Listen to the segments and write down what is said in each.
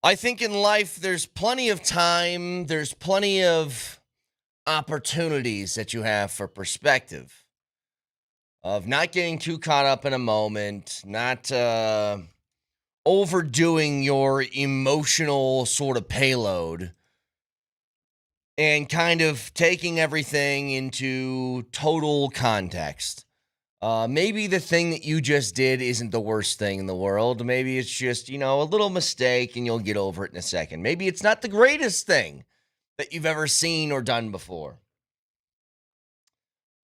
I think in life there's plenty of time, there's plenty of opportunities that you have for perspective of not getting too caught up in a moment, not overdoing your emotional sort of payload, and kind of taking everything into total context. Maybe the thing that you just did isn't the worst thing in the world. Maybe it's just, a little mistake and you'll get over it in a second. Maybe it's not the greatest thing that you've ever seen or done before.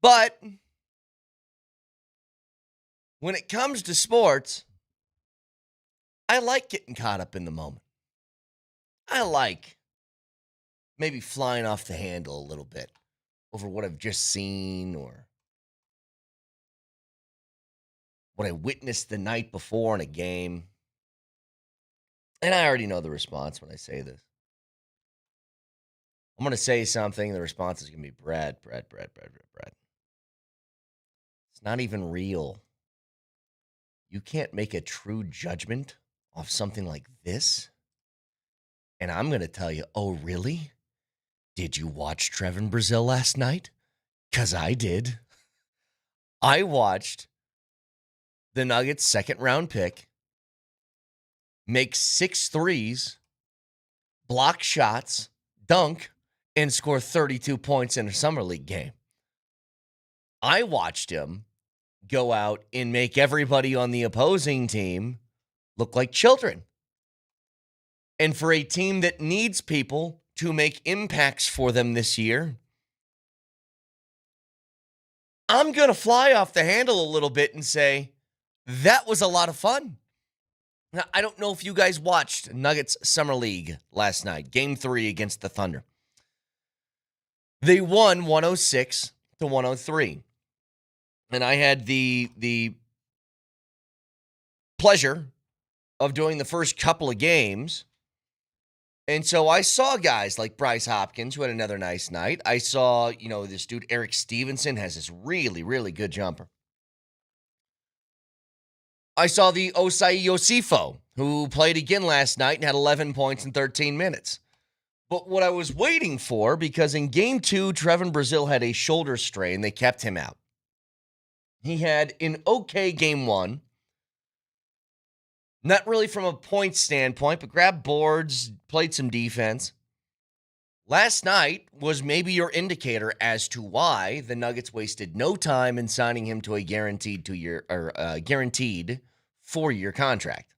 But when it comes to sports, I like getting caught up in the moment. I like maybe flying off the handle a little bit over what I've just seen or what I witnessed the night before in a game. And I already know the response when I say this. I'm going to say something. The response is going to be Brad. It's not even real. You can't make a true judgment off something like this. And I'm going to tell you, oh, really? Did you watch Trevin Brazil last night? Because I did. I watched the Nuggets' second-round pick make 6 threes, block shots, dunk, and score 32 points in a summer league game. I watched him go out and make everybody on the opposing team look like children. And for a team that needs people to make impacts for them this year, I'm going to fly off the handle a little bit and say, that was a lot of fun. Now, I don't know if you guys watched Nuggets Summer League last night, Game 3 against the Thunder. They won 106-103. And I had the pleasure of doing the first couple of games. And so I saw guys like Bryce Hopkins, who had another nice night. I saw, this dude, Eric Stevenson, has this really, really good jumper. I saw the Osai Yosifo, who played again last night and had 11 points in 13 minutes. But what I was waiting for, because in Game 2, Trevin Brazil had a shoulder strain, they kept him out. He had an okay Game 1. Not really from a point standpoint, but grabbed boards, played some defense. Last night was maybe your indicator as to why the Nuggets wasted no time in signing him to a guaranteed 4-year contract.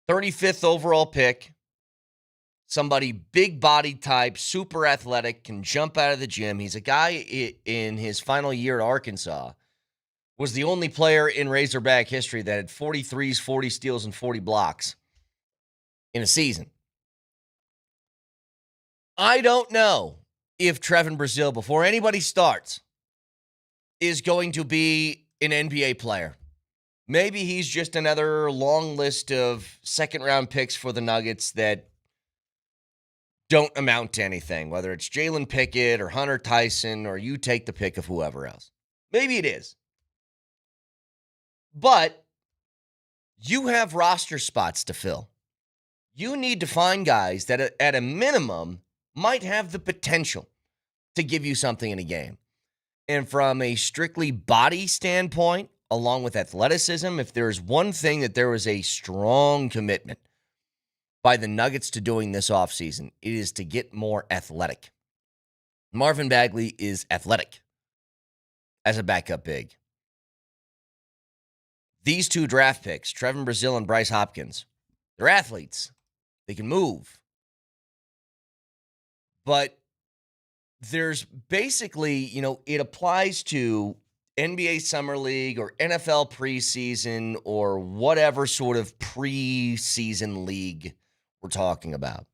35th overall pick. Somebody big body type, super athletic, can jump out of the gym. He's a guy in his final year at Arkansas. Was the only player in Razorback history that had 40 threes, 40 steals, and 40 blocks in a season. I don't know if Trevin Brazil, before anybody starts, is going to be an NBA player. Maybe he's just another long list of second-round picks for the Nuggets that don't amount to anything, whether it's Jalen Pickett or Hunter Tyson or you take the pick of whoever else. Maybe it is. But you have roster spots to fill. You need to find guys that at a minimum might have the potential to give you something in a game. And from a strictly body standpoint, along with athleticism, if there is one thing that there is a strong commitment by the Nuggets to doing this offseason, it is to get more athletic. Marvin Bagley is athletic as a backup big. These 2 draft picks, Trevin Brazil and Bryce Hopkins, they're athletes. They can move. But there's basically, it applies to NBA Summer League or NFL preseason or whatever sort of preseason league we're talking about.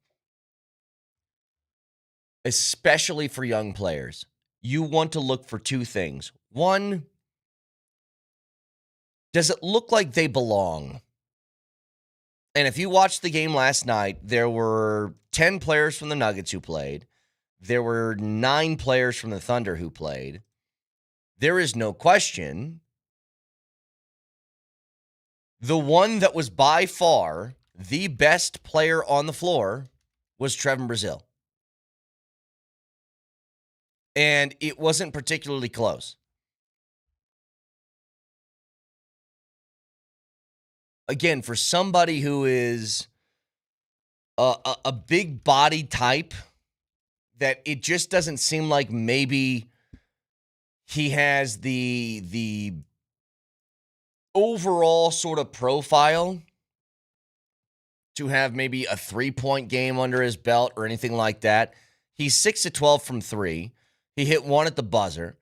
Especially for young players, you want to look for 2 things. One, does it look like they belong? And if you watched the game last night, there were 10 players from the Nuggets who played. There were 9 players from the Thunder who played. There is no question. The one that was by far the best player on the floor was Trevin Brazil. And it wasn't particularly close. Again, for somebody who is a big body type, that it just doesn't seem like maybe he has the overall sort of profile to have maybe a 3-point game under his belt or anything like that. He's 6 of 12 from 3. He hit 1 at the buzzer.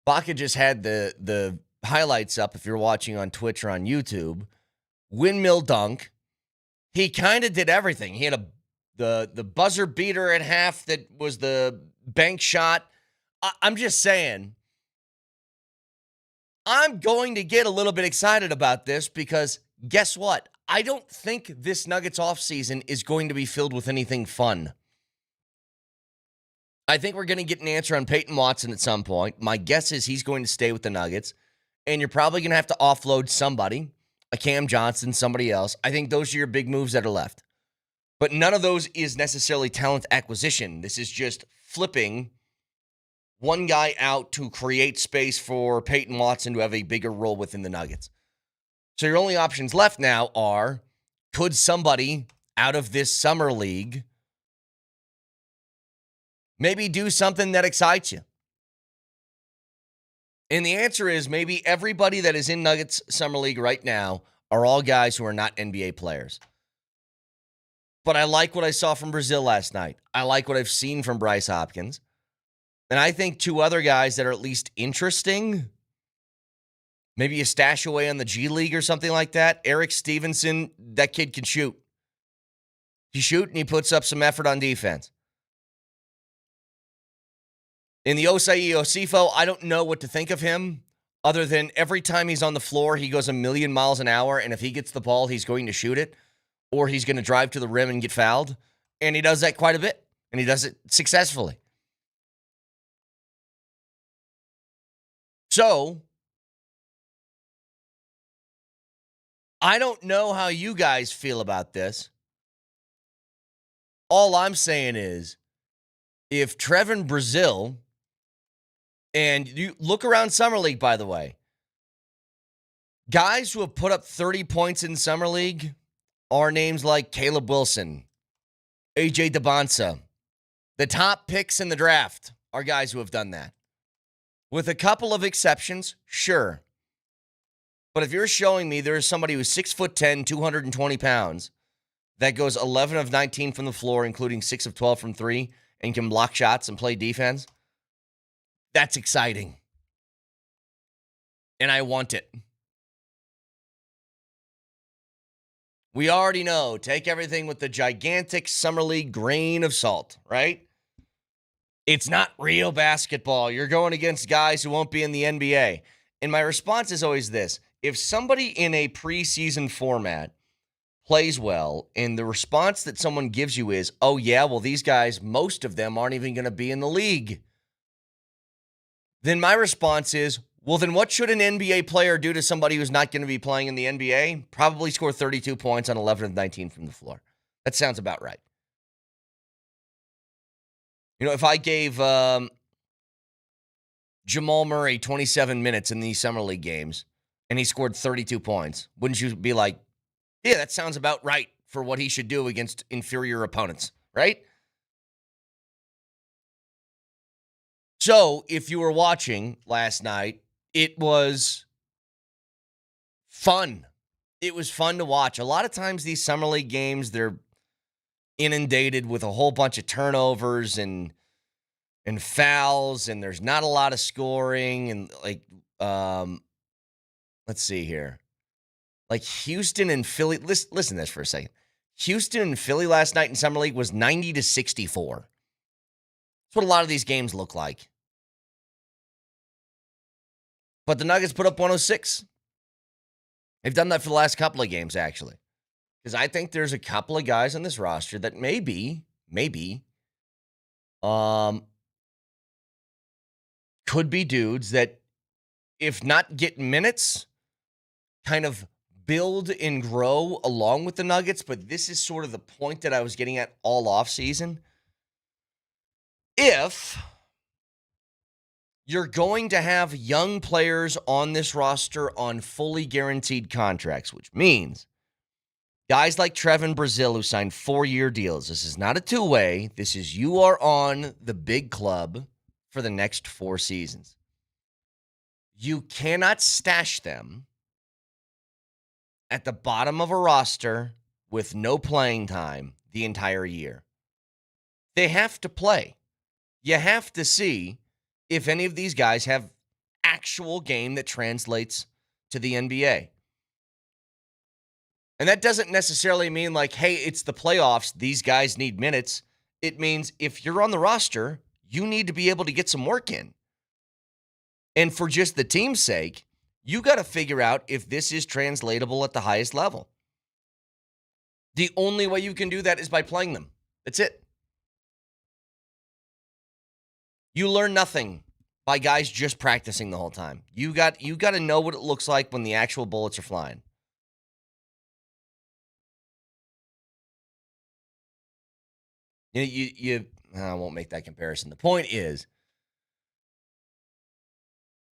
Baca just had the highlights up if you're watching on Twitch or on YouTube. Windmill dunk. He kind of did everything. He had the buzzer beater at half that was the bank shot. I'm just saying, I'm going to get a little bit excited about this because guess what? I don't think this Nuggets offseason is going to be filled with anything fun. I think we're going to get an answer on Peyton Watson at some point. My guess is he's going to stay with the Nuggets, and you're probably going to have to offload somebody, a Cam Johnson, somebody else. I think those are your big moves that are left. But none of those is necessarily talent acquisition. This is just flipping one guy out to create space for Peyton Watson to have a bigger role within the Nuggets. So your only options left now are, could somebody out of this summer league maybe do something that excites you? And the answer is maybe everybody that is in Nuggets Summer League right now are all guys who are not NBA players. But I like what I saw from Brazil last night. I like what I've seen from Bryce Hopkins. And I think 2 other guys that are at least interesting, maybe a stash away on the G League or something like that. Eric Stevenson, that kid can shoot. He shoots and he puts up some effort on defense. In the Osai Osifo, I don't know what to think of him other than every time he's on the floor, he goes a million miles an hour, and if he gets the ball, he's going to shoot it, or he's going to drive to the rim and get fouled, and he does that quite a bit, and he does it successfully. So, I don't know how you guys feel about this. All I'm saying is, if Trevin Brazil, and you look around Summer League, by the way, guys who have put up 30 points in Summer League are names like Caleb Wilson, AJ DeBonsa. The top picks in the draft are guys who have done that. With a couple of exceptions, sure. But if you're showing me there's somebody who's 6'10", 220 pounds, that goes 11 of 19 from the floor, including 6 of 12 from 3, and can block shots and play defense, that's exciting. And I want it. We already know, take everything with the gigantic Summer League grain of salt, right? It's not real basketball. You're going against guys who won't be in the NBA. And my response is always this. If somebody in a preseason format plays well, and the response that someone gives you is, oh yeah, well these guys, most of them aren't even going to be in the league, then my response is, well, then what should an NBA player do to somebody who's not going to be playing in the NBA? Probably score 32 points on 11 of 19 from the floor. That sounds about right. You know, if I gave Jamal Murray 27 minutes in these Summer League games and he scored 32 points, wouldn't you be like, yeah, that sounds about right for what he should do against inferior opponents, right? So, if you were watching last night, it was fun. It was fun to watch. A lot of times these Summer League games, they're inundated with a whole bunch of turnovers and fouls, and there's not a lot of scoring. And let's see here. Like Houston and Philly. Listen to this for a second. Houston and Philly last night in Summer League was 90-64. That's what a lot of these games look like. But the Nuggets put up 106. They've done that for the last couple of games, actually. Because I think there's a couple of guys on this roster that maybe, could be dudes that, if not get minutes, kind of build and grow along with the Nuggets, but this is sort of the point that I was getting at all offseason. If you're going to have young players on this roster on fully guaranteed contracts, which means guys like Trevin Brazil who signed 4-year deals. This is not a two-way. This is you are on the big club for the next 4 seasons. You cannot stash them at the bottom of a roster with no playing time the entire year. They have to play. You have to see if any of these guys have actual game that translates to the NBA. And that doesn't necessarily mean like, hey, it's the playoffs, these guys need minutes. It means if you're on the roster, you need to be able to get some work in. And for just the team's sake, you got to figure out if this is translatable at the highest level. The only way you can do that is by playing them. That's it. You learn nothing by guys just practicing the whole time. You got to know what it looks like when the actual bullets are flying. I won't make that comparison. The point is,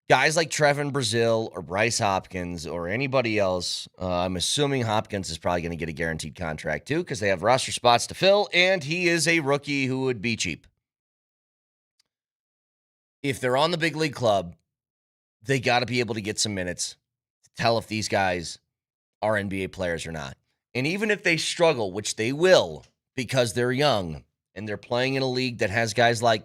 guys like Trevin Brazil or Bryce Hopkins or anybody else, I'm assuming Hopkins is probably going to get a guaranteed contract too because they have roster spots to fill, and he is a rookie who would be cheap. If they're on the big league club, they got to be able to get some minutes to tell if these guys are NBA players or not. And even if they struggle, which they will because they're young and they're playing in a league that has guys like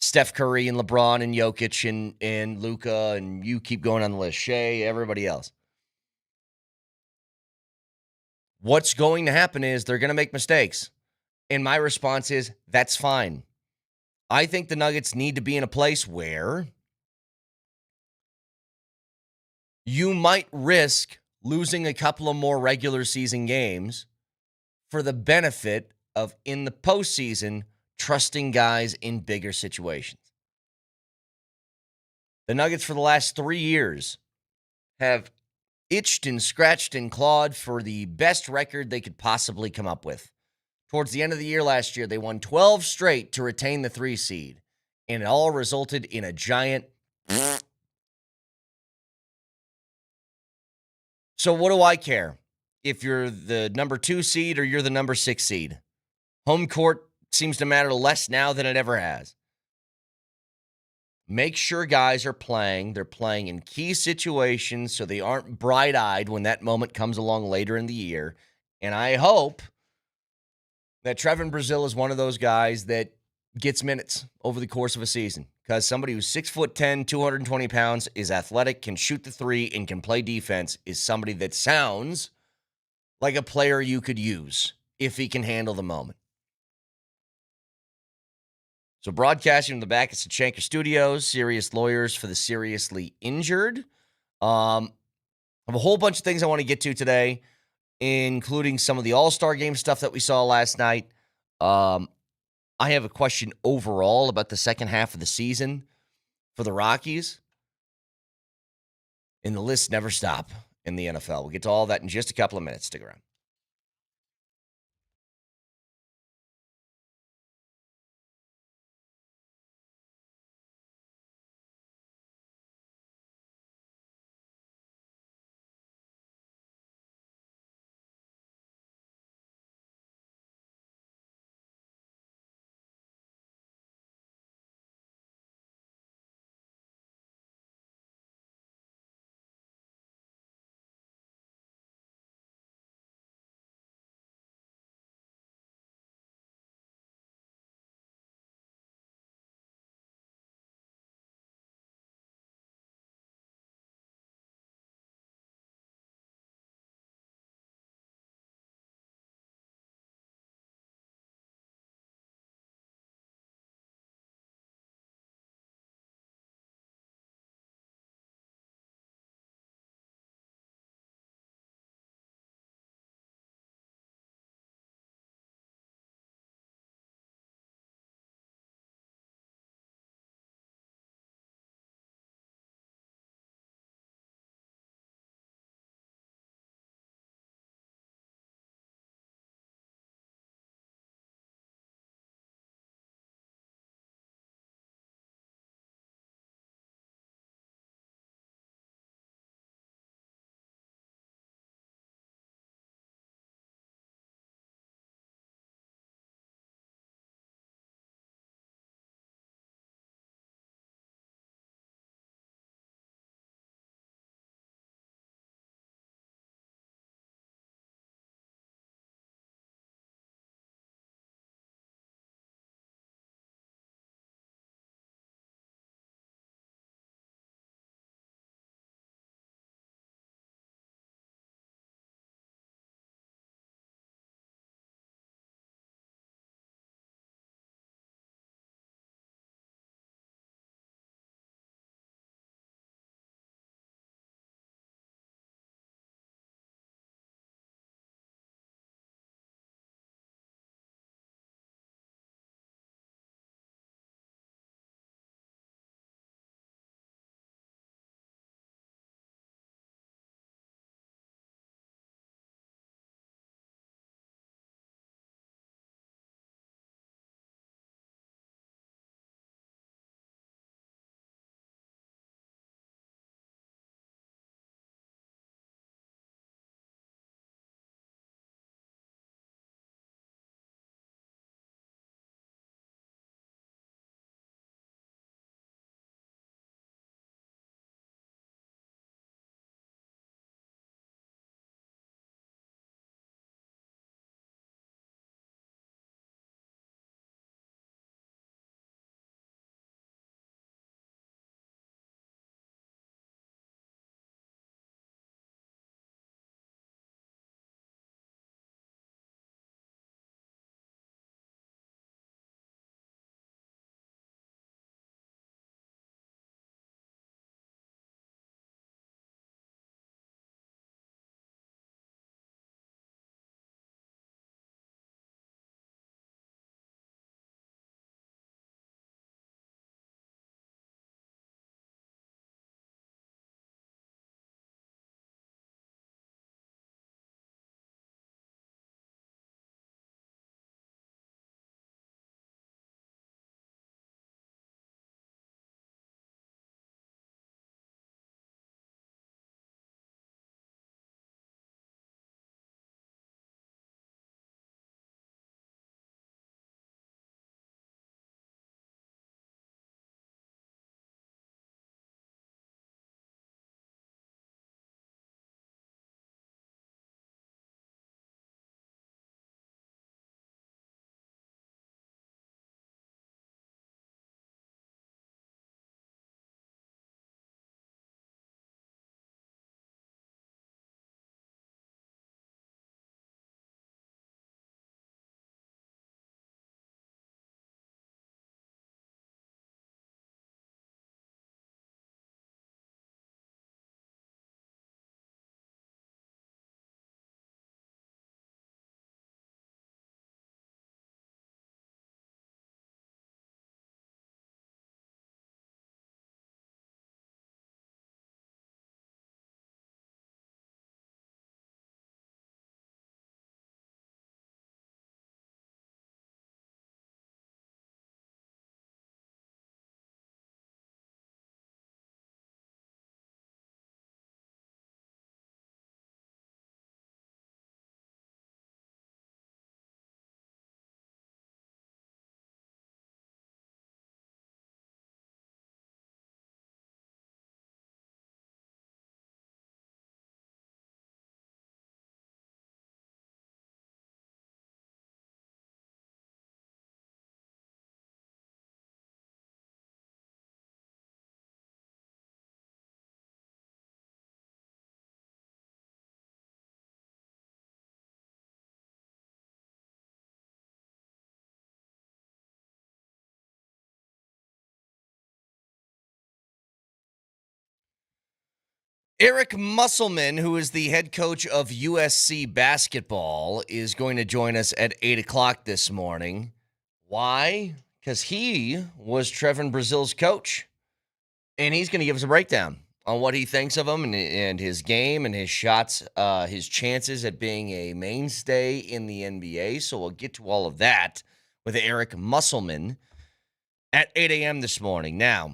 Steph Curry and LeBron and Jokic and Luka, and you keep going on the list, Shea, everybody else. What's going to happen is they're going to make mistakes. And my response is, that's fine. I think the Nuggets need to be in a place where you might risk losing a couple of more regular season games for the benefit of, in the postseason, trusting guys in bigger situations. The Nuggets for the last 3 years have itched and scratched and clawed for the best record they could possibly come up with. Towards the end of the year last year, they won 12 straight to retain the 3 seed, and it all resulted in a giant. So what do I care if you're the number 2 seed or you're the number 6 seed? Home court seems to matter less now than it ever has. Make sure guys are playing. They're playing in key situations so they aren't bright-eyed when that moment comes along later in the year. And I hope that Trevin Brazil is one of those guys that gets minutes over the course of a season, because somebody who's 6'10", 220 pounds, is athletic, can shoot the three, and can play defense is somebody that sounds like a player you could use if he can handle the moment. So broadcasting from the back at Sachanka Studios, serious lawyers for the seriously injured. I have a whole bunch of things I want to get to today, including some of the All-Star Game stuff that we saw last night. I have a question overall about the second half of the season for the Rockies. And the lists never stop in the NFL. We'll get to all that in just a couple of minutes. Stick around. Eric Musselman, who is the head coach of USC basketball, is going to join us at 8 o'clock this morning. Why? Because he was Trevin Brazil's coach, and he's going to give us a breakdown on what he thinks of him and his game and his shots, his chances at being a mainstay in the NBA. So we'll get to all of that with Eric Musselman at 8 a.m. this morning. Now,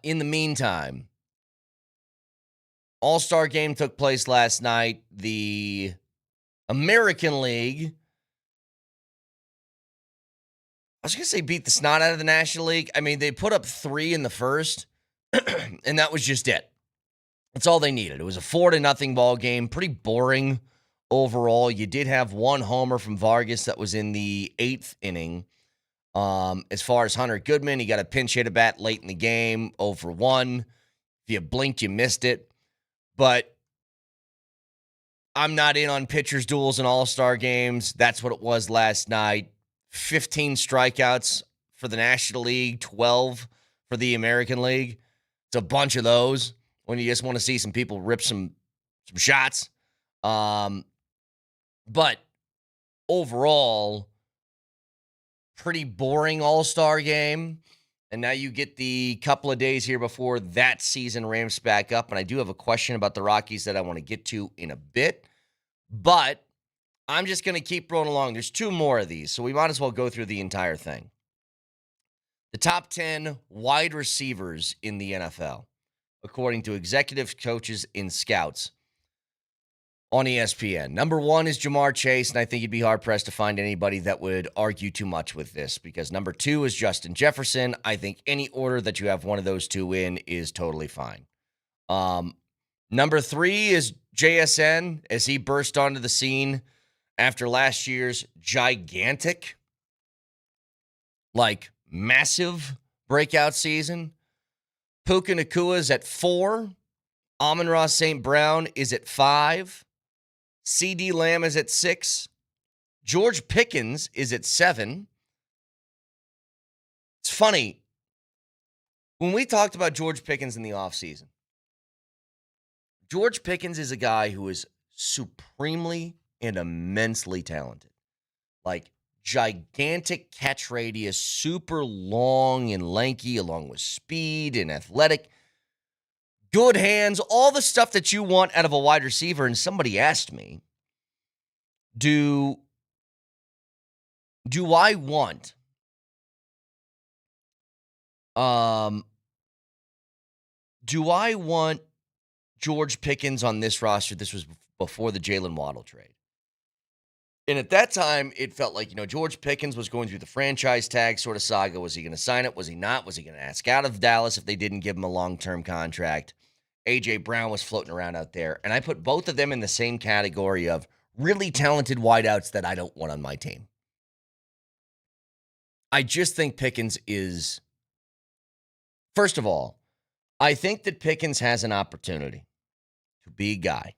in the meantime, All-Star game took place last night. The American League, I was going to say beat the snot out of the National League. I mean, they put up 3 in the first, and that was just it. That's all they needed. It was a 4-0 ball game. Pretty boring overall. You did have one homer from Vargas that was in the 8th inning. As far as Hunter Goodman, he got a pinch hit a bat late in the game, 0-for-1. If you blinked, you missed it. But I'm not in on pitchers' duels and all-star games. That's what it was last night. 15 strikeouts for the National League, 12 for the American League. It's a bunch of those when you just want to see some people rip some shots. But overall, pretty boring all-star game. And now you get the couple of days here before that season ramps back up. And I do have a question about the Rockies that I want to get to in a bit. But I'm just going to keep rolling along. There's 2 more of these, so we might as well go through the entire thing. The top 10 wide receivers in the NFL, according to executive coaches and scouts on ESPN. Number 1 is Jamar Chase, and I think you'd be hard-pressed to find anybody that would argue too much with this, because number 2 is Justin Jefferson. I think any order that you have one of those 2 in is totally fine. Number 3 is JSN, as he burst onto the scene after last year's gigantic, massive breakout season. Puka Nacua is at 4. Amon-Ra St. Brown is at 5. CD Lamb is at 6. George Pickens is at 7. It's funny. When we talked about George Pickens in the offseason, George Pickens is a guy who is supremely and immensely talented. Gigantic catch radius, super long and lanky, along with speed and athletic. Good hands, all the stuff that you want out of a wide receiver. And somebody asked me, do I want George Pickens on this roster? This was before the Jalen Waddle trade. And at that time, it felt like, George Pickens was going through the franchise tag sort of saga. Was he going to sign it? Was he not? Was he going to ask out of Dallas if they didn't give him a long-term contract? A.J. Brown was floating around out there. And I put both of them in the same category of really talented wideouts that I don't want on my team. I just think Pickens is, first of all, I think that Pickens has an opportunity to be a guy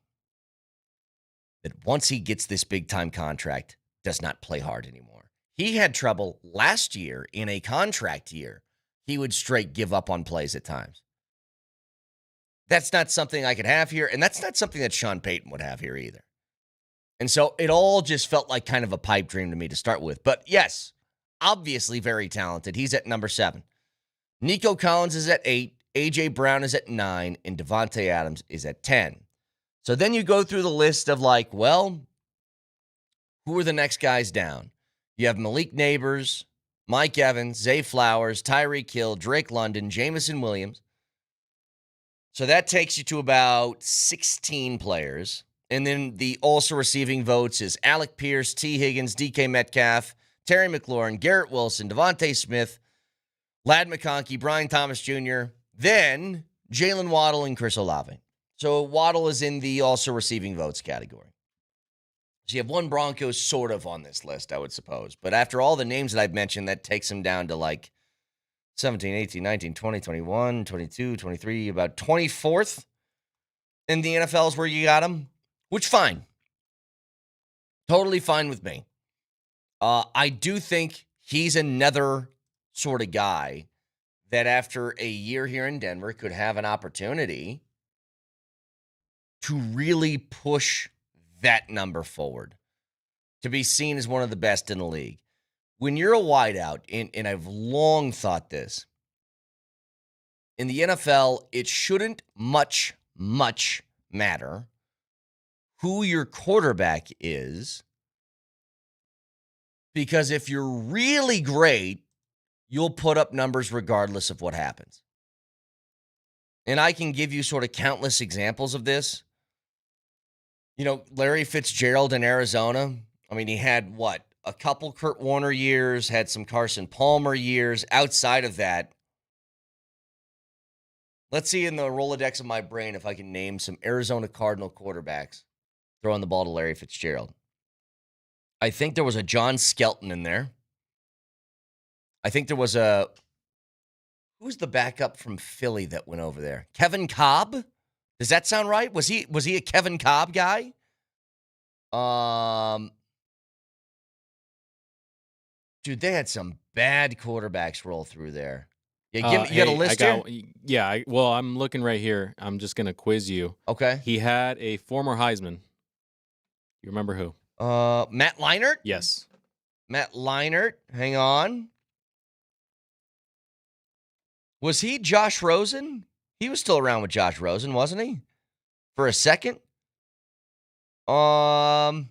that once he gets this big-time contract, does not play hard anymore. He had trouble last year in a contract year. He would straight give up on plays at times. That's not something I could have here, and that's not something that Sean Payton would have here either. And so it all just felt like kind of a pipe dream to me to start with. But yes, obviously very talented. He's at number 7. Nico Collins is at 8. A.J. Brown is at 9. And Devontae Adams is at 10. So then you go through the list of who are the next guys down? You have Malik Neighbors, Mike Evans, Zay Flowers, Tyreek Hill, Drake London, Jamison Williams. So that takes you to about 16 players. And then the also receiving votes is Alec Pierce, T. Higgins, DK Metcalf, Terry McLaurin, Garrett Wilson, Devontae Smith, Ladd McConkey, Brian Thomas Jr., then Jalen Waddle and Chris Olave. So Waddle is in the also receiving votes category. So you have one Broncos sort of on this list, I would suppose. But after all the names that I've mentioned, that takes him down to 17, 18, 19, 20, 21, 22, 23, about 24th in the NFL is where you got him, which fine. Totally fine with me. I do think he's another sort of guy that after a year here in Denver could have an opportunity to really push that number forward, to be seen as one of the best in the league. When you're a wideout, and I've long thought this, in the NFL, it shouldn't much matter who your quarterback is, because if you're really great, you'll put up numbers regardless of what happens. And I can give you sort of countless examples of this. You know, Larry Fitzgerald in Arizona, I mean, he had what? A couple Kurt Warner years, had some Carson Palmer years. Outside of that, let's see in the Rolodex of my brain if I can name some Arizona Cardinal quarterbacks throwing the ball to Larry Fitzgerald. I think there was a John Skelton in there. I think there was who's the backup from Philly that went over there? Kevin Cobb? Does that sound right? Was he a Kevin Cobb guy? Dude, they had some bad quarterbacks roll through there. Yeah, you got a list here? Well, I'm looking right here. I'm just going to quiz you. Okay. He had a former Heisman. You remember who? Matt Leinart? Yes. Matt Leinart. Hang on. Was he Josh Rosen? He was still around with Josh Rosen, wasn't he? For a second? Dude,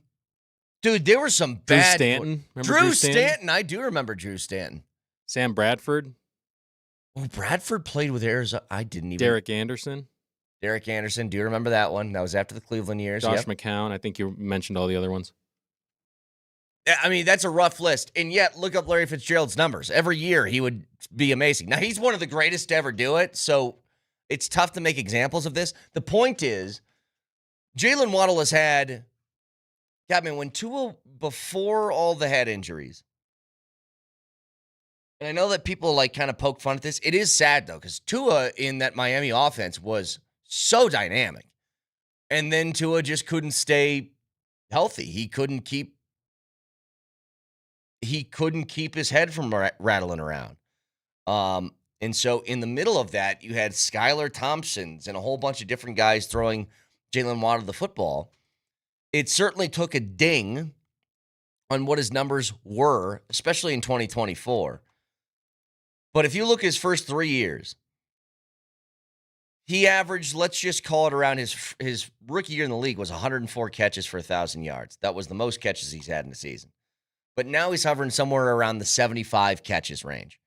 there were some bad... Drew Stanton? Drew Stanton? I do remember Drew Stanton. Sam Bradford? Oh, Bradford played with Arizona. I didn't even... Derek Anderson? Derek Anderson. Do you remember that one? That was after the Cleveland years. Josh McCown. I think you mentioned all the other ones. I mean, that's a rough list. And yet, look up Larry Fitzgerald's numbers. Every year, he would be amazing. Now, he's one of the greatest to ever do it, so it's tough to make examples of this. The point is, Jalen Waddle has had... God, man, when Tua, before all the head injuries, and I know that people like kind of poke fun at this. It is sad, though, because Tua in that Miami offense was so dynamic. And then Tua just couldn't stay healthy. He couldn't keep his head from rattling around. And so in the middle of that, you had Skylar Thompsons and a whole bunch of different guys throwing Jalen Waddle the football. It certainly took a ding on what his numbers were, especially in 2024. But if you look at his first 3 years, he averaged, let's just call it around his rookie year in the league was 104 catches for 1,000 yards. That was the most catches he's had in a season. But now he's hovering somewhere around the 75 catches range.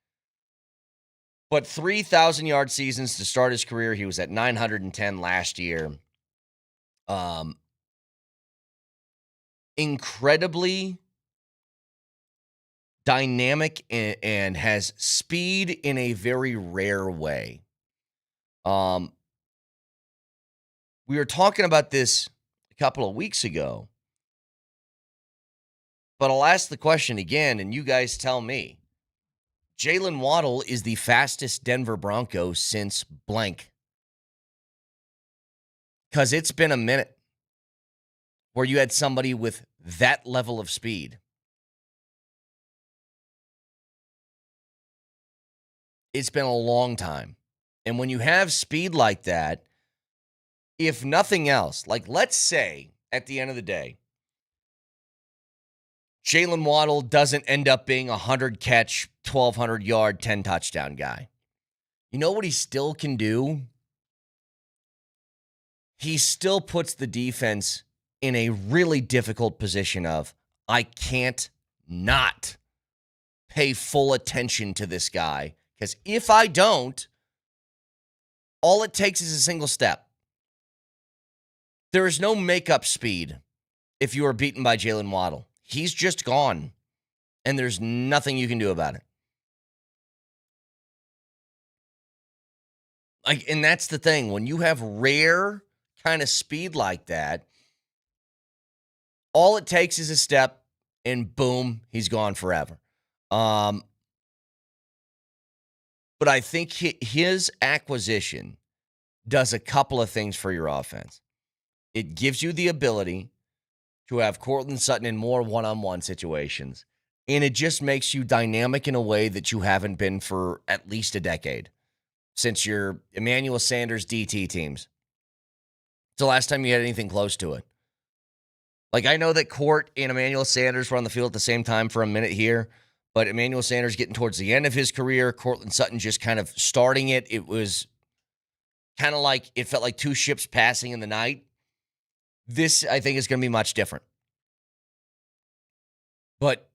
But 3,000-yard seasons to start his career, he was at 910 last year. Incredibly dynamic and has speed in a very rare way. We were talking about this a couple of weeks ago, but I'll ask the question again, and you guys tell me. Jalen Waddle is the fastest Denver Bronco since blank. Because it's been a minute where you had somebody with that level of speed. It's been a long time. And when you have speed like that, if nothing else, like let's say at the end of the day, Jalen Waddle doesn't end up being a 100-catch, 1,200-yard, 10-touchdown guy. You know what he still can do? He still puts the defense in a really difficult position of, I can't not pay full attention to this guy. Because if I don't, all it takes is a single step. There is no makeup speed if you are beaten by Jalen Waddle. He's just gone, and there's nothing you can do about it. And that's the thing. When you have rare kind of speed like that, all it takes is a step, and boom, he's gone forever. But I think his acquisition does a couple of things for your offense. It gives you the ability to have Courtland Sutton in more one-on-one situations, and it just makes you dynamic in a way that you haven't been for at least a decade since your Emmanuel Sanders DT teams. It's the last time you had anything close to it. Like, I know that Court and Emmanuel Sanders were on the field at the same time for a minute here, but Emmanuel Sanders getting towards the end of his career, Cortland Sutton just kind of starting it. It was kind of like, it felt like two ships passing in the night. This, I think, is going to be much different. But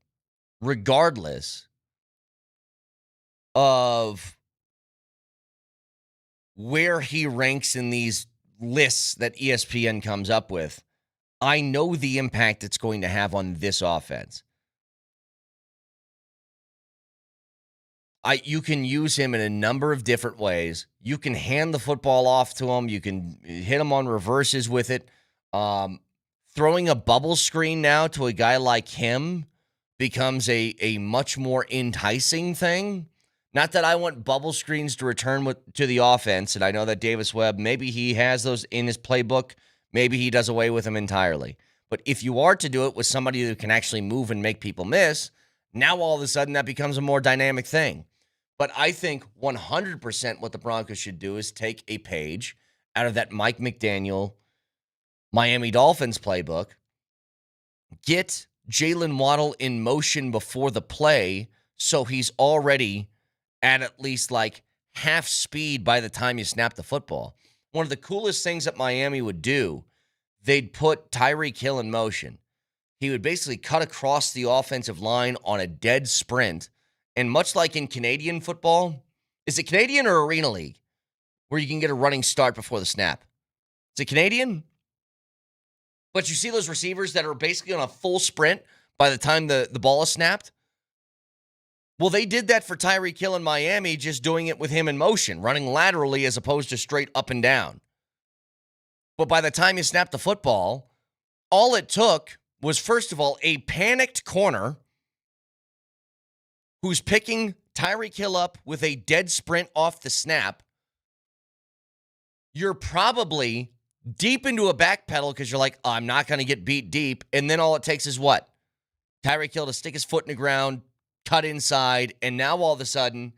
regardless of where he ranks in these lists that ESPN comes up with, I know the impact it's going to have on this offense. You can use him in a number of different ways. You can hand the football off to him. You can hit him on reverses with it. Throwing a bubble screen now to a guy like him becomes a much more enticing thing. Not that I want bubble screens to return to the offense, and I know that Davis Webb, maybe he has those in his playbook. Maybe he does away with them entirely. But if you are to do it with somebody who can actually move and make people miss, now all of a sudden that becomes a more dynamic thing. But I think 100% what the Broncos should do is take a page out of that Mike McDaniel Miami Dolphins playbook, get Jalen Waddle in motion before the play so he's already at least like half speed by the time you snap the football. One of the coolest things that Miami would do, they'd put Tyreek Hill in motion. He would basically cut across the offensive line on a dead sprint. And much like in Canadian football, is it Canadian or Arena League where you can get a running start before the snap? Is it Canadian? But you see those receivers that are basically on a full sprint by the time the ball is snapped? Well, they did that for Tyreek Hill in Miami, just doing it with him in motion, running laterally as opposed to straight up and down. But by the time you snap the football, all it took was, first of all, a panicked corner who's picking Tyreek Hill up with a dead sprint off the snap. You're probably deep into a back pedal because you're like, oh, I'm not going to get beat deep. And then all it takes is what? Tyreek Hill to stick his foot in the ground, cut inside, and now all of a sudden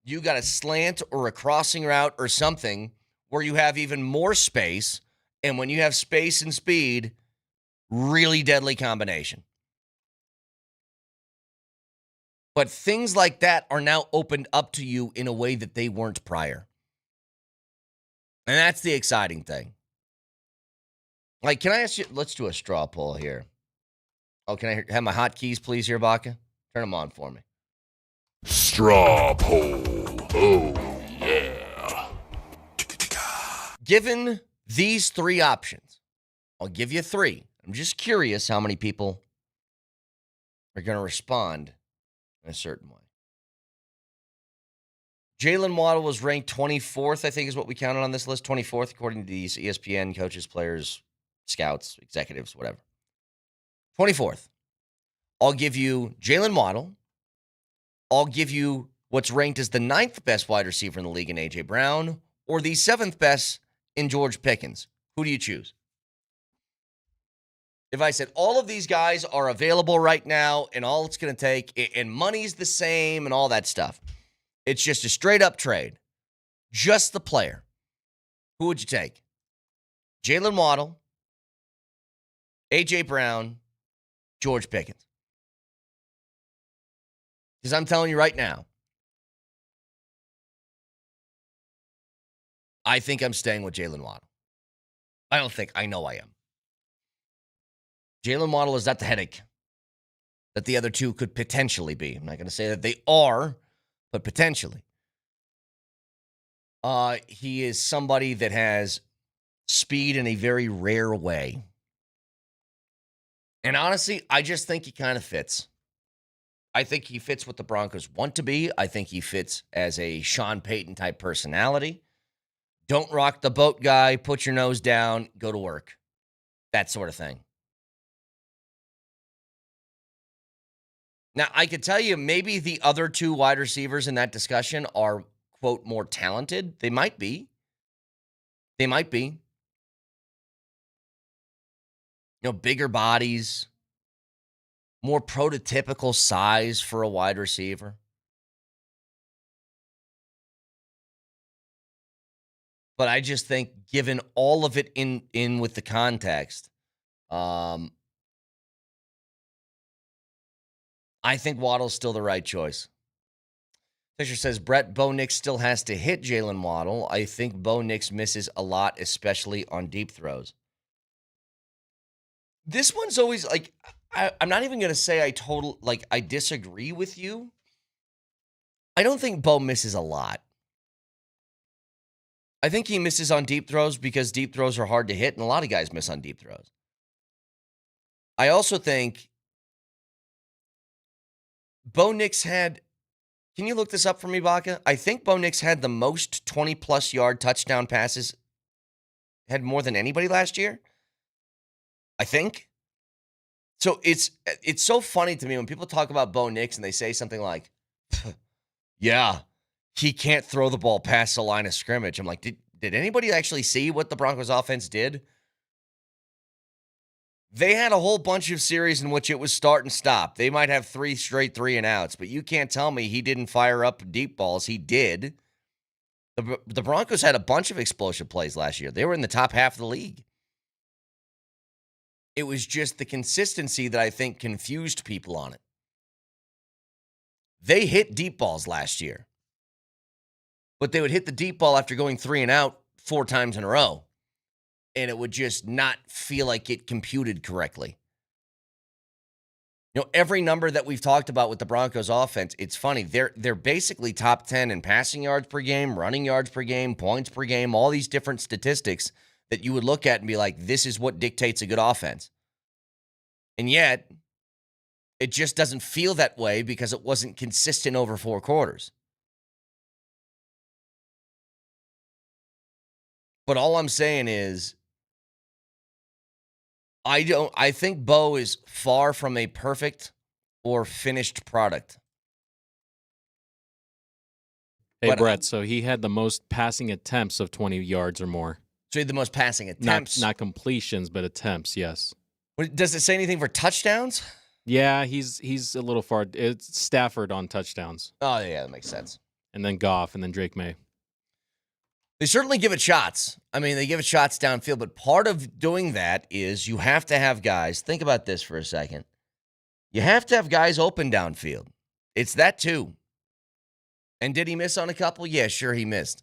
you got a slant or a crossing route or something where you have even more space. And when you have space and speed, really deadly combination. But things like that are now opened up to you in a way that they weren't prior. And that's the exciting thing. Like, can I ask you, let's do a straw poll here. Oh, can I have my hotkeys, please, here, Baca? Turn them on for me. Straw poll. Oh, yeah. Given these three options, I'll give you three. I'm just curious how many people are going to respond in a certain way. Jalen Waddle was ranked 24th, I think is what we counted on this list. 24th, according to these ESPN coaches, players, scouts, executives, whatever. 24th. I'll give you Jalen Waddle. I'll give you what's ranked as the 9th best wide receiver in the league in A.J. Brown, or the 7th best in George Pickens. Who do you choose? If I said all of these guys are available right now and all it's going to take, and money's the same and all that stuff, it's just a straight up trade, just the player, who would you take? Jalen Waddle, A.J. Brown, George Pickens. Because I'm telling you right now, I think I'm staying with Jalen Waddle. I know I am. Jalen Waddle is not the headache that the other two could potentially be. I'm not going to say that they are, but potentially. He is somebody that has speed in a very rare way. And honestly, I just think he kind of fits. I think he fits what the Broncos want to be. I think he fits as a Sean Payton type personality. Don't rock the boat guy, put your nose down, go to work. That sort of thing. Now, I could tell you maybe the other two wide receivers in that discussion are, quote, more talented. They might be. They might be. You know, bigger bodies, more prototypical size for a wide receiver. But I just think, given all of it in with the context, I think Waddle's still the right choice. Fisher says, Brett, Bo Nix still has to hit Jalen Waddle. I think Bo Nix misses a lot, especially on deep throws. This one's always like, I'm not even going to say I disagree with you. I don't think Bo misses a lot. I think he misses on deep throws because deep throws are hard to hit, and a lot of guys miss on deep throws. I also think Bo Nix had, can you look this up for me, Baca? I think Bo Nix had the most 20-plus yard touchdown passes, had more than anybody last year, I think. So it's so funny to me when people talk about Bo Nix and they say something like, yeah, he can't throw the ball past the line of scrimmage. I'm like, did anybody actually see what the Broncos offense did? They had a whole bunch of series in which it was start and stop. They might have 3 straight 3-and-outs, but you can't tell me he didn't fire up deep balls. He did. The Broncos had a bunch of explosive plays last year. They were in the top half of the league. It was just the consistency that I think confused people on it. They hit deep balls last year, but they would hit the deep ball after going 3-and-out 4 times in a row, and it would just not feel like it computed correctly. You know, every number that we've talked about with the Broncos offense, it's funny. They're basically top 10 in passing yards per game, running yards per game, points per game, all these different statistics that you would look at and be like, this is what dictates a good offense. And yet, it just doesn't feel that way because it wasn't consistent over 4 quarters. But all I'm saying is, I think Bo is far from a perfect or finished product. Hey, But Brett, so he had the most passing attempts of 20 yards or more. So he had the most passing attempts. Not completions, but attempts, yes. Does it say anything for touchdowns? Yeah, he's a little far. It's Stafford on touchdowns. Oh, yeah, that makes sense. And then Goff, and then Drake May. They certainly give it shots. I mean, they give it shots downfield, but part of doing that is you have to have guys. Think about this for a second. You have to have guys open downfield. It's that too. And did he miss on a couple? Yeah, sure he missed.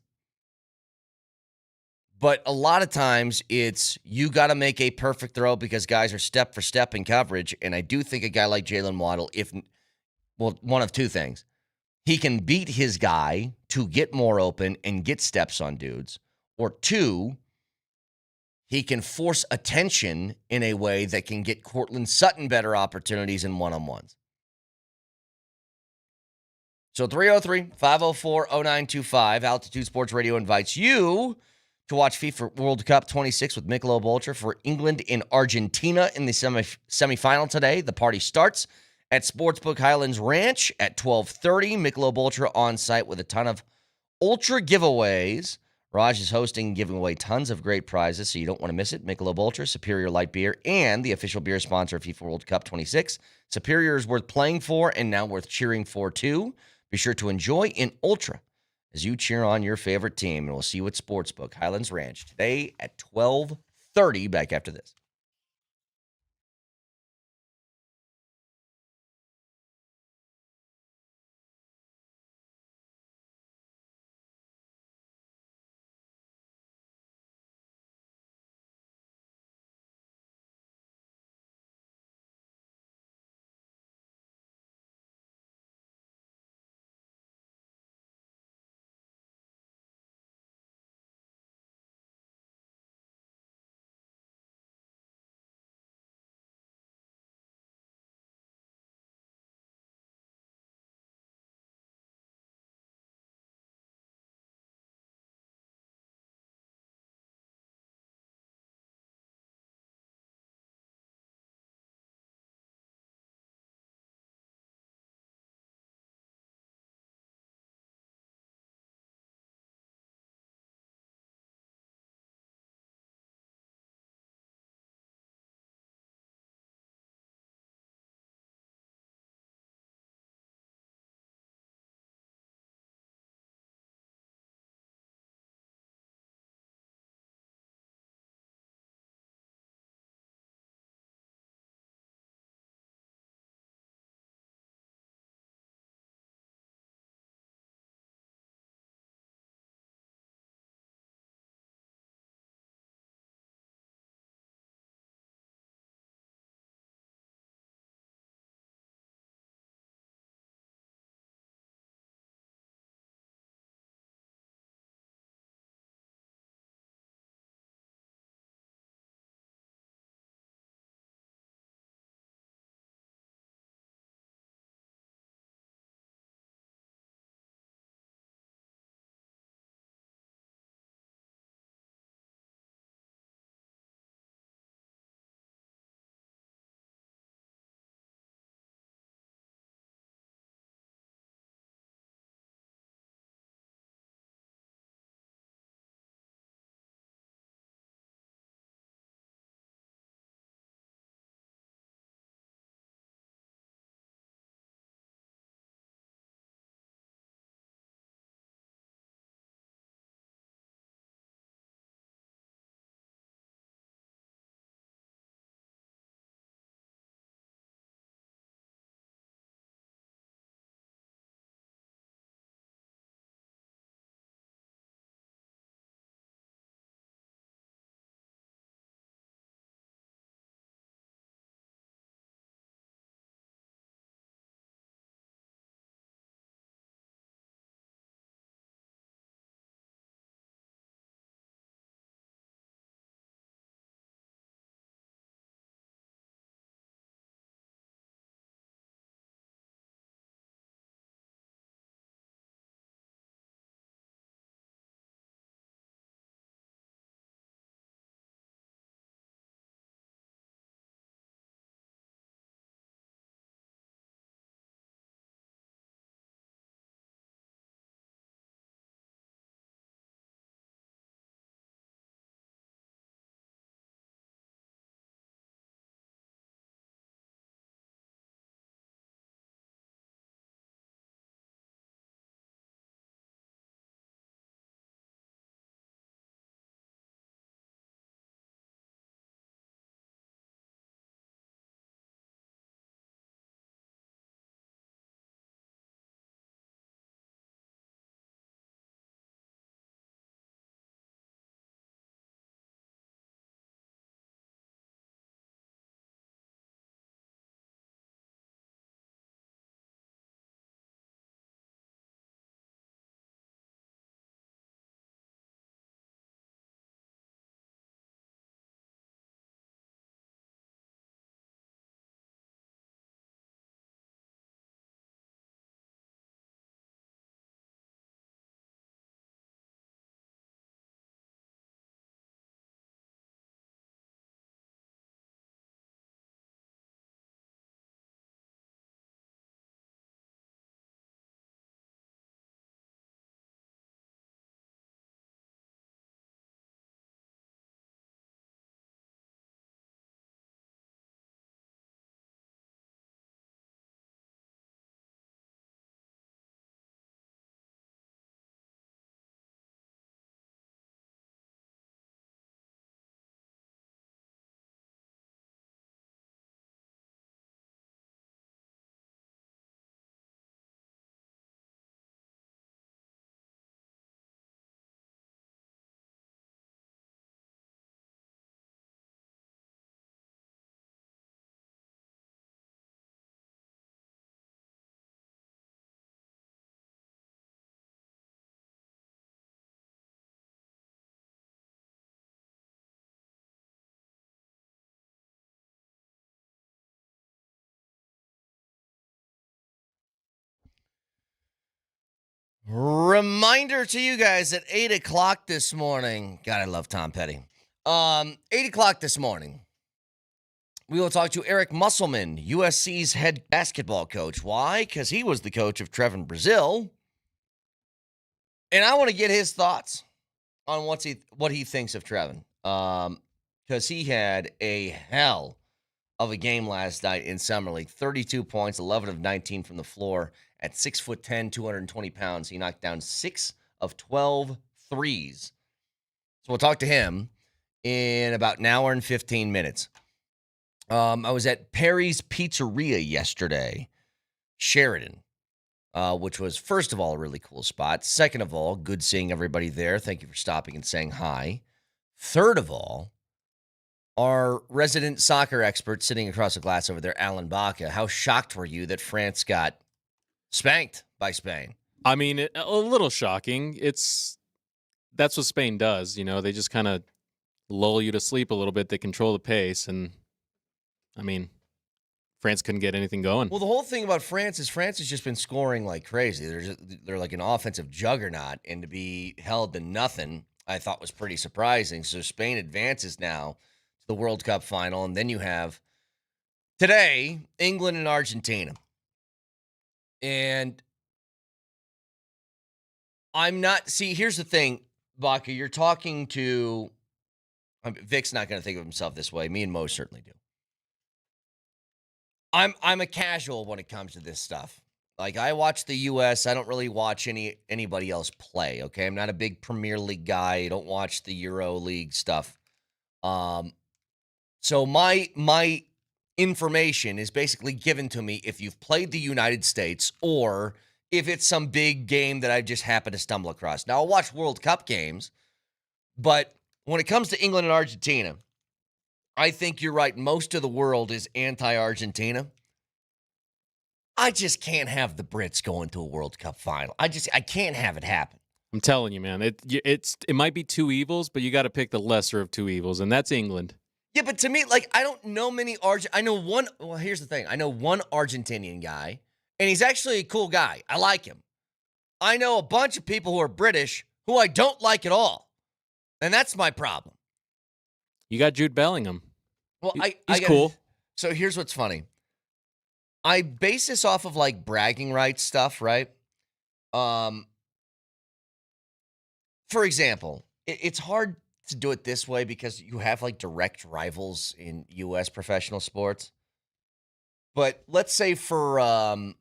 But a lot of times it's you got to make a perfect throw because guys are step for step in coverage. And I do think a guy like Jalen Waddle, one of 2 things. He can beat his guy to get more open and get steps on dudes. Or 2, he can force attention in a way that can get Courtland Sutton better opportunities in one-on-ones. So 303-504-0925, Altitude Sports Radio invites you to watch FIFA World Cup 26 with Michelob Ultra for England and Argentina in the semifinal today. The party starts at Sportsbook Highlands Ranch at 12:30. Michelob Ultra on site with a ton of Ultra giveaways. Raj is hosting and giving away tons of great prizes, so you don't want to miss it. Michelob Ultra, Superior Light Beer, and the official beer sponsor of FIFA World Cup 26. Superior is worth playing for and now worth cheering for, too. Be sure to enjoy in Ultra as you cheer on your favorite team, and we'll see you at Sportsbook Highlands Ranch today at 12:30. Back after this. Reminder to you guys at 8 o'clock this morning. God, I love Tom Petty. 8 o'clock this morning, we will talk to Eric Musselman, USC's head basketball coach. Why? Because he was the coach of Trevin Brazil. And I want to get his thoughts on what he thinks of Trevin. Because he had a hell of a game last night in Summer League. 32 points, 11 of 19 from the floor. At 6'10", 220 pounds, he knocked down 6 of 12 threes. So we'll talk to him in about an hour and 15 minutes. I was at Perry's Pizzeria yesterday, Sheridan, which was, first of all, a really cool spot. Second of all, good seeing everybody there. Thank you for stopping and saying hi. Third of all, our resident soccer expert sitting across the glass over there, Alan Baca. How shocked were you that France got spanked by Spain? I mean, a little shocking. That's what Spain does. You know, they just kind of lull you to sleep a little bit. They control the pace. And, I mean, France couldn't get anything going. Well, the whole thing about France has just been scoring like crazy. They're like an offensive juggernaut. And to be held to nothing, I thought was pretty surprising. So Spain advances now to the World Cup final. And then you have, today, England and Argentina. And here's the thing, Baca, you're talking to, Vic's not going to think of himself this way. Me and Mo certainly do. I'm a casual when it comes to this stuff. Like, I watch the U.S. I don't really watch anybody else play, okay? I'm not a big Premier League guy. I don't watch the Euro League stuff. So my information is basically given to me if you've played the United States or if it's some big game that I just happen to stumble across. Now, I'll watch World Cup games, but when it comes to England and Argentina, I think you're right. Most of the world is anti-Argentina. I just can't have the Brits going to a World Cup final. I can't have it happen. I'm telling you, man. It might be two evils, but you got to pick the lesser of two evils, and that's England. Yeah, but to me, like, I don't know many I know one. Well, here's the thing. I know one Argentinian guy, and he's actually a cool guy. I like him. I know a bunch of people who are British who I don't like at all, and that's my problem. You got Jude Bellingham. Well, he's cool. So here's what's funny. I base this off of, like, bragging rights stuff, right? For example, it's hard to do it this way because you have, like, direct rivals in U.S. professional sports. But let's say for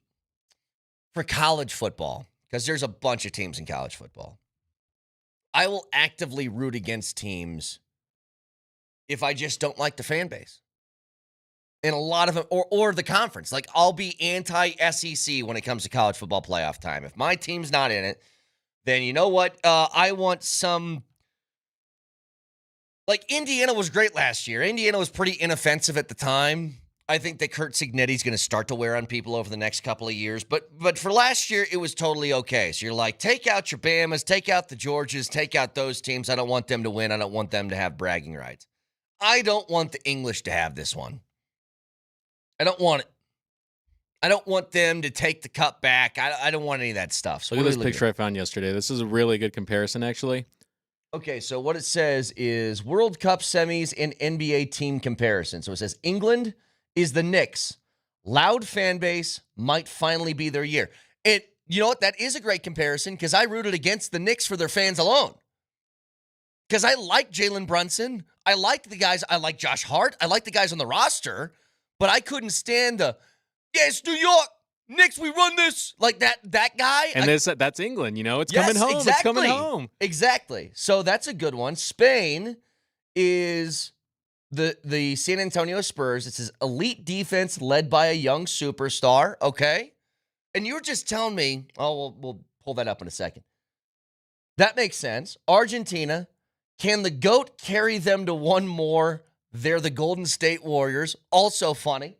college football, because there's a bunch of teams in college football, I will actively root against teams if I just don't like the fan base. And a lot of them, or the conference. Like, I'll be anti-SEC when it comes to college football playoff time. If my team's not in it, then you know what? I want some. Like, Indiana was great last year. Indiana was pretty inoffensive at the time. I think that Kurt Cignetti's going to start to wear on people over the next couple of years. But for last year, it was totally okay. So you're like, take out your Bamas, take out the Georgias, take out those teams. I don't want them to win. I don't want them to have bragging rights. I don't want the English to have this one. I don't want it. I don't want them to take the cup back. I don't want any of that stuff. So look at this picture I found yesterday. This is a really good comparison, actually. Okay, so what it says is World Cup semis and NBA team comparison. So it says England is the Knicks. Loud fan base, might finally be their year. And you know what? That is a great comparison because I rooted against the Knicks for their fans alone. Because I like Jalen Brunson. I like the guys. I like Josh Hart. I like the guys on the roster. But I couldn't stand it's New York. Knicks, we run this. Like that guy. And that's England, you know. It's coming home. Exactly. It's coming home. Exactly. So that's a good one. Spain is the San Antonio Spurs. It says elite defense led by a young superstar. Okay. And you were just telling me, we'll pull that up in a second. That makes sense. Argentina, can the GOAT carry them to one more? They're the Golden State Warriors. Also funny.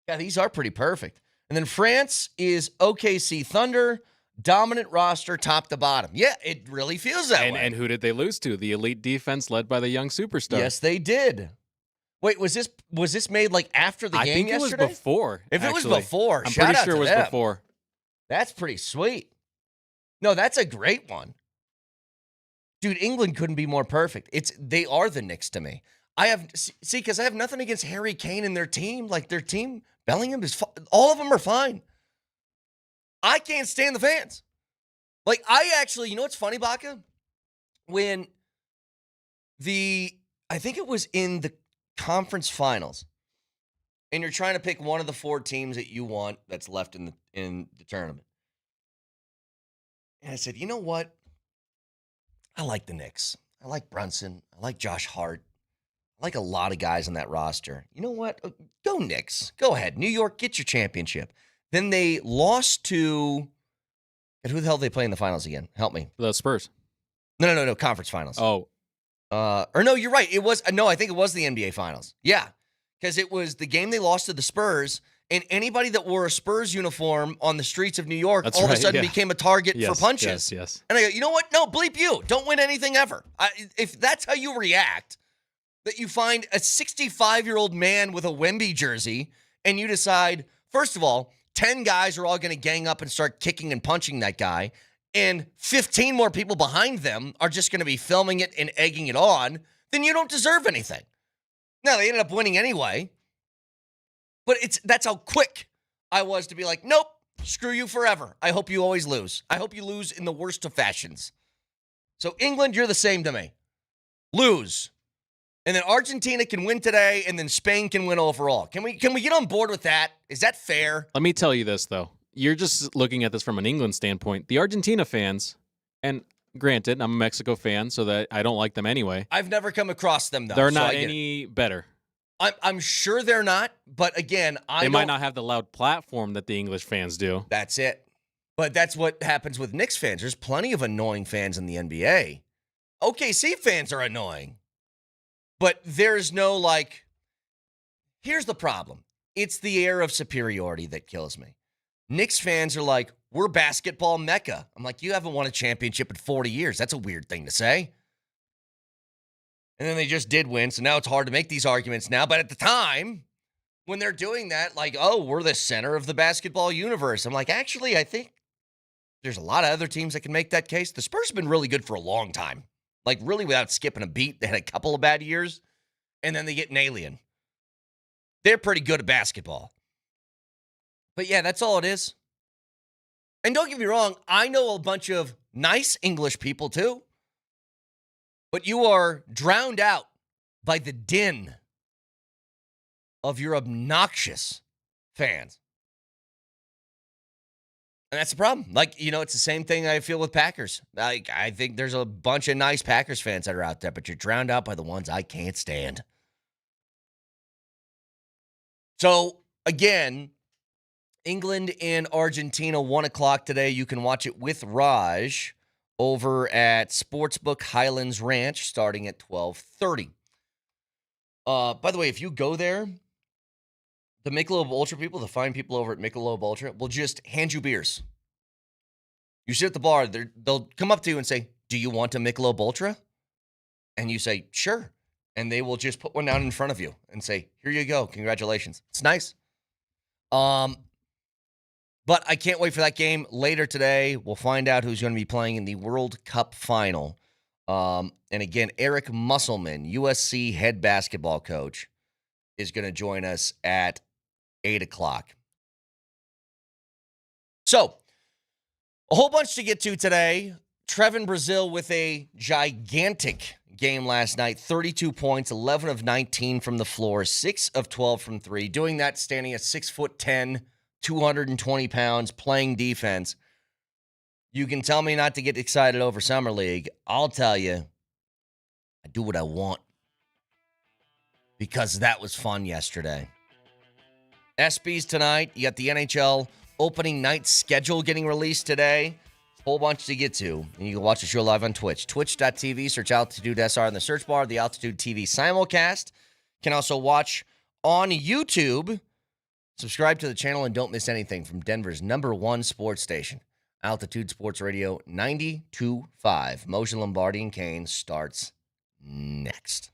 Yeah, these are pretty perfect. And then France is OKC Thunder, dominant roster, top to bottom. Yeah, it really feels that way. And who did they lose to? The elite defense led by the young superstar. Yes, they did. Wait, was this made like after the game yesterday? It was before. If it was before, I'm shout pretty out sure to it was them. before. That's pretty sweet. No, that's a great one. Dude, England couldn't be more perfect. They are the Knicks to me. Because I have nothing against Harry Kane and their team. Like, their team, Bellingham is all of them are fine. I can't stand the fans. Like, you know what's funny, Baca? When I think it was in the conference finals, and you're trying to pick one of the 4 teams that you want that's left in the tournament. And I said, you know what? I like the Knicks. I like Brunson. I like Josh Hart. I like a lot of guys on that roster. You know what? Go Knicks. Go ahead. New York, get your championship. Then they lost to, and who the hell did they play in the finals again? Help me. The Spurs. No. Conference finals. Oh. Or no, you're right. I think it was the NBA finals. Yeah. Because it was the game they lost to the Spurs, and anybody that wore a Spurs uniform on the streets of New York all of a sudden became a target for punches. Yes. And I go, you know what? No, bleep you. Don't win anything ever. If that's how you react, that you find a 65-year-old man with a Wemby jersey, and you decide, first of all, 10 guys are all going to gang up and start kicking and punching that guy, and 15 more people behind them are just going to be filming it and egging it on, then you don't deserve anything. Now, they ended up winning anyway, but that's how quick I was to be like, nope, screw you forever. I hope you always lose. I hope you lose in the worst of fashions. So, England, you're the same to me. Lose. And then Argentina can win today, and then Spain can win overall. Can we get on board with that? Is that fair? Let me tell you this, though. You're just looking at this from an England standpoint. The Argentina fans, and granted, I'm a Mexico fan, so that I don't like them anyway. I've never come across them, though. They're not any better. I'm sure they're not, but again, they might not have the loud platform that the English fans do. That's it. But that's what happens with Knicks fans. There's plenty of annoying fans in the NBA. OKC fans are annoying. But there's no, here's the problem. It's the air of superiority that kills me. Knicks fans are like, we're basketball mecca. I'm like, you haven't won a championship in 40 years. That's a weird thing to say. And then they just did win, so now it's hard to make these arguments now. But at the time, when they're doing that, we're the center of the basketball universe. I'm like, actually, I think there's a lot of other teams that can make that case. The Spurs have been really good for a long time. Really without skipping a beat. They had a couple of bad years, and then they get an alien. They're pretty good at basketball. But yeah, that's all it is. And don't get me wrong, I know a bunch of nice English people too. But you are drowned out by the din of your obnoxious fans. And that's the problem. It's the same thing I feel with Packers. I think there's a bunch of nice Packers fans that are out there, but you're drowned out by the ones I can't stand. So, again, England and Argentina, 1 o'clock today. You can watch it with Raj over at Sportsbook Highlands Ranch starting at 12:30. By the way, if you go there, the Michelob Ultra people, the fine people over at Michelob Ultra, will just hand you beers. You sit at the bar, they'll come up to you and say, do you want a Michelob Ultra? And you say, sure. And they will just put one down in front of you and say, here you go. Congratulations. It's nice. But I can't wait for that game later today. We'll find out who's going to be playing in the World Cup final. And again, Eric Musselman, USC head basketball coach, is going to join us at 8 o'clock. So, a whole bunch to get to today. Trevin Brazil with a gigantic game last night. 32 points, 11 of 19 from the floor, 6 of 12 from three. Doing that standing at 6'10", 220 pounds, playing defense. You can tell me not to get excited over Summer League. I'll tell you, I do what I want. Because that was fun yesterday. SBs tonight. You got the NHL opening night schedule getting released today. Whole bunch to get to. And you can watch the show live on Twitch. Twitch.tv, search Altitude SR in the search bar. The Altitude TV simulcast. You can also watch on YouTube. Subscribe to the channel and don't miss anything from Denver's #1 sports station. Altitude Sports Radio 92.5. Moser, Lombardi, and Kane starts next.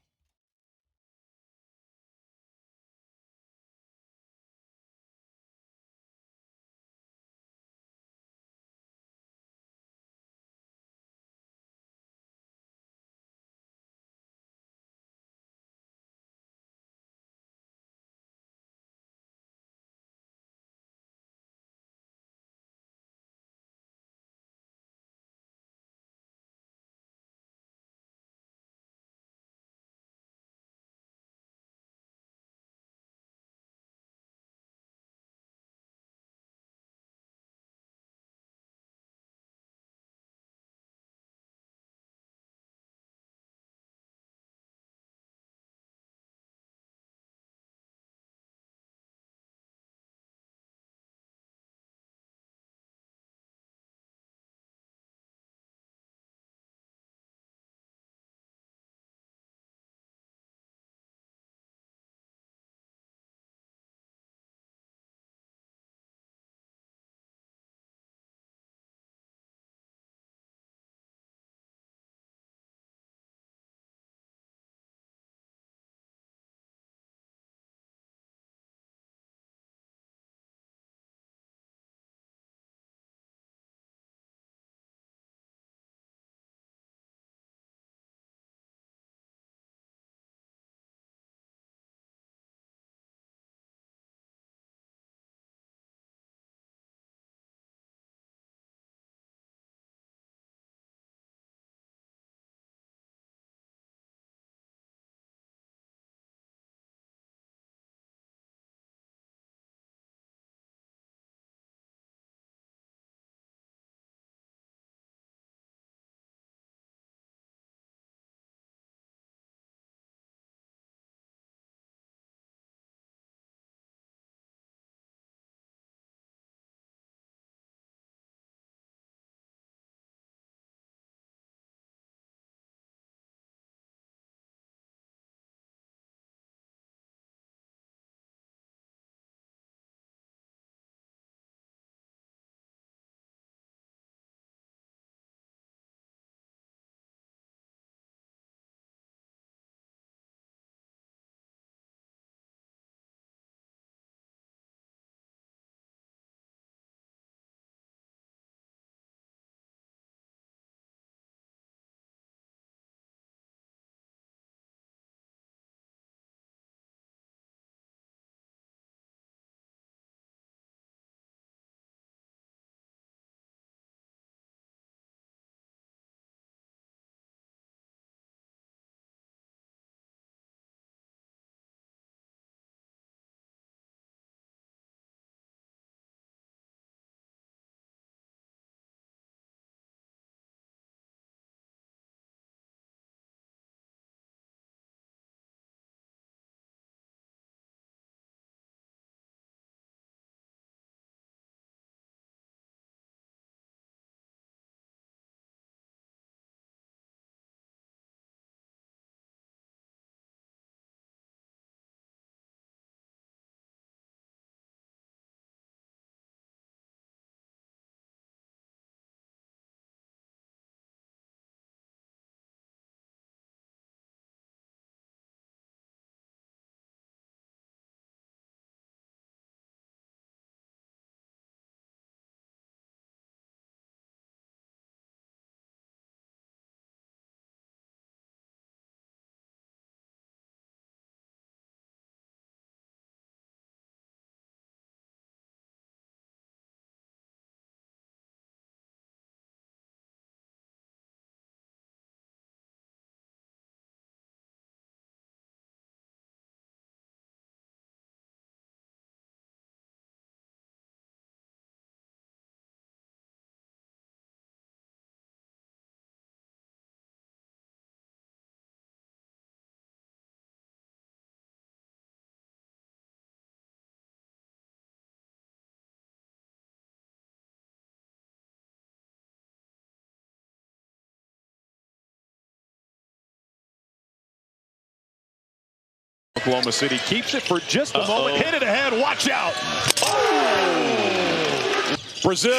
Oklahoma City keeps it for just a moment. Hit it ahead. Watch out. Oh! Brazil.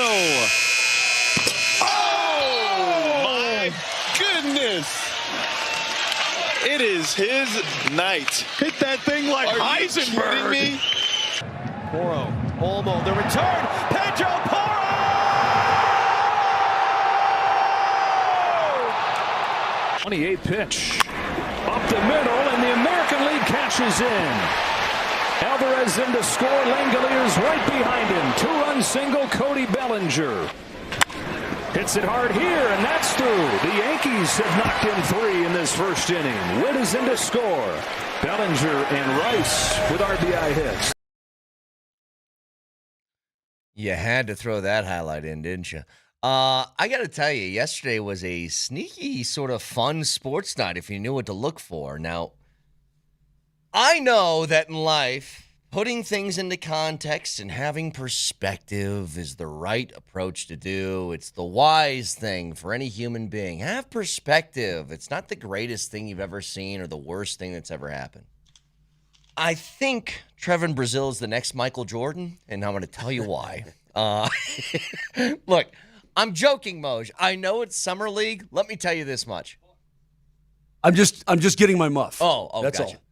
Oh, my goodness. It is his night. Hit that thing like Heisenberg. Are you kidding me? Porro, Olmo, the return. Pedro Porro! 28 pitch. Up the middle, and the American League cashes in. Alvarez in to score. Langalier's right behind him. 2-run single, Cody Bellinger. Hits it hard here, and that's through. The Yankees have knocked in 3 in this first inning. Witt is in to score. Bellinger and Rice with RBI hits. You had to throw that highlight in, didn't you? I got to tell you, yesterday was a sneaky sort of fun sports night if you knew what to look for. Now, I know that in life, putting things into context and having perspective is the right approach to do. It's the wise thing for any human being. Have perspective. It's not the greatest thing you've ever seen or the worst thing that's ever happened. I think Trevin Brazil is the next Michael Jordan, and I'm going to tell you why. Look, I'm joking, Moj. I know it's summer league. Let me tell you this much. I'm just getting my muff. Oh, that's gotcha. all.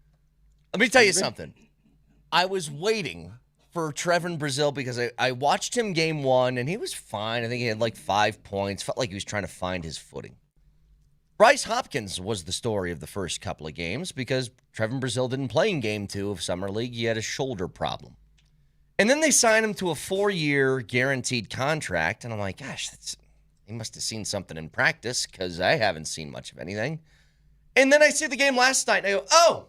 Let me tell you something. I was waiting for Trevin Brazil because I watched him game 1, and he was fine. I think he had like 5 points. Felt like he was trying to find his footing. Bryce Hopkins was the story of the first couple of games because Trevin Brazil didn't play in game 2 of Summer League. He had a shoulder problem. And then they signed him to a 4-year guaranteed contract, and I'm like, gosh, he must have seen something in practice because I haven't seen much of anything. And then I see the game last night, and I go, oh,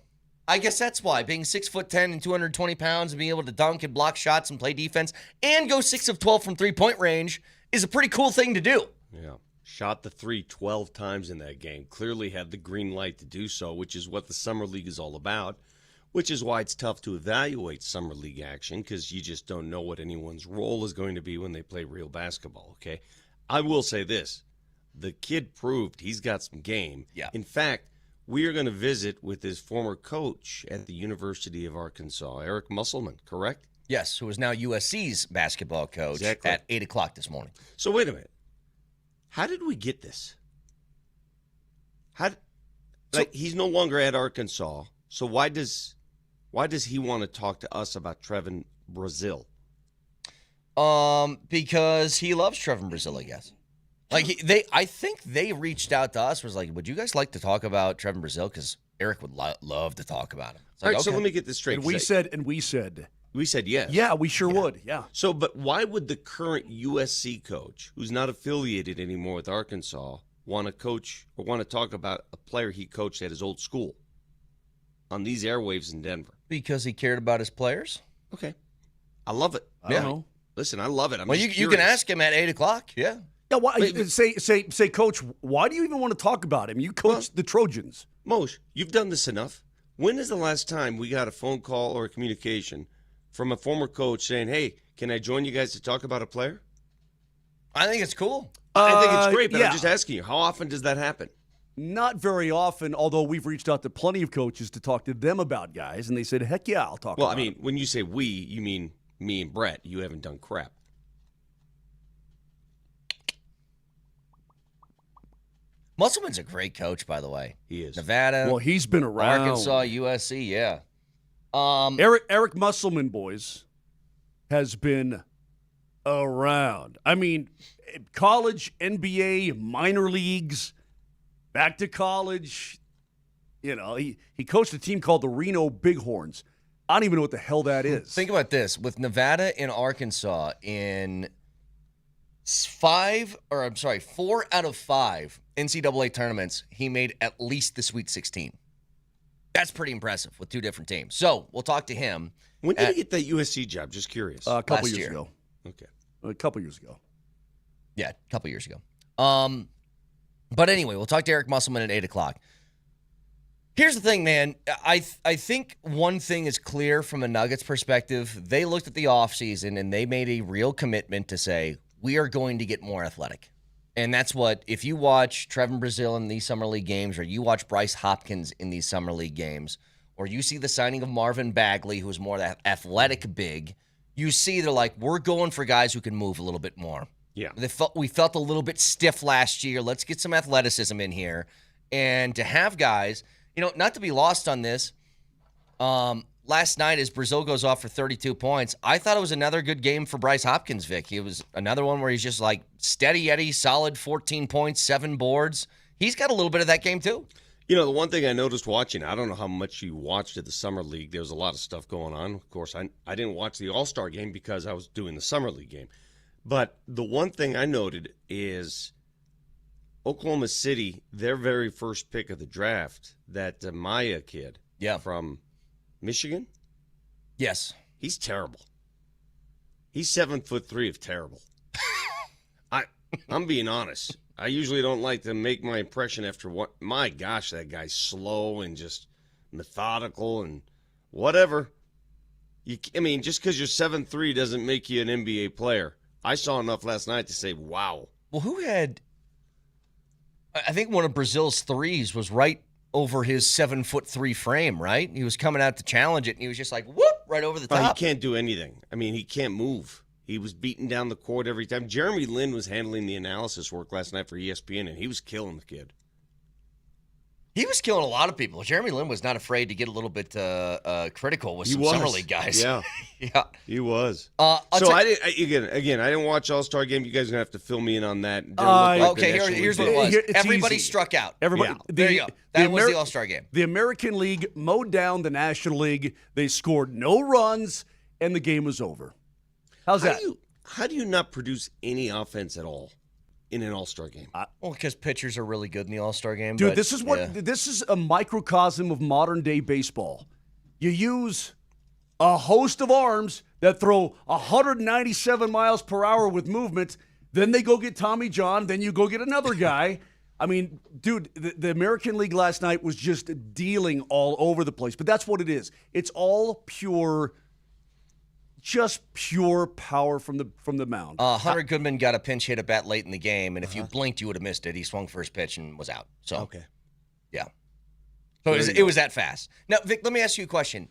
I guess that's why. Being 6'10" and 220 pounds and being able to dunk and block shots and play defense and go 6 of 12 from three-point range is a pretty cool thing to do. Yeah. Shot the 3 12 times in that game. Clearly had the green light to do so, which is what the Summer League is all about, which is why it's tough to evaluate Summer League action because you just don't know what anyone's role is going to be when they play real basketball, okay? I will say this. The kid proved he's got some game. Yeah. In fact, we are going to visit with his former coach at the University of Arkansas, Eric Musselman, correct? Yes, who is now USC's basketball coach at 8 o'clock this morning. So wait a minute. How did we get this? He's no longer at Arkansas, so why does he want to talk to us about Trevin Brazil? Because he loves Trevin Brazil, I guess. I think they reached out to us, was like, would you guys like to talk about Trevin Brazil? Because Eric would love to talk about him. All right, so let me get this straight. And we said yes. Yeah, we sure would. Yeah. So, but why would the current USC coach, who's not affiliated anymore with Arkansas, want to coach or want to talk about a player he coached at his old school on these airwaves in Denver? Because he cared about his players. Okay. I love it. I don't know. Listen, I love it. You can ask him at 8 o'clock. Yeah. Yeah. Why, say, Coach, why do you even want to talk about him? You coached the Trojans. Moshe, you've done this enough. When is the last time we got a phone call or a communication from a former coach saying, hey, can I join you guys to talk about a player? I think it's cool. I think it's great, but yeah. I'm just asking you, how often does that happen? Not very often, although we've reached out to plenty of coaches to talk to them about guys, and they said, heck yeah, I'll talk about him. When you say we, you mean me and Brett. You haven't done crap. Musselman's a great coach, by the way. He is. Nevada. Well, he's been around. Arkansas, USC, yeah. Eric Musselman, boys, has been around. I mean, college, NBA, minor leagues, back to college. You know, he coached a team called the Reno Bighorns. I don't even know what the hell that is. Think about this. With Nevada and Arkansas in 4 out of 5 NCAA tournaments, he made at least the Sweet 16. That's pretty impressive with 2 different teams. So we'll talk to him. When did he get that USC job? Just curious. A couple Last years year. ago. Okay. A couple years ago. Yeah, a couple years ago. But anyway, we'll talk to Eric Musselman at 8 o'clock. Here's the thing, man. I think one thing is clear from a Nuggets perspective. They looked at the offseason and they made a real commitment to say, we are going to get more athletic. And that's what, if you watch Trevin Brazil in these Summer League games or you watch Bryce Hopkins in these Summer League games, or you see the signing of Marvin Bagley, who's more that athletic big, you see they're like, we're going for guys who can move a little bit more. Yeah. We felt a little bit stiff last year. Let's get some athleticism in here. And to have guys, not to be lost on this, last night as Brazil goes off for 32 points, I thought it was another good game for Bryce Hopkins, Vic. It was another one where he's just like steady Eddie, solid 14 points, 7 boards. He's got a little bit of that game too. The one thing I noticed watching, I don't know how much you watched at the Summer League. There was a lot of stuff going on. Of course, I didn't watch the All-Star game because I was doing the Summer League game. But the one thing I noted is Oklahoma City, their very first pick of the draft, that Maya kid from Michigan. Yes. He's terrible. He's 7'3" of terrible. I'm being honest. I usually don't like to make my impression after what. My gosh, that guy's slow and just methodical and whatever. Just because you're 7'3" doesn't make you an NBA player. I saw enough last night to say, wow. Well, who had? I think one of Brazil's threes was right over his 7'3" frame. Right, he was coming out to challenge it, and he was just like, whoop, right over the top. He can't do anything. He can't move. He was beating down the court every time. Jeremy Lin was handling the analysis work last night for ESPN, and he was killing the kid. He was killing a lot of people. Jeremy Lin was not afraid to get a little bit critical with some Summer League guys. Yeah, yeah, he was. I didn't watch All-Star Game. You guys are gonna have to fill me in on that. Here's what it was. Everybody struck out. Everybody. Yeah. There you go. That was the All-Star Game. The American League mowed down the National League. They scored no runs, and the game was over. How's that? How do you not produce any offense at all in an All-Star game? Because pitchers are really good in the All-Star game. Dude, this is a microcosm of modern-day baseball. You use a host of arms that throw 197 miles per hour with movement. Then they go get Tommy John. Then you go get another guy. Dude, the American League last night was just dealing all over the place. But that's what it is. It's all pure power from the mound. Hunter Goodman got a pinch hit at bat late in the game, and if you blinked, you would have missed it. He swung for his pitch and was out. So okay, yeah. So it was that fast. Now, Vic, let me ask you a question.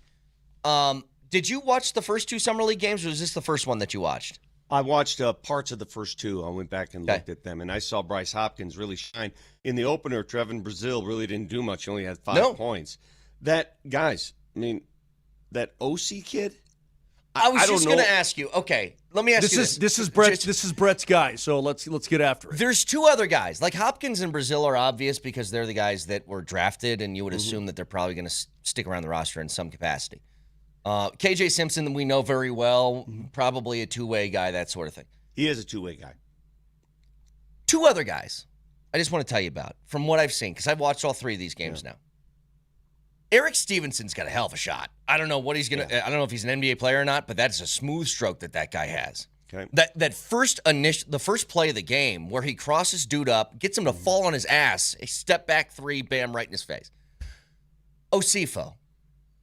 Did you watch the first 2 Summer League games, or was this the first one that you watched? I watched parts of the first 2. I went back and looked at them, and I saw Bryce Hopkins really shine. In the opener, Trevin Brazil really didn't do much. He only had 5 points. That OC kid. I was just going to ask you. Okay, let me ask you this. This is Brett's guy. So let's get after it. There's 2 other guys. Like Hopkins and Brazil are obvious because they're the guys that were drafted, and you would assume that they're probably going to stick around the roster in some capacity. KJ Simpson, we know very well, probably a 2-way guy, that sort of thing. He is a 2-way guy. 2 other guys I just want to tell you about from what I've seen, because I've watched all 3 of these games now. Eric Stevenson's got a hell of a shot. I don't know what he's going to I don't know if he's an NBA player or not, but that's a smooth stroke that guy has. Okay. The first play of the game where he crosses dude up, gets him to fall on his ass, a step back 3, bam, right in his face. Osifo.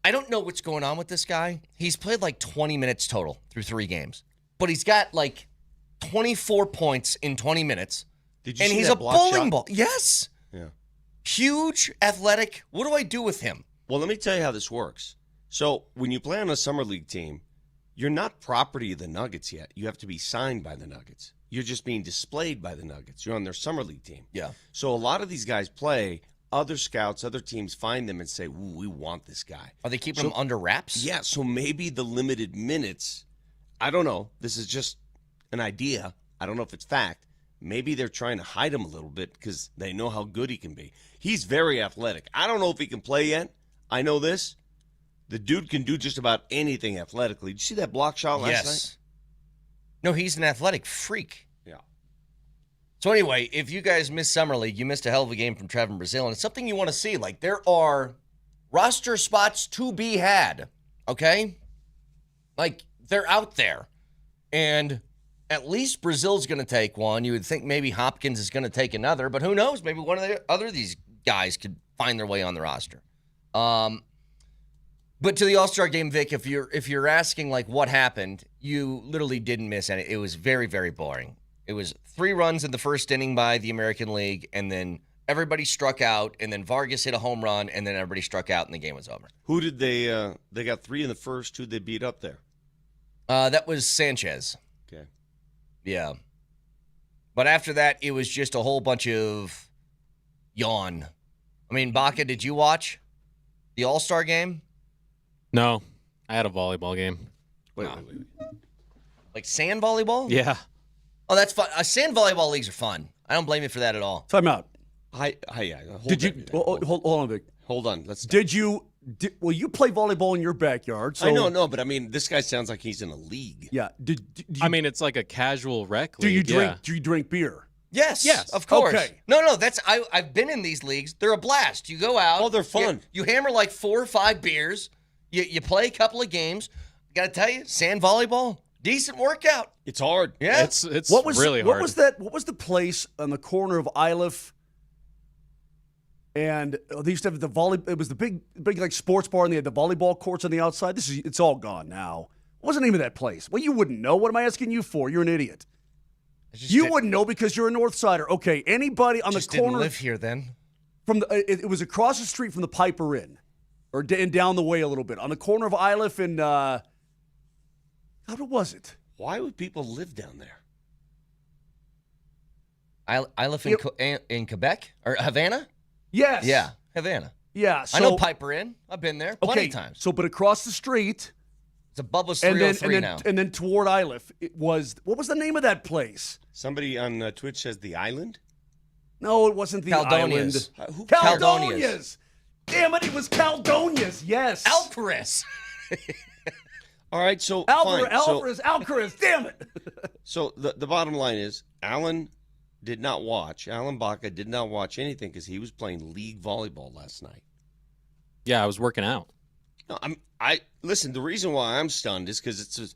I don't know what's going on with this guy. He's played like 20 minutes total through 3 games, but he's got like 24 points in 20 minutes. Did you see he's that a block bowling shot? ball. Yes. Yeah. Huge, athletic. What do I do with him? Well, let me tell you how this works. So when you play on a Summer League team, you're not property of the Nuggets yet. You have to be signed by the Nuggets. You're just being displayed by the Nuggets. You're on their Summer League team. Yeah. So a lot of these guys play. Other scouts, other teams find them and say, ooh, we want this guy. Are they keeping him under wraps? Yeah, so maybe the limited minutes, I don't know. This is just an idea. I don't know if it's fact. Maybe they're trying to hide him a little bit because they know how good he can be. He's very athletic. I don't know if he can play yet. I know this. The dude can do just about anything athletically. Did you see that block shot last night? No, he's an athletic freak. Yeah. So anyway, if you guys missed Summer League, you missed a hell of a game from Trevin Brazil, and it's something you want to see. Like, there are roster spots to be had, okay? Like, they're out there. And at least Brazil's going to take one. You would think maybe Hopkins is going to take another, but who knows? Maybe one of the other of these guys could find their way on the roster. But to the All-Star game, Vic, if you're asking like what happened, you literally didn't miss any. It was very, very boring. It was 3 runs in the first inning by the American League, and then everybody struck out, and then Vargas hit a home run, and then everybody struck out, and the game was over. Who did they got 3 in the first. Who'd they beat up there? That was Sanchez. Okay. Yeah. But after that, it was just a whole bunch of yawn. I mean, Baca, did you watch the All-Star game? No, I had a volleyball game. Wait. Like sand volleyball? Yeah. Oh, that's fun. Sand volleyball leagues are fun. I don't blame you for that at all. Time out. Did you hold on, Vic? Hold on. Let's. Well, you play volleyball in your backyard. So I know, no, but I mean, this guy sounds like he's in a league. Yeah. I mean, it's like a casual rec league. Do you drink beer? Yes, of course. Okay. No, I've been in these leagues. They're a blast. You go out. Oh, they're fun. You hammer like 4 or 5 beers. You play a couple of games. Got to tell you, sand volleyball, decent workout. It's hard. Yeah. It's really hard. What was that? What was the place on the corner of Iliff? And they used to have the volley. It was the big like sports bar, and they had the volleyball courts on the outside. It's all gone now. What was the name of that place? Well, you wouldn't know. What am I asking you for? You're an idiot. You wouldn't know because you're a North Sider. Okay, anybody on the corner didn't live here then. From it was across the street from the Piper Inn, and down the way a little bit on the corner of Iliff and what was it? Why would people live down there? I live in Quebec or Havana. Yes. Yeah, Havana. Yeah. So, I know Piper Inn. I've been there plenty of times. So, but across the street. It's a Bubba's 303 now. And then toward Iliff, it was, what was the name of that place? Somebody on Twitch says the Island? No, it wasn't the Caldonia's. Island. Caldonia's. Damn it, it was Caldonia's, yes. Alcaraz. All right, so Alcaraz, damn it. So the bottom line is, Alan Baca did not watch anything because he was playing league volleyball last night. Yeah, I was working out. No, listen. The reason why I'm stunned is because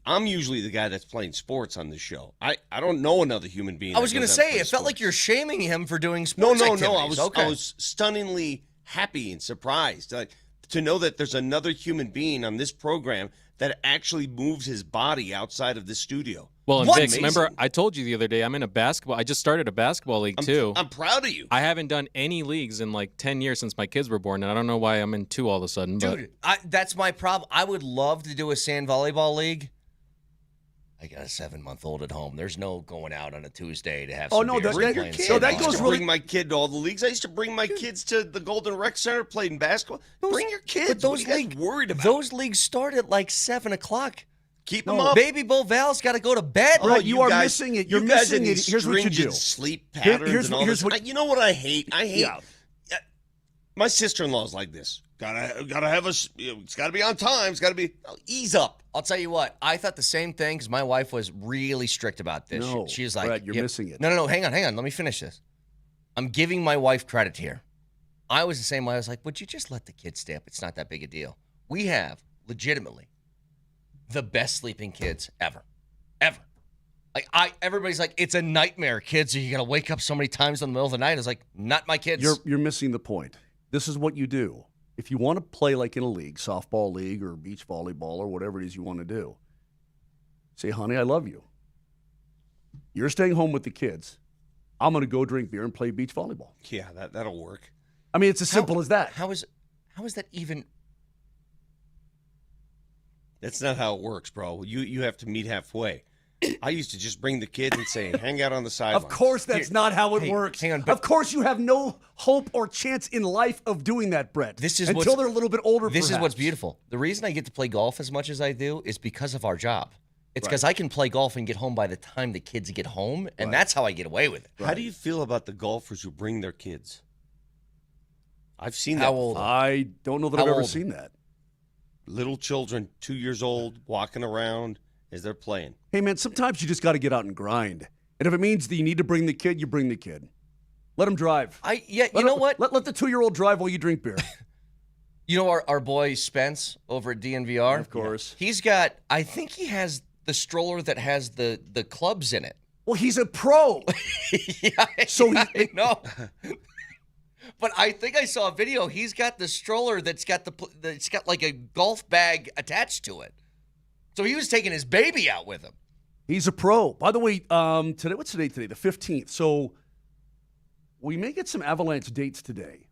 I'm usually the guy that's playing sports on this show. I don't know another human being. I was going to say, it felt like you're shaming him for doing sports activities. I was stunningly happy and surprised to know that there's another human being on this program that actually moves his body outside of the studio. Well, and Vince, remember I told you the other day I just started a basketball league too. I'm proud of you. I haven't done any leagues in like 10 years since my kids were born, and I don't know why I'm in 2 all of a sudden. Dude, that's my problem. I would love to do a sand volleyball league. I got a 7-month-old at home. There's no going out on a Tuesday to have some beers and playing sand I used volleyball. to bring my kid to all the leagues. I used to bring my kids to the Golden Rec Center, playing basketball. Bring your kids. What are you guys worried about? Those leagues start at like 7 o'clock. Keep them up. Baby Bull Val's got to go to bed. Right, you are missing it. You're missing it. Here's what you do. Sleep patterns and all this. You know what I hate? Yeah. My sister-in-law's like this. Gotta have us. It's got to be on time. It's got to be. Ease up. I'll tell you what. I thought the same thing because my wife was really strict about this. No, She's like, Brad, you're missing it. No. Hang on. Let me finish this. I'm giving my wife credit here. I was the same way. I was like, would you just let the kids stay up? It's not that big a deal. We have legitimately the best sleeping kids ever. Like everybody's like, it's a nightmare, kids. You got to wake up so many times in the middle of the night. It's like, not my kids. You're missing the point. This is what you do. If you want to play like in a league, softball league or beach volleyball or whatever it is you want to do, say, honey, I love you. You're staying home with the kids. I'm going to go drink beer and play beach volleyball. Yeah, that'll work. I mean, it's as simple as that. How is that even? That's not how it works, bro. You have to meet halfway. I used to just bring the kids and say, hang out on the sidelines. Of course that's not how it works. Hang on, of course you have no hope or chance in life of doing that, Brett. Until they're a little bit older, This is what's beautiful. The reason I get to play golf as much as I do is because of our job. It's because I can play golf and get home by the time the kids get home, and that's how I get away with it. How do you feel about the golfers who bring their kids? I've seen that. How old? I don't know that I've ever seen that. Little children, 2 years old, walking around as they're playing. Hey, man, sometimes you just got to get out and grind. And if it means that you need to bring the kid, you bring the kid. Let him drive. You know what? Let the 2-year-old drive while you drink beer. You know our boy Spence over at DNVR? Of course. He's got, I think he has the stroller that has the clubs in it. Well, he's a pro. I know. But I think I saw a video. He's got the stroller that's got like a golf bag attached to it. So he was taking his baby out with him. He's a pro. By the way, what's today? The 15th. So we may get some Avalanche dates today.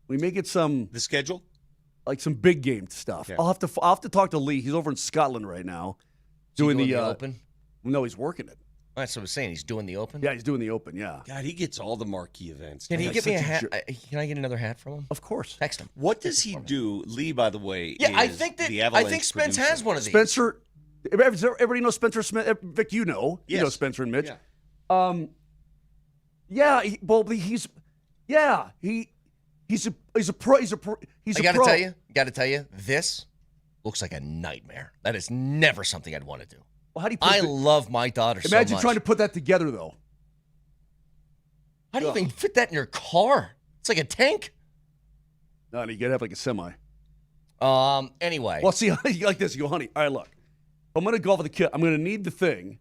We may get some The schedule? like some big game stuff. Yeah. I'll have to talk to Lee. He's over in Scotland right now doing the the Open. No, he's working it. That's what I'm saying. He's doing the Open. Yeah, he's doing the Open. Yeah, God, he gets all the marquee events. Can he Yeah, get me a such a hat? jer- Can I get another hat from him? of course. Text him. What does he do? Lee, by the way, Yeah, I is think that the I Avalanche think Spence producer. has one of these. Spencer, everybody knows Spencer Smith. Vic, you know, you know Yes. Spencer and Mitch. Yeah. He's a pro. He's a pro. I gotta tell you, this looks like a nightmare. That is never something I'd want to do. Well, how do you? Put I love my daughter so much. imagine trying to put that together though. How do you even fit that in your car? It's like a tank. No, you gotta have like a semi. Anyway. Well, see, you like this. You go, honey. All right, look. I'm gonna go for the kit. I'm gonna need the thing.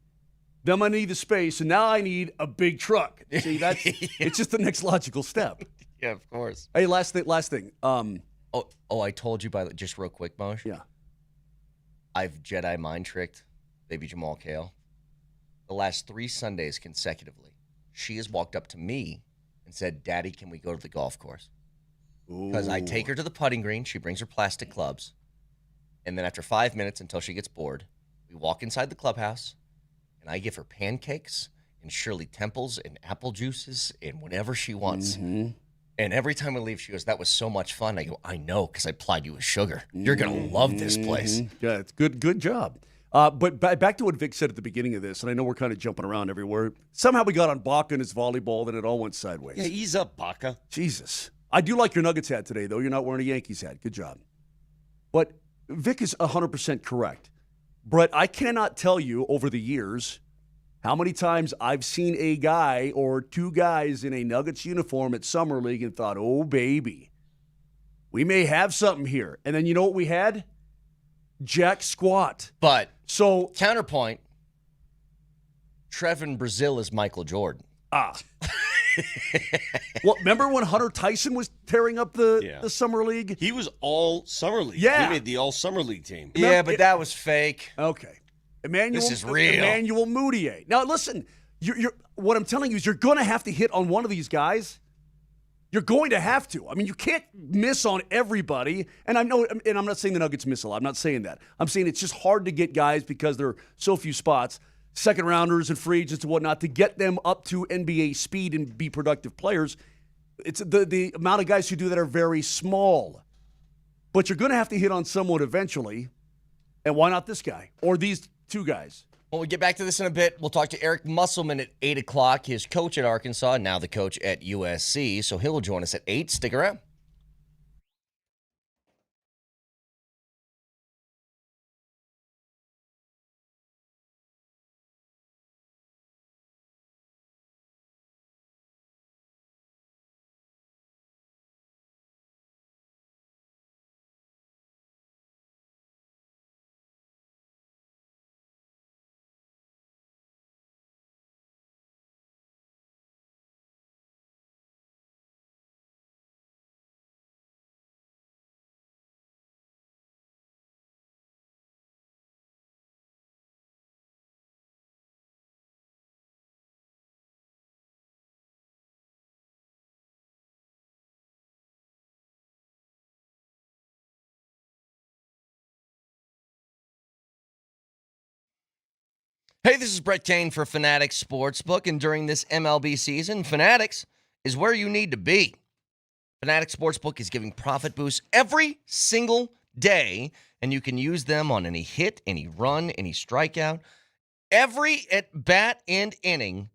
Then I'm gonna need the space, and now I need a big truck. See, that's it's just the next logical step. Yeah, of course. Hey, last thing. I told you just real quick, Mosh. Yeah. I've Jedi mind tricked baby Jamal Kale. The last 3 Sundays consecutively, she has walked up to me and said, "Daddy, can we go to the golf course?" Because I take her to the putting green. She brings her plastic clubs. And then after 5 minutes until she gets bored, we walk inside the clubhouse, and I give her pancakes and Shirley Temples and apple juices and whatever she wants. Mm-hmm. And every time we leave, she goes, "That was so much fun." I go, "I know, because I plied you with sugar. You're going to love this place." Yeah, it's good job. But back to what Vic said at the beginning of this, and I know we're kind of jumping around everywhere. Somehow we got on Baca and his volleyball, then it all went sideways. Yeah, ease up, Baca. Jesus. I do like your Nuggets hat today, though. You're not wearing a Yankees hat. Good job. But Vic is 100% correct. Brett, I cannot tell you over the years how many times I've seen a guy or 2 guys in a Nuggets uniform at Summer League and thought, oh, baby, we may have something here. And then you know what we had? Jack squat. But So, counterpoint, Trevin Brazil is Michael Jordan. well, remember when Hunter Tyson was tearing up the Summer League? He was all Summer League. Yeah. He made the all Summer League team. Yeah, but that was fake. Okay. This is real. Emmanuel Mudiay. Now, listen, you're what I'm telling you is you're going to have to hit on one of these guys. You're going to have to. I mean, you can't miss on everybody. And I'm not saying the Nuggets miss a lot. I'm not saying that. I'm saying it's just hard to get guys because there are so few spots, second rounders and free agents and whatnot, to get them up to NBA speed and be productive players. It's the amount of guys who do that are very small. But you're going to have to hit on someone eventually. And why not this guy or these 2 guys? When we get back to this in a bit, we'll talk to Eric Musselman at 8 o'clock, his coach at Arkansas, now the coach at USC. So he'll join us at 8. Stick around. Hey, this is Brett Kane for Fanatics Sportsbook, and during this MLB season, Fanatics is where you need to be. Fanatics Sportsbook is giving profit boosts every single day, and you can use them on any hit, any run, any strikeout. Every at-bat and inning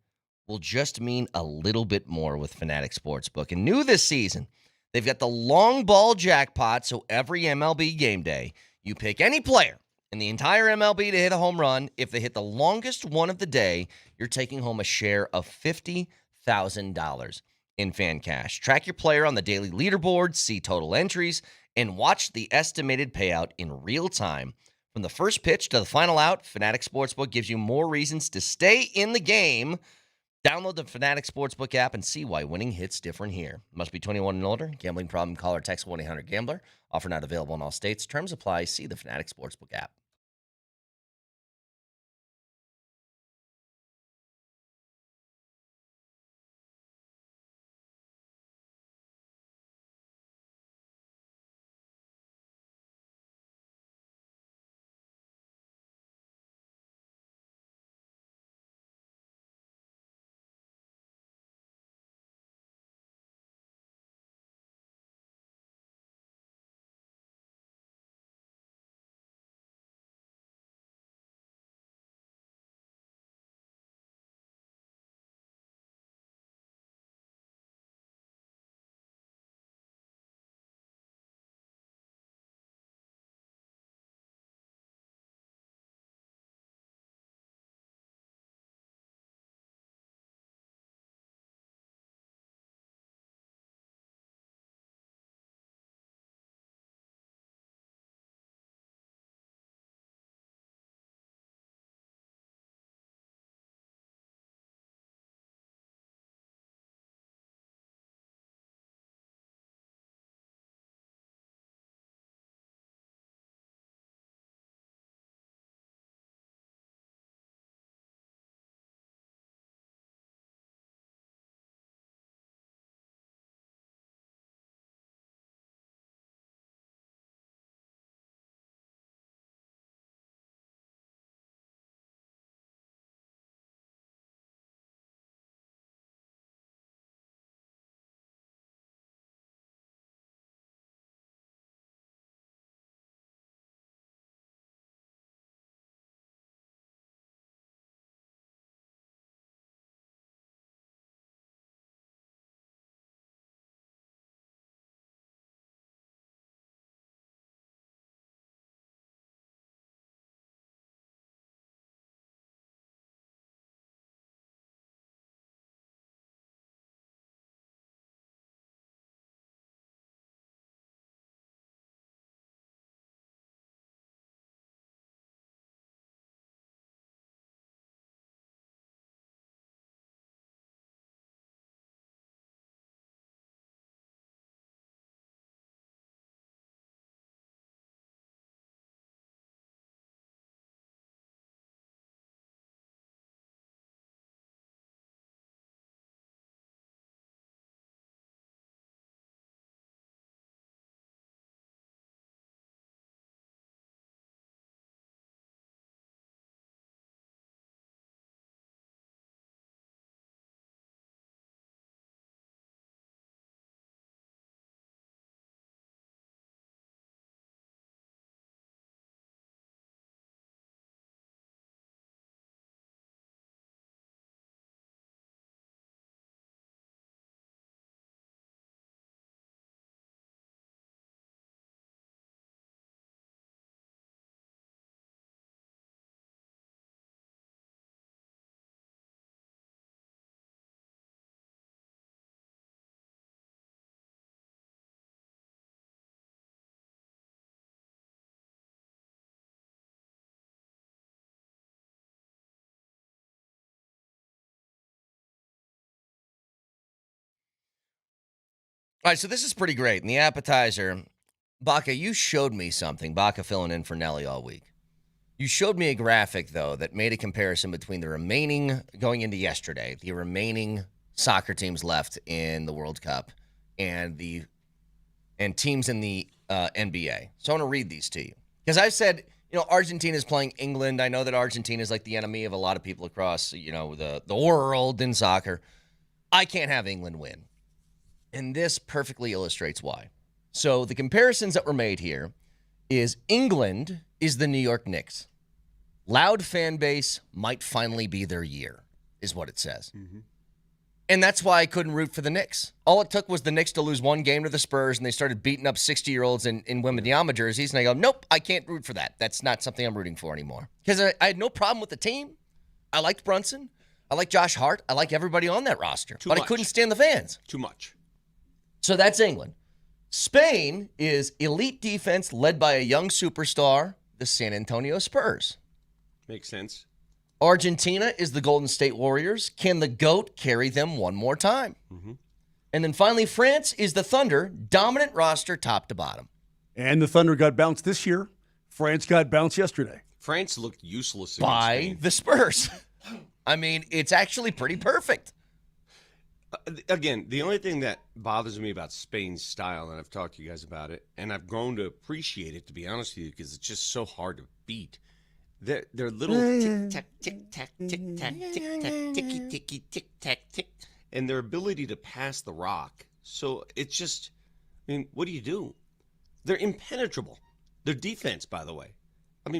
will just mean a little bit more with Fanatics Sportsbook. And new this season, they've got the long ball jackpot, so every MLB game day, you pick any player in the entire MLB to hit a home run. If they hit the longest one of the day, you're taking home a share of $50,000 in fan cash. Track your player on the daily leaderboard, see total entries, and watch the estimated payout in real time. From the first pitch to the final out, Fanatics Sportsbook gives you more reasons to stay in the game. Download the Fanatics Sportsbook app and see why winning hits different here. Must be 21 and older. Gambling problem, call or text 1-800-GAMBLER. Offer not available in all states. Terms apply. See the Fanatics Sportsbook app. All right, so this is pretty great. In the appetizer, Baca, you showed me something. Baca filling in for Nelly all week. You showed me a graphic, though, that made a comparison between the remaining, going into yesterday, the remaining soccer teams left in the World Cup and teams in the NBA. So I want to read these to you. Because I said, Argentina is playing England. I know that Argentina is like the enemy of a lot of people across, the world in soccer. I can't have England win. And this perfectly illustrates why. So the comparisons that were made here is England is the New York Knicks. Loud fan base might finally be their year, is what it says. Mm-hmm. And that's why I couldn't root for the Knicks. All it took was the Knicks to lose one game to the Spurs, and they started beating up 60-year-olds in Wembanyama jerseys. And I go, nope, I can't root for that. That's not something I'm rooting for anymore. Because I had no problem with the team. I liked Brunson. I like Josh Hart. I like everybody on that roster. But I couldn't stand the fans. Too much. So that's England. Spain is elite defense led by a young superstar, the San Antonio Spurs. Makes sense. Argentina is the Golden State Warriors. Can the GOAT carry them one more time? Mm-hmm. And then finally, France is the Thunder, dominant roster top to bottom. And the Thunder got bounced this year. France got bounced yesterday. France looked useless by Spain. The Spurs. I mean, it's actually pretty perfect. Again, the only thing that bothers me about Spain's style, and I've talked to you guys about it, and I've grown to appreciate it, to be honest with you, because it's just so hard to beat. Their little tick-tack, tick-tack, tick-tack, tick-tack, ticky-ticky, tick-tack, tick, and their ability to pass the rock. So it's just, what do? They're impenetrable. Their defense, by the way.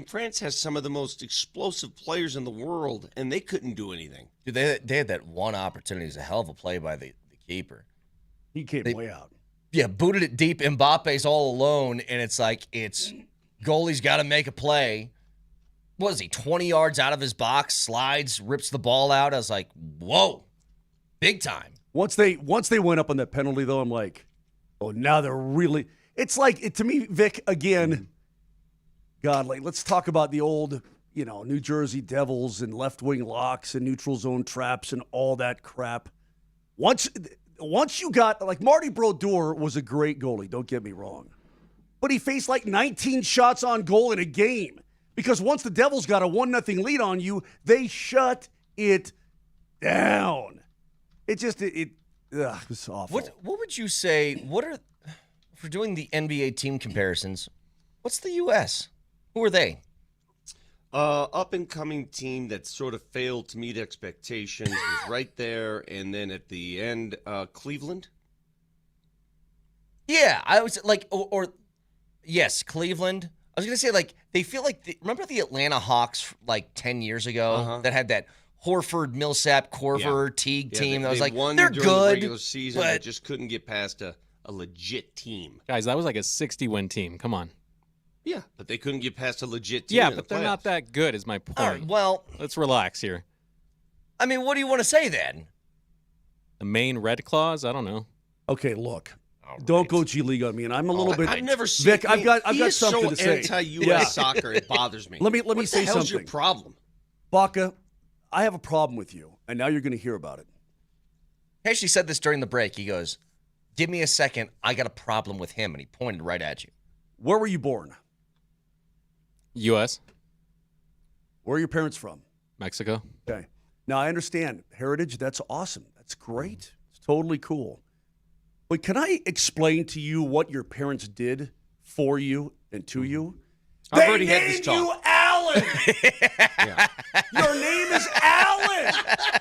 France has some of the most explosive players in the world, and they couldn't do anything. Dude, they had that one opportunity. It was a hell of a play by the keeper. He came way out. Yeah, booted it deep. Mbappe's all alone, and it's goalie's got to make a play. What is he, 20 yards out of his box, slides, rips the ball out? I was like, whoa, big time. Once they went up on that penalty, though, I'm like, oh, now they're really – it's like, to me, Vic, again – God, let's talk about the old, New Jersey Devils and left-wing locks and neutral zone traps and all that crap. Once you got, Marty Brodeur was a great goalie, don't get me wrong. But he faced 19 shots on goal in a game because once the Devils got a 1-0 lead on you, they shut it down. It was awful. What would you say, for doing the NBA team comparisons, what's the U.S.? Who are they? Up-and-coming team that sort of failed to meet expectations was right there, and then at the end, Cleveland? Yeah, I was yes, Cleveland. I was going to say, they feel remember the Atlanta Hawks 10 years ago that had that Horford, Millsap, Korver, Teague team? That was they're good. The regular season, but just couldn't get past a legit team. Guys, that was like a 60-win team. Come on. Yeah, but they couldn't get past a legit team. Yeah, but they're not that good, is my point. All right, well, let's relax here. What do you want to say then? The Maine Red Claws? I don't know. Okay, look. Right. Don't go G League on me, and I'm a little bit. I've never seen. Vic, I've got something to say. Anti-U.S. soccer, it bothers me. Let me say something. What's your problem, Baca? I have a problem with you, and now you're going to hear about it. He actually said this during the break. He goes, "Give me a second. I got a problem with him," and he pointed right at you. Where were you born? U.S. Where are your parents from? Mexico. Okay. Now, I understand. Heritage, that's awesome. That's great. It's totally cool. But can I explain to you what your parents did for you and to you? I've already had this talk. You Alan. Yeah. Your name is Alan.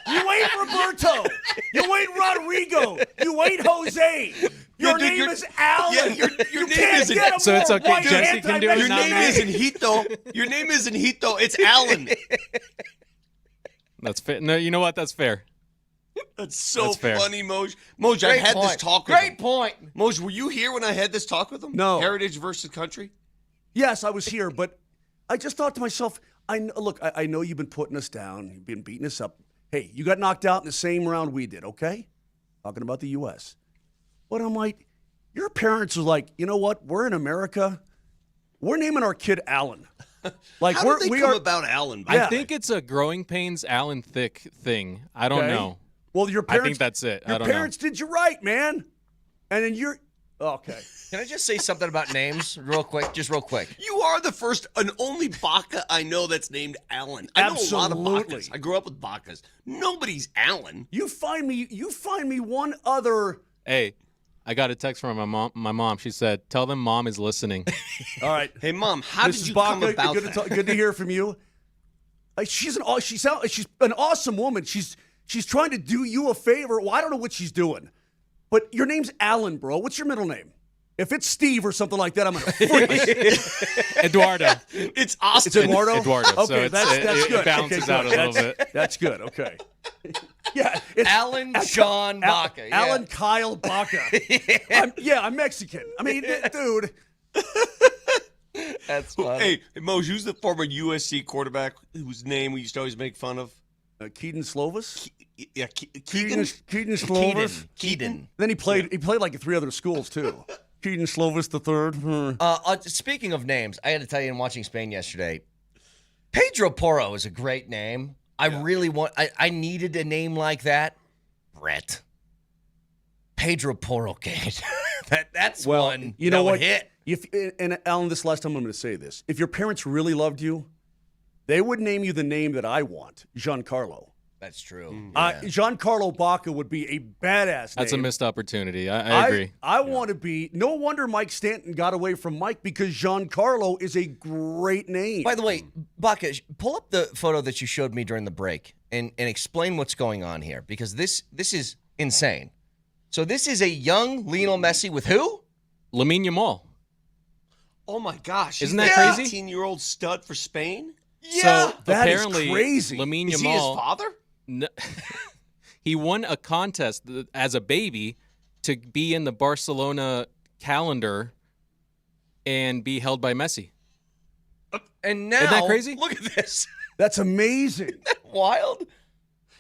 You ain't Roberto. You ain't Rodrigo. You ain't Jose. Your name is Alan. Yeah, your name isn't. So it's okay. Jesse can do it. Your name isn't Hito. Your name isn't Hito. It's Alan. That's fair. No, you know what? That's fair. That's so funny, Moj. Moj, I had this talk with him. Great point. Moj, were you here when I had this talk with him? No. Heritage versus country? Yes, I was here, but I just thought to myself, I know you've been putting us down. You've been beating us up. Hey, you got knocked out in the same round we did, okay? Talking about the U.S. But I'm like, your parents are like, you know what? We're in America. We're naming our kid Alan. How did they come about Alan? I think it's a growing pains Alan Thicke thing. I don't know. Well, your parents. I think that's it. Your parents did you right, man. And then you're okay. Can I just say something about names real quick? Just real quick. You are the first and only Baca I know that's named Alan. I know a lot of Bacas. I grew up with Bacas. Nobody's Alan. You find me one other. Hey, I got a text from my mom. She said, "Tell them Mom is listening." All right. Hey, Mom, how did you Baca, come about that? Good to hear from you. She's an awesome woman. She's trying to do you a favor. Well, I don't know what she's doing, but your name's Alan, bro. What's your middle name? If it's Steve or something like that, I'm gonna freeze. Eduardo. It's Austin. It's Eduardo. Eduardo. Okay, So that's good. It balances Okay, out a little bit. That's good. Okay. Yeah, it's Alan Sean Baca. Yeah. Alan Kyle Baca. I'm Mexican. I mean, dude. That's funny. Hey, Moj, who's the former USC quarterback whose name we used to always make fun of? Keaton Slovis. Keegan Slovis. Keaton. Then he played like 3 other schools too. Keaton Slovis the third. Speaking of names, I had to tell you in watching Spain yesterday, Pedro Porro is a great name. I needed a name like that. Brett. Pedro Porro, Kane. That's one. You know that what? Would hit. And Alan, this last time I'm going to say this. If your parents really loved you, they would name you the name that I want, Giancarlo. That's true. Giancarlo Baca would be a badass That's name. a missed opportunity. I agree. I want to be. No wonder Mike Stanton got away from Mike because Giancarlo is a great name. By the way, Baca, pull up the photo that you showed me during the break and explain what's going on here because this is insane. So this is a young Lionel Messi with who? Lamine Yamal. Oh my gosh! Isn't that crazy? 18-year-old stud for Spain. Yeah, so that apparently, is crazy. Lamine Yamal. Is he his father? No, he won a contest as a baby to be in the Barcelona calendar and be held by Messi. And now, isn't that crazy? Look at this. That's amazing. Isn't that wild?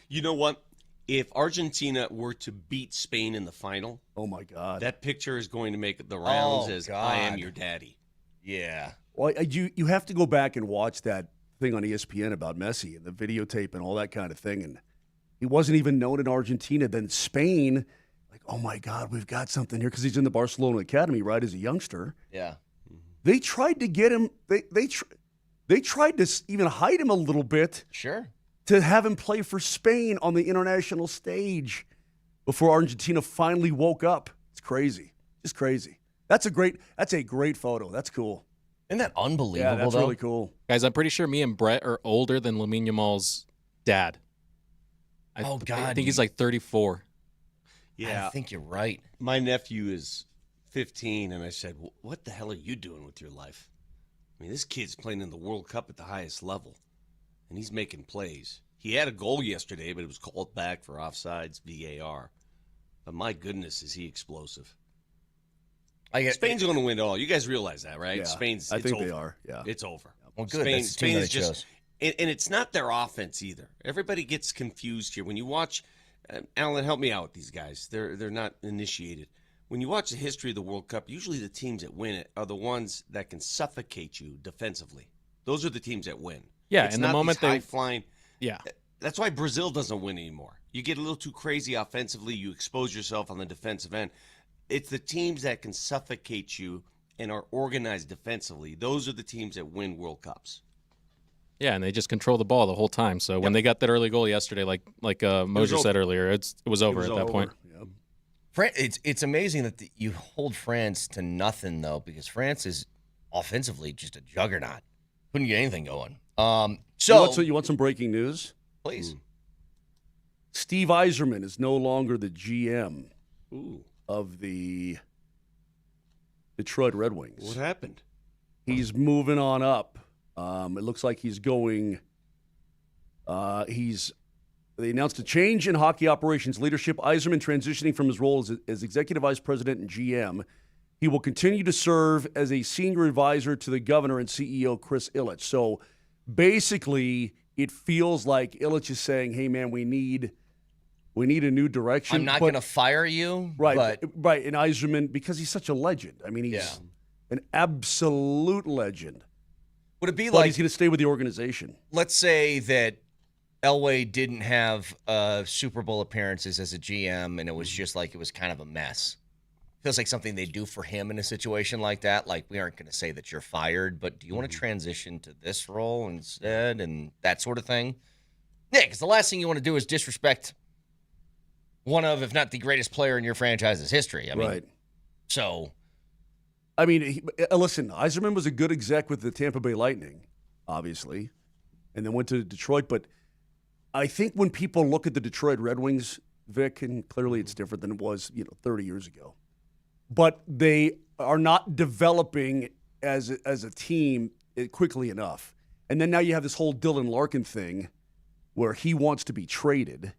You know what? If Argentina were to beat Spain in the final, Oh my God. that picture is going to make the rounds as God. I am your daddy. Yeah. Well, you have to go back and watch that thing on ESPN about Messi and the videotape and all that kind of thing. And he wasn't even known in Argentina. Then Spain, like, oh my God, we've got something here because he's in the Barcelona academy, right, as a youngster. Yeah. They tried to get him. They tried to even hide him a little bit Sure. to have him play for Spain on the international stage before Argentina finally woke up. It's crazy. Just crazy. That's a great photo. That's cool. Isn't that unbelievable, Yeah, that's though? really cool. Guys, I'm pretty sure me and Brett are older than Lamine Yamal's dad. I think he's like 34. Yeah, I think you're right. my nephew is 15, and I said, "What the hell are you doing with your life?" I mean, this kid's playing in the World Cup at the highest level, and he's making plays. He had a goal yesterday, but it was called back for offsides, VAR. But my goodness, is he explosive. Spain's going to win it all. You guys realize that, right? Yeah, Spain's. I it's think over. they are. Yeah. It's over. Well, good. That's the team that it shows. And it's not their offense either. Everybody gets confused here. When you watch, Alan, help me out with these guys. They're not initiated. When you watch the history of the World Cup, usually the teams that win it are the ones that can suffocate you defensively. Those are the teams that win. Yeah, it's and not the moment these high-flying. Yeah. That's why Brazil doesn't win anymore. You get a little too crazy offensively. You expose yourself on the defensive end. It's the teams that can suffocate you and are organized defensively. Those are the teams that win World Cups. Yeah, and they just control the ball the whole time. So when they got that early goal yesterday, like Moser said earlier, it was over at that point. Yep. It's amazing that you hold France to nothing, though, because France is offensively just a juggernaut. Couldn't get anything going. You want some breaking news? Please. Steve Yzerman is no longer the GM Ooh. of the Detroit Red Wings. What happened? He's moving on up. It looks like he's going. They announced a change in hockey operations leadership. Yzerman transitioning from his role as executive vice president and GM. He will continue to serve as a senior advisor to the governor and CEO Chris Ilitch. So basically, it feels like Ilitch is saying, "Hey, man, we need a new direction." I'm not going to fire you, Right, but right. And Yzerman, because he's such a legend. I mean, he's an absolute legend. would it be But like, he's going to stay with the organization. let's say that Elway didn't have Super Bowl appearances as a GM, and it was just like it was kind of a mess. feels like something they do for him in a situation like that. Like, we aren't going to say that you're fired, but do you want to transition to this role instead and that sort of thing? Yeah, because the last thing you want to do is disrespect one of, if not the greatest player in your franchise's history. I mean, Right. So, I mean, listen, Yzerman was a good exec with the Tampa Bay Lightning, obviously, and then went to Detroit. But I think when people look at the Detroit Red Wings, Vic, and clearly it's different than it was, 30 years ago, but they are not developing as a team quickly enough. And then now you have this whole Dylan Larkin thing where he wants to be traded.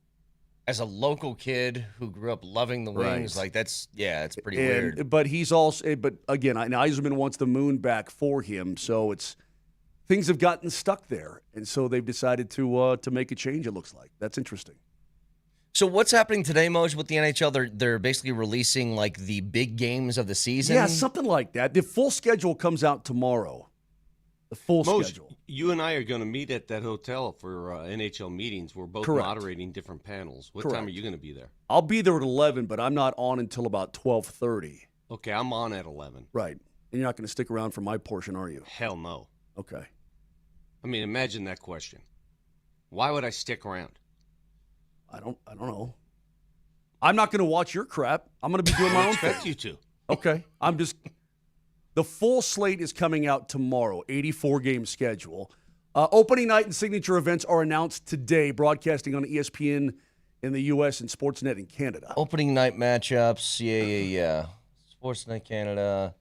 as a local kid who grew up loving the Wings, Right. it's pretty weird. But he's also, but again, Yzerman wants the moon back for him, so things have gotten stuck there, and so they've decided to make a change. It looks like that's interesting. So what's happening today, Moj, with the NHL? They're basically releasing like the big games of the season. Yeah, something like that. The full schedule comes out tomorrow. The full Moj, schedule. you and I are going to meet at that hotel for NHL meetings. We're both Correct. moderating different panels. What Correct. time are you going to be there? I'll be there at 11, but I'm not on until about 12:30. Okay, I'm on at 11. Right, and you're not going to stick around for my portion, are you? Hell no. Okay. I mean, imagine that question. Why would I stick around? I don't know. I'm not going to watch your crap. I'm going to be doing my I own thing. expect you to. Okay. The full slate is coming out tomorrow, 84-game schedule. Opening night and signature events are announced today, broadcasting on ESPN in the U.S. and Sportsnet in Canada. Opening night matchups, yeah. Sportsnet Canada.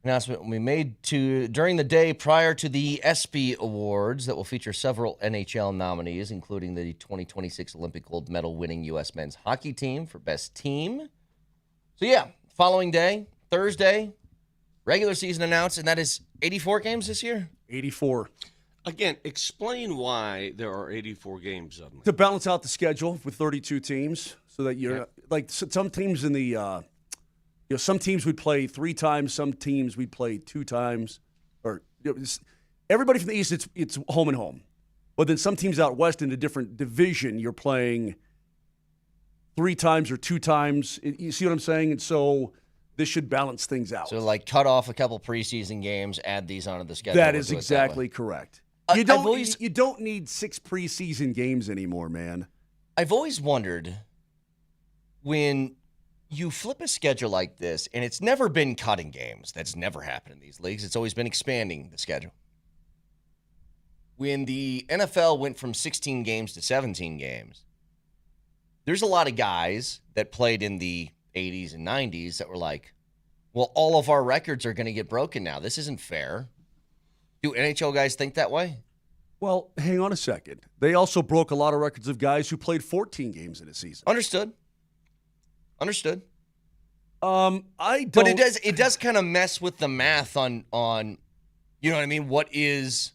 Announcement will be made during the day prior to the ESPY Awards that will feature several NHL nominees, including the 2026 Olympic gold medal winning U.S. men's hockey team for best team. So, yeah, following day, Thursday, regular season announced, and that is 84 games this year? 84. Again, explain why there are 84 games suddenly. To balance out the schedule with 32 teams so that you're like some teams in the some teams would play 3 times, some teams we'd play 2 times, or everybody from the East it's home and home. But then some teams out west in a different division, you're playing 3 times or 2 times. You see what I'm saying? And so this should balance things out. So, like, cut off a couple preseason games, add these onto the schedule. That is exactly correct. You don't need 6 preseason games anymore, man. I've always wondered when you flip a schedule like this, and it's never been cutting games. That's never happened in these leagues. It's always been expanding the schedule. When the NFL went from 16 games to 17 games, there's a lot of guys that played in the 80s and 90s that were like, well, all of our records are going to get broken now. This isn't fair. Do NHL guys think that way? Well, hang on a second. They also broke a lot of records of guys who played 14 games in a season. Understood. I don't. But it does kind of mess with the math on you know what I mean? What is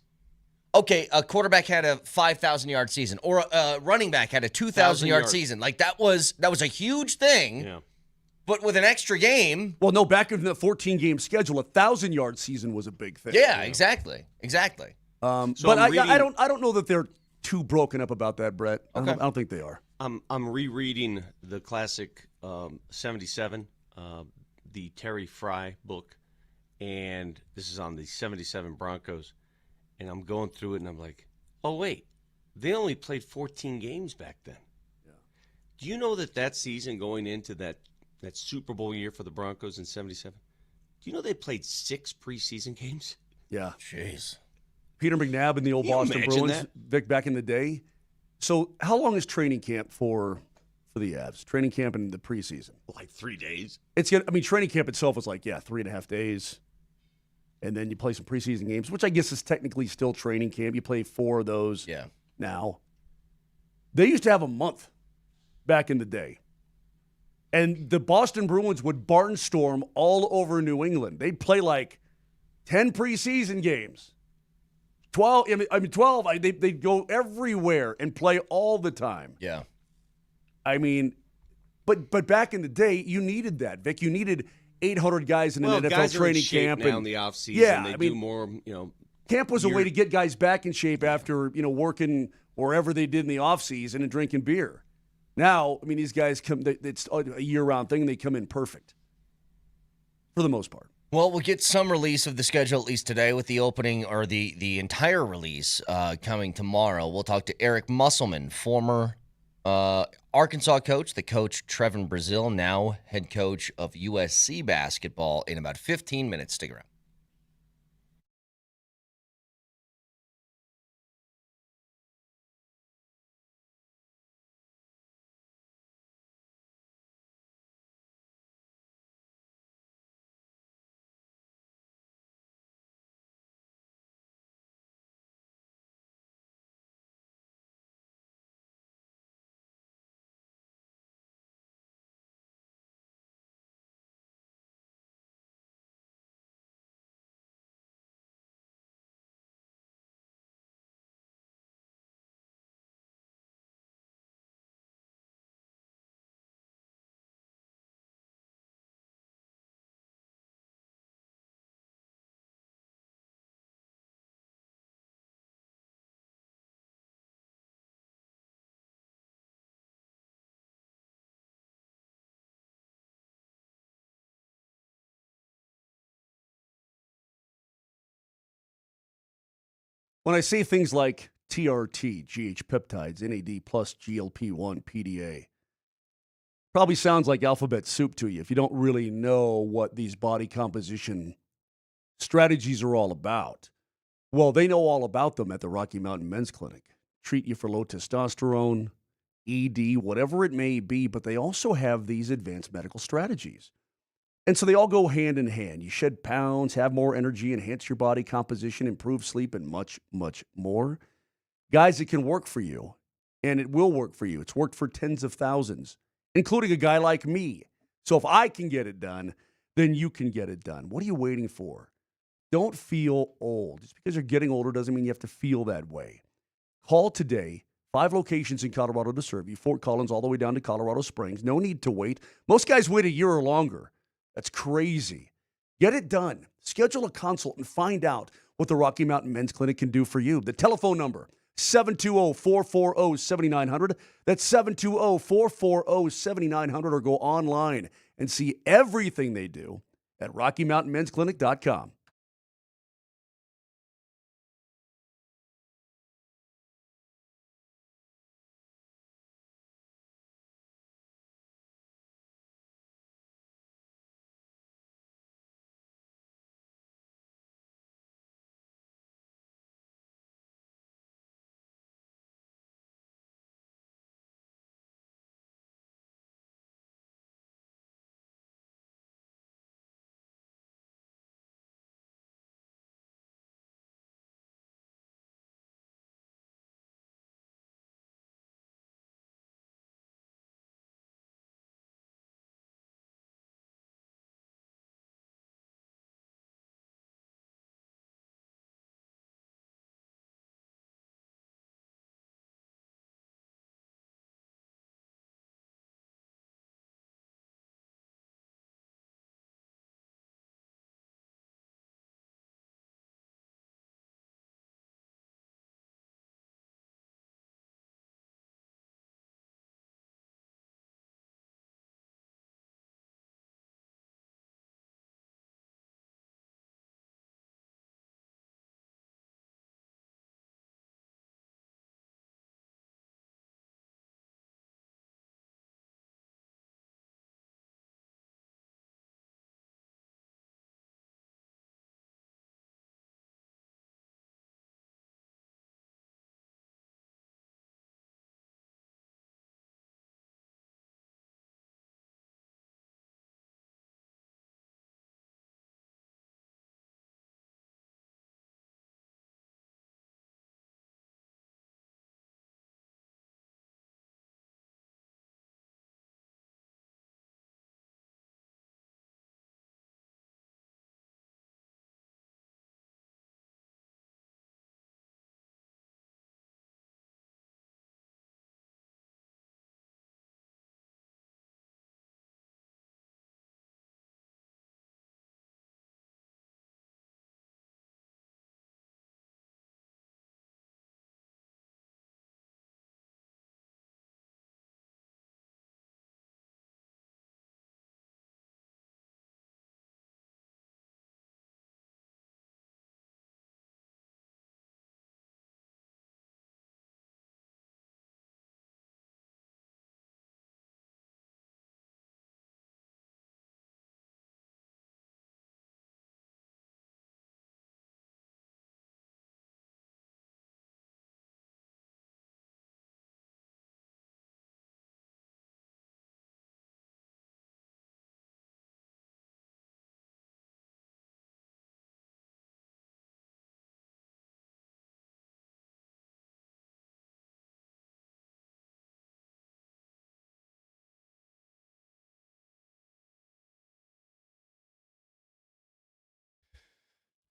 okay? A quarterback had a 5,000-yard season, or a running back had a 2,000-yard season. Like that was a huge thing. Yeah. But with an extra game. Well, no, back in the 14-game schedule, a 1,000-yard season was a big thing. Yeah, exactly. But reading, I don't know that they're too broken up about that, Brett. Okay. I don't think they are. I'm rereading the classic 77, the Terry Fry book, and this is on the 77 Broncos, and I'm going through it, and I'm like, oh, wait, they only played 14 games back then. Yeah. Do you know that season going into that Super Bowl year for the Broncos in 77, do you know they played 6 preseason games? Yeah. Jeez. Peter McNabb and the old Can you Boston imagine Bruins, Vic, back in the day. So how long is training camp for the Avs? Training camp in the preseason? Like 3 days. Training camp itself was like, 3.5 days. And then you play some preseason games, which I guess is technically still training camp. You play 4 of those now. They used to have a month back in the day. And the Boston Bruins would barnstorm all over New England. They'd play like 10 preseason games. 12. They'd go everywhere and play all the time. Yeah. But back in the day, you needed that, Vic. You needed 800 guys in an NFL guys training are in shape camp now in the offseason. They do more, Camp was a way to get guys back in shape after, working wherever they did in the offseason and drinking beer. Now, I mean, these guys it's a year-round thing. They come in perfect for the most part. Well, we'll get some release of the schedule at least today with the opening or the entire release coming tomorrow. We'll talk to Eric Musselman, former Arkansas coach, the coach Trevin Brazil, now head coach of USC basketball in about 15 minutes. Stick around. When I say things like TRT, GH peptides, NAD plus GLP-1, PDA, probably sounds like alphabet soup to you if you don't really know what these body composition strategies are all about. Well, they know all about them at the Rocky Mountain Men's Clinic. Treat you for low testosterone, ED, whatever it may be, but they also have these advanced medical strategies. And so they all go hand in hand. You shed pounds, have more energy, enhance your body composition, improve sleep, and much, much more. Guys, it can work for you, and it will work for you. It's worked for tens of thousands, including a guy like me. So if I can get it done, then you can get it done. What are you waiting for? Don't feel old. Just because you're getting older doesn't mean you have to feel that way. Call today. 5 locations in Colorado to serve you. Fort Collins all the way down to Colorado Springs. No need to wait. Most guys wait a year or longer. That's crazy. Get it done. Schedule a consult and find out what the Rocky Mountain Men's Clinic can do for you. The telephone number, 720-440-7900. That's 720-440-7900, or go online and see everything they do at RockyMountainMen'sClinic.com.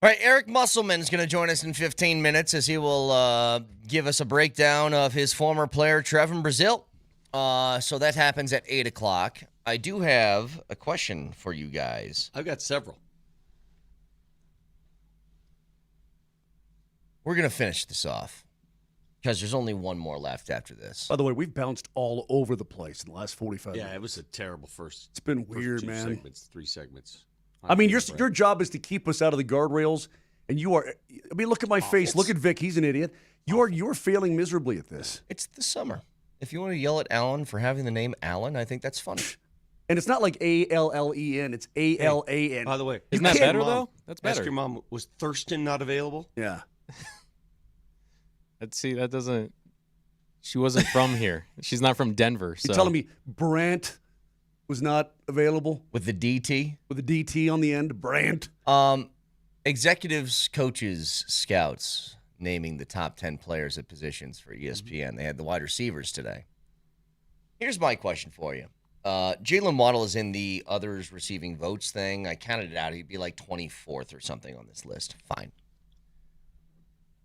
All right, Eric Musselman is going to join us in 15 minutes as he will give us a breakdown of his former player, Trevor Brazil. So that happens at 8 o'clock. I do have a question for you guys. I've got several. We're going to finish this off because there's only one more left after this. By the way, we've bounced all over the place in the last 45 minutes. Yeah, it was a terrible first. It's been weird, man. Three segments. I mean, your job is to keep us out of the guardrails, and you are. I mean, look at my face. Look at Vic. He's an idiot. You're failing miserably at this. It's the summer. If you want to yell at Alan for having the name Alan, I think that's funny. And it's not like Allen. It's Alan. By the way, isn't that better though? That's better. Ask your mom, was Thurston not available? Yeah. Let's see. That doesn't. She wasn't from here. She's not from Denver. So. You're telling me Brant was not available With the DT? with a DT on the end? Brant. Executives, coaches, scouts naming the top 10 players at positions for ESPN. They had the wide receivers today. Here's my question for you. Jalen Waddle is in the others receiving votes thing. I counted it out. He'd be like 24th or something on this list. Fine.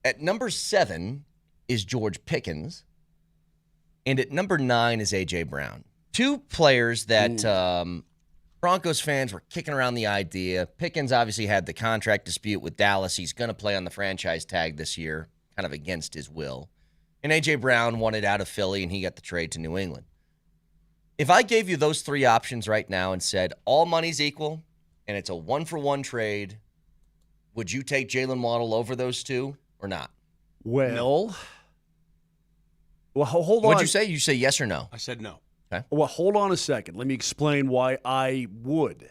At number 7 is George Pickens. And at number 9 is A.J. Brown. Two players that Broncos fans were kicking around the idea. Pickens obviously had the contract dispute with Dallas. He's going to play on the franchise tag this year, kind of against his will. And A.J. Brown wanted out of Philly, and he got the trade to New England. If I gave you those three options right now and said all money's equal and it's a one-for-one trade, would you take Jalen Waddle over those two or not? Well, hold on. What'd you say? You say yes or no? I said no. Okay. Well, hold on a second. Let me explain why I would.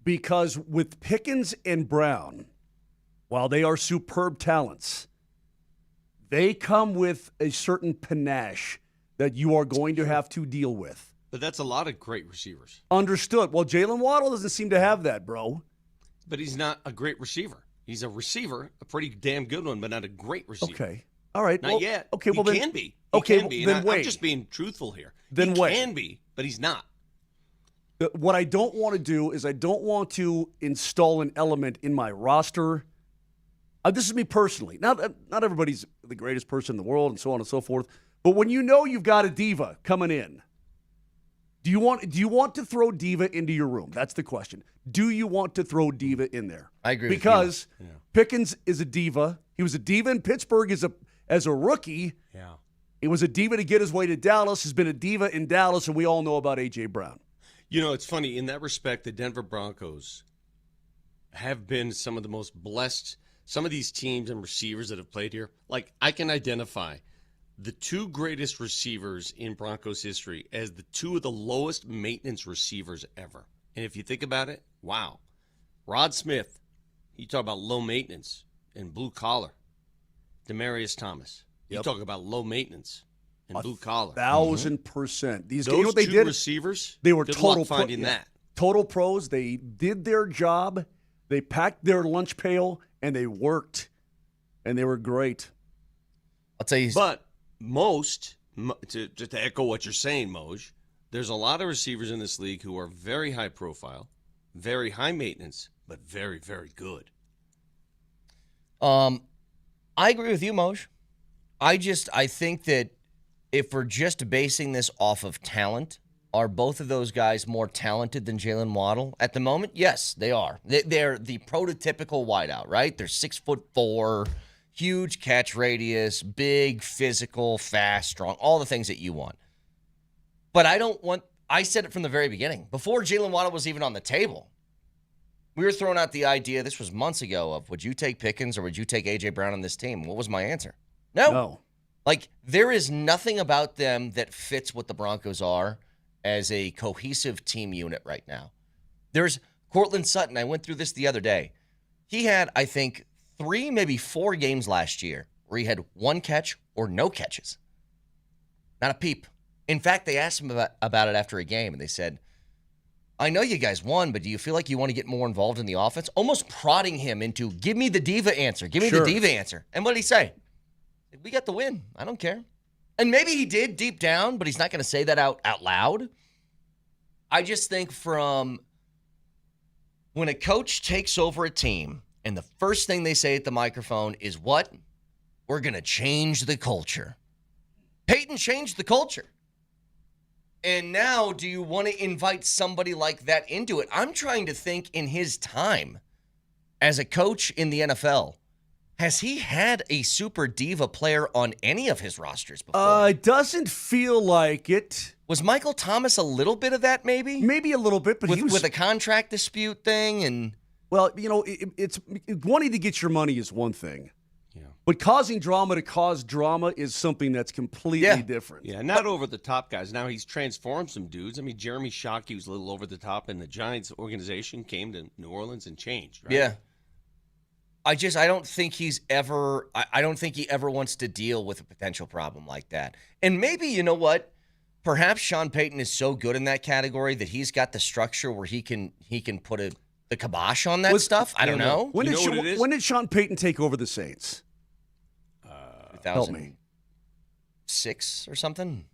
Because with Pickens and Brown, while they are superb talents, they come with a certain panache that you are going to have to deal with. But that's a lot of great receivers. Understood. Well, Jalen Waddle doesn't seem to have that, bro. But he's not a great receiver. He's a receiver, a pretty damn good one, but not a great receiver. Okay. All right. Not yet. Okay. Well, he then, can be. Okay. Can be. Then And wait. I'm just being truthful here. Then he wait. can be, but he's not. What I don't want to do is I don't want to install an element in my roster. This is me personally. Not everybody's the greatest person in the world and so on and so forth. But when you know you've got a diva coming in, do you want to throw diva into your room? That's the question. Do you want to throw diva in there? I agree because with you. Pickens is a diva. He was a diva in Pittsburgh as a rookie. Yeah. He was a diva to get his way to Dallas. Has been a diva in Dallas, and we all know about A.J. Brown. You know, it's funny. In that respect, the Denver Broncos have been some of the most blessed. Some of these teams and receivers that have played here, like I can identify the two greatest receivers in Broncos history as the two of the lowest maintenance receivers ever. And if you think about it, wow. Rod Smith, you talk about low maintenance and blue collar. Demaryius Thomas, you talk about low maintenance and blue collar. 1,000%. These Those you know what they two did? receivers, They were good total luck finding that. Total pros. They did their job. They packed their lunch pail and they worked, and they were great. I'll tell you. But to echo what you're saying, Moj, there's a lot of receivers in this league who are very high profile, very high maintenance, but very, very good. I agree with you, Moj. I think that if we're just basing this off of talent, are both of those guys more talented than Jalen Waddle? At the moment, yes, they are. They're the prototypical wideout, right? They're 6'4", huge catch radius, big, physical, fast, strong, all the things that you want. But I said it from the very beginning. Before Jalen Waddle was even on the table, we were throwing out the idea, this was months ago, of would you take Pickens or would you take A.J. Brown on this team? What was my answer? No. Like, there is nothing about them that fits what the Broncos are as a cohesive team unit right now. There's Courtland Sutton. I went through this the other day. He had, I think, 3, maybe 4 games last year where he had 1 catch or no catches. Not a peep. In fact, they asked him about it after a game, and they said, I know you guys won, but do you feel like you want to get more involved in the offense? Almost prodding him into, give me the diva answer. Give me the diva answer. And what did he say? We got the win. I don't care. And maybe he did deep down, but he's not going to say that out loud. I just think from when a coach takes over a team And the first thing they say at the microphone is what? We're going to change the culture. Peyton changed the culture. And now do you want to invite somebody like that into it? I'm trying to think in his time as a coach in the NFL. Has he had a super diva player on any of his rosters before? It doesn't feel like it. Was Michael Thomas a little bit of that, maybe? Maybe a little bit, but he was... With a contract dispute thing and... Well, it's wanting to get your money is one thing. Yeah. But causing drama to cause drama is something that's completely different. Yeah, not over-the-top guys. Now he's transformed some dudes. I mean, Jeremy Shockey was a little over-the-top, and the Giants organization came to New Orleans and changed, right? Yeah. I don't think he's ever, I don't think he ever wants to deal with a potential problem like that. And maybe, you know what? Perhaps Sean Payton is so good in that category that he's got the structure where he can put the kibosh on that stuff. I don't know. When did Sean Payton take over the Saints? 2006 or something?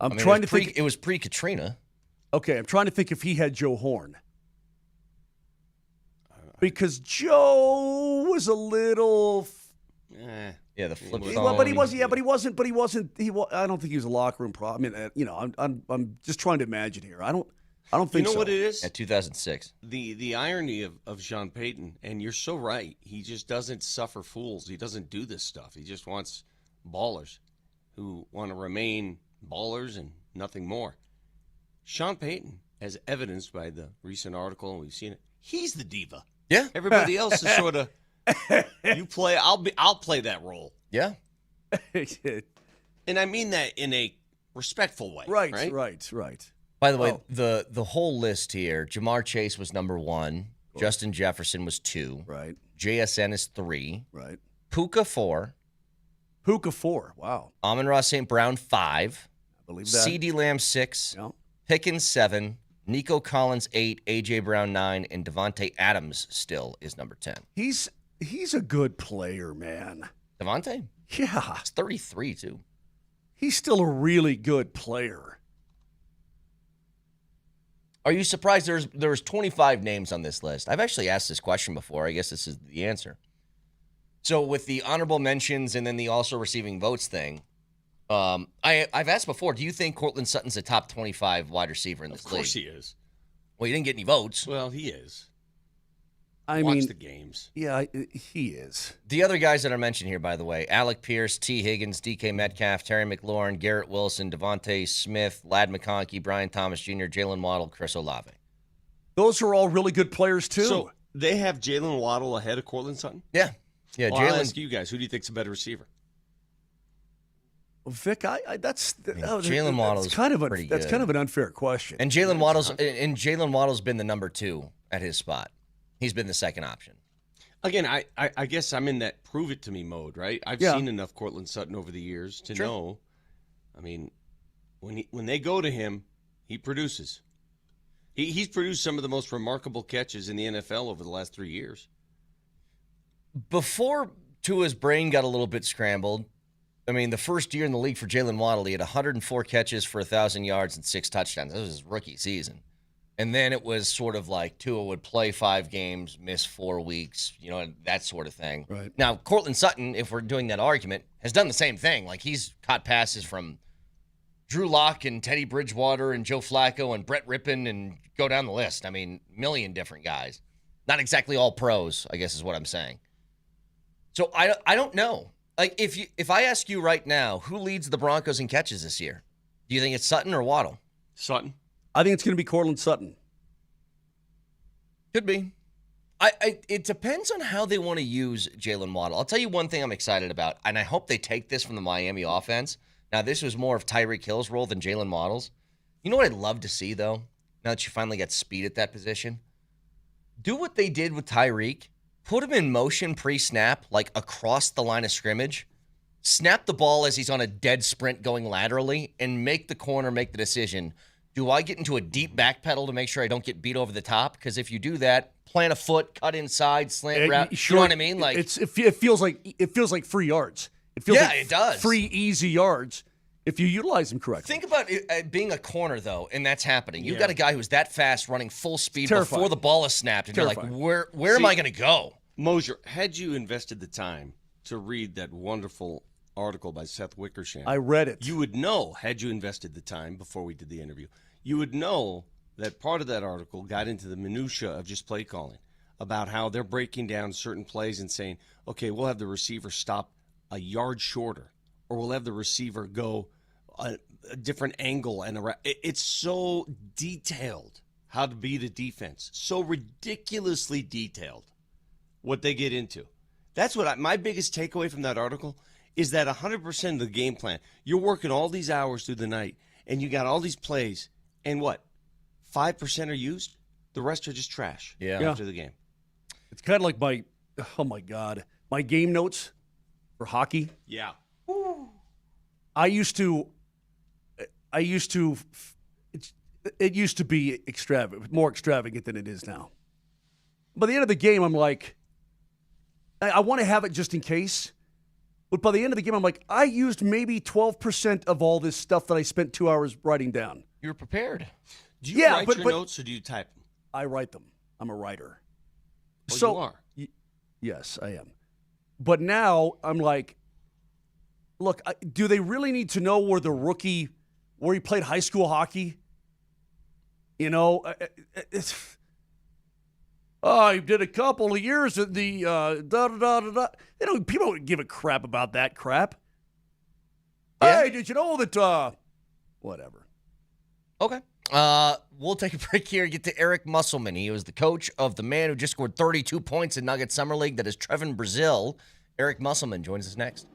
I'm trying to think. It was pre-Katrina. Okay, I'm trying to think if he had Joe Horn. Because Joe was a little... Yeah, the flip phone. Well, but he wasn't. I don't think he was a locker room problem. I mean, I'm just trying to imagine here. I don't think so. You know what it is? At 2006. The irony of Sean Payton, and you're so right, he just doesn't suffer fools. He doesn't do this stuff. He just wants ballers who want to remain ballers and nothing more. Sean Payton, as evidenced by the recent article, and we've seen it, he's the diva. Yeah. Everybody else is sort of, you play, I'll play that role. Yeah. And I mean that in a respectful way. Right. By the way, the whole list here, Jamar Chase was number 1. Cool. Justin Jefferson was 2. Right. JSN is 3. Right. Puka 4. Wow. Amon-Ra St. Brown 5. I believe that. CeeDee Lamb 6. Yeah. Pickens 7. Nico Collins 8. A.J. Brown 9. And Devontae Adams still is number 10. He's a good player, man. Devontae? Yeah. He's 33, too. He's still a really good player. Are you surprised there's 25 names on this list? I've actually asked this question before. I guess this is the answer. So with the honorable mentions and then the also receiving votes thing, I've asked before, do you think Courtland Sutton's a top 25 wide receiver in this league? Of course he is. Well, he didn't get any votes. Well, he is. Watch the games. Yeah, he is. The other guys that are mentioned here, by the way, Alec Pierce, T. Higgins, DK Metcalf, Terry McLaurin, Garrett Wilson, Devontae Smith, Ladd McConkey, Brian Thomas Jr., Jalen Waddle, Chris Olave. Those are all really good players, too. So they have Jalen Waddle ahead of Courtland Sutton? Yeah. Well, I'll ask you guys, who do you think's a better receiver? Vic, Jalen Waddle's kind of pretty that's good. kind of an unfair question. And Jalen Waddle's been the number 2 at his spot. He's been the second option. Again, I guess I'm in that prove it to me mode, right? I've seen enough Courtland Sutton over the years to know. I mean, when they go to him, he produces. He's produced some of the most remarkable catches in the NFL over the last 3 years. Before Tua's brain got a little bit scrambled, I mean, the first year in the league for Jalen Waddle, he had 104 catches for 1,000 yards and 6 touchdowns. That was his rookie season. And then it was sort of like Tua would play 5 games, miss 4 weeks, that sort of thing. Right. Now, Courtland Sutton, if we're doing that argument, has done the same thing. Like, he's caught passes from Drew Lock and Teddy Bridgewater and Joe Flacco and Brett Rippon and go down the list. I mean, million different guys. Not exactly all pros, I guess is what I'm saying. So I don't know. Like, if I ask you right now, who leads the Broncos in catches this year? Do you think it's Sutton or Waddle? Sutton. I think it's going to be Courtland Sutton. Could be. It depends on how they want to use Jalen Waddle. I'll tell you one thing I'm excited about, and I hope they take this from the Miami offense. Now, this was more of Tyreek Hill's role than Jalen Waddle's. You know what I'd love to see, though, now that you finally got speed at that position? Do what they did with Tyreek. Put him in motion pre-snap, like across the line of scrimmage. Snap the ball as he's on a dead sprint going laterally, and make the corner make the decision. Do I get into a deep back pedal to make sure I don't get beat over the top? Because if you do that, plant a foot, cut inside, slant route. Sure, you know what I mean? Like it feels like free yards. It feels like it does. Free, easy yards if you utilize them correctly. Think about it, being a corner, though, and that's happening. You've got a guy who's that fast running full speed before the ball is snapped, and you're like, where am I going to go? Moser, had you invested the time to read that wonderful article by Seth Wickersham, I read it. You would know, had you invested the time before we did the interview, you would know that part of that article got into the minutia of just play calling, about how they're breaking down certain plays and saying, okay, we'll have the receiver stop a yard shorter, or we'll have the receiver go a different angle. It's so detailed how to beat a defense, so ridiculously detailed what they get into. That's what my biggest takeaway from that article is, that 100% of the game plan, you're working all these hours through the night, and you got all these plays, and what, 5% are used? The rest are just trash after the game. It's kind of like my game notes for hockey. Yeah. It used to be more extravagant than it is now. By the end of the game, I'm like, I want to have it just in case. But by the end of the game, I'm like, I used maybe 12% of all this stuff that I spent 2 hours writing down. You were prepared. Do you write your notes, or do you type them? I write them. I'm a writer. Oh, so you are? Yes, I am. But now I'm like, look, do they really need to know where he played high school hockey? You know, I did a couple of years at the da-da-da-da-da. People don't give a crap about that crap. Yeah. Hey, did you know that, whatever. Okay. We'll take a break here and get to Eric Musselman. He was the coach of the man who just scored 32 points in Nuggets Summer League. That is Trevin Brazil. Eric Musselman joins us next.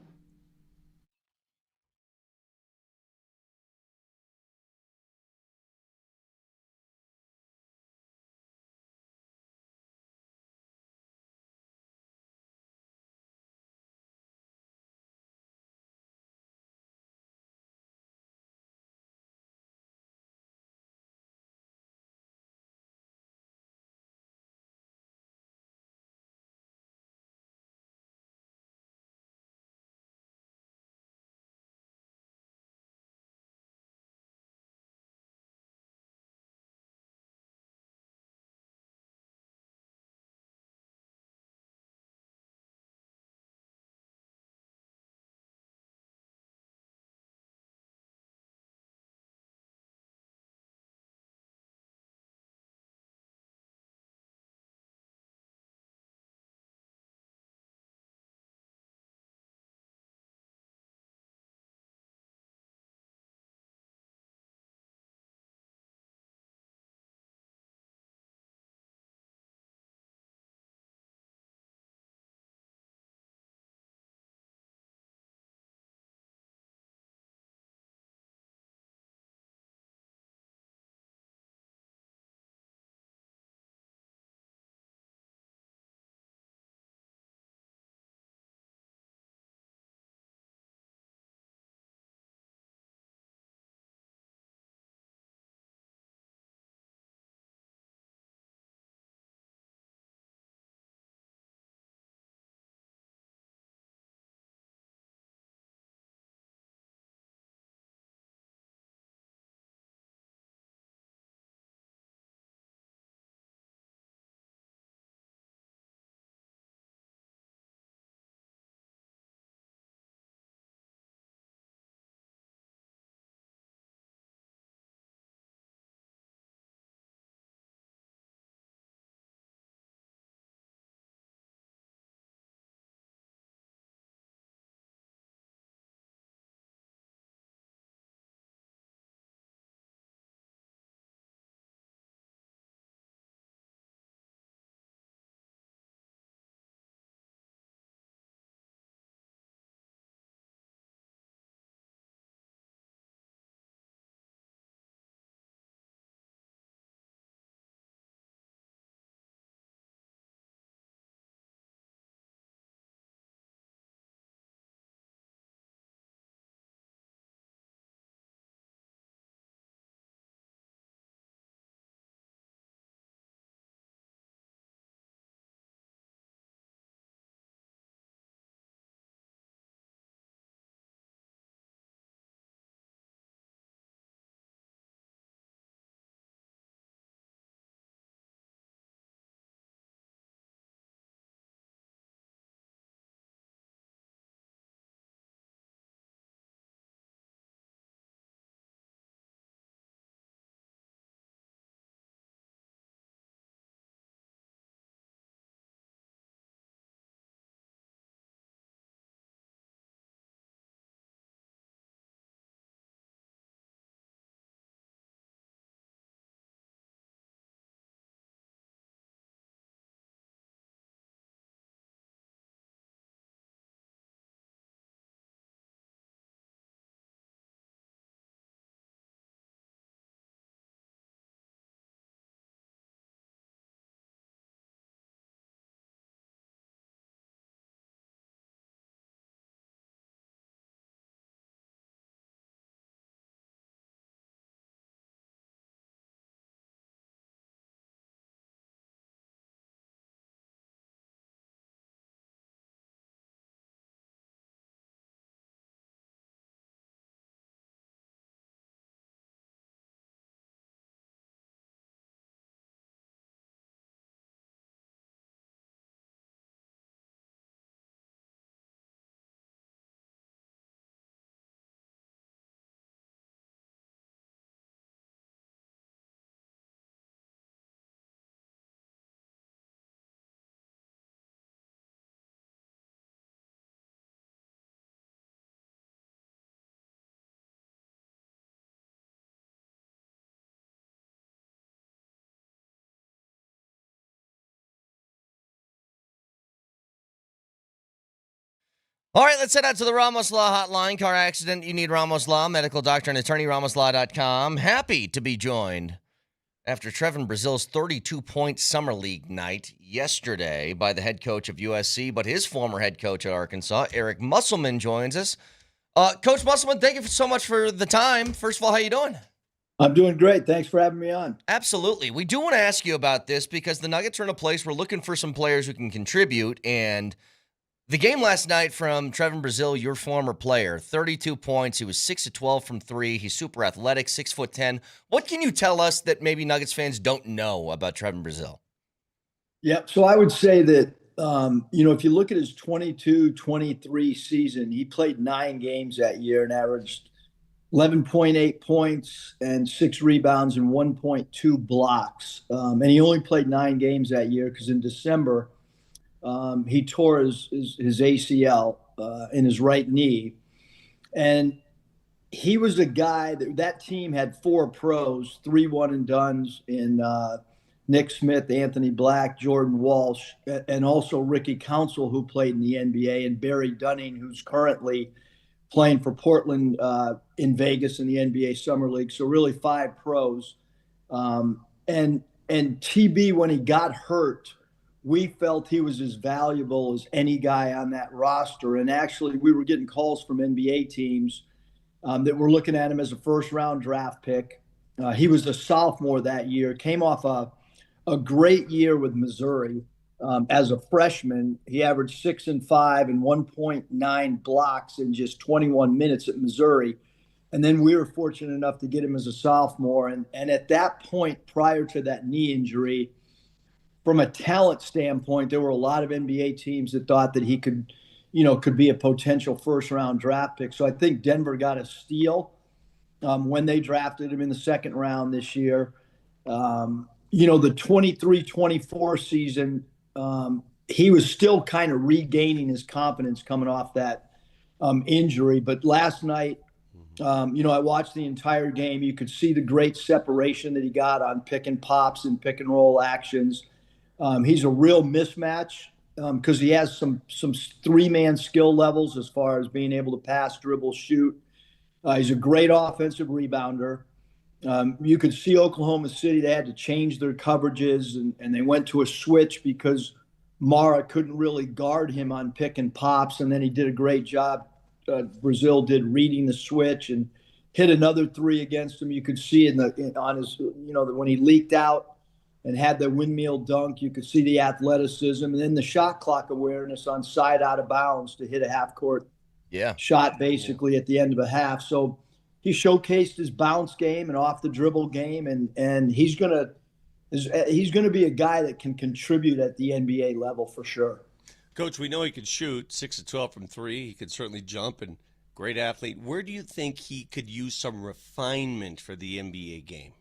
All right, let's head out to the Ramos Law Hotline. Car accident, you need Ramos Law. Medical doctor and attorney, ramoslaw.com. Happy to be joined after Trevin Brazil's 32-point Summer League night yesterday by the head coach of USC, but his former head coach at Arkansas, Eric Musselman, joins us. Coach Musselman, thank you so much for the time. First of all, how you doing? I'm doing great. Thanks for having me on. Absolutely. We do want to ask you about this because the Nuggets are in a place we're looking for some players who can contribute, and the game last night from Trevin Brazil, your former player, 32 points. He was 6 of 12 from 3. He's super athletic, 6'10". What can you tell us that maybe Nuggets fans don't know about Trevin Brazil? Yeah, so I would say that, if you look at his 22-23 season, he played 9 games that year and averaged 11.8 points and 6 rebounds and 1.2 blocks. And he only played 9 games that year because in December, he tore his ACL in his right knee. And he was a guy that team had 4 pros, 3 one-and-dones in Nick Smith, Anthony Black, Jordan Walsh, and also Ricky Council, who played in the NBA, and Barry Dunning, who's currently playing for Portland in Vegas in the NBA Summer League. So really 5 pros. And TB, when he got hurt, we felt he was as valuable as any guy on that roster. And actually, we were getting calls from NBA teams that were looking at him as a first-round draft pick. He was a sophomore that year, came off a great year with Missouri. As a freshman, he averaged 6 and 5 and 1.9 blocks in just 21 minutes at Missouri. And then we were fortunate enough to get him as a sophomore. And at that point, prior to that knee injury, from a talent standpoint, there were a lot of NBA teams that thought that he could be a potential first-round draft pick. So I think Denver got a steal when they drafted him in the second round this year. The 23-24 season, he was still kind of regaining his confidence coming off that injury. But last night, I watched the entire game. You could see the great separation that he got on pick and pops and pick and roll actions. He's a real mismatch because he has some 3-man skill levels as far as being able to pass, dribble, shoot. He's a great offensive rebounder. You could see Oklahoma City, they had to change their coverages, and they went to a switch because Mara couldn't really guard him on pick and pops, and then he did a great job. Brazil did reading the switch and hit another 3 against him. You could see on his, when he leaked out and had the windmill dunk, you could see the athleticism and then the shot clock awareness on side out of bounds to hit a half-court shot basically at the end of a half. So he showcased his bounce game and off the dribble game, and he's gonna be a guy that can contribute at the NBA level for sure. Coach, we know he could shoot 6 of 12 from 3. He could certainly jump and great athlete. Where do you think he could use some refinement for the NBA game?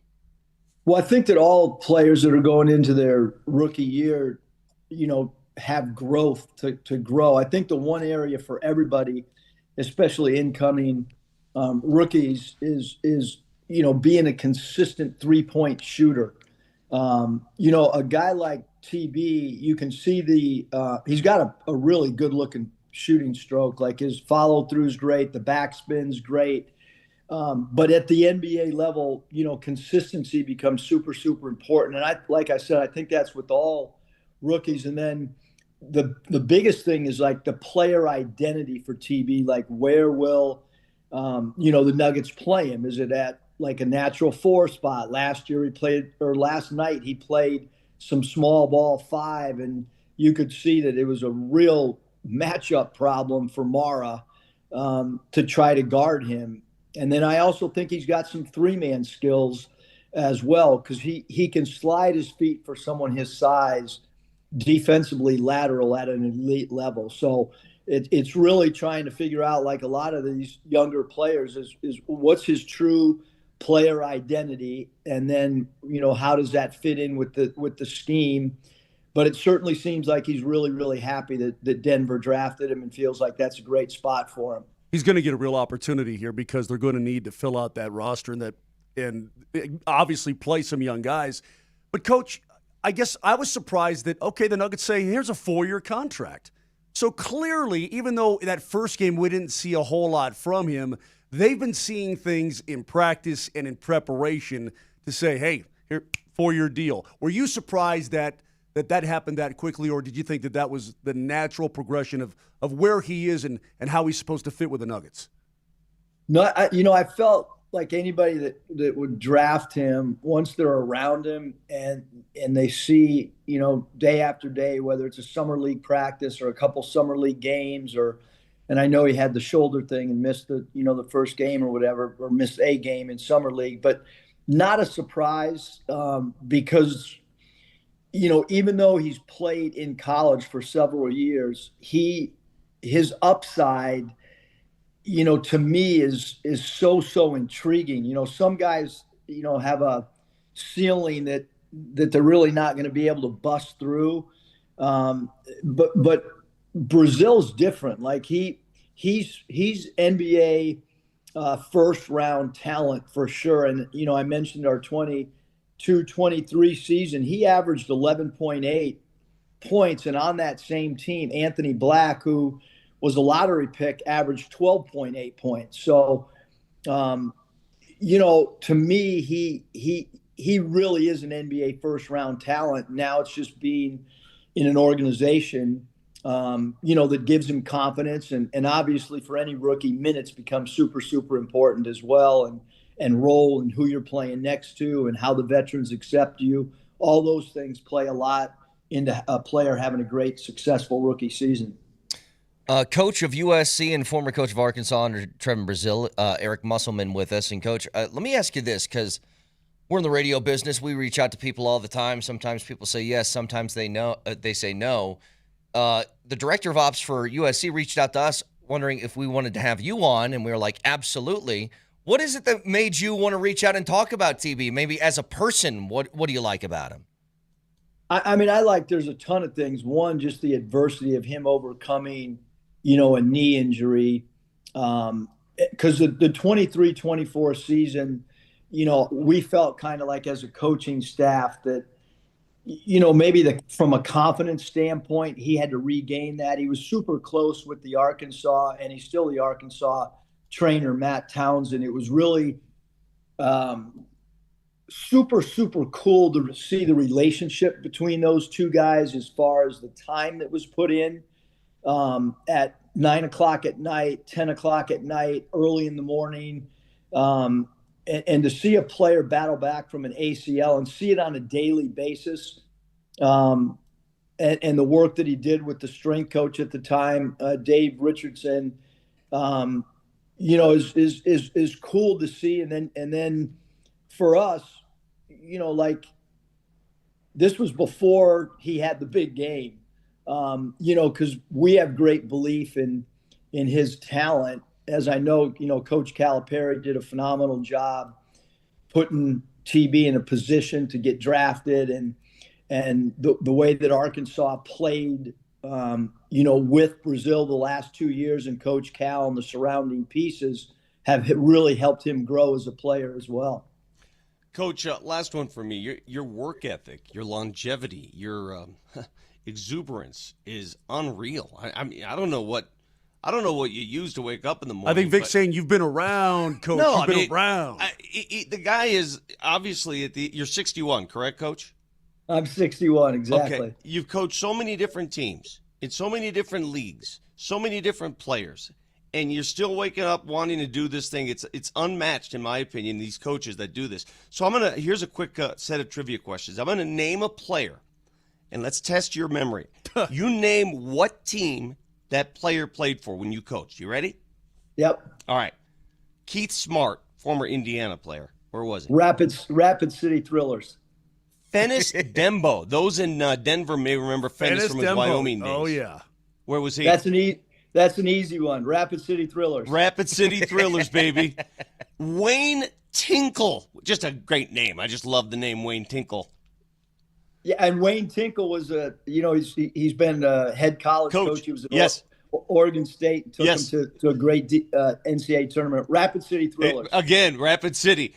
Well, I think that all players that are going into their rookie year, have growth to grow. I think the one area for everybody, especially incoming rookies, is being a consistent 3-point shooter. A guy like TB, you can see he's got a really good looking shooting stroke. Like his follow through is great, the backspin's great. But at the NBA level, consistency becomes super, super important. And like I said, I think that's with all rookies. And then the biggest thing is like the player identity for TB. Like where will, the Nuggets play him? Is it at like a natural 4 spot? Last night he played some small ball 5, and you could see that it was a real matchup problem for Mara to try to guard him. And then I also think he's got some 3-man skills as well, because he can slide his feet for someone his size defensively lateral at an elite level. So it's really trying to figure out, like a lot of these younger players, is what's his true player identity, and then how does that fit in with the scheme. But it certainly seems like he's really, really happy that Denver drafted him and feels like that's a great spot for him. He's going to get a real opportunity here because they're going to need to fill out that roster and obviously play some young guys. But, Coach, I guess I was surprised that, okay, the Nuggets say, here's a 4-year contract. So clearly, even though that first game we didn't see a whole lot from him, they've been seeing things in practice and in preparation to say, hey, here, 4-year deal. Were you surprised that happened that quickly, or did you think that was the natural progression of where he is and how he's supposed to fit with the Nuggets? No, I felt like anybody that would draft him, once they're around him and they see, day after day, whether it's a summer league practice or a couple summer league games, and I know he had the shoulder thing and missed the first game or whatever, or missed a game in summer league, but not a surprise because, even though he's played in college for several years, his upside, to me is so intriguing. Some guys, have a ceiling that they're really not going to be able to bust through. But Brazil's different. Like he's NBA first round talent for sure. And, I mentioned our 22-23 season, he averaged 11.8 points. And on that same team, Anthony Black, who was a lottery pick, averaged 12.8 points. So, to me, he really is an NBA first round talent. Now it's just being in an organization, that gives him confidence. And obviously for any rookie, minutes become super, super important as well. And role and who you're playing next to and how the veterans accept you. All those things play a lot into a player having a great, successful rookie season. Coach of USC and former coach of Arkansas under Trevor Brazil, Eric Musselman with us. And Coach, let me ask you this, because we're in the radio business. We reach out to people all the time. Sometimes people say yes. Sometimes they say no. The director of ops for USC reached out to us wondering if we wanted to have you on, and we were like, absolutely. What is it that made you want to reach out and talk about TB? Maybe as a person, what do you like about him? I mean, there's a ton of things. One, just the adversity of him overcoming, a knee injury. Because the 23-24 season, we felt kind of like as a coaching staff that, maybe from a confidence standpoint, he had to regain that. He was super close with the Arkansas, and he's still the Arkansas trainer, Matt Townsend. It was really super, super cool to see the relationship between those two guys as far as the time that was put in at 9 o'clock at night, 10 o'clock at night, early in the morning. And to see a player battle back from an ACL and see it on a daily basis, and the work that he did with the strength coach at the time, Dave Richardson, is cool to see. And then for us, this was before he had the big game, because we have great belief in his talent. As I know, Coach Calipari did a phenomenal job putting TB in a position to get drafted, and the way that Arkansas played, with Brazil the last 2 years, and Coach Cal and the surrounding pieces have really helped him grow as a player as well. Coach, last one for me. Your work ethic, your longevity, your exuberance is unreal. I mean, I don't know what you use to wake up in the morning. I think Vic's saying you've been around, Coach. No, you've been around. The guy is obviously you're 61, correct, Coach? I'm 61, exactly. Okay. You've coached so many different teams in so many different leagues, so many different players, and you're still waking up wanting to do this thing. It's unmatched, in my opinion, these coaches that do this. So here's a quick set of trivia questions. I'm going to name a player, and let's test your memory. You name what team that player played for when you coached. You ready? Yep. All right. Keith Smart, former Indiana player. Where was he? Rapid City Thrillers. Fennis Dembo. Those in Denver may remember Fennis from his Dembo. Wyoming days. Oh, yeah. Where was he? That's an easy one. Rapid City Thrillers. Rapid City Thrillers, baby. Wayne Tinkle. Just a great name. I just love the name Wayne Tinkle. Yeah, and Wayne Tinkle was he's been a head college coach. He was an Oregon State and took Yes. them to a great NCAA tournament. Rapid City Thrillers. Again, Rapid City.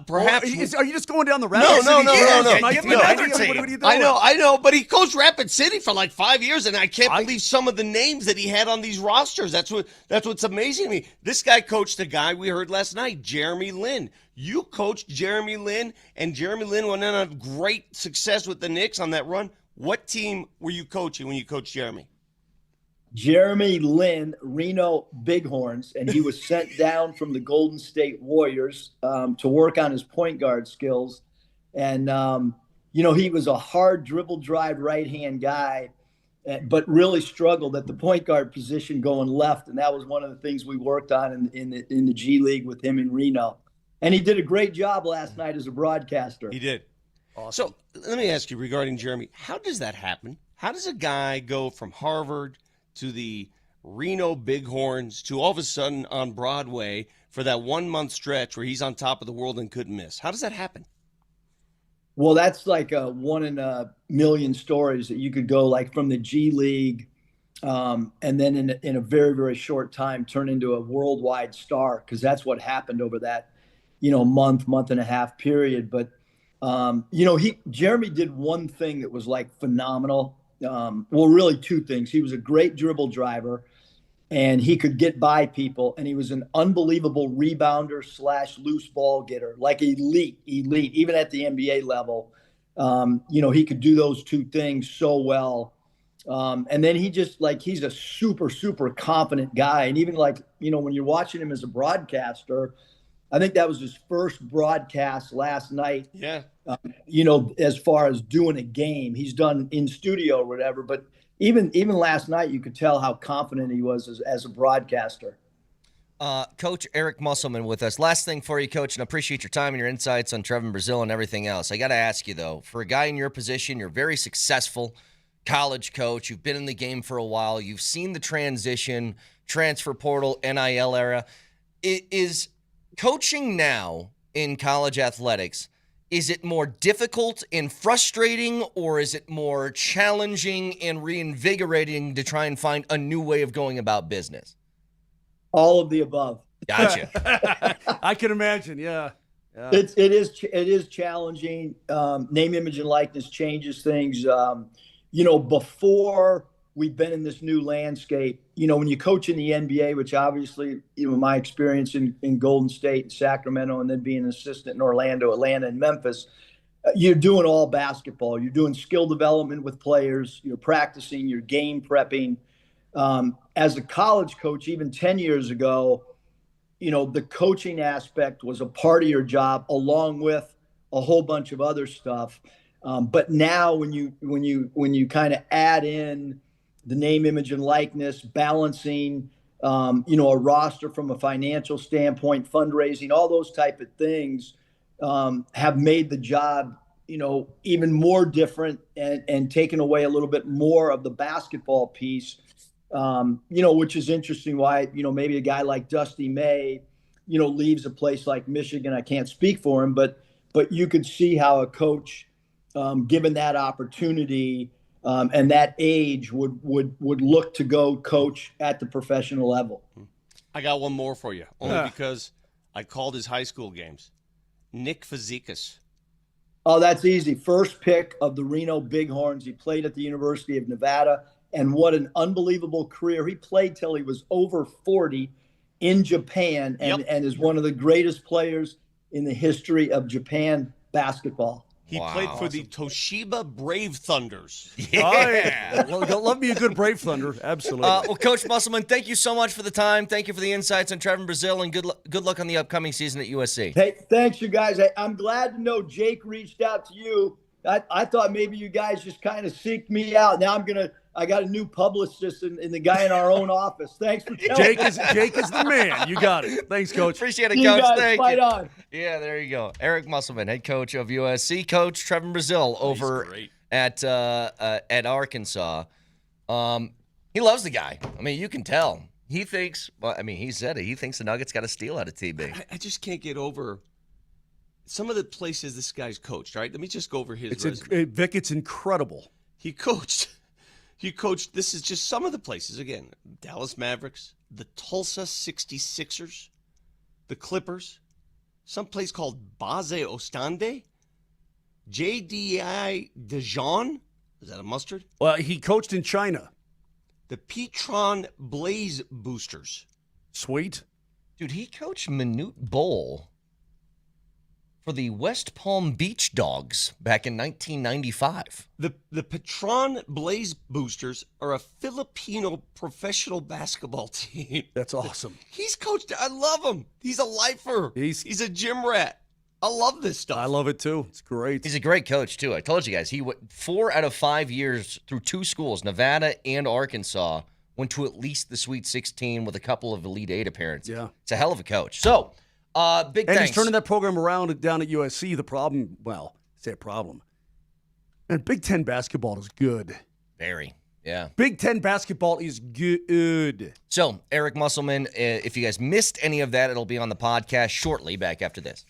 Perhaps. Are you just going down the No, Rapid no, City? no, trail? no, no. Like, Give you know, another what are team. you doing? I know, but he coached Rapid City for like 5 years, and I can't believe some of the names that he had on these rosters. That's what's amazing to me. This guy coached a guy we heard last night, Jeremy Lin. You coached Jeremy Lin, and Jeremy Lin went on great success with the Knicks on that run. What team were you coaching when you coached Jeremy? Jeremy Lin, Reno Bighorns, and he was sent down from the Golden State Warriors to work on his point guard skills. And, he was a hard dribble drive right-hand guy, but really struggled at the point guard position going left. And that was one of the things we worked on in the G League with him in Reno. And he did a great job last night as a broadcaster. He did. Awesome. So let me ask you regarding Jeremy, how does that happen? How does a guy go from Harvard to the Reno Bighorns to all of a sudden on Broadway for that 1 month stretch where he's on top of the world and couldn't miss? How does that happen? Well, that's like a 1 in a million stories that you could go like from the G League and then in a very, very short time turn into a worldwide star, because that's what happened over that, month and a half period. But, Jeremy did one thing that was like phenomenal. Well, really two things. He was a great dribble driver, and he could get by people, and he was an unbelievable rebounder / loose ball getter, like elite, even at the NBA level. He could do those two things so well. And then he's a super, super confident guy. And even when you're watching him as a broadcaster, I think that was his first broadcast last night. Yeah. As far as doing a game, he's done in studio or whatever, but even last night, you could tell how confident he was as a broadcaster. Coach Eric Musselman with us. Last thing for you, Coach, and I appreciate your time and your insights on Trevin Brazil and everything else. I got to ask you, though, for a guy in your position, you're very successful college coach. You've been in the game for a while. You've seen the transition, transfer portal, NIL era. Is coaching now in college athletics, is it more difficult and frustrating, or is it more challenging and reinvigorating to try and find a new way of going about business? All of the above. Gotcha. I can imagine. Yeah. It is challenging. Name, image, and likeness changes things. Before we've been in this new landscape, when you coach in the NBA, which obviously, my experience in Golden State and Sacramento, and then being an assistant in Orlando, Atlanta, and Memphis, you're doing all basketball. You're doing skill development with players. You're practicing, you're game prepping. As a college coach, even 10 years ago, the coaching aspect was a part of your job along with a whole bunch of other stuff. But now when you kind of add in the name, image, and likeness, balancing, a roster from a financial standpoint, fundraising, all those type of things have made the job, even more different and taken away a little bit more of the basketball piece, which is interesting why, maybe a guy like Dusty May, leaves a place like Michigan. I can't speak for him, but you could see how a coach, given that opportunity, and that age would look to go coach at the professional level. I got one more for you, only because I called his high school games. Nick Fazekas. Oh, that's easy. First pick of the Reno Bighorns. He played at the University of Nevada, and what an unbelievable career. He played till he was over 40 in Japan and is one of the greatest players in the history of Japan basketball. He played for the Toshiba Brave Thunders. Yeah. Oh, yeah. Well, love me a good Brave Thunder. Absolutely. Well, Coach Musselman, thank you so much for the time. Thank you for the insights on Trevin Brazil, and good luck on the upcoming season at USC. Hey, thanks, you guys. I'm glad to know Jake reached out to you. I thought maybe you guys just kind of seeked me out. Now I got a new publicist in the guy in our own office. Thanks for telling me. Jake is the man. You got it. Thanks, Coach. Appreciate it, See Coach. you guys. Thank Fight you. on. Yeah, there you go. Eric Musselman, head coach of USC. Coach Trevin Brazil over at Arkansas. He loves the guy. I mean, you can tell. He thinks. Well, I mean, he said it. He thinks the Nuggets got a steal out of TB. I just can't get over some of the places this guy's coached. Right? Let me just go over his resume. Vic, it's incredible. He coached He coached, this is just some of the places, again, Dallas Mavericks, the Tulsa 66ers, the Clippers, some place called Base Ostende, JDI Dijon, is that a mustard? Well, he coached in China. The Petron Blaze Boosters. Sweet. Dude, he coached Minute Bowl for the West Palm Beach Dogs back in 1995. The Petron Blaze Boosters are a Filipino professional basketball team. That's awesome. He's coached. I love him. He's a lifer. He's a gym rat. I love this stuff. I love it too. It's great. He's a great coach too. I told you guys, he went 4 out of 5 years through 2 schools, Nevada and Arkansas, went to at least the Sweet 16 with a couple of Elite 8 appearances. Yeah. It's a hell of a coach. So, big and thanks. he's turning that program around down at USC. The problem, well, say a problem. And Big Ten basketball is good. Very, yeah. Big Ten basketball is good. So, Eric Musselman, if you guys missed any of that, it'll be on the podcast shortly back after this.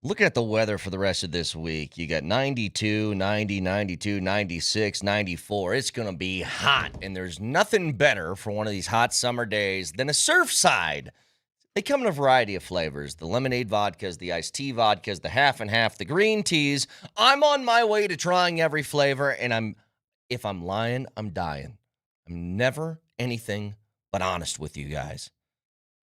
Looking at the weather for the rest of this week, you got 92, 90, 92, 96, 94. It's going to be hot, and there's nothing better for one of these hot summer days than a Surfside. They come in a variety of flavors. The lemonade vodkas, the iced tea vodkas, the half and half, the green teas. I'm on my way to trying every flavor, and if I'm lying, I'm dying. I'm never anything but honest with you guys.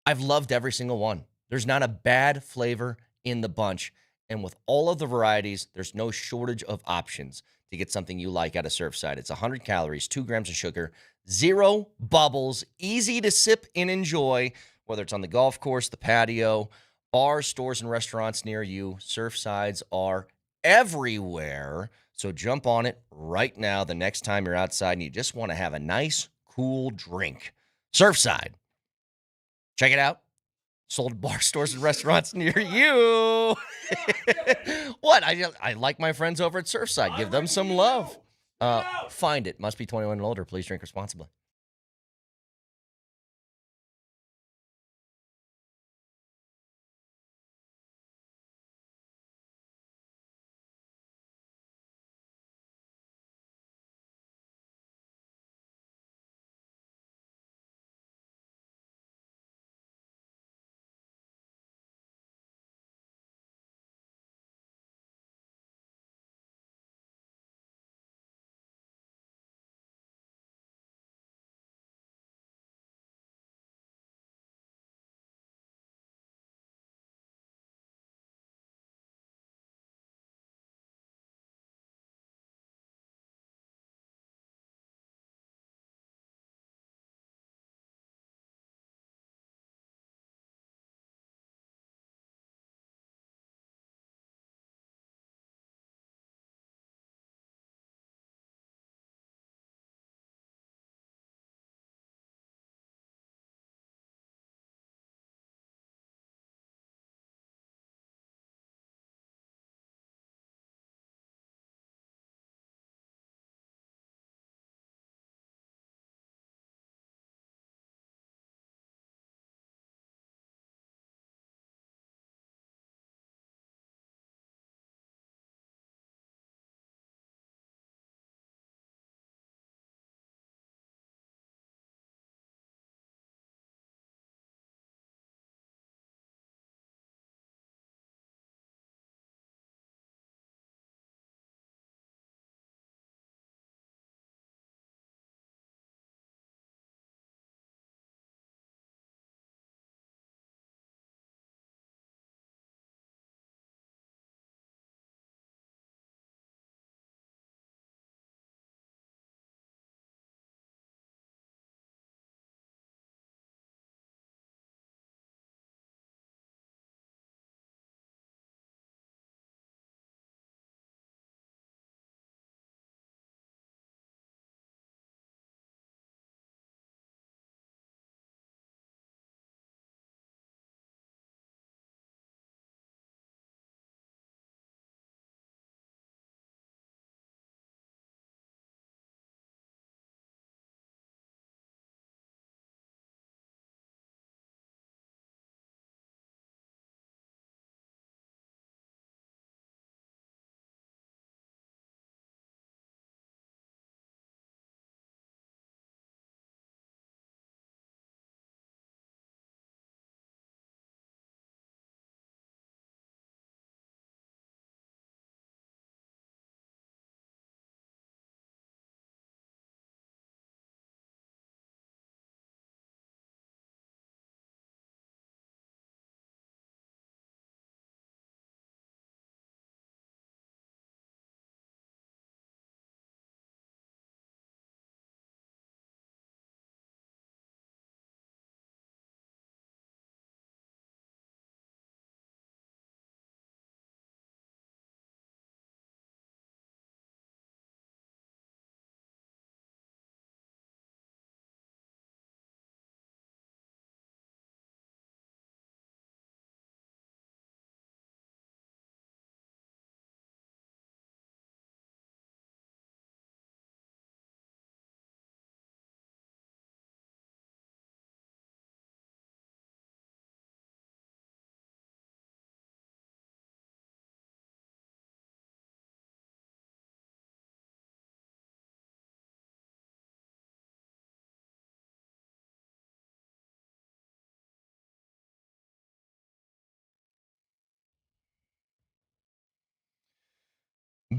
I've loved every single one. There's not a bad flavor in the bunch, and with all of the varieties, there's no shortage of options to get something you like out of Surfside. It's 100 calories, 2 grams of sugar, 0 bubbles, easy to sip and enjoy, whether it's on the golf course, the patio, bars, stores, and restaurants near you. Surfsides are everywhere, so jump on it right now the next time you're outside and you just want to have a nice, cool drink. Surfside. Check it out. Sold at bar, stores, and restaurants near you. What? I like my friends over at Surfside. Give them some love. Find it. Must be 21 and older. Please drink responsibly.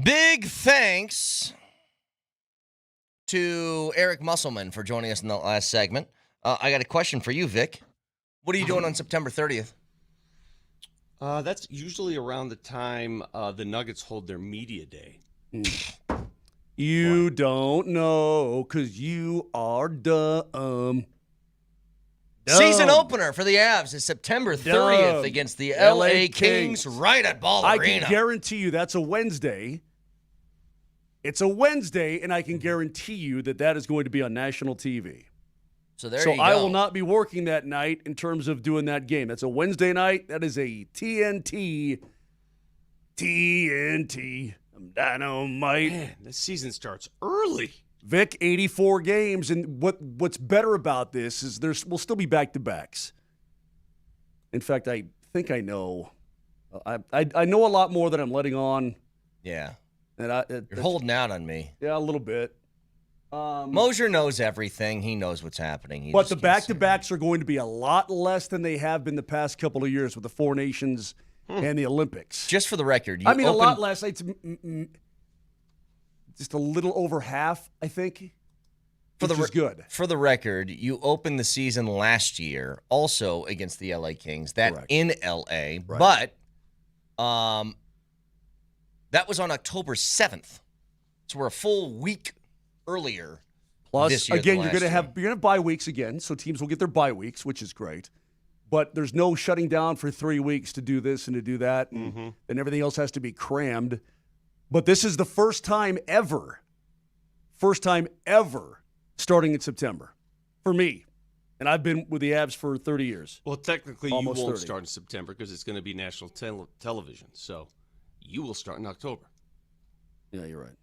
Big thanks to Eric Musselman for joining us in the last segment. I got a question for you, Vic. What are you doing on September 30th? That's usually around the time the Nuggets hold their media day. You don't know because you are dumb. Season opener for the Avs is September 30th against the LA Kings right at Ball Arena. I can guarantee you that's a Wednesday. It's a Wednesday, and I can guarantee you that is going to be on national TV. So you go. I will not be working that night in terms of doing that game. That's a Wednesday night. That is a TNT. Dynamite. Man, this season starts early. Vic, 84 games, and what's better about this is we'll still be back-to-backs. In fact, I think I know. I know a lot more than I'm letting on. Yeah. And you're holding out on me. Yeah, a little bit. Moser knows everything. He knows what's happening. But the back-to-backs are going to be a lot less than they have been the past couple of years with the Four Nations and the Olympics. Just for the record. A lot less. It's just a little over half, I think, which is good. For the record, you opened the season last year also against the LA Kings. Correct. In LA. Right. But that was on October 7th. So we're a full week earlier. Plus, this year again, you're going to have bye weeks again, so teams will get their bye weeks, which is great. But there's no shutting down for 3 weeks to do this and to do that, and everything else has to be crammed. But this is the first time ever starting in September for me. And I've been with the Avs for 30 years. Well, technically, Almost you won't 30. start in September because it's going to be national television. So you will start in October. Yeah, you're right.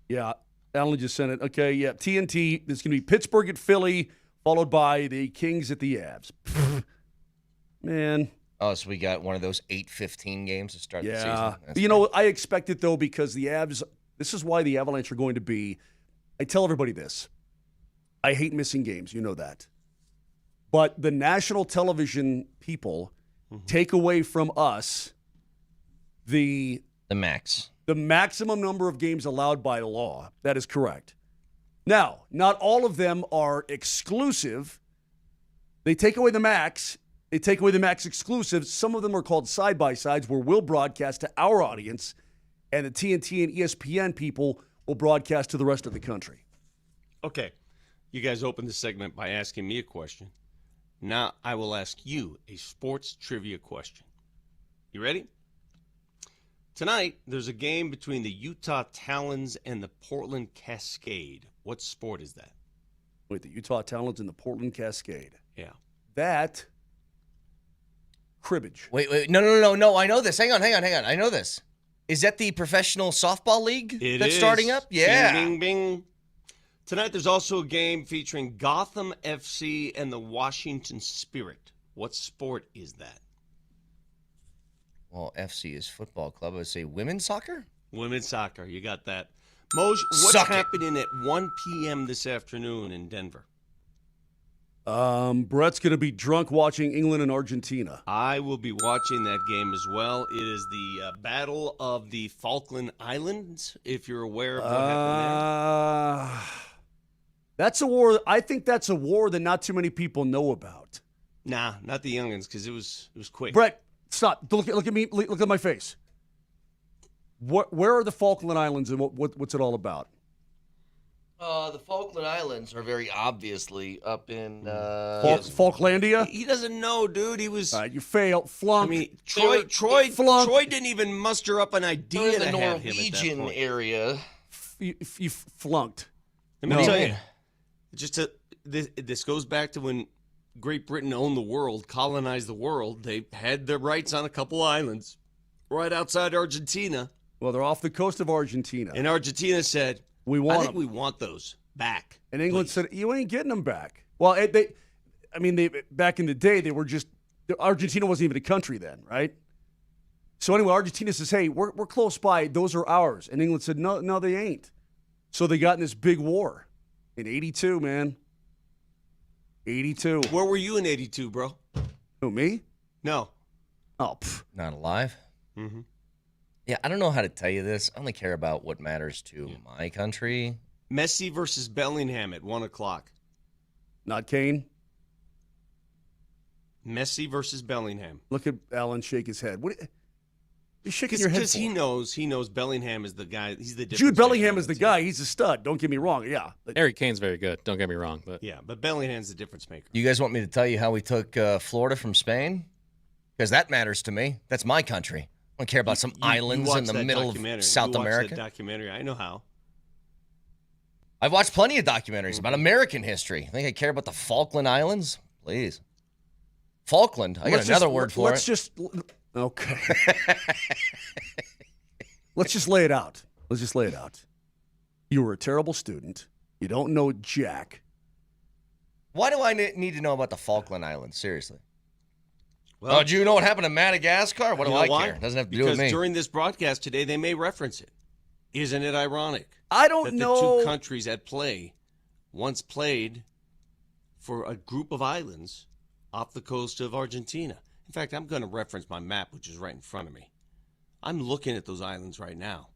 Yeah, Alan just sent it. Okay, yeah, TNT. It's going to be Pittsburgh at Philly, followed by the Kings at the Avs. Man. Oh, so we got one of those 8-15 games to start the season. Yeah. I expect it, though, because the Avs, this is why the Avalanche are going to be, I tell everybody this. I hate missing games. You know that. But the national television people take away from us the max. The maximum number of games allowed by law. That is correct. Now, not all of them are exclusive. They take away the max. They take away the max exclusives. Some of them are called side-by-sides where we'll broadcast to our audience and the TNT and ESPN people will broadcast to the rest of the country. Okay. You guys opened the segment by asking me a question. Now I will ask you a sports trivia question. You ready? Tonight, there's a game between the Utah Talons and the Portland Cascade. What sport is that? Wait, the Utah Talons and the Portland Cascade. Yeah. That... cribbage. Wait. No. I know this. Hang on. I know this. Is that the professional softball league that's starting up? Yeah. Bing, bing, bing. Tonight, there's also a game featuring Gotham FC and the Washington Spirit. What sport is that? Well, FC is football club. I would say women's soccer? Women's soccer. You got that. Moj, what's happening at 1 p.m. this afternoon in Denver? Brett's going to be drunk watching England and Argentina. I will be watching that game as well. It is the Battle of the Falkland Islands, if you're aware of what happened there. That's a war. I think that's a war that not too many people know about. Nah, not the youngins, because it was quick. Brett, stop. Look at me. Look at my face. Where are the Falkland Islands and what's it all about? The Falkland Islands are very obviously up in Falklandia. He doesn't know, dude. He was. You failed. Flunked. I mean, Troy didn't even muster up an idea in to the have him at that Norwegian point. area. You flunked. Let me tell you, this goes back to when Great Britain owned the world, colonized the world. They had their rights on a couple islands right outside Argentina. Well, they're off the coast of Argentina. And Argentina said, we want those back. And England said, you ain't getting them back. Well, they back in the day, they were just, Argentina wasn't even a country then, right? So anyway, Argentina says, hey, we're close by. Those are ours. And England said, no, they ain't. So they got in this big war in 82, man. 82. Where were you in 82, bro? Who, me? No. Oh, not alive. Mm-hmm. Yeah, I don't know how to tell you this. I only care about what matters to my country. Messi versus Bellingham at 1 o'clock. Not Kane. Messi versus Bellingham. Look at Alan shake his head. What? You're shaking your head Because for? he knows Bellingham is the guy. He's the Jude Bellingham is the guy. He's a stud. Don't get me wrong. Yeah. Harry Kane's very good. Don't get me wrong. But Bellingham's the difference maker. You guys want me to tell you how we took Florida from Spain? Because that matters to me. That's my country. I don't care about some islands in the middle of South America. That documentary. I know how. I've watched plenty of documentaries about American history. I think I care about the Falkland Islands? Please. Falkland. I got another word for it. Okay. Let's just lay it out. You were a terrible student. You don't know jack. Why do I need to know about the Falkland Islands? Seriously. Well, do you know what happened to Madagascar? What do I care? It doesn't have to do with me. Because during this broadcast today, they may reference it. Isn't it ironic? I don't know. The two countries at play once played for a group of islands off the coast of Argentina. In fact, I'm going to reference my map, which is right in front of me. I'm looking at those islands right now.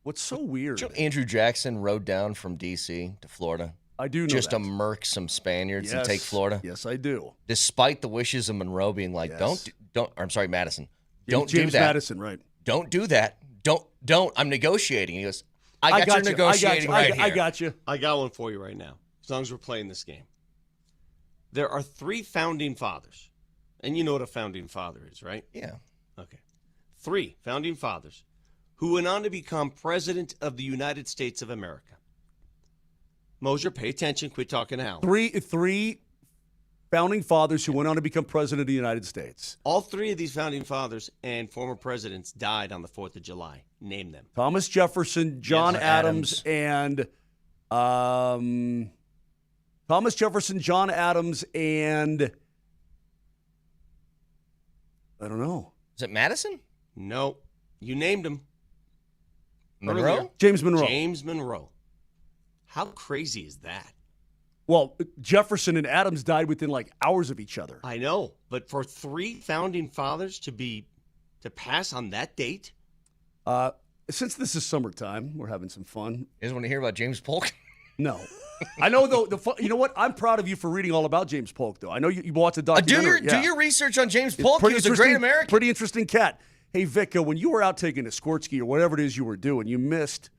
What's so weird? You know, Andrew Jackson rode down from D.C. to Florida. I do know just that. to murk some Spaniards and take Florida. Yes, I do. Despite the wishes of Monroe being like, Madison. Don't James do that. Madison, right. Don't do that. Don't. I'm negotiating. He goes, I got you negotiating right here. I got you. I got one for you right now, as long as we're playing this game. There are 3 founding fathers. And you know what a founding father is, right? Yeah. Okay. 3 founding fathers who went on to become president of the United States of America. Moser, pay attention. Quit talking now. 3 founding fathers who went on to become president of the United States. All 3 of these founding fathers and former presidents died on the 4th of July. Name them. Thomas Jefferson, John Adams, and Thomas Jefferson, John Adams, and I don't know. Is it Madison? No. You named him. Monroe? Earlier. James Monroe. James Monroe. How crazy is that? Well, Jefferson and Adams died within like hours of each other. I know, but for 3 founding fathers to pass on that date? Since this is summertime, we're having some fun. You guys want to hear about James Polk? No. I know, though. You know what? I'm proud of you for reading all about James Polk, though. I know you watched a documentary. Do your research on James Polk. He was a great American. Pretty interesting cat. Hey, Vic, when you were out taking a squirt ski or whatever it is you were doing, you missed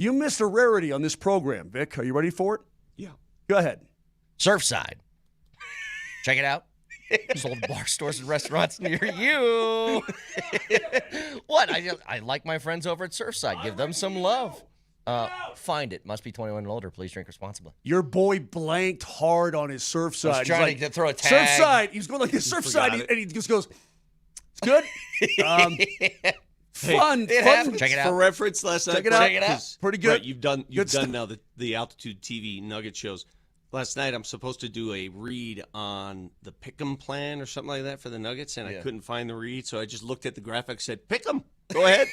a rarity on this program, Vic. Are you ready for it? Yeah. Go ahead. Surfside. Check it out. Sold bar stores and restaurants near you. What? I like my friends over at Surfside. Give them some love. Find it. Must be 21 and older. Please drink responsibly. Your boy blanked hard on his Surfside. I was trying to throw a tag. Surfside. He was going like the Surfside, and he just goes, "It's good." Fun. Check it out. For reference, last night. Check it out. Pretty good. Right, you've done now the Altitude TV Nugget shows. Last night, I'm supposed to do a read on the Pick'em plan or something like that for the Nuggets, and I couldn't find the read, so I just looked at the graphic, said, "Pick 'em. Go ahead.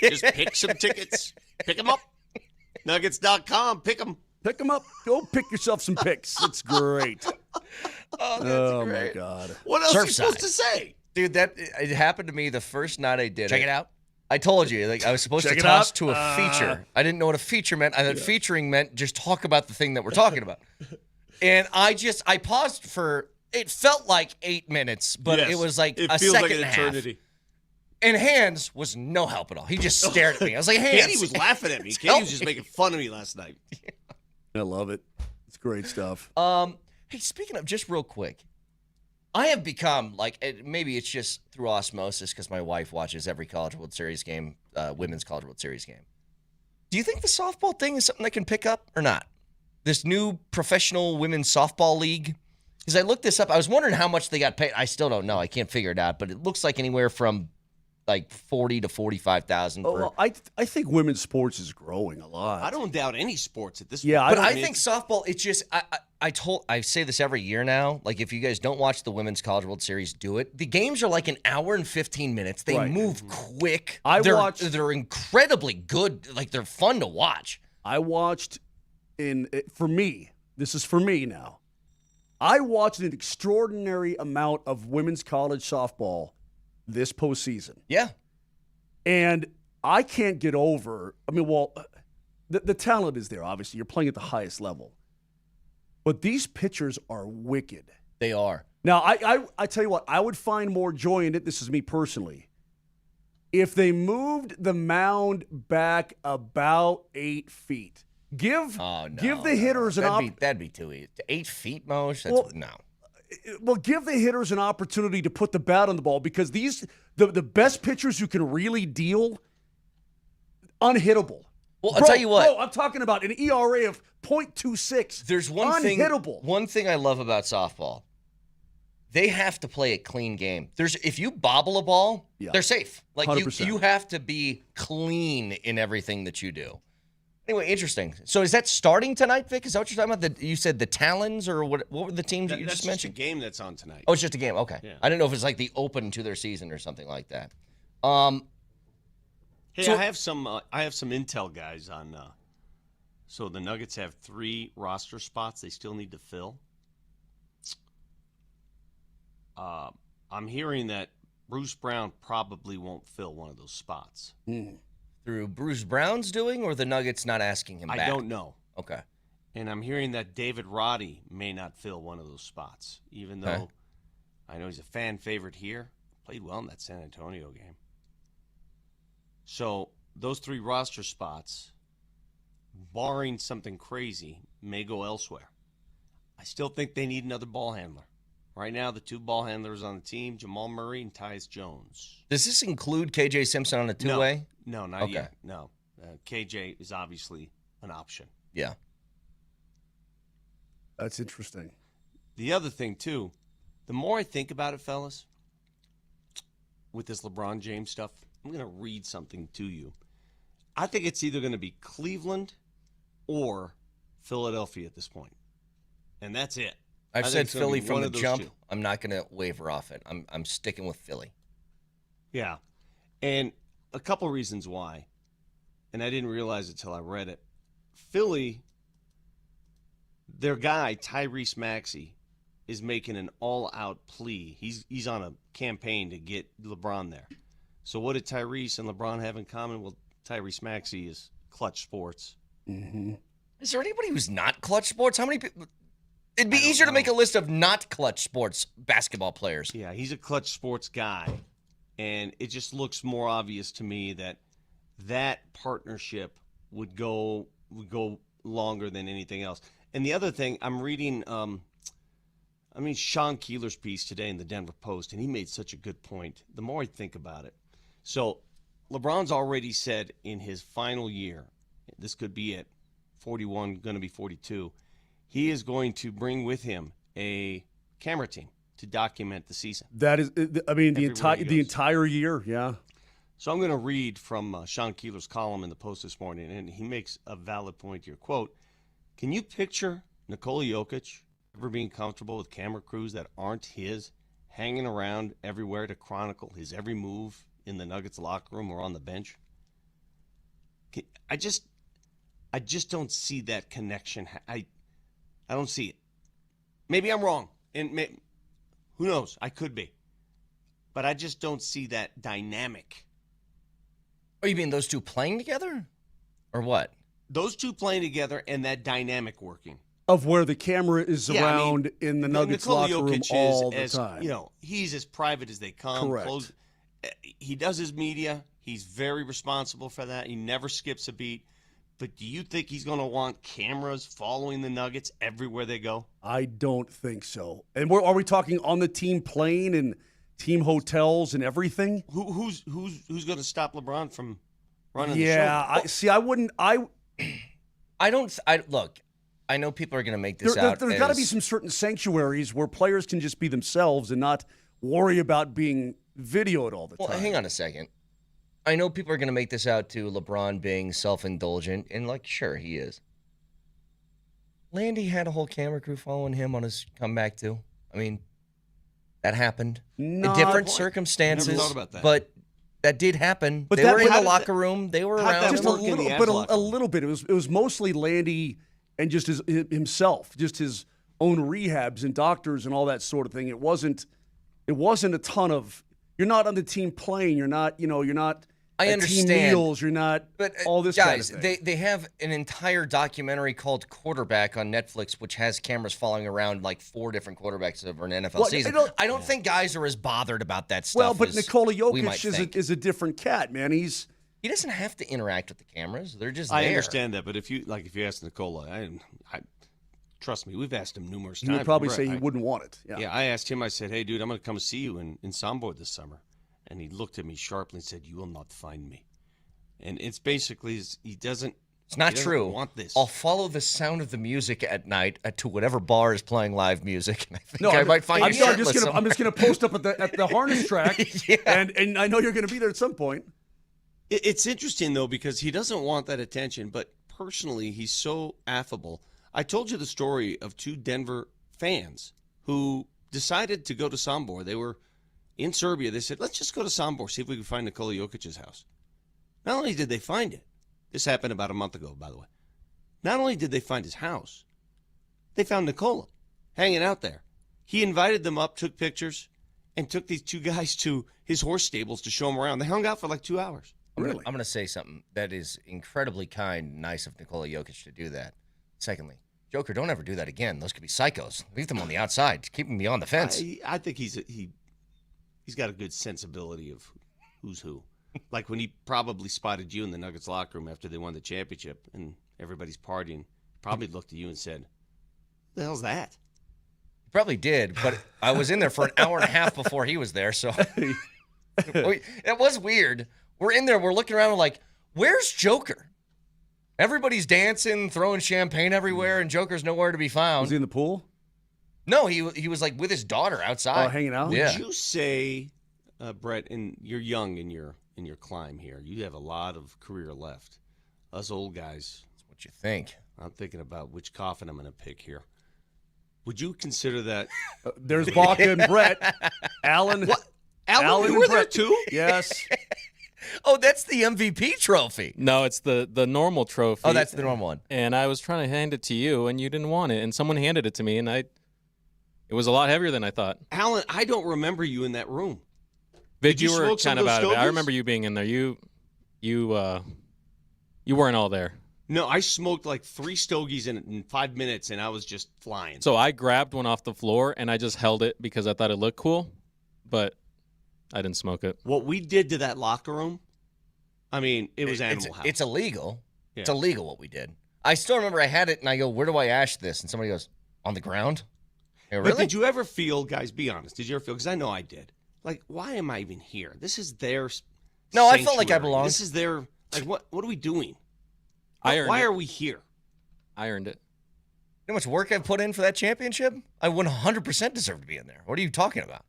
Just pick some tickets. Pick 'em up. Nuggets.com. Pick 'em. Pick them up. Go pick yourself some picks. It's great. Oh, my God. What else are you supposed to say? Dude, it happened to me the first night I did it. Check it out. I told you, I was supposed to Check it toss out. to a feature. I didn't know what a feature meant. I thought featuring meant just talk about the thing that we're talking about. And I paused for, it felt like 8 minutes, but it was like it a feels second like an and a half. eternity. And Hands was no help at all. He just stared at me. I was like, Hands. Katie was laughing at me. Katie was just making fun of me last night. I love it. It's great stuff. Hey, speaking of, just real quick, I have become, maybe it's just through osmosis because my wife watches every College World Series game, women's College World Series game. Do you think the softball thing is something that can pick up or not? This new professional women's softball league? Because I looked this up. I was wondering how much they got paid. I still don't know. I can't figure it out. But it looks like anywhere from like 40 to 45,000. Well, I think women's sports is growing a lot. I don't doubt any sports at this point. Yeah, but I think softball, it's just, I say this every year now. Like, if you guys don't watch the Women's College World Series, do it. The games are like an hour and 15 minutes. They move quick. They're incredibly good. Like, they're fun to watch. I watched for me, this is for me now. I watched an extraordinary amount of women's college softball this postseason. Yeah. And I can't get over, the talent is there, obviously. You're playing at the highest level. But these pitchers are wicked. They are. Now, I tell you what, I would find more joy in it, this is me personally, if they moved the mound back about 8 feet. Give the hitters an opportunity. That'd be too easy. 8 feet, Moj? No. Well, give the hitters an opportunity to put the bat on the ball because the best pitchers who can really deal, unhittable. Well, I'll tell you what. Bro, I'm talking about an ERA of .26. There's unhittable. One thing I love about softball. They have to play a clean game. If you bobble a ball, they're safe. Like 100%. you have to be clean in everything that you do. Anyway, interesting. So is that starting tonight, Vic? Is that what you're talking about? You said the Talons or what were the teams that you just mentioned? That's just a game that's on tonight. Oh, it's just a game. Okay. Yeah. I didn't know if it's like the open to their season or something like that. Hey, so, I have some intel guys on. So the Nuggets have 3 roster spots they still need to fill. I'm hearing that Bruce Brown probably won't fill one of those spots. Through Bruce Brown's doing, or the Nuggets not asking him back? I don't know. Okay. And I'm hearing that David Roddy may not fill one of those spots, even though I know he's a fan favorite here. Played well in that San Antonio game. So those 3 roster spots, barring something crazy, may go elsewhere. I still think they need another ball handler. Right now, the 2 ball handlers on the team, Jamal Murray and Tyus Jones. Does this include KJ Simpson on the two-way? No, not yet. No. KJ is obviously an option. Yeah. That's interesting. The other thing, too, the more I think about it, fellas, with this LeBron James stuff, I'm going to read something to you. I think it's either going to be Cleveland or Philadelphia at this point. And that's it. I've said Philly from the jump. I'm not going to waver off it. I'm sticking with Philly. Yeah. And a couple reasons why. And I didn't realize it till I read it. Philly, their guy, Tyrese Maxey, is making an all-out plea. He's on a campaign to get LeBron there. So what did Tyrese and LeBron have in common? Well, Tyrese Maxey is Clutch Sports. Mm-hmm. Is there anybody who's not Clutch Sports? How many people? It'd be easier to make a list of not Clutch Sports basketball players. Yeah, he's a Clutch Sports guy. And it just looks more obvious to me that partnership would go longer than anything else. And the other thing, I'm reading Sean Keeler's piece today in the Denver Post, and he made such a good point. The more I think about it. So LeBron's already said in his final year, this could be it, 41, going to be 42, he is going to bring with him a camera team to document the season. That is, the entire year, yeah. So I'm going to read from Sean Keeler's column in the Post this morning, and he makes a valid point here. Quote, can you picture Nikola Jokic ever being comfortable with camera crews that aren't his, hanging around everywhere to chronicle his every move in the Nuggets locker room or on the bench? I just don't see that connection. I don't see it. Maybe I'm wrong, and who knows? I could be. But I just don't see that dynamic. Oh, you mean those two playing together? Or what? Those two playing together and that dynamic working. Of where the camera is around in the Nuggets locker room all the time. He's as private as they come. Correct. He does his media. He's very responsible for that. He never skips a beat. But do you think he's going to want cameras following the Nuggets everywhere they go? I don't think so. And are we talking on the team plane and team hotels and everything? Who's going to stop LeBron from running the show? Yeah, I wouldn't. Look, I know people are going to make this out. There's got to be some certain sanctuaries where players can just be themselves and not worry about being videoed all the time. Well, hang on a second. I know people are going to make this out to LeBron being self-indulgent, and sure, he is. Landy had a whole camera crew following him on his comeback too. I mean, that happened in different circumstances. Never thought about that. But that did happen. But they were in the locker room. They were around. Just a little bit. It was mostly Landy and just himself, just his own rehabs and doctors and all that sort of thing. It wasn't a ton of. You're not on the team playing. You're not, you're not I at understand. team meals. You're not But all this guys, kind of thing. they have an entire documentary called Quarterback on Netflix, which has cameras following around like 4 different quarterbacks over an NFL season. I don't think guys are as bothered about that stuff. Well, but as Nikola we might Jokic think. is a different cat, man. He doesn't have to interact with the cameras. They're just I there. understand that, but if you ask Nikola, I trust me, we've asked him numerous He times. would probably Brett, say he wouldn't want it. Yeah. I asked him. I said, "Hey, dude, I'm going to come see you in Sanford this summer," and he looked at me sharply and said, "You will not find me." And it's basically he doesn't. It's not he doesn't true. Want this? I'll follow the sound of the music at night to whatever bar is playing live music, and I think I might find you shirtless I'm just gonna post up at the harness track, and I know you're gonna be there at some point. It's interesting though because he doesn't want that attention, but personally, he's so affable. I told you the story of 2 Denver fans who decided to go to Sombor. They were in Serbia. They said, "Let's just go to Sombor, see if we can find Nikola Jokic's house." Not only did they find it, this happened about a month ago, by the way. Not only did they find his house, they found Nikola hanging out there. He invited them up, took pictures, and took these 2 guys to his horse stables to show them around. They hung out for like 2 hours. I'm going to say something that is incredibly kind and nice of Nikola Jokic to do that. Secondly, Joker, don't ever do that again. Those could be psychos. Leave them on the outside. Keep them beyond the fence. I think he's got a good sensibility of who's who. Like when he probably spotted you in the Nuggets locker room after they won the championship and everybody's partying, probably looked at you and said, "The hell's that?" Probably did, but I was in there for an hour and a half before he was there, so it was weird. We're in there, we're looking around, we're like, where's Joker? Everybody's dancing, throwing champagne everywhere, and Joker's nowhere to be found. Was he in the pool? No, he was like with his daughter outside. Oh, hanging out? Yeah. Would you say, Brett, and you're young in your climb here, you have a lot of career left. Us old guys. That's what you think. I'm thinking about which coffin I'm going to pick here. Would you consider that? There's Baca and Brett. Alan. What? Alan, you and were there Brett. too? Yes. Oh, that's the MVP trophy. No, it's the normal trophy. Oh, that's the normal one. And I was trying to hand it to you, and you didn't want it. And someone handed it to me, and it was a lot heavier than I thought. Alan, I don't remember you in that room. Vic, Did you you were smoke some kind of of those out of it. I stogies? remember you being in there. You weren't all there. No, I smoked like 3 stogies in 5 minutes, and I was just flying. So I grabbed one off the floor, and I just held it because I thought it looked cool, but I didn't smoke it. What we did to that locker room, I mean, it was Animal House. It's illegal. Yeah. It's illegal what we did. I still remember I had it, and I go, where do I ash this? And somebody goes, on the ground? I go, But really? did you ever feel, guys, be honest, did you ever feel, because I know I did, like, why am I even here? This is their No, I felt like I sanctuary. belonged. This is their, like, what are we doing? I earned Why it. are we here? I earned it. You know how much work I've put in for that championship? I 100% deserve to be in there. What are you talking about?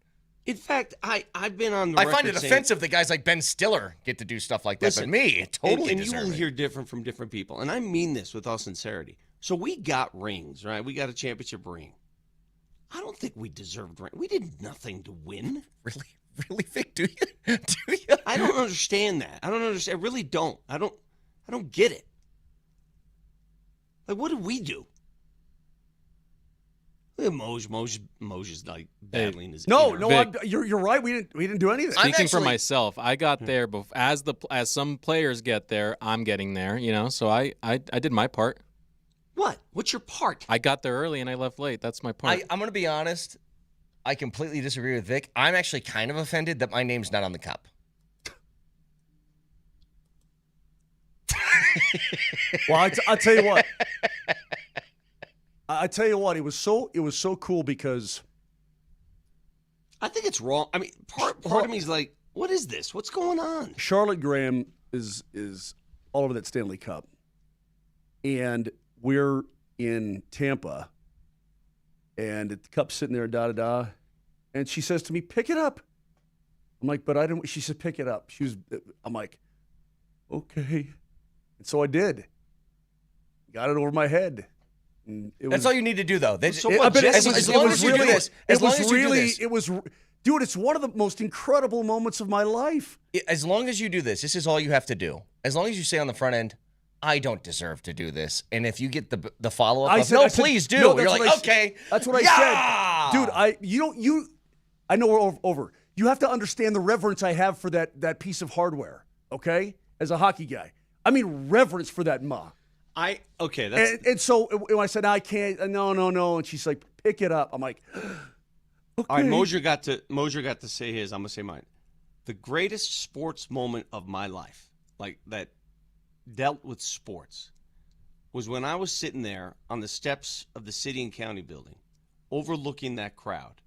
In fact, I've been on the I find it record saying- offensive that guys like Ben Stiller get to do stuff like that, Listen, but me, totally and you deserve will it. hear different from different people, and I mean this with all sincerity. So we got rings, right? We got a championship ring. I don't think we deserved ring. We did nothing to win. Really, Vic? Do you? Do you? I don't understand that. I don't understand. I really don't. I don't get it. Like, what did we do? Look at Moser's like battling his. No, inner- no, you're right. We didn't do anything. Speaking for myself, I got there as some players get there. I'm getting there, So I did my part. What? What's your part? I got there early and I left late. That's my part. I'm going to be honest. I completely disagree with Vic. I'm actually kind of offended that my name's not on the cup. Well, I'll tell you what. I tell you what. It was so cool because I think it's wrong. I mean, part of me is like, what is this? What's going on? Charlotte Graham is all over that Stanley Cup, and we're in Tampa, and the cup's sitting there, and she says to me, "Pick it up." I'm like, "But I didn't." She said, "Pick it up." I'm like, "Okay," and so I did. Got it over my head. That's all you need to do, though. So what, As long as you do this, dude, it's one of the most incredible moments of my life. As long as you do this is all you have to do. As long as you say on the front end, I don't deserve to do this. And if you get the follow up, please do. No, you're like, okay. That's what I said, dude. I know we're over. you have to understand the reverence I have for that piece of hardware, okay? As a hockey guy. I mean, reverence for that ma. And so when I said, I can't, no. And she's like, pick it up. I'm like, okay. All right, Moser got to say his. I'm going to say mine. The greatest sports moment of my life, like that dealt with sports, was when I was sitting there on the steps of the city and county building, overlooking that crowd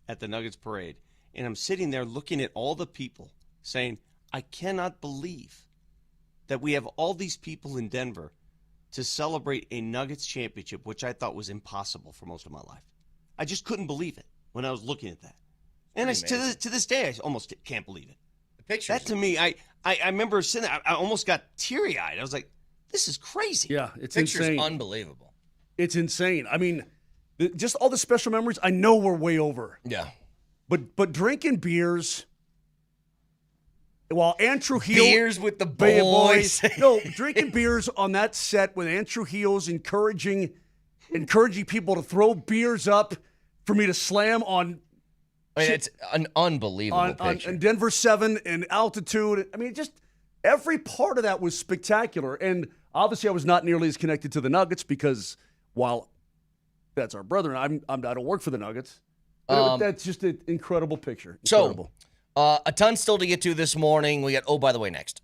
at the Nuggets parade. And I'm sitting there looking at all the people saying, I cannot believe that we have all these people in Denver to celebrate a Nuggets championship, which I thought was impossible for most of my life. I just couldn't believe it when I was looking at that. And to this day, I almost can't believe it. The pictures. That to me, I remember sitting there, I almost got teary-eyed. I was like, this is crazy. Yeah, it's Picture's insane. unbelievable. It's insane. I mean, just all the special memories, I know we're way over. Yeah. But drinking beers while Andrew Heel Beers with the boys. No, drinking beers on that set with Andrew Heels encouraging people to throw beers up for me to slam on. I mean, it's an unbelievable picture. On Denver 7 and altitude. I mean, just every part of that was spectacular. And obviously, I was not nearly as connected to the Nuggets because while that's our brother, and I don't work for the Nuggets. But that's just an incredible picture. Incredible. So, a ton still to get to this morning. We got, by the way, next.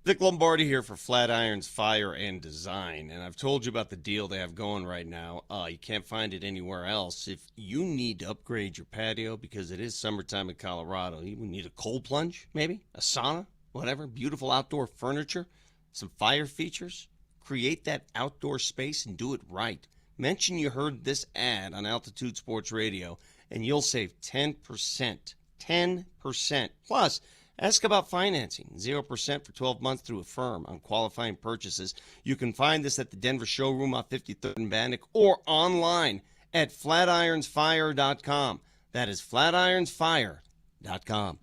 Vic Lombardi here for Flatirons Fire and Design, and I've told you about the deal they have going right now. You can't find it anywhere else. If you need to upgrade your patio because it is summertime in Colorado, you need a cold plunge, maybe, a sauna, whatever, beautiful outdoor furniture, some fire features, create that outdoor space and do it right. Mention you heard this ad on Altitude Sports Radio, and you'll save 10%. 10%. Plus, ask about financing, 0% for 12 months through a firm on qualifying purchases. You can find this at the Denver showroom on 53rd and Bannock or online at flatironsfire.com. That is flatironsfire.com.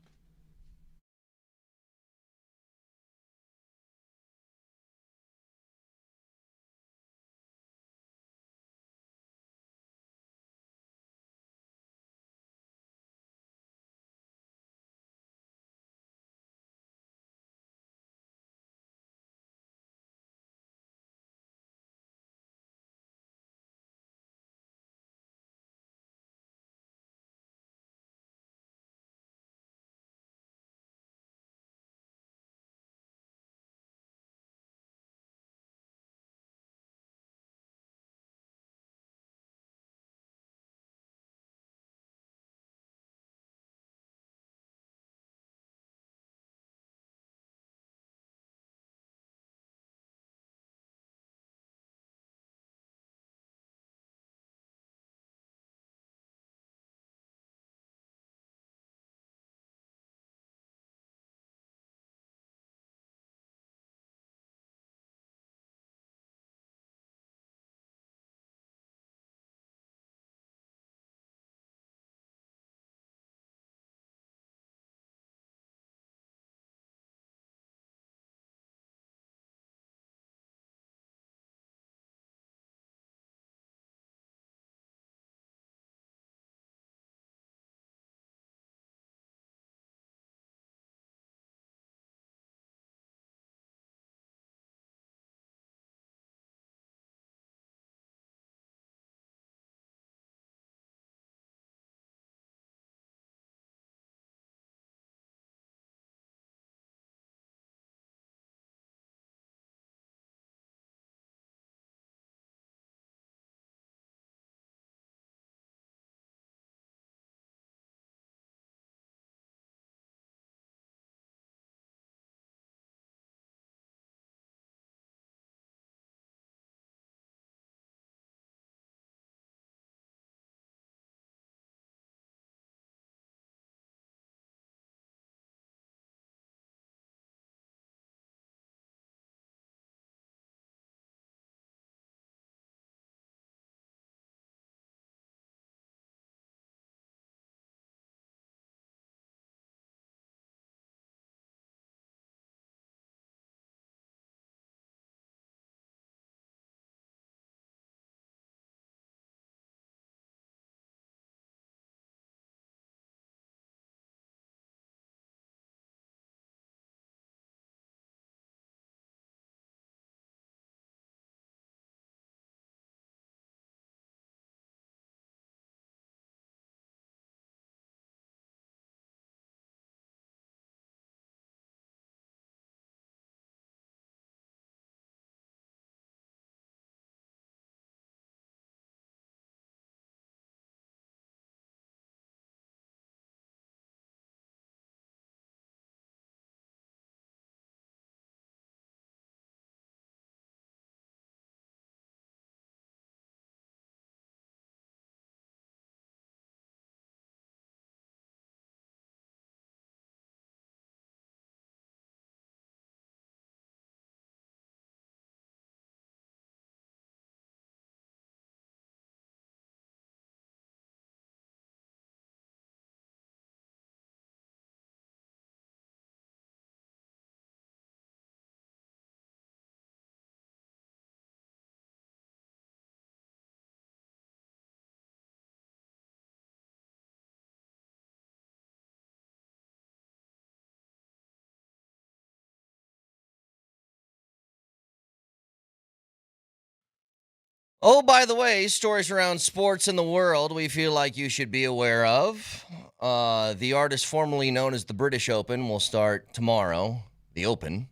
Oh, by the way, stories around sports in the world we feel like you should be aware of. The artist formerly known as the British Open will start tomorrow, the Open,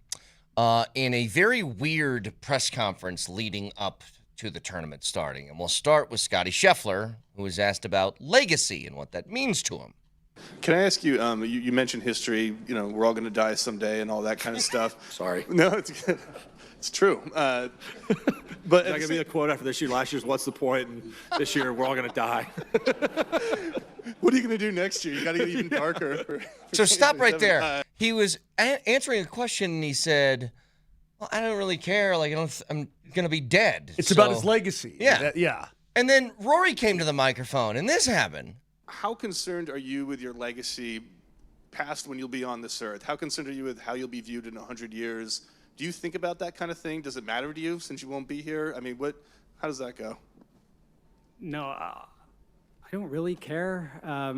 in a very weird press conference leading up to the tournament starting. And we'll start with Scotty Scheffler, who was asked about legacy and what that means to him. Can I ask you, you mentioned history, we're all going to die someday and all that kind of stuff. Sorry. No, it's good. It's true. But There's not going to be a quote after this year. Last year's what's the point? And this year we're all going to die. What are you going to do next year? You got to get even darker. So stop right there. He was answering a question and he said, well, I don't really care. Like, I'm going to be dead. It's about his legacy. Yeah. Yeah. And then Rory came to the microphone and this happened. How concerned are you with your legacy past when you'll be on this earth? How concerned are you with how you'll be viewed in 100 years? Do you think about that kind of thing? Does it matter to you since you won't be here? I mean, how does that go? No, I don't really care. I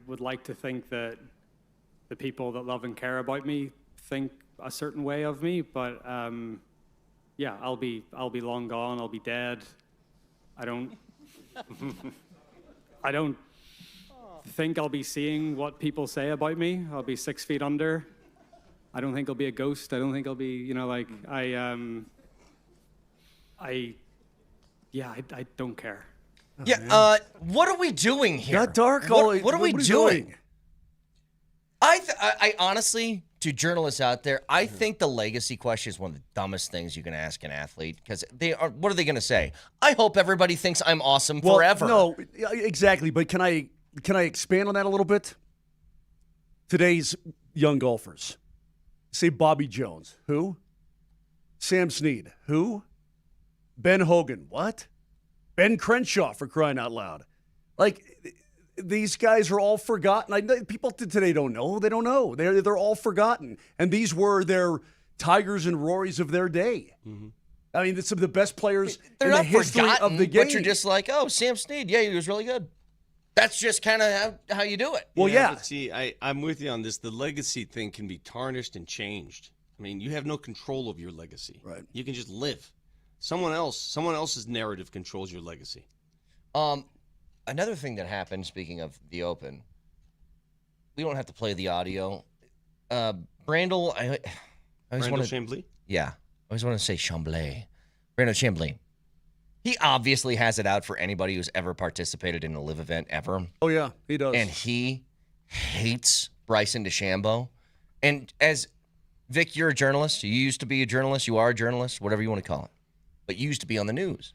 would like to think that the people that love and care about me think a certain way of me, but yeah, I'll be long gone. I'll be dead. I don't think I'll be seeing what people say about me. I'll be 6 feet under. I don't think I'll be a ghost. I don't think I'll be, I don't care. Yeah. What are we doing here? Got dark. What are we doing? I honestly, to journalists out there, I think the legacy question is one of the dumbest things you can ask an athlete because what are they going to say? I hope everybody thinks I'm awesome forever. No, exactly. But can I expand on that a little bit? Today's young golfers. Say Bobby Jones. Who? Sam Snead. Who? Ben Hogan. What? Ben Crenshaw, for crying out loud. Like, these guys are all forgotten. People today don't know. They don't know. They're all forgotten. And these were their Tigers and Rorys of their day. Mm-hmm. I mean, some of the best players in the history of the game. But you're just like, oh, Sam Snead. Yeah, he was really good. That's just kind of how you do it. Well, yeah. But see, I'm with you on this. The legacy thing can be tarnished and changed. I mean, you have no control of your legacy. Right. You can just live. Someone else's narrative controls your legacy. Another thing that happened, speaking of the Open, we don't have to play the audio. Brandel, I always want to... Chambly? Yeah. I always want to say Chambly. Brandel Chambly. He obviously has it out for anybody who's ever participated in a live event ever. Oh, yeah, he does. And he hates Bryson DeChambeau. And as, Vic, you're a journalist. You used to be a journalist. You are a journalist, whatever you want to call it. But you used to be on the news.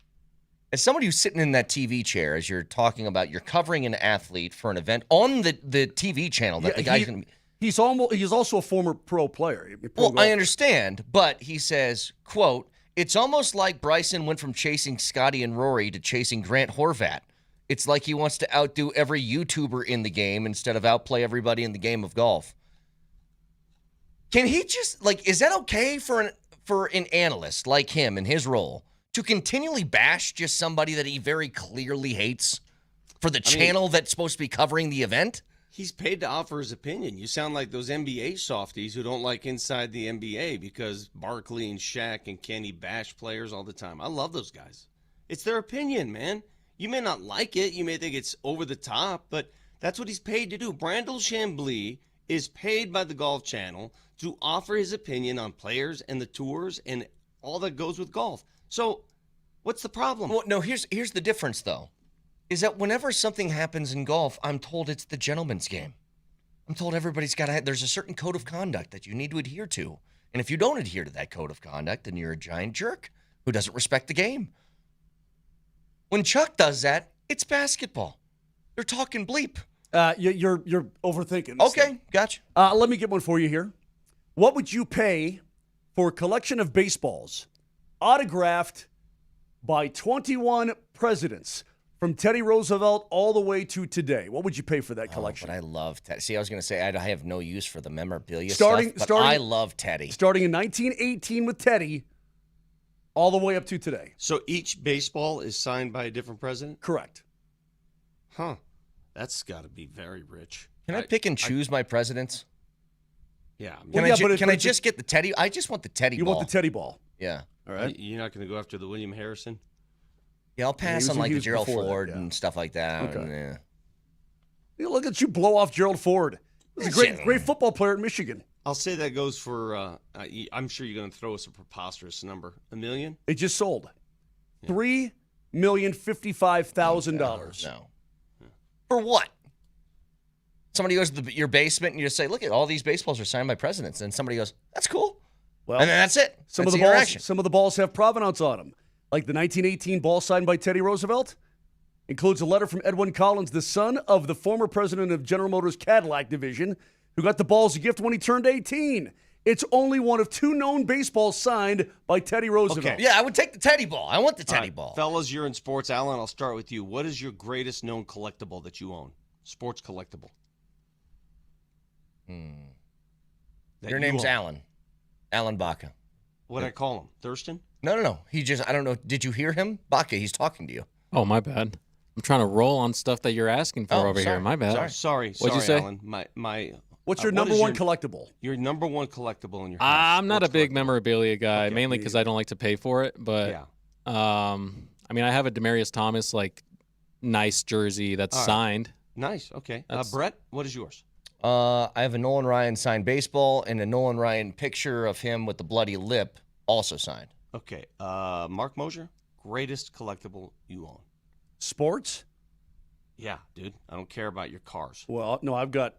As somebody who's sitting in that TV chair as you're talking about, you're covering an athlete for an event on the TV channel that the guy's going to be. He's also a former pro player. I understand, but he says, quote, it's almost like Bryson went from chasing Scotty and Rory to chasing Grant Horvat. It's like he wants to outdo every YouTuber in the game instead of outplay everybody in the game of golf. Can he just, is that okay for an analyst like him in his role to continually bash just somebody that he very clearly hates for the channel that's supposed to be covering the event? He's paid to offer his opinion. You sound like those NBA softies who don't like inside the NBA because Barkley and Shaq and Kenny bash players all the time. I love those guys. It's their opinion, man. You may not like it. You may think it's over the top, but that's what he's paid to do. Brandel Chambly is paid by the Golf Channel to offer his opinion on players and the tours and all that goes with golf. So what's the problem? Well, no, here's the difference, though. Is that whenever something happens in golf, I'm told it's the gentleman's game. I'm told everybody's there's a certain code of conduct that you need to adhere to. And if you don't adhere to that code of conduct, then you're a giant jerk who doesn't respect the game. When Chuck does that, it's basketball. They're talking bleep. You're overthinking this Okay, thing. gotcha. Let me get one for you here. What would you pay for a collection of baseballs autographed by 21 presidents? From Teddy Roosevelt all the way to today. What would you pay for that collection? But I love Teddy. See, I was going to say I have no use for the memorabilia starting, stuff, but I love Teddy. Starting in 1918 with Teddy, all the way up to today. So each baseball is signed by a different president? Correct. Huh. That's got to be very rich. Can I pick and choose my presidents? Yeah. Can I just get the Teddy? I just want the Teddy ball. You want the Teddy ball? Yeah. All right. You're not going to go after the William Harrison? Yeah, I'll pass on like the Gerald before that, Ford yeah. and stuff like that. Okay. And, yeah. You look at you blow off Gerald Ford. He's a great football player at Michigan. I'll say that goes for, I'm sure you're going to throw us a preposterous number. $1 million? It just sold. $3,055,000. No. For what? Somebody goes to your basement and you just say, look at all these baseballs are signed by presidents. And somebody goes, that's cool. Well, and then that's it. Some That's of the balls have provenance on them. Like the 1918 ball signed by Teddy Roosevelt includes a letter from Edwin Collins, the son of the former president of General Motors Cadillac division, who got the ball as a gift when he turned 18. It's only one of 2 known baseballs signed by Teddy Roosevelt. Okay. Yeah, I would take the Teddy ball. I want the Teddy ball. Fellas, you're in sports. Alan, I'll start with you. What is your greatest known collectible that you own? Sports collectible. Your name's Alan. Alan Baca. What'd I call him? Thurston? No. He just, I don't know. Did you hear him? Baca, he's talking to you. Oh, my bad. I'm trying to roll on stuff that you're asking for over here. My bad. Sorry, What'd you say? Alan. What's your number one collectible? Your number one collectible in your house. I'm not a big memorabilia guy, mainly because I don't like to pay for it. But I mean, I have a Demarius Thomas nice jersey that's signed. Nice. Okay. Brett, what is yours? I have a Nolan Ryan signed baseball and a Nolan Ryan picture of him with the bloody lip also signed. Okay. Mark Moser, greatest collectible you own. Sports? Yeah, dude. I don't care about your cars. Well, no, I've got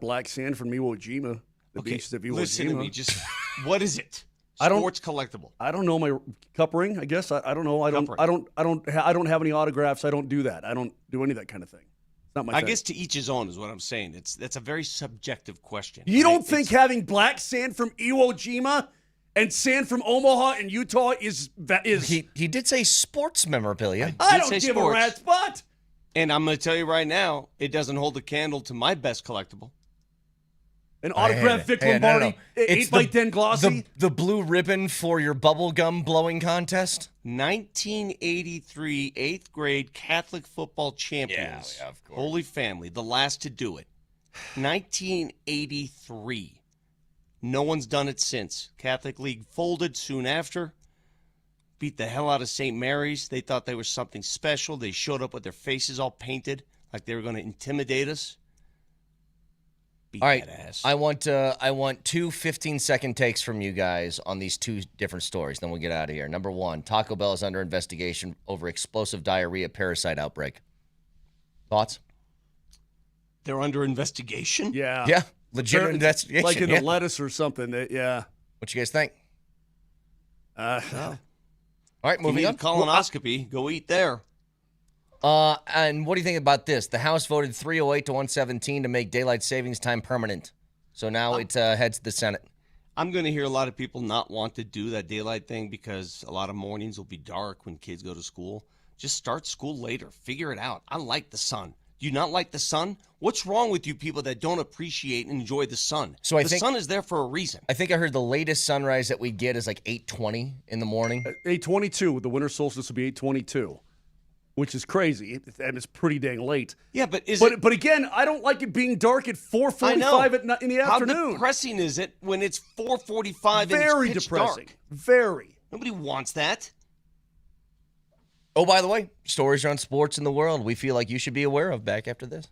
black sand from Iwo Jima. The beaches of Iwo Jima. Listen to me. Just what is it? Sports collectible. I don't know. My cup ring, I guess. I don't know. I don't have any autographs. I don't do that. I don't do any of that kind of thing. It's not my thing. I guess to each his own is what I'm saying. That's a very subjective question. You don't think having black sand from Iwo Jima and sand from Omaha and Utah is He did say sports memorabilia. I don't give a rat's butt. And I'm going to tell you right now, it doesn't hold a candle to my best collectible. An autographed Vic Lombardi, 8x10 glossy. The blue ribbon for your bubble gum blowing contest. 1983 8th grade Catholic football champions. Yeah, of course. Holy Family, the last to do it. 1983. No one's done it since. Catholic League folded soon after. Beat the hell out of St. Mary's. They thought they were something special. They showed up with their faces all painted like they were going to intimidate us. Beat all right, that ass. I want 2 15-second takes from you guys on these 2 different stories. Then we'll get out of here. Number 1, Taco Bell is under investigation over explosive diarrhea parasite outbreak. Thoughts? They're under investigation? Yeah. Yeah, legitimate investigation. Like in the lettuce or something. Yeah. What you guys think? All right, If moving you on. need a colonoscopy, go eat there. And what do you think about this? The House voted 308 to 117 to make daylight savings time permanent. So now it heads to the Senate. I'm going to hear a lot of people not want to do that daylight thing because a lot of mornings will be dark when kids go to school. Just start school later. Figure it out. I like the sun. Do you not like the sun? What's wrong with you people that don't appreciate and enjoy the sun? So the sun is there for a reason. I think I heard the latest sunrise that we get is like 8:20 in the morning. 8:22. The winter solstice will be 8:22, which is crazy, and it's pretty dang late. Yeah, but But again, I don't like it being dark at 4:45 in the afternoon. How depressing is it when it's 4:45 and Very it's pitch depressing. dark? Very. Nobody wants that. Oh, by the way, stories around sports in the world we feel like you should be aware of back after this.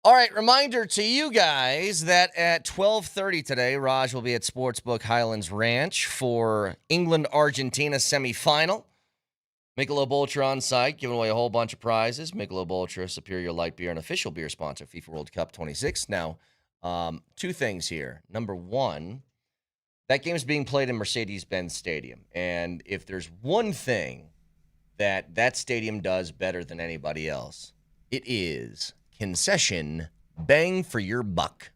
All right, reminder to you guys that at 12:30 today, Raj will be at Sportsbook Highlands Ranch for England-Argentina semifinal. Michelob Ultra on site, giving away a whole bunch of prizes. Michelob Ultra, superior light beer, and official beer sponsor, FIFA World Cup 26. Now, two things here. Number one, that game is being played in Mercedes-Benz Stadium. And if there's one thing that stadium does better than anybody else, it is concession bang for your buck.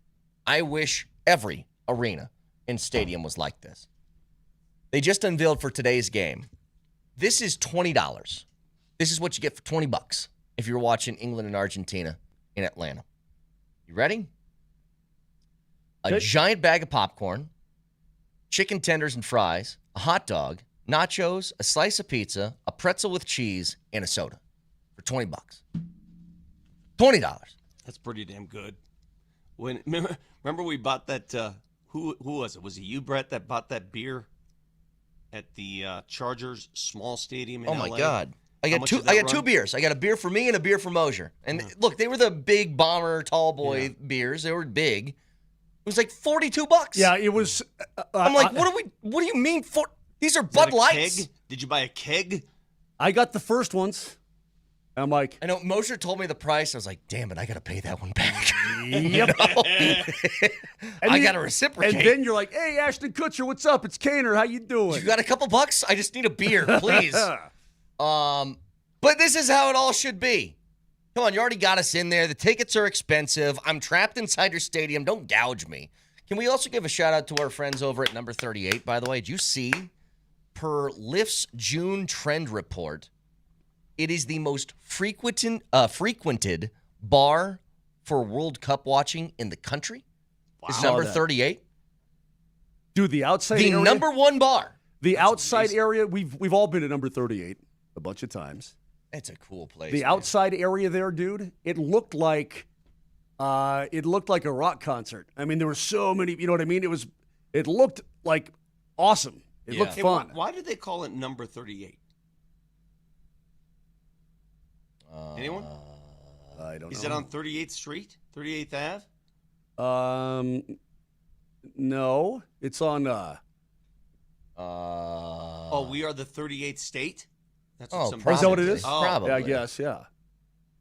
I wish every arena and stadium was like this. They just unveiled for today's game. This is $20. This is what you get for $20 if you're watching England and Argentina in Atlanta. You ready? A giant bag of popcorn, chicken tenders and fries, a hot dog, nachos, a slice of pizza, a pretzel with cheese, and a soda for $20. $20. That's pretty damn good. Remember we bought that, who was it? Was it you, Brett, that bought that beer at the Chargers small stadium in LA? Oh, my God. I got two beers. I got a beer for me and a beer for Moser. And look, they were the big bomber tall boy beers. They were big. It was like $42. Yeah, it was. I'm like, what do you mean for? These are Bud Lights. Keg? Did you buy a keg? I got the first ones. I'm like, I know Moser told me the price. I was like, damn it, I got to pay that one back. Yep. I got to reciprocate. And then you're like, hey, Ashton Kutcher, what's up? It's Kaner. How you doing? You got a couple bucks? I just need a beer, please. But this is how it all should be. Come on, you already got us in there. The tickets are expensive. I'm trapped inside your stadium. Don't gouge me. Can we also give a shout out to our friends over at number 38, by the way? Did you see, per Lyft's June trend report, it is the most frequented bar for World Cup watching in the country? Wow. Is number 38. Dude, the outside area. The number one bar. The outside area, we've all been at number 38 a bunch of times. It's a cool place. The outside area there, dude, it looked like a rock concert. I mean, there were so many, you know what I mean? It looked like awesome. It looked fun. Why did they call it number 38? Anyone? I don't know. Is it on 38th Street? 38th Ave? No. It's on Oh, we are the 38th state? That's what is that what it is? Probably. Yeah, I guess, yeah.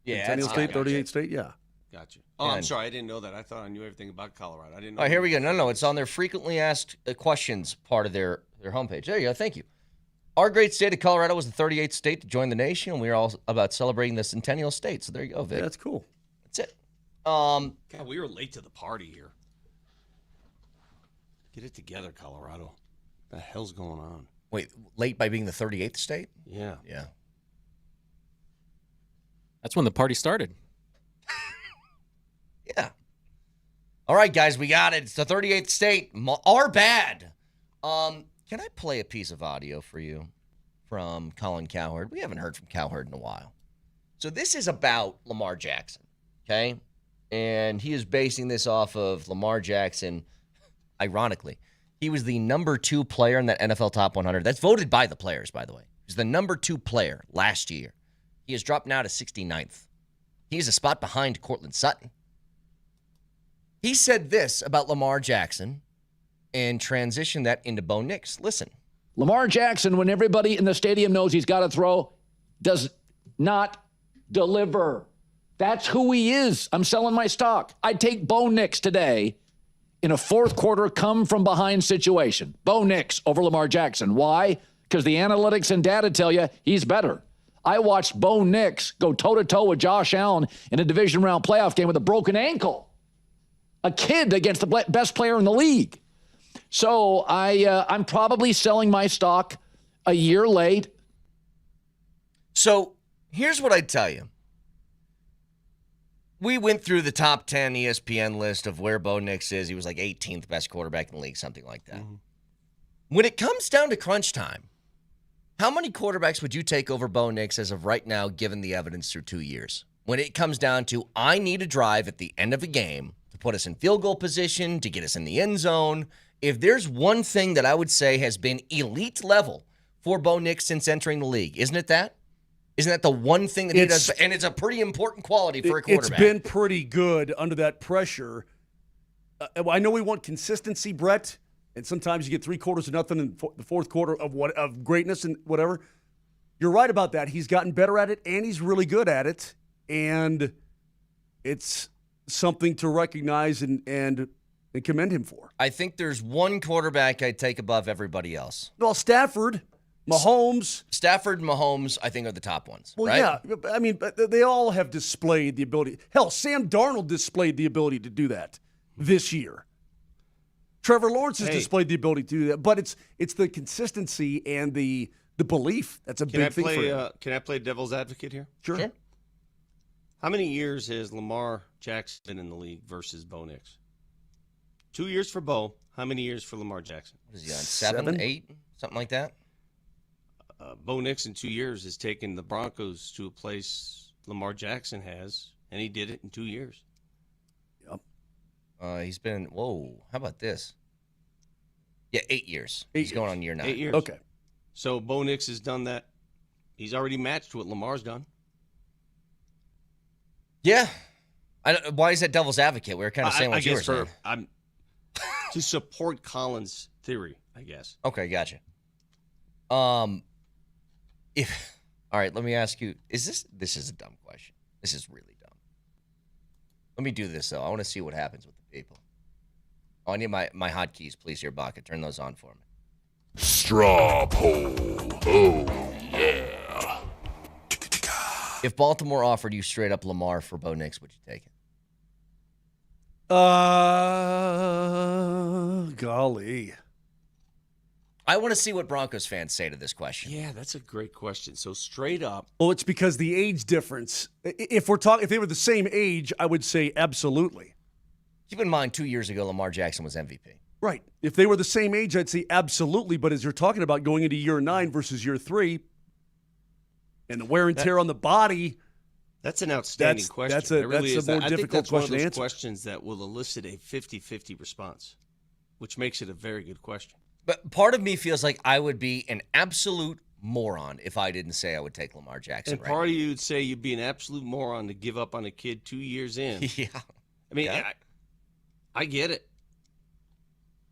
Yeah. Centennial State, 38th State, yeah. Gotcha. Oh, I'm sorry. I didn't know that. I thought I knew everything about Colorado. I didn't know. All right, here we go. No, it's on their frequently asked questions part of their homepage. There you go. Thank you. Our great state of Colorado was the 38th state to join the nation, and we are all about celebrating the Centennial State. So there you go, Vic. Yeah, that's cool. That's it. God, we were late to the party here. Get it together, Colorado. What the hell's going on? Wait, late by being the 38th state? Yeah. Yeah. That's when the party started. Yeah. All right, guys, we got it. It's the 38th state. Our bad. Can I play a piece of audio for you from Colin Cowherd? We haven't heard from Cowherd in a while. So this is about Lamar Jackson, okay? And he is basing this off of Lamar Jackson. Ironically, he was the number 2 player in that NFL Top 100. That's voted by the players, by the way. He's the number 2 player last year. He has dropped now to 69th. He's a spot behind Cortland Sutton. He said this about Lamar Jackson and transitioned that into Bo Nix. Listen. Lamar Jackson, when everybody in the stadium knows he's got to throw, does not deliver. That's who he is. I'm selling my stock. I'd take Bo Nix today in a fourth quarter come-from-behind situation. Bo Nix over Lamar Jackson. Why? Because the analytics and data tell you he's better. I watched Bo Nix go toe-to-toe with Josh Allen in a division round playoff game with a broken ankle. A kid against the best player in the league. So I'm probably selling my stock a year late. So here's what I tell you. We went through the top 10 ESPN list of where Bo Nix is. He was like 18th best quarterback in the league, something like that. Mm-hmm. When it comes down to crunch time, how many quarterbacks would you take over Bo Nix as of right now, given the evidence through 2 years? When it comes down to, I need a drive at the end of a game to put us in field goal position, to get us in the end zone. If there's one thing that I would say has been elite level for Bo Nix since entering the league, isn't it that? Isn't that the one thing that he does? And it's a pretty important quality for a quarterback. It's been pretty good under that pressure. I know we want consistency, Brett, and sometimes you get 3/4 in the fourth quarter of greatness and whatever. You're right about that. He's gotten better at it, and he's really good at it, and it's something to recognize and commend him for. I think there's one quarterback I'd take above everybody else. Well, Stafford, Mahomes. Stafford and Mahomes, I think, are the top ones. Well, right? yeah. I mean, they all have displayed the ability. Hell, Sam Darnold displayed the ability to do that this year. Trevor Lawrence has displayed the ability to do that, but it's the consistency and the belief that's a big thing for him. Can I play devil's advocate here? Sure. How many years has Lamar Jackson been in the league versus Bo Nix? 2 years for Bo. How many years for Lamar Jackson? What is he on? 7, 8, something like that? Bo Nix in 2 years has taken the Broncos to a place Lamar Jackson has, and he did it in 2 years. Yep. He's been, how about this? Yeah, 8 years. He's going on year 9. 8 years. Okay. So Bo Nix has done that. He's already matched what Lamar's done. Yeah. Why is that devil's advocate? We were kind of saying what you were saying. To support Colin's theory, I guess. Okay, gotcha. All right, let me ask you, this is a dumb question. This is really dumb. Let me do this, though. I want to see what happens with the people. I need my hotkeys, please, here, Baca. Turn those on for me. Straw poll. Oh, yeah. If Baltimore offered you straight up Lamar for Bo Nix, would you take it? Golly. I want to see what Broncos fans say to this question. Yeah, that's a great question. So straight up. Well, it's because the age difference. If they were the same age, I would say absolutely. Keep in mind, 2 years ago, Lamar Jackson was MVP. Right. If they were the same age, I'd say absolutely. But as you're talking about going into year 9 versus year 3, and the wear and tear on the body. That's an outstanding question. That's a more difficult question to answer. Questions that will elicit a 50-50 response, which makes it a very good question. But part of me feels like I would be an absolute moron if I didn't say I would take Lamar Jackson. And part of you would say you'd be an absolute moron to give up on a kid 2 years in. Yeah. I mean, I get it.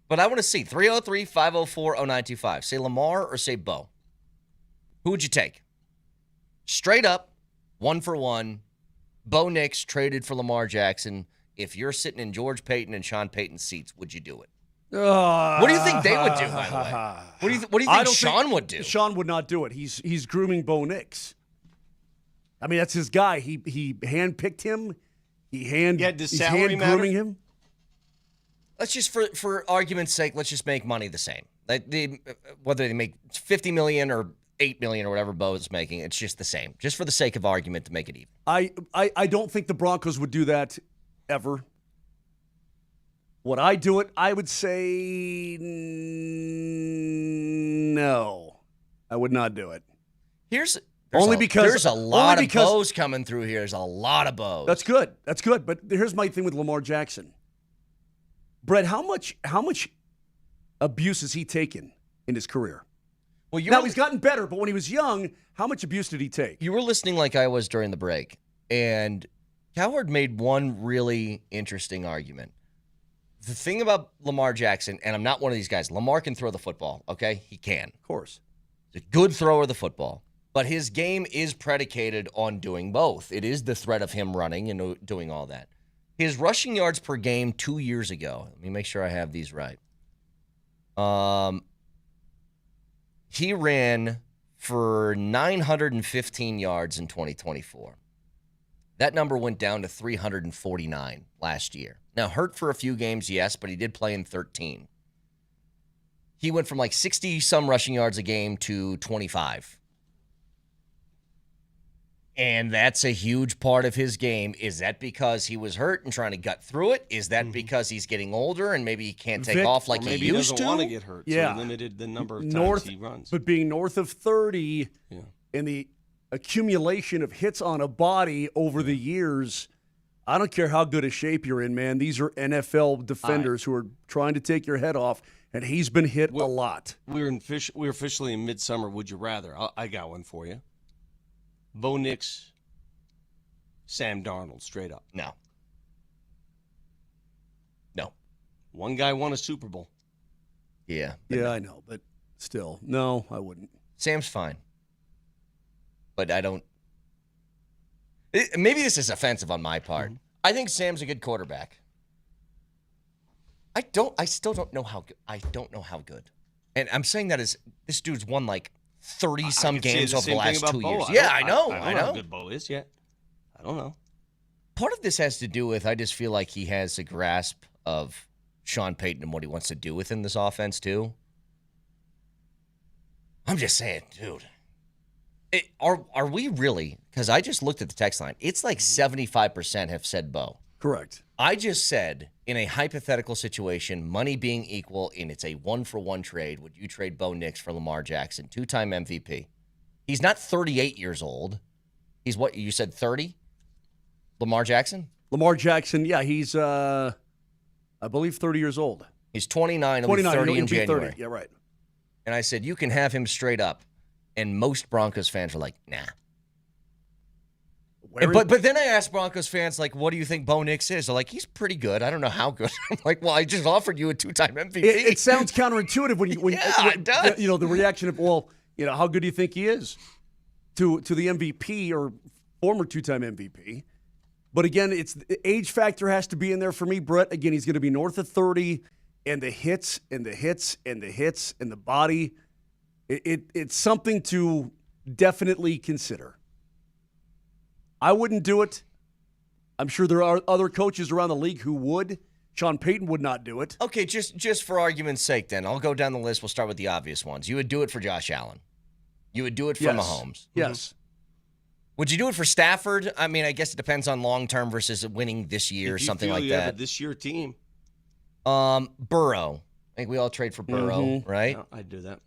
But I want to see 303-504-0925. Say Lamar or say Bo. Who would you take? Straight up, 1-for-1. Bo Nix traded for Lamar Jackson. If you're sitting in George Payton and Sean Payton's seats, would you do it? What do you think they would do, by the way? What do you think Sean would do? Sean would not do it. He's grooming Bo Nix. I mean, that's his guy. He handpicked him. He's hand grooming him. Let's just, for argument's sake, let's just make money the same. Whether they make $50 million or $8 million or whatever Bo's making, it's just the same. Just for the sake of argument to make it even. I don't think the Broncos would do that ever. Would I do it? I would say no. I would not do it. There's a lot of Bo's coming through here. There's a lot of Bo's. That's good. But here's my thing with Lamar Jackson. Brett, how much abuse has he taken in his career? Well, now he's gotten better, but when he was young, how much abuse did he take? You were listening like I was during the break, and Cowherd made one really interesting argument. The thing about Lamar Jackson, and I'm not one of these guys, Lamar can throw the football, okay? He can. Of course. He's a good thrower of the football, but his game is predicated on doing both. It is the threat of him running and doing all that. His rushing yards per game 2 years ago, let me make sure I have these right. He ran for 915 yards in 2024. That number went down to 349 last year. Now, hurt for a few games, yes, but he did play in 13. He went from like 60-some rushing yards a game to 25. And that's a huge part of his game. Is that because he was hurt and trying to gut through it? Is that because he's getting older and maybe he can't take off like he used to? Maybe he doesn't want to get hurt, so he limited the number of times he runs. But being north of 30 and the accumulation of hits on a body over the years, I don't care how good a shape you're in, man. These are NFL defenders who are trying to take your head off, and he's been hit a lot. We're officially in midsummer. Would you rather? I got one for you. Bo Nix, Sam Darnold, straight up. No. One guy won a Super Bowl. Yeah. Yeah, I know, but still, no, I wouldn't. Sam's fine. But I don't. Maybe this is offensive on my part. I think Sam's a good quarterback. I still don't know how good. I don't know how good. And I'm saying that as this dude's won like 30-some games over the last 2 years. Yeah, I know. I don't know how good Bo is yet. I don't know. Part of this has to do with I just feel like he has a grasp of Sean Payton and what he wants to do within this offense, too. I'm just saying, dude. Are we really? Because I just looked at the text line. It's like 75% have said Bo. Correct. I just said, in a hypothetical situation, money being equal, and it's a 1-for-1 trade, would you trade Bo Nix for Lamar Jackson, 2-time MVP? He's not 38 years old. He's what, you said 30? Lamar Jackson? Lamar Jackson, yeah, he's, I believe, 30 years old. He's 29. He'll be 30 in January. 30. Yeah, right. And I said, you can have him straight up. And most Broncos fans were like, nah. But then I asked Broncos fans, like, what do you think Bo Nix is? They're like, he's pretty good. I don't know how good. I'm like, well, I just offered you a 2-time MVP. It sounds counterintuitive when you, it does. You know, the reaction of, well, you know, how good do you think he is to the MVP or former 2-time MVP? But again, it's the age factor has to be in there for me, Brett. Again, he's going to be north of 30, and the hits and the hits and the hits and the body. It's something to definitely consider. I wouldn't do it. I'm sure there are other coaches around the league who would. Sean Payton would not do it. Okay, just for argument's sake, then I'll go down the list. We'll start with the obvious ones. You would do it for Josh Allen. You would do it for Mahomes. Yes. Would you do it for Stafford? I mean, I guess it depends on long-term versus winning this year or something like that. This year team. Burrow. I think we all trade for Burrow, right? Yeah, I'd do that.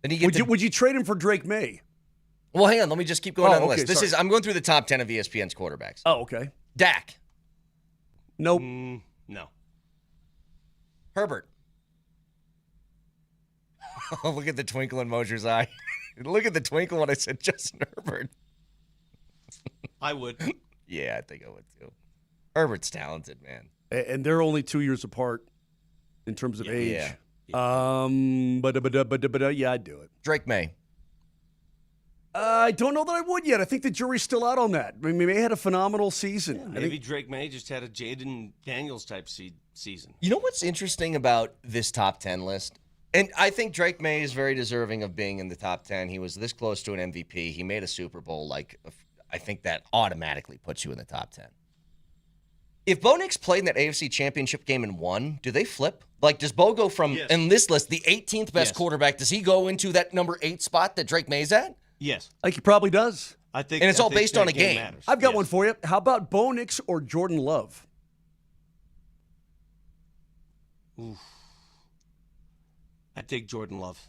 Then would you trade him for Drake May? Well, hang on. Let me just keep going down the list. I'm going through the top 10 of ESPN's quarterbacks. Oh, okay. Dak. Nope. No. Herbert. Look at the twinkle in Moser's eye. Look at the twinkle when I said Justin Herbert. I would. Yeah, I think I would too. Herbert's talented, man. And they're only 2 years apart in terms of age. Yeah. But yeah, I'd do it. Drake May. I don't know that I would yet. I think the jury's still out on that. I mean, May had a phenomenal season. Yeah, maybe Drake May just had a Jaden Daniels type season. You know what's interesting about this top 10 list? And I think Drake May is very deserving of being in the top 10. He was this close to an MVP. He made a Super Bowl. Like, I think that automatically puts you in the top 10. If Bo Nix played in that AFC Championship game and won, do they flip? Like, does Bo go from, in this list, the 18th best quarterback, does he go into that number 8 spot that Drake May's at? Yes. I think he probably does. I think, and it's all based on a game. Matters. I've got one for you. How about Bo Nix or Jordan Love? Oof. I take Jordan Love.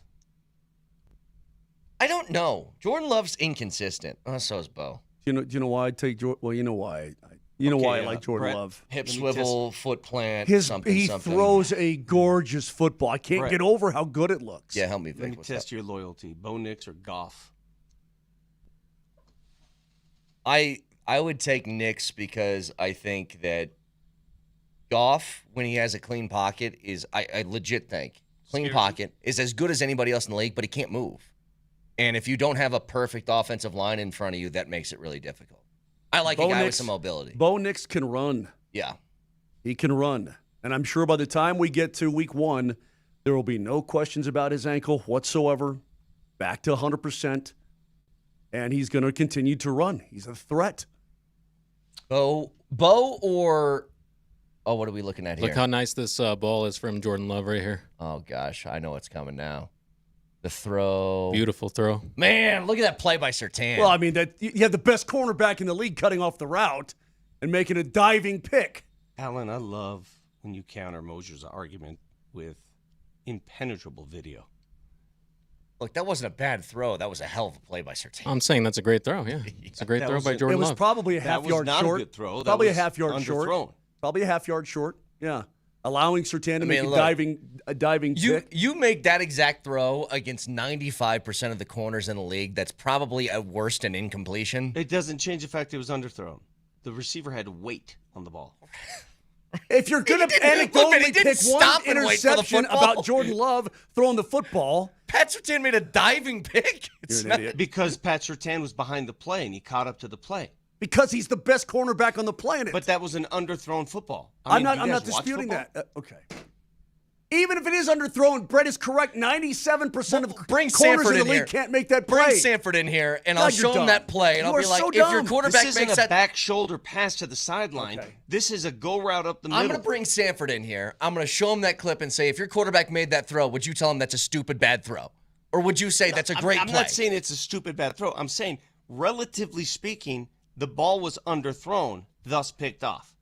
I don't know. Jordan Love's inconsistent. Oh, so is Bo. Do you know why I take Jordan? Well, you know why. I like Jordan Love. Hip swivel, foot plant, He throws a gorgeous football. I can't get over how good it looks. Yeah, help me, Vic. Let me test your loyalty. Bo Nix or Goff? I would take Nix because I think that Goff, when he has a clean pocket, I legit think clean pocket is as good as anybody else in the league, but he can't move. And if you don't have a perfect offensive line in front of you, that makes it really difficult. I like a guy with some mobility. Bo Nix can run. Yeah. He can run. And I'm sure by the time we get to week 1, there will be no questions about his ankle whatsoever. Back to 100%. And he's going to continue to run. He's a threat. Bo or... Oh, what are we looking at here? Look how nice this ball is from Jordan Love right here. Oh, gosh. I know what's coming now. The throw. Beautiful throw. Man, look at that play by Surtain. Well, I mean, you have the best cornerback in the league cutting off the route and making a diving pick. Alan, I love when you counter Moser's argument with impenetrable video. Look, that wasn't a bad throw. That was a hell of a play by Surtain. I'm saying that's a great throw, yeah. It's a great throw by Jordan Love. It was probably a half yard short. A good throw. Probably a half yard short. Probably a half yard short, yeah. allowing Surtain to make look, a diving You kick. you make that exact throw against 95% of the corners in the league. That's probably at worst an incompletion. It doesn't change the fact it was underthrown. The receiver had weight on the ball. If you're going to anecdotally pick one interception about Jordan Love throwing the football. Pat Surtain made a diving pick. You're an idiot. Because Pat Surtain was behind the play and he caught up to the play. Because he's the best cornerback on the planet. But that was an underthrown football. I'm not disputing that. Okay. Even if it is underthrown, Brett is correct. 97% of corners in the league can't make that play. Bring Sanford in here, and I'll show him that play, and I'll be like, if your quarterback this makes isn't a that back shoulder pass to the sideline. Okay. This is a go route up the middle. I'm going to bring Sanford in here. I'm going to show him that clip and say, if your quarterback made that throw, would you tell him that's a stupid bad throw? Or would you say that's a great play? I'm not saying it's a stupid bad throw. I'm saying, relatively speaking, the ball was underthrown, thus picked off.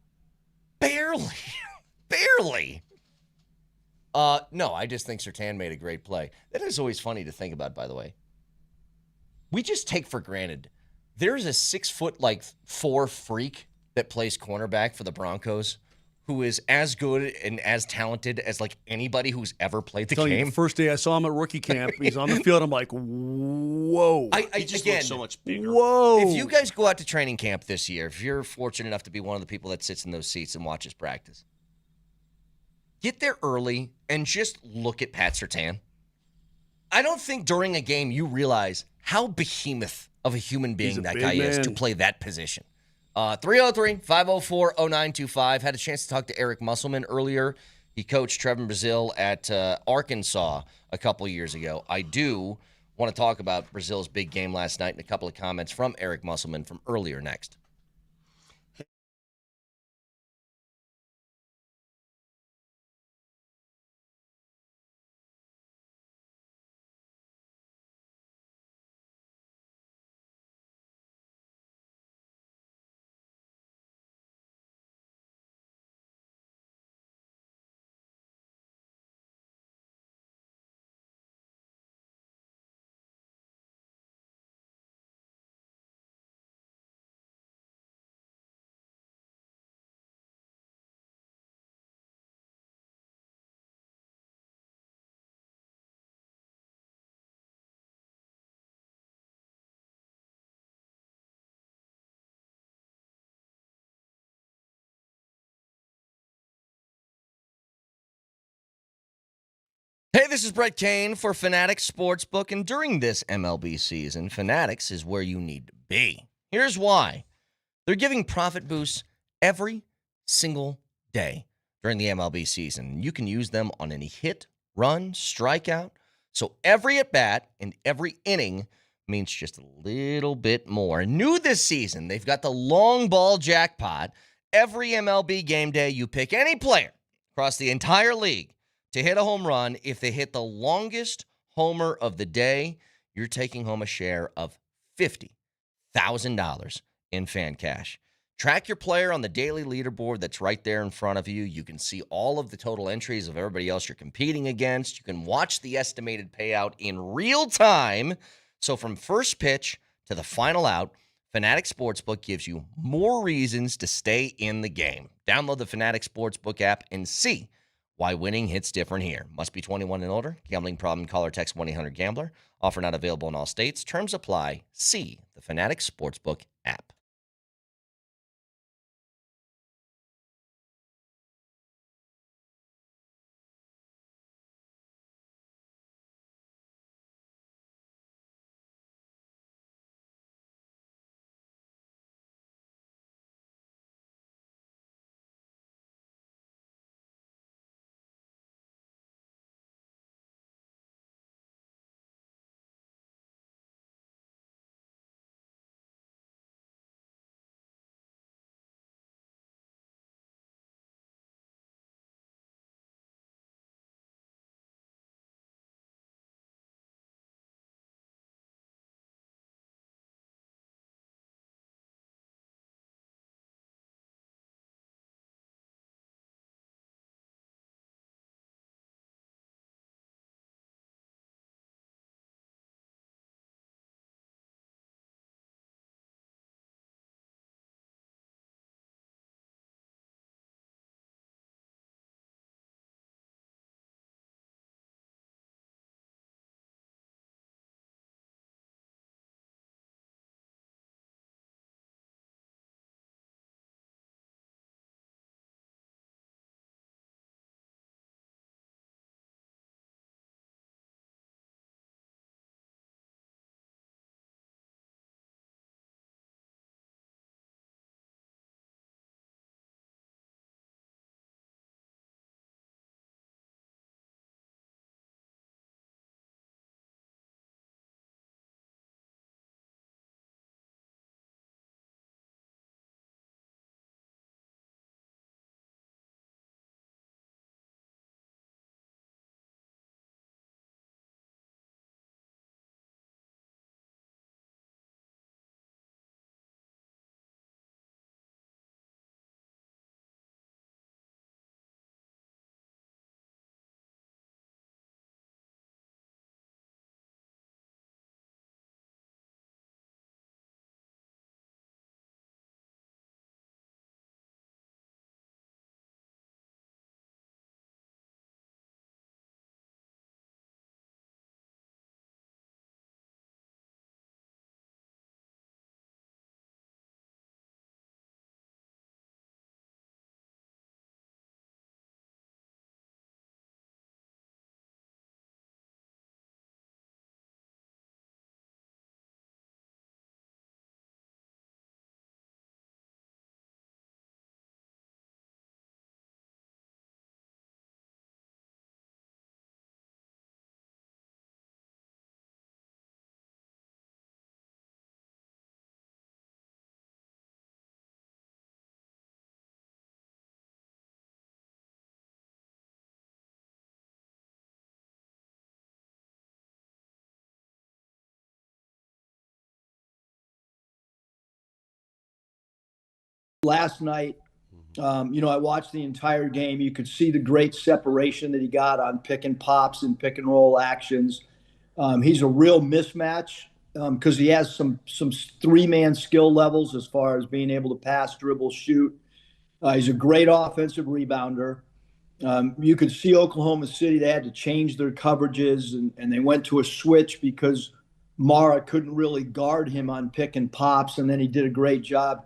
Barely. No, I just think Surtain made a great play. That is always funny to think about, by the way. We just take for granted there's a 6'4" freak that plays cornerback for the Broncos who is as good and as talented as anybody who's ever played the game. The first day I saw him at rookie camp, he's on the field. I'm like, whoa. He just looks so much bigger. Whoa. If you guys go out to training camp this year, if you're fortunate enough to be one of the people that sits in those seats and watches practice, get there early and just look at Pat Surtain. I don't think during a game you realize how behemoth of a human being that guy is to play that position. 303-504-0925. Had a chance to talk to Eric Musselman earlier. He coached Trevor Brazil at Arkansas a couple years ago. I do want to talk about Brazil's big game last night and a couple of comments from Eric Musselman from earlier next. Hey, this is Brett Kane for Fanatics Sportsbook, and during this MLB season, Fanatics is where you need to be. Here's why. They're giving profit boosts every single day during the MLB season. You can use them on any hit, run, strikeout. So every at-bat and every inning means just a little bit more. New this season, they've got the long ball jackpot. Every MLB game day, you pick any player across the entire league to hit a home run. If they hit the longest homer of the day, you're taking home a share of $50,000 in fan cash. Track your player on the daily leaderboard that's right there in front of you. You can see all of the total entries of everybody else you're competing against. You can watch the estimated payout in real time. So from first pitch to the final out, Fanatics Sportsbook gives you more reasons to stay in the game. Download the Fanatics Sportsbook app and see why winning hits different here. Must be 21 and older. Gambling problem, call or text 1-800-GAMBLER. Offer not available in all states. Terms apply. See the Fanatics Sportsbook app. last night, I watched the entire game. You could see the great separation that he got on pick and pops and pick and roll actions. He's a real mismatch because he has some three-man skill levels as far as being able to pass, dribble, shoot. He's a great offensive rebounder. You could see Oklahoma City, they had to change their coverages, and they went to a switch because Mara couldn't really guard him on pick and pops, and then he did a great job.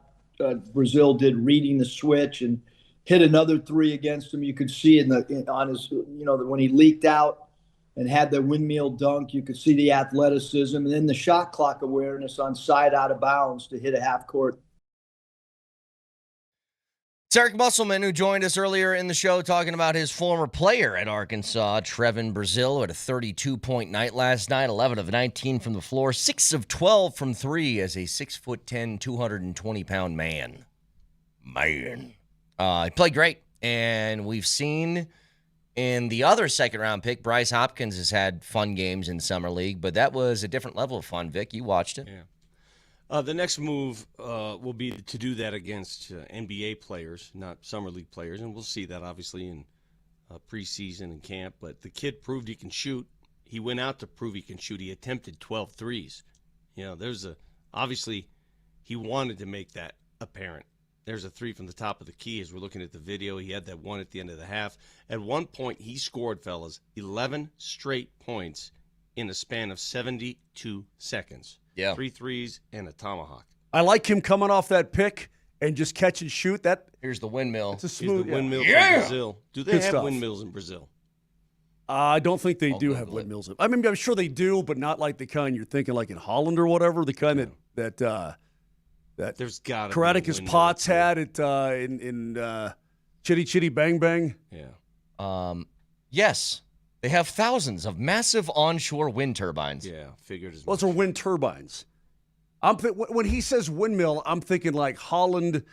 Brazil did reading the switch and hit another three against him. You could see on his, when he leaked out and had the windmill dunk, you could see the athleticism and then the shot clock awareness on side out of bounds to hit a half court. It's Eric Musselman, who joined us earlier in the show talking about his former player at Arkansas, Trevin Brazil, who had a 32-point night last night, 11 of 19 from the floor, 6 of 12 from three as a 6'10", 220-pound man. He played great, and we've seen in the other second-round pick, Bryce Hopkins has had fun games in Summer League, but that was a different level of fun, Vic. You watched it. Yeah. The next move will be to do that against NBA players, not Summer League players, and we'll see that obviously in preseason and camp. But the kid proved he can shoot. He went out to prove he can shoot. He attempted 12 threes. Obviously he wanted to make that apparent. There's a three from the top of the key as we're looking at the video. He had that one at the end of the half. At one point he scored, fellas, 11 straight points in a span of 72 seconds. Yeah. 3 threes and a tomahawk. I like him coming off that pick and just catch and shoot. Here's the windmill. It's a smooth windmill from Brazil. Do they Good have stuff. windmills in Brazil? I don't think they do have windmills. I mean, I'm sure they do, but not like the kind you're thinking, like in Holland or whatever. The kind that there's got Karaticus Potts had it in Chitty Chitty Bang Bang. Yeah. Yes. They have thousands of massive onshore wind turbines. Yeah, figured as much. Well, those are wind turbines. When he says windmill, I'm thinking like Holland,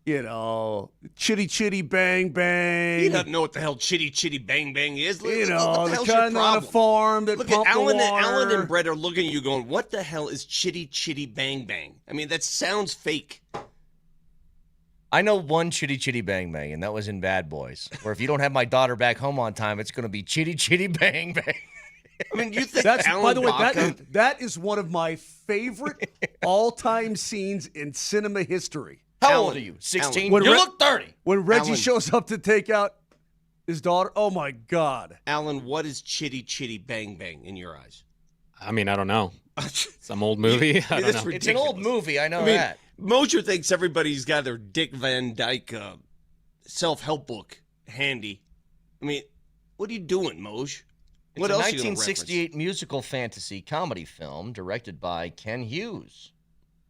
Chitty Chitty Bang Bang. He doesn't know what the hell Chitty Chitty Bang Bang is. The kind on a farm that Look pump at Alan, the water. Alan and Brett are looking at you going, what the hell is Chitty Chitty Bang Bang? I mean, that sounds fake. I know one Chitty Chitty Bang Bang, and that was in Bad Boys, where if you don't have my daughter back home on time, it's going to be Chitty Chitty Bang Bang. I mean, you think That's, Alan by the way, Baca- that is one of my favorite all-time scenes in cinema history. How old are you? 16? When You look 30. When Reggie Alan. shows up to take out his daughter, oh my God. Alan, what is Chitty Chitty Bang Bang in your eyes? I mean, I don't know. Some old movie. I don't know. It's an old movie. I know I mean, that. Moser thinks everybody's got their Dick Van Dyke self-help book handy. I mean, what are you doing, Moj? It's What a else you gonna 1968 musical fantasy comedy film directed by Ken Hughes,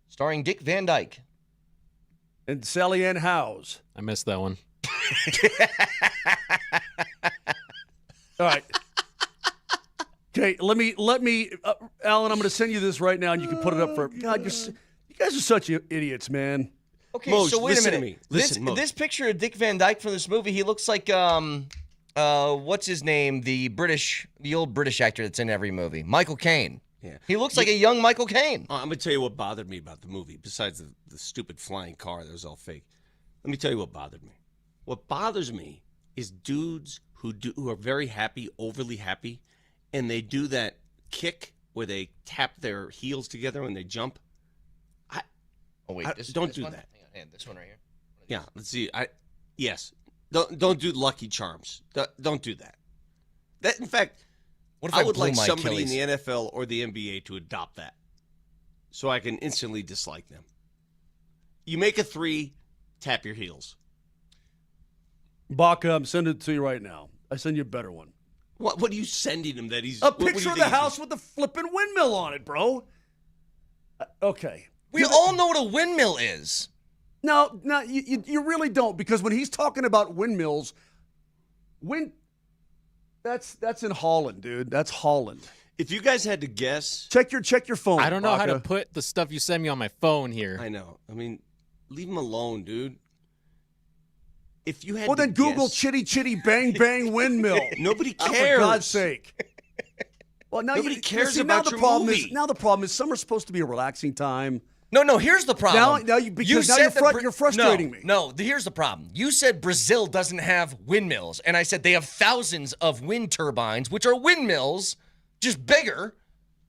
starring Dick Van Dyke. And Sally Ann Howes. I missed that one. All right. Okay, let me, Alan, I'm going to send you this right now, and you can put it up for. God, you guys are such idiots, man. Okay, Moj, so wait a listen to minute. me. Listen, Moj. This picture of Dick Van Dyke from this movie, he looks like what's his name? The old British actor that's in every movie, Michael Caine. Yeah. He looks like a young Michael Caine. I'm going to tell you what bothered me about the movie, besides the stupid flying car that was all fake. Let me tell you what bothered me. What bothers me is dudes who are very happy, overly happy, and they do that kick where they tap their heels together when they jump. Don't do one? that. Hang on, this one right here. Yeah, let's see. Yes. Don't do Lucky Charms. Don't do that. That, in fact, What if I I would blew like my somebody Achilles? in the NFL or the NBA to adopt that, so I can instantly dislike them. You make a three, tap your heels. Baca, I'm sending it to you right now. I send you a better one. What are you sending him? That he's A what do you picture of think the house with the flipping windmill on it, bro. Okay. We all know what a windmill is. No, you really don't, because when he's talking about windmills, that's in Holland, dude. That's Holland. If you guys had to guess, check your phone. I don't know how to Baca. put the stuff you send me on my phone here. I know. I mean, leave him alone, dude. If you had Well, to then Google guess, Chitty Chitty Bang Bang Windmill. Nobody Oh, cares. for God's sake. Well, now Nobody cares see, about now your the problem movie. is now the problem is summer's supposed to be a relaxing time. No, here's the problem. You're frustrating me. No, here's the problem. You said Brazil doesn't have windmills, and I said they have thousands of wind turbines, which are windmills, just bigger.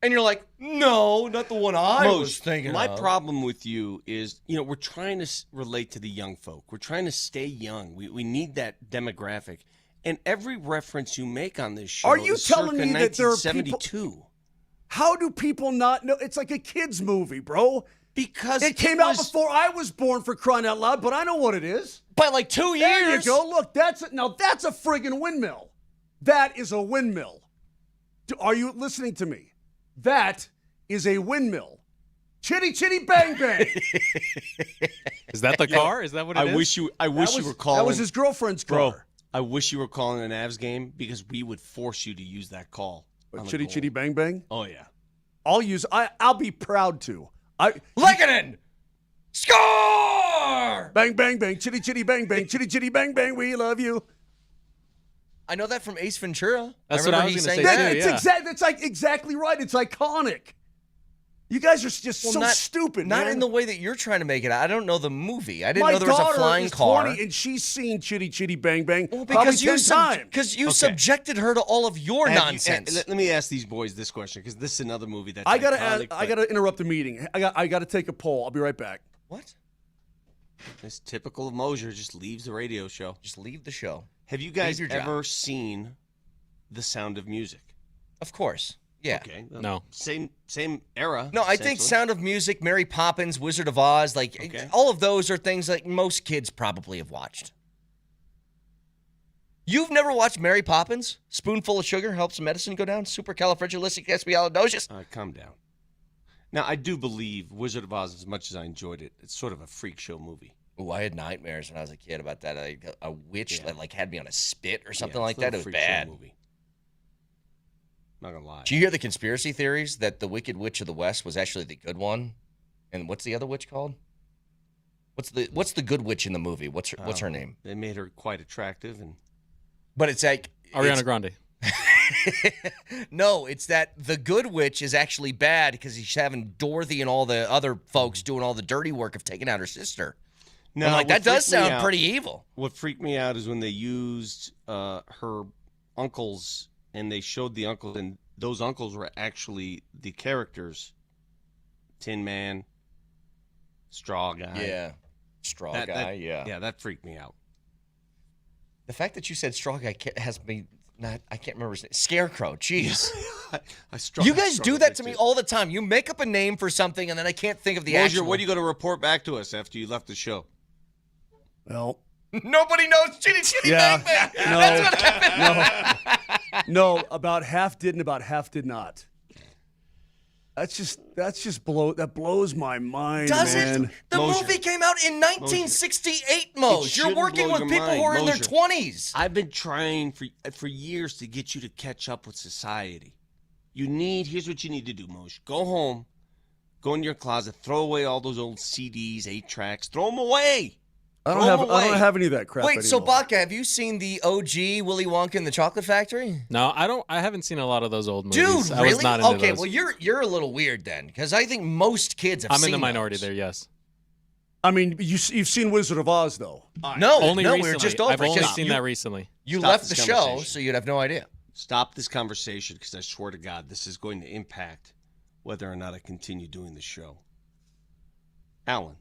And you're like, no, not the one I was thinking My of. problem with you is, we're trying to relate to the young folk. We're trying to stay young. We need that demographic. And every reference you make on this show Are you is telling circa me that there are 1972. people? How do people not know? It's like a kid's movie, bro. Because it came out before I was born, for crying out loud, but I know what it is. By like 2 years. There you go. Look, that's a friggin' windmill. That is a windmill. Are you listening to me? That is a windmill. Chitty chitty bang bang. Is that the car? Is that what it is? I wish you were calling. That was his girlfriend's car. Bro, I wish you were calling an Avs game because we would force you to use that call. Chitty chitty bang bang? Oh, yeah. I'll be proud to. Lekkonen! Score! Bang bang bang. Chitty chitty bang bang. Chitty chitty bang bang. We love you. I know that from Ace Ventura. That's what I was going to say too, It's like exactly right. It's iconic. You guys are just stupid, Not man. in the way that you're trying to make it. I don't know the movie. I didn't My know there was a daughter flying is car. 20 and she's seen Chitty Chitty Bang Bang Because probably 10 times. Because you subjected her to all of your nonsense. Let me ask these boys this question because this is another movie that's I iconic, gotta interrupt the meeting. I gotta take a poll. I'll be right back. What? It's typical of Moser. Just leaves the radio show. Just leave the show. Have you guys Leave your ever job. seen The Sound of Music? Of course. Yeah. Okay. No. Same era. No, I think Sound of Music, Mary Poppins, Wizard of Oz, all of those are things like most kids probably have watched. You've never watched Mary Poppins? Spoonful of sugar helps medicine go down. Supercalifragilisticexpialidocious. Calm down. Now, I do believe Wizard of Oz, as much as I enjoyed it, it's sort of a freak show movie. Oh, I had nightmares when I was a kid about that. A witch that had me on a spit or something Yeah, like it's a that. It was freak show bad. movie. Not gonna lie. Did you hear the conspiracy theories that the Wicked Witch of the West was actually the good one? And what's the other witch called? What's the good witch in the movie? What's her name? They made her quite attractive, But it's like Ariana Grande. No, it's that the good witch is actually bad because he's having Dorothy and all the other folks doing all the dirty work of taking out her sister. No, I'm like, that does freaked me sound out- pretty evil. What freaked me out is when they used her uncles and they showed the uncles, and those uncles were actually the characters. Tin Man, Straw Guy. Yeah. Straw Guy, yeah. Yeah, that freaked me out. The fact that you said Straw Guy has me I can't remember his name. Scarecrow, jeez. You guys do that to me all the time. You make up a name for something and then I can't think of the Moser, actual. what are you going to report back to us after you left the show? Well, nobody knows Chitty Chitty Yeah. Bang Bang. No. That's what happened. No, about half did and about half did not. That blows my mind, Does man. it? The movie came out in 1968, Mose. You're working with people who are in their 20s. I've been trying for years to get you to catch up with society. Here's what you need to do, Mose. Go home, go in your closet, throw away all those old CDs, 8 tracks, throw them away. I don't have any of that crap Wait, so anymore. Baca, have you seen the OG Willy Wonka and the Chocolate Factory? No, I don't. I haven't seen a lot of those old movies. Dude, I really? was not into Okay, those. well you're a little weird then, because I think most kids have I'm seen in the minority those. there. Yes. I mean, you've seen Wizard of Oz, though. No, Only no, recently. we were just over. I've only because seen that recently. You Stop left this the show, conversation. so you'd have no idea. Stop this conversation because I swear to God, this is going to impact whether or not I continue doing the show. Alan,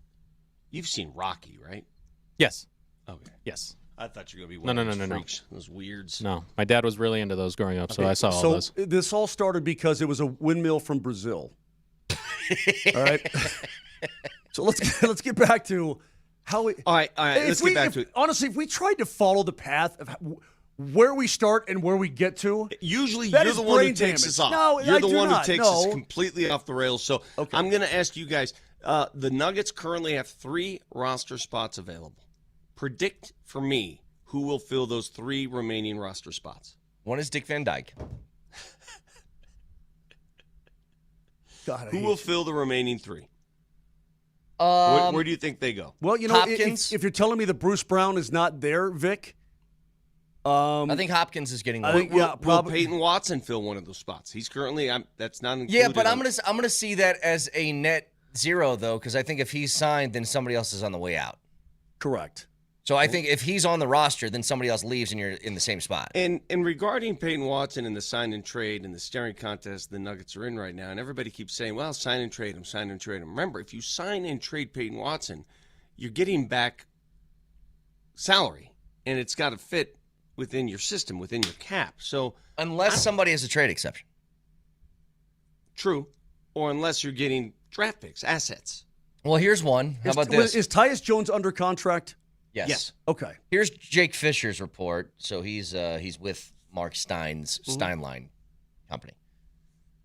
you've seen Rocky, right? Yes. Okay. Yes. I thought you were going to be one No, of no, those no, no, no. freaks, those weirds. No, my dad was really into those growing up, so Okay, I saw all those. This all started because it was a windmill from Brazil. All right. So let's get back to how we. All right. Let's get back to it. Honestly, if we tried to follow the path of where we start and where we get to, Usually that you're is the one who brain takes damage. us off. No, you're I the do one not. who takes No. us completely off the rails. So Okay. I'm going to ask you guys. The Nuggets currently have 3 roster spots available. Predict for me who will fill those 3 remaining roster spots. One is Dick Van Dyke. God, Who will fill the remaining 3? Where do you think they go? Well, you know, Hopkins? if you're telling me that Bruce Brown is not there, Vic. I think Hopkins is getting I one. think Will Peyton Watson fill one of those spots? He's currently that's not included. Yeah, but I'm gonna see that as a net zero, though, because I think if he's signed, then somebody else is on the way out. Correct. So I think if he's on the roster, then somebody else leaves and you're in the same spot. And regarding Peyton Watson and the sign and trade and the staring contest the Nuggets are in right now, and everybody keeps saying, well, sign and trade him, sign and trade him. Remember, if you sign and trade Peyton Watson, you're getting back salary, and it's got to fit within your system, within your cap. So unless somebody has a trade exception. True. Or unless you're getting draft picks, assets. Well, here's one. How about this? Is Tyus Jones under contract? Yes. Okay. Here's Jake Fisher's report. So he's with Mark Stein's Steinline company.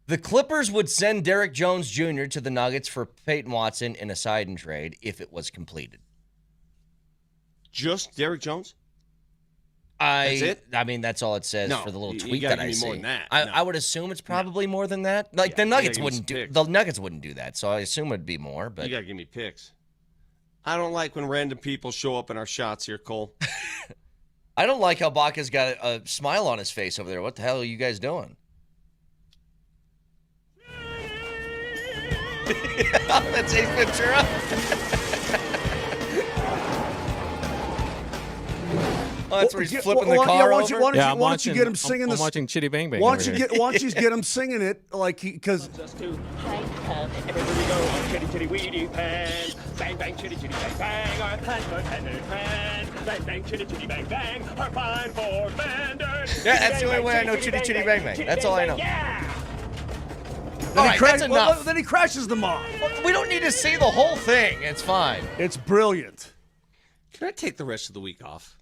The Clippers would send Derek Jones Jr. to the Nuggets for Peyton Watson in a sign and trade if it was completed. Just Derek Jones? That's it? I mean, that's all it says for the little tweet that I see. More than that. I would assume it's probably more than that. Like the Nuggets wouldn't do that. So I assume it'd be more. But you gotta give me picks. I don't like when random people show up in our shots here, Cole. I don't like how Baca's got a smile on his face over there. What the hell are you guys doing? That's Ace Ventura. Oh, that's where he's flipping the car over. Why don't you get him singing this? I'm watching Chitty Bang Bang. Why don't you get him singing it because everybody go on chitty chitty weedy pan, bang bang chitty chitty bang bang, our plans for tender pan, bang bang chitty chitty bang bang, our fine for vendors. Yeah, that's the only way I know chitty chitty bang bang. That's all I know. Yeah. That's enough. Then he crashes them off. We don't need to see the whole thing. It's fine. It's brilliant. Can I take the rest of the week off?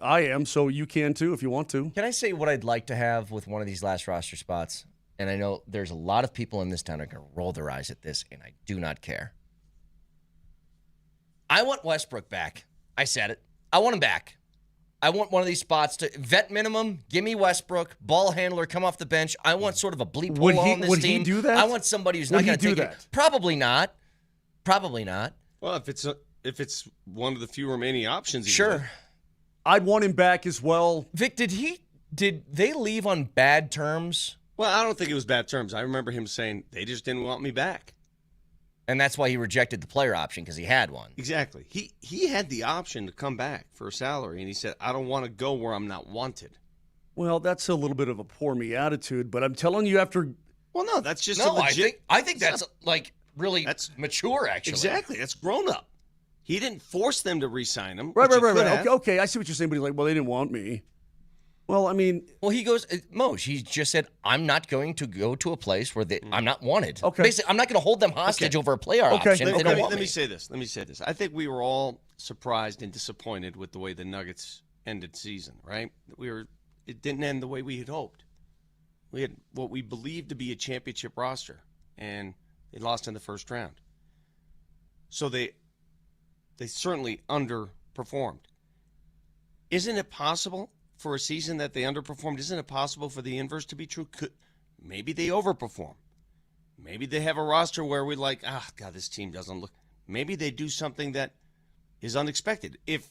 I am, so you can too if you want to. Can I say what I'd like to have with one of these last roster spots? And I know there's a lot of people in this town that are going to roll their eyes at this, and I do not care. I want Westbrook back. I said it. I want him back. I want one of these spots to vet minimum. Give me Westbrook, ball handler, come off the bench. I want sort of a bleep hole on this team. Would he do that? I want somebody who's not going to take it. Probably not. Probably not. Well, if it's one of the few remaining options, sure. I'd want him back as well. Vic, did they leave on bad terms? Well, I don't think it was bad terms. I remember him saying they just didn't want me back. And that's why he rejected the player option, because he had one. Exactly. He had the option to come back for a salary, and he said, I don't want to go where I'm not wanted. Well, that's a little bit of a poor me attitude, but I'm telling you after... Well, no, that's just no, a legit... I think that's really mature, actually. Exactly. That's grown up. He didn't force them to re-sign him. Right. Okay, I see what you're saying, but he's like, well, they didn't want me. Well, I mean... Well, he goes, Moj, he just said, I'm not going to go to a place where I'm not wanted. Okay. Basically, I'm not going to hold them hostage over a player option. Let me say this. I think we were all surprised and disappointed with the way the Nuggets ended season, right? It didn't end the way we had hoped. We had what we believed to be a championship roster, and they lost in the first round. So they certainly underperformed. Isn't it possible for a season that they underperformed? Isn't it possible for the inverse to be true? Maybe they overperform. Maybe they have a roster where we're like, God, this team doesn't look. Maybe they do something that is unexpected. If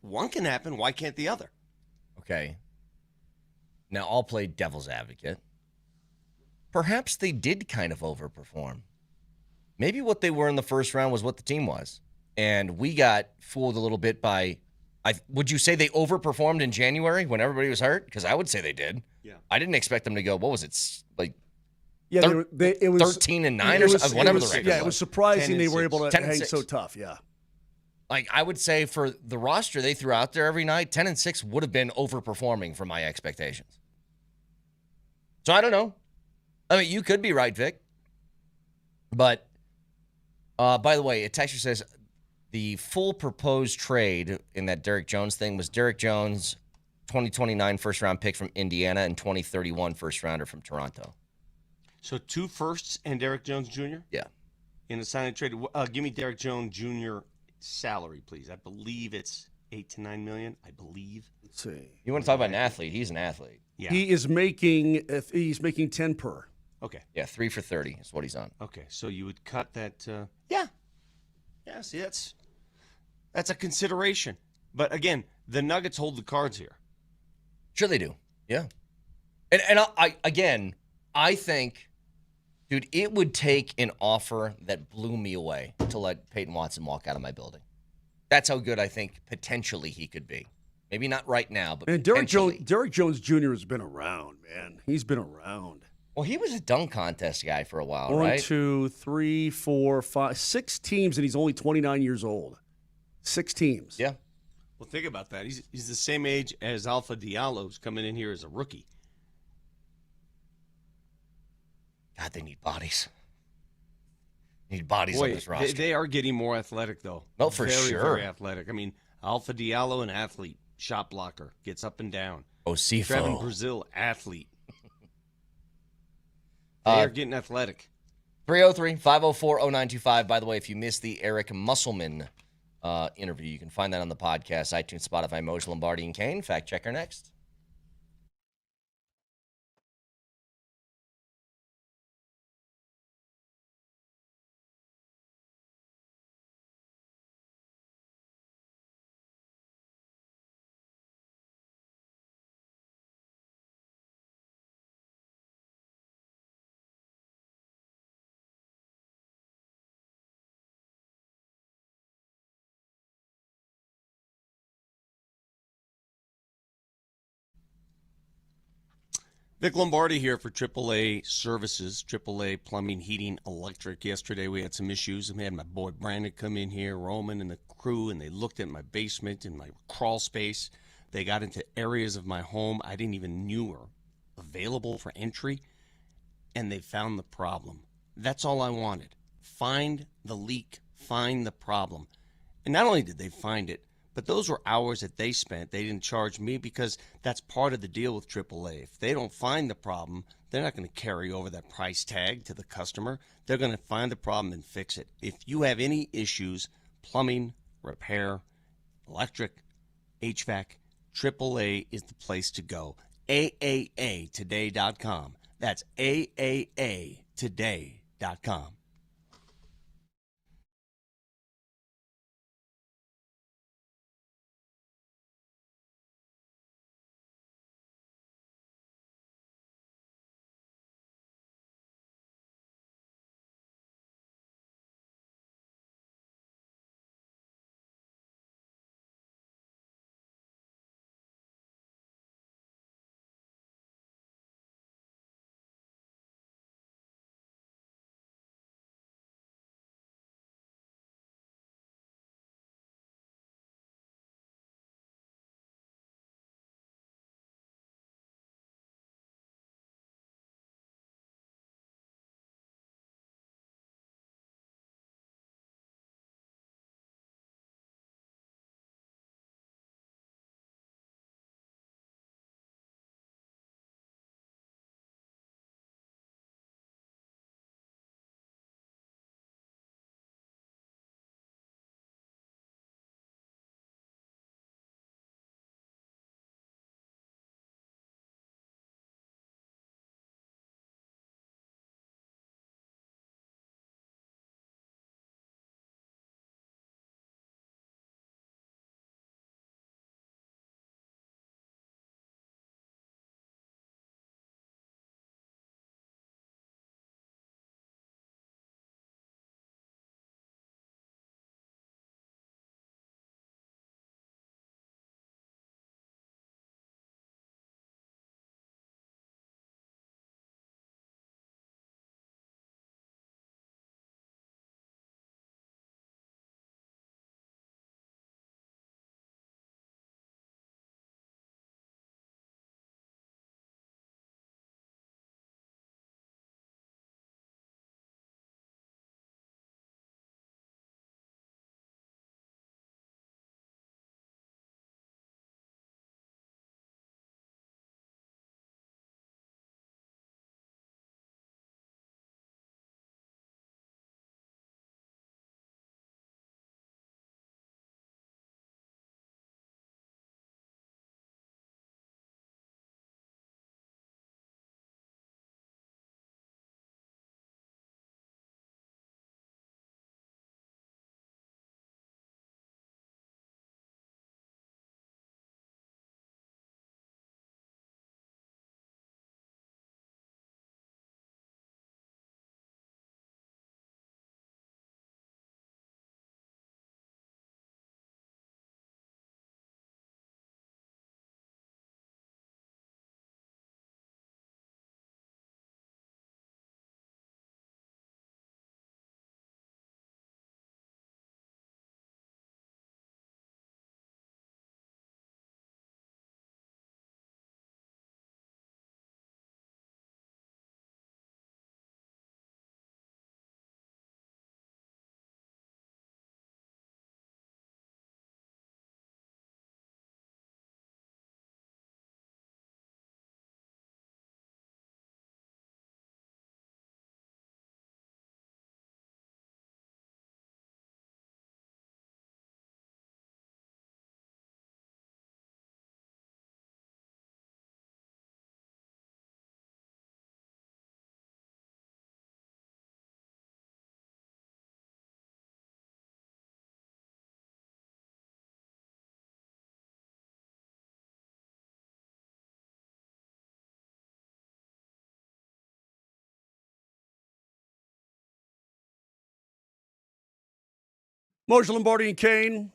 one can happen, why can't the other? Okay. Now, I'll play devil's advocate. Perhaps they did kind of overperform. Maybe what they were in the first round was what the team was. And we got fooled a little bit by... would you say they overperformed in January when everybody was hurt? Because I would say they did. Yeah. I didn't expect them to go, what was it, it was 13-9 or something, whatever the record was. Yeah, it was surprising they were able to hang 10-6. so tough, yeah. Like, I would say for the roster they threw out there every night, 10-6 would have been overperforming for my expectations. So I don't know. I mean, you could be right, Vic. But, by the way, a texter says... The full proposed trade in that Derek Jones thing was Derek Jones, 2029 first-round pick from Indiana and 2031 first-rounder from Toronto. So 2 firsts and Derek Jones Jr.? Yeah. In a sign and trade. Give me Derek Jones Jr. salary, please. I believe it's $8 to $9 million. I believe. Let's see. You want to talk about an athlete? He's an athlete. Yeah. He is making 10 per. Okay. Yeah, 3 for 30 is what he's on. Okay, so you would cut that. Yeah. See, that's a consideration. But again, the Nuggets hold the cards here. Sure they do. Yeah. And I think Dude, it would take an offer that blew me away to let Peyton Watson walk out of my building. That's how good I think potentially he could be. Maybe not right now, but and potentially. Derek Jones Jr. has been around, man. He's been around. Well, he was a dunk contest guy for a while, One, right? 2, 3, 4, 5, 6 teams, and he's only 29 years old. 6 teams. Yeah. Well, think about that. He's the same age as Alpha Diallo, who's coming in here as a rookie. God, they need bodies. Need bodies Boy, on this roster. They are getting more athletic, though. Oh, for very, sure. Very athletic. I mean, Alpha Diallo, an athlete, shot blocker, gets up and down. Osifo. Trevin Brazil, athlete. They are getting athletic. 303-504-0925. By the way, if you missed the Eric Musselman interview, you can find that on the podcast, iTunes, Spotify, Moser, Lombardi, and Kane. Fact checker next. Vic Lombardi here for AAA Services, AAA Plumbing, Heating, Electric. Yesterday we had some issues. I had my boy Brandon come in here, Roman and the crew, and they looked at my basement and my crawl space. They got into areas of my home I didn't even knew were available for entry, and they found the problem. That's all I wanted. Find the leak, find the problem. And not only did they find it, but those were hours that they spent. They didn't charge me because that's part of the deal with AAA. If they don't find the problem, they're not going to carry over that price tag to the customer. They're going to find the problem and fix it. If you have any issues, plumbing, repair, electric, HVAC, AAA is the place to go. AAAtoday.com. That's AAAtoday.com. Moser, Lombardi, and Kane.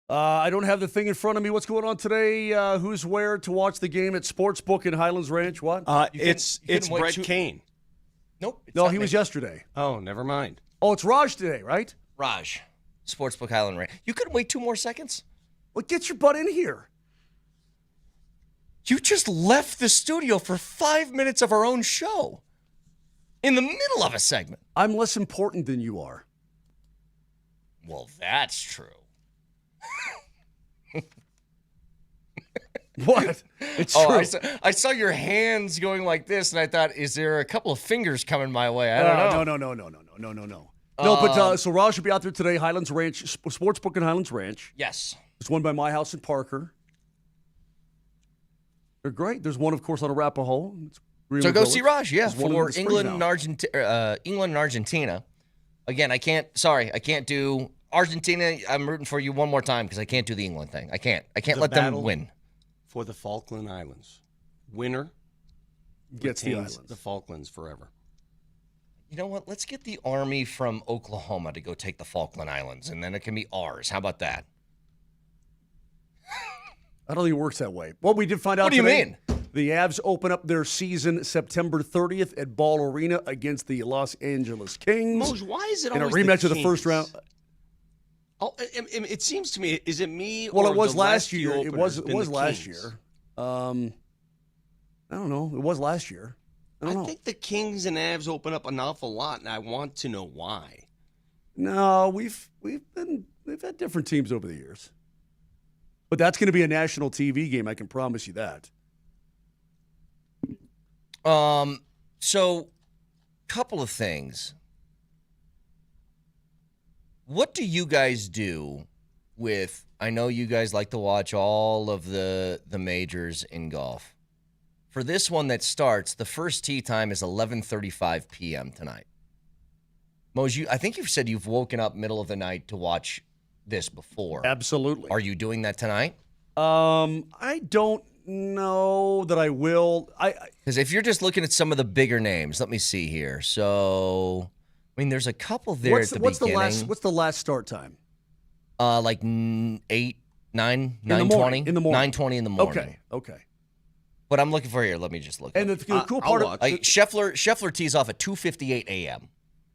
I don't have the thing in front of me. What's going on today? Who's where to watch the game at Sportsbook in Highlands Ranch? What? It's Brett Kane. Nope. No, he was yesterday. Oh, never mind. Oh, it's Raj today, right? Raj, Sportsbook Highland Ranch. You couldn't wait 2 more seconds? Well, get your butt in here. You just left the studio for 5 minutes of our own show. In the middle of a segment. I'm less important than you are. Well, that's true. What? It's true. I saw your hands going like this, and I thought, is there a couple of fingers coming my way? I don't know. No. No, but so Raj should be out there today, Highlands Ranch, Sportsbook in Highlands Ranch. Yes. There's one by my house in Parker. They're great. There's one, of course, on Arapahoe. So go see Raj, yeah, There's one for in the England spring and England and Argentina. Again, I can't do Argentina. I'm rooting for you one more time because I can't do the England thing. I can't let them win. For the Falkland Islands. Winner gets the islands. The Falklands forever. You know what? Let's get the Army from Oklahoma to go take the Falkland Islands, and then it can be ours. How about that? I don't think it works that way. Well, we did find out What do you today, mean? The Avs open up their season September 30th at Ball Arena against the Los Angeles Kings. Moj, why is it in a always rematch the of the first round? Oh, it seems to me, is it me Well, or it was the last few year. It was openers been the last Kings? year. I don't know. It was last year. I think the Kings and Avs open up an awful lot, and I want to know why. No, we've had different teams over the years. But that's going to be a national TV game, I can promise you that. So couple of things. What do you guys do with, I know you guys like to watch all of the majors in golf. For this one that starts, the first tee time is 11:35 p.m. tonight. Moj, I think you've said you've woken up middle of the night to watch this before. Absolutely. Are you doing that tonight? I don't know that I will. Because if you're just looking at some of the bigger names, let me see here. So, I mean, there's a couple there at the beginning. What's the last start time? Like 8, 9, 9:20 in the morning. 9:20 in the morning. Okay. What I'm looking for here, let me just look. And the cool part of Scheffler tees off at 2:58 a.m.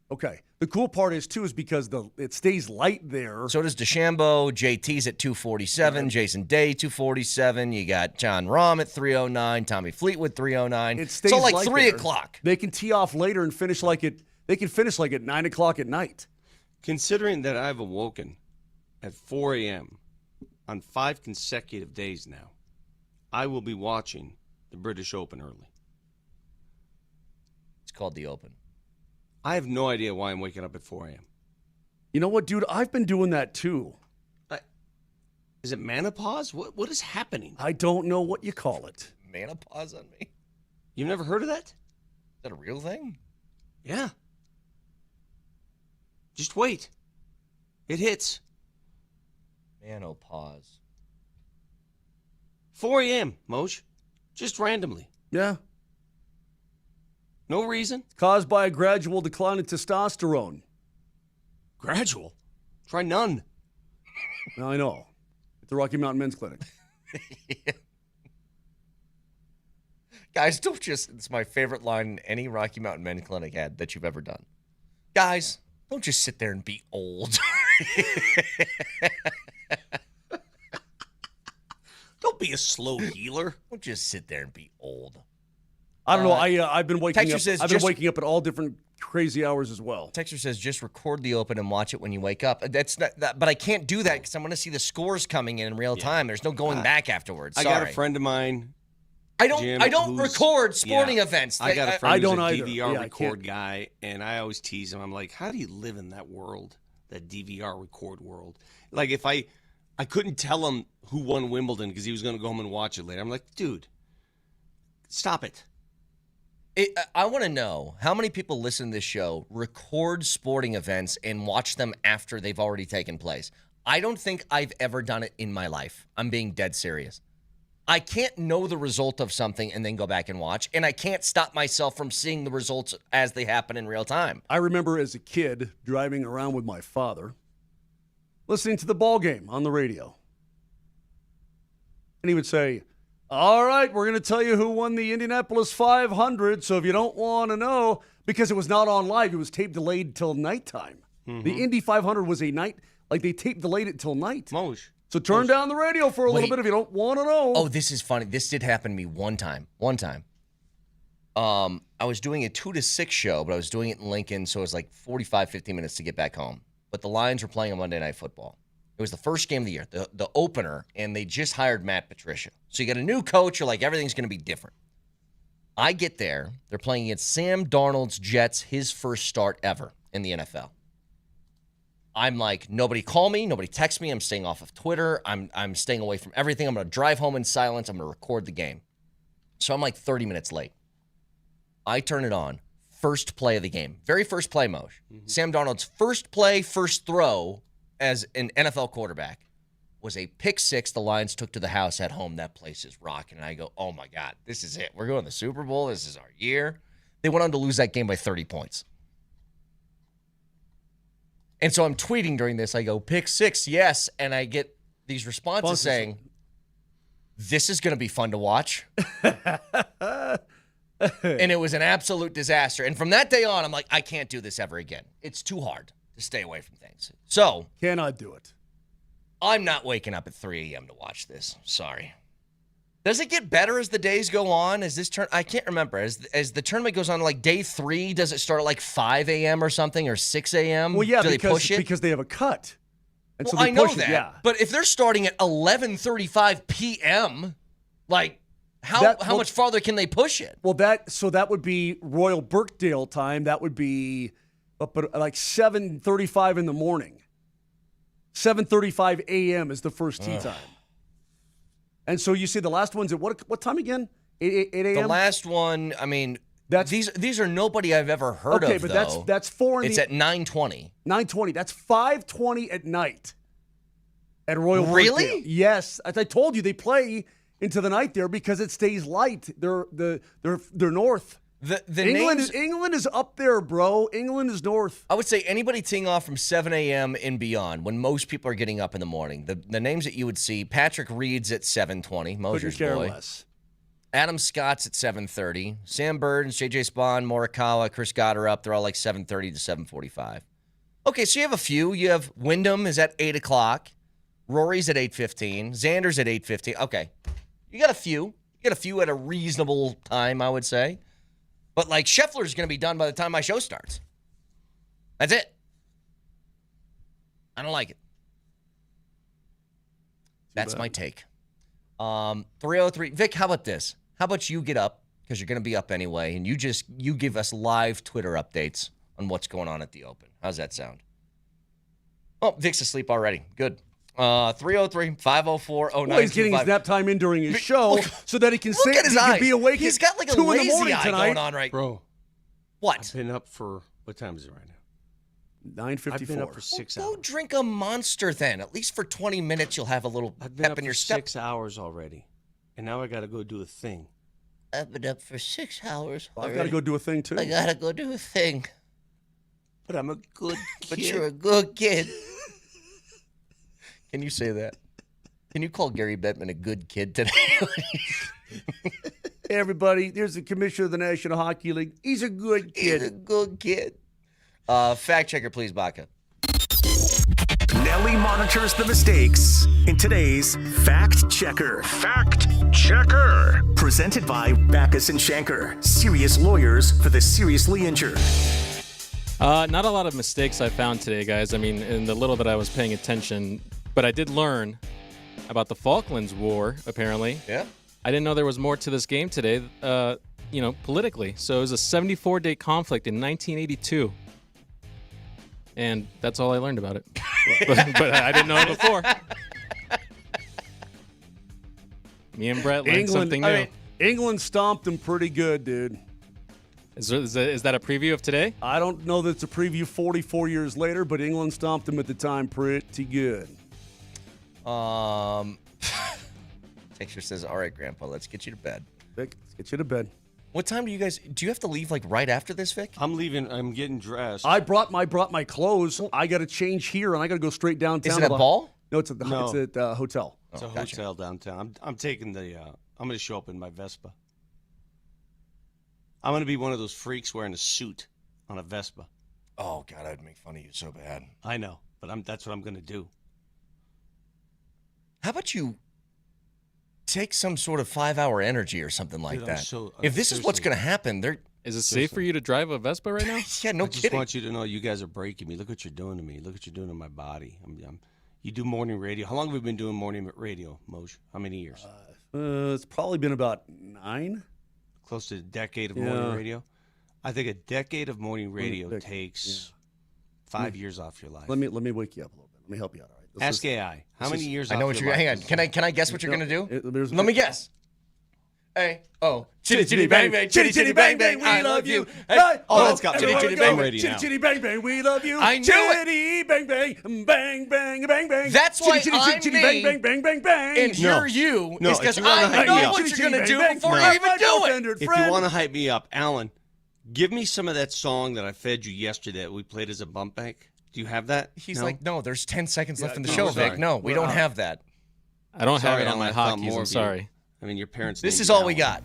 Okay. The cool part is because it stays light there. So does DeChambeau. JT's at 2:47. Right. Jason Day 2:47. You got John Rahm at 3:09. Tommy Fleetwood 3:09. It stays so like light 3 there. o'clock. They can tee off later and finish like at 9 o'clock at night. Considering that I've awoken at 4 a.m. on 5 consecutive days now, I will be watching the British Open early. It's called the Open. I have no idea why I'm waking up at 4 a.m. You know what, dude? I've been doing that too. Is it menopause? What is happening? I don't know what you call it. Menopause on me? You've never heard of that? Is that a real thing? Yeah. Just wait. It hits. Menopause. 4 a.m., Moj. Just randomly. Yeah. No reason. Caused by a gradual decline in testosterone. Gradual? Try none. I know. At the Rocky Mountain Men's Clinic. Guys, don't just, it's my favorite line in any Rocky Mountain Men's Clinic ad that you've ever done. Guys, don't just sit there and be old. Don't be a slow healer. Don't just sit there and be old. I don't know. I've been waking up. Says I've been waking up at all different crazy hours as well. Texter says just record the Open and watch it when you wake up. That's not that, but I can't do that because I'm going to see the scores coming in real time. There's no going back afterwards. Sorry. I got a friend of mine. I don't Jim, record sporting events. I got a friend who's a either. DVR record guy, and I always tease him. I'm like, how do you live in that world, that DVR record world? Like, if I couldn't tell him who won Wimbledon because he was going to go home and watch it later. I'm like, dude, stop it. I want to know how many people listen to this show, record sporting events, and watch them after they've already taken place. I don't think I've ever done it in my life. I'm being dead serious. I can't know the result of something and then go back and watch, and I can't stop myself from seeing the results as they happen in real time. I remember as a kid driving around with my father, listening to the ball game on the radio. And he would say, all right, we're going to tell you who won the Indianapolis 500, so if you don't want to know, because it was not on live, it was tape delayed till nighttime. Mm-hmm. The Indy 500 was a night, like they tape delayed it till night. Moj. So turn down the radio for a little bit if you don't want to know. Oh, this is funny. This did happen to me one time. I was doing a 2 to 6 show, but I was doing it in Lincoln, so it was like 45, 50 minutes to get back home. But the Lions were playing on Monday Night Football. It was the first game of the year, the opener, and they just hired Matt Patricia. So you got a new coach, you're like, everything's going to be different. I get there. They're playing against Sam Darnold's Jets, his first start ever in the NFL. I'm like, nobody call me, nobody text me. I'm staying off of Twitter. I'm staying away from everything. I'm going to drive home in silence. I'm going to record the game. So I'm like 30 minutes late. I turn it on. First play of the game. Very first play, Moj. Mm-hmm. Sam Darnold's first play, first throw as an NFL quarterback was a pick six the Lions took to the house at home. That place is rocking. And I go, oh, my God, this is it. We're going to the Super Bowl. This is our year. They went on to lose that game by 30 points. And so I'm tweeting during this. I go, pick six, yes. And I get these responses saying, this is going to be fun to watch. And it was an absolute disaster. And from that day on, I'm like, I can't do this ever again. It's too hard to stay away from things. So. Cannot do it. I'm not waking up at 3 a.m. to watch this. Sorry. Does it get better as the days go on? As this I can't remember. As the tournament goes on, like day 3, does it start at like 5 a.m. or something, or 6 a.m.? Well, yeah, do they push it? Because they have a cut. And well, so they I know push that. It, yeah. But if they're starting at 11:35 p.m., like how much farther can they push it? Well, that would be Royal Birkdale time. That would be up at like 7:35 in the morning. 7:35 a.m. is the first tee time. And so you see the last one's at what time again? 8 a.m.? The last one, I mean, these are nobody I've ever heard of, Okay, but that's 4 in It's at 9:20. 9:20. That's 5:20 at night at Royal Really? Birkdale. Yes. As I told you, they play into the night there because it stays light. They're north. England is up there, bro. England is north. I would say anybody teeing off from 7 a.m. and beyond, when most people are getting up in the morning, the names that you would see, Patrick Reed's at 7:20, Moser's boy. Less. Adam Scott's at 7:30. Sam Burns, J.J. Spahn, Morikawa, Chris Gott are up. They're all like 7:30 to 7:45. Okay, so you have a few. You have Wyndham is at 8 o'clock. Rory's at 8:15. Xander's at 8:15. Okay, you got a few. You got a few at a reasonable time, I would say. But, like, Scheffler's going to be done by the time my show starts. That's it. I don't like it. That's my take. 303. Vic, how about this? How about you get up, because you're going to be up anyway, and you give us live Twitter updates on what's going on at the Open. How's that sound? Oh, Vic's asleep already. Good. 303-504-0925. Well, he's getting his nap time in during his show so that he can say he can be awake. He's got like a 2 in the lazy morning eye tonight. going on right. Bro. What? I've been up for, what time is it right now? 9:54. I've been up for 6 hours. Go drink a Monster then. At least for 20 minutes you'll have a little pep in your step. 6 hours already. And now I got to go do a thing. I've been up for 6 hours. I've got to go do a thing, too. I got to go do a thing. But I'm a good kid. But you're a good kid. Can you say that? Can you call Gary Bettman a good kid today? Hey, everybody, there's the commissioner of the National Hockey League. He's a good kid. He's a good kid. Fact checker, please, Baca. Nelly monitors the mistakes in today's Fact Checker. Fact Checker. Presented by Backus and Shanker, serious lawyers for the seriously injured. Not a lot of mistakes I found today, guys. I mean, in the little that I was paying attention, but I did learn about the Falklands War, apparently. Yeah. I didn't know there was more to this game today, politically. So it was a 74-day conflict in 1982. And that's all I learned about it. but I didn't know it before. Me and Brett learned something new. England stomped them pretty good, dude. Is that a preview of today? I don't know that it's a preview 44 years later, but England stomped them at the time pretty good. Texture says, all right, Grandpa, let's get you to bed. Vic, let's get you to bed. What time do you have to leave like right after this, Vic? I'm leaving. I'm getting dressed. I brought my clothes. I got to change here, and I got to go straight downtown. Is it at Ball? No, it's at the hotel. It's a hotel downtown. I'm taking the. I'm going to show up in my Vespa. I'm going to be one of those freaks wearing a suit on a Vespa. Oh God, I'd make fun of you so bad. I know, but that's what I'm going to do. How about you take some sort of 5-hour energy or something like Dude, that? If this is what's going to happen, is it safe for you to drive a Vespa right now? Yeah, no I just want you to know you guys are breaking me. Look what you're doing to me. Look what you're doing to my body. You do morning radio. How long have we been doing morning radio, Moj? How many years? It's probably been about 9. Close to a decade of morning radio. I think a decade of morning radio takes 5 years off your life. Let me wake you up a little bit. Let me help you out. All right. Ask AI. How many years? I know what you're. Hang on. Can I guess what you're gonna do? Let me guess. Hey, chitty chitty bang bang, chitty chitty bang bang, we love you. Hey, let's go. Chitty chitty bang ready now. Chitty chitty bang bang, we love you. I knew chitty bang bang, bang bang bang bang. That's why I'm chitty me, bang bang bang bang bang. and you're you. No, is because if you wanna I hype know me up- what you're gonna do bang, before bang. you even do it. If you want to hype me up, Alan, give me some of that song that I fed you yesterday that we played as a bump bank. Do you have that? He's like, no, there's 10 seconds left in the no, show, sorry. Vic. No, we don't have that. I don't have Sorry, it on my Alan, I thought hotkeys. more I'm of you. sorry. I mean, your parents. This named is you all we Alan.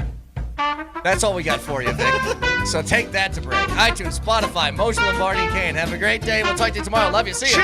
got. That's all we got for you, Vic. So take that to break. iTunes, Spotify, Moser, Lombardi, and Kane. Have a great day. We'll talk to you tomorrow. Love you. See you.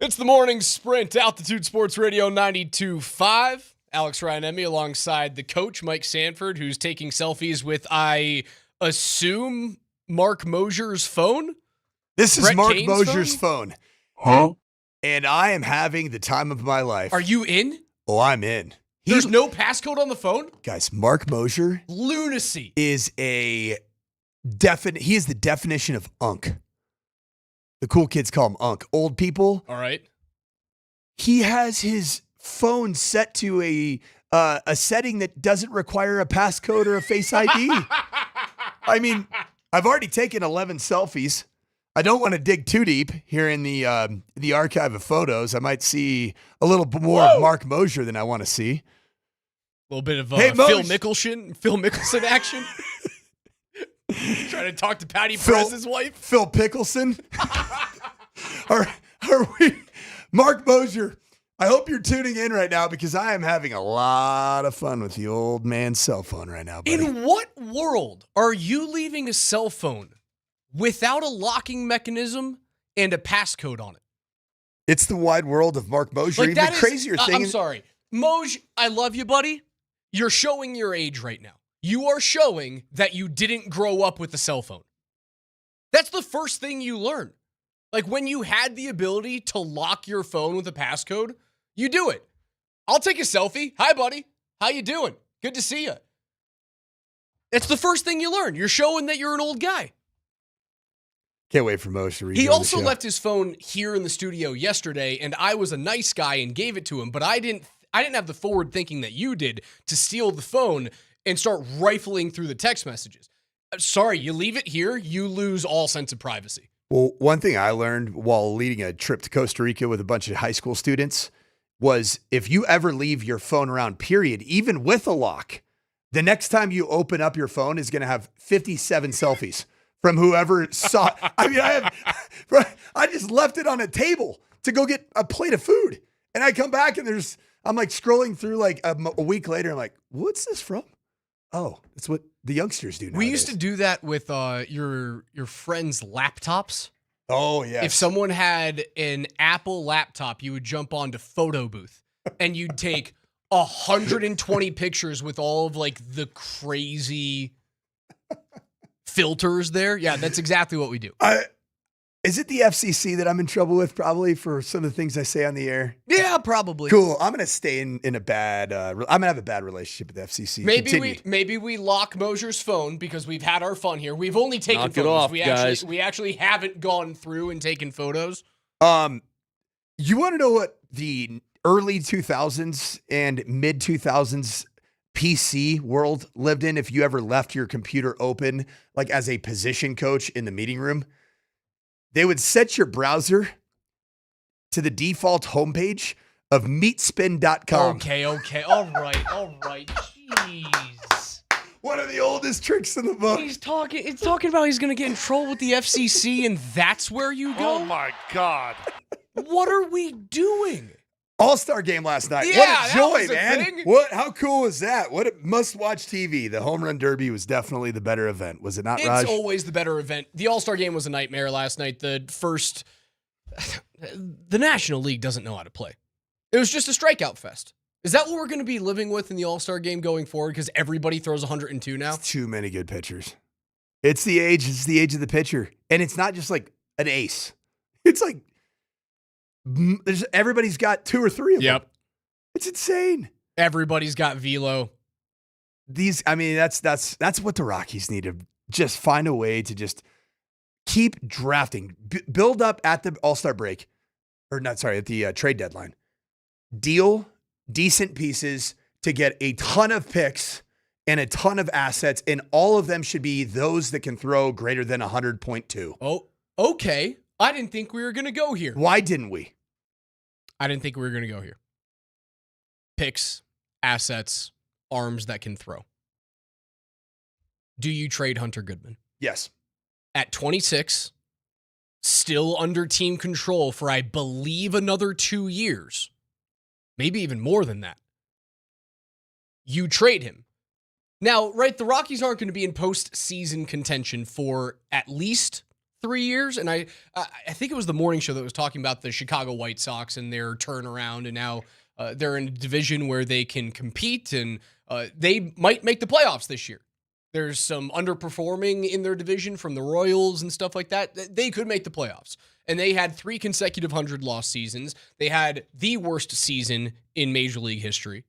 It's the morning sprint, Altitude Sports Radio 92.5. Alex Ryan-Emmy alongside the coach, Mike Sanford, who's taking selfies with, I assume, Mark Moser's phone? This is Brett Mark Kane's Moser's phone. Huh? And I am having the time of my life. Are you in? Oh, I'm in. There's no passcode on the phone? Guys, Mark Moser Lunacy. is he is the definition of unk. The cool kids call him unk. Old people. All right. He has his phone set to a setting that doesn't require a passcode or a Face ID. I mean, I've already taken 11 selfies. I don't want to dig too deep here in the archive of photos. I might see a little more of Mark Moser than I want to see. A little bit of Hey, Phil Mickelson action. Trying to talk to Patty Perez's wife. Phil Pickleson. are we? Mark Moser, I hope you're tuning in right now because I am having a lot of fun with the old man's cell phone right now, buddy. In what world are you leaving a cell phone without a locking mechanism and a passcode on it? It's the wide world of Mark Moser. Even the crazier thing. I'm sorry. Moj, I love you, buddy. You're showing your age right now. You are showing that you didn't grow up with a cell phone. That's the first thing you learn. Like when you had the ability to lock your phone with a passcode, you do it. I'll take a selfie. Hi, buddy. How you doing? Good to see you. It's the first thing you learn. You're showing that you're an old guy. Can't wait for Moser to read. He also left his phone here in the studio yesterday, and I was a nice guy and gave it to him, but I didn't have the forward thinking that you did to steal the phone and start rifling through the text messages. Sorry, you leave it here, you lose all sense of privacy. Well, one thing I learned while leading a trip to Costa Rica with a bunch of high school students was if you ever leave your phone around, period, even with a lock, the next time you open up your phone is going to have 57 selfies from whoever saw it. I mean, I just left it on a table to go get a plate of food. And I come back and I'm like scrolling through like a week later. I'm like, what's this from? Oh, it's what the youngsters do nowadays. We used to do that with your friends' laptops. Oh, yeah. If someone had an Apple laptop, you would jump onto Photo Booth and you'd take 120 pictures with all of like the crazy filters there. Yeah, that's exactly what we do. Is it the FCC that I'm in trouble with probably for some of the things I say on the air? Yeah, probably. Cool. I'm going to stay in a bad, I'm going to have a bad relationship with the FCC. Maybe we lock Moser's phone because we've had our fun here. We've only taken Knock photos. it off, we guys. actually haven't gone through and taken photos. You want to know what the early 2000s and mid 2000s PC world lived in if you ever left your computer open, like as a position coach in the meeting room? They would set your browser to the default homepage of meatspin.com. Okay. All right. Jeez. One of the oldest tricks in the book. It's talking about he's going to get in trouble with the FCC, and that's where you go? Oh, my God. What are we doing? All-Star game last night. Yeah, what a joy, that was a man. thing. How cool was that? What a must-watch TV. The Home Run Derby was definitely the better event. Was it not, Raj? It's always the better event. The All-Star game was a nightmare last night. The National League doesn't know how to play. It was just a strikeout fest. Is that what we're going to be living with in the All-Star game going forward? Because everybody throws 102 now? It's too many good pitchers. It's the age of the pitcher. And it's not just like an ace. It's like everybody's got two or three of them. It's insane. Everybody's got velo. That's what the Rockies need to just find a way to just keep drafting, build up at the All-Star break, at the trade deadline. Deal decent pieces to get a ton of picks and a ton of assets, and all of them should be those that can throw greater than 100.2. Oh, okay. I didn't think we were going to go here. Why didn't we? I didn't think we were going to go here. Picks, assets, arms that can throw. Do you trade Hunter Goodman? Yes. At 26, still under team control for, I believe, another 2 years. Maybe even more than that. You trade him. Now, right, the Rockies aren't going to be in postseason contention for at least 3 years. And I think it was the morning show that was talking about the Chicago White Sox and their turnaround, and now they're in a division where they can compete, and they might make the playoffs this year. There's some underperforming in their division from the Royals and stuff like that. They could make the playoffs. And they had 3 consecutive 100-loss seasons. They had the worst season in Major League history.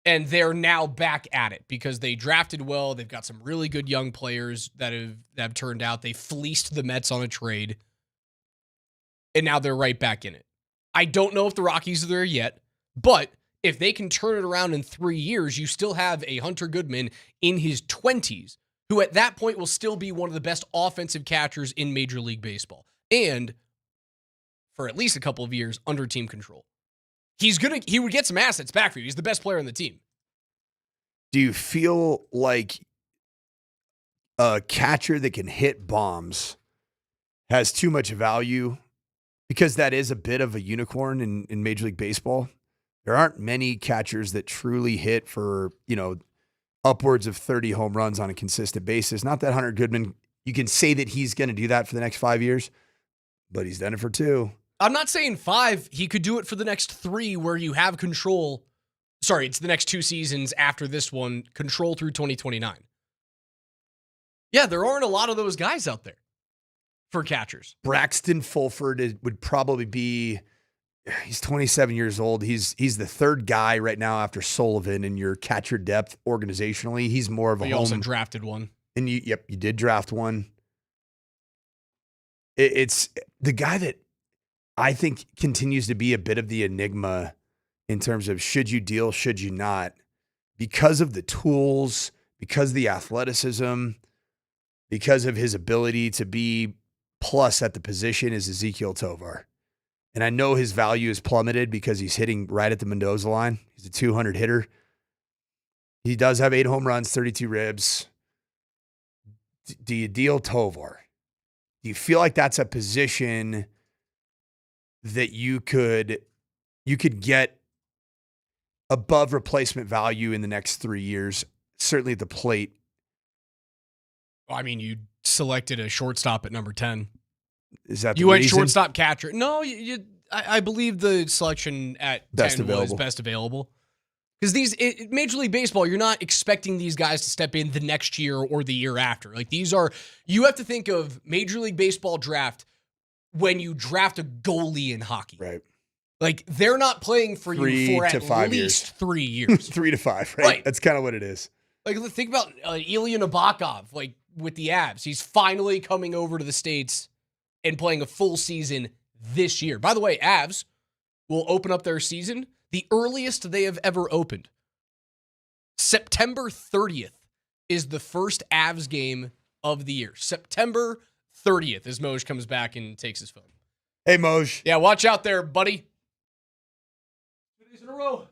And they're now back at it because they drafted well. They've got some really good young players that have turned out. They fleeced the Mets on a trade. And now they're right back in it. I don't know if the Rockies are there yet, but if they can turn it around in 3 years, you still have a Hunter Goodman in his 20s, who at that point will still be one of the best offensive catchers in Major League Baseball. And for at least a couple of years under team control. He would get some assets back for you. He's the best player on the team. Do you feel like a catcher that can hit bombs has too much value? Because that is a bit of a unicorn in Major League Baseball. There aren't many catchers that truly hit for, upwards of 30 home runs on a consistent basis. Not that Hunter Goodman, you can say that he's going to do that for the next 5 years, but he's done it for 2. I'm not saying 5. He could do it for the next 3 where you have control. Sorry, it's the next 2 seasons after this one, control through 2029. Yeah, there aren't a lot of those guys out there for catchers. Braxton Fulford would probably be, he's 27 years old. He's the 3rd guy right now after Sullivan in your catcher depth organizationally. He's more of a You also drafted one. And you did draft one. It's the guy that I think continues to be a bit of the enigma in terms of should you deal, should you not, because of the tools, because of the athleticism, because of his ability to be plus at the position is Ezequiel Tovar. And I know his value is plummeted because he's hitting right at the Mendoza line. He's a 200 hitter. He does have 8 home runs, 32 ribs. Do you deal Tovar? Do you feel like that's a position that you could get above replacement value in the next 3 years, certainly at the plate? I mean, you selected a shortstop at number 10. Is that you the went reason? shortstop catcher? No, I believe the selection at 10 was best available. Because Major League Baseball, you're not expecting these guys to step in the next year or the year after. Like you have to think of Major League Baseball draft when you draft a goalie in hockey. Right. Like they're not playing for you for at least 3 years. 3 to 5, right? That's kind of what it is. Like think about Ilya Nabokov, like with the Avs. He's finally coming over to the States and playing a full season this year. By the way, Avs will open up their season the earliest they have ever opened. September 30th is the first Avs game of the year. September 30th as Moj comes back and takes his phone. Hey, Moj. Yeah, watch out there, buddy. 2 days in a row.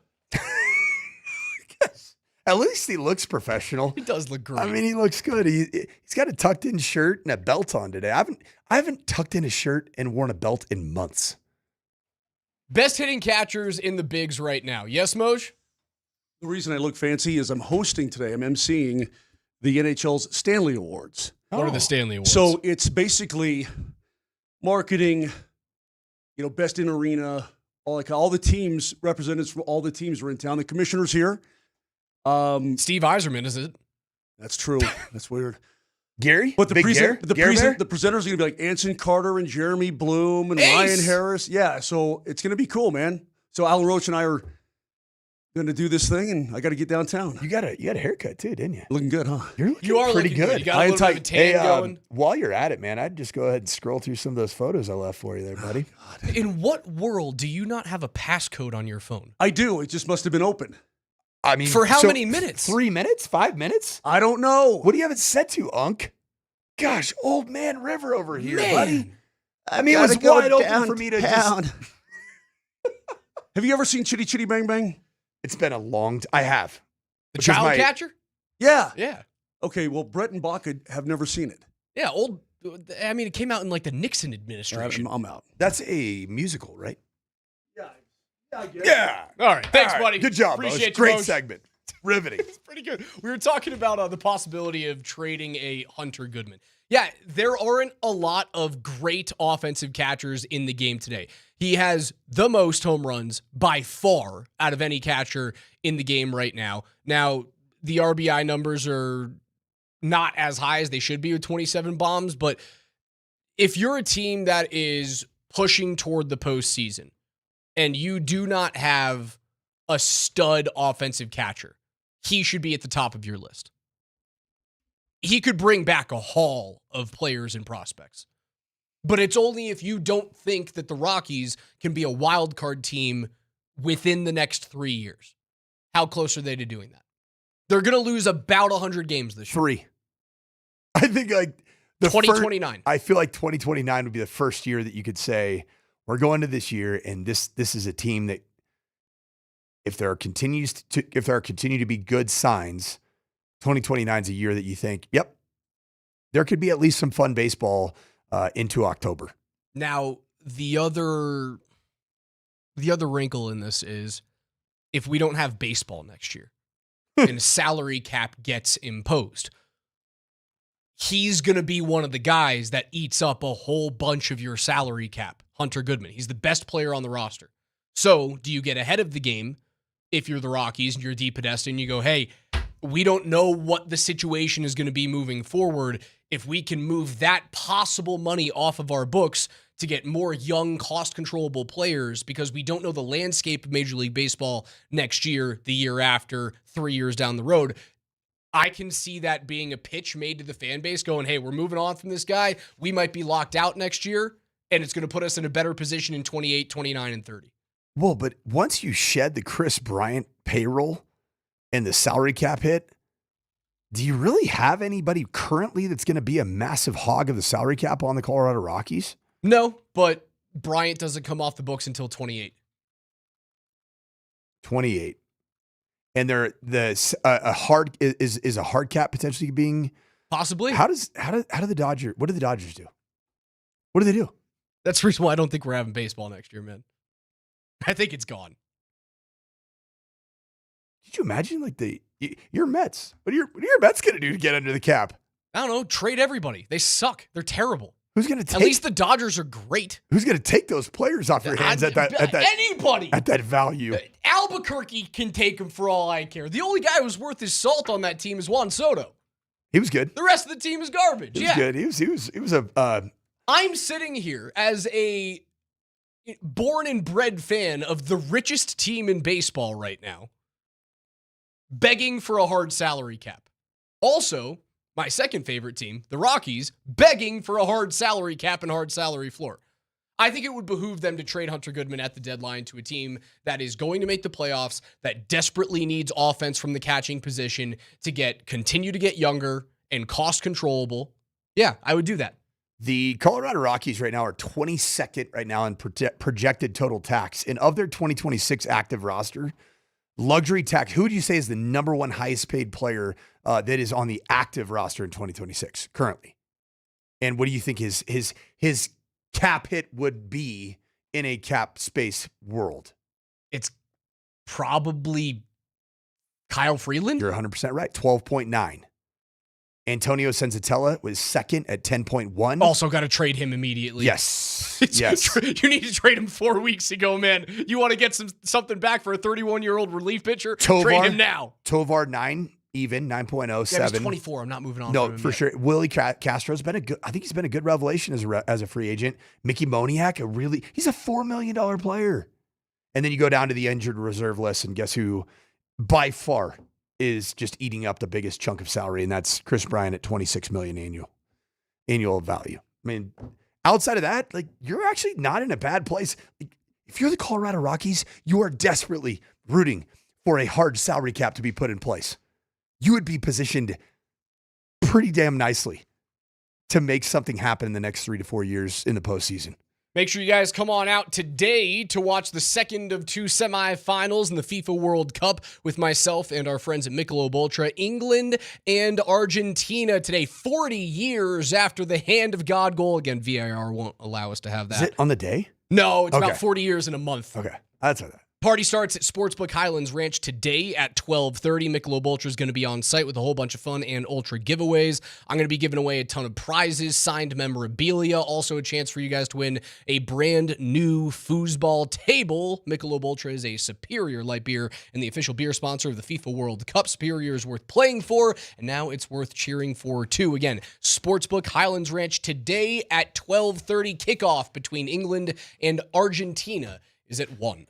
At least he looks professional. He does look great. I mean, he looks good. He's got a tucked in shirt and a belt on today. I haven't tucked in a shirt and worn a belt in months. Best hitting catchers in the bigs right now. Yes, Moj? The reason I look fancy is I'm hosting today. I'm emceeing the NHL's Stanley Awards. What are the Stanley Awards? So it's basically marketing, best in arena, all the teams, representatives from all the teams are in town. The commissioner's here. Steve Yzerman, is it? That's true. That's weird. Gary? But the presenters are going to be like Anson Carter and Jeremy Bloom and Ryan Harris. Yeah, so it's going to be cool, man. So Alan Roach and I are going to do this thing, and I got to get downtown. You got a haircut too, didn't you? Looking good, huh? You are pretty looking good. You got a little bit of a tan going. While you're at it, man, I'd just go ahead and scroll through some of those photos I left for you there, buddy. In what world do you not have a passcode on your phone? I do. It just must have been open. I mean, for how many minutes? 3 minutes? 5 minutes? I don't know. What do you have it set to, Unk? Gosh, old man River over here, buddy. I mean, it was wide open for me to just... Have you ever seen Chitty Chitty Bang Bang? It's been a long time. I have. The child catcher? Yeah. Yeah. Okay, well, Brett and Bach have never seen it. Yeah, it came out in like the Nixon administration. I'm out. That's a musical, right? Yeah. All right. Thanks, buddy. Good job, Appreciate Moj. Great Moj. segment. Riveting. It's pretty good. We were talking about the possibility of trading a Hunter Goodman. Yeah, there aren't a lot of great offensive catchers in the game today. He has the most home runs by far out of any catcher in the game right now. Now, the RBI numbers are not as high as they should be with 27 bombs, but if you're a team that is pushing toward the postseason and you do not have a stud offensive catcher, he should be at the top of your list. He could bring back a haul of players and prospects. But it's only if you don't think that the Rockies can be a wild card team within the next 3 years. How close are they to doing that? They're going to lose about 100 games this year. 3. I think like 2029. I feel like 2029 would be the first year that you could say, we're going to this year, and this is a team that if there continue to be good signs, 2029 is a year that you think, yep, there could be at least some fun baseball into October. Now, the other wrinkle in this is if we don't have baseball next year and a salary cap gets imposed, he's going to be one of the guys that eats up a whole bunch of your salary cap, Hunter Goodman. He's the best player on the roster. So do you get ahead of the game if you're the Rockies and you're DePodesta and you go, hey, we don't know what the situation is going to be moving forward. If we can move that possible money off of our books to get more young, cost-controllable players because we don't know the landscape of Major League Baseball next year, the year after, 3 years down the road, I can see that being a pitch made to the fan base going, hey, we're moving on from this guy. We might be locked out next year, and it's going to put us in a better position in 28, 29, and 30. Well, but once you shed the Chris Bryant payroll and the salary cap hit, do you really have anybody currently that's going to be a massive hog of the salary cap on the Colorado Rockies? No, but Bryant doesn't come off the books until 28. 28. And is a hard cap potentially being possibly? What do the Dodgers do? What do they do? That's the reason why I don't think we're having baseball next year, man. I think it's gone. Did you imagine your Mets? What are your Mets going to do to get under the cap? I don't know. Trade everybody. They suck. They're terrible. Who's going to take? At least the Dodgers are great. Who's going to take those players off your hands at that anybody at that value? Albuquerque can take them for all I care. The only guy who's worth his salt on that team is Juan Soto. He was good. The rest of the team is garbage. He was good. He was a. I'm sitting here as a born and bred fan of the richest team in baseball right now, begging for a hard salary cap. Also, my second favorite team, the Rockies, begging for a hard salary cap and hard salary floor. I think it would behoove them to trade Hunter Goodman at the deadline to a team that is going to make the playoffs, that desperately needs offense from the catching position to continue to get younger and cost controllable. Yeah, I would do that. The Colorado Rockies right now are 22nd right now in projected total tax. And of their 2026 active roster, luxury tax, who would you say is the number one highest paid player that is on the active roster in 2026 currently? And what do you think his cap hit would be in a cap space world? It's probably Kyle Freeland. You're 100% right. 12.9. Antonio Senzatella was second at 10.1. Also got to trade him immediately. Yes. You need to trade him 4 weeks ago, man. You want to get something back for a 31-year-old relief pitcher? Trade him now. Tovar 9 even, 9.07. Yeah, he's 24. I'm not moving on. No, for sure. Willie Castro's been I think he's been a good revelation as a free agent. Mickey Moniak, he's a $4 million player. And then you go down to the injured reserve list, and guess who by far is just eating up the biggest chunk of salary, and that's Chris Bryant at $26 million annual value. I mean, outside of that, you're actually not in a bad place. If you're the Colorado Rockies, you are desperately rooting for a hard salary cap to be put in place. You would be positioned pretty damn nicely to make something happen in the next 3 to 4 years in the postseason. Make sure you guys come on out today to watch the second of 2 semifinals in the FIFA World Cup with myself and our friends at Michelob Ultra. England and Argentina today, 40 years after the hand of God goal. Again, VAR won't allow us to have that. Is it on the day? No, it's about 40 years in a month. Okay, that's all right. Party starts at Sportsbook Highlands Ranch today at 12:30. Michelob Ultra is going to be on site with a whole bunch of fun and Ultra giveaways. I'm going to be giving away a ton of prizes, signed memorabilia, also a chance for you guys to win a brand new foosball table. Michelob Ultra is a superior light beer and the official beer sponsor of the FIFA World Cup. Superior is worth playing for, and now it's worth cheering for too. Again, Sportsbook Highlands Ranch today at 12:30. Kickoff between England and Argentina is at 1.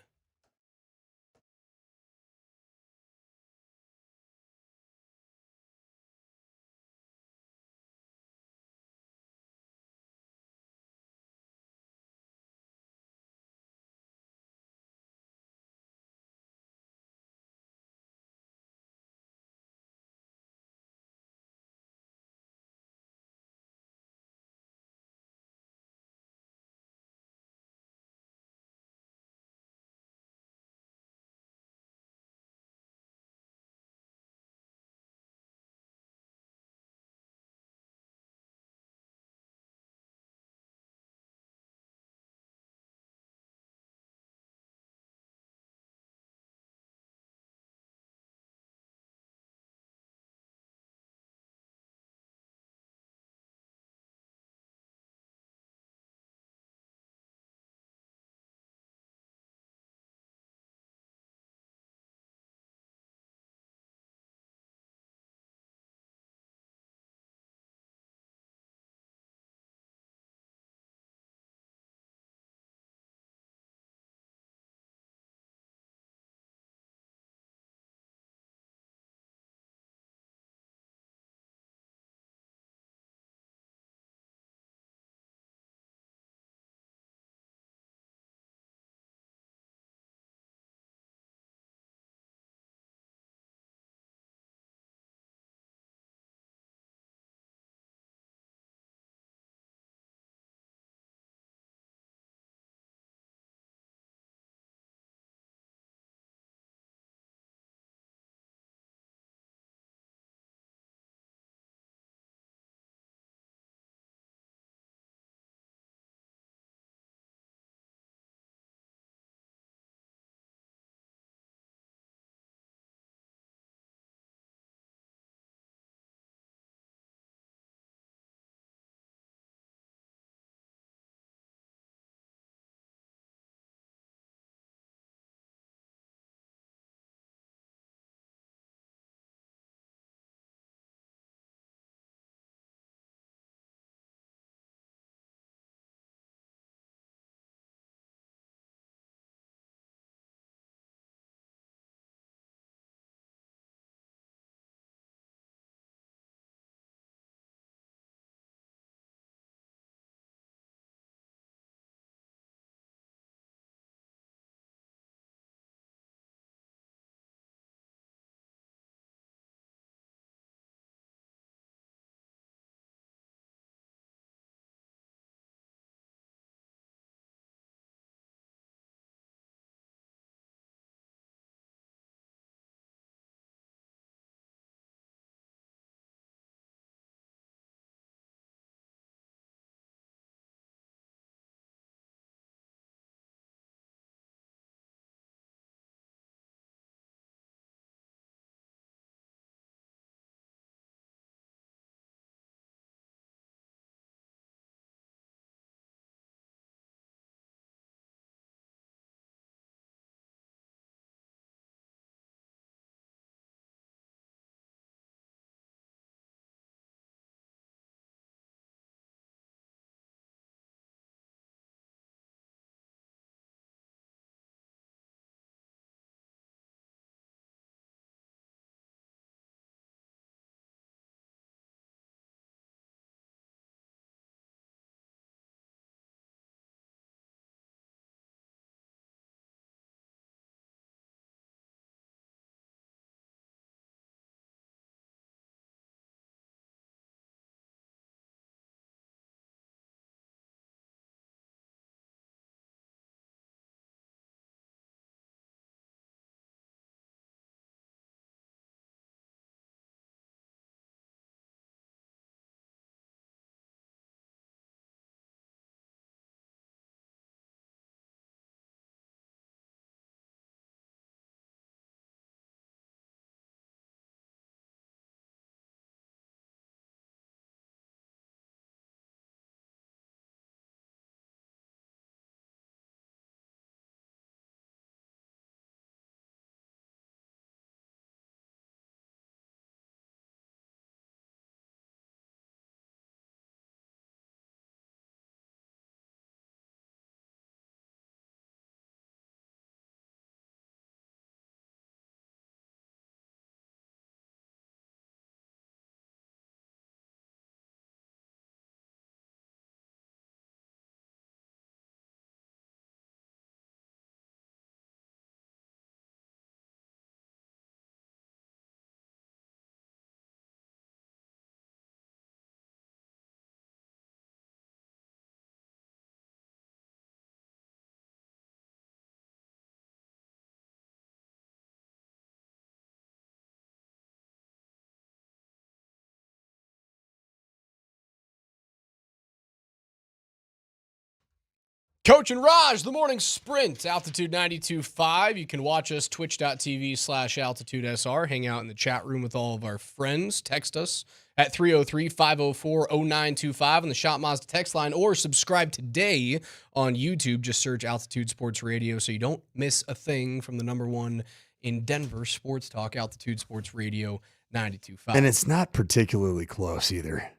Coach and Raj, the morning sprint, Altitude 92.5. You can watch us, twitch.tv/AltitudeSR. Hang out in the chat room with all of our friends. Text us at 303-504-0925 on the Shop Mazda text line, or subscribe today on YouTube. Just search Altitude Sports Radio so you don't miss a thing from the number one in Denver sports talk, Altitude Sports Radio 92.5. And it's not particularly close either.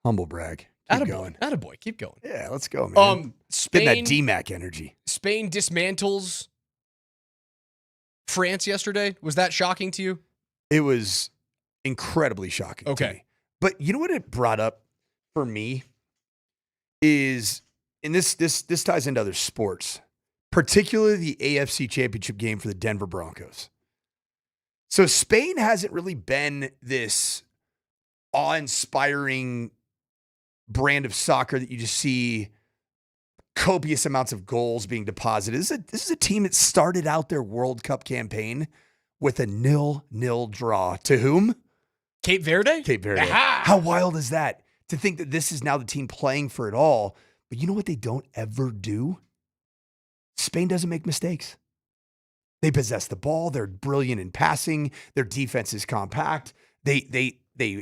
Humble brag. Keep going. Attaboy. Keep going. Yeah, let's go, man. Spin that DMac energy. Spain dismantles France yesterday. Was that shocking to you? It was incredibly shocking to me. But you know what it brought up for me is, and this ties into other sports, particularly the AFC Championship game for the Denver Broncos. So Spain hasn't really been this awe-inspiring brand of soccer that you just see copious amounts of goals being deposited. This is a team that started out their World Cup campaign with a 0-0 draw. To whom? Cape Verde? Cape Verde. Aha! How wild is that? To think that this is now the team playing for it all. But you know what they don't ever do? Spain doesn't make mistakes. They possess the ball. They're brilliant in passing. Their defense is compact. They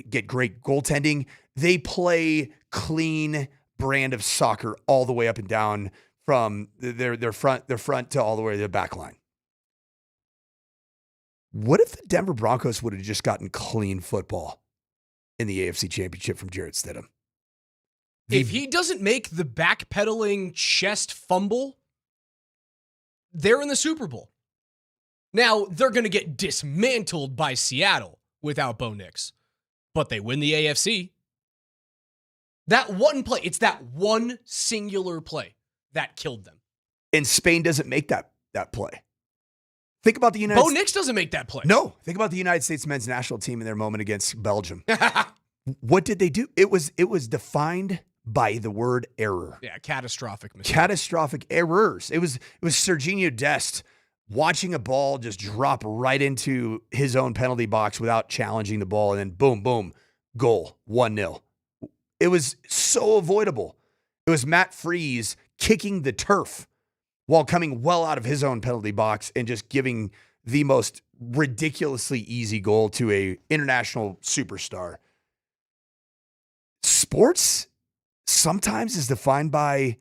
get great goaltending. They play clean brand of soccer all the way up and down from their front to all the way to the back line. What if the Denver Broncos would have just gotten clean football in the AFC Championship from Jarrett Stidham? If he doesn't make the backpedaling chest fumble, they're in the Super Bowl. Now, they're going to get dismantled by Seattle without Bo Nix, but they win the AFC. That one play, it's that one singular play that killed them. And Spain doesn't make that play. Think about the United Bo Nix doesn't make that play. No. Think about the United States men's national team in their moment against Belgium. What did they do? It was defined by the word error. Yeah, catastrophic mistake. Catastrophic errors. It was Serginho Dest watching a ball just drop right into his own penalty box without challenging the ball, and then boom, boom, goal, 1-0. It was so avoidable. It was Matt Freese kicking the turf while coming well out of his own penalty box and just giving the most ridiculously easy goal to a international superstar. Sports sometimes is defined by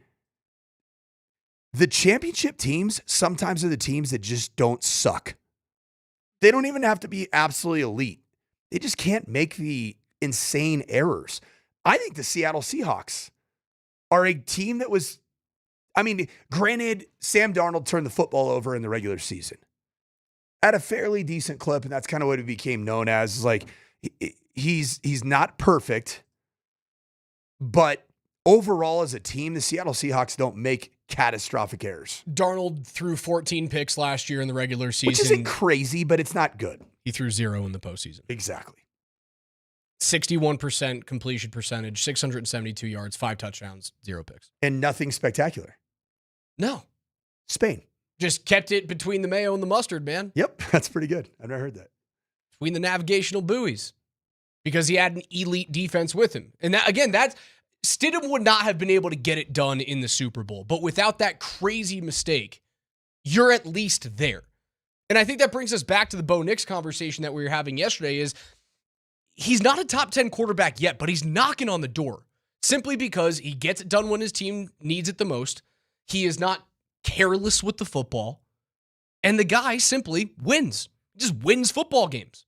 the championship teams. Sometimes are the teams that just don't suck. They don't even have to be absolutely elite. They just can't make the insane errors. I think the Seattle Seahawks are a team that was, granted, Sam Darnold turned the football over in the regular season at a fairly decent clip, and that's kind of what it became known as. Like, he's not perfect, but overall as a team, the Seattle Seahawks don't make catastrophic errors. Darnold threw 14 picks last year in the regular season. Which isn't crazy, but it's not good. He threw 0 in the postseason. Exactly. 61% completion percentage, 672 yards, 5 touchdowns, 0 picks. And nothing spectacular. No. Spain. Just kept it between the mayo and the mustard, man. Yep, that's pretty good. I've never heard that. Between the navigational buoys. Because he had an elite defense with him. And that, again, Stidham would not have been able to get it done in the Super Bowl. But without that crazy mistake, you're at least there. And I think that brings us back to the Bo Nix conversation that we were having yesterday is he's not a top 10 quarterback yet, but he's knocking on the door simply because he gets it done when his team needs it the most. He is not careless with the football. And the guy simply wins. He just wins football games.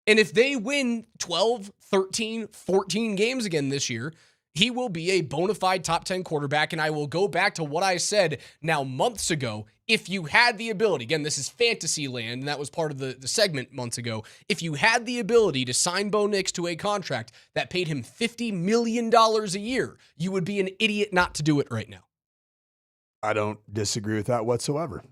And if they win 12, 13, 14 games again this year, he will be a bona fide top 10 quarterback. And I will go back to what I said now months ago. If you had the ability, again, this is fantasy land, and that was part of the segment months ago. If you had the ability to sign Bo Nix to a contract that paid him $50 million a year, you would be an idiot not to do it right now. I don't disagree with that whatsoever.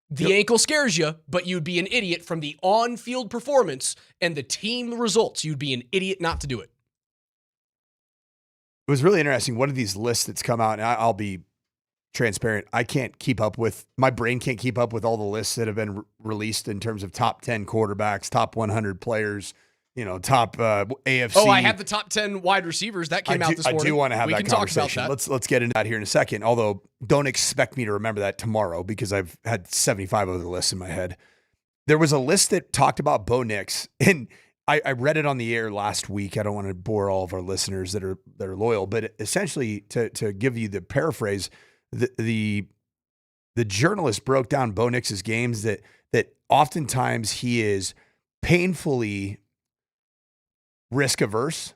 The ankle scares you, but you'd be an idiot from the on-field performance and the team results. You'd be an idiot not to do it. It was really interesting. One of these lists that's come out, and I'll be transparent, my brain can't keep up with all the lists that have been released in terms of top 10 quarterbacks, top 100 players, top AFC. Oh, I have the top 10 wide receivers. That came out this morning. I do want to have we that can conversation. Talk about that. Let's get into that here in a second. Although, don't expect me to remember that tomorrow because I've had 75 other lists in my head. There was a list that talked about Bo Nix, and I read it on the air last week. I don't want to bore all of our listeners that are loyal, but essentially, to give you the paraphrase, the journalist broke down Bo Nix's games that oftentimes he is painfully risk averse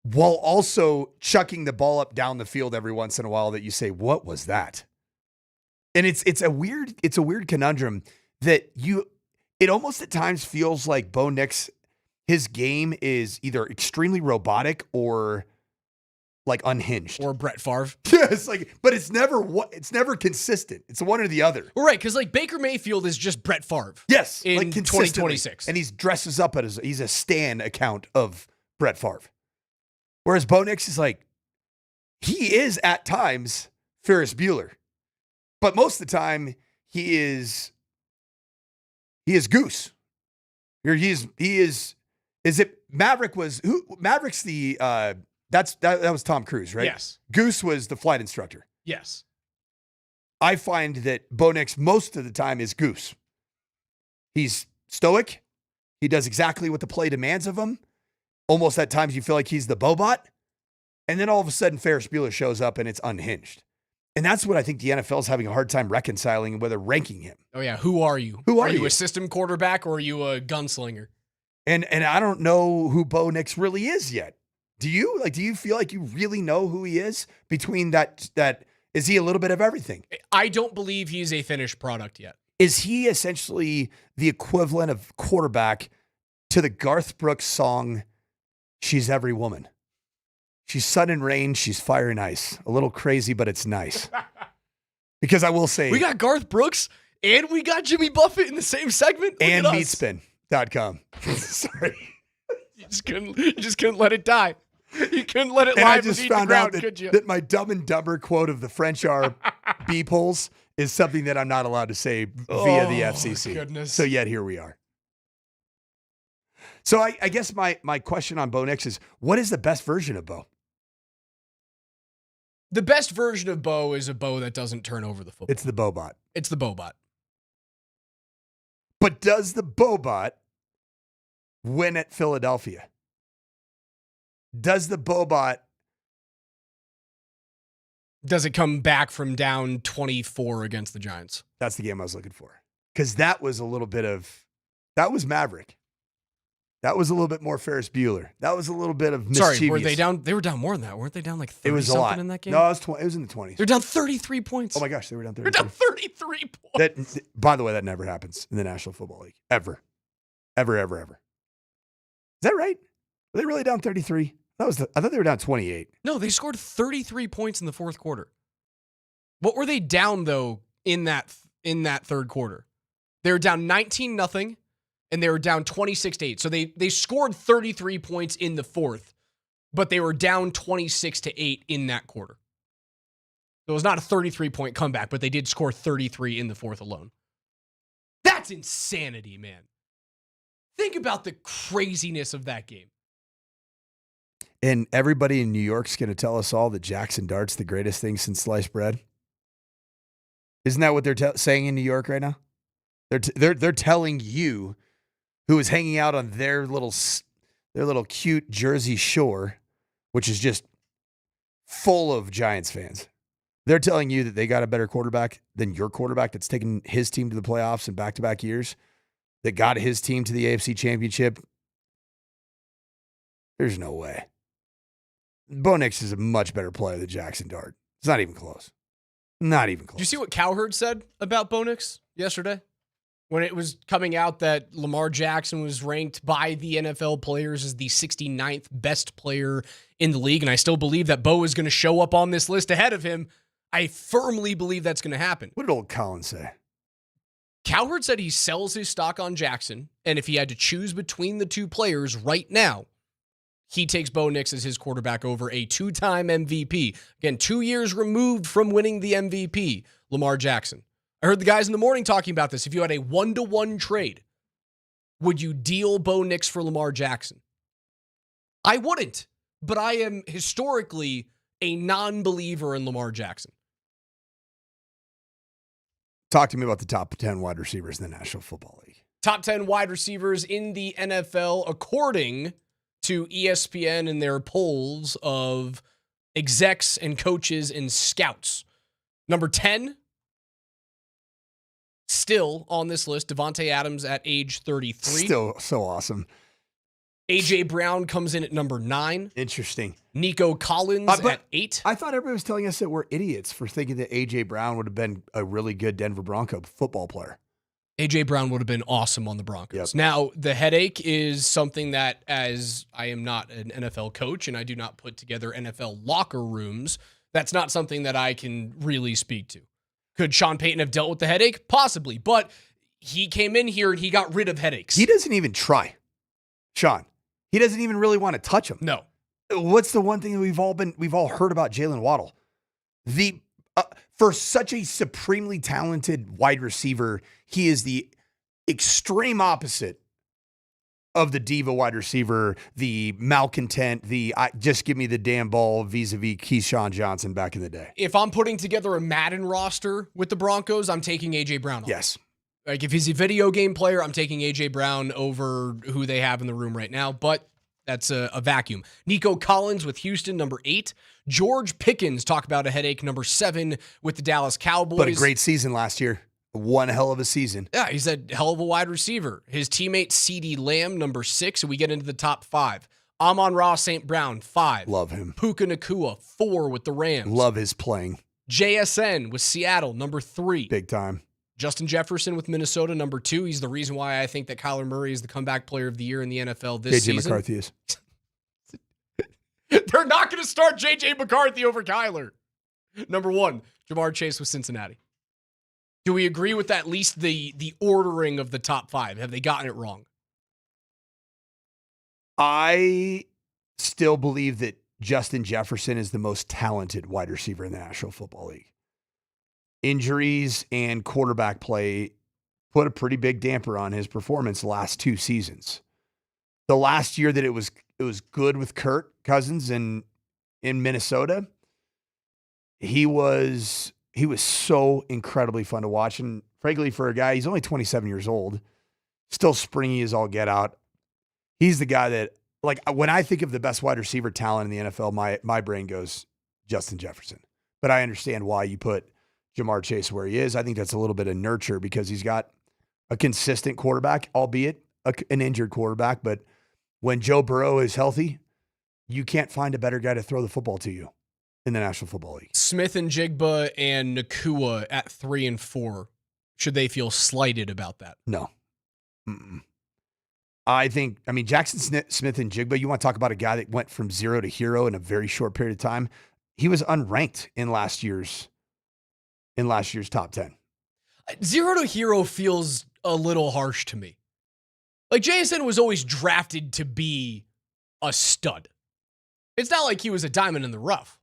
while also chucking the ball up down the field every once in a while that you say, what was that? And it's a weird conundrum that it almost at times feels like Bo Nix, his game is either extremely robotic or like unhinged. Or Brett Favre. Yes, but it's never consistent. It's one or the other. Well, right, because Baker Mayfield is just Brett Favre. Yes, in 2026. And he's dresses up he's a Stan account of Brett Favre. Whereas Bo Nix is he is at times Ferris Bueller. But most of the time he is Goose. Is it Maverick Maverick's the that was Tom Cruise, right? Yes. Goose was the flight instructor. Yes. I find that Bo Nix most of the time is Goose. He's stoic. He does exactly what the play demands of him. Almost at times you feel like he's the Bobot. And then all of a sudden Ferris Bueller shows up and it's unhinged. And that's what I think the NFL is having a hard time reconciling, whether ranking him. Oh, yeah. Who are you? Are you a system quarterback or are you a gunslinger? And I don't know who Bo Nix really is yet. Do you? Do you feel like you really know who he is? Between that is he a little bit of everything? I don't believe he's a finished product yet. Is he essentially the equivalent of quarterback to the Garth Brooks song, She's Every Woman? She's sun and rain, she's fire and ice. A little crazy, but it's nice. Because I will say... We got Garth Brooks and we got Jimmy Buffett in the same segment. Look and at us. meatspin.com. Sorry. You just couldn't let it die. You couldn't let it and lie I just beneath found the ground, out could you? that my Dumb and Dumber quote of the French are beep holes is something that I'm not allowed to say via the FCC. Goodness. So yet here we are. So I guess my question on Bo Nix is, what is the best version of Bo? The best version of Bo is a Bo that doesn't turn over the football. It's the Bobot. It's the Bobot. But does the Bobot win at Philadelphia? Does the Bobot... Does it come back from down 24 against the Giants? That's the game I was looking for. Because that was a little bit of... That was Maverick. That was a little bit more Ferris Bueller. That was a little bit of mischievous. Sorry, were they down? They were down more than that. Weren't they down 30 it was a something lot. in that game? No, it was in the 20s. They're down 33 points. Oh my gosh, they were down 33. They're down 33 points. By the way, that never happens in the National Football League. Ever. Ever, ever, ever. Is that right? Were they really down 33? I thought they were down 28. No, they scored 33 points in the fourth quarter. What were they down, though, in that third quarter? They were down 19-0, and they were down 26-8. So they scored 33 points in the fourth, but they were down 26-8 in that quarter. So it was not a 33-point comeback, but they did score 33 in the fourth alone. That's insanity, man. Think about the craziness of that game. And everybody in New York's going to tell us all that Jackson Dart's the greatest thing since sliced bread. Isn't that what they're saying in New York right now? They're telling you, who is hanging out on their little cute Jersey shore, which is just full of Giants fans. They're telling you that they got a better quarterback than your quarterback that's taken his team to the playoffs in back-to-back years, that got his team to the AFC Championship. There's no way. Bo Nix is a much better player than Jackson Dart. It's not even close. Not even close. Did you see what Cowherd said about Bo Nix yesterday? When it was coming out that Lamar Jackson was ranked by the NFL players as the 69th best player in the league, and I still believe that Bo is going to show up on this list ahead of him. I firmly believe that's going to happen. What did old Colin say? Cowherd said he sells his stock on Jackson, and if he had to choose between the two players right now, he takes Bo Nix as his quarterback over a two-time MVP. Again, 2 years removed from winning the MVP, Lamar Jackson. I heard the guys in the morning talking about this. If you had a 1-to-1 trade, Would you deal Bo Nix for Lamar Jackson? I wouldn't, but I am historically a non-believer in Lamar Jackson. Talk to me about the top 10 wide receivers in the National Football League. Top 10 wide receivers in the NFL, according to ESPN and their polls of execs and coaches and scouts. Number 10, still on this list, Devontae Adams at age 33. Still so awesome. A.J. Brown comes in at number 9. Interesting. Nico Collins at 8. I thought everybody was telling us that we're idiots for thinking that A.J. Brown would have been a really good Denver Bronco football player. A.J. Brown would have been awesome on the Broncos. Yep. Now, the headache is something that, as I am not an NFL coach and I do not put together NFL locker rooms, that's not something that I can really speak to. Could Sean Payton have dealt with the headache? Possibly, but he came in here and he got rid of headaches. He doesn't even try, Sean. He doesn't even really want to touch him. No. What's the one thing that we've all heard about Jalen Waddle? For such a supremely talented wide receiver, he is the extreme opposite of the diva wide receiver, the malcontent, just give me the damn ball vis-a-vis Keyshawn Johnson back in the day. If I'm putting together a Madden roster with the Broncos, I'm taking A.J. Brown off. Yes. Like, if he's a video game player, I'm taking A.J. Brown over who they have in the room right now, but that's a vacuum. Nico Collins with Houston, number 8. George Pickens, talk about a headache, number 7 with the Dallas Cowboys. But a great season last year. One hell of a season. Yeah, he's a hell of a wide receiver. His teammate, CeeDee Lamb, number 6, and we get into the top 5. Amon-Ra St. Brown, 5. Love him. Puka Nacua, 4 with the Rams. Love his playing. JSN with Seattle, number 3. Big time. Justin Jefferson with Minnesota, number 2. He's the reason why I think that Kyler Murray is the comeback player of the year in the NFL this season. J.J. McCarthy is. They're not going to start J.J. McCarthy over Kyler. Number 1, Jamar Chase with Cincinnati. Do we agree with at least the ordering of the top 5? Have they gotten it wrong? I still believe that Justin Jefferson is the most talented wide receiver in the National Football League. Injuries and quarterback play put a pretty big damper on his performance the last 2 seasons. The last year that it was good with Kirk Cousins in Minnesota, he was so incredibly fun to watch. And frankly, for a guy, he's only 27 years old, still springy as all get out. He's the guy that, like, when I think of the best wide receiver talent in the NFL, my brain goes Justin Jefferson. But I understand why you put Jamar Chase where he is. I think that's a little bit of nurture because he's got a consistent quarterback, albeit an injured quarterback. But when Joe Burrow is healthy, you can't find a better guy to throw the football to you in the National Football League. Smith and Jigba and Nacua at 3 and 4. Should they feel slighted about that? No. I mean, Jackson Smith and Jigba, you want to talk about a guy that went from 0 to hero in a very short period of time. He was unranked in last year's top 10. 0 to hero feels a little harsh to me. Like, JSN was always drafted to be a stud. It's not like he was a diamond in the rough.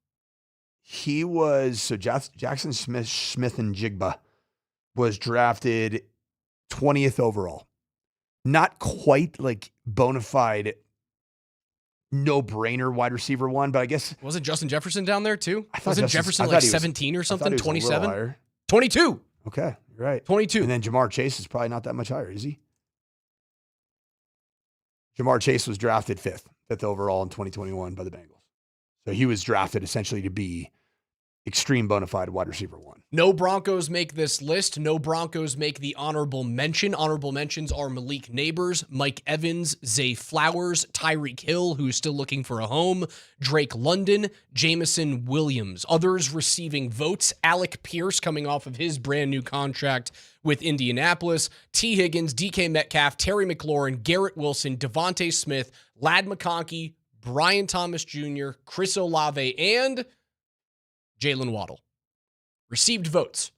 He was, so Jackson Smith and Jigba was drafted 20th overall. Not quite like bona fide no-brainer wide receiver 1, but I guess. Wasn't Justin Jefferson down there too? Wasn't Jefferson like 17 or something? 27? 22. 22. Okay, you're right. 22. And then Jamar Chase is probably not that much higher, is he? Jamar Chase was drafted 5th overall in 2021 by the Bengals. So he was drafted essentially to be extreme bona fide wide receiver 1. No Broncos make this list. No Broncos make the honorable mention. Honorable mentions are Malik Neighbors, Mike Evans, Zay Flowers, Tyreek Hill, who's still looking for a home, Drake London, Jameson Williams. Others receiving votes, Alec Pierce coming off of his brand new contract with Indianapolis, T. Higgins, DK Metcalf, Terry McLaurin, Garrett Wilson, Devontae Smith, Ladd McConkey, Brian Thomas Jr., Chris Olave, and Jalen Waddle. Received votes.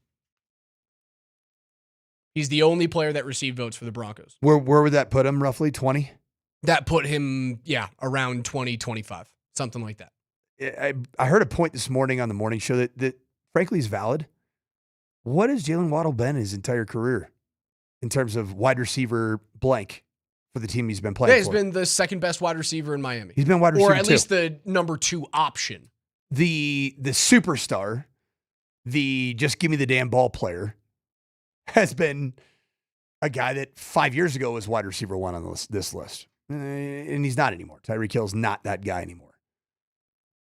He's the only player that received votes for the Broncos. Where would that put him, roughly? 20? That put him, around 20, 25. Something like that. I heard a point this morning on the morning show that frankly is valid. What has Jalen Waddle been his entire career in terms of wide receiver blank? for the team he's been playing Yeah, he's for. been the second best wide receiver in Miami. He's been wide receiver Or at too. least the number 2 option. The superstar, the just give me the damn ball player, has been a guy that 5 years ago was wide receiver 1 on this list. And he's not anymore. Tyreek Hill's not that guy anymore.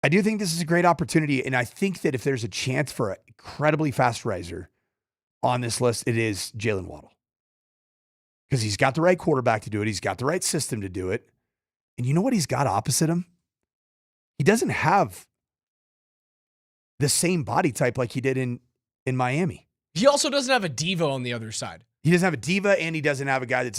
I do think this is a great opportunity, and I think that if there's a chance for an incredibly fast riser on this list, it is Jalen Waddle. Because he's got the right quarterback to do it. He's got the right system to do it. And you know what he's got opposite him? He doesn't have the same body type like he did in Miami. He also doesn't have a diva on the other side. He doesn't have a diva, and he doesn't have a guy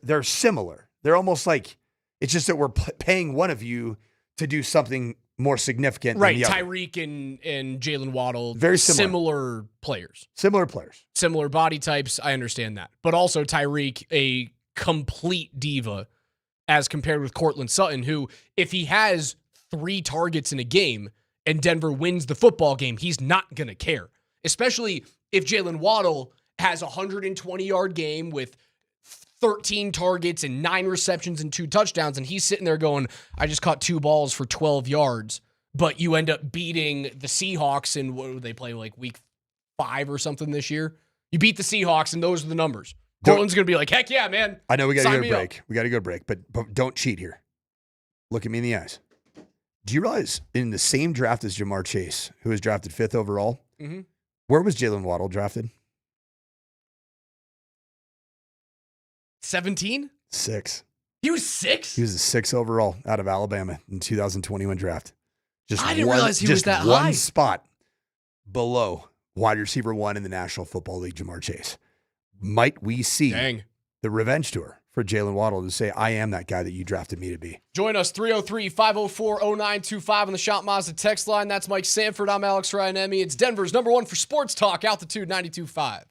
they're similar. They're almost like, it's just that we're paying one of you to do something more significant. Right, than the other. Tyreek and Jalen Waddle, Very similar players. Similar players. Similar body types, I understand that. But also Tyreek, a complete diva as compared with Cortland Sutton, who, if he has 3 targets in a game and Denver wins the football game, he's not going to care. Especially if Jalen Waddle has a 120-yard game with 13 targets and 9 receptions and 2 touchdowns, and he's sitting there going, I just caught 2 balls for 12 yards, but you end up beating the Seahawks in, what would they play, like week 5 or something this year? You beat the Seahawks, and those are the numbers. Portland's going to be like, heck yeah, man. I know we got to Sign go to me up. break. We got to go to break, but don't cheat here. Look at me in the eyes. Do you realize in the same draft as Jamar Chase, who was drafted 5th overall, where was Jalen Waddle drafted? 17? 6. He was 6? He was the 6th overall out of Alabama in 2021 draft. I didn't realize he was that just one high. spot below wide receiver 1 in the National Football League, Jamar Chase. Might we see the revenge tour for Jalen Waddle to say, I am that guy that you drafted me to be? Join us, 303-504-0925 on the Shop Mazda text line. That's Mike Sanford. I'm Alex Ryanemi. It's Denver's number 1 for sports talk, Altitude 92.5.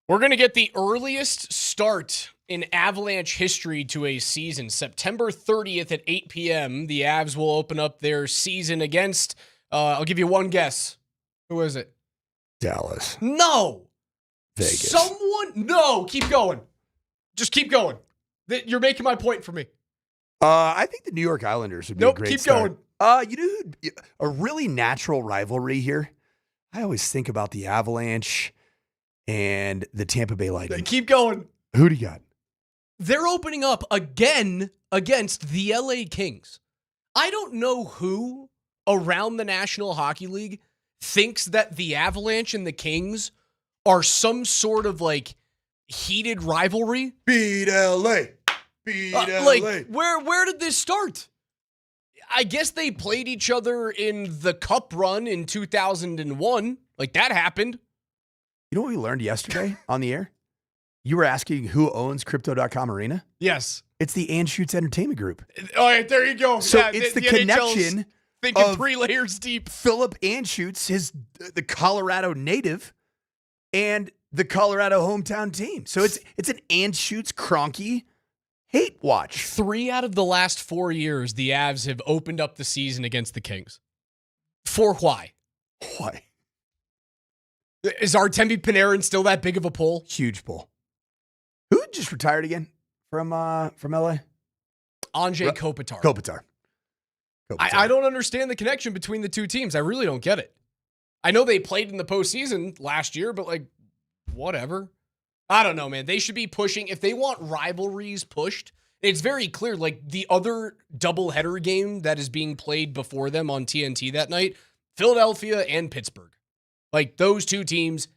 We're going to get the earliest start in Avalanche history to a season. September 30th at 8 p.m., the Avs will open up their season against, I'll give you one guess. Who is it? Dallas. No. Vegas. No, keep going. Just keep going. You're making my point for me. I think the New York Islanders would be a great keep start. going. You know, a really natural rivalry here. I always think about the Avalanche and the Tampa Bay Lightning. Keep going. Who do you got? They're opening up again against the LA Kings. I don't know who around the National Hockey League thinks that the Avalanche and the Kings are some sort of like heated rivalry. Beat LA. Beat LA. Like, where did this start? I guess they played each other in the Cup run in 2001. Like, that happened. You know what we learned yesterday on the air? You were asking who owns Crypto.com Arena? Yes. It's the Anschutz Entertainment Group. All right, there you go. So Yeah, it's the NHL's connection thinking of 3 layers deep. Philip Anschutz, the Colorado native, and the Colorado hometown team. So it's an Anschutz Kroenke hate watch. 3 out of the last 4 years, the Avs have opened up the season against the Kings. For why? Why? Is Artemi Panarin still that big of a pull? Huge pull. Who just retired again from LA? Anze Kopitar. Kopitar. I don't understand the connection between the two teams. I really don't get it. I know they played in the postseason last year, but like, whatever. I don't know, man. They should be pushing. If they want rivalries pushed, it's very clear. Like the other doubleheader game that is being played before them on TNT that night, Philadelphia and Pittsburgh. Like those two teams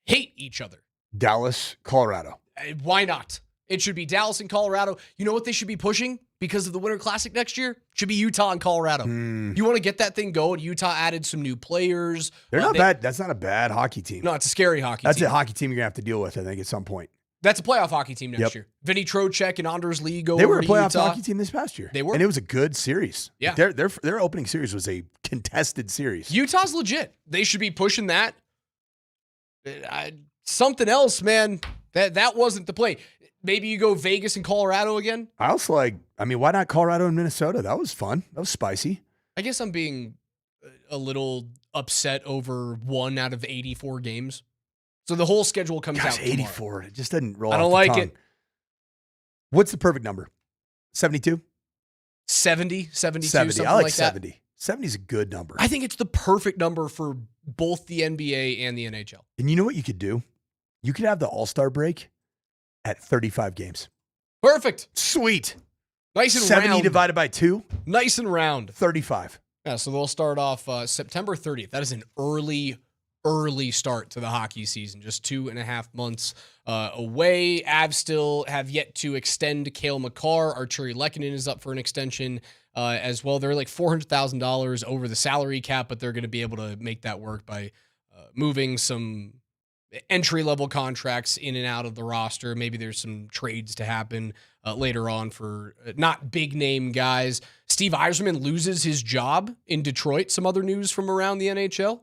hate each other. Dallas, Colorado. Why not? It should be Dallas and Colorado. You know what they should be pushing because of the Winter Classic next year? Should be Utah and Colorado. You want to get that thing going? Utah added some new players. They're not bad. That's not a bad hockey team. No, it's a scary hockey team. That's a hockey team you're going to have to deal with, I think, at some point. That's a playoff hockey team next year. Vinny Trocheck and Anders Lee go They were over a to playoff Utah. hockey team this past year. They were. And it was a good series. Yeah. Their opening series was a contested series. Utah's legit. They should be pushing that. Something else, man. That wasn't the play. Maybe you go Vegas and Colorado again. I also why not Colorado and Minnesota? That was fun. That was spicy. I guess I'm being a little upset over 1 out of 84 games. So the whole schedule comes out tomorrow. 84. It just doesn't roll I don't off the like tongue. it. What's the perfect number? 72? 70, 72, 70. something I like like 70. that. 70 is a good number. I think it's the perfect number for both the NBA and the NHL. And you know what you could do? You could have the All-Star break at 35 games. Perfect. Sweet. Nice and 70 round. divided by 2. Nice and round. 35. Yeah, so they'll start off September 30th. That is an early start to the hockey season. Just 2.5 months away. Avs still have yet to extend Cale Makar. Arturi Lehkonen is up for an extension as well. They're like $400,000 over the salary cap, but they're going to be able to make that work by moving some entry-level contracts in and out of the roster. Maybe there's some trades to happen later on for not big-name guys. Steve Yzerman loses his job in Detroit. Some other news from around the NHL.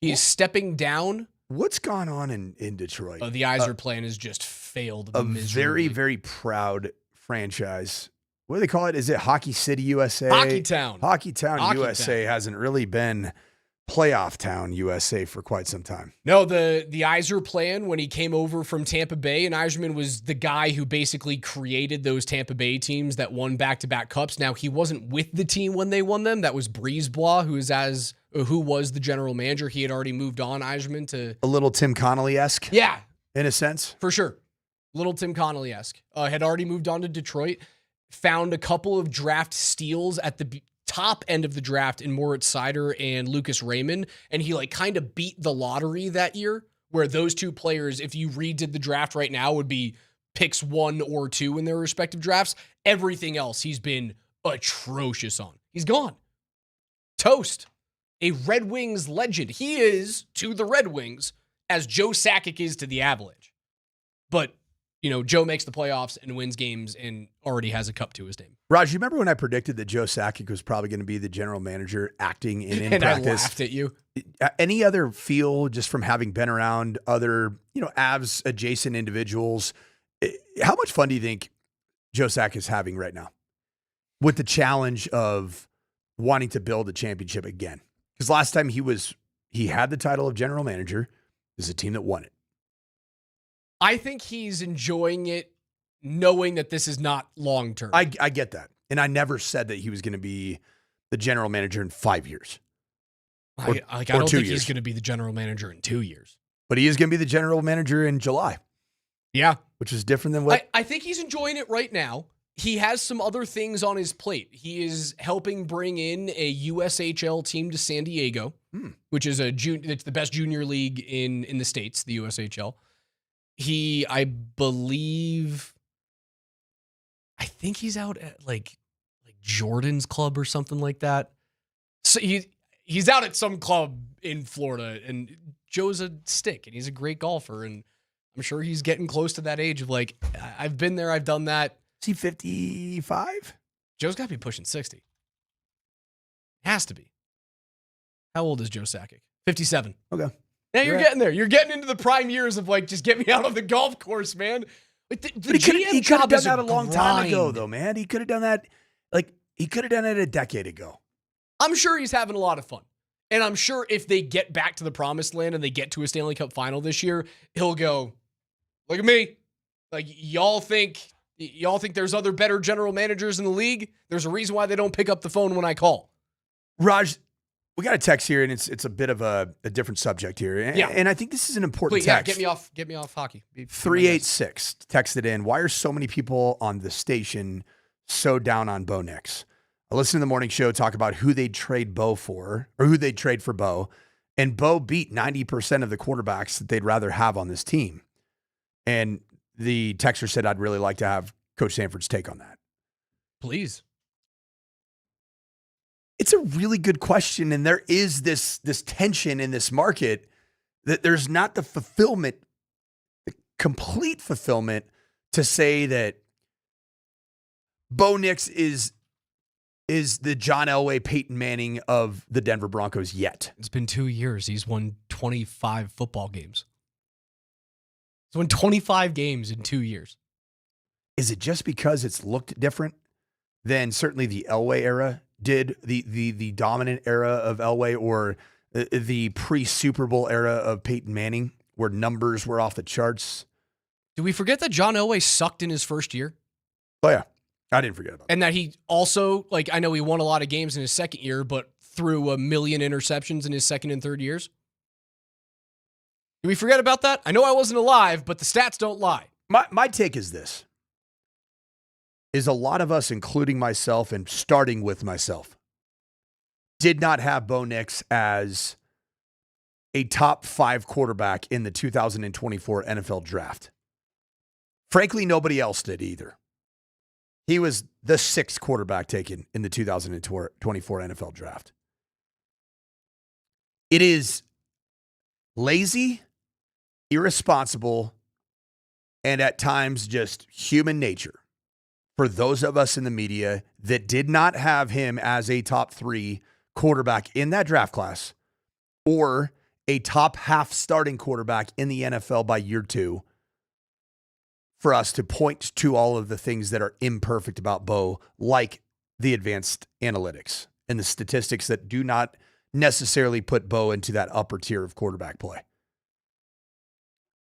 He is stepping down. What's gone on in Detroit? The Yzer plan has just failed A miserably. very, very proud franchise. What do they call it? Is it Hockey City, USA? Hockey Town. Hockey Town, Hockey USA Town. hasn't really been playoff town, USA for quite some time. No, the Yzer plan when he came over from Tampa Bay, and Yzerman was the guy who basically created those Tampa Bay teams that won back-to-back cups. Now, he wasn't with the team when they won them. That was Brisebois, who was the general manager. He had already moved on, Yzerman, to... A little Tim Connolly-esque? Yeah. In a sense? For sure. Little Tim Connolly-esque. Had already moved on to Detroit. Found a couple of draft steals at the top end of the draft in Moritz Seider and Lucas Raymond, and he kind of beat the lottery that year, where those two players, if you redid the draft right now, would be picks 1 or 2 in their respective drafts. Everything else he's been atrocious on. He's gone. Toast. A Red Wings legend. He is to the Red Wings as Joe Sakic is to the Avalanche. But Joe makes the playoffs and wins games and already has a cup to his name. Raj, you remember when I predicted that Joe Sakic was probably going to be the general manager acting in and practice? I laughed at you. Any other feel just from having been around other, Avs adjacent individuals? How much fun do you think Joe Sakic is having right now with the challenge of wanting to build a championship again? Because last time he had the title of general manager. This is a team that won it. I think he's enjoying it, knowing that this is not long term. I get that. And I never said that he was going to be the general manager in 5 years. I don't think he's going to be the general manager in 2 years. But he is going to be the general manager in July. Yeah. Which is different than what... I think he's enjoying it right now. He has some other things on his plate. He is helping bring in a USHL team to San Diego, which is it's the best junior league in the States, the USHL. I think he's out at like Jordan's club or something like that. So he's out at some club in Florida, and Joe's a stick, and he's a great golfer, and I'm sure he's getting close to that age of like, I've been there, I've done that. Is he 55? Joe's got to be pushing 60. Has to be. How old is Joe Sakic? 57. Okay. Now you're getting there. You're getting into the prime years of like, just get me out on the golf course, man. Like the he could have done that a long grind. time ago, though, man. He could have done that. He could have done it a decade ago. I'm sure he's having a lot of fun. And I'm sure if they get back to the promised land and they get to a Stanley Cup final this year, he'll go, look at me. Like, y'all think there's other better general managers in the league? There's a reason why they don't pick up the phone when I call. Raj, we got a text here, and it's a bit of a different subject here. And I think this is an important text. Yeah, get me off hockey. 386 texted in, why are so many people on the station so down on Bo Nix? I listened to the morning show talk about who they'd trade Bo for, or who they'd trade for Bo, and Bo beat 90% of the quarterbacks that they'd rather have on this team. And the texter said, I'd really like to have Coach Sanford's take on that. Please. It's a really good question, and there is this tension in this market that there's not the fulfillment, the complete fulfillment to say that Bo Nix is the John Elway, Peyton Manning of the Denver Broncos yet. It's been 2 years. He's won 25 football games. He's won 25 games in 2 years. Is it just because it's looked different than certainly the Elway era did, the dominant era of Elway, or the pre-Super Bowl era of Peyton Manning, where numbers were off the charts? Do we forget that John Elway sucked in his first year? Oh, yeah. I didn't forget about that. And that he also, I know he won a lot of games in his second year, but threw a million interceptions in his second and third years. Do we forget about that? I know I wasn't alive, but the stats don't lie. My take is this. Is a lot of us, including myself and starting with myself, did not have Bo Nix as a top 5 quarterback in the 2024 NFL draft. Frankly, nobody else did either. He was the 6th quarterback taken in the 2024 NFL draft. It is lazy, irresponsible, and at times just human nature for those of us in the media that did not have him as a top 3 quarterback in that draft class, or a top half starting quarterback in the NFL by year 2, for us to point to all of the things that are imperfect about Bo, like the advanced analytics and the statistics that do not necessarily put Bo into that upper tier of quarterback play.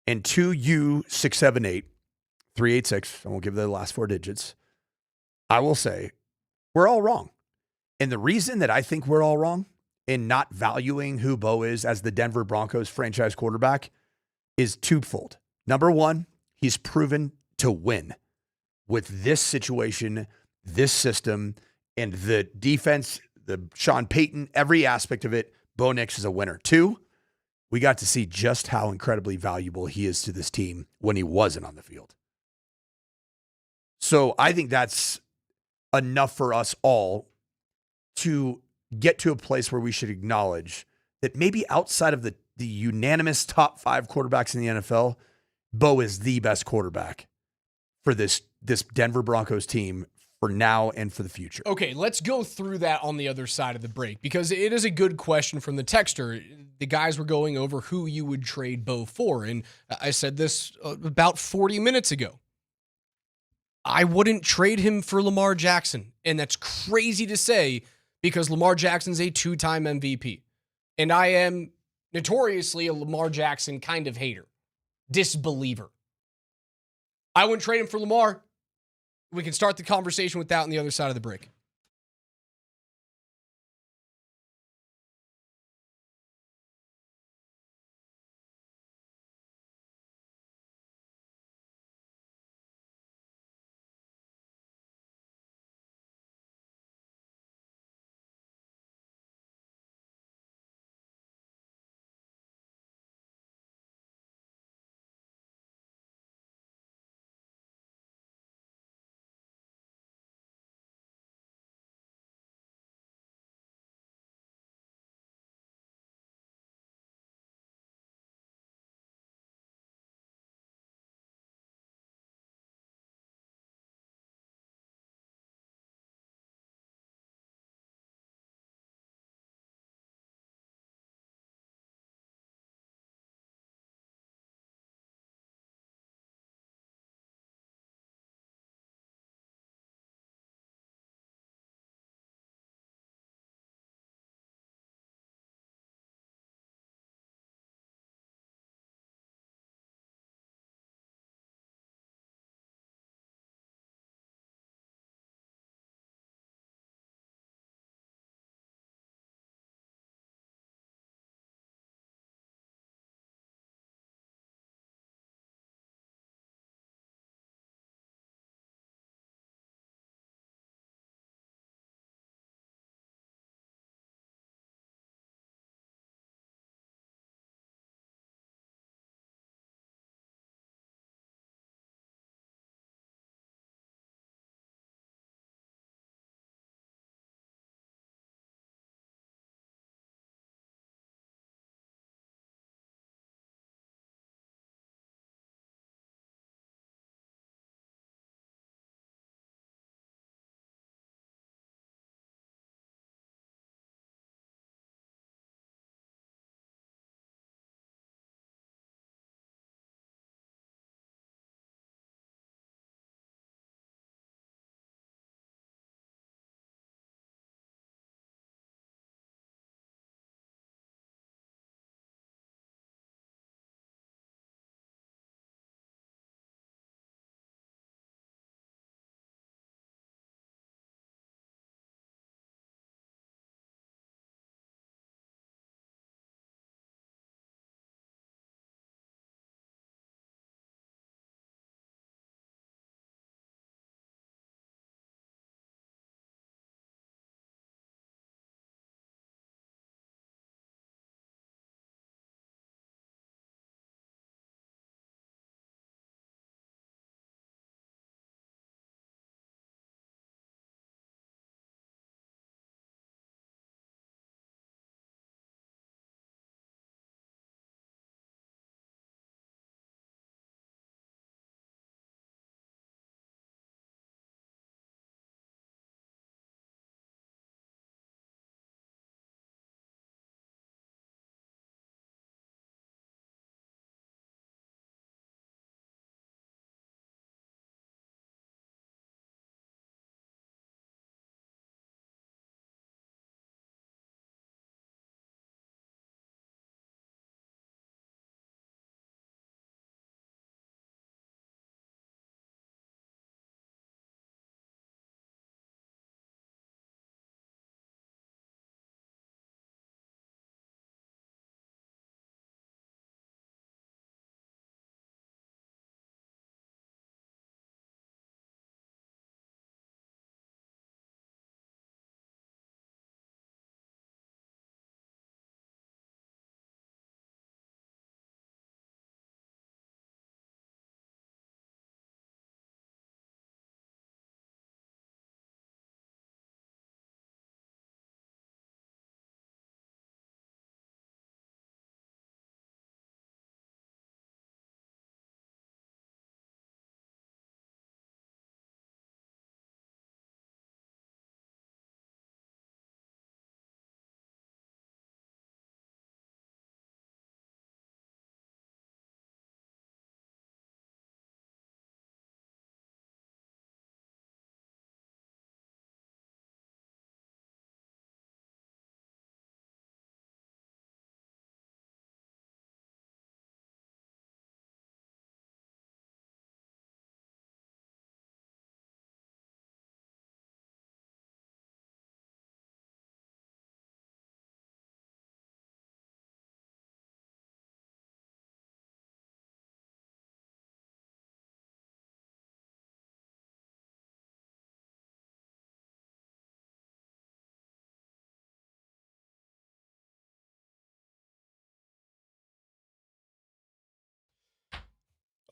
And to you, 678, 386, I won't give the last 4 digits, I will say we're all wrong. And the reason that I think we're all wrong in not valuing who Bo is as the Denver Broncos franchise quarterback is twofold. Number one, he's proven to win with this situation, this system, and the defense, the Sean Payton, every aspect of it. Bo Nix is a winner. 2, we got to see just how incredibly valuable he is to this team when he wasn't on the field. So I think that's enough for us all to get to a place where we should acknowledge that maybe outside of the unanimous top 5 quarterbacks in the NFL, Bo is the best quarterback for this Denver Broncos team for now and for the future. Okay, let's go through that on the other side of the break because it is a good question from the texter. The guys were going over who you would trade Bo for, and I said this about 40 minutes ago. I wouldn't trade him for Lamar Jackson, and that's crazy to say because Lamar Jackson's a 2-time MVP, and I am notoriously a Lamar Jackson kind of hater, disbeliever. I wouldn't trade him for Lamar. We can start the conversation with that on the other side of the break.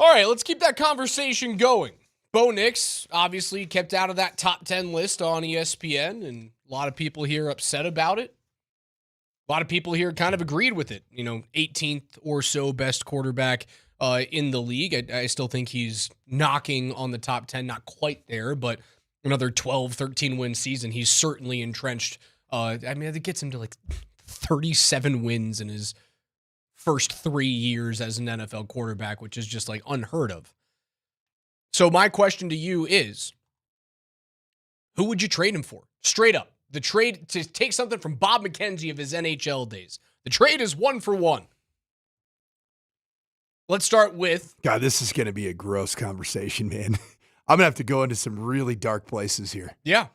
All right, let's keep that conversation going. Bo Nix obviously kept out of that top 10 list on ESPN, and a lot of people here upset about it. A lot of people here kind of agreed with it. 18th or so best quarterback in the league. I still think he's knocking on the top 10, not quite there, but another 12, 13 win season, he's certainly entrenched. It gets him to like 37 wins in his first 3 years as an NFL quarterback, which is just like unheard of. So my question to you is, who would you trade him for? Straight up. The trade to take something from Bob McKenzie of his NHL days. The trade is 1 for 1. Let's start with... God, this is going to be a gross conversation, man. I'm going to have to go into some really dark places here. Yeah.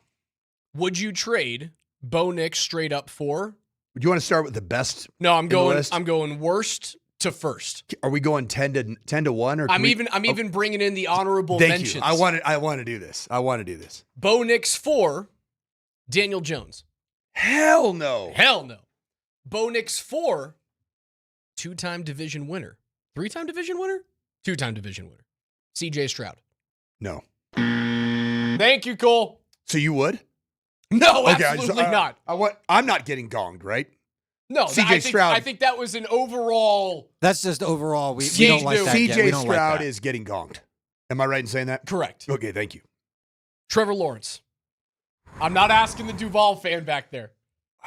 Would you trade Bo Nix straight up for... Would you want to start with the best? No, I'm going worst to first. Are we going 10 to 1 or I'm even bringing in the honorable mentions. You. I want to do this. Bo Nix for Daniel Jones. Hell no. Bo Nix for 2-time division winner. 3-time division winner? 2-time division winner. CJ Stroud. No. Thank you, Cole. So you would? No, absolutely not. I'm not getting gonged, right? No, Stroud. I think that was an overall. That's just overall. We don't like that. CJ Stroud is getting gonged. Am I right in saying that? Correct. Okay, thank you. Trevor Lawrence. I'm not asking the Duval fan back there.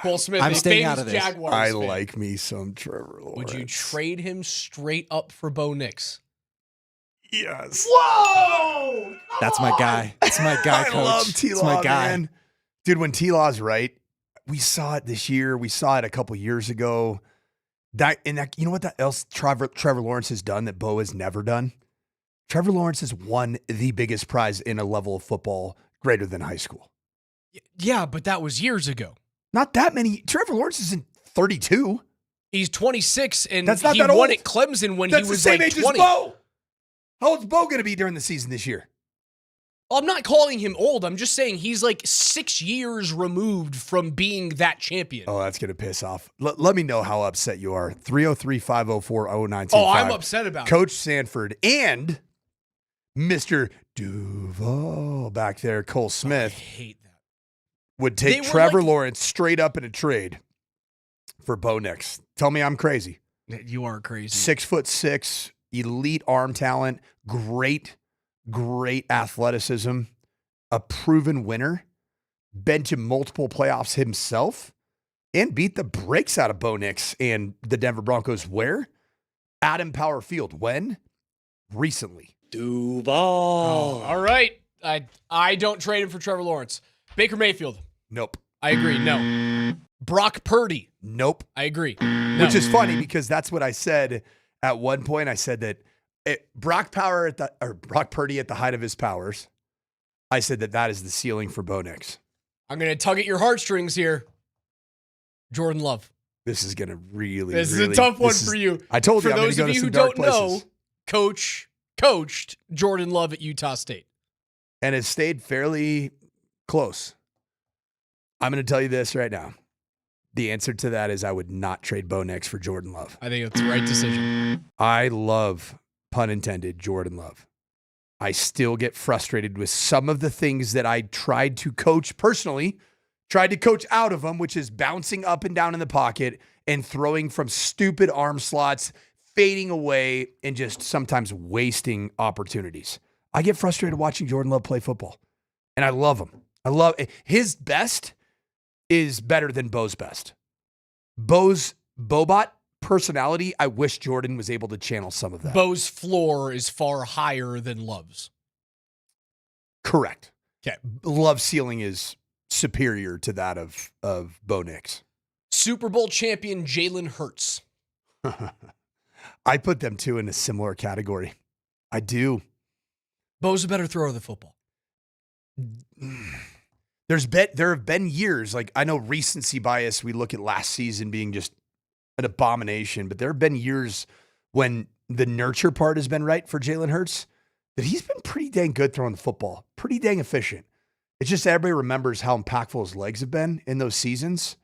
Cole Smith. I'm staying out of this. Jaguars I fan. like me some Trevor Lawrence. Would you trade him straight up for Bo Nix? Yes. Whoa! That's my guy. That's my guy, Coach. I love T-Law, That's my guy. man. Dude, when T-Law's right, we saw it this year. We saw it a couple years ago. You know what else Trevor Lawrence has done that Bo has never done? Trevor Lawrence has won the biggest prize in a level of football greater than high school. Yeah, but that was years ago. Not that many. Trevor Lawrence isn't 32. He's 26, and That's not he that won old. at Clemson when That's he was the same like age 20. as Bo. How old's Bo going to be during the season this year? I'm not calling him old. I'm just saying he's like 6 years removed from being that champion. Oh, that's going to piss off. Let me know how upset you are. 303-504-0925. Oh, I'm upset about it. Coach Sanford and Mr. Duval back there, Cole Smith. I hate that. Would take Trevor Lawrence straight up in a trade for Bo Nix. Tell me I'm crazy. You are crazy. 6'6", elite arm talent, great athleticism, a proven winner, been to multiple playoffs himself, and beat the brakes out of Bo Nix and the Denver Broncos. Where? Adam Power Field. When? Recently. Duval. Oh, all right. I don't trade him for Trevor Lawrence. Baker Mayfield. Nope. I agree. No. Brock Purdy. Nope. I agree. No. Which is funny because that's what I said at one point. I said that Brock Purdy at the height of his powers, I said that is the ceiling for Bo Nix. I'm going to tug at your heartstrings here. Jordan Love. This is going to This is a tough one for you. I told you for I'm going to those go of to you some who dark don't places. know, coached Jordan Love at Utah State. And has stayed fairly close. I'm going to tell you this right now. The answer to that is I would not trade Bo Nix for Jordan Love. I think it's the right decision. I love, pun intended, Jordan Love. I still get frustrated with some of the things that I tried to coach personally, tried to coach out of him, which is bouncing up and down in the pocket and throwing from stupid arm slots, fading away, and just sometimes wasting opportunities. I get frustrated watching Jordan Love play football, and I love him. I love his best is better than Bo's best. Bo's Bobot personality, I wish Jordan was able to channel some of that. Bo's floor is far higher than Love's. Correct. Okay. Love's ceiling is superior to that of Bo Nix. Super Bowl champion Jalen Hurts. I put them two in a similar category. I do. Bo's a better thrower of the football. There have been years, like I know recency bias, we look at last season being just an abomination, but there have been years when the nurture part has been right for Jalen Hurts, that he's been pretty dang good throwing the football, pretty dang efficient. It's just everybody remembers how impactful his legs have been in those seasons.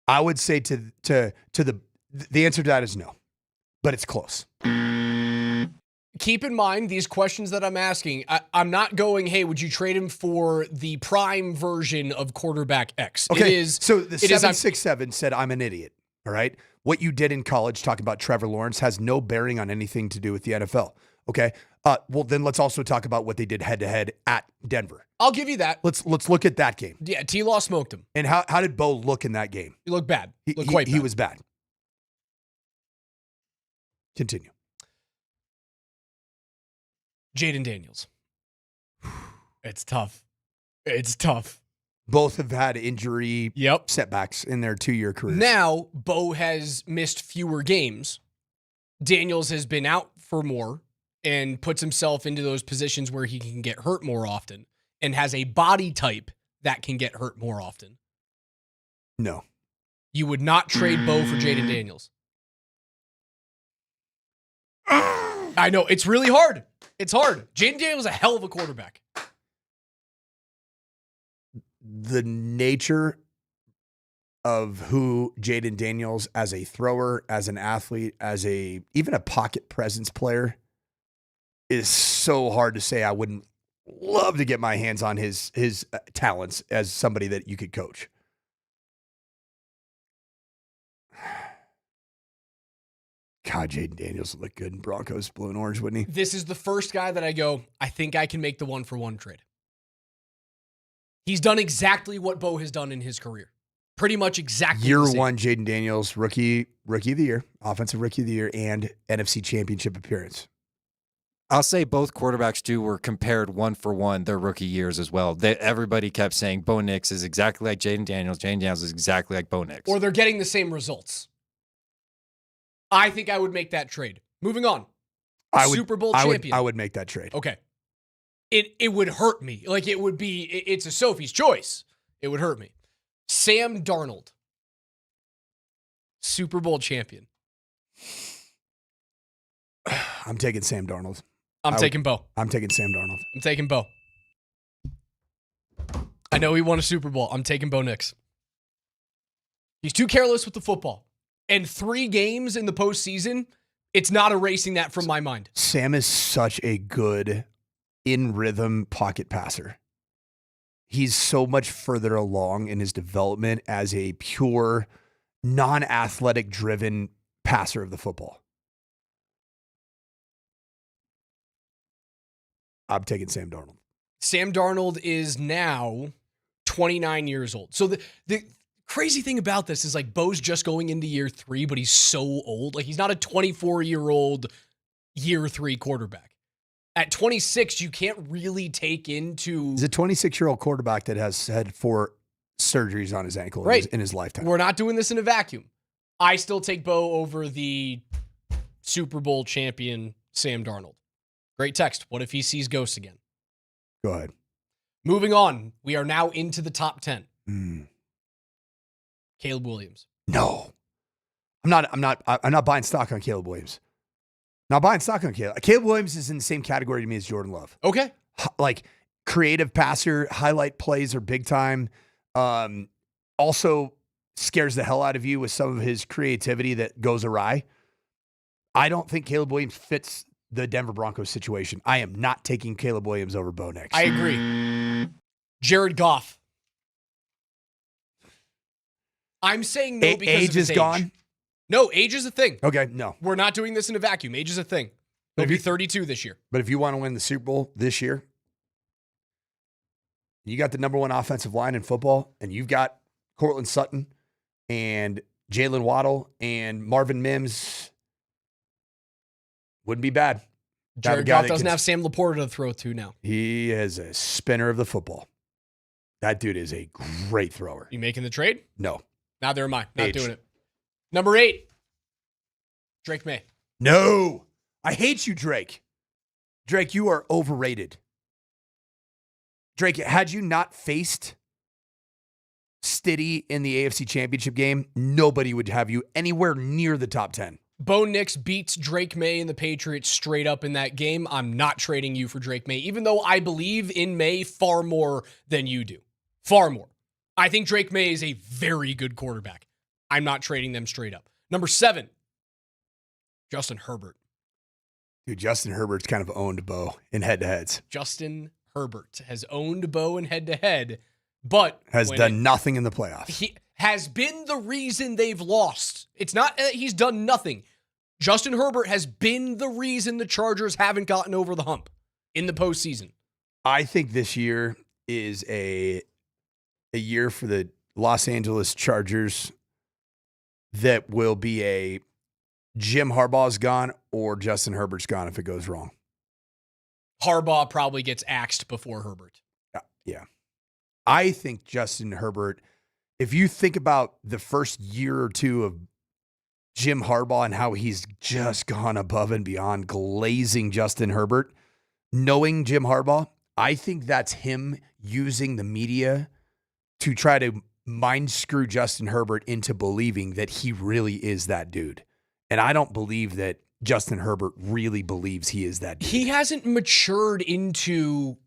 I would say to the answer to that is no, but it's close. keep in mind these questions that I'm asking. I'm not going, hey, would you trade him for the prime version of quarterback X? Okay, so the 767 said I'm an idiot, all right? What you did in college talking about Trevor Lawrence has no bearing on anything to do with the NFL, okay? Well, then let's also talk about what they did head-to-head at Denver. I'll give you that. Let's look at that game. Yeah, T-Law smoked him. And how did Bo look in that game? He looked bad. He was bad. Continue. Jaden Daniels. It's tough. It's tough. Both have had injury setbacks in their 2-year careers. Now, Bo has missed fewer games. Daniels has been out for more and puts himself into those positions where he can get hurt more often and has a body type that can get hurt more often. No. You would not trade Bo for Jaden Daniels. I know. It's really hard. It's hard. Jaden Daniels is a hell of a quarterback. The nature of who Jaden Daniels as a thrower, as an athlete, as even a pocket presence player is so hard to say. I wouldn't love to get my hands on his talents as somebody that you could coach. God, Jaden Daniels would look good in Broncos blue and orange, wouldn't he? This is the first guy that I go, I think I can make the 1-for-1 trade. He's done exactly what Bo has done in his career. Pretty much exactly Year the same. one, Jaden Daniels, rookie of the year, offensive rookie of the year, and NFC championship appearance. I'll say both quarterbacks too were compared 1-for-1 their rookie years as well. Everybody kept saying Bo Nix is exactly like Jaden Daniels. Jaden Daniels is exactly like Bo Nix. Or they're getting the same results. I think I would make that trade. Moving on. Super Bowl champion. I would make that trade. Okay. It would hurt me. Like it would be, it's a Sophie's choice. It would hurt me. Sam Darnold. Super Bowl champion. I'm taking Sam Darnold. I'm taking Bo. I'm taking Sam Darnold. I'm taking Bo. I know he won a Super Bowl. I'm taking Bo Nix. He's too careless with the football. And 3 games in the postseason, it's not erasing that from my mind. Sam is such a good in-rhythm pocket passer. He's so much further along in his development as a pure, non-athletic driven passer of the football. I'm taking Sam Darnold. Sam Darnold is now 29 years old. So the crazy thing about this is like Bo's just going into year 3, but he's so old. Like he's not a 24-year-old year 3 quarterback. At 26, you can't really take into... He's a 26-year-old quarterback that has had 4 surgeries on his ankle in his lifetime. We're not doing this in a vacuum. I still take Bo over the Super Bowl champion Sam Darnold. Great text. What if he sees ghosts again? Go ahead. Moving on. We are now into the top 10. Caleb Williams. No. I'm not buying stock on Caleb Williams. Not buying stock on Caleb. Caleb Williams is in the same category to me as Jordan Love. Okay. Like creative passer, highlight plays are big time. Also scares the hell out of you with some of his creativity that goes awry. I don't think Caleb Williams fits the Denver Broncos situation. I am not taking Caleb Williams over Bo Nix. I agree. Jared Goff. I'm saying no because age of his is gone. No, age is a thing. Okay, no. We're not doing this in a vacuum. Age is a thing. He'll be 32 this year. But if you want to win the Super Bowl this year, you got the number 1 offensive line in football, and you've got Cortland Sutton and Jalen Waddle and Marvin Mims. Wouldn't be bad. Jared Goff doesn't have Sam Laporta to throw to now. He is a spinner of the football. That dude is a great thrower. You making the trade? No. Neither am I. Not doing it. Number 8, Drake May. No. I hate you, Drake. Drake, you are overrated. Drake, had you not faced Stiddy in the AFC Championship game, nobody would have you anywhere near the top 10. Bo Nix beats Drake May and the Patriots straight up in that game. I'm not trading you for Drake May, even though I believe in May far more than you do. Far more. I think Drake May is a very good quarterback. I'm not trading them straight up. Number 7, Justin Herbert. Dude, Justin Herbert's kind of owned Bo in head-to-heads. Justin Herbert has owned Bo in head-to-head, but Has done nothing in the playoffs. He has been the reason they've lost. It's not that he's done nothing. Justin Herbert has been the reason the Chargers haven't gotten over the hump in the postseason. I think this year is a year for the Los Angeles Chargers that will be a Jim Harbaugh's gone or Justin Herbert's gone if it goes wrong. Harbaugh probably gets axed before Herbert. Yeah. I think Justin Herbert, if you think about the first year or two of Jim Harbaugh and how he's just gone above and beyond glazing Justin Herbert, knowing Jim Harbaugh, I think that's him using the media to try to mind screw Justin Herbert into believing that he really is that dude. And I don't believe that Justin Herbert really believes he is that dude. He hasn't matured into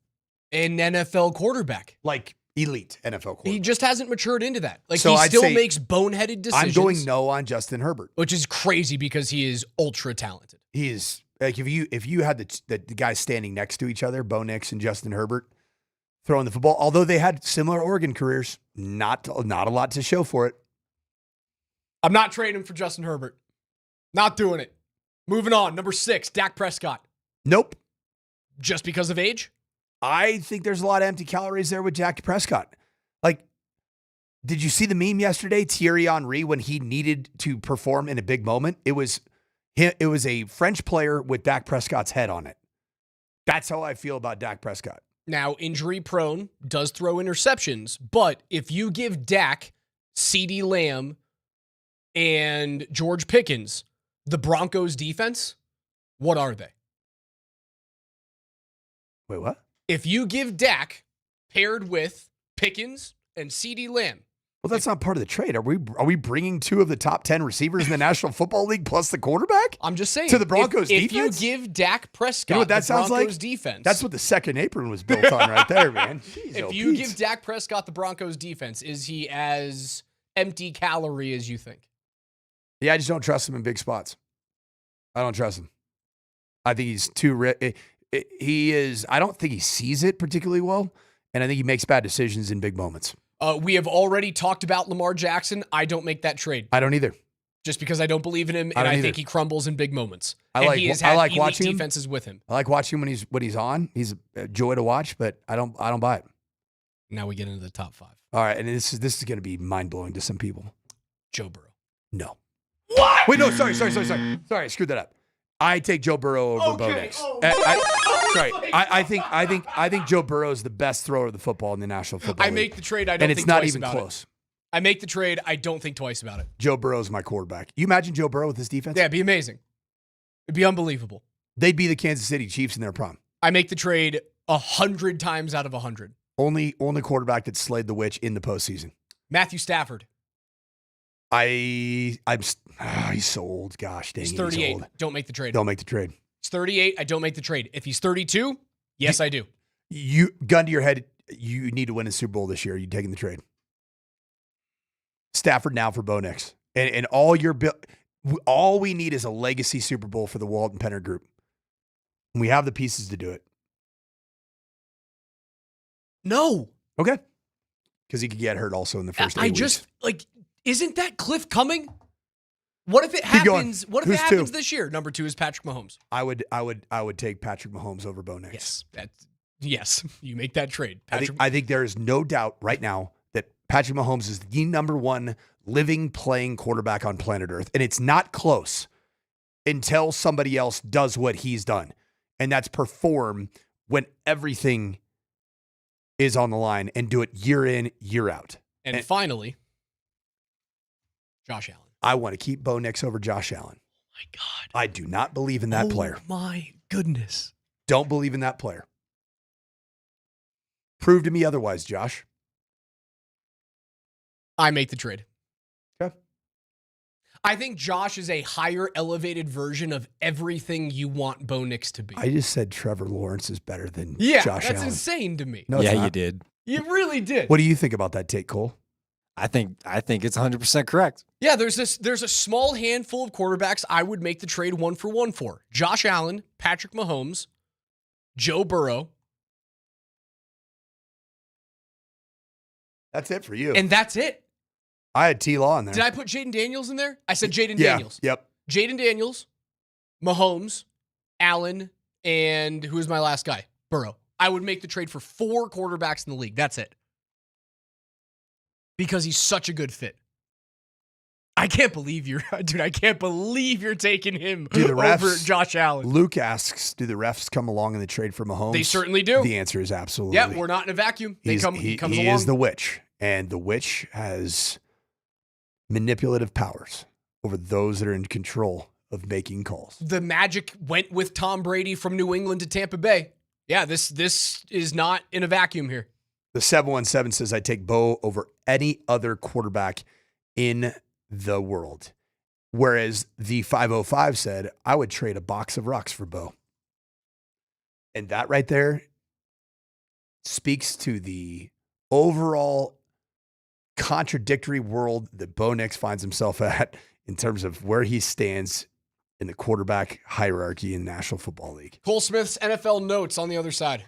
an NFL quarterback. Like elite NFL quarterback. He just hasn't matured into that. Like, So he I'd still say makes boneheaded decisions. I'm going no on Justin Herbert. Which is crazy because he is ultra talented. He is, like, if you had the guys standing next to each other, Bo Nix and Justin Herbert, throwing the football, although they had similar Oregon careers, not a lot to show for it. I'm not trading him for Justin Herbert. Not doing it. Moving on. Number 6, Dak Prescott. Nope. Just because of age? I think there's a lot of empty calories there with Dak Prescott. Like, did you see the meme yesterday? Thierry Henry, when he needed to perform in a big moment, it was a French player with Dak Prescott's head on it. That's how I feel about Dak Prescott. Now, injury prone, does throw interceptions, but if you give Dak, CeeDee Lamb, and George Pickens the Broncos defense, what are they? Wait, what? If you give Dak paired with Pickens and CeeDee Lamb. Well, that's not part of the trade. Are we bringing 2 of the top 10 receivers in the National Football League plus the quarterback? I'm just saying. To the Broncos if defense? If you give Dak Prescott you know what that the sounds Broncos like? defense. That's what the second apron was built on right there, man. Jeez, if you give Dak Prescott the Broncos defense, is he as empty calorie as you think? Yeah, I just don't trust him in big spots. I don't trust him. I think he's too he is. I don't think he sees it particularly well, and I think he makes bad decisions in big moments. We have already talked about Lamar Jackson. I don't make that trade. I don't either. Just because I don't believe in him, and I think he crumbles in big moments. I like elite watching defenses with him. I like watching him when he's on. He's a joy to watch, but I don't buy it. Now we get into the top 5. All right, and this is going to be mind blowing to some people. Joe Burrow. No. What? Wait, no. Sorry. I screwed that up. I take Joe Burrow over Bo Nix. I think Joe Burrow is the best thrower of the football in the National Football League. I make the trade. I don't and think it's not twice even about close. It. I make the trade. I don't think twice about it. Joe Burrow's my quarterback. You imagine Joe Burrow with his defense? Yeah, it'd be amazing. It'd be unbelievable. They'd be the Kansas City Chiefs in their prime. I make the trade 100 times out of 100. Only quarterback that slayed the witch in the postseason. Matthew Stafford. He's so old. Gosh dang, he's 38. He's old. Don't make the trade. Don't make the trade. He's 38. I don't make the trade. If he's 32, yes, I do. You gun to your head. You need to win a Super Bowl this year. You taking the trade? Stafford now for Bo Nix, and all we need is a legacy Super Bowl for the Walton Penner Group. And we have the pieces to do it. No. Okay. Because he could get hurt also in the first 8 weeks. Isn't that cliff coming? What if it happens? What if Who's it happens 2? this year? Number 2 is Patrick Mahomes. I would take Patrick Mahomes over Bo Nix. Yes. You make that trade. I think there is no doubt right now that Patrick Mahomes is the number 1 living, playing quarterback on planet Earth. And it's not close until somebody else does what he's done. And that's perform when everything is on the line and do it year in, year out. And finally, Josh Allen. I want to keep Bo Nix over Josh Allen. Oh my God. I do not believe in that player. Oh my goodness. Don't believe in that player. Prove to me otherwise, Josh. I make the trade. Okay. I think Josh is a higher elevated version of everything you want Bo Nix to be. I just said Trevor Lawrence is better than Josh Allen. That's insane to me. No, it's not. You did. You really did. What do you think about that take, Cole? I think it's 100% correct. Yeah, there's a small handful of quarterbacks I would make the trade 1-for-1 for. Josh Allen, Patrick Mahomes, Joe Burrow. That's it for you. And that's it. I had T-Law in there. Did I put Jaden Daniels in there? I said Jaden Yeah, Daniels. Yep. Jaden Daniels, Mahomes, Allen, and who is my last guy? Burrow. I would make the trade for 4 quarterbacks in the league. That's it. Because he's such a good fit. I can't believe I can't believe you're taking him over Josh Allen. Luke asks, do the refs come along in the trade for Mahomes? They certainly do. The answer is absolutely. Yeah, we're not in a vacuum. He comes along. He is the witch, and the witch has manipulative powers over those that are in control of making calls. The magic went with Tom Brady from New England to Tampa Bay. Yeah, this is not in a vacuum here. The 717 says, I take Bo over any other quarterback in the world. Whereas the 505 said, I would trade a box of rocks for Bo. And that right there speaks to the overall contradictory world that Bo Nix finds himself at in terms of where he stands in the quarterback hierarchy in the National Football League. Cole Smith's NFL notes on the other side.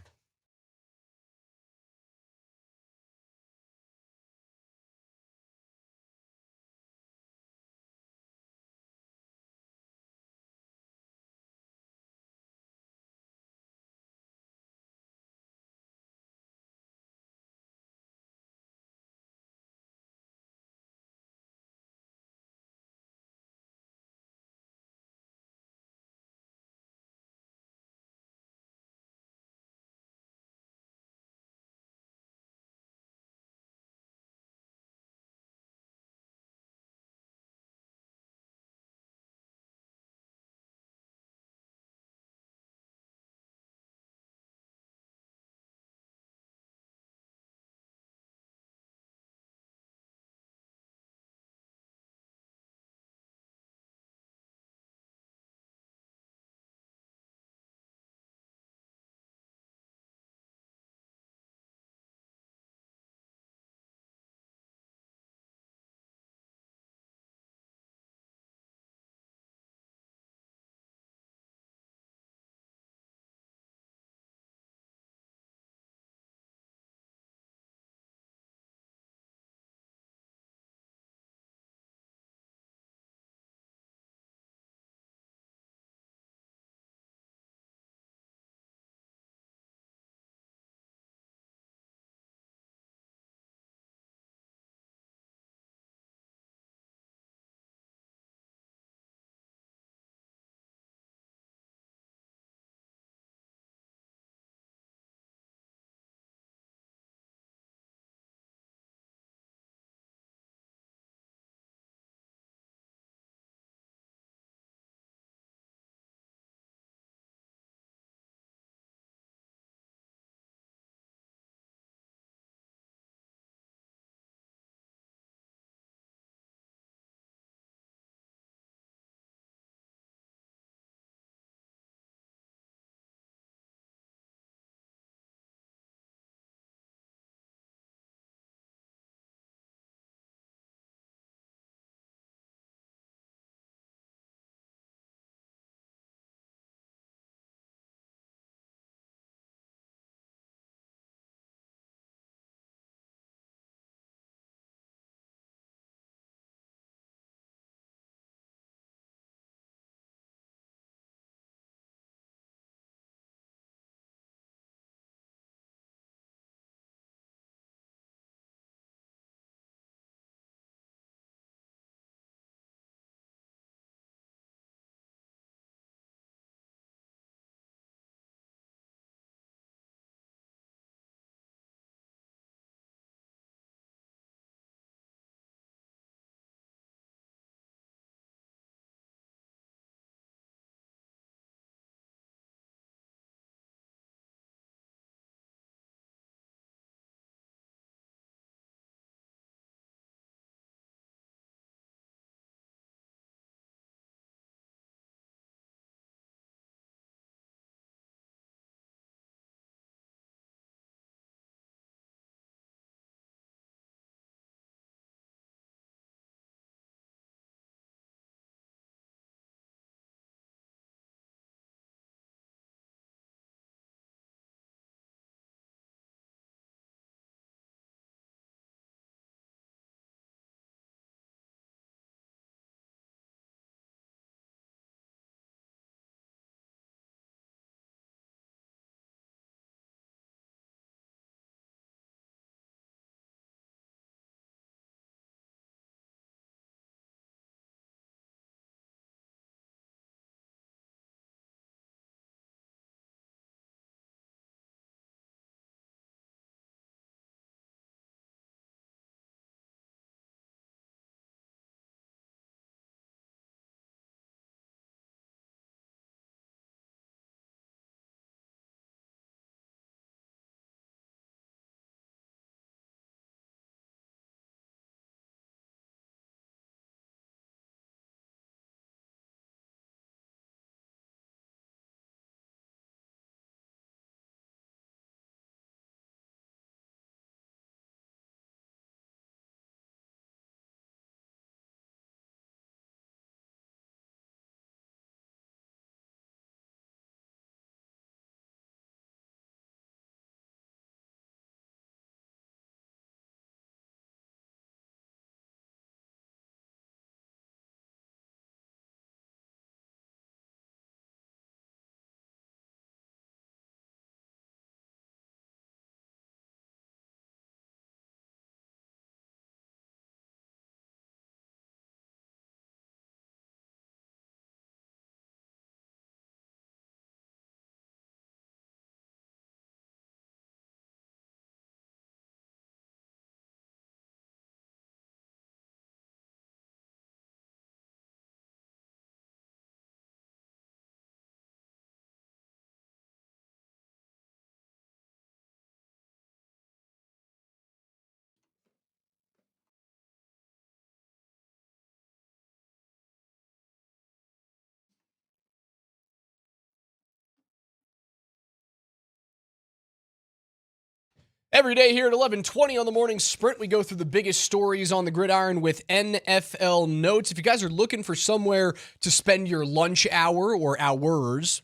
Every day here at 11:20 on the morning sprint, we go through the biggest stories on the gridiron with NFL notes. If you guys are looking for somewhere to spend your lunch hour or hours,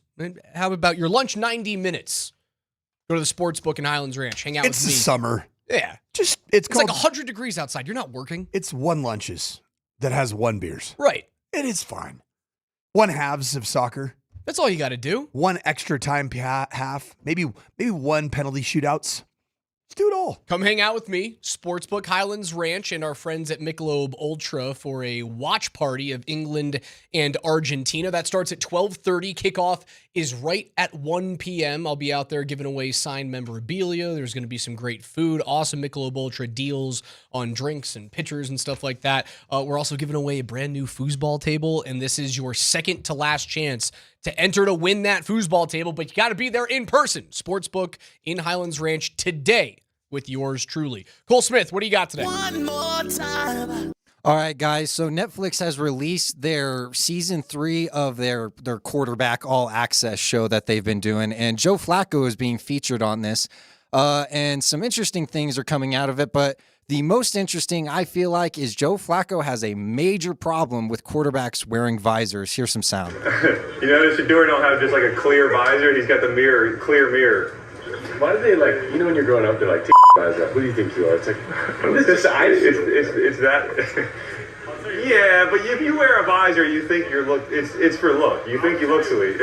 how about your lunch 90 minutes? Go to the sports book in Highlands Ranch. Hang out with me. It's the summer. Yeah. It's like 100 degrees outside. You're not working. It's one lunches that has one beers. Right. It is fine. One halves of soccer. That's all you got to do. One extra time half. Maybe one penalty shootouts. Let's do it all. Come hang out with me, Sportsbook Highlands Ranch, and our friends at Michelob Ultra for a watch party of England and Argentina. That starts at 12:30. Kickoff is right at 1 p.m. I'll be out there giving away signed memorabilia. There's going to be some great food, awesome Michelob Ultra deals on drinks and pitchers and stuff like that. We're also giving away a brand new foosball table, and this is your second to last chance to enter to win that foosball table, but you got to be there in person. Sportsbook in Highlands Ranch today with yours truly. Cole Smith, what do you got today? One more time. All right, guys. So Netflix has released their season 3 of their quarterback all access show that they've been doing, and Joe Flacco is being featured on this. And some interesting things are coming out of it, but the most interesting, I feel like, is Joe Flacco has a major problem with quarterbacks wearing visors. Here's some sound. You notice Shador don't have just like a clear visor. He's got the clear mirror. Why do they when you're growing up, they're like, visor. Who do you think you are? It's like, it's that. Yeah, but if you wear a visor, you think it's for look. You think you look sweet.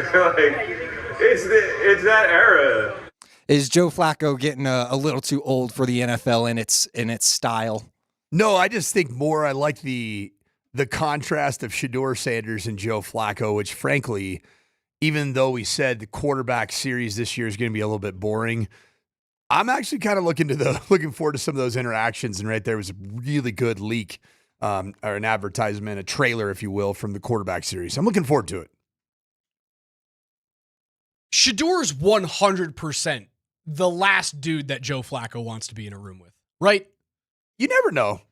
It's that era. Is Joe Flacco getting a little too old for the NFL in its style? No, I just think more I like the contrast of Shador Sanders and Joe Flacco, which frankly, even though we said the quarterback series this year is going to be a little bit boring, I'm actually kind of looking forward to some of those interactions. And right there was a really good leak or an advertisement, a trailer, if you will, from the quarterback series. I'm looking forward to it. Shador's 100% the last dude that Joe Flacco wants to be in a room with, right? You never know.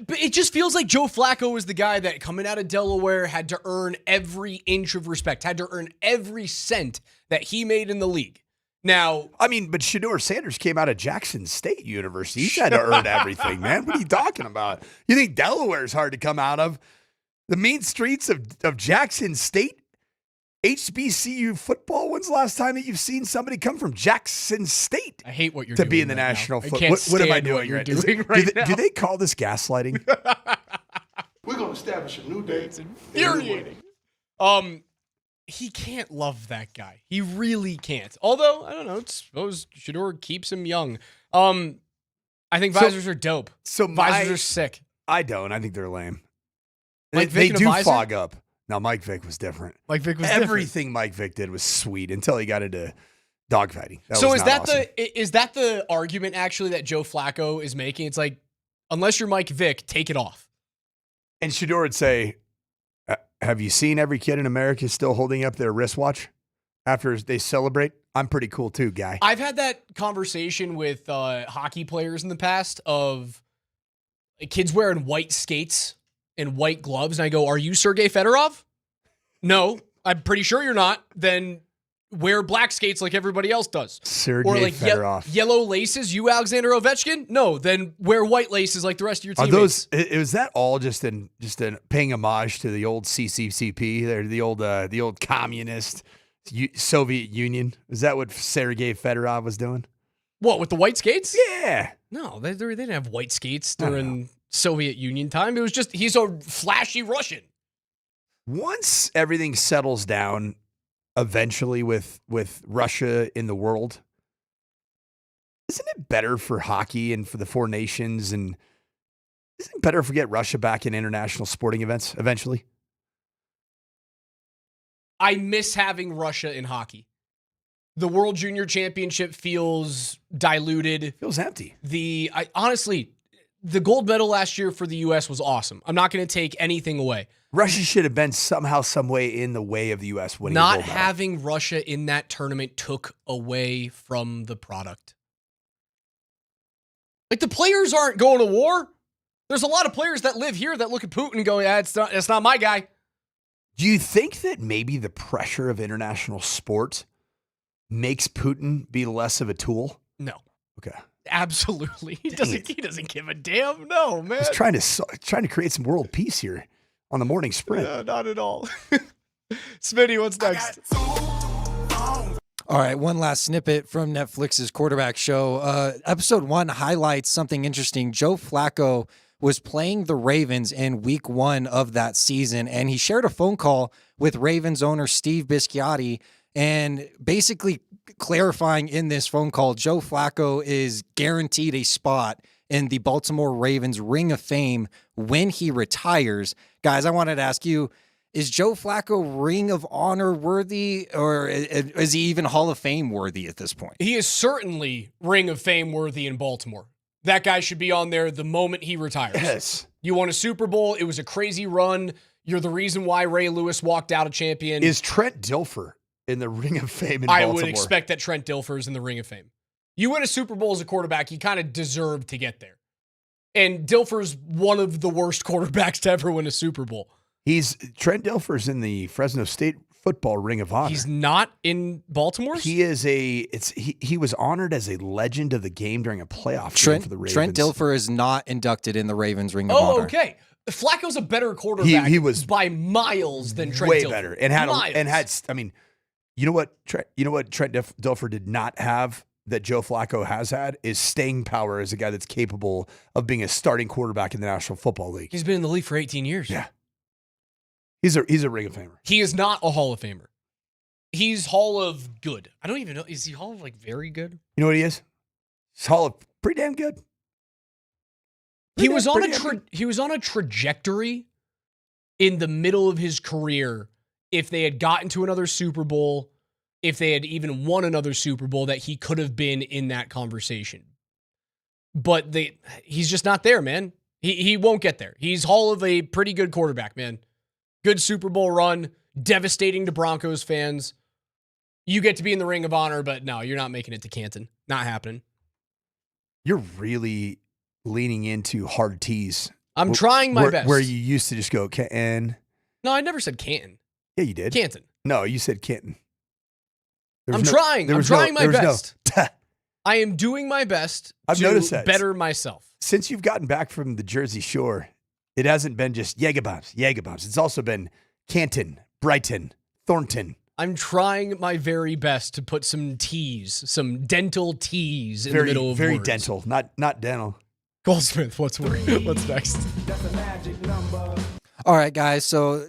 But it just feels like Joe Flacco is the guy that coming out of Delaware had to earn every inch of respect, had to earn every cent that he made in the league. Now, I mean, but Shador Sanders came out of Jackson State University. He's had to earn everything, man. What are you talking about? You think Delaware's hard to come out of? The mean streets of Jackson State? HBCU football. When's the last time that you've seen somebody come from Jackson State? I hate what you're to doing be in the right national now. football. What am I doing right now? now? Do they call this gaslighting? We're going to establish a new day. It's infuriating. He can't love that guy. He really can't. Although, I don't know, suppose Shador keeps him young. I think visors are dope. So visors are sick. I don't. I think they're lame. Mike They Vick in a do visor? fog up. Now, Mike Vick was different. Mike Vick was Everything Mike Vick did was sweet until he got into dogfighting. So is that the argument actually that Joe Flacco is making? It's like, unless you're Mike Vick, take it off. And Shador would say, have you seen every kid in America still holding up their wristwatch after they celebrate? I'm pretty cool too, guy. I've had that conversation with hockey players in the past of kids wearing white skates and white gloves. And I go, are you Sergei Fedorov? No, I'm pretty sure you're not. Then wear black skates like everybody else does. Sergei or like Fedorov. Yellow laces, you Alexander Ovechkin? No, then wear white laces like the rest of your Are teammates. is that all just in paying homage to the old CCCP, the old communist Soviet Union? Is that what Sergei Fedorov was doing? What, with the white skates? Yeah. No, they didn't have white skates during Soviet Union time. It was just, he's a flashy Russian. Once everything settles down, eventually with Russia in the world, isn't it better for hockey and for the four nations? And isn't it better if we get Russia back in international sporting events eventually? I miss having Russia in hockey. The World Junior Championship feels diluted. Feels empty. Honestly, the gold medal last year for the U.S. was awesome. I'm not going to take anything away. Russia should have been somehow, some way in the way of the U.S. winning. Not having Russia in that tournament took away from the product. Like, the players aren't going to war. There's a lot of players that live here that look at Putin and go, yeah, it's not my guy. Do you think that maybe the pressure of international sport makes Putin be less of a tool? No. Okay. Absolutely. He doesn't give a damn. No, man. He's trying to create some world peace here on the morning sprint. No, not at all. Smitty, what's next? All right, one last snippet from Netflix's quarterback show. Episode 1 highlights something interesting. Joe Flacco was playing the Ravens in week 1 of that season, and he shared a phone call with Ravens owner Steve Bisciotti, and basically clarifying in this phone call, Joe Flacco is guaranteed a spot in the Baltimore Ravens Ring of Fame when he retires. Guys, I wanted to ask you, is Joe Flacco Ring of Honor worthy, or is he even Hall of Fame worthy at this point? He is certainly Ring of Fame worthy in Baltimore. That guy should be on there the moment he retires. Yes. You won a Super Bowl. It was a crazy run. You're the reason why Ray Lewis walked out a champion. Is Trent Dilfer in the Ring of Fame in Baltimore? I would expect that Trent Dilfer is in the Ring of Fame. You win a Super Bowl as a quarterback, you kind of deserve to get there. And Dilfer's one of the worst quarterbacks to ever win a Super Bowl. Trent Dilfer's in the Fresno State Football Ring of Honor. He's not in Baltimore? He was honored as a legend of the game during a playoff game for the Ravens. Trent Dilfer is not inducted in the Ravens Ring of Oh, Honor. okay. Flacco's a better quarterback He was by miles than Trent way Dilfer. better and had I mean, you know what Trent Dilfer did not have that Joe Flacco has had is staying power as a guy that's capable of being a starting quarterback in the National Football League. He's been in the league for 18 years. Yeah. He's a Ring of Famer. He is not a Hall of Famer. He's Hall of Good. I don't even know. Is he Hall of very good? You know what he is? He's Hall of pretty damn good. He was on a trajectory in the middle of his career. If they had gotten to another Super Bowl, if they had even won another Super Bowl, that he could have been in that conversation. But he's just not there, man. He won't get there. He's Hall of a pretty good quarterback, man. Good Super Bowl run, devastating to Broncos fans. You get to be in the Ring of Honor, but no, you're not making it to Canton. Not happening. You're really leaning into hard T's. I'm trying my best. Where you used to just go Canton. No, I never said Canton. Yeah, you did. Canton. No, you said Canton. I'm trying my best. I am doing my best I've noticed that. Better myself. Since you've gotten back from the Jersey Shore, it hasn't been just Jägerbombs. It's also been Canton, Brighton, Thornton. I'm trying my very best to put some T's, some dental T's in the middle of very words. dental, not dental. Goldsmith, what's next? All right, guys. So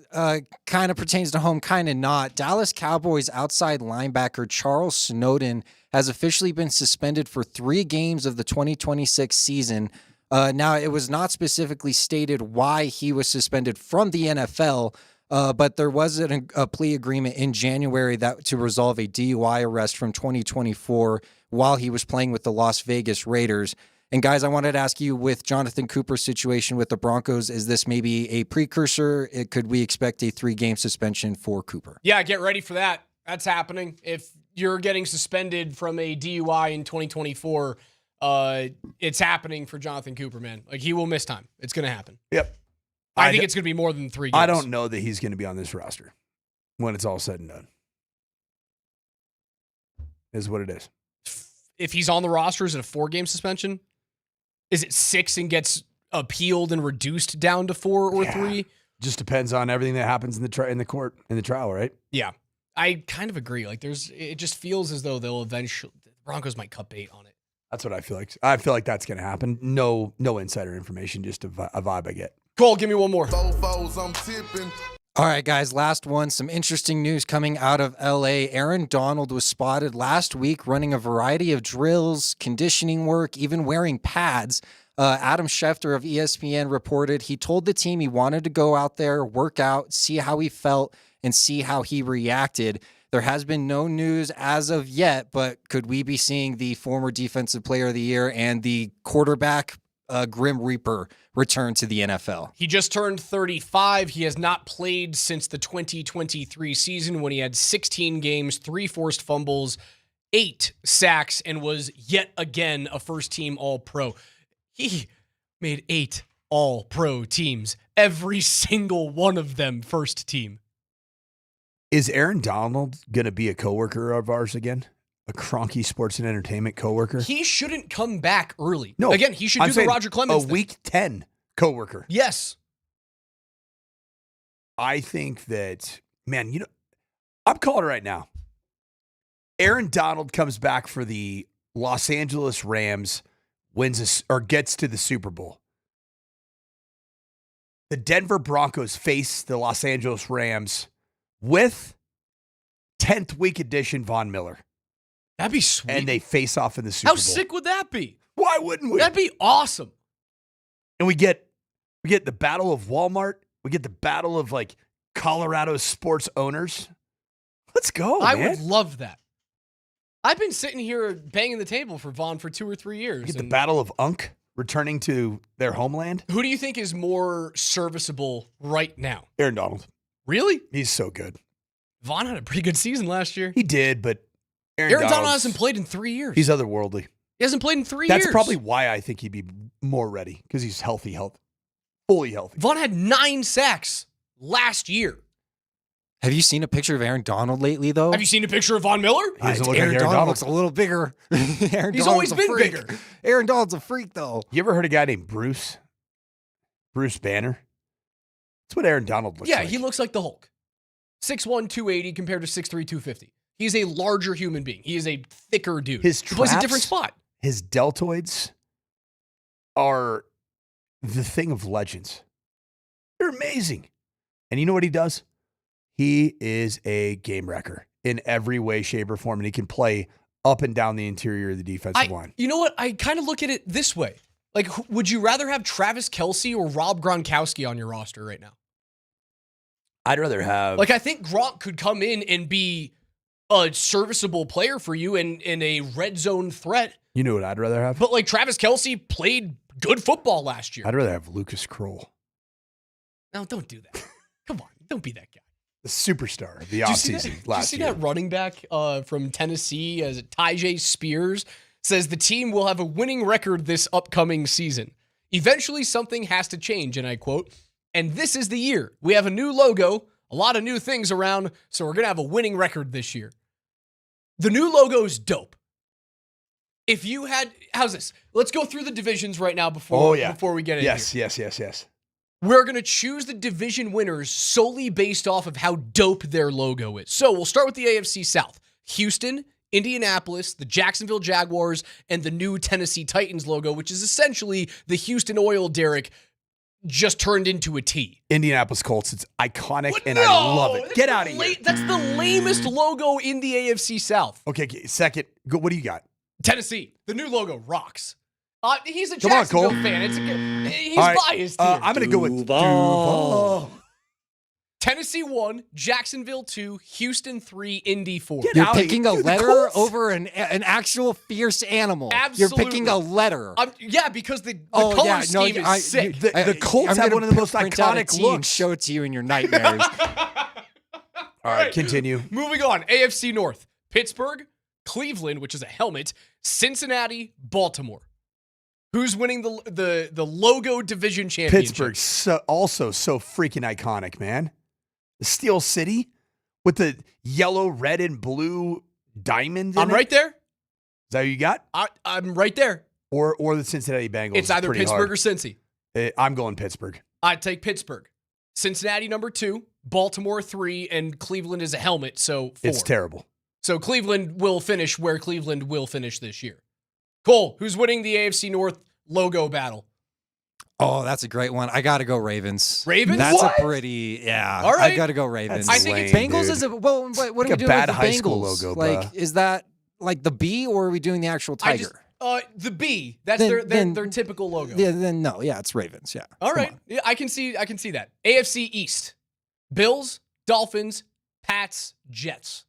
kind of pertains to home, kind of not. Dallas Cowboys outside linebacker Charles Snowden has officially been suspended for 3 games of the 2026 season. Now, it was not specifically stated why he was suspended from the NFL, but there was a plea agreement in January to resolve a DUI arrest from 2024 while he was playing with the Las Vegas Raiders. And guys, I wanted to ask you, with Jonathan Cooper's situation with the Broncos, is this maybe a precursor? Could we expect a 3-game suspension for Cooper? Yeah, get ready for that. That's happening. If you're getting suspended from a DUI in 2024, it's happening for Jonathan Cooper, man. Like, he will miss time. It's going to happen. Yep. I think it's going to be more than 3 games. I don't know that he's going to be on this roster when it's all said and done. Is what it is. If he's on the roster, is it a 4-game suspension? Is it 6 and gets appealed and reduced down to 4 or 3? Just depends on everything that happens in the trial, right? Yeah. I kind of agree. Like, it just feels as though they'll eventually, the Broncos might cut bait on it. That's what I feel like. I feel like that's going to happen. No insider information, just a vibe I get. Cole, give me one more. All right, guys, last one. Some interesting news coming out of LA. Aaron Donald was spotted last week running a variety of drills, conditioning work, even wearing pads. Adam Schefter of ESPN reported he told the team he wanted to go out there, work out, see how he felt, and see how he reacted. There has been no news as of yet, but could we be seeing the former Defensive Player of the Year and the quarterback Grim Reaper return to the NFL? He just turned 35. He has not played since the 2023 season when he had 16 games, 3 forced fumbles, 8 sacks, and was yet again a first-team All-Pro. He made 8 All-Pro teams, every single one of them first team. Is Aaron Donald going to be a coworker of ours again? a Kroenke Sports and Entertainment coworker. He shouldn't come back early. No. Again, he should do the Roger Clemens a thing. week 10 coworker. Yes. I think that, man, I'm calling it right now. Aaron Donald comes back for the Los Angeles Rams, gets to the Super Bowl. The Denver Broncos face the Los Angeles Rams with 10th week edition Von Miller. That'd be sweet. And they face off in the Super Bowl. How sick would that be? Why wouldn't we? That'd be awesome. And we get the battle of Walmart. We get the battle of like Colorado sports owners. Let's go, I man. would love that. I've been sitting here banging the table for Vaughn for 2 or 3 years. We get the battle of Unk returning to their homeland. Who do you think is more serviceable right now? Aaron Donald. Really? He's so good. Vaughn had a pretty good season last year. He did, but Aaron Donald hasn't played in 3 years. He's otherworldly. He hasn't played in 3 years. That's probably why I think he'd be more ready, because he's fully healthy. Vaughn had 9 sacks last year. Have you seen a picture of Aaron Donald lately, though? Have you seen a picture of Von Miller? Aaron Donald looks a little bigger. He's always been bigger. Aaron Donald's a freak, though. You ever heard a guy named Bruce? Bruce Banner? That's what Aaron Donald looks like. Yeah, he looks like the Hulk. 6'1", 280 compared to 6'3", 250. He's a larger human being. He is a thicker dude. He plays a different spot. His deltoids are the thing of legends. They're amazing. And you know what he does? He is a game wrecker in every way, shape, or form, and he can play up and down the interior of the defensive line. You know what? I kind of look at it this way. Like, would you rather have Travis Kelce or Rob Gronkowski on your roster right now? I'd rather have... Like, I think Gronk could come in and be a serviceable player for you and a red zone threat. You know what I'd rather have? But, like, Travis Kelce played good football last year. I'd rather have Lucas Kroll. No, don't do that. Come on. Don't be that guy. The superstar of the offseason last year. Did you see that running back from Tennessee, as Tyjae Spears, says the team will have a winning record this upcoming season. Eventually, something has to change, and I quote, and this is the year. We have a new logo, a lot of new things around, so we're going to have a winning record this year. The new logo is dope. If you had, how's this? Let's go through the divisions right now before we get into it. Yes. We're going to choose the division winners solely based off of how dope their logo is. So we'll start with the AFC South. Houston, Indianapolis, the Jacksonville Jaguars, and the new Tennessee Titans logo, which is essentially the Houston Oil Derrick just turned into a T. Indianapolis Colts. It's iconic, I love it. Get out of here. That's the lamest logo in the AFC South. Okay, second. What do you got? Tennessee. The new logo rocks. He's a Jacksonville fan. He's biased here. I'm going to go with Duval. Tennessee 1, Jacksonville 2, Houston 3, Indy 4. You're picking a letter over an actual fierce animal. Absolutely. You're picking a letter. Yeah, because the color scheme is sick. The Colts have one of the most iconic looks. And show it to you in your nightmares. All right, continue. Moving on. AFC North. Pittsburgh, Cleveland, which is a helmet, Cincinnati, Baltimore. Who's winning the logo division championship? Pittsburgh's also so freaking iconic, man. The Steel City with the yellow, red, and blue diamond. I'm right there. Is that who you got? I'm right there. Or the Cincinnati Bengals. It's either Pittsburgh or Cincy. I'm going Pittsburgh. I'd take Pittsburgh. Cincinnati number 2, Baltimore 3, and Cleveland is a helmet, so 4. It's terrible. So Cleveland will finish where Cleveland will finish this year. Cole, who's winning the AFC North logo battle? Oh, that's a great one. I got to go Ravens. Ravens? That's what? a pretty, yeah. All right. I got to go Ravens. I think it's Bengals dude. is a, well, what are we doing bad with the high Bengals? school logo, like, is that like the B or are we doing the actual tiger? The B. That's their typical logo. Yeah, then no. Yeah, it's Ravens. Yeah. All right. Yeah, I can see that. AFC East. Bills, Dolphins, Pats, Jets.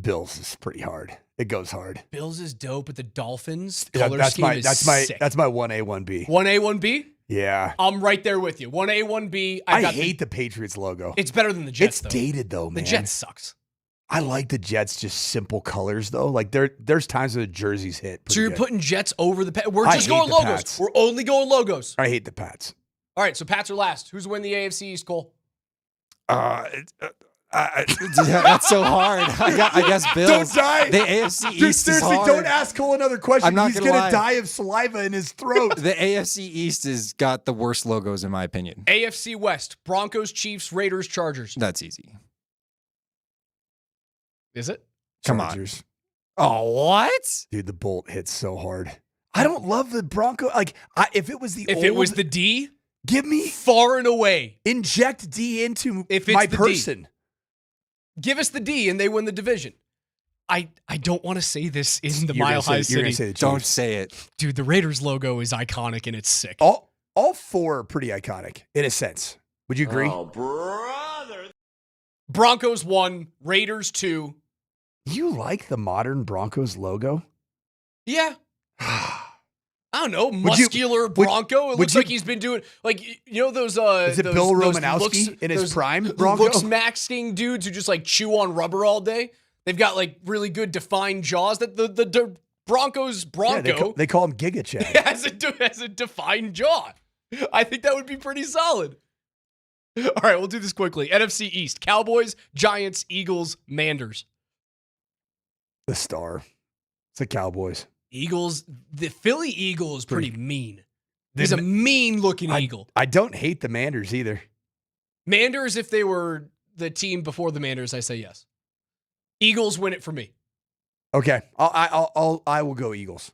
Bills is pretty hard. It goes hard. Bills is dope, but the Dolphins Yeah, color scheme is sick. That's my 1A, 1B. 1A, 1B? Yeah. I'm right there with you. 1A, 1B. I hate the Patriots logo. It's better than the Jets, It's dated, though, man. The Jets sucks. I like the Jets, just simple colors, though. Like, there's times where the jerseys hit. So you're putting Jets over the Pats? We're I just hate going the logos. Pats. We're only going logos. I hate the Pats. All right, so Pats are last. Who's winning the AFC East, Cole? That's so hard. I guess Bills. Don't die. The AFC Dude, East seriously, is hard. don't ask Cole another question. I'm not He's gonna going lie. to die of saliva in his throat. The AFC East has got the worst logos, in my opinion. AFC West, Broncos, Chiefs, Raiders, Chargers. That's easy. Is it? Come Chargers. on. Oh, what? Dude, the bolt hits so hard. I don't love the Bronco. Like, if it was the If old, it was the D, give me far and away. Inject D into If it's my the D. person. Give us the D and they win the division. I don't want to say this in the You're Mile gonna High say- you're gonna City. say the Don't Chiefs. say it. Dude, the Raiders logo is iconic and it's sick. All four are pretty iconic in a sense. Would you agree? Oh, brother. Broncos 1, Raiders 2. You like the modern Broncos logo? Yeah. I don't know, Would you- muscular Bronco. It would looks you- like he's been doing like those. Is it those, Bill those Romanowski in his those prime Bronco? Looks maxing dudes who just like chew on rubber all day. They've got like really good defined jaws. That the Broncos Yeah, Bronco they call him Giga Chad. has a defined jaw. I think that would be pretty solid. All right, we'll do this quickly. NFC East: Cowboys, Giants, Eagles, Manders. The star. It's the Cowboys. Eagles. The Philly Eagle is pretty mean. He's a mean-looking eagle. I don't hate the Manders either. Manders, if they were the team before the Manders, I say yes. Eagles win it for me. Okay, I will go Eagles.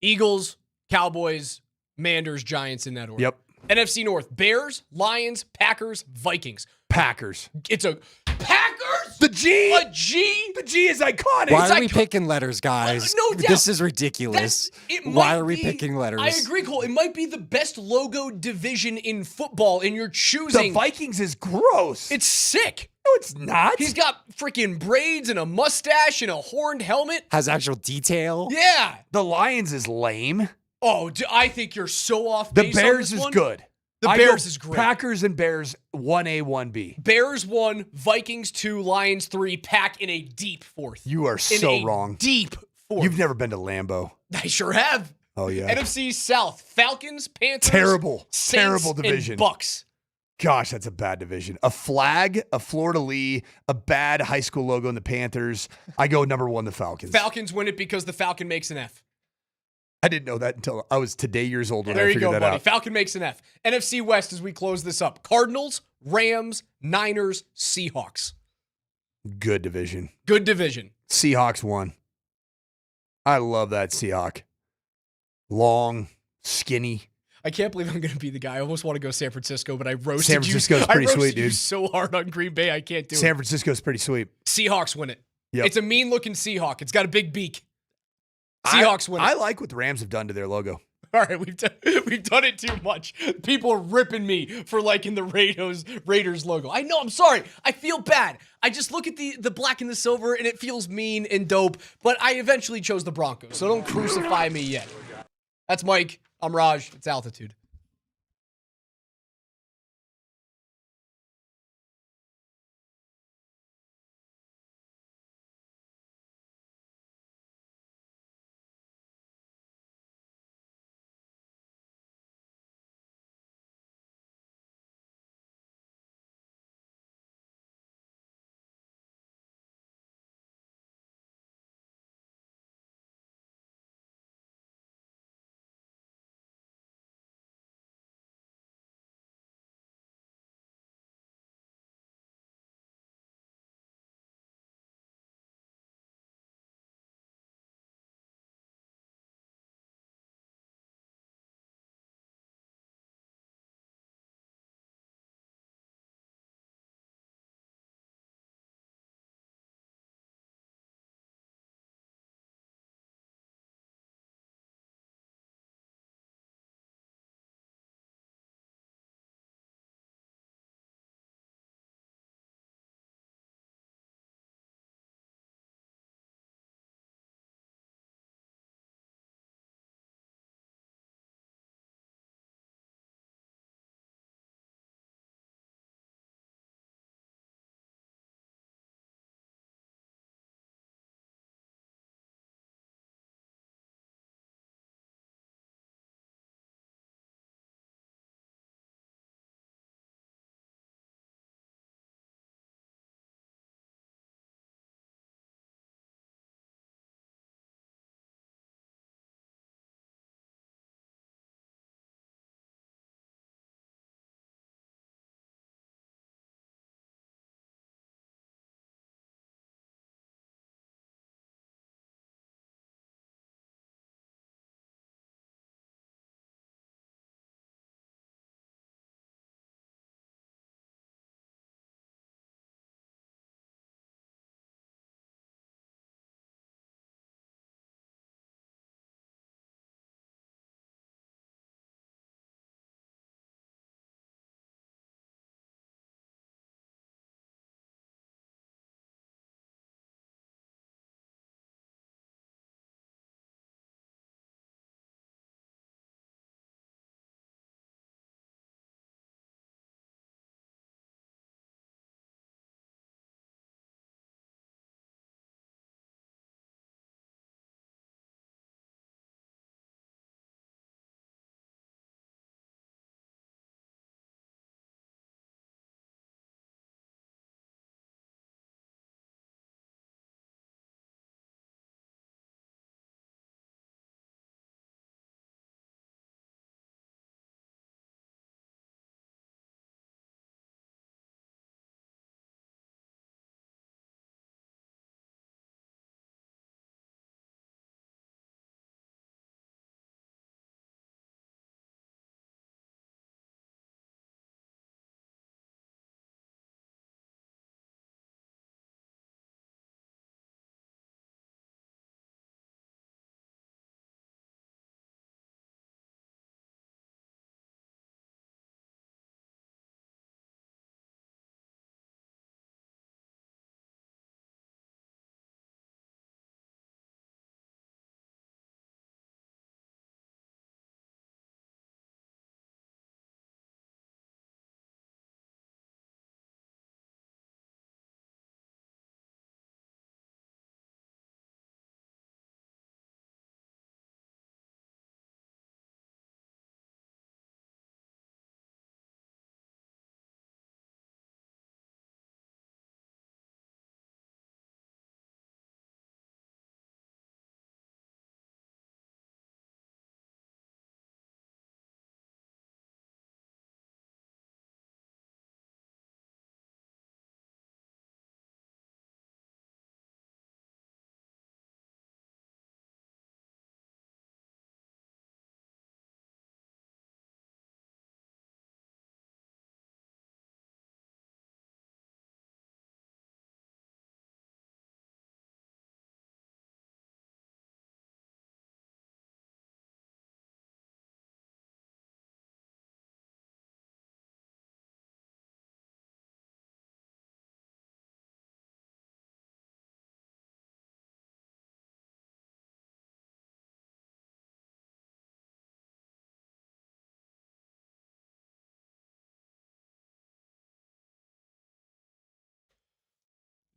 Eagles, Cowboys, Manders, Giants in that order. Yep. NFC North: Bears, Lions, Packers, Vikings. Packers. It's a Packers. The G. A G. The G is iconic. Why are we picking letters, guys? No doubt. This is ridiculous. Why are we picking letters? I agree, Cole. It might be the best logo division in football, and you're choosing. The Vikings is gross. It's sick. No, it's not. He's got freaking braids and a mustache and a horned helmet. Has actual detail. Yeah. The Lions is lame. Oh, I think you're so off The base on Bears this is one. good. The I Bears go is great. Packers and Bears 1A, 1B. Bears 1, Vikings 2, Lions 3, Pack in a deep fourth. You are In so a wrong. Deep fourth. You've never been to Lambeau. I sure have. Oh, yeah. NFC South: Falcons, Panthers, Terrible. Saints, Terrible division. and Bucks. Gosh, that's a bad division. A flag, a fleur-de-lis, a bad high school logo in the Panthers. I go number 1, the Falcons. Falcons win it because the Falcon makes an F. I didn't know that until I was today years old when There I you figured go, that buddy. out. Falcon makes an F. NFC West as we close this up: Cardinals, Rams, Niners, Seahawks. Good division. Good division. Seahawks won. I love that Seahawk. Long, skinny. I can't believe I'm going to be the guy. I almost want to go San Francisco, but I roasted San Francisco's you. pretty I roasted sweet, you dude. so hard on Green Bay, I can't do San it. Francisco's pretty sweet. Seahawks win it. Yep. It's a mean-looking Seahawk. It's got a big beak. Seahawks win it. I like what the Rams have done to their logo. All right, we've done it too much. People are ripping me for liking the Raiders logo. I know, I'm sorry. I feel bad. I just look at the black and the silver and it feels mean and dope, but I eventually chose the Broncos, so don't crucify me yet. That's Mike. I'm Raj. It's Altitude.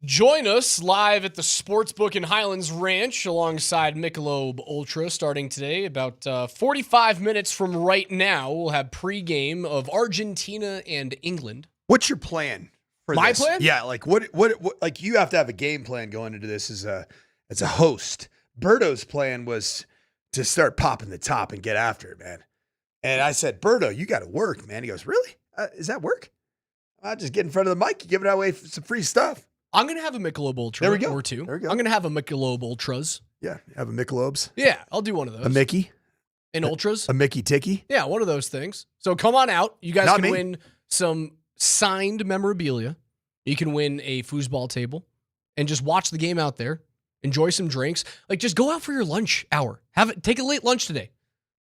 Join us live at the Sportsbook in Highlands Ranch alongside Michelob Ultra starting today. About 45 minutes from right now, we'll have pregame of Argentina and England. What's your plan for My this? plan? Yeah, like what like you have to have a game plan going into this as a host. Berto's plan was to start popping the top and get after it, man. And I said, Berto, you got to work, man. He goes, really? Is that work? I'll just get in front of the mic, give it away for some free stuff. I'm going to have a Michelob Ultra There we go. or two. There we go. I'm going to have a Michelob Ultras. Yeah, have a Michelob's. Yeah, I'll do one of those. A Mickey. An Ultras. A Mickey Ticky. Yeah, one of those things. So come on out. You guys Not can me. win some signed memorabilia. You can win a foosball table and just watch the game out there. Enjoy some drinks. Like, just go out for your lunch hour. Take a late lunch today.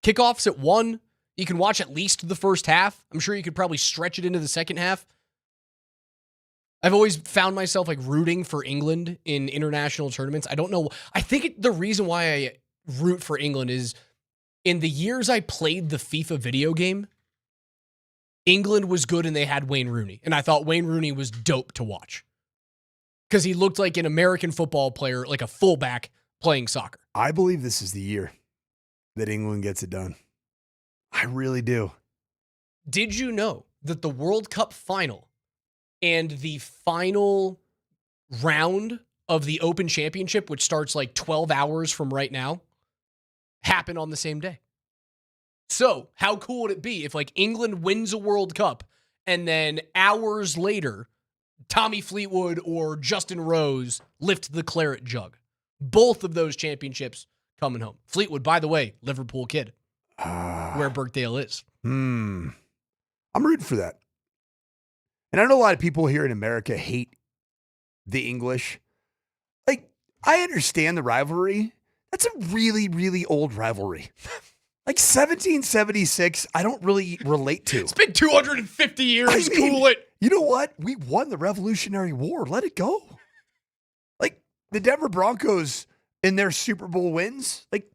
Kickoff's at 1. You can watch at least the first half. I'm sure you could probably stretch it into the second half. I've always found myself like rooting for England in international tournaments. I don't know. I think the reason why I root for England is in the years I played the FIFA video game, England was good and they had Wayne Rooney. And I thought Wayne Rooney was dope to watch because he looked like an American football player, like a fullback playing soccer. I believe this is the year that England gets it done. I really do. Did you know that the World Cup final and the final round of the Open Championship, which starts like 12 hours from right now, happen on the same day? So how cool would it be if like England wins a World Cup and then hours later, Tommy Fleetwood or Justin Rose lift the claret jug? Both of those championships coming home. Fleetwood, by the way, Liverpool kid, where Birkdale is. I'm rooting for that. And I know a lot of people here in America hate the English. Like, I understand the rivalry. That's a really, really old rivalry. Like 1776, I don't really relate to. It's been 250 years. Cool it. You know what? We won the Revolutionary War. Let it go. Like the Denver Broncos in their Super Bowl wins. Like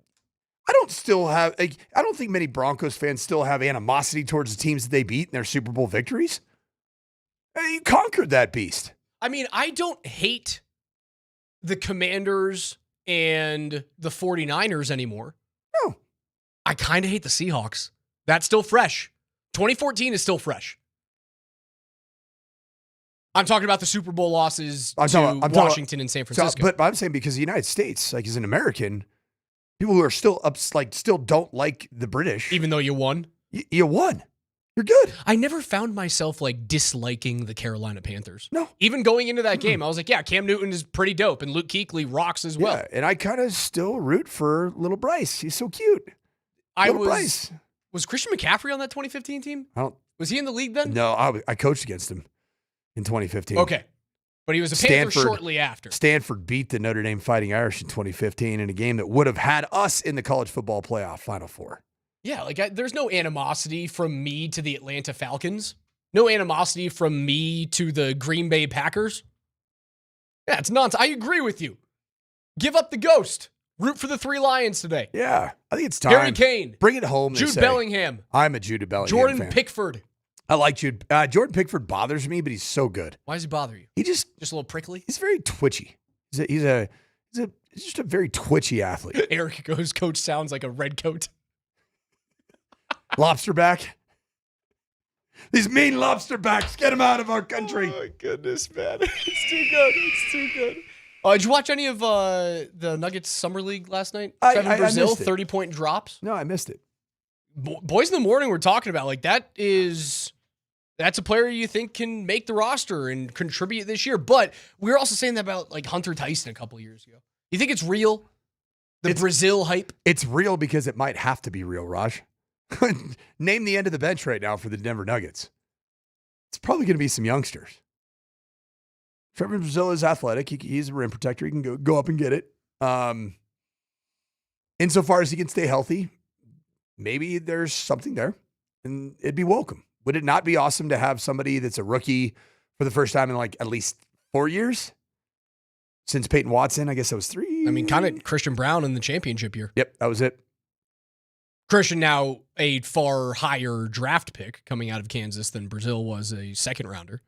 I don't think many Broncos fans still have animosity towards the teams that they beat in their Super Bowl victories. You conquered that beast. I mean, I don't hate the Commanders and the 49ers anymore. No. I kind of hate the Seahawks. That's still fresh. 2014 is still fresh. I'm talking about the Super Bowl losses to Washington and San Francisco. But I'm saying because the United States, like as an American, people who are still still don't like the British. Even though you won? You won. You're good. I never found myself like disliking the Carolina Panthers. No. Even going into that game, I was like, yeah, Cam Newton is pretty dope and Luke Kuechly rocks as well. Yeah, and I kind of still root for little Bryce. He's so cute. Bryce. Was Christian McCaffrey on that 2015 team? Was he in the league then? No, I coached against him in 2015. Okay. But he was a Panther shortly after. Stanford beat the Notre Dame Fighting Irish in 2015 in a game that would have had us in the college football playoff Final Four. Yeah, like there's no animosity from me to the Atlanta Falcons. No animosity from me to the Green Bay Packers. Yeah, it's nonsense. I agree with you. Give up the ghost. Root for the 3 Lions today. Yeah, I think it's time. Harry Kane. Bring it home. Jude Bellingham. I'm a Jude Bellingham Jordan fan. Pickford. I like Jude. Jordan Pickford bothers me, but he's so good. Why does he bother you? He just a little prickly. He's very twitchy. He's just a very twitchy athlete. Eric goes, coach sounds like a red coat. Lobster back. These mean lobster backs, get them out of our country. Oh my goodness, man. It's too good. It's too good. Did you watch any of the Nuggets Summer League last night? Trevor Brazil, 30-point drops? No, I missed it. Boys in the Morning were talking about, like, that's a player you think can make the roster and contribute this year. But we were also saying that about, like, Hunter Tyson a couple years ago. You think it's real? It's Brazil hype? It's real because it might have to be real, Raj. Name the end of the bench right now for the Denver Nuggets. It's probably going to be some youngsters. Trevor Brazil is athletic. He's a rim protector. He can go up and get it. Insofar as he can stay healthy, maybe there's something there, and it'd be welcome. Would it not be awesome to have somebody that's a rookie for the first time in like at least 4 years? Since Peyton Watson, I guess that was 3. I mean, kind of Christian Brown in the championship year. Yep, that was it. Christian now a far higher draft pick coming out of Kansas than Brazil was a second rounder.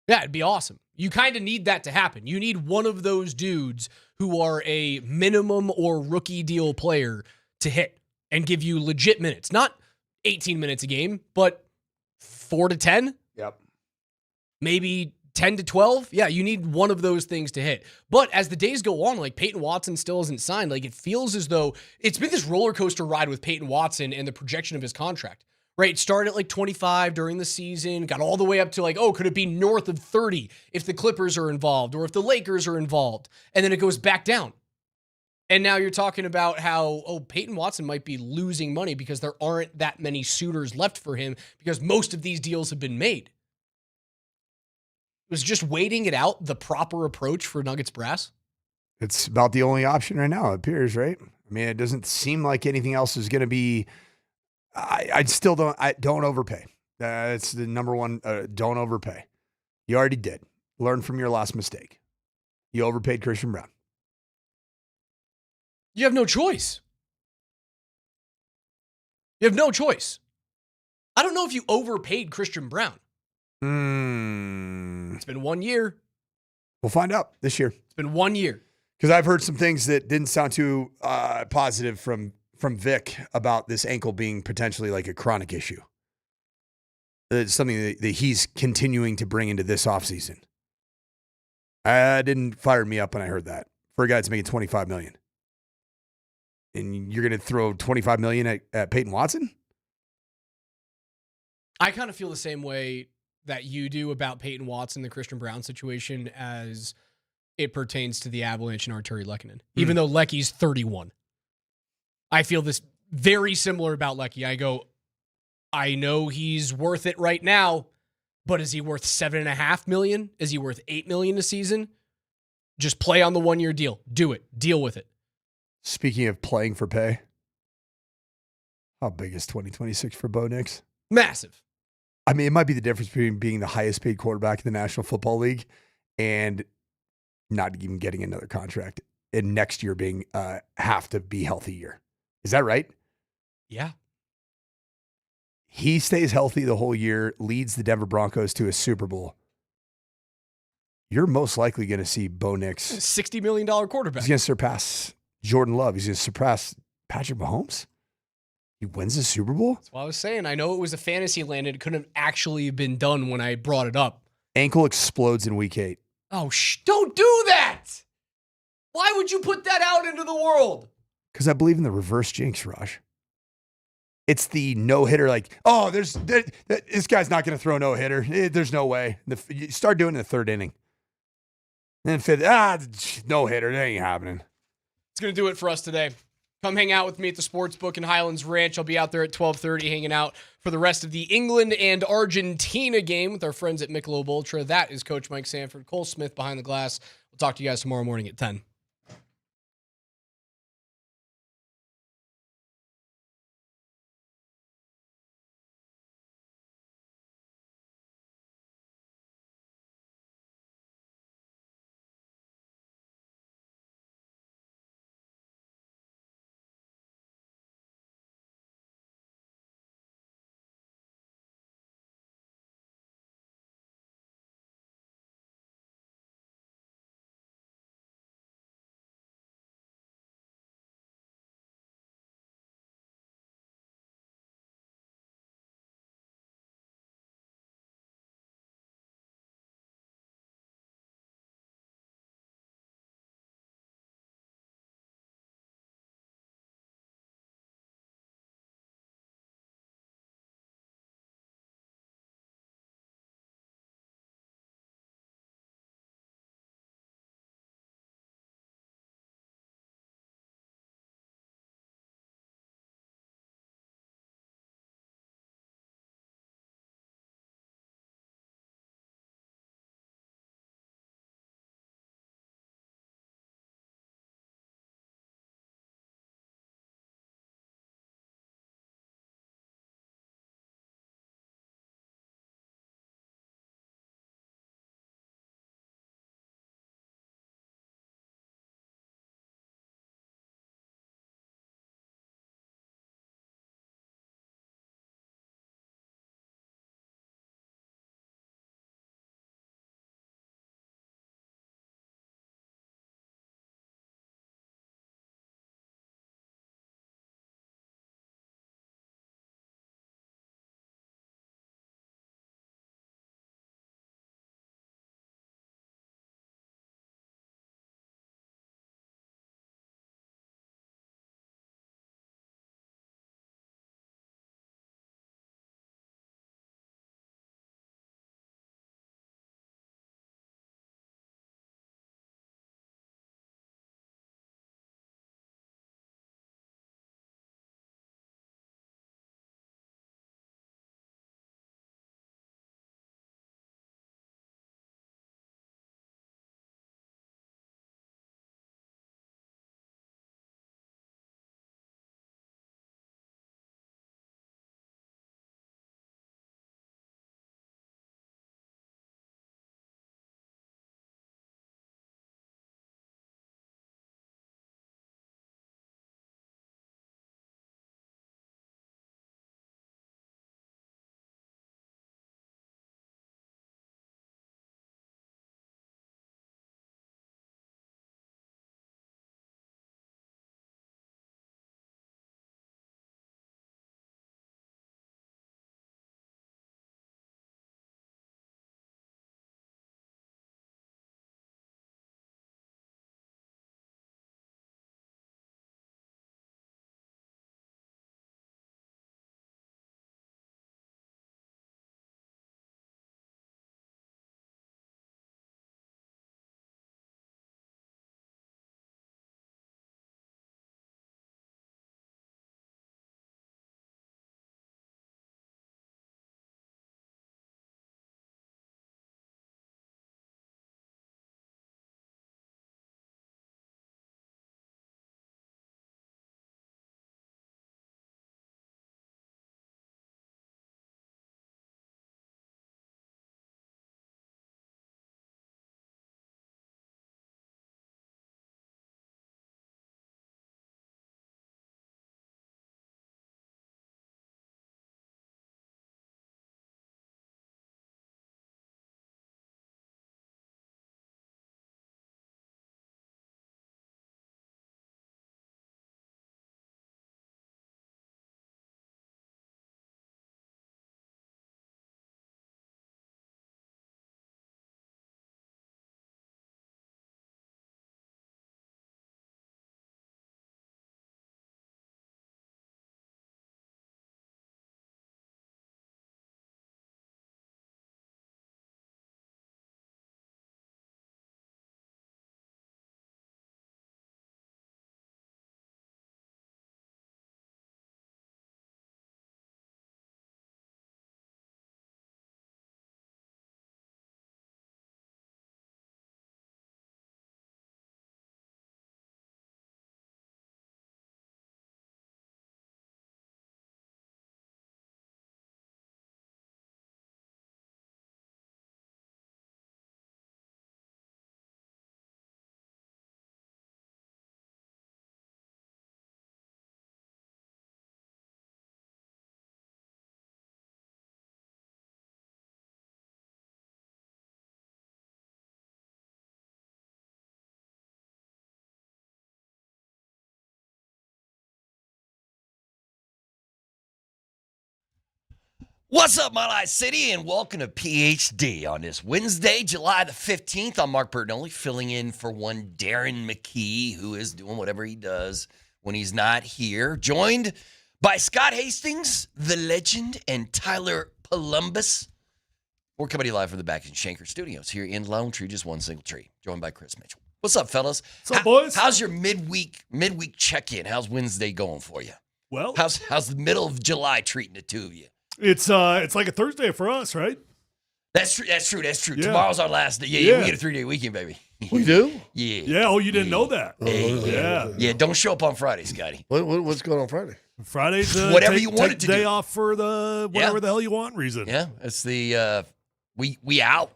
Yeah, it'd be awesome. You kind of need that to happen. You need one of those dudes who are a minimum or rookie deal player to hit and give you legit minutes. Not 18 minutes a game, but 4 to 10. Yep. Maybe 10 to 12. Yeah, you need one of those things to hit. But as the days go on, like Peyton Watson still isn't signed. Like it feels as though it's been this roller coaster ride with Peyton Watson and the projection of his contract. Right, it started at like 25 during the season, got all the way up to like, oh, could it be north of 30 if the Clippers are involved or if the Lakers are involved? And then it goes back down. And now you're talking about how, oh, Peyton Watson might be losing money because there aren't that many suitors left for him because most of these deals have been made. It was just waiting it out the proper approach for Nuggets brass. It's about the only option right now, it appears, right? I mean, it doesn't seem like anything else is going to be. I still don't overpay. That's the number one. Don't overpay. You already did. Learn from your last mistake. You overpaid Christian Brown. You have no choice. You have no choice. I don't know if you overpaid Christian Brown. It's been 1 year. We'll find out this year. It's been 1 year. Because I've heard some things that didn't sound too positive from Vic about this ankle being potentially like a chronic issue. It's something that he's continuing to bring into this offseason. Didn't fire me up when I heard that. For a guy that's making $25 million. And you're going to throw $25 million at Peyton Watson? I kind of feel the same way that you do about Peyton Watson, the Christian Brown situation, as it pertains to the Avalanche and Arturi Lehkonen. Even though Lecky's 31. I feel this very similar about Lecky. I go, I know he's worth it right now, but is he worth $7.5 million? Is he worth $8 million a season? Just play on the 1 year deal. Do it. Deal with it. Speaking of playing for pay, how big is 2026 for Bo Nix? Massive. I mean, it might be the difference between being the highest paid quarterback in the National Football League and not even getting another contract, and next year being have to be healthy year. Is that right? Yeah. He stays healthy the whole year, leads the Denver Broncos to a Super Bowl. You're most likely going to see Bo Nix. $60 million quarterback. He's going to surpass Jordan Love. He's going to surpass Patrick Mahomes. He wins the Super Bowl? That's what I was saying. I know it was a fantasy land and it couldn't have actually been done when I brought it up. Ankle explodes in week 8. Oh, don't do that. Why would you put that out into the world? Because I believe in the reverse jinx, Raj. It's the no-hitter, like, oh, this guy's not going to throw a no-hitter. There's no way. You start doing it in the third inning. Then fifth, no-hitter. That ain't happening. It's going to do it for us today. Come hang out with me at the Sportsbook in Highlands Ranch. I'll be out there at 12:30 hanging out for the rest of the England and Argentina game with our friends at Michelob Ultra. That is Coach Mike Sanford, Cole Smith behind the glass. We'll talk to you guys tomorrow morning at 10. What's up, Mile High City, and welcome to PhD on this Wednesday, July the 15th. I'm Mark Bertinelli, filling in for one Darren McKee, who is doing whatever he does when he's not here. Joined by Scott Hastings, the legend, and Tyler Polumbus. We're coming to you live from the Back and Shanker Studios here in Lone Tree, just one single tree. Joined by Chris Mitchell. What's up, fellas? What's up, boys? How's your midweek check-in? How's Wednesday going for you? Well, how's the middle of July treating the two of you? It's like a Thursday for us, right? That's true. Yeah. Tomorrow's our last day. Yeah, we get a 3-day weekend, baby. We do? Yeah. Yeah. Oh, you didn't know that? Yeah. Don't show up on Friday, Scotty. What's going on Friday? Friday's whatever you want to day do. off for the whatever the hell you want reason. Yeah, it's the we out.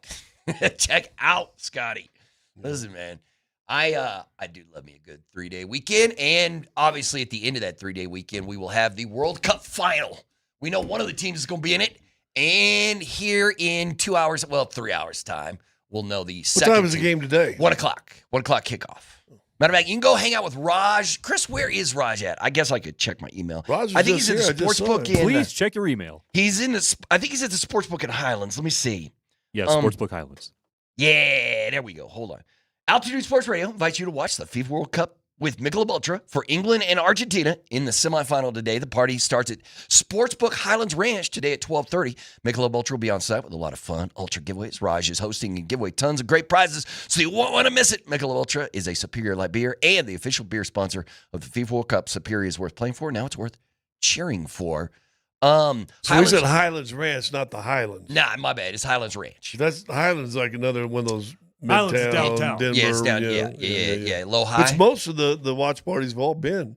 Check out, Scotty. Listen, man, I do love me a good 3-day weekend, and obviously at the end of that 3-day weekend, we will have the World Cup final. We know one of the teams is going to be in it, and here in 3 hours time, we'll know the second. What time is the game today? 1 o'clock. 1 o'clock kickoff. Matter of fact, you can go hang out with Raj. Chris, where is Raj at? I guess I could check my email. I think he's in the sports book. Please check your email. He's in the. I think he's at the sports book in Highlands. Let me see. Yeah, Sportsbook Highlands. Yeah, there we go. Hold on. Altitude Sports Radio invites you to watch the FIFA World Cup with Michelob Ultra for England and Argentina in the semifinal today. The party starts at Sportsbook Highlands Ranch today at 12:30. Michelob Ultra will be on site with a lot of fun. Ultra giveaways. Raj is hosting and give away tons of great prizes, so you won't want to miss it. Michelob Ultra is a Superior Light beer and the official beer sponsor of the FIFA World Cup. Superior is worth playing for. Now it's worth cheering for. So he's at Highlands Ranch, not the Highlands. Nah, my bad. It's Highlands Ranch. That's Highlands, like another one of those Highlands is Midtown, downtown. Denver. Yeah, it's down. Yeah. Low high. Which most of the watch parties have all been,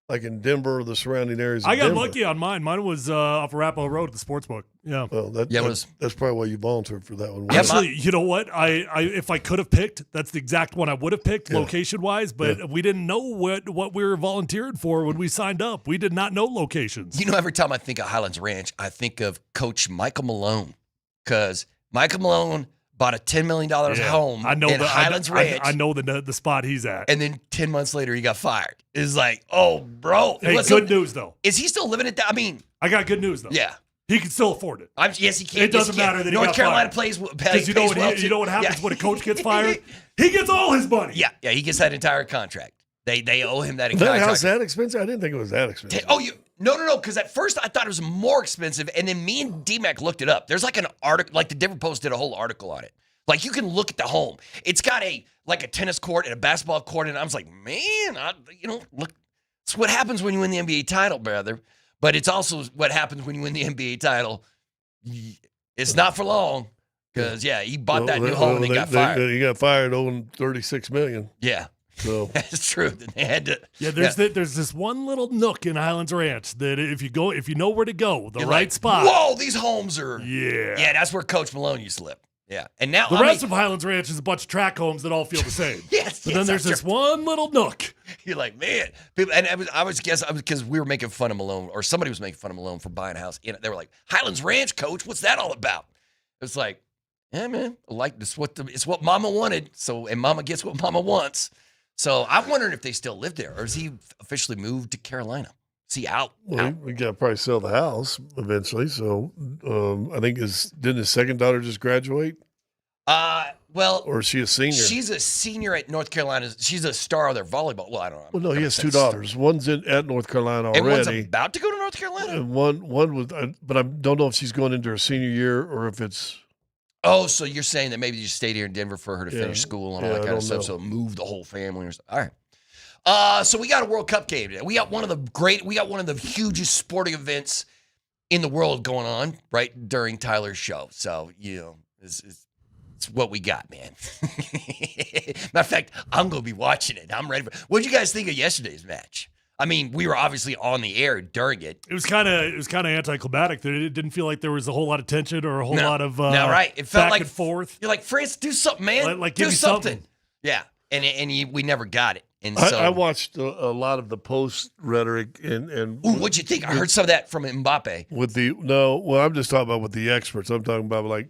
like in Denver or the surrounding areas. I of got Denver. lucky on mine. Mine was off Arapahoe Road at the sports book. Yeah. Well, that's probably why you volunteered for that one. Actually, you know what? I if I could have picked, that's the exact one I would have picked, location-wise, but we didn't know what we were volunteered for when we signed up. We did not know locations. You know, every time I think of Highlands Ranch, I think of Coach Michael Malone, because Michael Malone bought a $10 million home in Highlands Ranch. I know the spot he's at. And then 10 months later, he got fired. It's like, oh, bro. Hey, good news, though. Is he still living at that? I mean. I got good news, though. Yeah. He can still afford it. Yes, he can. It doesn't matter that he North got Carolina fired. plays Because you know what happens when a coach gets fired? He gets all his money. Yeah, he gets that entire contract. They owe him that entire contract. How's that expensive? I didn't think it was that expensive. Oh, no, because at first I thought it was more expensive, and then me and DMac looked it up. There's like an article, like the Denver Post did a whole article on it. Like, you can look at the home. It's got a tennis court and a basketball court, and I was like, man, look, it's what happens when you win the NBA title, brother. But it's also what happens when you win the NBA title. It's not for long, because he bought that new home and then got fired. He got fired owing $36 million. Yeah. So that's true. They had to. Yeah, there's this one little nook in Highlands Ranch that if you know where to go, the You're right like, spot. Whoa, these homes are. Yeah. Yeah, that's where Coach Malone used to live. Yeah, and now the rest of Highlands Ranch is a bunch of track homes that all feel the same. But then there's this one little nook. You're like, man, people, and I was because we were making fun of Malone, or somebody was making fun of Malone for buying a house. They were like, Highlands Ranch, Coach, what's that all about? It's like, yeah, man, it's what Mama wanted. So, and Mama gets what Mama wants. So I'm wondering if they still live there, or has he officially moved to Carolina? Is he out? Well, we got to probably sell the house eventually. So I think didn't his second daughter just graduate? Well, or is she a senior? She's a senior at North Carolina. She's a star of their volleyball. Well, I don't know. Well, no, he has two daughters. One's at North Carolina already. And one's about to go to North Carolina? And one was, but I don't know if she's going into her senior year or if it's. Oh, so you're saying that maybe you stayed here in Denver for her to finish school and all that kind of stuff, so move the whole family or something. All right. So we got a World Cup game today. We got one of the hugest sporting events in the world going on right during Tyler's show. So, it's what we got, man. Matter of fact, I'm going to be watching it. I'm ready. What did you guys think of yesterday's match? I mean, we were obviously on the air during it. It was kind of anticlimactic. It didn't feel like there was a whole lot of tension or a whole lot of right. It felt back like and forth. You're like, France, do something, man. Like do give me something. Yeah, and we never got it. And so I watched a lot of the post rhetoric and what'd you think? I heard some of that from Mbappe. I'm just talking about with the experts. I'm talking about like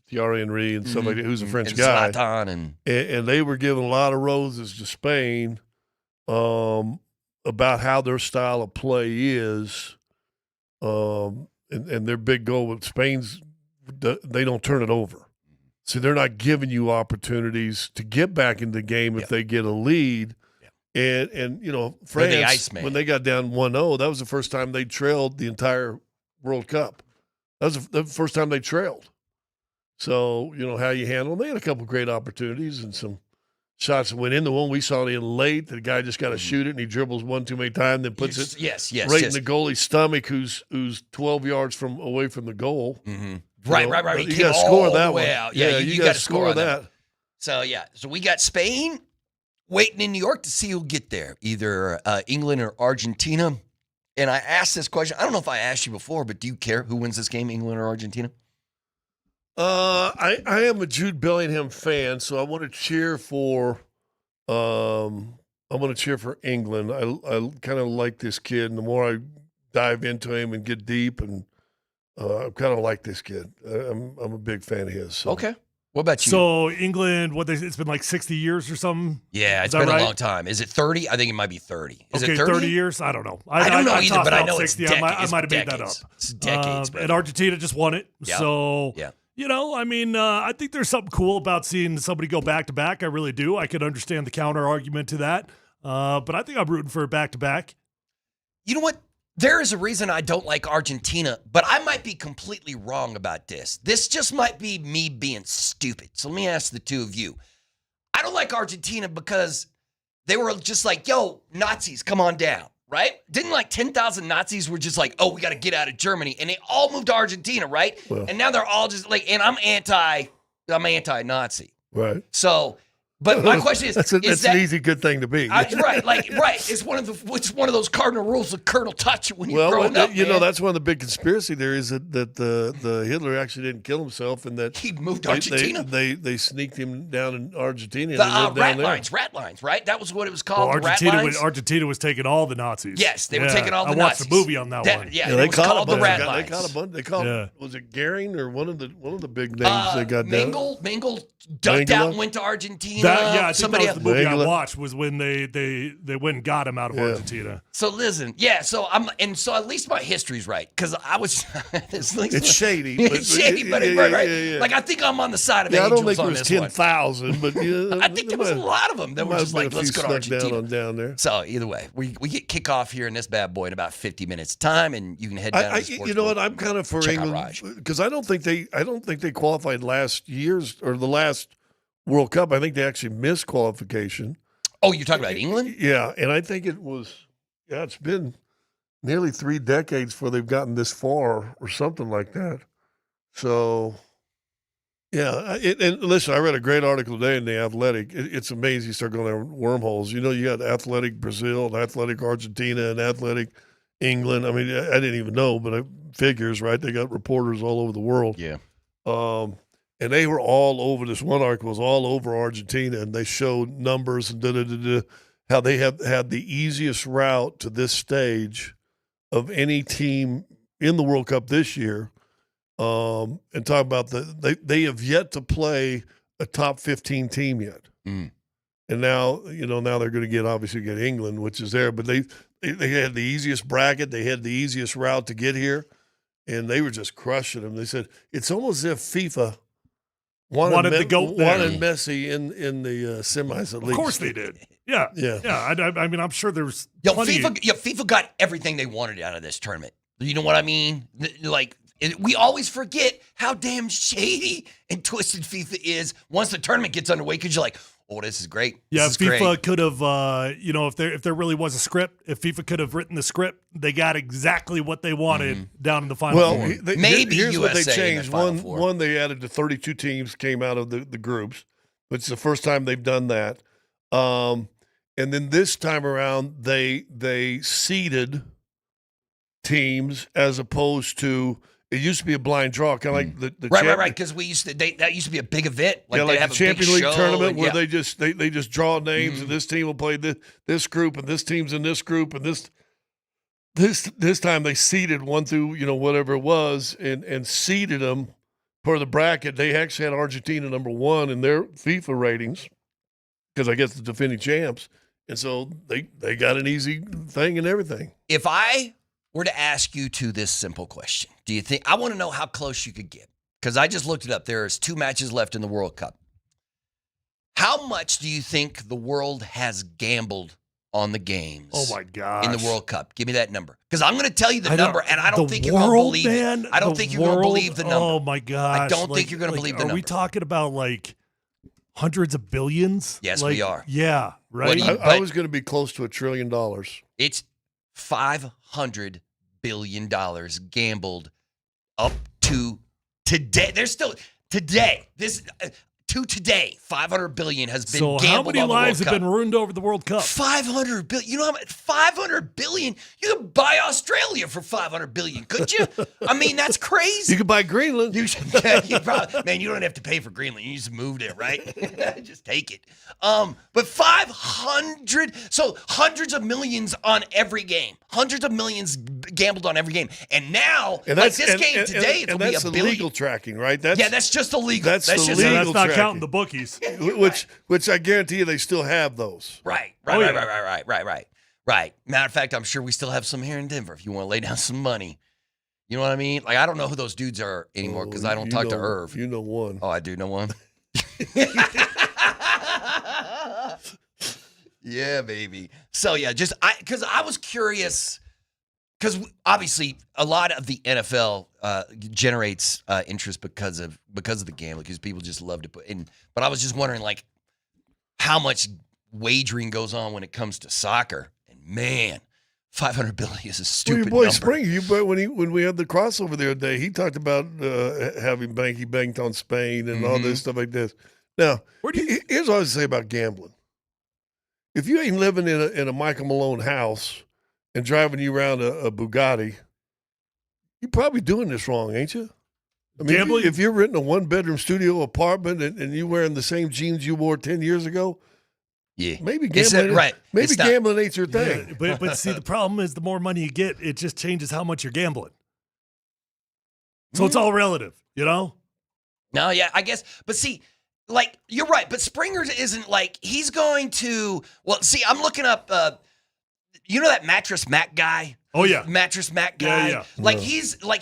Thierry Henry and somebody who's a French and guy. Zlatan and they were giving a lot of roses to Spain about how their style of play is. And and their big goal with Spain's, they don't turn it over. So they're not giving you opportunities to get back into the game if they get a lead. And you know, France, when they got down 1-0, that was the first time they trailed the entire World Cup. That was the first time they trailed. So, you know, how you handle them. They had a couple great opportunities and some shots that went in. The one we saw in late, the guy just got to shoot it, and he dribbles one too many times, then puts it right in the goalie's stomach, who's 12 yards away from the goal. Mm-hmm. Right. You got to score that one. Out. Yeah, you got to score that. So we got Spain waiting in New York to see who'll get there, either England or Argentina. And I asked this question. I don't know if I asked you before, but do you care who wins this game, England or Argentina? I am a Jude Bellingham fan, so I want to cheer for England. I kind of like this kid, and the more I dive into him and get deep, and I kind of like this kid. I'm a big fan of his. So. Okay. What about you? So England, it's been like 60 years or something? Yeah, it's been a long time. Is it 30? I think it might be 30. Is it 30 years? I don't know. I don't know either, but I know 60. it's decades. I might have made that up. It's decades. And Argentina just won it. Yeah. So, yeah. You know, I mean, I think there's something cool about seeing somebody go back-to-back. I really do. I could understand the counter-argument to that. But I think I'm rooting for a back-to-back. You know what? There is a reason I don't like Argentina, but I might be completely wrong about this. This just might be me being stupid. So let me ask the two of you. I don't like Argentina because they were just like, yo, Nazis, come on down, right? Didn't like 10,000 Nazis were just like, oh, we got to get out of Germany. And they all moved to Argentina, right? Well, and now they're all just like, and I'm anti-Nazi. Right. So, but my question is, that's an easy good thing to be. Right. It's one of those cardinal rules of Colonel Touch when you're growing up. You know, that's one of the big conspiracy theories that the Hitler actually didn't kill himself and that he moved to Argentina. They sneaked him down in Argentina. The rat lines, right? That was what it was called. Well, Argentina was taking all the Nazis. Yes, they were taking all the Nazis. I watched Nazis. a movie on that one. Yeah, they called the rat lines. They caught a bunch. They called was it Goering or one of the big names they got down? Mingle ducked out and went to Argentina. I think that was the movie I watched was when they went and got him out of Argentina. So listen, so at least my history's right because I was. It's shady. It's shady, but right. Yeah. Like I think I'm on the side of angels. I don't think it was 10,000, but I think there was a lot of them that were just like, let's go to Argentina. Down there. So either way, we get kickoff here in this bad boy in about 50 minutes time, and you can head down. You know what? I'm kind of for England because I don't think they qualified last year's or the last World Cup. I think they actually missed qualification. Oh, you're talking about England? Yeah, and I think it was. Yeah, it's been nearly 3 decades before they've gotten this far or something like that. So, yeah. And listen, I read a great article today in The Athletic. It's amazing you start going down wormholes. You know, you got Athletic Brazil, and Athletic Argentina, and Athletic England. I mean, I didn't even know, but figures, right? They got reporters all over the world. Yeah. And they were all over. This one article was all over Argentina, and they showed numbers and how they have had the easiest route to this stage of any team in the World Cup this year. And talk about they have yet to play a top 15 team yet. Mm. And now they're going to obviously get England, which is there, but they had the easiest bracket. They had the easiest route to get here, and they were just crushing them. They said it's almost as if FIFA wanted Messi in the semis at least. Of course they did. Yeah. I mean, I'm sure there's FIFA got everything they wanted out of this tournament. You know what I mean? Like we always forget how damn shady and twisted FIFA is once the tournament gets underway because you're like, oh, this is great. FIFA could have, if there really was a script, if FIFA could have written the script, they got exactly what they wanted down in the final four. Maybe here's USA what they changed. In the final four. One, they added to 32 teams came out of the groups, which is the first time they've done that. And then this time around, they seeded teams as opposed to. It used to be a blind draw, kind of like the right. Because that used to be a big event. Like they have the a Champions big League show tournament where they just draw names and this team will play this group and this team's in this group and this time they seeded one through whatever it was and seeded them per the bracket. They actually had Argentina number 1 in their FIFA ratings because I guess the defending champs, and so they got an easy thing and everything. If I were to ask you this simple question, do you think, I want to know how close you could get, because I just looked it up. There's 2 matches left in the World Cup. How much do you think the world has gambled on the games? Oh my gosh. In the World Cup. Give me that number. Because I'm going to tell you the number, and I don't think you're going to believe it. I don't think you're going to believe the number. Oh my gosh. I don't think you're going to believe the number. Are we talking about like hundreds of billions? Yes, we are. Yeah, right. I was going to be close to $1 trillion. It's $500 billion gambled up to today. There's still today. To today, $500 billion has been gambled. So how many on the lives World have Cup. been ruined over the World Cup? 500 billion. You know how much? 500 billion. You could buy Australia for 500 billion, could you? I mean, that's crazy. You could buy Greenland. You man, you don't have to pay for Greenland. You just moved there, right? Just take it. But 500. So hundreds of millions on every game. Hundreds of millions gambled on every game. And now, like this game today, it's going to be that's $1 billion. illegal tracking, right? That's just illegal. That's just illegal. That's not tracking. counting the bookies. Which I guarantee you they still have those. Right. Matter of fact, I'm sure we still have some here in Denver if you want to lay down some money. You know what I mean? Like, I don't know who those dudes are anymore because I don't talk to Irv. You know one. Oh, I do know one? Yeah, baby. So, yeah, because I was curious, because obviously a lot of the NFL generates interest because of the gambling, because people just love to put in. But I was just wondering, like, how much wagering goes on when it comes to soccer. And man, 500 billion is a stupid boy number. Springer, you bet when we had the crossover the other day, he talked about having banked on Spain and all this stuff like this. Now, here's what I would say about gambling. If you ain't living in a Michael Malone house and driving you around a Bugatti, you're probably doing this wrong, ain't you? I mean, Gambling? if you're renting a 1-bedroom studio apartment and you're wearing the same jeans you wore 10 years ago, yeah, maybe gambling, Maybe gambling ain't your thing. Yeah, but see, the problem is the more money you get, it just changes how much you're gambling. So it's all relative, you know? No, yeah, I guess. But see, like, you're right. But Springer isn't like, he's going to, well, see, I'm looking up, you know that Mattress Mac guy? Oh, yeah. Mattress Mac guy? Yeah. Like, he's like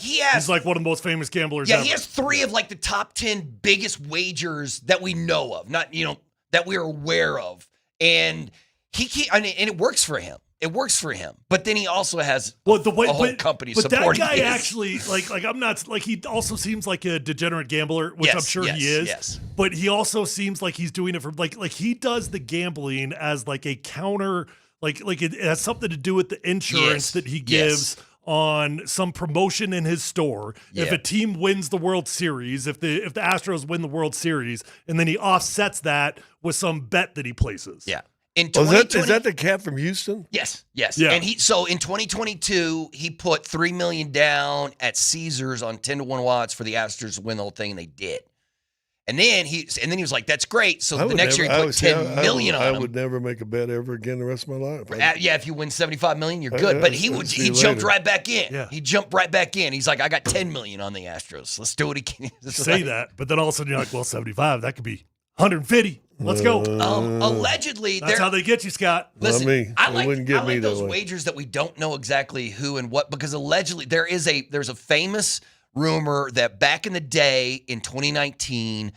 one of the most famous gamblers Yeah, ever. he has 3 of, like, the top 10 biggest wagers that we know of, not, that we're aware of. And and it works for him. It works for him. But then he also has a whole company supporting that guy his. actually, like I'm not, like, he also seems like a degenerate gambler, which I'm sure he is. Yes. But he also seems like he's doing it for, like he does the gambling as, like, a counter, like it has something to do with the insurance that he gives on some promotion in his store. Yeah. If a team wins the World Series, if the Astros win the World Series, and then he offsets that with some bet that he places. Yeah. In Is that the cat from Houston? Yes. Yeah. And so in 2022, he put $3 million down at Caesars on 10-1 odds for the Astros to win the whole thing, and they did. And then he was like, "That's great." So the next year he put $10 million on I him. would never make a bet ever again the rest of my life. Yeah, if you win $75 million, you're good. But he jumped right back in. Yeah. He jumped right back in. He's like, "I got $10 million on the Astros. Let's do it again." Say that, but then all of a sudden you're like, well, 75, that could be 150. Let's go. Allegedly, that's how they get you, Scott. Listen, I like that those way. wagers that we don't know exactly who and what, because allegedly there's a famous rumor that back in the day in 2019,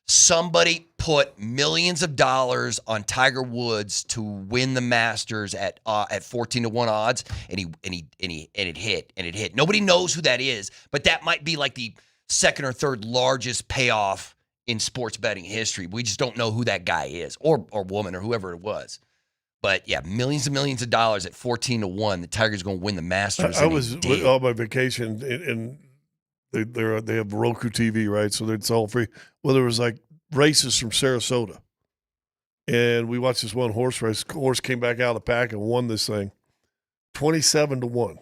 somebody put millions of dollars on Tiger Woods to win the Masters at 14-1 odds, and it hit. Nobody knows who that is, but that might be like the second or third largest payoff in sports betting history. We just don't know who that guy is, or woman, or whoever it was. But yeah, millions and millions of dollars at 14-1. The Tiger's going to win the Masters. I was on my vacation, and they have Roku TV, right? So it's all free. Well, there was like races from Sarasota, and we watched this one horse race. Horse came back out of the pack and won this thing, 27-1.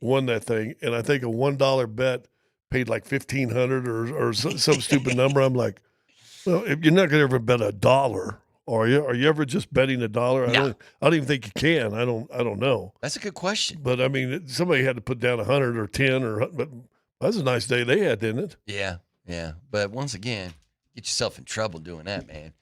Won that thing, and I think a $1 bet paid like $1,500 or some stupid number. I'm like, well, if you're not going to ever bet $1, are you? Are you ever just betting $1? No. I don't even think you can. I don't know. That's a good question. But I mean, somebody had to put down 100 or 10 but that was a nice day they had, didn't it? Yeah. But once again, get yourself in trouble doing that, man.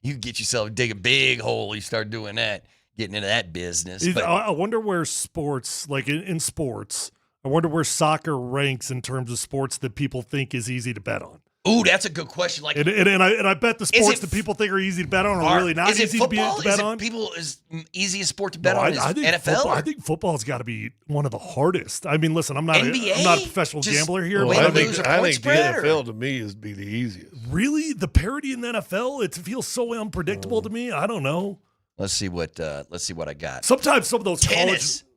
You get yourself dig a big hole. You start doing that. getting into that business. I wonder where sports, like in sports, I wonder where soccer ranks in terms of sports that people think is easy to bet on. Ooh, that's a good question. Like, and I bet the sports that people think are easy to bet on are really not easy to bet on. People is easiest sport to bet on is NFL. Football, I think football's got to be one of the hardest. I mean, listen, I'm not a professional gambler here. But I think the NFL to me is be the easiest. Really, the parity in the NFL, it feels so unpredictable to me. I don't know. Let's see what I got. Sometimes some of those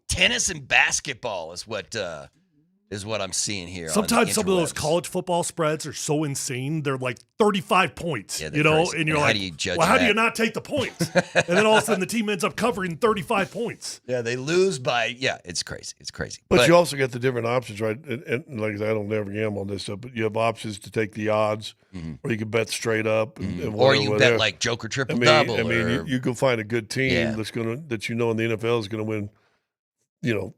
tennis and basketball is what I'm seeing here. Sometimes some of those college football spreads are so insane. They're like 35 points, crazy. And you're like, how do you not take the points? And then all of a sudden the team ends up covering 35 points. Yeah, they lose by, it's crazy. It's crazy. But you also get the different options, right? And like I said, I don't never gamble on this stuff, but you have options to take the odds, or you can bet straight up. And or you bet like Joker triple double. I mean, you can find a good team that in the NFL is going to win,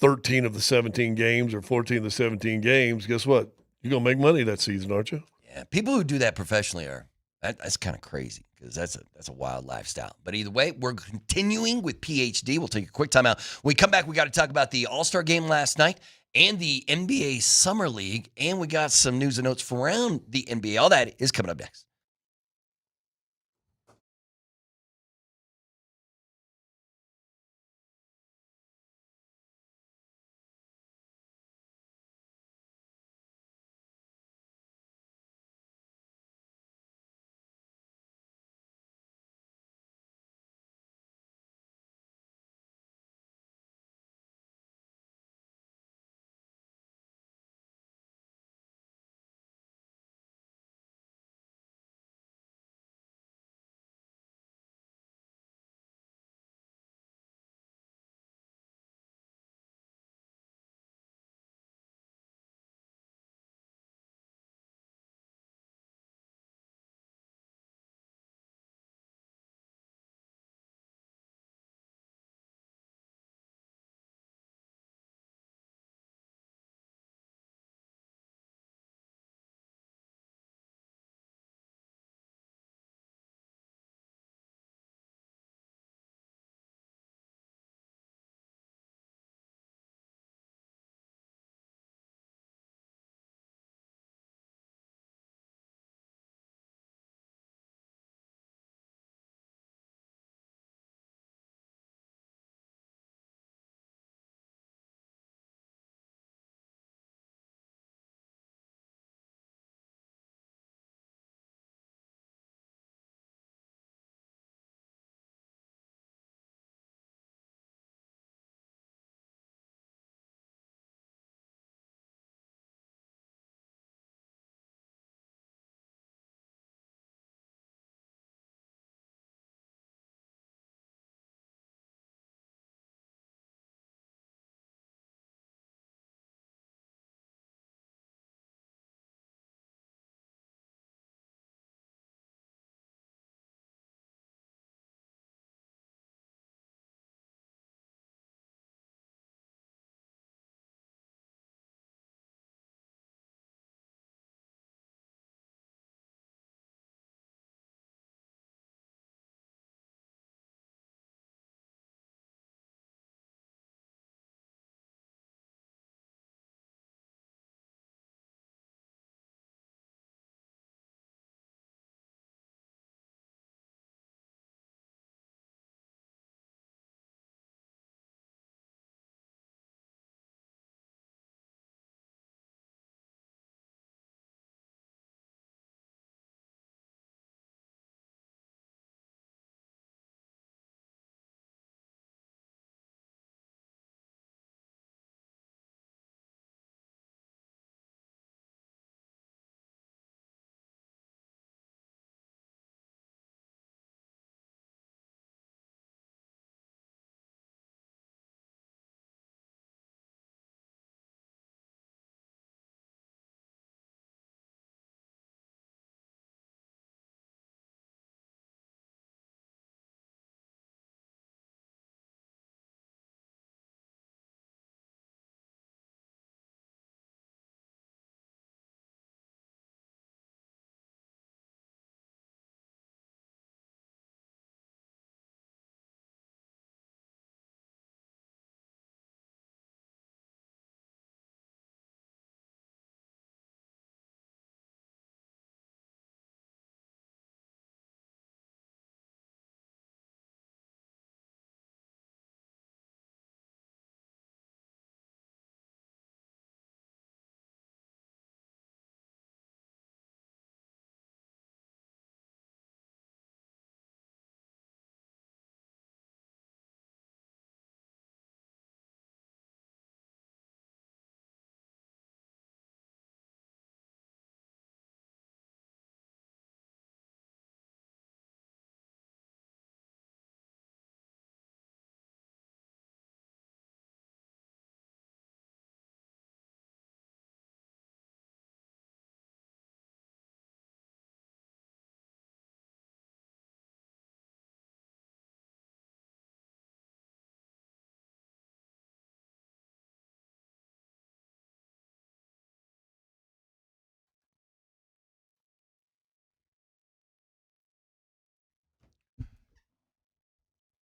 13 of the 17 games or 14 of the 17 games, guess what? You're going to make money that season, aren't you? Yeah. People who do that professionally that's kind of crazy because that's a wild lifestyle. But either way, we're continuing with PhD. We'll take a quick time out. When we come back, we got to talk about the All-Star game last night and the NBA Summer League, and we got some news and notes from around the NBA. All that is coming up next.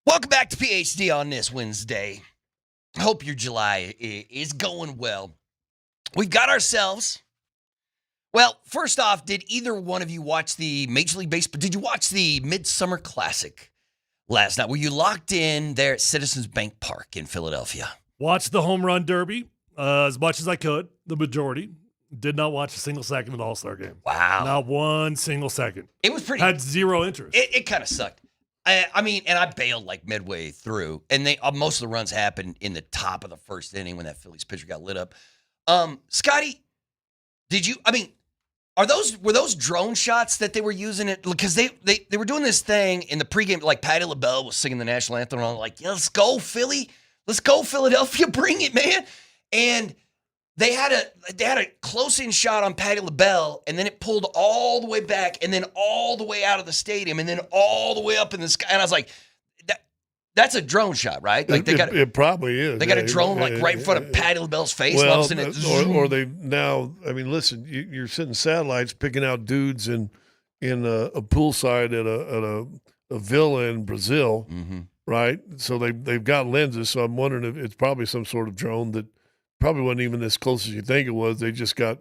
Welcome back to PhD on this Wednesday. Hope your July is going well. We've got ourselves. Well, first off, did either one of you watch the Major League Baseball? Did you watch the Midsummer Classic last night? Were you locked in there at Citizens Bank Park in Philadelphia? Watched the Home Run Derby as much as I could, the majority. Did not watch a single second of the All-Star game. Wow. Not one single second. It was pretty. Had zero interest. It kind of sucked. I mean, and I bailed like midway through, and most of the runs happened in the top of the first inning when that Phillies pitcher got lit up. Scotty, did you? I mean, were those drone shots that they were using it? Because they were doing this thing in the pregame, like Patti LaBelle was singing the national anthem, and I'm like, yeah, let's go Philly, let's go Philadelphia, bring it, man. And they had a close-in shot on Patti LaBelle, and then it pulled all the way back, and then all the way out of the stadium, and then all the way up in the sky. And I was like, that's a drone shot, right? Like it probably is. They got a drone like right in front of Patti LaBelle's face. Well, and all of a sudden or they now. I mean, listen, you're sitting satellites picking out dudes in a poolside at a villa in Brazil, right? So they've got lenses. So I'm wondering if it's probably some sort of drone that probably wasn't even as close as you think it was. They just got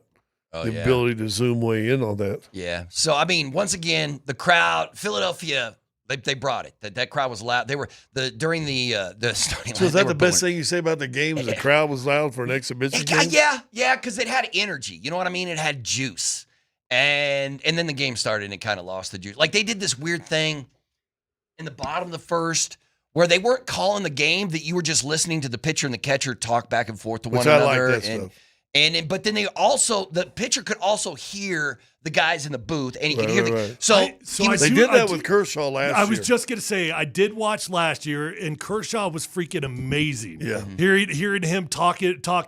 the ability to zoom way in on that. Yeah. So I mean, once again, the crowd, Philadelphia. They brought it. That crowd was loud. They were during the starting. So is that the best thing you say about the game? Is the crowd was loud for an exhibition game? Yeah, because it had energy. You know what I mean? It had juice, and then the game started and it kind of lost the juice. Like they did this weird thing in the bottom of the first where they weren't calling the game; that you were just listening to the pitcher and the catcher talk back and forth to one another. I like that stuff. But then the pitcher could also hear the guys in the booth, and he could hear right. So they did that with Kershaw last year. I was just going to say, I did watch last year, and Kershaw was freaking amazing. Yeah. Hearing him talk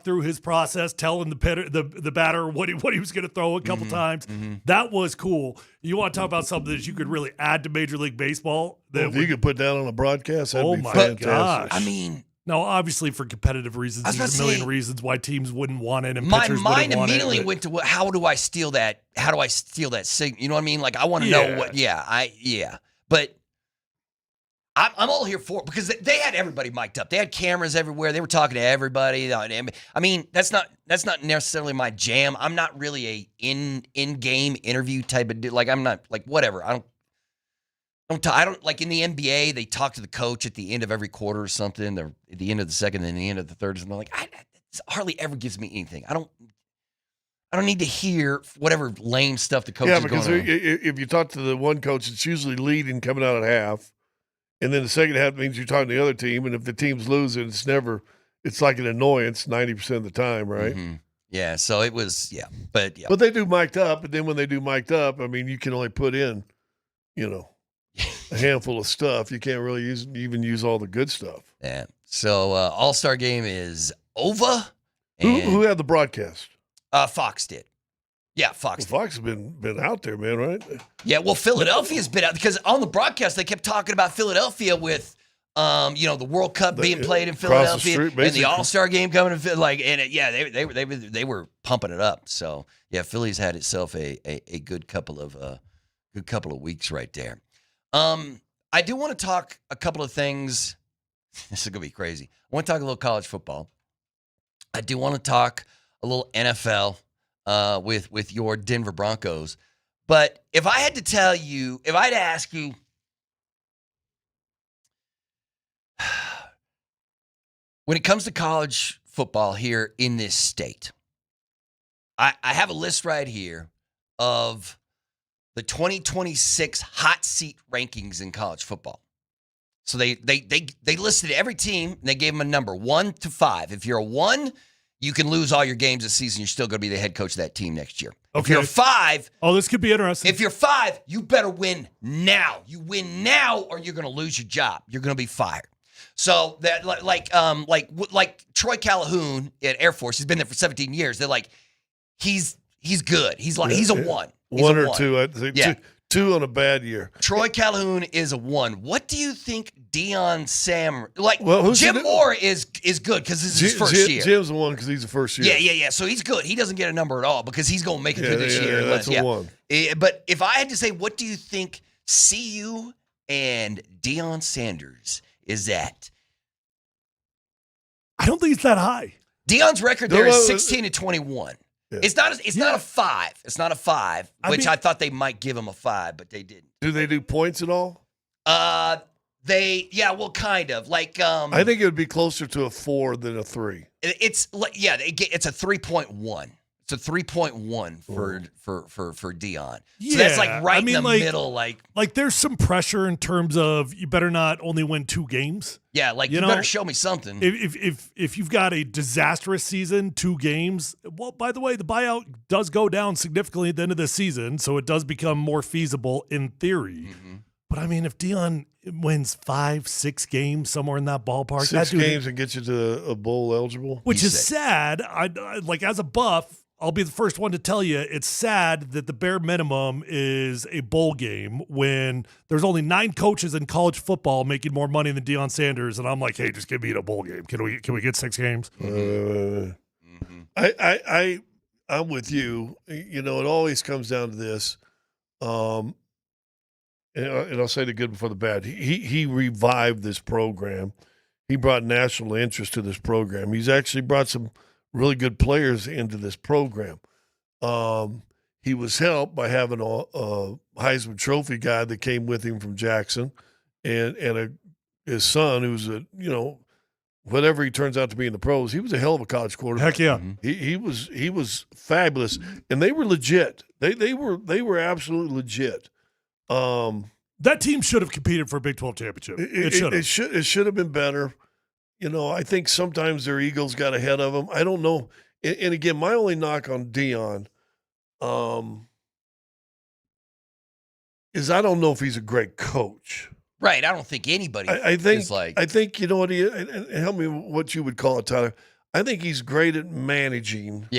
through his process, telling the batter what he was going to throw a couple times, that was cool. You want to talk about something that you could really add to Major League Baseball? If you could put that on a broadcast, that'd be my fantastic. gosh. I mean, now, obviously, for competitive reasons, there's a million reasons why teams wouldn't want it, and my pitchers mind wouldn't want it. immediately went to how do I steal that? How do I steal that signal? You know what I mean? Like I want to know what. But I'm all here for it because they had everybody mic'd up. They had cameras everywhere. They were talking to everybody. I mean, that's not necessarily my jam. I'm not really a in-game interview type of dude. Like I'm not like whatever. I don't like in the NBA. They talk to the coach at the end of every quarter or something. Or at the end of the second, and the end of the third. And I'm like, it hardly ever gives me anything. I don't need to hear whatever lame stuff the coach is going on. Yeah, because if you talk to the one coach, it's usually leading coming out at half, and then the second half means you're talking to the other team. And if the team's losing, it's like an annoyance 90% of the time, right? Mm-hmm. Yeah. So it was but they do mic'd up, and then when they do mic'd up, I mean, you can only put in, a handful of stuff. You can't really use all the good stuff. Yeah. So All-Star Game is over. Who had the broadcast? Fox did. Yeah, Fox. Well, Fox has been out there, man, right? Yeah. Well, Philadelphia's been out because on the broadcast they kept talking about Philadelphia with, the World Cup being played in Philadelphia street, and the All-Star Game coming to they were pumping it up. So yeah, Philly's had itself a good couple of weeks right there. I do want to talk a couple of things. This is going to be crazy. I want to talk a little college football. I do want to talk a little NFL with your Denver Broncos. But if I had to ask you, when it comes to college football here in this state, I have a list right here of the 2026 hot seat rankings in college football. So they listed every team and they gave them a number 1 to 5. If you're a 1, you can lose all your games this season. You're still going to be the head coach of that team next year. Okay. If you're a 5, this could be interesting. If you're 5, you better win now. You win now, or you're going to lose your job. You're going to be fired. So that like Troy Calhoun at Air Force, he's been there for 17 years. They're like, he's good. He's a 1. He's one a or 1. two. I think two on a bad year. Troy Calhoun is a 1. What do you think Deion Sam Jim Moore is good because this is his first year. Jim's the 1 because he's the first year. Yeah. So he's good. He doesn't get a number at all because he's going to make it through this year. That's a 1. But if I had to say, what do you think CU and Deion Sanders is at. I don't think it's that high. Deion's record there is 16-21. Yeah. It's not a 5. It's not a 5, which I thought they might give him a 5, but they didn't. Do they do points at all? Kind of. Like I think it would be closer to a 4 than a 3. It's a 3.1. It's a 3.1 for Deion. So that's like right in the middle. Like there's some pressure in terms of you better not only win 2 games. Yeah, like you better show me something. If you've got a disastrous season, 2 games. Well, by the way, the buyout does go down significantly at the end of the season, so it does become more feasible in theory. Mm-hmm. But I mean, if Deion wins 5-6 games somewhere in that ballpark, 6 games and gets you to a bowl eligible, which is sad. I like as a Buff. I'll be the first one to tell you it's sad that the bare minimum is a bowl game when there's only 9 coaches in college football making more money than Deion Sanders, and I'm like, hey, just give me a bowl game. Can we get 6 games? I'm with you. You know, it always comes down to this. And I'll say the good before the bad. He revived this program. He brought national interest to this program. He's actually brought some really good players into this program. He was helped by having a Heisman Trophy guy that came with him from Jackson, and his son, who's whatever he turns out to be in the pros. He was a hell of a college quarterback. Heck yeah, he was fabulous, and they were legit. They were absolutely legit. That team should have competed for a Big 12 championship. It should have been better. You know, I think sometimes their egos got ahead of them. I don't know. And again, my only knock on Deion is I don't know if he's a great coach. Right. I don't think anybody I think, you know what, and help me what you would call it, Tyler. I think he's great at managing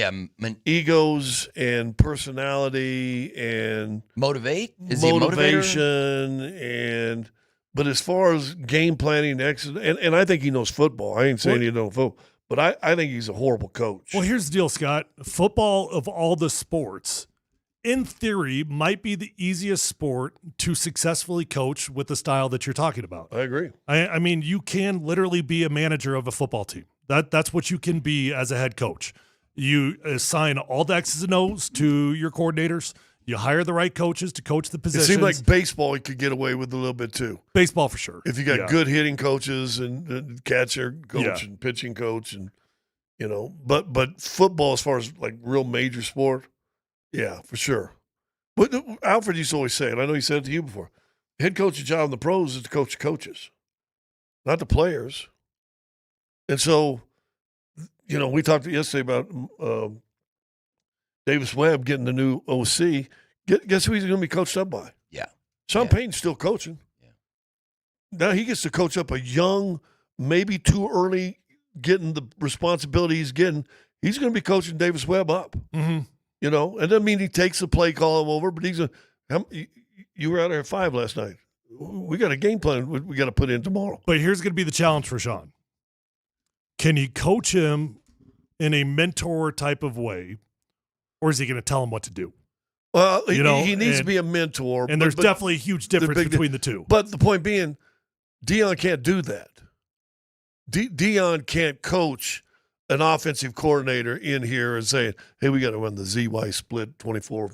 egos and personality and motivation. But as far as game planning, and I think he knows football. I ain't saying he don't know football, but I think he's a horrible coach. Well, here's the deal, Scott. Football, of all the sports, in theory, might be the easiest sport to successfully coach with the style that you're talking about. I agree. I mean, you can literally be a manager of a football team. That's what you can be as a head coach. You assign all the X's and O's to your coordinators. You hire the right coaches to coach the positions. It seemed like baseball, you could get away with a little bit too. Baseball for sure. If you got good hitting coaches and catcher coach and pitching coach, and but football, as far as like real major sport, yeah, for sure. But Alfred used to always say, and I know he said it to you before, head coach's job in the pros is to coach the coaches, not the players. And so, we talked yesterday about Davis Webb getting the new OC. Guess who he's going to be coached up by? Yeah. Sean Payton's still coaching. Yeah. Now he gets to coach up a young, maybe too early, getting the responsibility he's getting. He's going to be coaching Davis Webb up. Mm-hmm. It doesn't mean he takes the play call over, but he's you were out there at 5 last night. We got a game plan we got to put in tomorrow. But here's going to be the challenge for Sean. Can he coach him in a mentor type of way, or is he going to tell him what to do? Well, he needs to be a mentor. And there's definitely a huge difference between the two. But the point being, Deion can't do that. Deion can't coach an offensive coordinator in here and say, hey, we got to run the ZY split 24.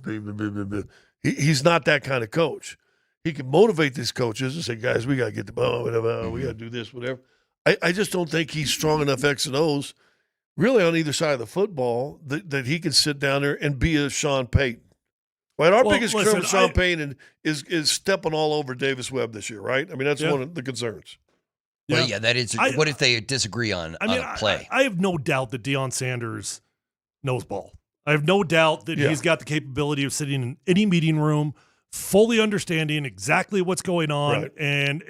He's not that kind of coach. He can motivate these coaches and say, guys, we got to get the ball, whatever. We got to do this, whatever. I just don't think he's strong enough X and O's really on either side of the football that he can sit down there and be a Sean Payton. Right? Our biggest concern with Sean Payton is stepping all over Davis Webb this year, right? I mean, that's one of the concerns. Well, that is. What if they disagree on a play? I have no doubt that Deion Sanders knows ball. I have no doubt that he's got the capability of sitting in any meeting room, fully understanding exactly what's going on, and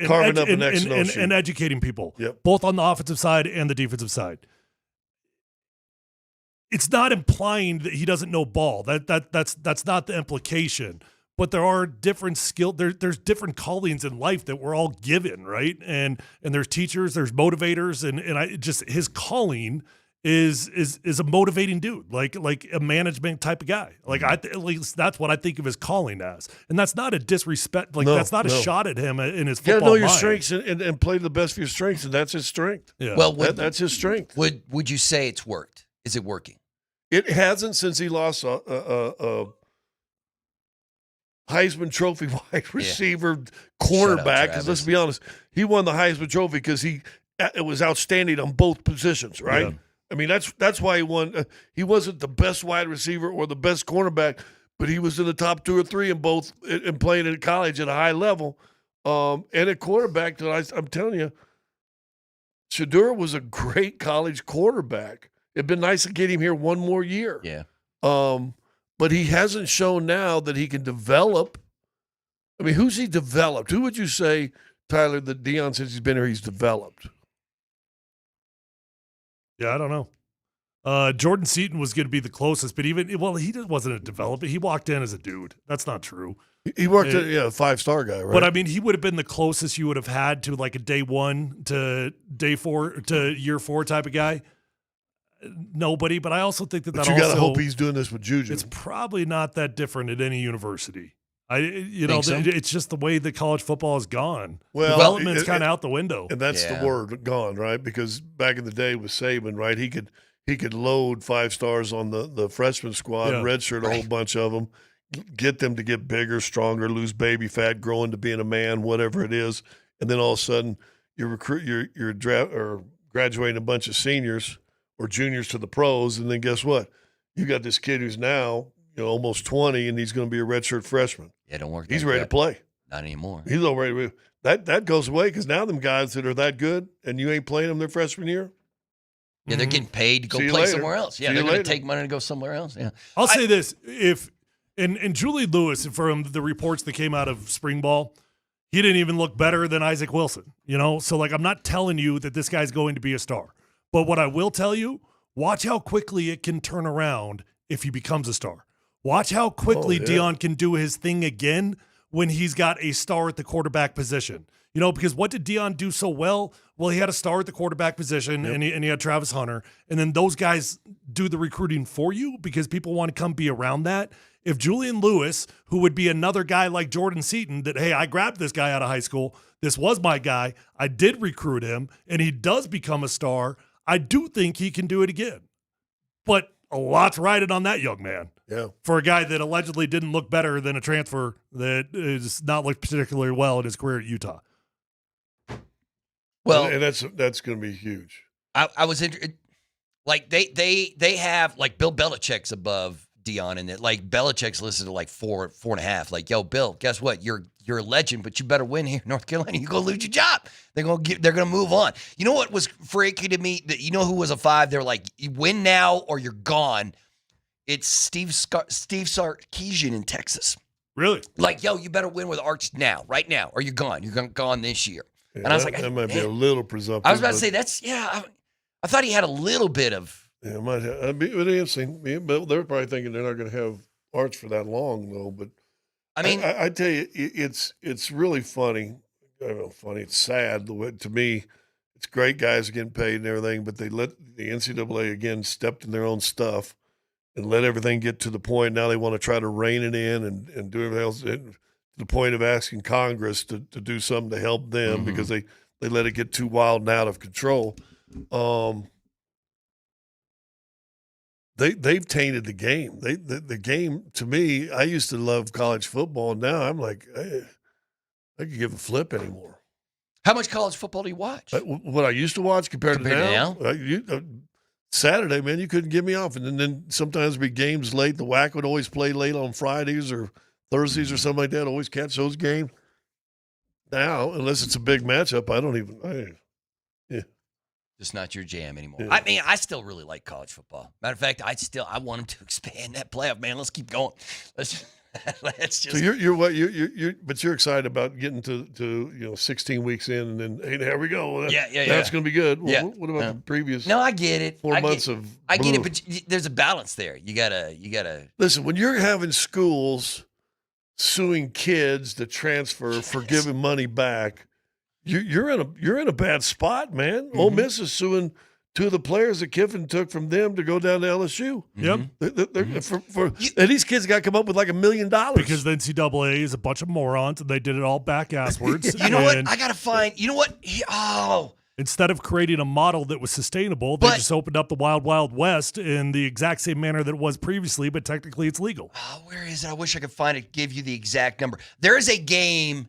educating people, both on the offensive side and the defensive side. It's not implying that he doesn't know ball. That's not the implication. But there are different there's different callings in life that we're all given, right? And there's teachers, there's motivators, and his calling is a motivating dude, like a management type of guy. Like at least that's what I think of his calling as, and that's not a disrespect. Like that's not a shot at him in his football. You gotta know your mind. strengths and play to the best of your strengths, and that's his strength. Yeah. Well, that's his strength. Would you say it's worked? Is it working? It hasn't since he lost a Heisman Trophy wide receiver cornerback. Because let's be honest, he won the Heisman Trophy because it was outstanding on both positions, right? Yeah. I mean, that's why he won. He wasn't the best wide receiver or the best cornerback, but he was in the top 2 or 3 in both and playing in college at a high level. And at quarterback, that I'm telling you, Shedeur was a great college quarterback. It'd been nice to get him here one more year. Yeah. But he hasn't shown now that he can develop. I mean, who's he developed? Who would you say, Tyler, that Deion, since he's been here, he's developed? Yeah, I don't know. Jordan Seaton was going to be the closest, but he wasn't a developer. He walked in as a dude. That's not true. He worked at a 5-star guy, right? But I mean, he would have been the closest you would have had to like a day 1 to day 4 to year 4 type of guy. Nobody, but I also think that you got to hope he's doing this with Juju. It's probably not that different at any university. So? It's just the way that college football has gone. Well, development's kind of out the window, and that's the word, gone, right? Because back in the day with Saban, right, he could load 5 stars on the freshman squad, redshirt a whole bunch of them, get them to get bigger, stronger, lose baby fat, grow into being a man, whatever it is, and then all of a sudden you're graduating a bunch of seniors or juniors to the pros, and then guess what? You got this kid who's now almost 20, and he's going to be a redshirt freshman. Yeah, don't work. He's ready to play. Not anymore. He's already that goes away because now them guys that are that good and you ain't playing them their freshman year. Yeah, they're getting paid to go play somewhere else. Yeah, they're going to take money to go somewhere else. Yeah, I'll say this: and Julian Lewis, from the reports that came out of spring ball, he didn't even look better than Isaac Wilson. So like, I'm not telling you that this guy's going to be a star, but what I will tell you, watch how quickly it can turn around if he becomes a star. Watch how quickly Deion can do his thing again when he's got a star at the quarterback position. Because what did Deion do so well? Well, he had a star at the quarterback position, and he had Travis Hunter, and then those guys do the recruiting for you because people want to come be around that. If Julian Lewis, who would be another guy like Jordan Seaton, that, hey, I grabbed this guy out of high school, this was my guy, I did recruit him, and he does become a star, I do think he can do it again. But a lot's riding on that young man. Yeah. For a guy that allegedly didn't look better than a transfer that has not looked particularly well in his career at Utah. Well, and that's going to be huge. I was interested. Like they have like Bill Belichick's above Deion in it. Like Belichick's listed to like 4.5. Like, yo, Bill, guess what? You're a legend, but you better win here in North Carolina. You're gonna lose your job. They're gonna move on. You know what was freaky to me? That who was a 5? They're like, you win now or you're gone. It's Steve Sarkisian in Texas. Really? Like, yo, you better win with Arch now, right now, or you're gone. You're gone this year. Yeah, and I was like, that might be a little presumptive. I was about to say I thought he had a little bit of. Yeah, it might have. It'd be interesting. But they're probably thinking they're not going to have Arch for that long, though. But I mean, I tell you, it's really funny. I don't know, funny. It's sad. To me, it's great guys are getting paid and everything, but they let the NCAA again stepped in their own stuff and let everything get to the point. Now they want to try to rein it in and do everything else to the point of asking Congress to do something to help them because they let it get too wild and out of control. They've tainted the game. The game, to me, I used to love college football. Now I'm like, I could give a flip anymore. How much college football do you watch? What I used to watch compared to now? Saturday, man, you couldn't get me off. And then sometimes be games late. The WAC would always play late on Fridays or Thursdays or something like that. Always catch those games. Now, unless it's a big matchup, I don't even. Just not your jam anymore. Yeah. I mean, I still really like college football. Matter of fact, I want them to expand that playoff. Man, let's keep going. Let's just. So you're excited about getting to 16 weeks in, and then hey, there we go. That's going to be good. Yeah. What about the previous? No, I get it. 4 months of. I get it, but there's a balance there. You gotta. Listen, when you're having schools suing kids to transfer for giving money back. You're in a bad spot, man. Ole Miss is suing two of the players that Kiffin took from them to go down to LSU. Yep. And these kids got to come up with like $1 million. Because the NCAA is a bunch of morons, and they did it all back asswards. You know what? I got to find – you know what? Instead of creating a model that was sustainable, they just opened up the Wild Wild West in the exact same manner that it was previously, but technically it's legal. Where is it? I wish I could find it, give you the exact number. There is a game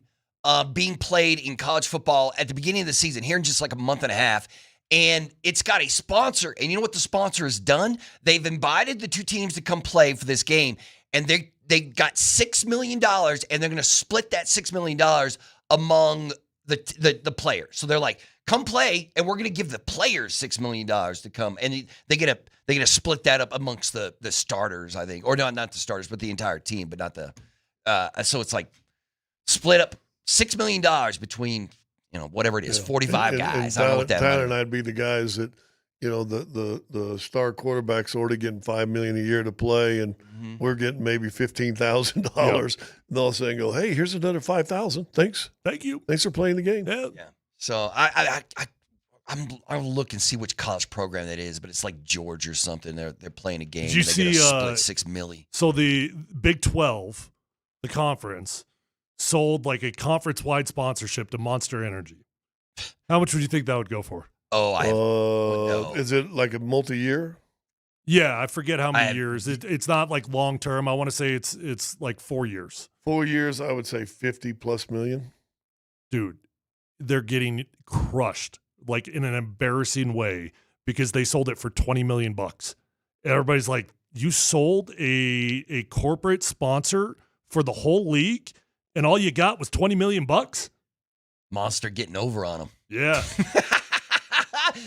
being played in college football at the beginning of the season, here in just like a month and a half, and it's got a sponsor. And you know what the sponsor has done? They've invited the two teams to come play for this game, and they got $6 million, and they're going to split that $6 million among the players. So they're like, come play, and we're going to give the players $6 million to come, and they get to split that up amongst the starters, I think, or not the starters, but the entire team, but not the. So it's like split up $6 million between whatever it is, 45 guys. I don't know what that. Tyler and I'd be the guys that the star quarterback's already getting $5 million a year to play, and we're getting maybe $15,000. And all of a sudden go, hey, here's another $5,000. Thanks, thank you, thanks for playing the game. Yeah. So I'll look and see which college program that is, but it's like Georgia or something. They're playing a game. Did you see split $6 million? So the Big 12, the conference, sold like a conference-wide sponsorship to Monster Energy. How much would you think that would go for? No. Is it like a multi-year? Yeah, I forget how many years. It's not like long term. I want to say it's like 4 years. 4 years, I would say 50+ million. Dude, they're getting crushed like in an embarrassing way because they sold it for $20 million. Everybody's like, you sold a corporate sponsor for the whole league, and all you got was $20 million. Monster getting over on them. Yeah.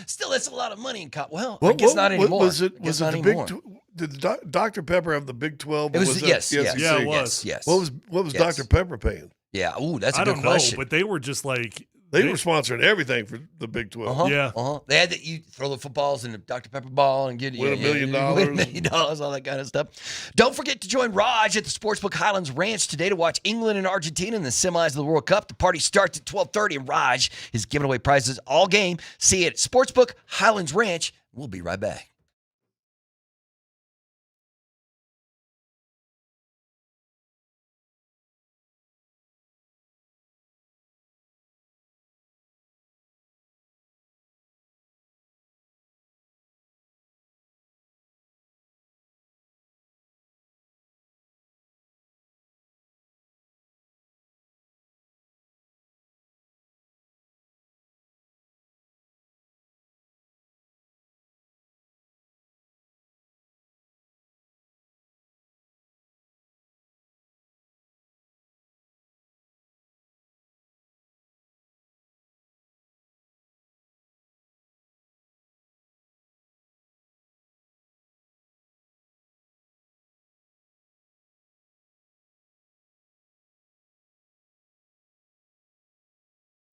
Still, that's a lot of money in college. Well, I guess not anymore. Was it the Big? Did Dr. Pepper have the Big 12? It was yes. Yeah, it was. Yes. What was Dr. Pepper paying? Yeah. Ooh, that's a I good don't question. know, but they were just like they were sponsoring everything for the Big 12. Yeah. They had you throw the footballs in the Dr. Pepper ball and get $1 million. $1 million, all that kind of stuff. Don't forget to join Raj at the Sportsbook Highlands Ranch today to watch England and Argentina in the semis of the World Cup. The party starts at 12:30, and Raj is giving away prizes all game. See you at Sportsbook Highlands Ranch. We'll be right back.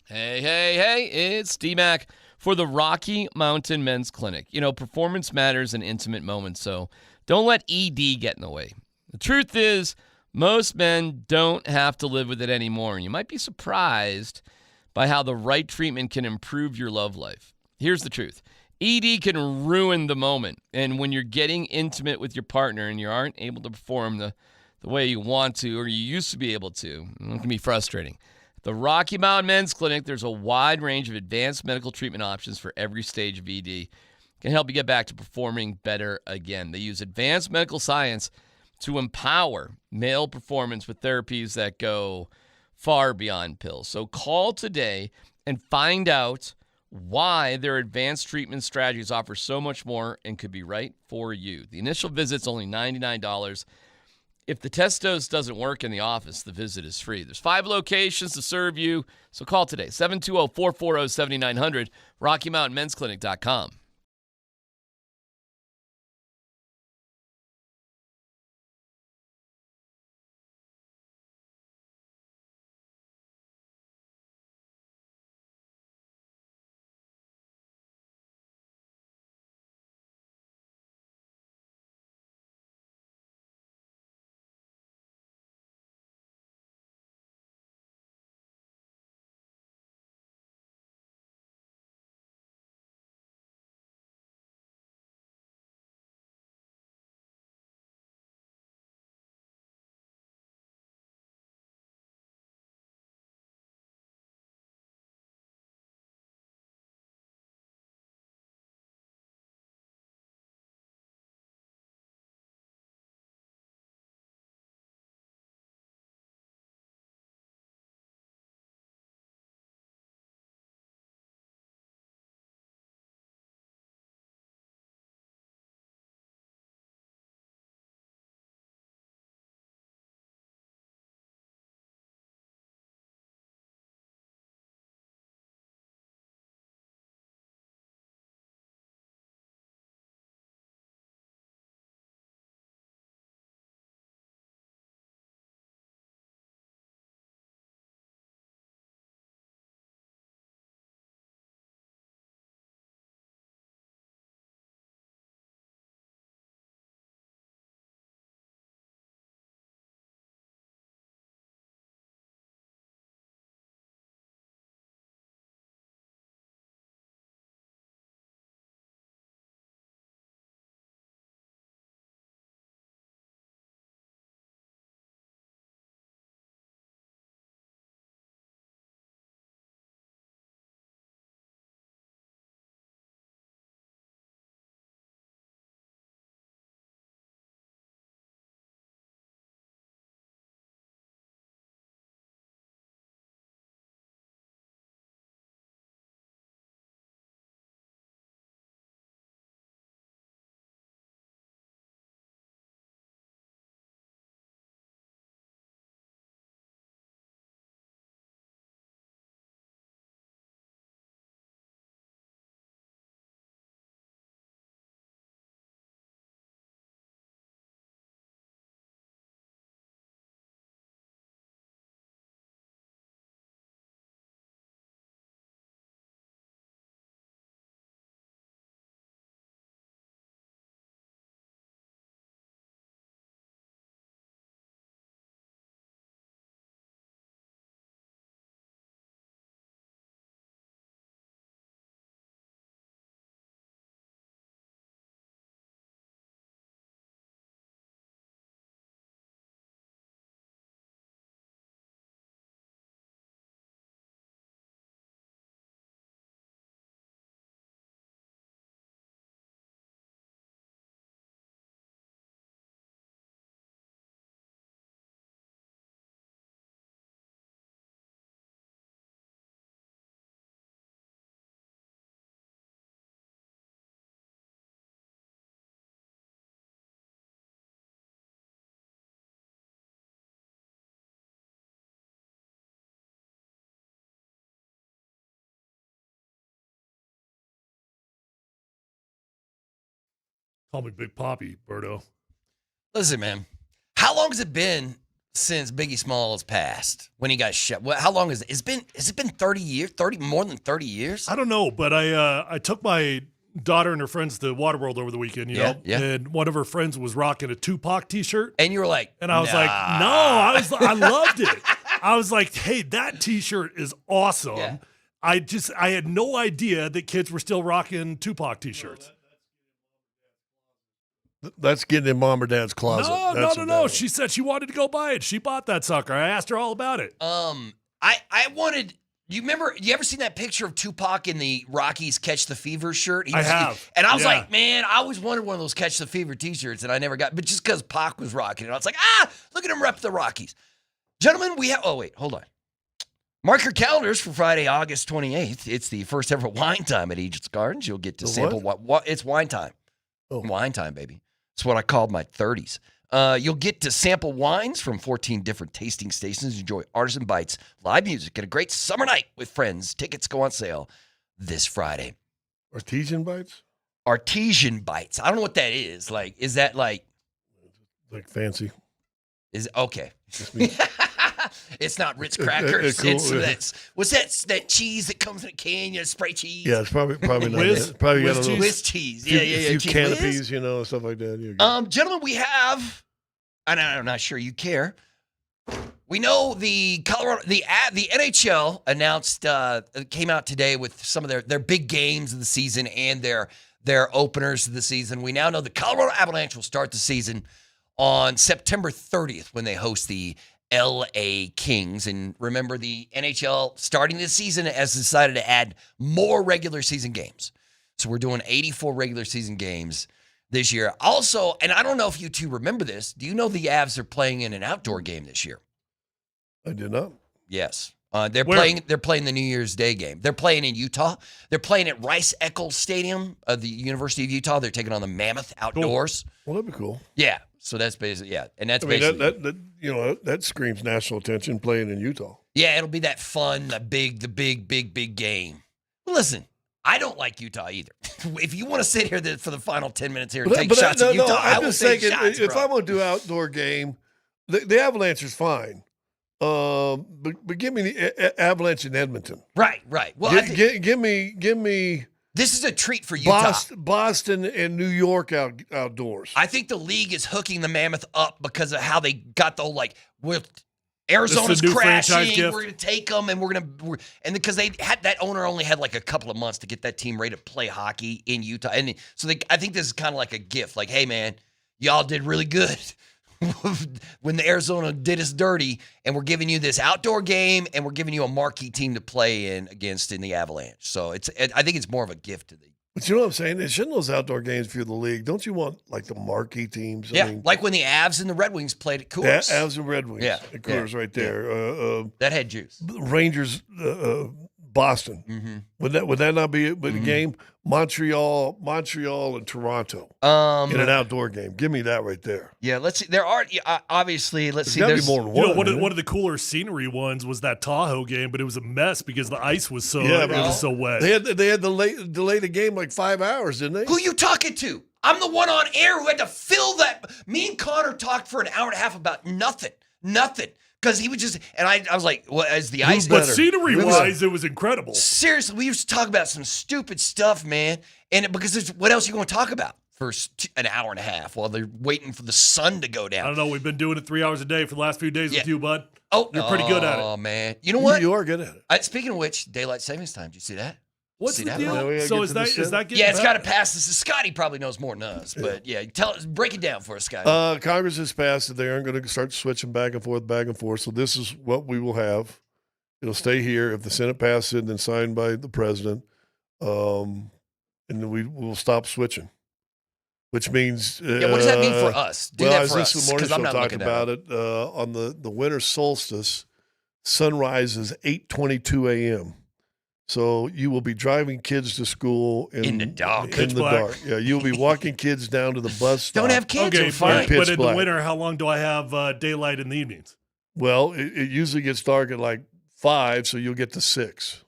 Hey, it's DMac for the Rocky Mountain Men's Clinic. You know, performance matters in intimate moments, so don't let ED get in the way. The truth is, most men don't have to live with it anymore, and you might be surprised by how the right treatment can improve your love life. Here's the truth. ED can ruin the moment, and when you're getting intimate with your partner and you aren't able to perform the way you want to or you used to be able to, it can be frustrating. At the Rocky Mountain Men's Clinic, there's a wide range of advanced medical treatment options for every stage of ED. It can help you get back to performing better again. They use advanced medical science to empower male performance with therapies that go far beyond pills. So call today and find out why their advanced treatment strategies offer so much more and could be right for you. The initial visit's only $99. If the test dose doesn't work in the office, the visit is free. There's 5 locations to serve you, so call today, 720-440-7900, RockyMountainMen'sClinic.com. Call me Big Poppy, Berto. Listen, man. How long has it been since Biggie Smalls passed when he got shot? How long has it been 30 years? More than 30 years? I don't know, but I took my daughter and her friends to Waterworld over the weekend, you know, and one of her friends was rocking a Tupac t-shirt. And you were like, and I was like, no, I loved it. I was like, hey, that t-shirt is awesome. Yeah. I had no idea that kids were still rocking Tupac t-shirts. That's getting in mom or dad's closet. No. She said she wanted to go buy it. She bought that sucker. I asked her all about it. I wanted. You remember? You ever seen that picture of Tupac in the Rockies Catch the Fever shirt? I have. And I was like, man, I always wanted one of those Catch the Fever T-shirts, and I never got. But just because Pac was rocking it, I was like, look at him rep the Rockies, gentlemen. We have. Oh wait, hold on. Mark your calendars for Friday, August 28th. It's the first ever wine time at Egypt's Gardens. You'll get to sample what it's wine time. Oh. Wine time, baby. It's what I called my 30s. You'll get to sample wines from 14 different tasting stations. Enjoy artisan bites, live music, and a great summer night with friends. Tickets go on sale this Friday. Artesian bites? Artesian bites. I don't know what that is. Like, is that like fancy? Is okay. It's not Ritz crackers. Cool. It's what's that cheese that comes in a can? You know, spray cheese. Yeah, it's probably not Whiz? that. Probably got a Whiz little cheese. few Cheese canopies, whiz? you know, stuff like that. You're good. Gentlemen, we have, and I'm not sure you care. We know the NHL announced came out today with some of their big games of the season and their openers of the season. We now know the Colorado Avalanche will start the season on September 30th when they host the LA Kings. And remember, the NHL starting this season has decided to add more regular season games. So we're doing 84 regular season games this year. Also, and I don't know if you two remember this, do you know the Avs are playing in an outdoor game this year? I did not. Yes. They're playing the New Year's Day game. They're playing in Utah. They're playing at Rice-Eccles Stadium of the University of Utah. They're taking on the Mammoth outdoors. Well, that'd be cool. Yeah. So that's basically, and that's that that screams national attention playing in Utah. Yeah, it'll be that fun, the big game. Listen, I don't like Utah either. If you want to sit here for the final 10 minutes here and take shots at Utah, I will take shots, if bro. I'm going to do outdoor game, the Avalanche is fine. But give me the Avalanche in Edmonton. Right. Well, give me. This is a treat for Utah. Boston and New York outdoors. I think the league is hooking the Mammoth up because of how they got the whole with Arizona's crashing. We're going to take them, and and because they had that owner only had like a couple of months to get that team ready to play hockey in Utah, and so I think this is kind of like a gift. Like, hey man, y'all did really good when the Arizona did us dirty, and we're giving you this outdoor game, and we're giving you a marquee team to play against in the Avalanche. So I think it's more of a gift to the. But you know what I'm saying? Shouldn't those outdoor games for the league? Don't you want like the marquee teams? Yeah, I mean, like when the Avs and the Red Wings played at Coors. Avs and Red Wings. Yeah, at Coors right there. That had juice. Rangers, Boston. Mm-hmm. Would that not be a game? Montreal and Toronto in an outdoor game. Give me that right there. Yeah, let's see. There are obviously. Let's see. There's more than one. One of the cooler scenery ones was that Tahoe game, but it was a mess because the ice was so wet. They had to delay the game like 5 hours, didn't they? Who you talking to? I'm the one on air who had to fill that. Me and Connor talked for an hour and a half about nothing. Because he was just, and I was like, well, as the ice. But scenery-wise, it was incredible. Seriously, we used to talk about some stupid stuff, man. And because what else are you going to talk about for an hour and a half while they're waiting for the sun to go down? I don't know. We've been doing it 3 hours a day for the last few days with you, bud. Oh, you're pretty good at it. Oh, man. You know what? You are good at it. Speaking of which, daylight savings time. Did you see that? What's the deal? So is that getting it's got to pass this. Scotty probably knows more than us, but break it down for us, Scotty. Congress has passed that they aren't going to start switching back and forth. So this is what we will have. It'll stay here if the Senate passes it and then signed by the president, and then we will stop switching. Which means what does that mean for us? Do that for us, this morning show talk about it on the winter solstice. Sunrise is 8:22 a.m. So you will be driving kids to school in the dark. Yeah, you'll be walking kids down to the bus stop. Don't have kids. Okay, fine. But in the winter, how long do I have daylight in the evenings? Well, it usually gets dark at like 5, so you'll get to 6.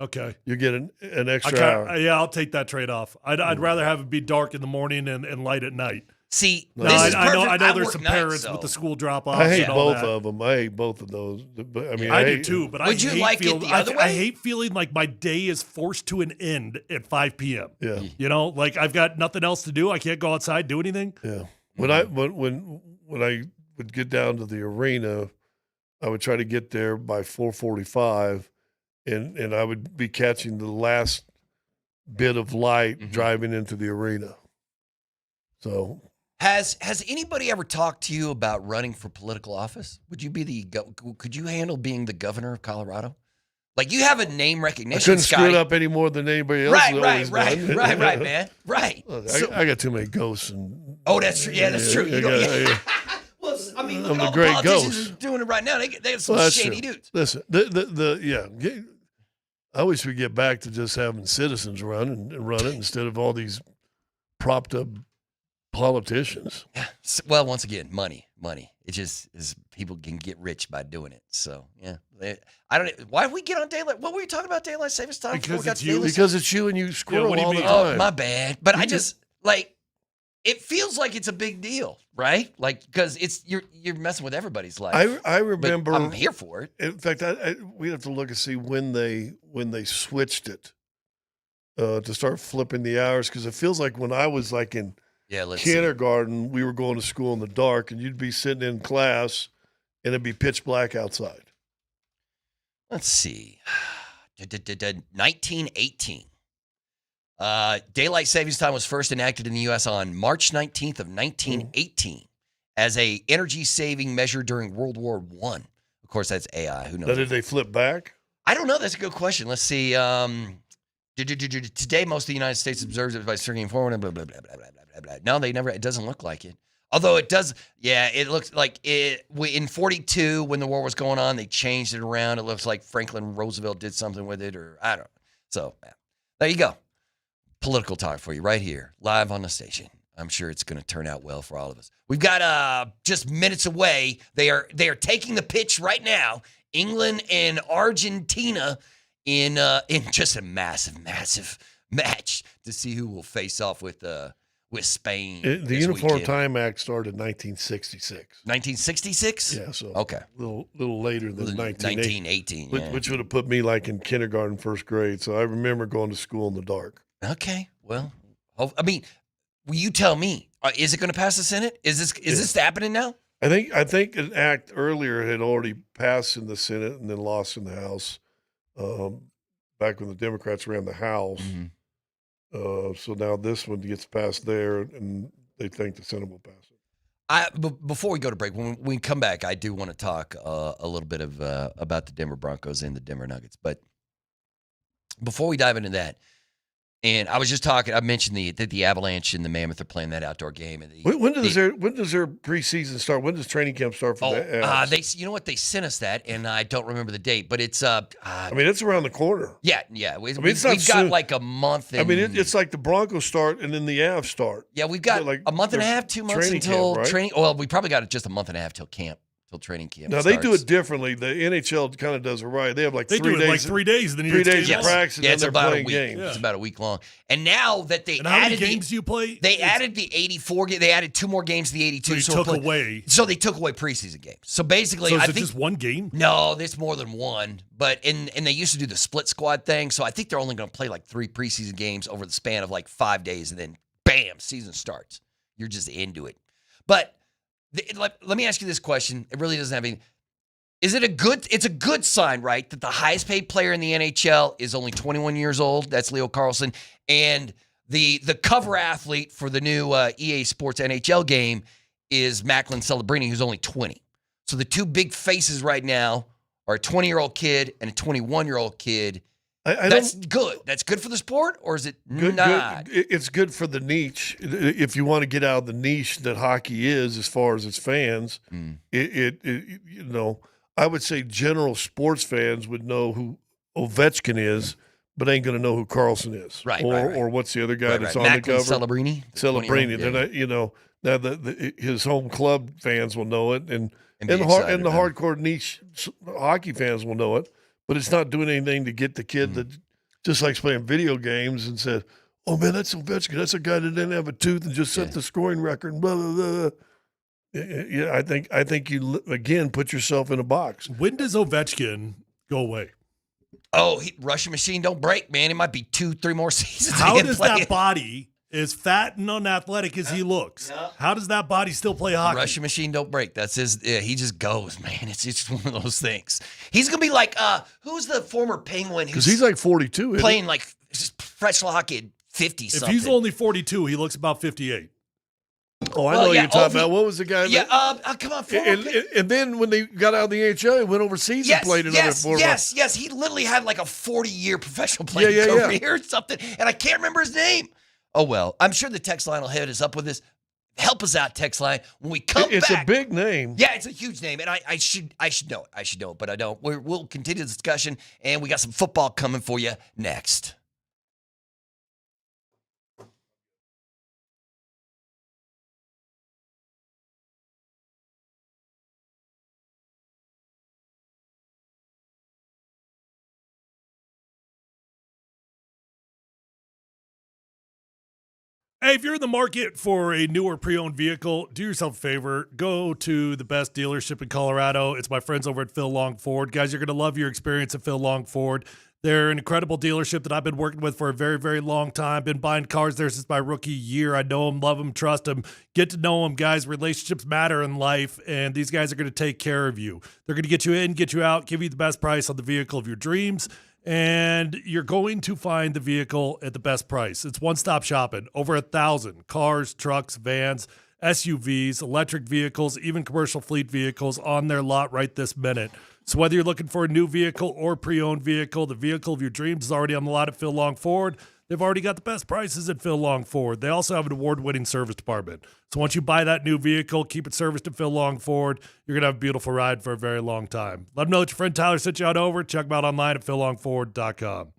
Okay. You get an extra hour. Yeah, I'll take that trade off. I'd rather have it be dark in the morning and light at night. See, no, this is I know perfect. there's work some nights, parents so. with the school drop-offs. I hate and all both that. of them. I hate both of those. But I mean, I do too. But Would I you hate like it the other way? I hate feeling like my day is forced to an end at 5 p.m. Yeah. You know, like I've got nothing else to do. I can't go outside, do anything. Yeah. When I would get down to the arena, I would try to get there by 4:45, and I would be catching the last bit of light driving into the arena. So. Has anybody ever talked to you about running for political office? Would you be could you handle being the governor of Colorado? Like you have a name recognition. I couldn't Scotty. screw it up any more than anybody else. Right, Right, man. Right. I got too many ghosts. And that's true. Yeah, that's true. Well, I mean, look I'm at all the great politicians ghost. who are doing it right now. They have some Well, that's shady true. dudes. Listen, I wish we get back to just having citizens run it instead of all these propped up politicians. Yeah. Well, once again, money. It just is. People can get rich by doing it. So yeah, I don't. Why did we get on daylight? What were you talking about? Daylight savings time? Because it's you. Because it's you and you squirrel all the time. Oh, my bad. But I just like. It feels like it's a big deal, right? Like because you're messing with everybody's life. I remember. But I'm here for it. In fact, we have to look and see when they switched it to start flipping the hours, because it feels like when I was like in kindergarten, we were going to school in the dark, and you'd be sitting in class, and it'd be pitch black outside. Let's see, 1918. Daylight savings time was first enacted in the U.S. on March 19th of 1918 as a energy saving measure during World War I. Of course, that's AI. Who knows? Now, did they flip back? I don't know. That's a good question. Let's see. Today, most of the United States observes it by circulating forward. Blah, blah, blah, blah, blah, blah, blah. No, they never. It doesn't look like it. Although it does. Yeah, it looks like it. In 42, when the war was going on, they changed it around. It looks like Franklin Roosevelt did something with it, or I don't know. So there you go. Political talk for you right here, live on the station. I'm sure it's going to turn out well for all of us. We've got just minutes away. They are taking the pitch right now. England and Argentina in just a massive match to see who will face off with Spain. The Uniform Time Act started in 1966. 1966? Yeah, so okay, a little later than 1918, which would have put me like in kindergarten, first grade. So I remember going to school in the dark. Okay, well, I mean, will you tell me? Is it going to pass the Senate? Is this happening now? I think an act earlier had already passed in the Senate and then lost in the House. Back when the Democrats ran the House. Mm-hmm. So now this one gets passed there, and they think the Senate will pass it. Before we go to break, when we come back, I do want to talk a little bit about the Denver Broncos and the Denver Nuggets. But before we dive into that, and I was just talking, I mentioned the Avalanche and the Mammoth are playing that outdoor game. And when does their preseason start? When does training camp start for that? You know what? They sent us that, and I don't remember the date, but it's I mean, it's around the corner. Yeah. We've got like a month. I mean, it's like the Broncos start and then the Avs start. Yeah, we've got like a month and a half, 2 months until training. Well, we probably got just a month and a half till training camp. Now, they do it differently. The NHL kind of does it right. They have like 3 days. Like 3 days. Then 3 days of practice, and then they're about playing a week. games. It's about a week long. And now that they added how many games do you play? They added the 84. They added 2 more games to the 82. So they took away preseason games. So basically, I think just one game. No, there's more than one. But and they used to do the split squad thing. So I think they're only going to play like 3 preseason games over the span of like 5 days, and then bam, season starts. You're just into it. But let me ask you this question. It really doesn't have any. It's a good sign, right, that the highest paid player in the NHL is only 21 years old. That's Leo Carlsson. And the cover athlete for the new EA Sports NHL game is Macklin Celebrini, who's only 20. So the 2 big faces right now are a 20-year-old kid and a 21-year-old kid. That's good. That's good for the sport, or is it not? It's good for the niche. If you want to get out of the niche that hockey is as far as its fans, I would say general sports fans would know who Ovechkin is, but ain't going to know who Carlson is. Right. Or what's the other guy that's on Macklin the cover? Celebrini. They're not, now his home club fans will know it, and the hardcore niche hockey fans will know it, but it's not doing anything to get the kid that just like playing video games and said, "Oh man, that's Ovechkin. That's a guy that didn't have a tooth and just set the scoring record." And blah blah blah. Yeah, I think you again put yourself in a box. When does Ovechkin go away? Oh, Russian machine don't break, man. It might be 2-3 more seasons. How does that body, as fat and unathletic as he looks, how does that body still play hockey? Russian machine don't break. That's his. Yeah, he just goes, man. It's just one of those things. He's gonna be like, who's the former Penguin? Because he's like 42, playing like just professional hockey at 50 If something. he's only 42, he looks about 58. Oh, I know you're talking about. What was the guy? Yeah, come on. And then when they got out of the AHL, he went overseas and played another 4 months. Yes. He literally had like a 40-year professional playing career or something, and I can't remember his name. Oh, well. I'm sure the text line will hit us up with this. Help us out, text line. When we come back. It's a big name. Yeah, it's a huge name, and I should know it. I should know it, but I don't. We'll continue the discussion, and we got some football coming for you next. Hey, if you're in the market for a newer pre-owned vehicle, do yourself a favor. Go to the best dealership in Colorado. It's my friends over at Phil Long Ford. Guys, you're going to love your experience at Phil Long Ford. They're an incredible dealership that I've been working with for a very, very long time. Been buying cars there since my rookie year. I know them, love them, trust them. Get to know them, guys. Relationships matter in life, and these guys are going to take care of you. They're going to get you in, get you out, give you the best price on the vehicle of your dreams. And you're going to find the vehicle at the best price. It's one-stop shopping. Over 1,000 cars, trucks, vans, SUVs, electric vehicles, even commercial fleet vehicles on their lot right this minute. So whether you're looking for a new vehicle or pre-owned vehicle, the vehicle of your dreams is already on the lot at Phil Long Ford. They've already got the best prices at Phil Long Ford. They also have an award-winning service department. So once you buy that new vehicle, keep it serviced at Phil Long Ford. You're going to have a beautiful ride for a very long time. Let them know that your friend Tyler sent you out over. Check them out online at phillongford.com.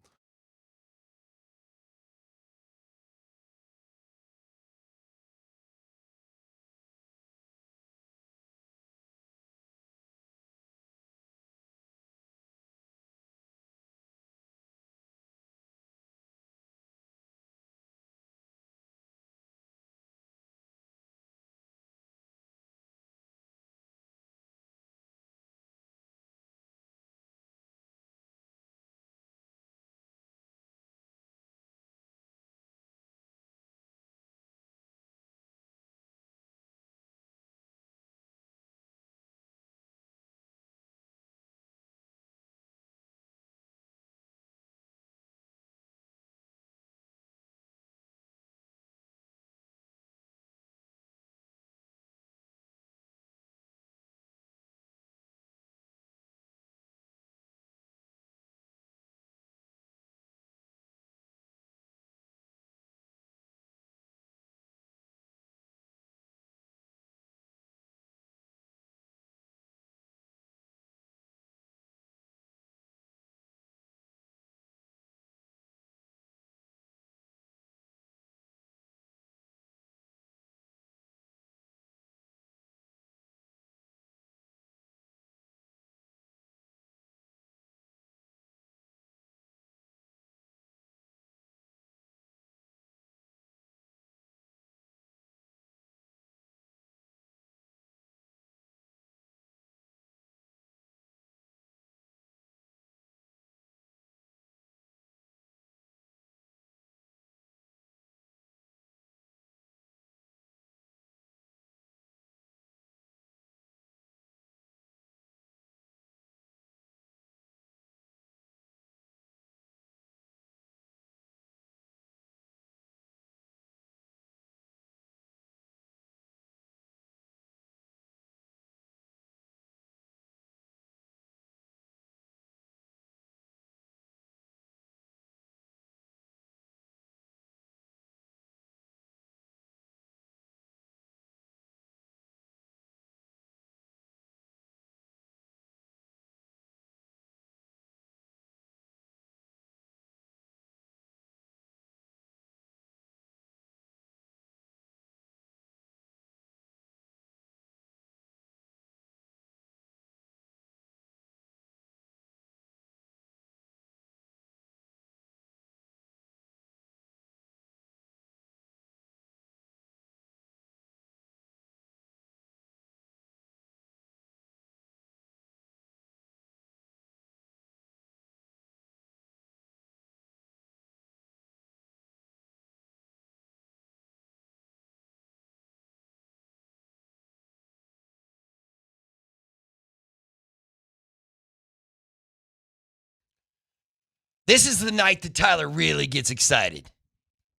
This is the night that Tyler really gets excited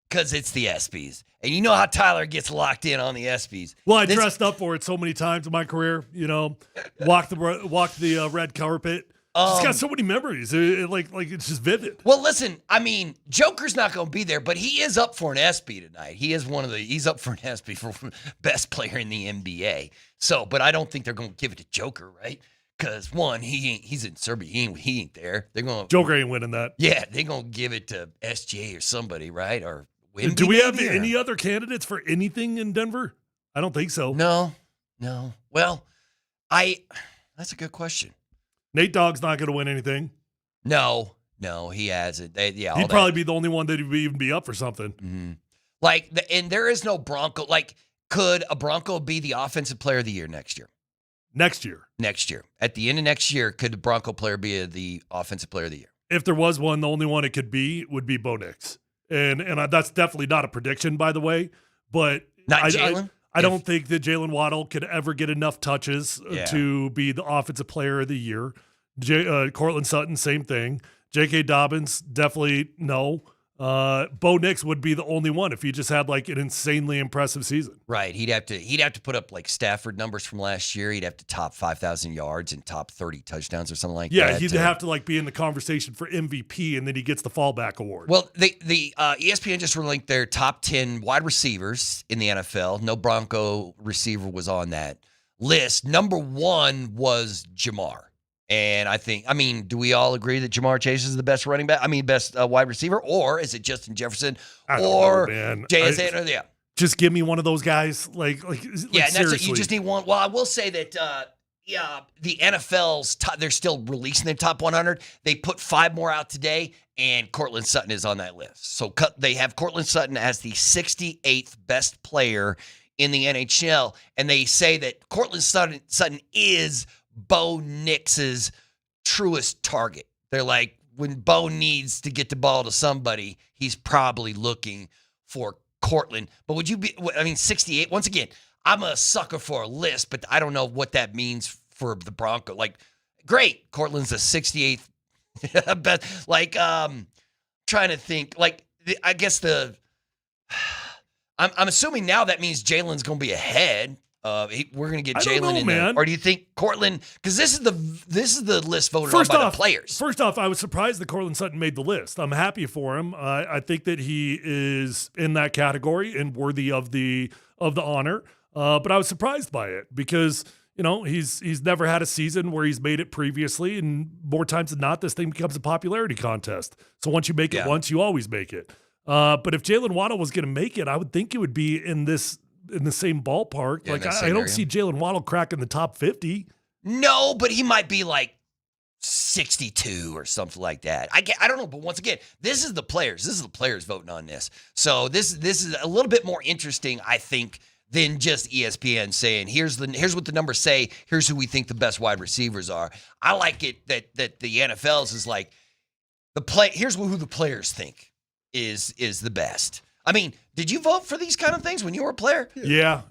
because it's the ESPYs. And you know how Tyler gets locked in on the ESPYs. Well, I dressed up for it so many times in my career, walked the red carpet. Just got so many memories. Like it's just vivid. Well, listen, I mean, Joker's not going to be there, but he is up for an ESPY tonight. He's up for an ESPY for best player in the NBA. So, but I don't think they're going to give it to Joker, right? Because one, he's in Serbia. He ain't there. They're going Joker ain't winning that. Yeah, they're going to give it to SJ or somebody, right? Or Wemby, do we have maybe, any other candidates for anything in Denver? I don't think so. No. Well, that's a good question. Nate Dogg's not going to win anything. No, he hasn't. He'd probably be the only one that would even be up for something. Mm-hmm. And there is no Bronco. Like, could a Bronco be the offensive player of the year next year? Next year. At the end of next year, could the Bronco player be the offensive player of the year? If there was one, the only one it could be would be Bo Nix. And that's definitely not a prediction, by the way. But not Jalen? I don't think that Jalen Waddle could ever get enough touches to be the offensive player of the year. Cortland Sutton, same thing. J.K. Dobbins, definitely no. Bo Nix would be the only one if he just had like an insanely impressive season. Right. He'd have to put up like Stafford numbers from last year. He'd have to top 5,000 yards and top 30 touchdowns or something like that. Yeah, he'd have to like be in the conversation for MVP, and then he gets the fallback award. Well, the ESPN just released their top 10 wide receivers in the NFL. No Bronco receiver was on that list. Number 1 was Jamar. And do we all agree that Jamar Chase is the best running back? Best wide receiver? Or is it Justin Jefferson or JSA? Yeah. Just give me one of those guys. Like that's it. You just need one. Well, I will say that, the NFL's they're still releasing their top 100. They put 5 more out today, and Cortland Sutton is on that list. So they have Cortland Sutton as the 68th best player in the NHL, and they say that Cortland Sutton is Bo Nix's truest target. They're like, when Bo needs to get the ball to somebody, he's probably looking for Cortland. But would you be, 68? Once again, I'm a sucker for a list, but I don't know what that means for the Bronco. Like, great, Cortland's the 68th best. Like, trying to think, like, I guess I'm assuming now that means Jalen's going to be ahead. We're going to get Jalen in there. Or do you think Cortland, because this is the list voted on by the players. First off, I was surprised that Cortland Sutton made the list. I'm happy for him. I think that he is in that category and worthy of the honor. But I was surprised by it because, he's never had a season where he's made it previously, and more times than not, this thing becomes a popularity contest. So once you make it once, you always make it. But if Jalen Waddle was going to make it, I would think it would be in the same ballpark. Yeah, like I don't see Jalen Waddle cracking the top 50. No, but he might be like 62 or something like that. I don't know, but once again, this is the players. This is the players voting on this. So this is a little bit more interesting, I think, than just ESPN saying, here's what the numbers say, here's who we think the best wide receivers are. I like it that the NFL's is like here's who the players think is the best. Did you vote for these kind of things when you were a player? Yeah.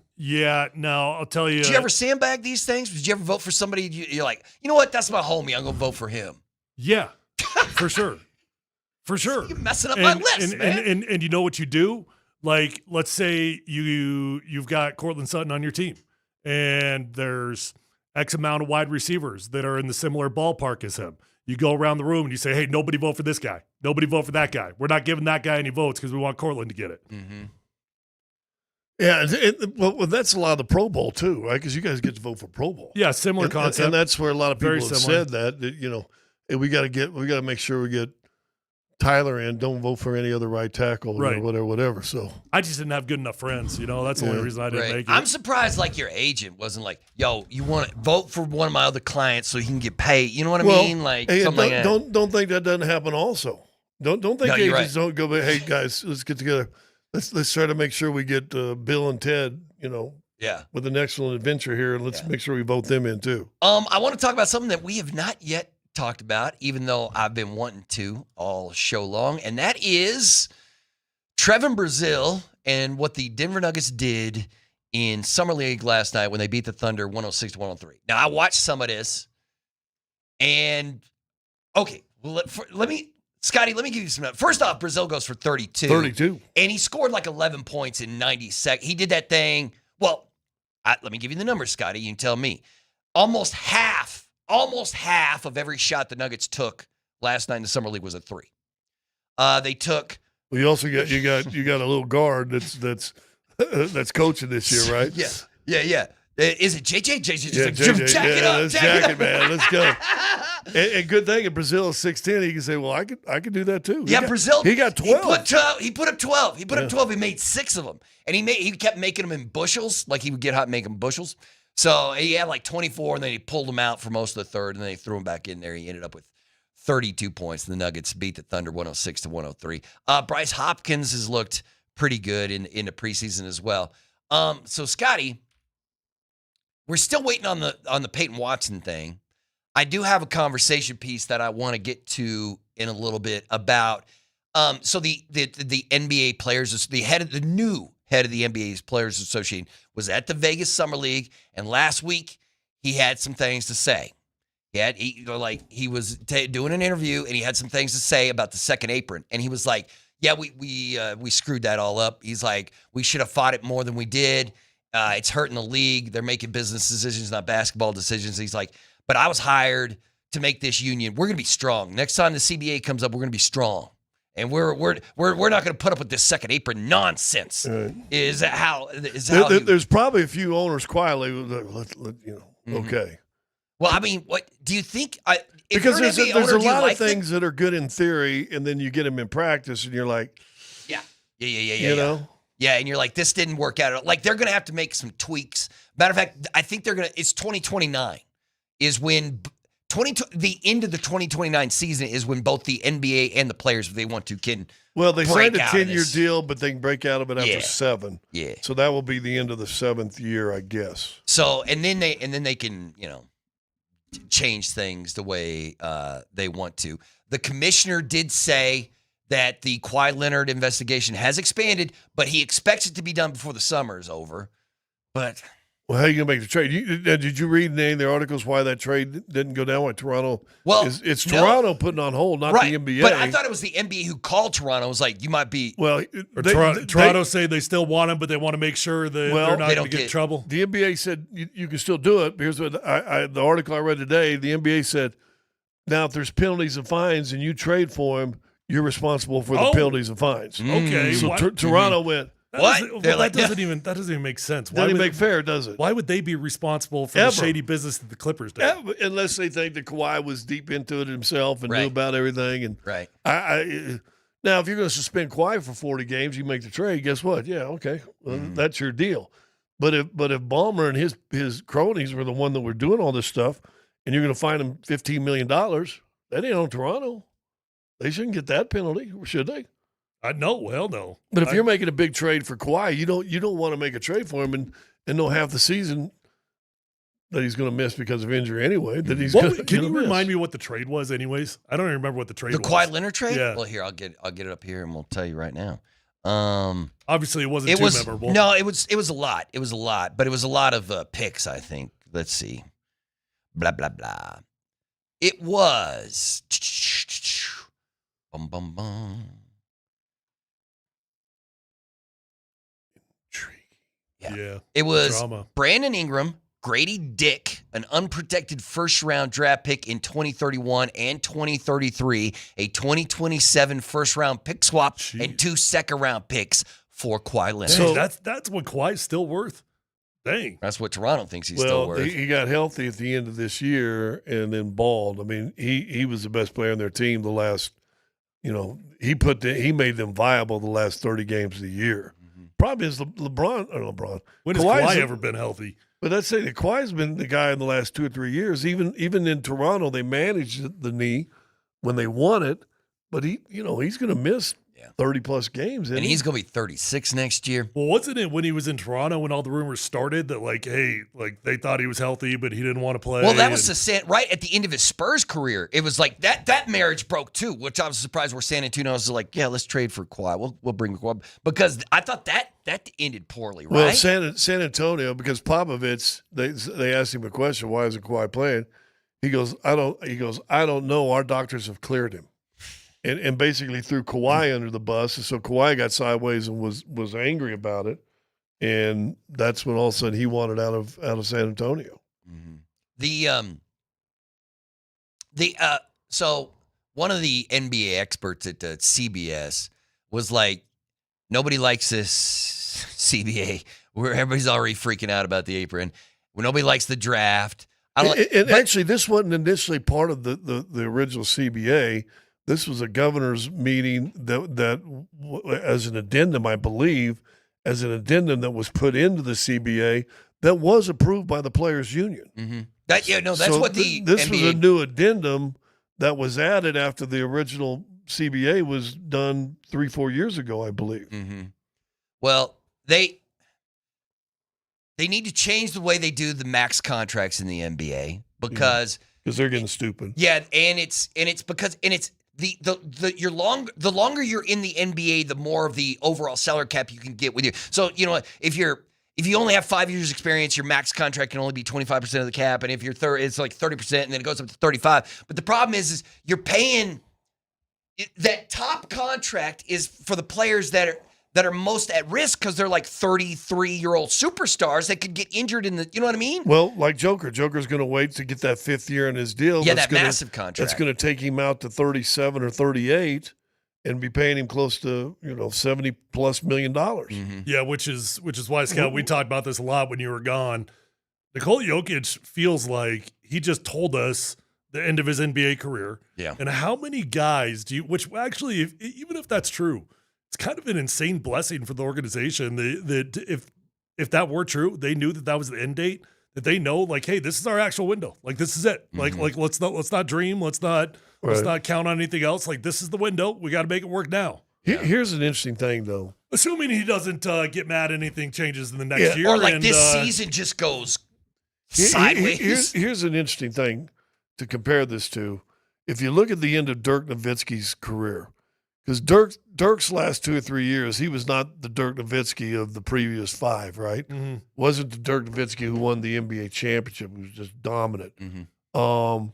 No, I'll tell you. Did you ever sandbag these things? Did you ever vote for somebody you're like, you know what? That's my homie. I'm going to vote for him. Yeah, for sure. For sure. You're messing up my list, man. And you know what you do? Like, let's say you've got Cortland Sutton on your team, and there's X amount of wide receivers that are in the similar ballpark as him. You go around the room and you say, hey, nobody vote for this guy. Nobody vote for that guy. We're not giving that guy any votes because we want Cortland to get it. Mm-hmm. Yeah, well, that's a lot of the Pro Bowl too, right? Because you guys get to vote for Pro Bowl. Yeah, similar concept. And that's where a lot of people have said that, hey, we got to make sure we get Tyler in. Don't vote for any other right tackle or whatever. So I just didn't have good enough friends. That's the only reason I didn't make it. I'm surprised your agent wasn't like, yo, you want to vote for one of my other clients so he can get paid. You know what I mean? Like, hey, something like that. Don't think that doesn't happen also. Don't think agents don't go, hey, guys, let's get together. Let's try to make sure we get Bill and Ted, with an excellent adventure here, and let's make sure we vote them in too. I want to talk about something that we have not yet talked about, even though I've been wanting to all show long, and that is Trevin Brazil and what the Denver Nuggets did in Summer League last night when they beat the Thunder 106-103. Now, I watched some of this, and okay, let me Scotty, let me give you some. First off, Brazil goes for 32. 32. And he scored like 11 points in 90 seconds. He did that thing. Well, let me give you the numbers, Scotty. You can tell me. Almost half of every shot the Nuggets took last night in the Summer League was a 3. They took. Well, you also got a little guard that's coaching this year, right? Yeah. Is it JJ? JJ Yeah, like, JJ, jack it up. let's jack it, man. Let's go. And good thing in Brazil is 6'10", he can say, well, I could do that too. Brazil. He got 12. He put up 12. He put up 12. He made 6 of them, and he kept making them in bushels. Like he would get hot and make them bushels. So he had like 24, and then he pulled them out for most of the third, and then they threw him back in there. He ended up with 32 points. The Nuggets beat the Thunder 106-103. Bryce Hopkins has looked pretty good in the preseason as well. So Scotty, we're still waiting on the Peyton Watson thing. I do have a conversation piece that I want to get to in a little bit about. So the NBA players, the new head of the NBA's Players Association was at the Vegas Summer League, and last week he had some things to say. He was doing an interview, and he had some things to say about the second apron, and he was like, "Yeah, we screwed that all up." He's like, "We should have fought it more than we did. It's hurting the league. They're making business decisions, not basketball decisions." He's like, "But I was hired to make this union. We're going to be strong. Next time the CBA comes up, we're going to be strong, and we're not going to put up with this second apron nonsense." Is that how? There's probably a few owners quietly. Okay. Well, I mean, what do you think? Because there's a lot of things that are good in theory, and then you get them in practice, and you're like, yeah. You know? Yeah, and you're like, this didn't work out. Like, they're going to have to make some tweaks. Matter of fact, I think it's 2029 is when the end of the 2029 season is when both the NBA and the players, if they want to, can Well, they signed a break out of 10-year this. deal, but they can break out of it after Yeah. 7. Yeah. So that will be the end of the 7th year, I guess. So, and then they can, change things the way they want to. The commissioner did say that the Kawhi Leonard investigation has expanded, but he expects it to be done before the summer is over. But Well, how are you going to make the trade? Did you read any of the articles why that trade didn't go down? Why Toronto? Well, it's no. Toronto putting on hold, not right, the NBA. but I thought it was the NBA who called Toronto. It was like, you might be. Well, Toronto say they still want him, but they want to make sure that they're not going to get in trouble. The NBA said you can still do it. Here's what the article I read today. The NBA said, now if there's penalties and fines and you trade for him, you're responsible for the penalties and fines. Okay, So Toronto went. That doesn't even make sense. Doesn't even make fair, does it? Why would they be responsible for the shady business that the Clippers did? Unless they think that Kawhi was deep into it himself and knew about everything. And right. Now, if you're going to suspend Kawhi for 40 games, you make the trade. Guess what? Yeah, okay, that's your deal. But if Ballmer and his cronies were the one that were doing all this stuff, and you're going to fine them $15 million, that ain't on Toronto. They shouldn't get that penalty, should they? No. But if you're making a big trade for Kawhi, you don't want to make a trade for him and know half the season that he's going to miss because of injury anyway. That he's can you remind me what the trade was, anyways? I don't even remember what the trade was. The Kawhi Leonard trade? Yeah. Well, here I'll get it up here and we'll tell you right now. Obviously, it wasn't too memorable. No, it was a lot. It was a lot, but it was a lot of picks. I think. Let's see. Blah blah blah. It was. Bum bum bum. Yeah. It was drama. Brandon Ingram, Grady Dick, an unprotected first-round draft pick in 2031 and 2033, a 2027 first-round pick swap, and 2 second-round picks for Kawhi Leonard. So that's what Kawhi's still worth. Dang. That's what Toronto thinks he's still worth. He got healthy at the end of this year and then balled. I mean, he was the best player on their team the last, he made them viable the last 30 games of the year. Problem is LeBron. When has Kawhi ever been healthy? But let's say that Kawhi's been the guy in the last 2 or 3 years. Even in Toronto, they managed the knee when they won it, but he's going to miss 30-plus games. And he's going to be 36 next year. Well, wasn't it when he was in Toronto when all the rumors started that, they thought he was healthy, but he didn't want to play? Well, that was right at the end of his Spurs career. It was like that marriage broke too, which I was surprised where San Antonio was like, yeah, let's trade for Kawhi. We'll bring Kawhi. Because I thought that ended poorly, right? Well, San Antonio, because Popovich, they asked him a question, why isn't Kawhi playing? He goes, I don't know. Our doctors have cleared him. and basically threw Kawhi under the bus. And so Kawhi got sideways and was angry about it. And that's when all of a sudden he wanted out of San Antonio. So one of the NBA experts at CBS was like, nobody likes this CBA where everybody's already freaking out about the apron. When nobody likes the draft. Actually, this wasn't initially part of the original CBA. This was a governor's meeting that as an addendum, I believe, as an addendum that was put into the CBA that was approved by the Players Union. That's what the this NBA was a new addendum that was added after the original CBA was done 3-4 years ago, I believe. Well, they need to change the way they do the max contracts in the NBA because they're getting stupid. Yeah, and it's because the longer you're in the NBA, the more of the overall salary cap you can get with you. So if you only have 5 years experience, your max contract can only be 25% of the cap, and if you're it's like 30%, and then it goes up to 35. But the problem is you're paying that top contract is for the players that are most at risk because they're like 33-year-old superstars that could get injured in the, you know what I mean? Well, like Joker. Joker's going to wait to get that 5th year in his deal. Yeah, that massive contract. That's going to take him out to 37 or 38 and be paying him close to, $70+ million. Yeah, which is why, Scott, we talked about this a lot when you were gone. Nikola Jokic feels like he just told us the end of his NBA career. Yeah. And how many guys which actually, even if that's true, it's kind of an insane blessing for the organization that if that were true, they knew that was the end date, that they know, like, hey, this is our actual window. Like, this is it. Like let's not dream. Let's not count on anything else. Like, this is the window. We got to make it work now. Here's an interesting thing, though. Assuming he doesn't get mad, anything changes in the next year. Or like this season just goes sideways. Here's an interesting thing to compare this to. If you look at the end of Dirk Nowitzki's career, because Dirk's last 2 or 3 years, he was not the Dirk Nowitzki of the previous 5, right? Wasn't the Dirk Nowitzki who won the NBA championship. He was just dominant. And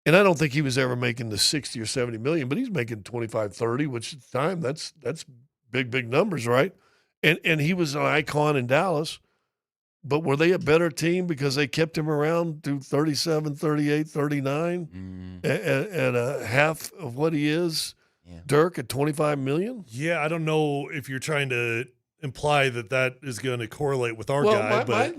I don't think he was ever making the 60 or 70 million, but he's making 25, 30, which at the time, that's big numbers, right? And he was an icon in Dallas. But were they a better team because they kept him around through 37, 38, 39 at a half of what he is? Dirk at 25 million? Yeah, I don't know if you're trying to imply that is going to correlate with our guy.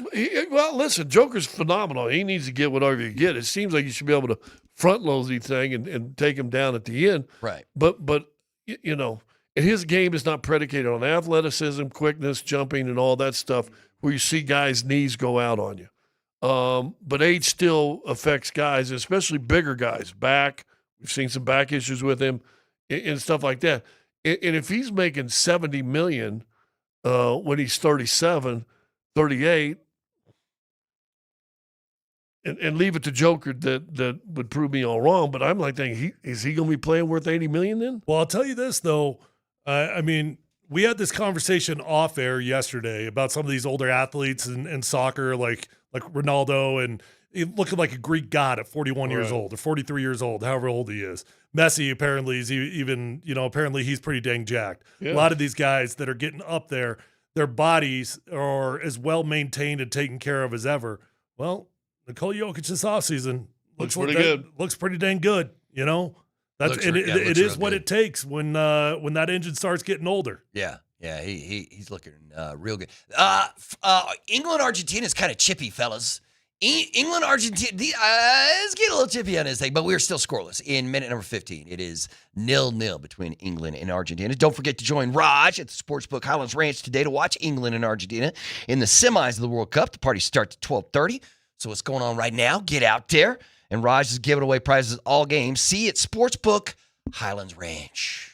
Well, listen, Joker's phenomenal. He needs to get whatever you get. It seems like you should be able to front load the thing and take him down at the end. Right. But and his game is not predicated on athleticism, quickness, jumping, and all that stuff where you see guys' knees go out on you. But age still affects guys, especially bigger guys. Back, we've seen some back issues with him and stuff like that. And if he's making $70 million when he's 37, 38, and leave it to Joker that would prove me all wrong, but I'm like thinking, is he going to be playing worth $80 million then? Well, I'll tell you this, though. I mean, we had this conversation off air yesterday about some of these older athletes in soccer, like Ronaldo, and looking like a Greek god at 41 years old or 43 years old, however old he is. Messi apparently is even, apparently he's pretty dang jacked. Yeah. A lot of these guys that are getting up there, their bodies are as well maintained and taken care of as ever. Well, Nikola Jokic this offseason looks pretty dang good, It is what it takes when that engine starts getting older. Yeah, he's looking real good. England, Argentina is kind of chippy, fellas. England, Argentina, let's get a little chippy on this thing, but we're still scoreless in minute number 15. It is 0-0 between England and Argentina. Don't forget to join Raj at the Sportsbook Highlands Ranch today to watch England and Argentina in the semis of the World Cup. The party starts at 12:30. So what's going on right now? Get out there. And Raj is giving away prizes all games. See you at Sportsbook Highlands Ranch.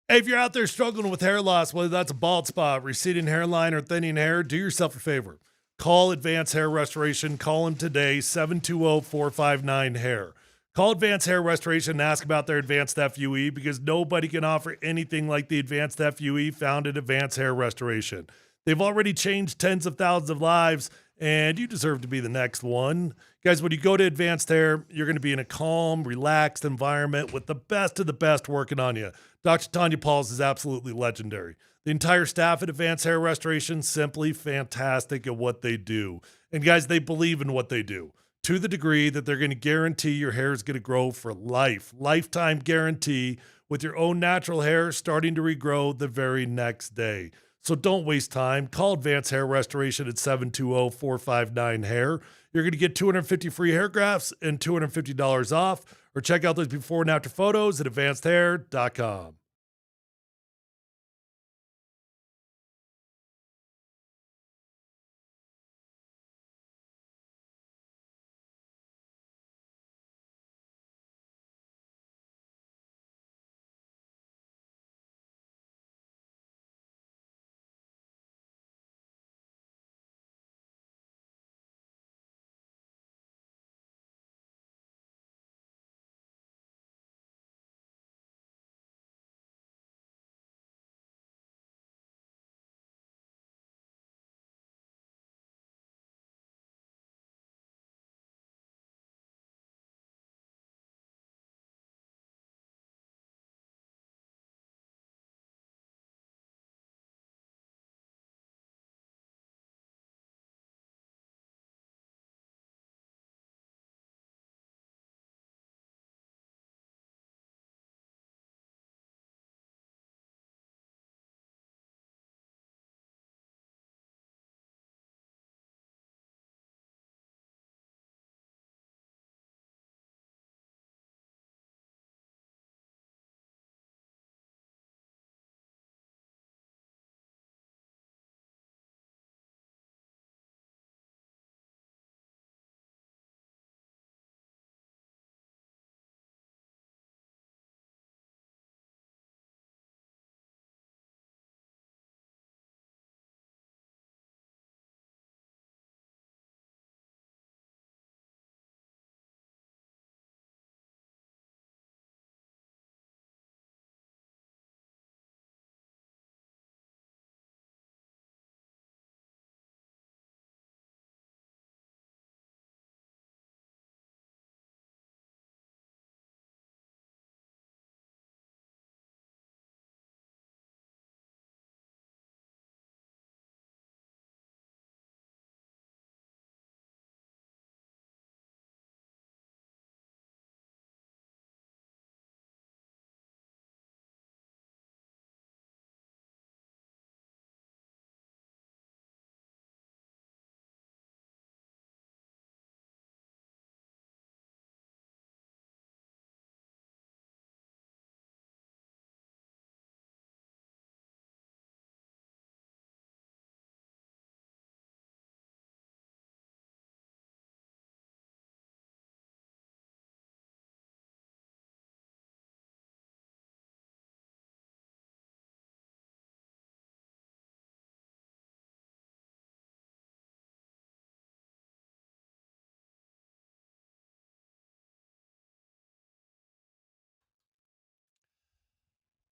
Hey, if you're out there struggling with hair loss, whether that's a bald spot, receding hairline, or thinning hair, do yourself a favor. Call Advanced Hair Restoration. Call them today, 720-459-HAIR. Call Advanced Hair Restoration and ask about their Advanced FUE because nobody can offer anything like the Advanced FUE found at Advanced Hair Restoration. They've already changed tens of thousands of lives, and you deserve to be the next one. Guys, when you go to Advanced Hair, you're going to be in a calm, relaxed environment with the best of the best working on you. Dr. Tanya Pauls is absolutely legendary. The entire staff at Advanced Hair Restoration, simply fantastic at what they do. And guys, they believe in what they do to the degree that they're going to guarantee your hair is going to grow for life. Lifetime guarantee with your own natural hair starting to regrow the very next day. So don't waste time. Call Advanced Hair Restoration at 720-459-HAIR. You're going to get 250 free hair grafts and $250 off. Or check out those before and after photos at advancedhair.com.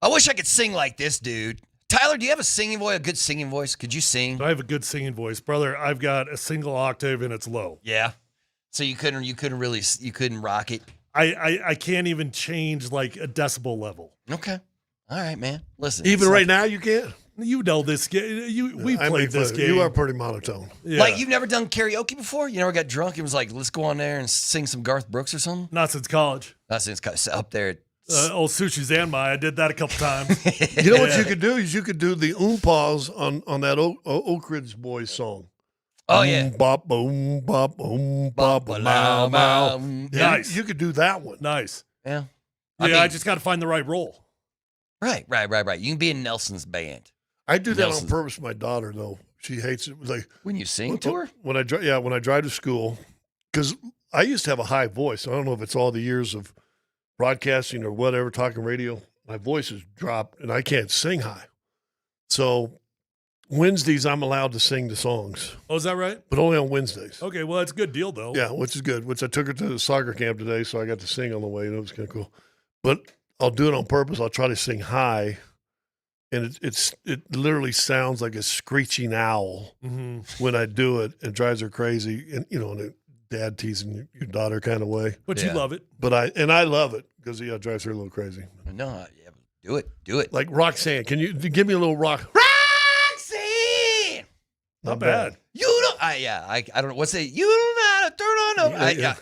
I wish I could sing like this, dude. Tyler, do you have a singing voice, a good singing voice? Could you sing? I have a good singing voice, brother. I've got a single octave and it's low. Yeah. So you couldn't rock it. I can't even change like a decibel level. Okay. All right, man. Listen. Even right now, you can't. You know this game. We played this game. You are pretty monotone. Yeah. Like you've never done karaoke before? You never got drunk and was like, let's go on there and sing some Garth Brooks or something? Not since college. Not since college. Up there. Old Sushi Zanmai, I did that a couple times. You know what you could do is you could do the pause on that Oak Ridge Boys song. Oh yeah. Bop boom bop boom bop bow bow. Nice. You could do that one. Nice. Yeah. I just got to find the right role. Right. You can be in Nelson's band. I do that on purpose. My daughter though, she hates it. Like when you sing to her. When I drive to school, because I used to have a high voice. I don't know if it's all the years of broadcasting or whatever, talking radio. my voice is dropped and I can't sing high. So Wednesdays I'm allowed to sing the songs. Oh, is that right? But only on Wednesdays. Okay, well, that's a good deal, though. Yeah, which is good. Which I took her to the soccer camp today, so I got to sing on the way, and it was kind of cool. But I'll do it on purpose. I'll try to sing high, and it literally sounds like a screeching owl when I do it. It drives her crazy, and in a dad teasing your daughter kind of way. But you love it. But I love it because it drives her a little crazy. No, do it. Like Roxanne, can you give me a little rock? Roxanne! Not bad. You don't. I don't know. What's it? You don't know how to turn on the.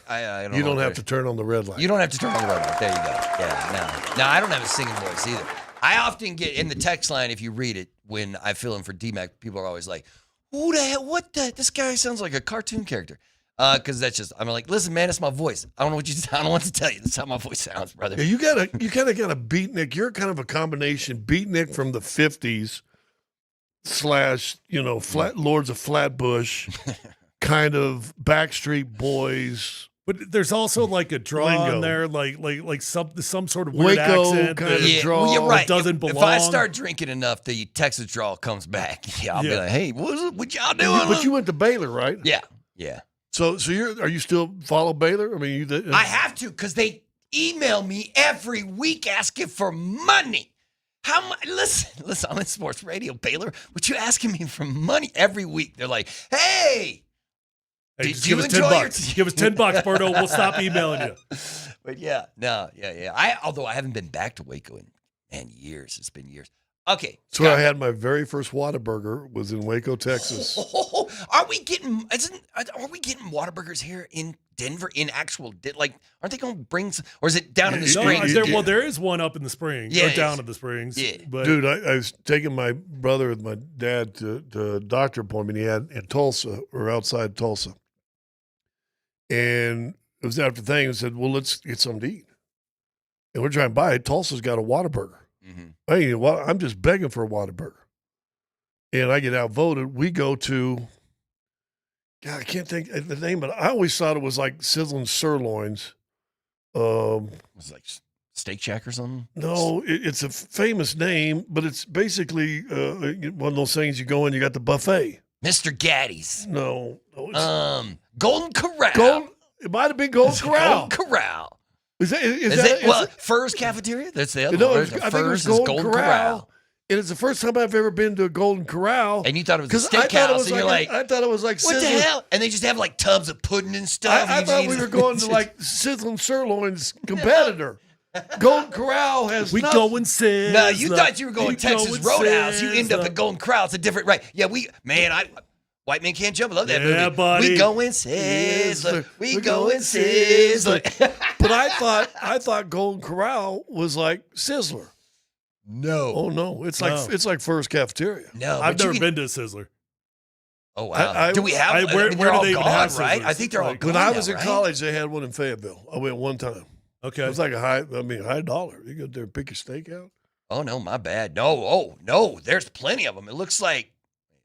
I don't. You know don't what have to turn on the red light. You don't have to turn on the red light. There you go. Yeah. No, I don't have a singing voice either. I often get in the text line, if you read it, when I fill in for DMac, people are always like, "Who the hell? What the? This guy sounds like a cartoon character." Because that's just. I'm like, listen, man, it's my voice. I don't know I don't want to tell you. That's how my voice sounds, brother. Yeah, you kind of got a beatnik. You're kind of a combination beatnik from the 50s / Flat Lords of Flatbush, kind of Backstreet Boys. But there's also like a draw Lingo. in there, like some sort of weird Waco accent kind that of draw. Well, you're right. doesn't belong. If I start drinking enough, the Texas draw comes back. Yeah, I'll be like, hey, what y'all doing? But you went to Baylor, right? Yeah. So are you still follow Baylor? I mean, I have to because they email me every week asking for money. How much? Listen, I'm in sports radio, Baylor. What you asking me for money every week? They're like, hey, just give us $10. Give us $10, Berto. We'll stop emailing you. But yeah. Although I haven't been back to Waco in years. It's been years. Okay. So I had my very first Whataburger was in Waco, Texas. Are we getting Whataburgers here in Denver in actual aren't they going to bring some, or is it down in the Springs? There is one up in the Springs or down in the Springs. Yeah. But Dude, I was taking my brother with my dad to a doctor appointment he had in Tulsa or outside Tulsa. And it was after thing and said, well, let's get something to eat. And we're driving by. Tulsa's got a Whataburger. Hey, I'm just begging for a Whataburger. And I get outvoted. We go to, God, I can't think of the name, but I always thought it was like Sizzling Sirloins. Was it like Steak Shack or something? No, it's a famous name, but it's basically one of those things you go in, you got the buffet. Mr. Gaddy's. No. Golden Corral. It might have been Golden Corral. Golden Corral. Is that Fur's Cafeteria? That's the other no, one. I think it was Golden Corral. And it's the first time I've ever been to a Golden Corral. And you thought it was a steakhouse, and you're like, I thought it was like what Sizzling. the hell? And they just have like tubs of pudding and stuff. I thought we were going to like Sizzling Sirloin's competitor. Golden Corral has going Sizzler. No, you thought you were going Texas Roadhouse. You end up at Golden Corral. It's a different, right? Yeah, White man can't jump. I love that movie. Buddy. We going Sizzler. We going Sizzler. But I thought Golden Corral was like Sizzler. No. Oh no, it's like Fur's Cafeteria. No, I've never been to Sizzler. Oh wow. Do we have? Where do they even have Sizzlers? Right? I think they're all gone. When I was now, in right? college, they had one in Fayetteville. I went one time. Okay, it was like high dollar. You go there and pick your steak out. Oh no, my bad. No. There's plenty of them. It looks like.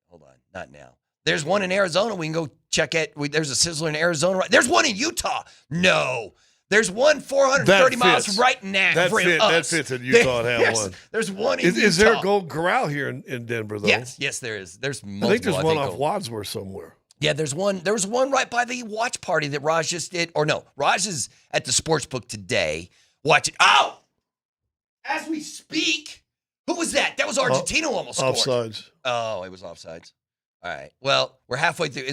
Hold on, not now. There's one in Arizona. We can go check it. There's a Sizzler in Arizona. Right? There's one in Utah. No. There's one 430 miles right now. That fits in Utah to have one. There's one in Utah. Is there a Golden Corral here in Denver, though? Yes, there is. There's multiple. I think there's one off Wadsworth somewhere. Yeah, there's one. There was one right by the watch party that Raj just did. Or no, Raj is at the sports book today. Watch it. Oh! As we speak, who was that? That was Argentina who almost scored. Offsides. Oh, it was offsides. All right. Well, we're halfway through.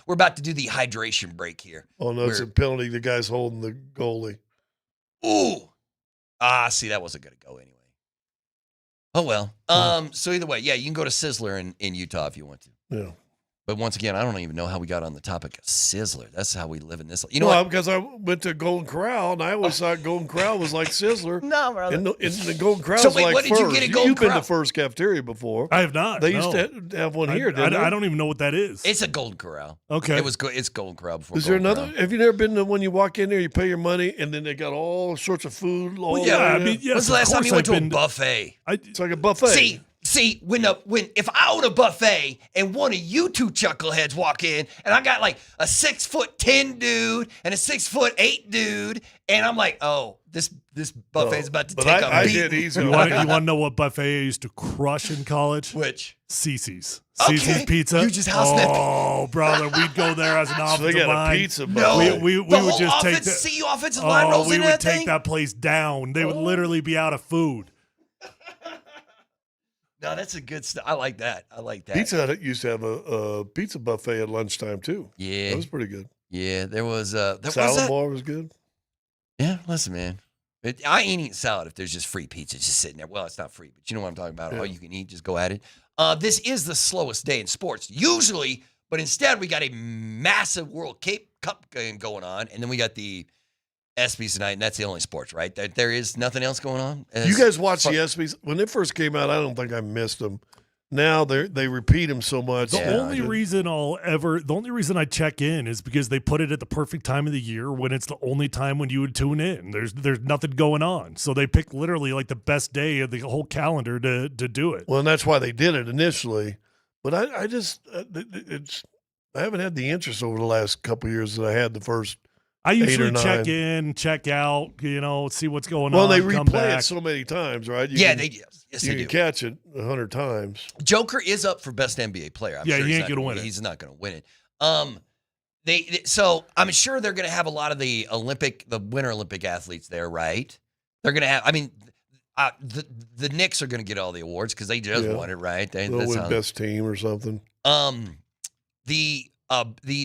We're about to do the hydration break here. Oh, no, it's a penalty. The guy's holding the goalie. Ooh. See, that wasn't going to go anyway. Oh, well. So either way, yeah, you can go to Sizzler in Utah if you want to. Yeah. But once again, I don't even know how we got on the topic of Sizzler. That's how we live in this. You know what? Because I went to Golden Corral, and I always thought Golden Corral was like Sizzler. No, brother. And the Golden Corral So was wait, like what did you Fur's. get at Golden You've been Corral? to Fur's Cafeteria before. I have not. They used to have one here, didn't they? I don't even know what that is. It's a Golden Corral. Okay. It's Golden Corral before. Is there Golden another? Have you never been to when you walk in there, you pay your money, and then they got all sorts of food? When's the last time you went to a buffet? It's like a buffet. See, if I own a buffet and one of you two chuckleheads walk in, and I got like a 6'10" dude and a 6'8" dude, and I'm like, oh, this buffet's about to but take I a beat. did easy. You want to know what buffet I used to crush in college? Which? Cece's. Okay. Cece's Pizza. You just house that. Oh, brother, we'd go there as an So offensive they got line. a pizza No, buffet. We the would whole just take offense, CU offensive line rolls we into would that take thing. that place down. They would literally be out of food. No, that's a good stuff. I like that. Pizza Hut used to have a pizza buffet at lunchtime too. Yeah, that was pretty good. Yeah, there was salad bar was good. Yeah, listen, man. I ain't eating salad if there's just free pizza just sitting there. Well, it's not free, but you know what I'm talking about. Yeah. All you can eat, just go at it. This is the slowest day in sports, usually, but instead we got a massive World Cup game going on, and then we got the ESPYs tonight, and that's the only sports, right? There is nothing else going on. You guys watch the ESPYs? When they first came out, I don't think I missed them. Now they repeat them so much. The only reason I check in is because they put it at the perfect time of the year when it's the only time when you would tune in. There's nothing going on, so they pick literally like the best day of the whole calendar to do it. Well, and that's why they did it initially. But I just I haven't had the interest over the last couple of years that I had the first. I usually 8 or 9. check in, check out, see what's going Well, on. they come replay back. it so many times, right? Yes, you they can do. catch it 100 times. Joker is up for best NBA player. I'm Yeah, sure he he's ain't not gonna win it. He's not going to win it. So I'm sure they're going to have a lot of the Winter Olympic athletes there, right? They're going to have. I mean, the Knicks are going to get all the awards because they just won it, right? They'll win best team or something. The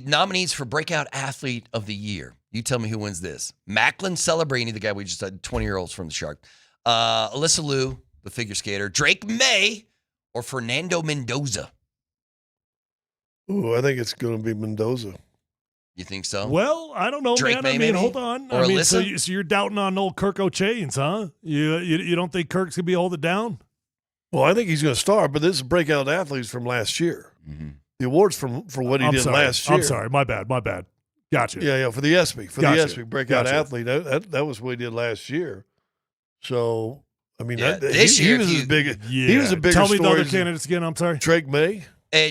nominees for Breakout Athlete of the Year. You tell me who wins this. Macklin Celebrini, the guy we just said, 20-year-olds from the Shark. Alyssa Liu, the figure skater. Drake May or Fernando Mendoza. Ooh, I think it's going to be Mendoza. You think so? Well, I don't know, Drake man. May, I mean, maybe? hold on. Or I mean, Alyssa? so you're doubting on old Kirk O'Chains, huh? You don't think Kirk's gonna be hold it down? Well, I think he's going to start, but this is breakout athletes from last year. Mm-hmm. The awards for what he did last year. I'm sorry, my bad. Gotcha. Yeah, for the ESPY, Gotcha. the ESPY breakout Gotcha. athlete. That was what he did last year. So, I mean, this he year, was if as big. He was a bigger Tell me the story other as candidates again. I'm sorry. Drake May.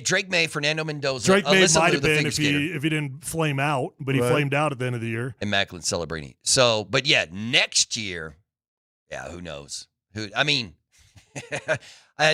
Drake May, Fernando Mendoza. Drake May Alyssa might Liu, have the been figure if skater. he didn't flame out, but he Right. flamed out at the end of the year. And Macklin Celebrini. So, but yeah, next year, who knows? I mean,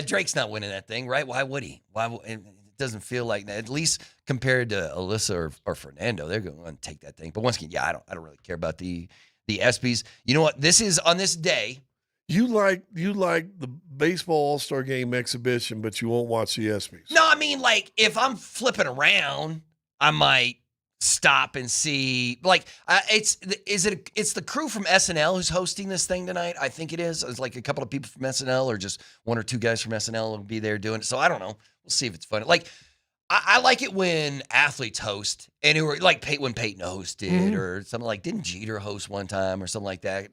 Drake's not winning that thing, right? Why would he? It doesn't feel like that. At least compared to Alyssa or Fernando, they're going to take that thing. But once again, I don't really care about the ESPYs. You know what? This is on this day. You like the baseball All-Star Game exhibition, but you won't watch the ESPYs. No, I mean, like, if I'm flipping around, I might stop and see. Like, it's the crew from SNL who's hosting this thing tonight. I think it is. It's like a couple of people from SNL, or just one or two guys from SNL will be there doing it. So I don't know. We'll see if it's fun. Like, I like it when athletes host, and who were like when Peyton hosted or something like. Didn't Jeter host one time or something like that?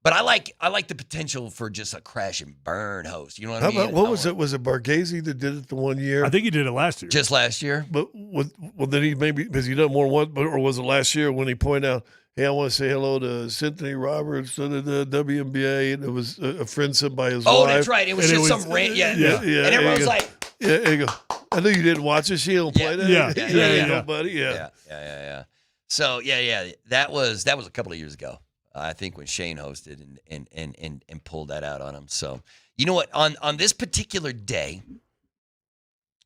But I like the potential for just a crash and burn host. You know what I mean? How about, what was it? Was it Barghese that did it the one year? I think he did it last year. Just last year? But then he maybe because he done more than one, or was it last year when he pointed out, hey, I want to say hello to Cynthia Roberts, the WNBA, and it was a friend sent by his wife. Oh, that's right. It was just some rant. Yeah. And everyone's like, yeah, you go. I know you didn't watch it. She don't play that. Yeah, buddy. Yeah. So that was a couple of years ago. I think when Shane hosted and pulled that out on him. So you know what? On this particular day,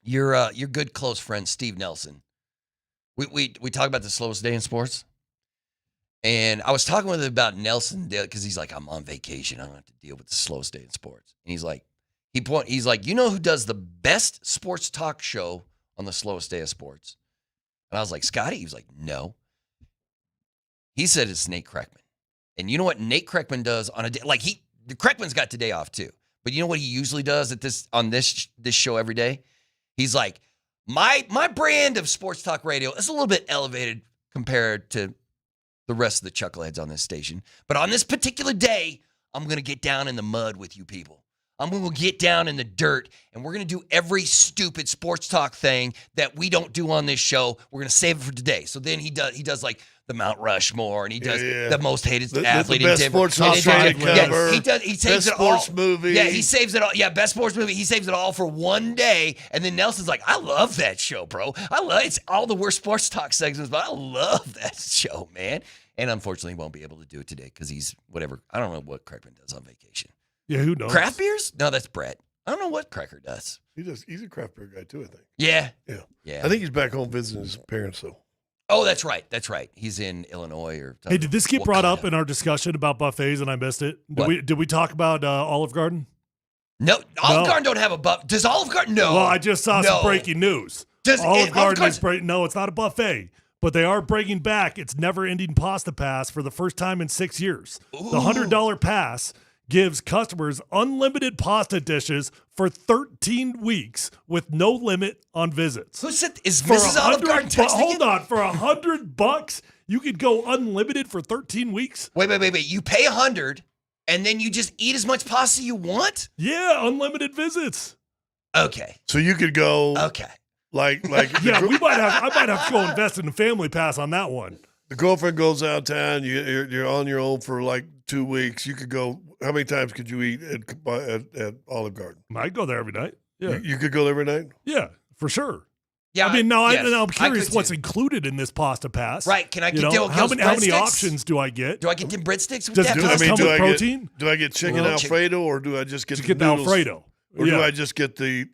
your good close friend Steve Nelson. We talk about the slowest day in sports, and I was talking with him about Nelson because he's like, I'm on vacation. I don't have to deal with the slowest day in sports. And he's like, you know who does the best sports talk show on the slowest day of sports? And I was like, Scotty? He was like, no. He said it's Nate Kreckman. And you know what Nate Kreckman does on a day? Like Kreckman's got today off too. But you know what he usually does on this show every day? He's like, my brand of sports talk radio is a little bit elevated compared to the rest of the chuckleheads on this station. But on this particular day, I'm going to get down in the mud with you people. I'm going to get down in the dirt, and we're going to do every stupid sports talk thing that we don't do on this show. We're going to save it for today. So then he does like the Mount Rushmore, and he does the most hated athlete the best in Denver. sports illustrated cover. He saves best it all. sports movie. Yeah, he saves it all. Yeah, best sports movie. He saves it all for one day, and then Nelson's like, I love that show, bro. It's all the worst sports talk segments, but I love that show, man. And unfortunately, he won't be able to do it today because he's whatever. I don't know what Kreckman does on vacation. Yeah, who knows? Craft beers? No, that's Brett. I don't know what Krecker does. He's a craft beer guy too, I think. Yeah. Yeah. I think he's back home visiting his parents though. Oh, that's right. That's right. He's in Illinois or. Hey, did this get brought up in our discussion about buffets and I missed it? Did we talk about Olive Garden? No, Olive Garden don't have a buffet. Does Olive Garden? No. Well, I just saw some breaking news. Olive Garden is no, it's not a buffet, but they are bringing back its never-ending pasta pass for the first time in 6 years. Ooh. The $100 pass gives customers unlimited pasta dishes for 13 weeks with no limit on visits. Who said is Mrs. Olive Garden texting Hold on, for $100, you could go unlimited for 13 weeks. Wait! You pay $100, and then you just eat as much pasta you want. Yeah, unlimited visits. Okay. So you could go. Okay. Like yeah, I might have to go invest in the family pass on that one. The girlfriend goes out of town. You're on your own for like 2 weeks. You could go. How many times could you eat at Olive Garden? I'd go there every night. Yeah, you could go there every night. Yeah, for sure. Yeah, I mean, yes, I'm curious what's included in this pasta pass. Right? Can I get how many options do I get? Do I get them breadsticks? Does it come with protein? Do I get chicken Alfredo or do I just get the noodles? Alfredo? Or do I just get the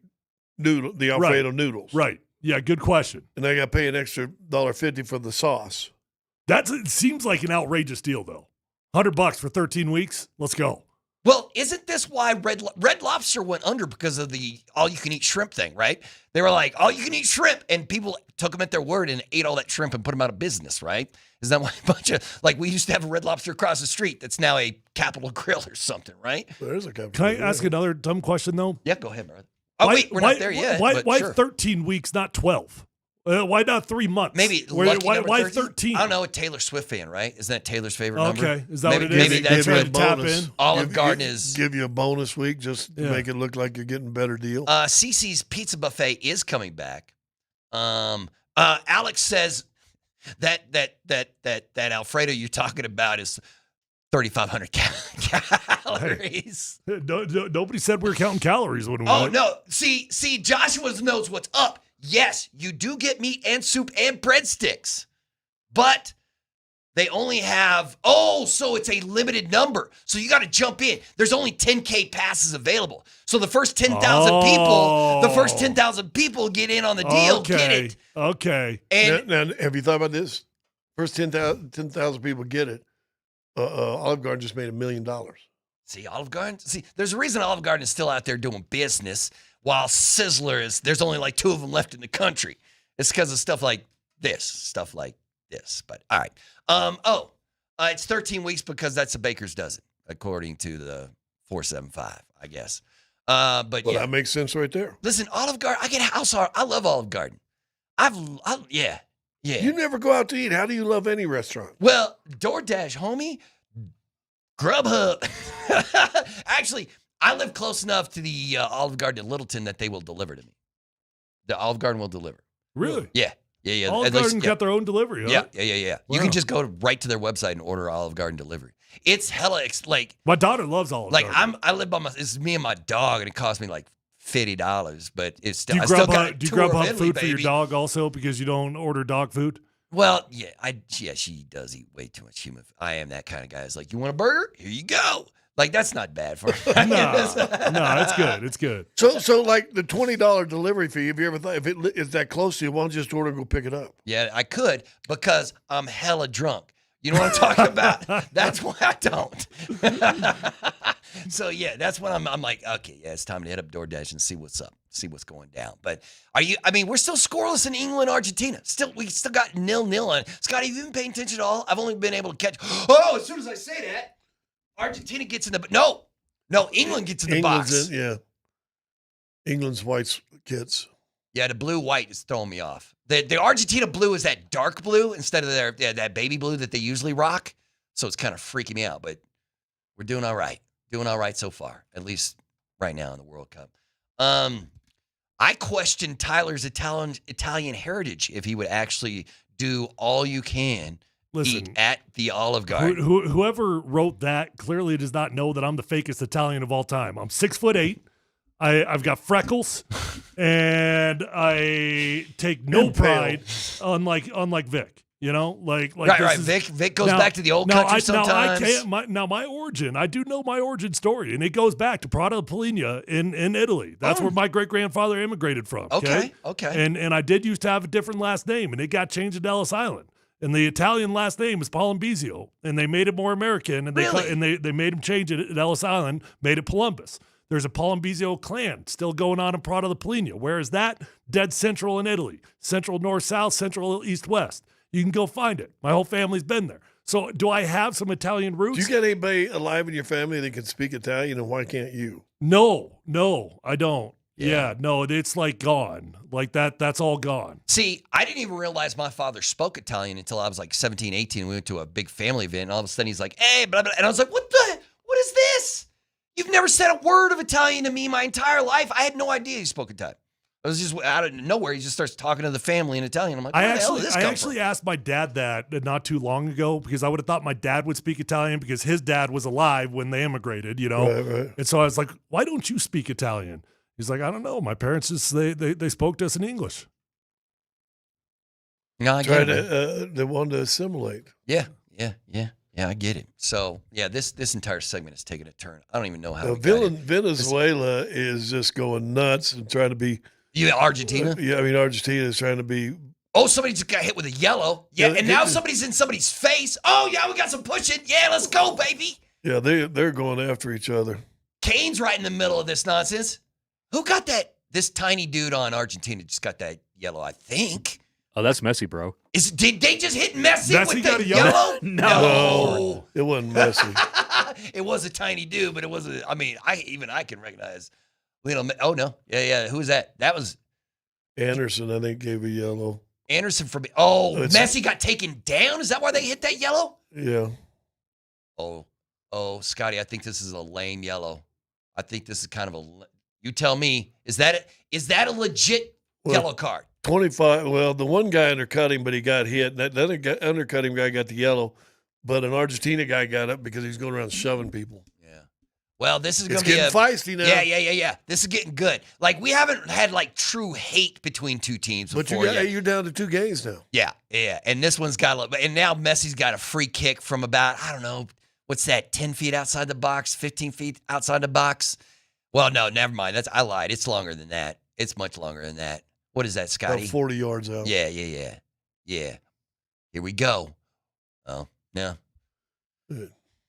Alfredo noodles? Right. Yeah, good question. And I got to pay an extra $1.50 for the sauce. It seems like an outrageous deal, though. $100 for 13 weeks. Let's go. Well, isn't this why Red Lobster went under because of the all-you-can-eat shrimp thing, right? They were like, all-you-can-eat shrimp, and people took them at their word and ate all that shrimp and put them out of business, right? Is that why a bunch of, like, we used to have a Red Lobster across the street that's now a Capitol Grill or something, right? There's a Capitol. Can I ask another dumb question, though? Yeah, go ahead, brother. Oh, wait, we're not there yet. Why sure. 13 weeks, not 12? Why not 3 months? Maybe why 13? I don't know. A Taylor Swift fan, right? Isn't that Taylor's favorite number? Okay, is that what it is? Maybe that's where where tap in. Olive Garden is. Give you a bonus week just to make it look like you're getting a better deal. CC's Pizza Buffet is coming back. Alex says that Alfredo you're talking about is 3,500 calories. Hey, nobody said we were counting calories when we Oh went. no! See, Joshua knows what's up. Yes, you do get meat and soup and breadsticks, but they only have, so it's a limited number. So you got to jump in. There's only 10K passes available. So the first 10,000 people get in on the deal. Okay. Get it? Okay. And now, have you thought about this? First 10,000 people get it. Olive Garden just made $1 million. See, Olive Garden. See, there's a reason Olive Garden is still out there doing business, while Sizzler there's only like 2 of them left in the country. It's because of stuff like this. But all right. It's 13 weeks because that's the baker's dozen, according to the 475, I guess. But that makes sense right there. Listen, Olive Garden. I love Olive Garden. Yeah. You never go out to eat. How do you love any restaurant? Well, DoorDash, homie. Grubhub. Actually, I live close enough to the Olive Garden in Littleton that they will deliver to me. The Olive Garden will deliver. Really? Yeah. Olive Garden's got their own delivery, huh? Yeah. Wow. You can just go right to their website and order Olive Garden delivery. It's hella, like... My daughter loves Olive Garden. I live by it's me and my dog, and it cost me like $50, but it's still... Do you Grubhub food for your dog also because you don't order dog food? Well, she does eat way too much human food. I am that kind of guy. It's like, you want a burger? Here you go. Like, that's not bad for her. No, it's good. It's good. So like the $20 delivery fee, have you ever thought if it is that close to you, why don't you just order and go pick it up? Yeah, I could because I'm hella drunk. You know what I'm talking about? That's why I don't. So, yeah, that's when I'm like, okay, yeah, it's time to hit up DoorDash and see what's up, see what's going down. But we're still scoreless in England, Argentina. We still got 0-0 on it. Scott, have you been paying attention at all? I've only been able to catch. As soon as I say that, Argentina gets in the no, England gets in the box. England's white kits. Yeah, the blue-white is throwing me off. The Argentina blue is that dark blue instead of that baby blue that they usually rock. So it's kind of freaking me out, but we're doing all right. Doing all right so far, at least right now in the World Cup. I questioned Tyler's Italian heritage if he would actually do all you can eat at the Olive Garden. Whoever wrote that clearly does not know that I'm the fakest Italian of all time. I'm 6'8". I've got freckles, and I take no pride, unlike Vic. You know, like right. Vic goes back to the old country sometimes. My origin. I do know my origin story, and it goes back to Prata Poligna in Italy. That's where my great grandfather immigrated from. Okay. And I did used to have a different last name, and it got changed to Ellis Island. And the Italian last name is Polumbus, and they made it more American, and they made him change it at Ellis Island, made it Polumbus. There's a Polumbus clan still going on in Prata la Poligna. Where is that? Dead central in Italy. Central north-south, central east-west. You can go find it. My whole family's been there. So do I have some Italian roots? Do you got anybody alive in your family that can speak Italian, and why can't you? No, I don't. Yeah, no, it's like gone. Like that's all gone. See, I didn't even realize my father spoke Italian until I was like 17, 18. We went to a big family event, and all of a sudden he's like, hey, blah, blah. And I was like, what is this? You've never said a word of Italian to me my entire life. I had no idea he spoke Italian. It was just out of nowhere. He just starts talking to the family in Italian. I'm like, where the hell did this come from? Asked my dad that not too long ago because I would have thought my dad would speak Italian because his dad was alive when they immigrated, you know? Right. And so I was like, why don't you speak Italian? He's like, I don't know. My parents just, they spoke to us in English. No, I get it. They wanted to assimilate. Yeah, I get it. So, yeah, this entire segment is taking a turn. I don't even know how Venezuela is just going nuts and trying to be. You mean Argentina? Argentina is trying to be. Oh, somebody just got hit with a yellow. Yeah, and now somebody's in somebody's face. Oh, yeah, we got some pushing. Yeah, let's go, baby. Yeah, they're going after each other. Kane's right in the middle of this nonsense. Who got that? This tiny dude on Argentina just got that yellow, I think. Oh, that's Messi, bro. Did they just hit Messi with the yellow? No, it wasn't Messi. It was a tiny dude, but it wasn't. I mean, I can recognize. Oh no, yeah. Who was that? That was Anderson. I think gave a yellow. Anderson from. Oh, Messi got taken down. Is that why they hit that yellow? Yeah. Oh, Scotty, I think this is a lame yellow. I think this is kind of a. You tell me. Is that a legit yellow card? 25. Well, the one guy undercut him, but he got hit. That other undercut him guy got the yellow, but an Argentina guy got up because he was going around shoving people. Yeah. Well, this is going to be feisty now. Yeah. This is getting good. Like we haven't had like true hate between two teams before. But you're down to 2 games now. Yeah. And this one's got and now Messi's got a free kick from about, I don't know, what's that? 10 feet outside the box, 15 feet outside the box. Well, no, never mind. I lied. It's longer than that. It's much longer than that. What is that, Scotty? About 40 yards out. Yeah. Here we go. Oh, no.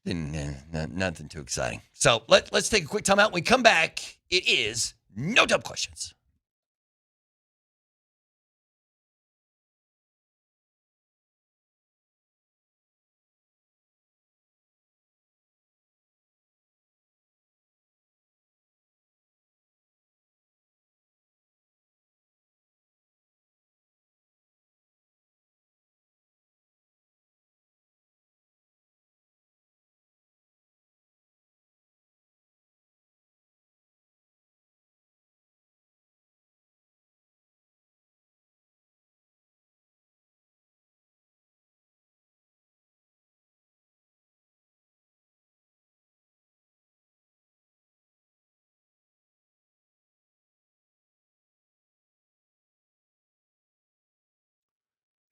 Nothing too exciting. So let's take a quick time out. When we come back, it is No Dumb Questions.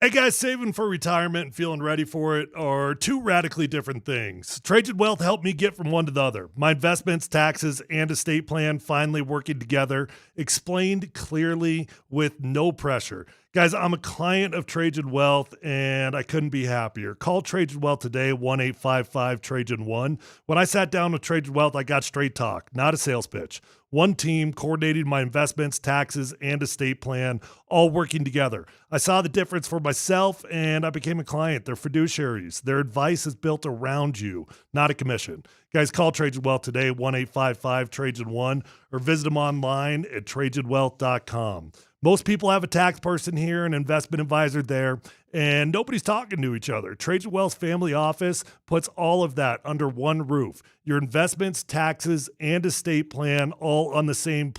Hey guys, saving for retirement and feeling ready for it are two radically different things. Traded Wealth helped me get from one to the other. My investments, taxes, and estate plan finally working together, explained clearly with no pressure. Guys, I'm a client of Traded Wealth, and I couldn't be happier. Call Traded Wealth today, 1-855-TRAJAN1. When I sat down with Traded Wealth, I got straight talk, not a sales pitch. One team coordinating my investments, taxes, and estate plan, all working together. I saw the difference for myself, and I became a client. They're fiduciaries. Their advice is built around you, not a commission. Guys, call Trajan Wealth today, 1-855-TRAJAN1, or visit them online at TrajanWealth.com. Most people have a tax person here, an investment advisor there, and nobody's talking to each other. Trajan Wealth's family office puts all of that under one roof. Your investments, taxes, and estate plan all on the same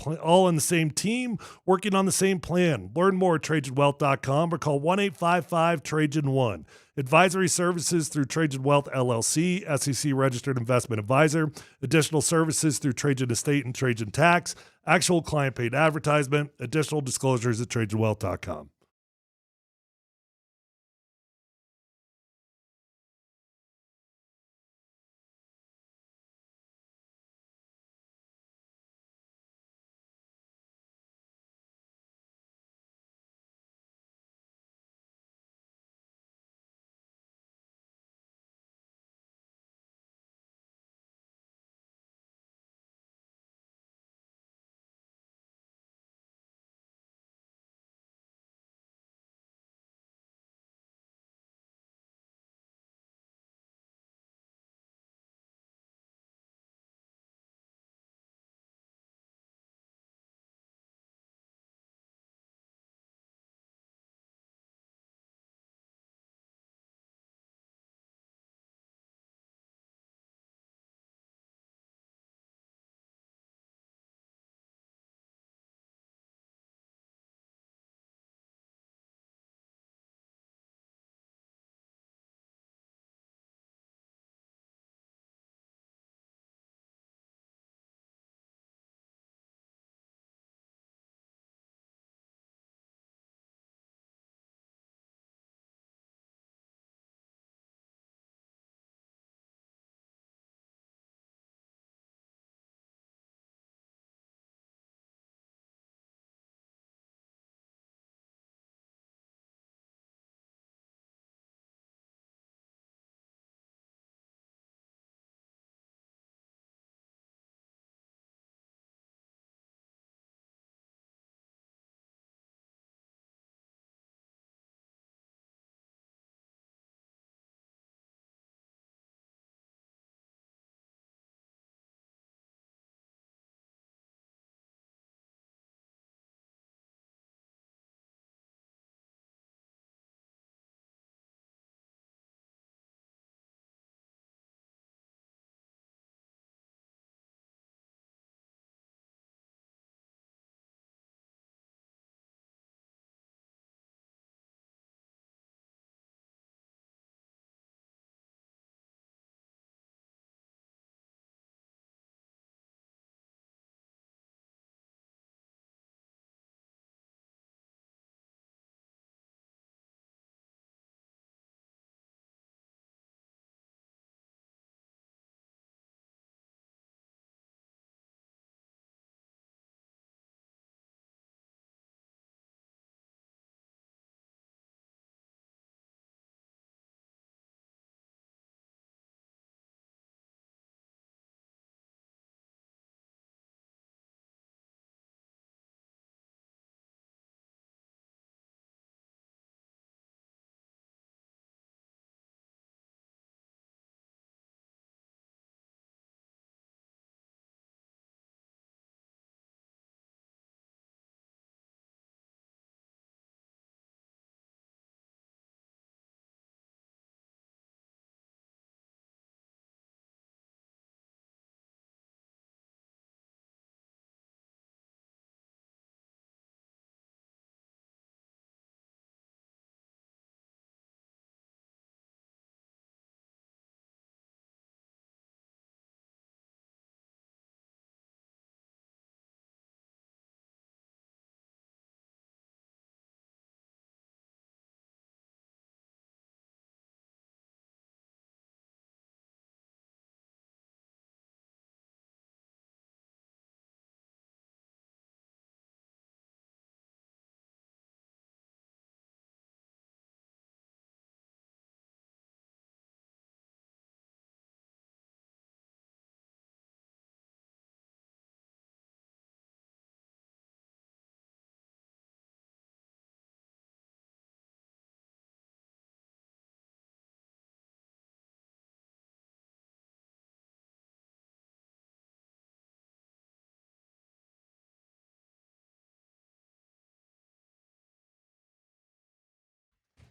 team, working on the same plan. Learn more at TrajanWealth.com or call 1-855-TRAJAN1. Advisory services through Trajan Wealth LLC, SEC registered investment advisor. Additional services through Trajan Estate and Trajan Tax. Actual client paid advertisement. Additional disclosures at TrajanWealth.com.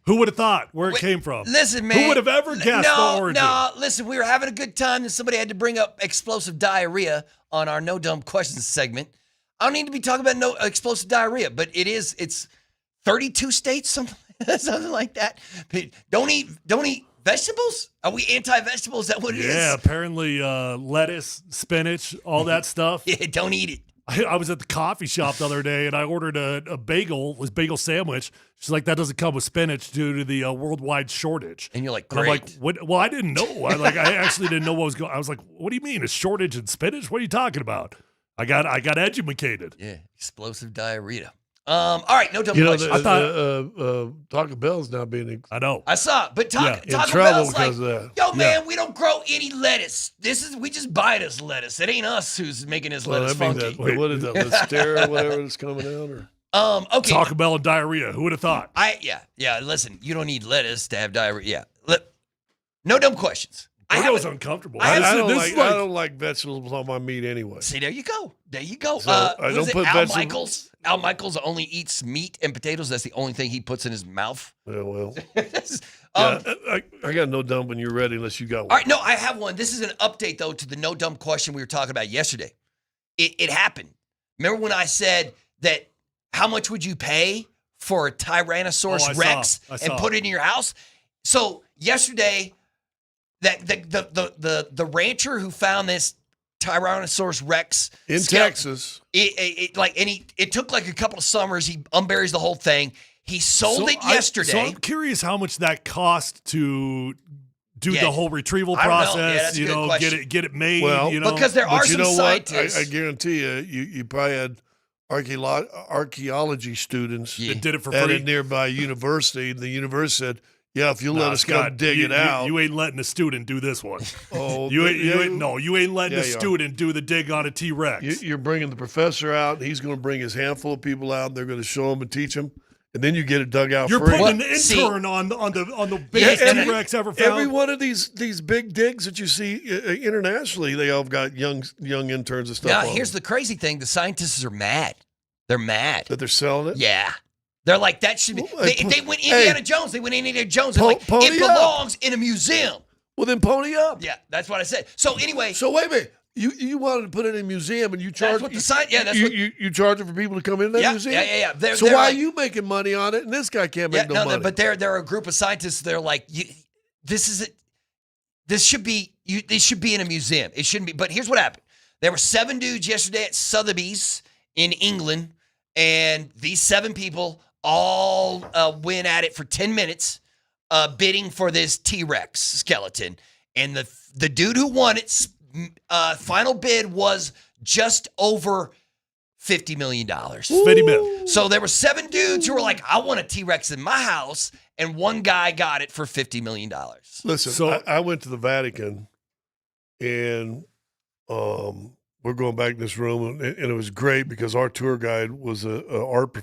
Who would have thought where it came from? Listen, man. Who would have ever guessed the origin? No, listen, we were having a good time and somebody had to bring up explosive diarrhea on our No Dumb Questions segment. I don't need to be talking about no explosive diarrhea, but it's 32 states, something like that. Don't eat vegetables? Are we anti-vegetables? Is that what it is? Yeah, apparently lettuce, spinach, all that stuff. Yeah, don't eat it. I was at the coffee shop the other day and I ordered a bagel sandwich. She's like, that doesn't come with spinach due to the worldwide shortage. And you're like, great. And I'm like, what? Well, I didn't know. I actually didn't know what was going on. I was like, what do you mean? A shortage in spinach? What are you talking about? I got educated. Yeah, explosive diarrhea. All right, no dumb You know, questions. I thought Taco Bell's now being. I know. I saw it, but Taco trouble Bell's like, because of that. yo, man, we don't grow any lettuce. We just buy this lettuce. It ain't us who's making this lettuce funky. What is that? Listeria, whatever that's coming out, or okay. Taco Bell and diarrhea. Who would have thought? Yeah. Listen, you don't need lettuce to have diarrhea. Yeah. No dumb questions. That was uncomfortable. I don't like vegetables on my meat anyway. See, there you go. So, I don't put Al vegetables. Michaels? Al Michaels only eats meat and potatoes. That's the only thing he puts in his mouth. Yeah, well. I got no dumb when you're ready unless you got one. All right, no, I have one. This is an update, though, to the no dumb question we were talking about yesterday. It happened. Remember when I said that how much would you pay for a Tyrannosaurus Rex and put it in your house? So yesterday, the rancher who found this Tyrannosaurus Rex in Texas, it took like a couple of summers. He unburies the whole thing. He sold it yesterday. So I'm curious how much that cost to do the whole retrieval process. Get it made. Well, because there are some scientists. I guarantee you probably had archaeology students that did it for at free a nearby university. The university said, "Yeah, if you let us come dig it out." You ain't letting a student do this one. Oh, you ain't letting a student do the dig on a T-Rex. You're bringing the professor out, and he's going to bring his handful of people out, and they're going to show them and teach them, and then you get it dug out. You're free. putting an intern on the biggest T-Rex ever found. Every one of these big digs that you see internationally, they all got young interns and stuff. Now, here's the crazy thing: the scientists are mad. They're mad that they're selling it. Yeah. They're like, that should be. They went Indiana Jones. They went Indiana Jones. And like, it belongs in a museum. Well, then pony up. Yeah, that's what I said. So anyway. So wait a minute. You wanted to put it in a museum and you charge. That's what the site. Yeah, that's you charge it for people to come in that museum. Yeah. So why are you making money on it and this guy can't make no money? But they're a group of scientists. They're like, this should be in a museum. It shouldn't be. But here's what happened. There were 7 dudes yesterday at Sotheby's in England, and these 7 people all went at it for 10 minutes, bidding for this T-Rex skeleton. And the dude who won its final bid was just over $50 million. $50 million. So there were 7 dudes who were like, I want a T-Rex in my house, and one guy got it for $50 million. Listen, so I went to the Vatican, and we're going back in this room, and it was great because our tour guide was an art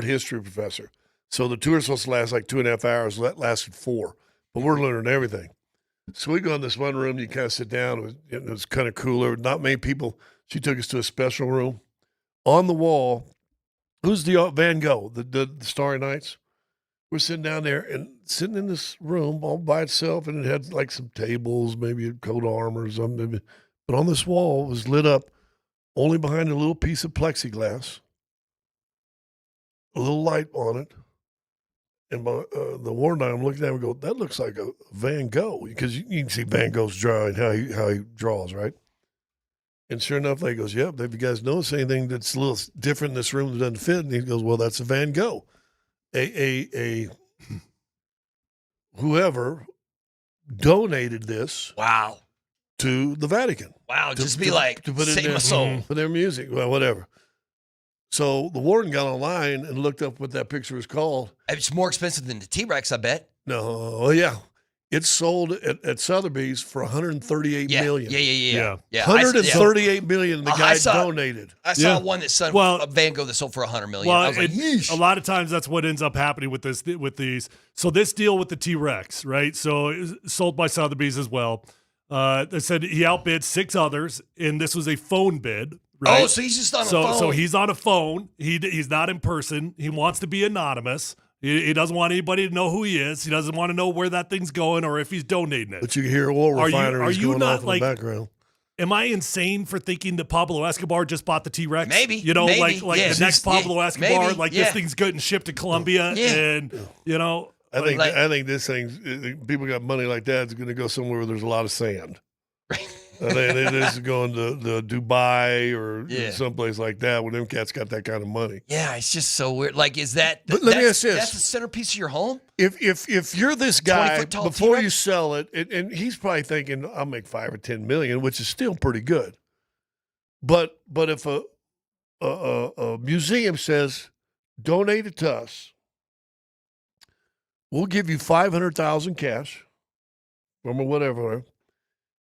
history professor. So the tour was supposed to last like 2.5 hours. That lasted 4, but we're learning everything. So we go in this one room. You kind of sit down. It was kind of cooler. Not many people. She took us to a special room. On the wall, who's the Van Gogh, the Starry Nights? We're sitting down there and sitting in this room all by itself, and it had like some tables, maybe a coat of armor or something. But on this wall, it was lit up only behind a little piece of plexiglass, a little light on it. And the warden and I'm looking at him and go, that looks like a Van Gogh, because you can see Van Gogh's drawing, how he draws, right? And sure enough, they goes, yep, have you guys noticed anything that's a little different in this room that doesn't fit? And he goes, well, that's a Van Gogh. A whoever donated this to the Vatican. Wow, just be like, to put it save in my soul. For their music, well, whatever. So the warden got online and looked up what that picture was called. It's more expensive than the T-Rex, I bet. No, yeah. It's sold at Sotheby's for $138 million. Yeah. $138 million. The guy donated. I saw one that sold a Van Gogh that sold for $100 million. Well, I was like, yeesh. A lot of times that's what ends up happening with these. So this deal with the T-Rex, right? So it was sold by Sotheby's as well. They said he outbid 6 others, and this was a phone bid. Right? Oh, so he's just on a phone. So he's on a phone. He's not in person. He wants to be anonymous. He doesn't want anybody to know who he is. He doesn't want to know where that thing's going or if he's donating it. But you can hear oil refineries going not off in like, the background. Am I insane for thinking that Pablo Escobar just bought the T-Rex? Maybe. You know, maybe, like yeah. the next Pablo Escobar, maybe, like yeah. this thing's getting shipped to Colombia, and you know. I think this thing's people got money like that. It's going to go somewhere where there's a lot of sand. This is going to Dubai or someplace like that when them cats got that kind of money. Yeah, it's just so weird. Like, is that? But let me ask this: that's the centerpiece of your home. If you're this guy before T-Rex? you sell it, and he's probably thinking, I'll make $5 or $10 million, which is still pretty good. But if a museum says, donate it to us, we'll give you $500,000 cash from or whatever,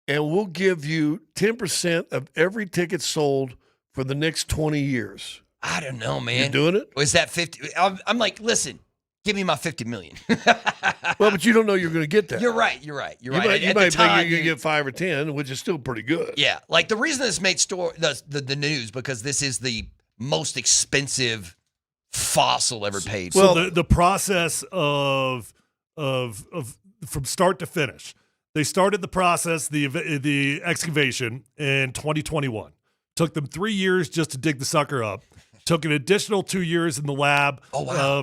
and we'll give you 10% of every ticket sold for the next 20 years. I don't know, man. You doing it? Was that 50? I'm like, listen, give me my $50 million. Well, but you don't know you're going to get that. You're right. You might At the think time, you're going to get 5 or 10, which is still pretty good. Yeah, like the reason this made the news because this is the most expensive fossil ever paid. Well, the process of from start to finish, they started the process, the excavation in 2021. Took them 3 years just to dig the sucker up. Took an additional 2 years in the lab,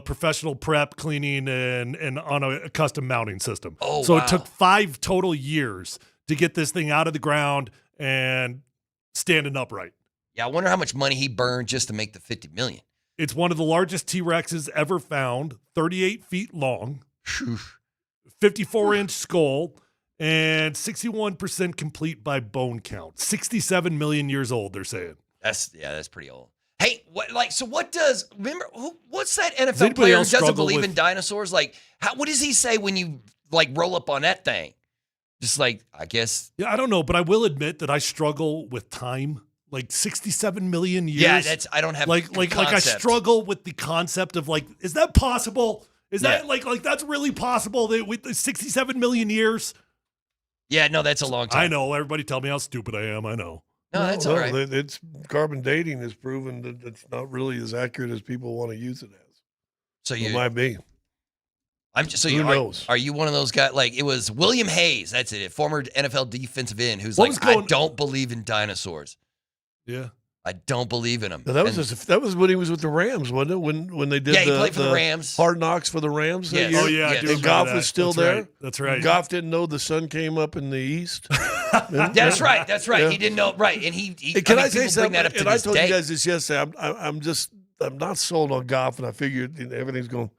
professional prep, cleaning, and on a custom mounting system. So it took 5 total years to get this thing out of the ground and standing upright. Yeah, I wonder how much money he burned just to make the $50 million. It's one of the largest T-Rexes ever found, 38 feet long, 54-inch skull, and 61% complete by bone count. 67 million years old, they're saying. That's pretty old. Hey, what does what's that NFL anybody player who else doesn't struggle believe with- in dinosaurs? Like, what does he say when you like roll up on that thing? Just like, I guess. Yeah, I don't know, but I will admit that I struggle with time. Like 67 million years. Yeah, I don't have like I concept. struggle with the concept of like, is that possible? Is that like that's really possible that with the 67 million years? Yeah, no, that's a long time. I know. Everybody tell me how stupid I am. I know. No, that's all right. It's carbon dating has proven that it's not really as accurate as people want to use it as. So it might be. Who knows? Are you one of those guys? Like, it was William Hayes. That's it. Former NFL defensive end who's What was I don't believe in dinosaurs. Yeah. I don't believe in them. Now, that was when he was with the Rams, wasn't it? When they did he played for the Rams. Hard Knocks for the Rams. Yes. That year? Oh, yeah. I do And remember Goff that. was still That's there. right. That's right. Goff didn't know the sun came up in the east. That's right. Yeah. He didn't know. Right. And he Can I people say something? bring that up to And I this told day. you guys this yesterday. I'm not sold on Goff, and I figured everything's going.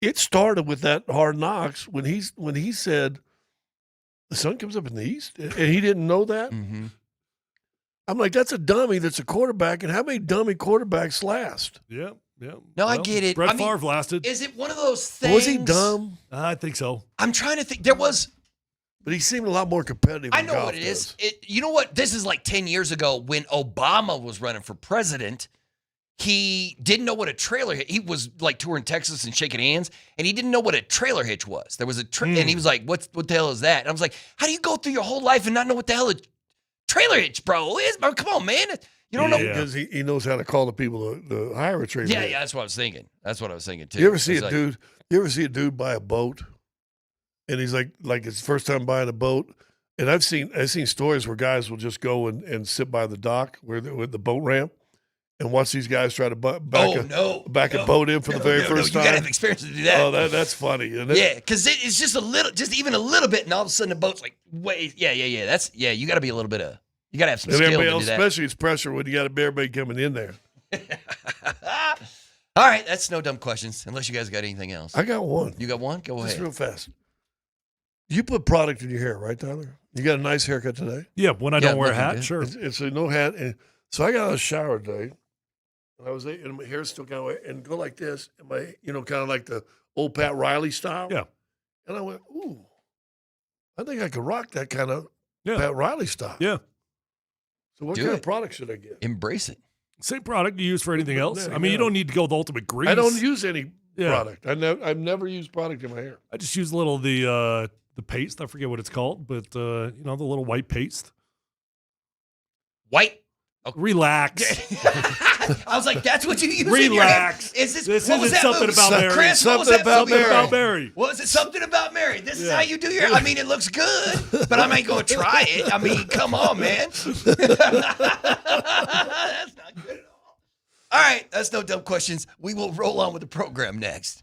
It started with that Hard Knocks when he said the sun comes up in the east, and he didn't know that. Mm-hmm. I'm like, that's a dummy. That's a quarterback, and how many dummy quarterbacks last? Yeah. No, I get it. Brett Favre lasted. Is it one of those things? Was he dumb? I think so. I'm trying to think. There was. But he seemed a lot more competitive. I than know Goff what it is. does. You know what? This is like 10 years ago when Obama was running for president. He didn't know what a trailer hitch. He was like touring Texas and shaking hands, and he didn't know what a trailer hitch was. There was a and he was like, "What the hell is that?" And I was like, "How do you go through your whole life and not know what the hell a trailer hitch, bro, is? Bro, come on, man. You don't know." Because he knows how to call the people to hire a trailer. Yeah, that's what I was thinking. That's what I was thinking too. You ever see It's a like, dude? You ever see a dude buy a boat, and he's like it's first time buying a boat, and I've seen stories where guys will just go and sit by the dock with the boat ramp, and watch these guys try to back a boat in for the very first time. You gotta have experience to do that. Oh, that's funny. Isn't it? Yeah, because it's just even a little bit, and all of a sudden the boat's like, wait, yeah. You got to be a little bit of, you got to have some And skill everybody to else, do that. especially it's pressure when you got everybody coming in there. All right, that's no dumb questions, unless you guys got anything else. I got one. You got one? Go Just ahead. real fast. You put product in your hair, right, Tyler? You got a nice haircut today. Yeah, when I don't wear a hat, good. sure. It's a no hat. And so I got out of the shower today, and I was and my hair's still kind of and go like this, and my kind of like the old Pat Riley style. Yeah. And I went, ooh, I think I could rock that kind of Pat Riley style. Yeah. So what Do kind it. of product should I get? Embrace it. Same product you use for anything else. Yeah, I mean, you don't need to go with ultimate grease. I don't use any Yeah. product. I've never used product in my hair. I just use a little of the paste. I forget what it's called, but the little white paste. White. Relax. I was like, that's what you use. Relax. In your head. This what was isn't that something movie? about Mary. Chris, what was Something that about movie? Mary. About Mary. What was it? Something about Mary. This is how you do your. I mean, it looks good, but I ain't gonna try it. I mean, come on, man. That's not good at all. All right, that's no dumb questions. We will roll on with the program next.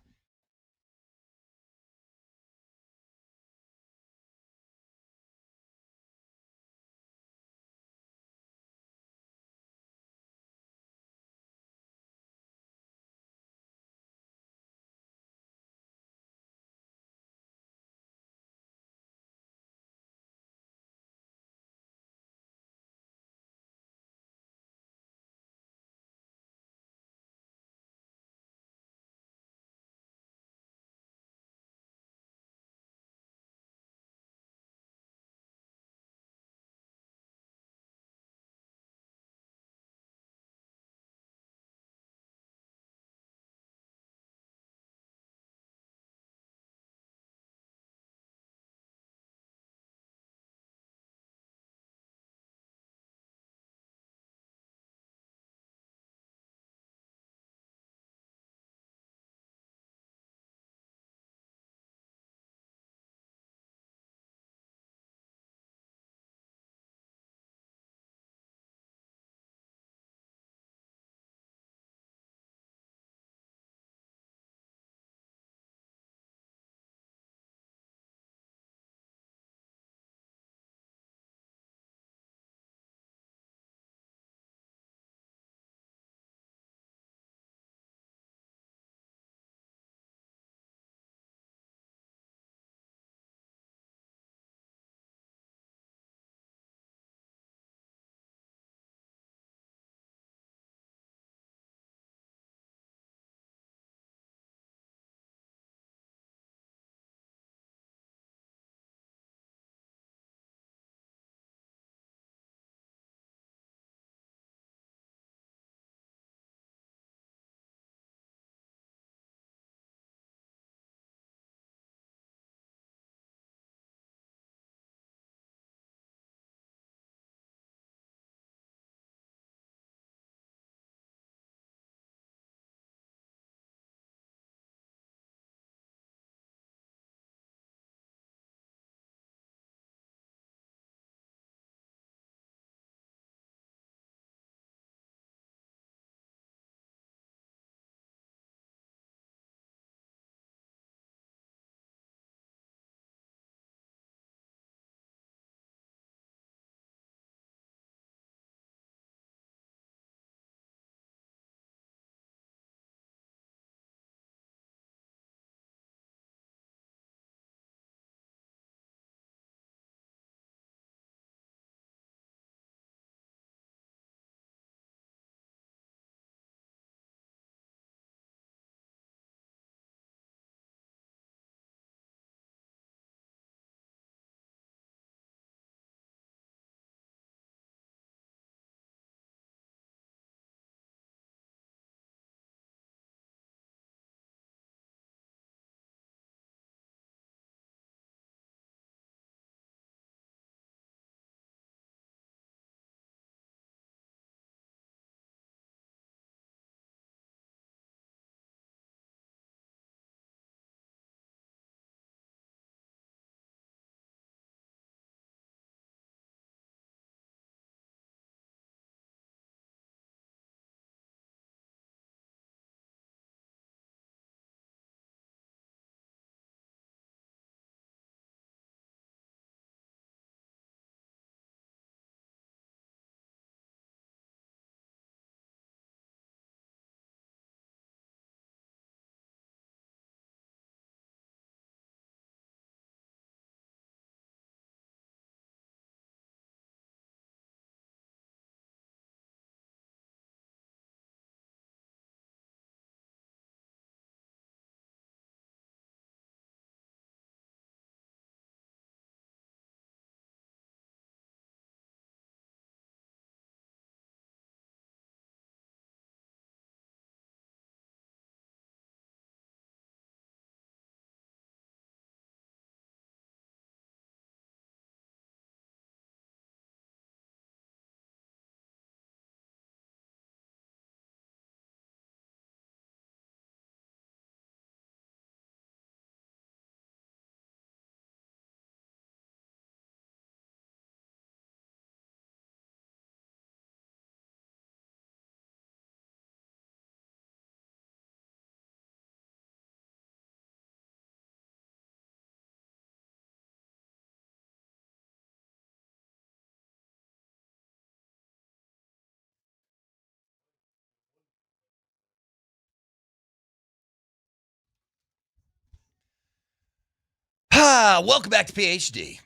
Welcome back to PhD.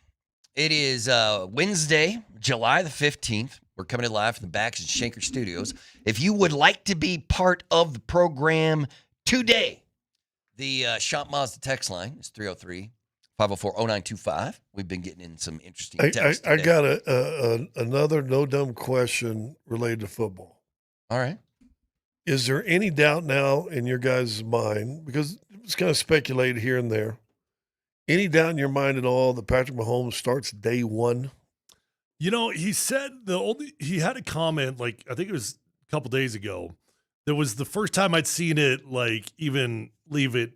It is Wednesday, July the 15th. We're coming in live from the Backus and Shanker Studios. If you would like to be part of the program today, the Shop Mazda text line is 303-504-0925. We've been getting in some interesting texts I today. got another no dumb question related to football. All right. Is there any doubt now in your guys' mind, because it's kind of speculated here and there, any doubt in your mind at all that Patrick Mahomes starts day one? You know, he said he had a comment, like, I think it was a couple days ago. That was the first time I'd seen it, like, even leave an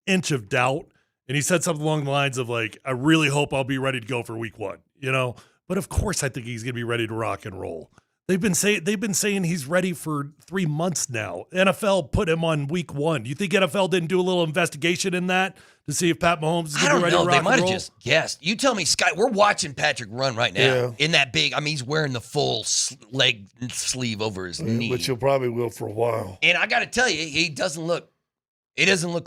inch of doubt. And he said something along the lines of, like, I really hope I'll be ready to go for week one, you know? But of course I think he's going to be ready to rock and roll. They've been saying he's ready for 3 months now. NFL put him on week one. You think NFL didn't do a little investigation in that to see if Pat Mahomes is going to be ready to rock and roll? They might have just guessed. You tell me, Sky, we're watching Patrick run right now in that big, I mean, he's wearing the full leg sleeve over his knee. Which he'll probably will for a while. And I got to tell you, it doesn't look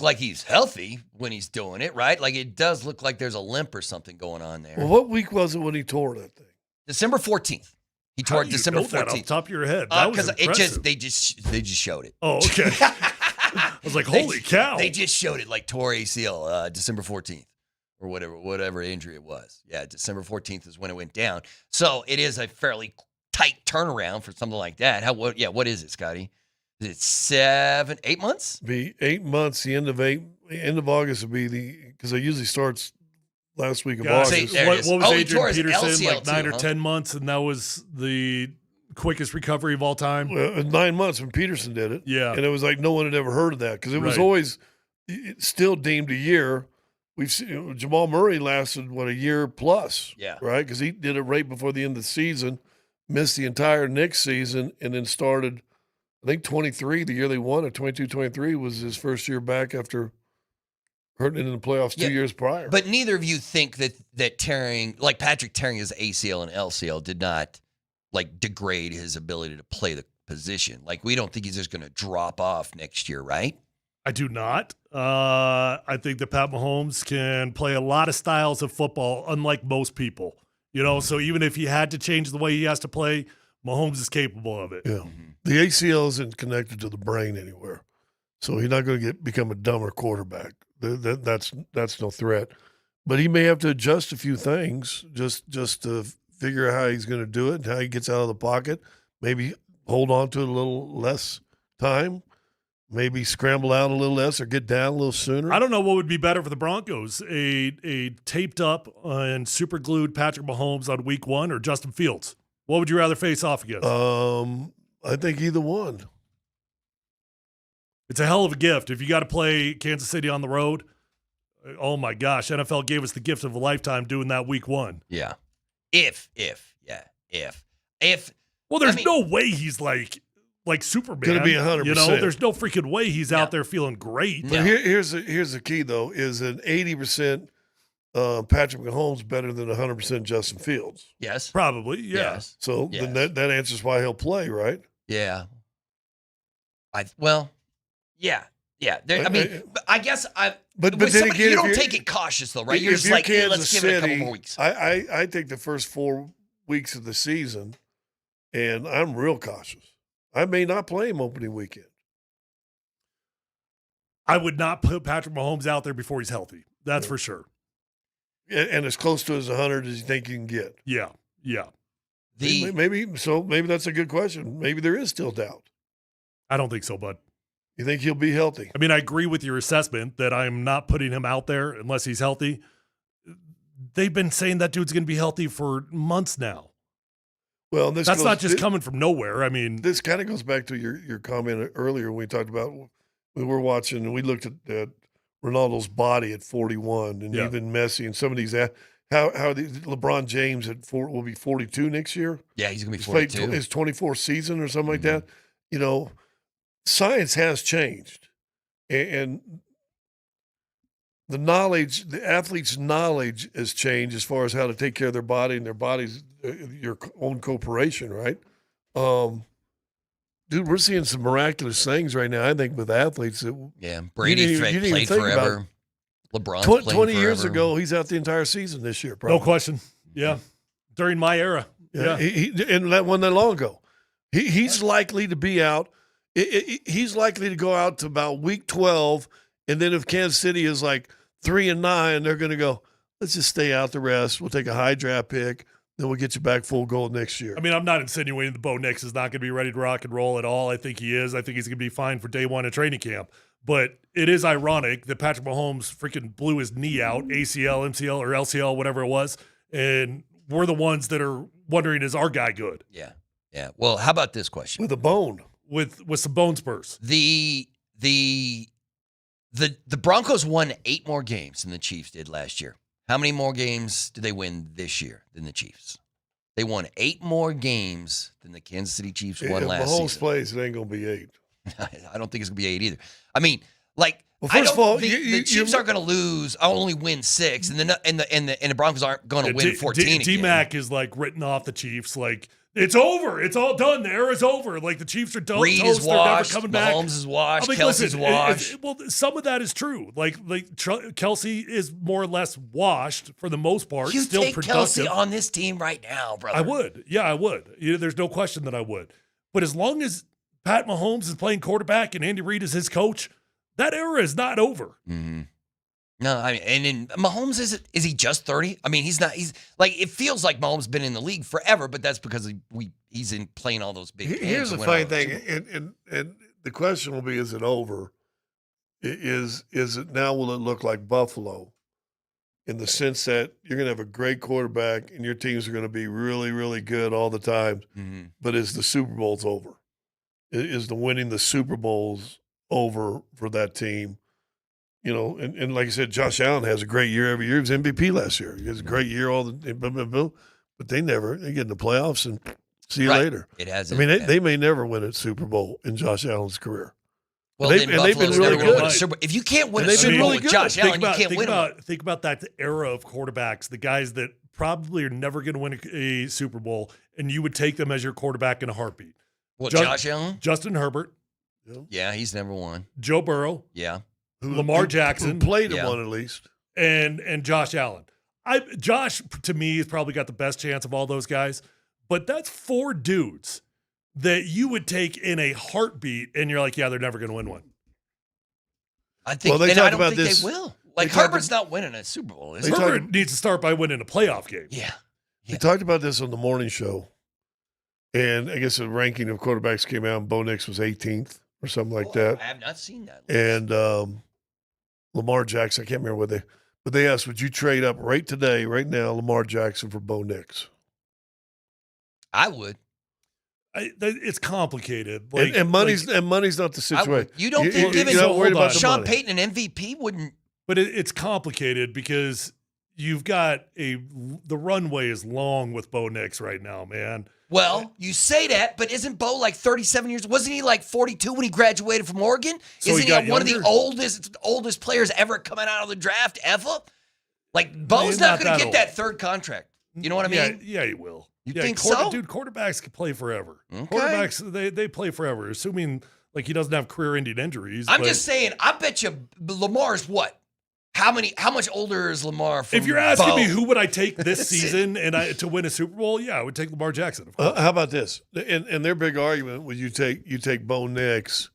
like he's healthy when he's doing it, right? Like, it does look like there's a limp or something going on there. Well, what week was it when he tore that thing? December 14th. He tore it December 14th. That off the top of your head. That was impressive. They just showed it. Oh, okay. I was like, holy cow. They just showed it, like tore ACL December 14th or whatever injury it was. Yeah, December 14th is when it went down. So it is a fairly tight turnaround for something like that. What is it, Scotty? Is it 7, 8 months? Be 8 months. The end of August would be because it usually starts last week of August. What was Adrian Peterson, like 9 or 10 months, and that was the quickest recovery of all time? Well, 9 months when Peterson did it. Yeah. And it was like no one had ever heard of that because it was always still deemed a year. We've seen Jamal Murray lasted, a year plus? Yeah. Right? Because he did it right before the end of the season, missed the entire next season, and then started, I think 23, the year they won it, 22-23 was his first year back after hurting it in the playoffs 2 years prior. But neither of you think that tearing, like Patrick tearing his ACL and LCL did not, like, degrade his ability to play the position. Like, we don't think he's just going to drop off next year, right? I do not. I think that Pat Mahomes can play a lot of styles of football, unlike most people. You know, so even if he had to change the way he has to play, Mahomes is capable of it. Yeah. The ACL isn't connected to the brain anywhere. So he's not going to become a dumber quarterback. That's no threat. But he may have to adjust a few things just to figure out how he's going to do it and how he gets out of the pocket. Maybe hold on to it a little less time. Maybe scramble out a little less or get down a little sooner. I don't know what would be better for the Broncos, a taped up and super glued Patrick Mahomes on week one or Justin Fields. What would you rather face off against? I think either one. It's a hell of a gift. If you got to play Kansas City on the road, oh my gosh, NFL gave us the gift of a lifetime doing that week one. Yeah. If. Well, there's no way he's like Superman. Going to be 100%. You know, there's no freaking way he's out there feeling great. But here's the key, though, is an 80% Patrick Mahomes better than 100% Justin Fields? Yes. Probably, yeah. Yes. So then that answers why he'll play, right? Yeah. Yeah. I guess But then again, you don't take it cautious though, right? You're just like, hey, let's give it a couple more weeks. I take the first 4 weeks of the season, and I'm real cautious. I may not play him opening weekend. I would not put Patrick Mahomes out there before he's healthy. That's for sure. And as close to his 100 as you think you can get. Yeah. Maybe that's a good question. Maybe there is still doubt. I don't think so, bud. You think he'll be healthy? I mean, I agree with your assessment that I'm not putting him out there unless he's healthy. They've been saying that dude's going to be healthy for months now. Well, that's not just coming from nowhere. I mean, this kind of goes back to your comment earlier when we talked about we were watching and we looked at Ronaldo's body at 41 and even Messi and some of these how LeBron James will be 42 next year. Yeah, he's going to be 42. His 24th season or something like that. You know, science has changed, and the athlete's knowledge has changed as far as how to take care of their body and their body's your own corporation, right? Dude, we're seeing some miraculous things right now. I think with athletes that Brady played forever. LeBron's 20 playing years forever. ago, he's out the entire season this year, probably. No question. Yeah. During my era. Yeah. And that wasn't that long ago. He's likely to be out. He's likely to go out to about week 12. And then if Kansas City is like 3-9, they're going to go, let's just stay out the rest. We'll take a high draft pick. Then we'll get you back full gold next year. I mean, I'm not insinuating that Bo Nix is not going to be ready to rock and roll at all. I think he is. I think he's going to be fine for day one of training camp. But it is ironic that Patrick Mahomes freaking blew his knee out, ACL, MCL, or LCL, whatever it was, and we're the ones that are wondering, is our guy good? Yeah. Yeah. Well, how about this question? With a bone. With some bone spurs. The Broncos won 8 more games than the Chiefs did last year. How many more games did they win this year than the Chiefs? They won 8 more games than the Kansas City Chiefs won last season. If Mahomes plays, it ain't going to be 8. I don't think it's going to be 8 either. I mean, like, well, first of all, the Chiefs aren't going to lose. I'll only win 6, and the Broncos aren't going to win 14 again. DMac is like written off the Chiefs like, it's over. It's all done. The era's over. Like, the Chiefs are done. Reed is washed. They're never coming back. Mahomes is washed. I mean, Kelsey's washed. Well, some of that is true. Like Kelsey is more or less washed for the most part. You still take productive. Kelsey on this team right now, brother. I would. Yeah, I would. There's no question that I would. But as long as Pat Mahomes is playing quarterback and Andy Reid is his coach, that era is not over. Mm-hmm. No, I mean, and then Mahomes is he just 30? I mean, he's not. He's like, it feels like Mahomes been in the league forever, but that's because he's in playing all those big games. Here's the funny thing, and the question will be: is it over? Is it now? Will it look like Buffalo, in the sense that you're going to have a great quarterback and your teams are going to be really, really good all the time? Mm-hmm. But is the Super Bowl's over? Is the winning the Super Bowls over for that team? You know, and like I said, Josh Allen has a great year every year. He was MVP last year. He has a great year but they get in the playoffs and see you later. It has. I mean, they may never win a Super Bowl in Josh Allen's career. Well, they've been really good. If you can't win a Super Bowl with Josh Allen, you can't win one. Think about that era of quarterbacks, the guys that probably are never going to win a Super Bowl, and you would take them as your quarterback in a heartbeat. What, Josh Allen? Justin Herbert. Yeah, he's never won. Joe Burrow. Yeah. Lamar Jackson. Who played him one at least. And Josh Allen. Josh, to me, has probably got the best chance of all those guys. But that's 4 dudes that you would take in a heartbeat, and you're like, yeah, they're never going to win one. I think, well, and I don't think they will. Like, Herbert's not winning a Super Bowl. Herbert needs to start by winning a playoff game. Yeah. We talked about this on the morning show, and I guess the ranking of quarterbacks came out, and Bo Nix was 18th or something like that. I have not seen that. And Lamar Jackson, I can't remember but they asked, would you trade up right now, Lamar Jackson for Bo Nix? I would. It's complicated. And money's not the situation. You don't think giving Sean Payton an MVP wouldn't? But it's complicated because you've got the runway is long with Bo Nix right now, man. Well, you say that, but isn't Bo like 37 years? Wasn't he like 42 when he graduated from Oregon? Isn't he like one of the oldest players ever coming out of the draft ever? Like, Bo's not going to get that third contract. You know what I mean? Yeah, he will. You think so? Dude, quarterbacks can play forever. Okay. Quarterbacks, they play forever, assuming like he doesn't have career-ending injuries. I'm just saying, I bet you Lamar's what? How much older is Lamar from If you're asking Bo? me who would I take this season to win a Super Bowl, yeah, I would take Lamar Jackson. Of course. How about this? And their big argument was you take Bo Nix.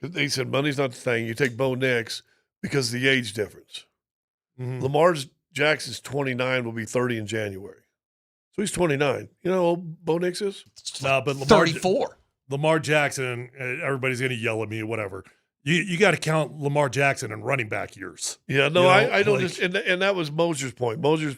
They said money's not the thing. You take Bo Nix because of the age difference. Mm-hmm. Lamar Jackson's 29, will be 30 in January. So he's 29. You know how old Bo Nix is? No, but 34. Lamar Jackson, everybody's going to yell at me, whatever. You got to count Lamar Jackson in running back years. Yeah, no, I don't. And that was Moser's point. Moser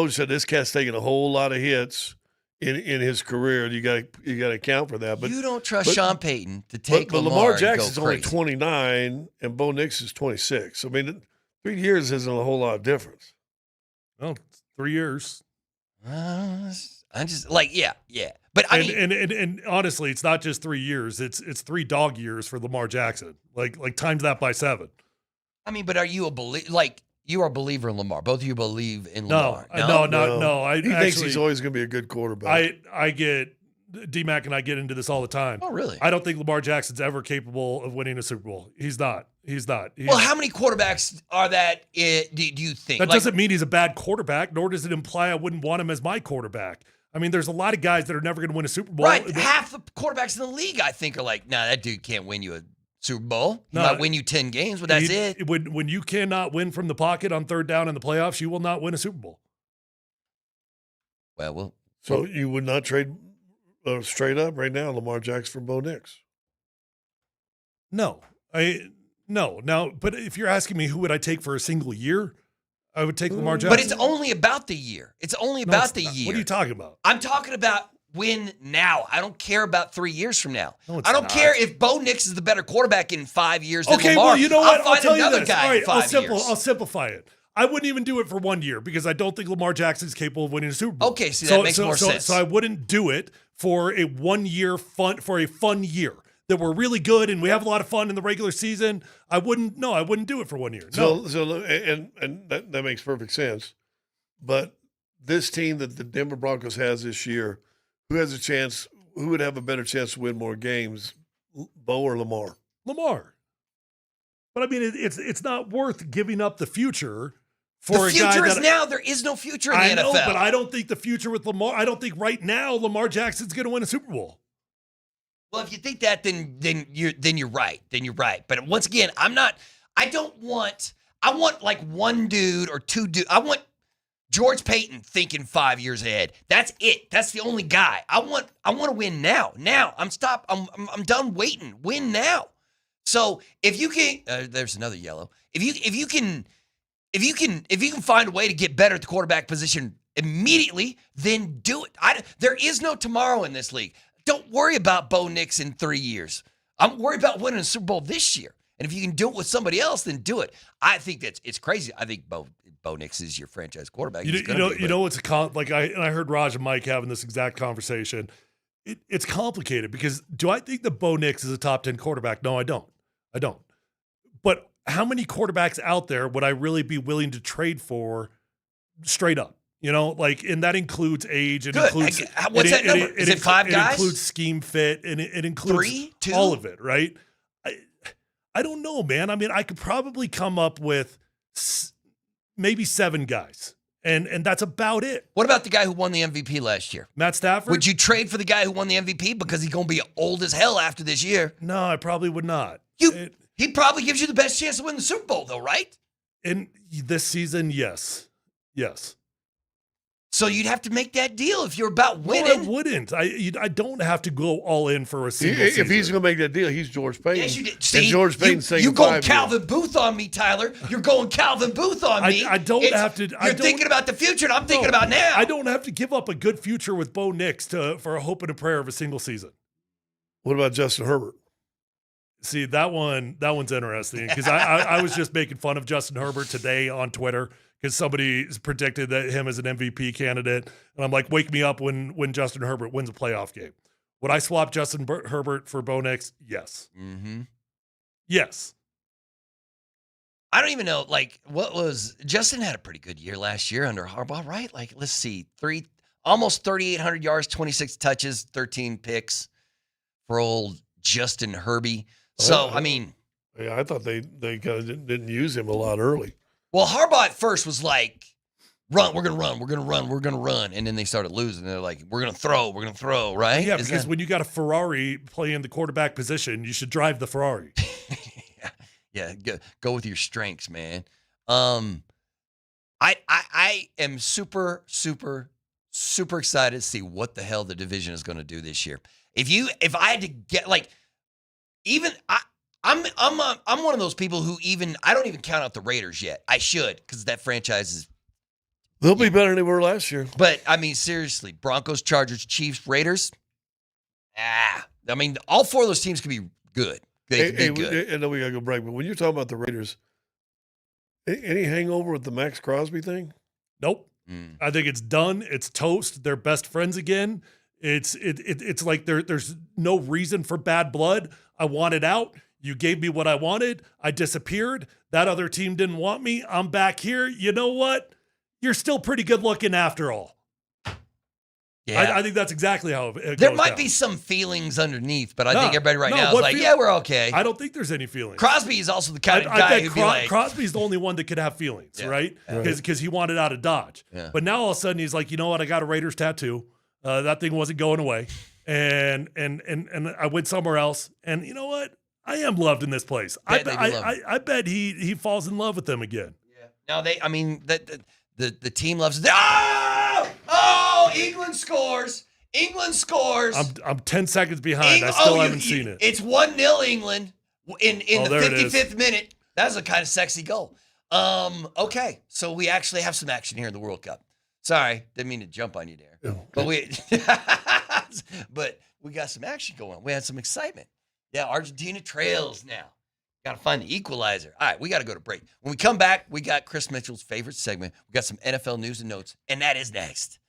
said this cat's taking a whole lot of hits in his career. You got to account for that. But you don't trust Sean Payton to take but Lamar Jackson's only crazy. 29 and Bo Nix is 26. I mean, 3 years isn't a whole lot of difference. Well, 3 years. I'm just like, yeah. But I mean, and honestly, it's not just 3 years. It's 3 dog years for Lamar Jackson. Like times that by 7. I mean, but are you you are a believer in Lamar? Both of you believe in Lamar? No. He thinks he's always going to be a good quarterback. I get DMac and I get into this all the time. Oh, really? I don't think Lamar Jackson's ever capable of winning a Super Bowl. He's not. He's not. Well, how many quarterbacks are that? Do you think That doesn't mean he's a bad quarterback, nor does it imply I wouldn't want him as my quarterback. I mean, there's a lot of guys that are never going to win a Super Bowl. Right. Half the quarterbacks in the league, I think, are like, nah, that dude can't win you a Super Bowl. He might win you 10 games, but that's it. When you cannot win from the pocket on third down in the playoffs, you will not win a Super Bowl. Well. So you would not trade straight up right now Lamar Jackson for Bo Nix? No. No. Now, but if you're asking me who would I take for a single year, I would take Lamar Jackson. But it's only about the year. It's only about the year. What are you talking about? I'm talking about win now. I don't care about 3 years from now. No, it's I don't not. care if Bo Nix is the better quarterback in 5 years than Okay, Lamar. well, you know what? I'll find tell another you this. guy All right, in 5 years. I'll simplify it. I wouldn't even do it for 1 year because I don't think Lamar Jackson is capable of winning a Super Bowl. Okay, see, that makes more sense. So I wouldn't do it for a 1 year for a fun year that we're really good and we have a lot of fun in the regular season. I wouldn't do it for 1 year. No. And that makes perfect sense. But this team that the Denver Broncos has this year, who would have a better chance to win more games, Bo or Lamar? Lamar. But I mean, it's not worth giving up the future for the a guy future is that now. There is no future in the I know, NFL. but I don't think the future with Lamar. I don't think right now Lamar Jackson's going to win a Super Bowl. Well, if you think that, then you're right. Then you're right. But once again, I want like one dude or two dudes. I want George Payton thinking 5 years ahead. That's it. That's the only guy. I want to win now. Now. I'm I'm done waiting. Win now. So if you can, there's another yellow. If you can find a way to get better at the quarterback position immediately, then do it. There is no tomorrow in this league. Don't worry about Bo Nix in 3 years. I'm worried about winning a Super Bowl this year. And if you can do it with somebody else, then do it. I think it's crazy. I think Bo Nix is your franchise quarterback. I heard Raj and Mike having this exact conversation. It's complicated because do I think that Bo Nix is a top 10 quarterback? No, I don't. But how many quarterbacks out there would I really be willing to trade for straight up? And that includes age. What's that number? Is it 5 guys? It includes scheme fit, and it includes 3, 2? All of it, right? I don't know, man. I mean, I could probably come up with maybe 7 guys, and that's about it. What about the guy who won the MVP last year? Matt Stafford? Would you trade for the guy who won the MVP because he's going to be old as hell after this year? No, I probably would not. He probably gives you the best chance to win the Super Bowl, though, right? In this season, yes. So you'd have to make that deal if you're about winning. No, I wouldn't. I don't have to go all in for a single season. If he's going to make that deal, he's George Payton. Yes, you did. See, and George Payton's saying you going 5 Calvin Booth on me, Tyler. You're going Calvin Booth on me. I don't have to. You're thinking about the future, and I'm thinking about now. I don't have to give up a good future with Bo Nix for a hope and a prayer of a single season. What about Justin Herbert? See, that one's interesting because I was just making fun of Justin Herbert today on Twitter because somebody predicted that him as an MVP candidate. And I'm like, wake me up when Justin Herbert wins a playoff game. Would I swap Justin Herbert for Bo Nix? Yes. Mm-hmm. Yes. I don't even know, Justin had a pretty good year last year under Harbaugh, right? Like, let's see, almost 3,800 yards, 26 touches, 13 picks for old Justin Herbie. So, I mean. Yeah, I thought they kind of didn't use him a lot early. Well, Harbaugh at first was like, we're going to run. And then they started losing. They're like, we're going to throw, right? Yeah, because when you got a Ferrari playing the quarterback position, you should drive the Ferrari. Yeah, go with your strengths, man. I am super, super, super excited to see what the hell the division is going to do this year. If I had to get I'm one of those people who I don't even count out the Raiders yet. I should, because that franchise is. They'll be better than they were last year. But I mean, seriously, Broncos, Chargers, Chiefs, Raiders. I mean, all 4 of those teams could be good. They could be good. I know we gotta go break, but when you're talking about the Raiders, any hangover with the Max Crosby thing? Nope. I think it's done. It's toast. They're best friends again. It's like there's no reason for bad blood. I wanted out. You gave me what I wanted. I disappeared. That other team didn't want me. I'm back here. You know what? You're still pretty good looking after all. Yeah. I think that's exactly how it There goes might down. be some feelings underneath, but I No, think everybody no, now is what like, feel- yeah, we're okay. I don't think there's any feelings. Crosby is also the kind of I guy bet who'd be like, Crosby's the only one that could have feelings, right? Yeah. Because he wanted out of Dodge. Yeah. But now all of a sudden he's like, you know what? I got a Raiders tattoo. That thing wasn't going away, and I went somewhere else. And you know what? I am loved in this place. I bet he falls in love with them again. now the team loves it. Oh, England scores. England scores. I'm 10 seconds behind. I still haven't seen it. It's 1-0 England in the there it is. 55th minute. That's a kind of sexy goal. Okay, so we actually have some action here in the World Cup. Sorry, didn't mean to jump on you there. But we got some action going on. We had some excitement. Yeah, Argentina trails now. Got to find the equalizer. All right, we got to go to break. When we come back, we got Chris Mitchell's favorite segment. We got some NFL news and notes, and that is next.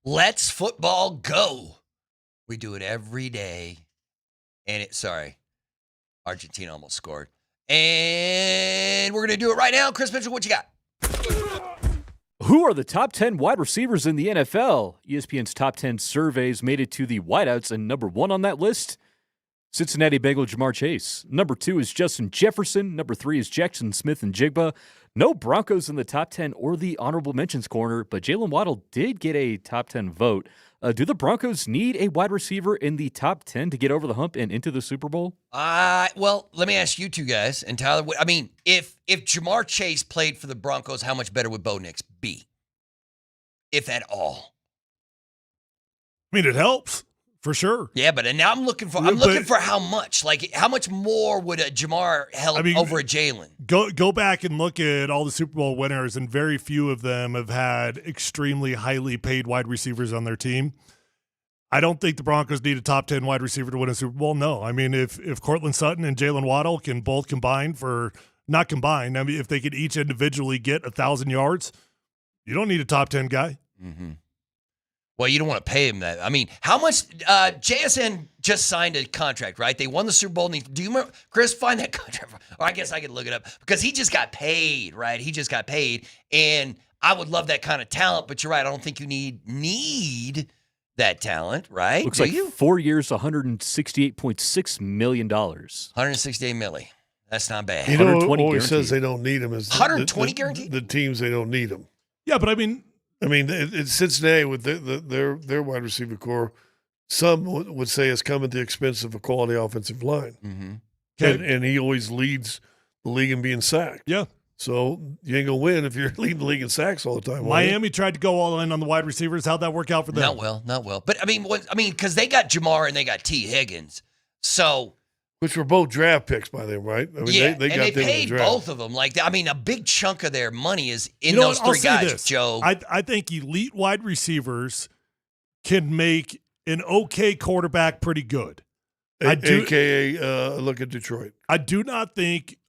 Let's football go. We do it every day. And Argentina almost scored. And we're going to do it right now. Chris Mitchell, what you got? Who are the top 10 wide receivers in the NFL? ESPN's top 10 surveys made it to the wideouts, and number 1 on that list, Cincinnati Bengal Jamar Chase. Number 2 is Justin Jefferson. Number 3 is Jackson Smith and Jigba. No Broncos in the top 10 or the honorable mentions corner, but Jalen Waddle did get a top 10 vote. Do the Broncos need a wide receiver in the top 10 to get over the hump and into the Super Bowl? Well, let me ask you two guys. And Tyler, I mean, if Jamar Chase played for the Broncos, how much better would Bo Nix be? If at all. I mean, it helps. For sure. Yeah, but now I'm looking for how much. Like, how much more would a Jamar help over a Jalen? Go back and look at all the Super Bowl winners, and very few of them have had extremely highly paid wide receivers on their team. I don't think the Broncos need a top 10 wide receiver to win a Super Bowl. No. I mean, if Courtland Sutton and Jalen Waddle can both combine not combine, I mean, if they could each individually get 1,000 yards, you don't need a top 10 guy. Mm-hmm. Well, you don't want to pay him that. I mean, how much JSN just signed a contract, right? They won the Super Bowl. Do you remember, Chris, find that contract? Or I guess I could look it up because he just got paid, right? He just got paid. And I would love that kind of talent, but you're right. I don't think you need that talent, right? Looks like 4 years, $168.6 million. 168 milli. That's not bad. You know what always says they don't need him is 120 guaranteed? The teams, they don't need him. Yeah, but I mean, it's Cincinnati with their wide receiver core. Some would say it's come at the expense of a quality offensive line. Mm-hmm. And he always leads the league in being sacked. Yeah. So you ain't going to win if you're leading the league in sacks all the time. Miami tried to go all in on the wide receivers. How'd that work out for them? Not well. But, I mean, because they got Jamar and they got T. Higgins. So. Which were both draft picks by them, right? I mean, yeah, they got and they them in the paid draft. both of them. Like, I mean, a big chunk of their money is in those three guys, Joe. I think elite wide receivers can make an okay quarterback pretty good. AKA look at Detroit. I do not think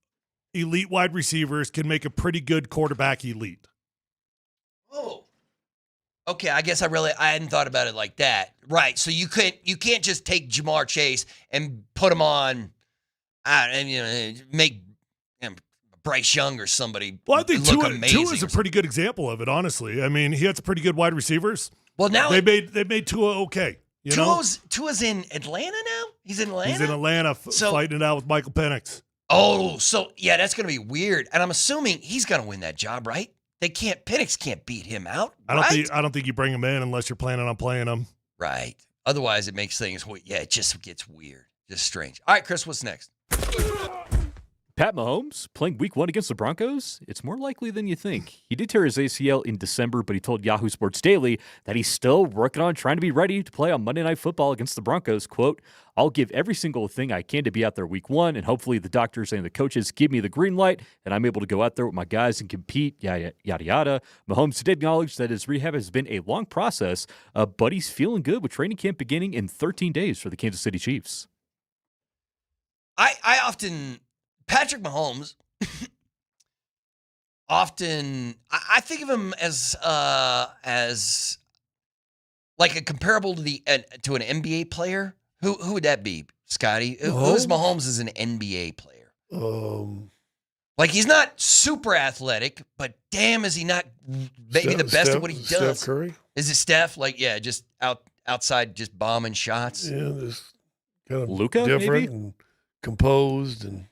elite wide receivers can make a pretty good quarterback elite. Oh. Okay, I guess I hadn't thought about it like that. Right. So you can't just take Jamar Chase and put him on and make Bryce Young or somebody. Well, I think look amazing. Tua is a pretty good example of it, honestly. I mean, he had some pretty good wide receivers. Well, now they made Tua okay. Tua's in Atlanta now? He's in Atlanta? He's in Atlanta fighting it out with Michael Penix. Oh, so yeah, that's going to be weird. And I'm assuming he's going to win that job, right? Penix can't beat him out. I don't think you bring him in unless you're planning on playing him. Right. Otherwise, it makes things. It just gets weird, just strange. All right, Chris, what's next? Pat Mahomes playing week 1 against the Broncos? It's more likely than you think. He did tear his ACL in December, but he told Yahoo Sports Daily that he's still working on trying to be ready to play on Monday Night Football against the Broncos. Quote, I'll give every single thing I can to be out there week 1, and hopefully the doctors and the coaches give me the green light, and I'm able to go out there with my guys and compete, yada, yada, yada. Mahomes did acknowledge that his rehab has been a long process, but he's feeling good with training camp beginning in 13 days for the Kansas City Chiefs. Patrick Mahomes, I think of him as like a comparable to to an NBA player. Who would that be, Scotty? Who's Mahomes as an NBA player? Like, he's not super athletic, but damn, is he not maybe the best at what he does? Steph Curry? Is it Steph? Like, yeah, just outside, just bombing shots. Yeah, just kind of Luka, different maybe? and composed and.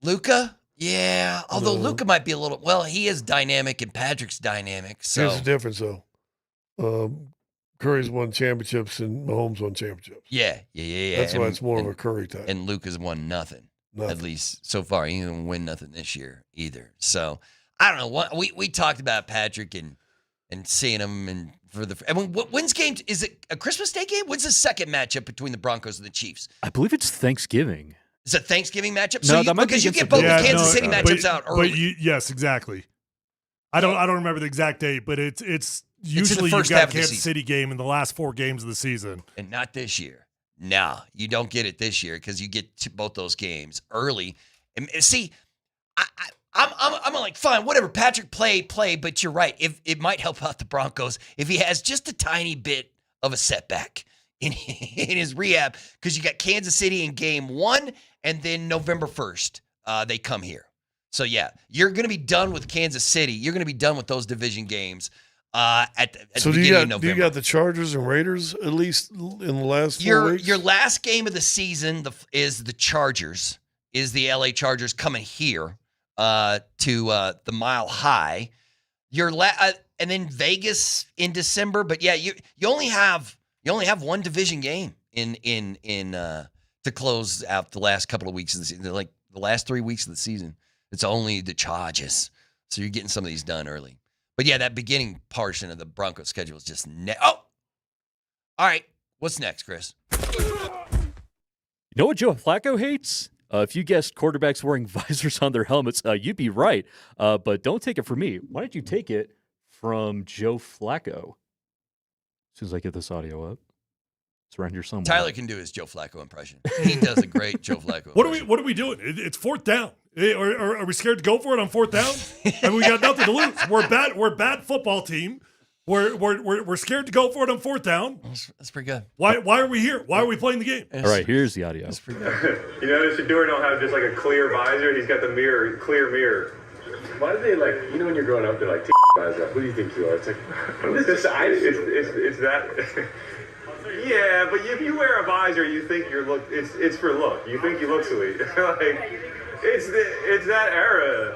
Luka? Yeah, although Luka might be a little. Well, he is dynamic and Patrick's dynamic. So here's the difference, though. Curry's won championships and Mahomes won championships. Yeah. That's why it's more of a Curry type. And Luka's won nothing. At least so far. He didn't win nothing this year either. So I don't know. We talked about Patrick and seeing him and when's game? Is it a Christmas Day game? When's the second matchup between the Broncos and the Chiefs? I believe it's Thanksgiving. It's a Thanksgiving matchup. No, that might because be you get both the Kansas City matchups out early. But yes, exactly. I don't remember the exact date, but it's usually first you've got half a of the Kansas City game in the last 4 games of the season, and not this year. No, you don't get it this year because you get to both those games early. And see, I'm like, fine, whatever. Patrick, play, but you're right. If it might help out the Broncos if he has just a tiny bit of a setback in his rehab, because you got Kansas City in game 1, and then November 1st, they come here. So, yeah, you're going to be done with Kansas City. You're going to be done with those division games at the beginning of November. Do you got the Chargers and Raiders at least in the last 4 weeks? Your last game of the season is the Chargers, is the LA Chargers coming here to the Mile High. And then Vegas in December. But, yeah, you only have one division game in to close out the last couple of weeks of the season, like the last 3 weeks of the season. It's only the Chargers. So you're getting some of these done early. But, yeah, that beginning portion of the Broncos schedule is just all right. What's next, Chris? You know what Joe Flacco hates? If you guessed quarterbacks wearing visors on their helmets, you'd be right. But don't take it from me. Why don't you take it from Joe Flacco? As soon as I get this audio up. It's around here somewhere. Tyler can do his Joe Flacco impression. He does a great Joe Flacco impression. What are we doing? It's fourth down. Are we scared to go for it on fourth down? I mean, we got nothing to lose. We're a bad football team. We're scared to go for it on fourth down. That's pretty good. Why are we here? Why are we playing the game? All right, here's the audio. You notice Shador don't have just like a clear visor. He's got the clear mirror. Why do they when you're growing up, they're like, visor up. Who do you think you are? It's like, it's that. Yeah, but if you wear a visor, you think it's for look. You think you look sweet. It's that era.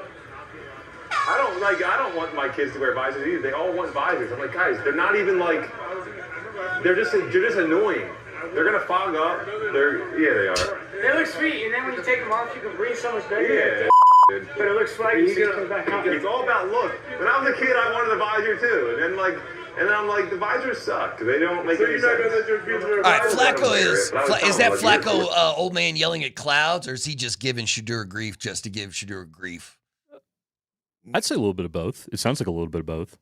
I don't want my kids to wear visors either. They all want visors. I'm like, guys, they're not even they're just annoying. They're gonna fog up. They are. They look sweet, and then when you take them off, you can breathe so much better. Yeah. But it looks like it's all about look. When I was a kid, I wanted a visor too, and then I'm like, the visors suck. They don't make any sense. All right, Flacco is that Flacco old man yelling at clouds, or is he just giving Shador grief just to give Shador grief? I'd say a little bit of both. It sounds like a little bit of both.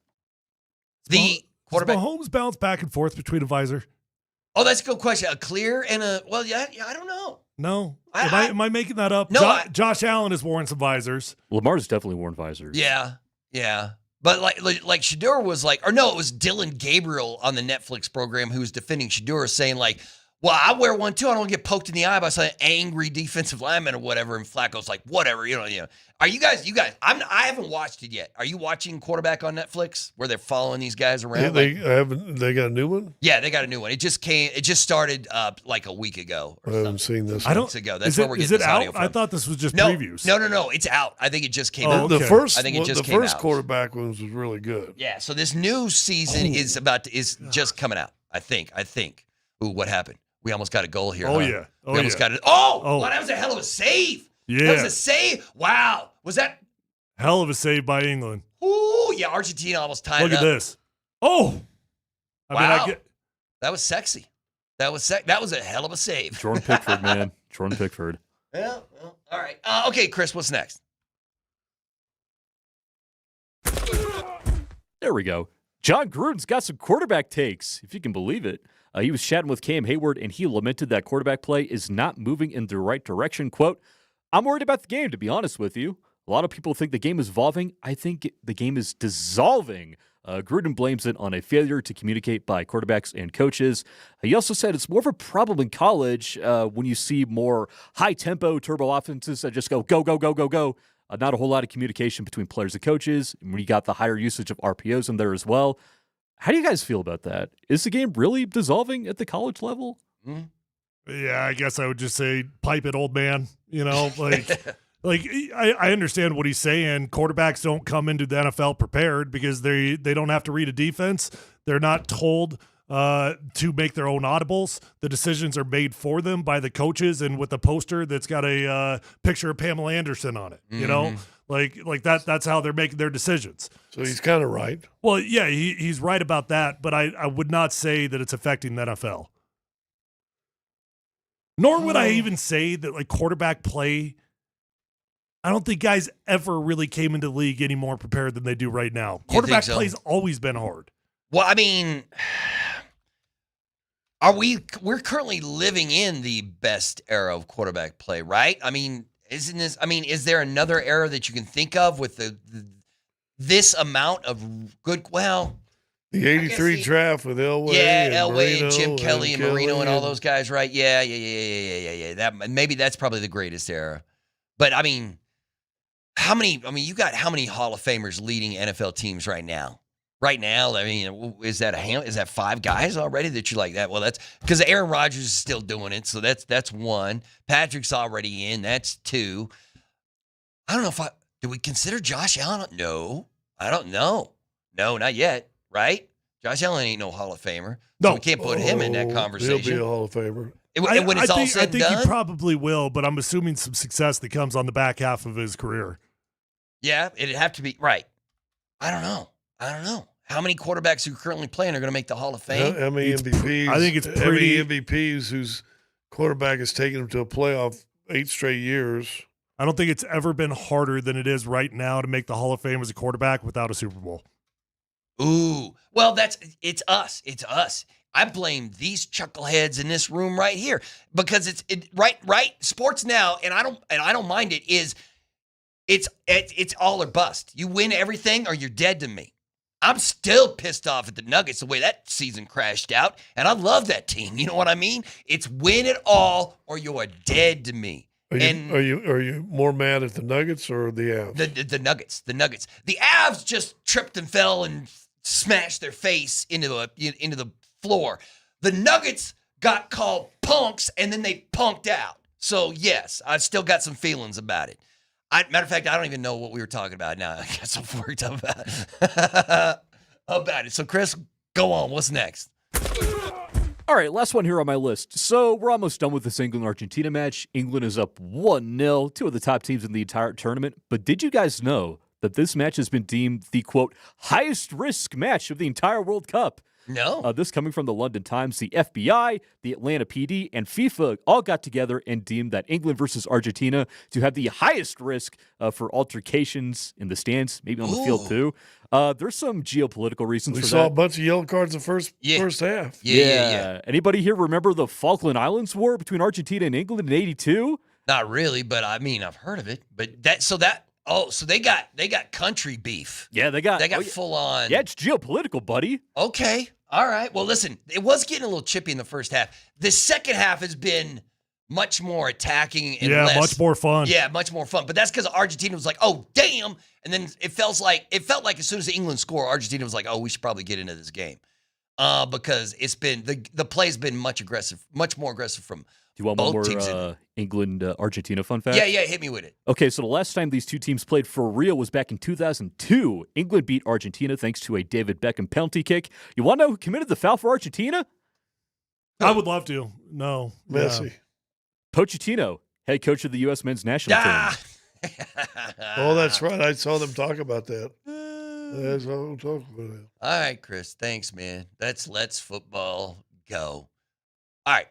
The quarterback. Does Mahomes bounce back and forth between a visor? Oh, that's a good question. A clear and a I don't know. No. Am I making that up? No, Josh Allen has worn some visors. Lamar's definitely worn visors. Yeah. But like Shador was it was Dylan Gabriel on the Netflix program who was defending Shador, saying well, I wear one too. I don't want to get poked in the eye by some angry defensive lineman or whatever. And Flacco's like, whatever, you know. Are you guys? I haven't watched it yet. Are you watching Quarterback on Netflix where they're following these guys around? Yeah, they got a new one. Yeah, they got a new one. It just started like a week ago. I haven't seen this. Weeks ago. That's where we're getting this audio from. I thought this was just previews. No. It's out. I think it just came out. The first, I think it just the came first out. quarterback one was really good. Yeah. So this new season is just coming out. I think. Ooh, what happened? We almost got a goal here. We almost got it. Wow, that was a hell of a save. Yeah. That was a save. Wow. Was that? Hell of a save by England. Ooh, yeah. Argentina almost tied it up. Look at this. Oh. Wow. That was sexy. That was a hell of a save. Jordan Pickford, man. Jordan Pickford. Yeah. Well, all right. Okay, Chris, what's next? There we go. John Gruden's got some quarterback takes, if you can believe it. He was chatting with Cam Hayward, and he lamented that quarterback play is not moving in the right direction. Quote, I'm worried about the game, to be honest with you. A lot of people think the game is evolving. I think the game is dissolving. Gruden blames it on a failure to communicate by quarterbacks and coaches. He also said it's more of a problem in college when you see more high-tempo turbo offenses that just go, go, go, go, go, go. Not a whole lot of communication between players and coaches. And when you got the higher usage of RPOs in there as well. How do you guys feel about that? Is the game really dissolving at the college level? Yeah, I guess I would just say, pipe it, old man. I understand what he's saying. Quarterbacks don't come into the NFL prepared because they don't have to read a defense. They're not told to make their own audibles. The decisions are made for them by the coaches and with a poster that's got a picture of Pamela Anderson on it. You know, like that's how they're making their decisions. So he's kind of right. Well, yeah, he's right about that, but I would not say that it's affecting the NFL. Nor would I even say that quarterback play. I don't think guys ever really came into the league any more prepared than they do right now. Quarterback play's always been hard. Well, I mean, we're currently living in the best era of quarterback play, right? I mean, Isn't this? I mean, is there another era that you can think of with this amount of good? Well, the '83 draft with Elway, and Jim Kelly and Marino and all those guys, right? Yeah. That's probably the greatest era. But I mean, you got how many Hall of Famers leading NFL teams right now? Right now, I mean, is that 5 guys already that you like that? Well, that's because Aaron Rodgers is still doing it, so that's 1. Patrick's already in, that's 2. I don't know do we consider Josh Allen? No, I don't know. No, not yet, right? Josh Allen ain't no Hall of Famer, so we can't put him in that conversation. He'll be a Hall of Famer. When it's all said and done? I think he probably will, but I'm assuming some success that comes on the back half of his career. Yeah, it'd have to be, right. I don't know. How many quarterbacks who are currently playing are going to make the Hall of Fame? How many MVPs? I think it's pretty. How many MVPs whose quarterback has taken them to a playoff 8 straight years? I don't think it's ever been harder than it is right now to make the Hall of Fame as a quarterback without a Super Bowl. Ooh, well, it's us. It's us. I blame these chuckleheads in this room right here because right. Sports now, and I don't mind it. It's all or bust. You win everything, or you're dead to me. I'm still pissed off at the Nuggets the way that season crashed out, and I love that team. You know what I mean? It's win it all, or you are dead to me. Are you more mad at the Nuggets or the Avs? The Nuggets. The Avs just tripped and fell and smashed their face into the floor. The Nuggets got called punks, and then they punked out. So yes, I've still got some feelings about it. Matter of fact, I don't even know what we were talking about now. I got so worked up about it. So, Chris, go on. What's next? All right, last one here on my list. So we're almost done with this England-Argentina match. England is up 1-0, 2 of the top teams in the entire tournament. But did you guys know that this match has been deemed the, quote, highest risk match of the entire World Cup? No. This coming from the London Times, the FBI, the Atlanta PD, and FIFA all got together and deemed that England versus Argentina to have the highest risk for altercations in the stands, maybe on the field too. There's some geopolitical reasons for that. We saw a bunch of yellow cards in the first half. Yeah. Anybody here remember the Falkland Islands War between Argentina and England in '82? Not really, but I mean, I've heard of it. But so they got country beef. Yeah, they got full on. Yeah, it's geopolitical, buddy. Okay. All right. Well, listen, it was getting a little chippy in the first half. The second half has been much more attacking and much more fun. Yeah, much more fun. But that's because Argentina was like, oh, damn. And then it felt like as soon as the England scored, Argentina was like, oh, we should probably get into this game. Because it's been the play's been much more aggressive from Do you want both one teams. more England-Argentina fun fact? Yeah, hit me with it. Okay, so the last time these two teams played for real was back in 2002. England beat Argentina thanks to a David Beckham penalty kick. You want to know who committed the foul for Argentina? I would love to. No. Messi. Yeah. Pochettino, head coach of the U.S. men's national team. Oh, that's right. I saw them talk about that. That's what we'll talk about it. All right, Chris. Thanks, man. Let's football go. All right.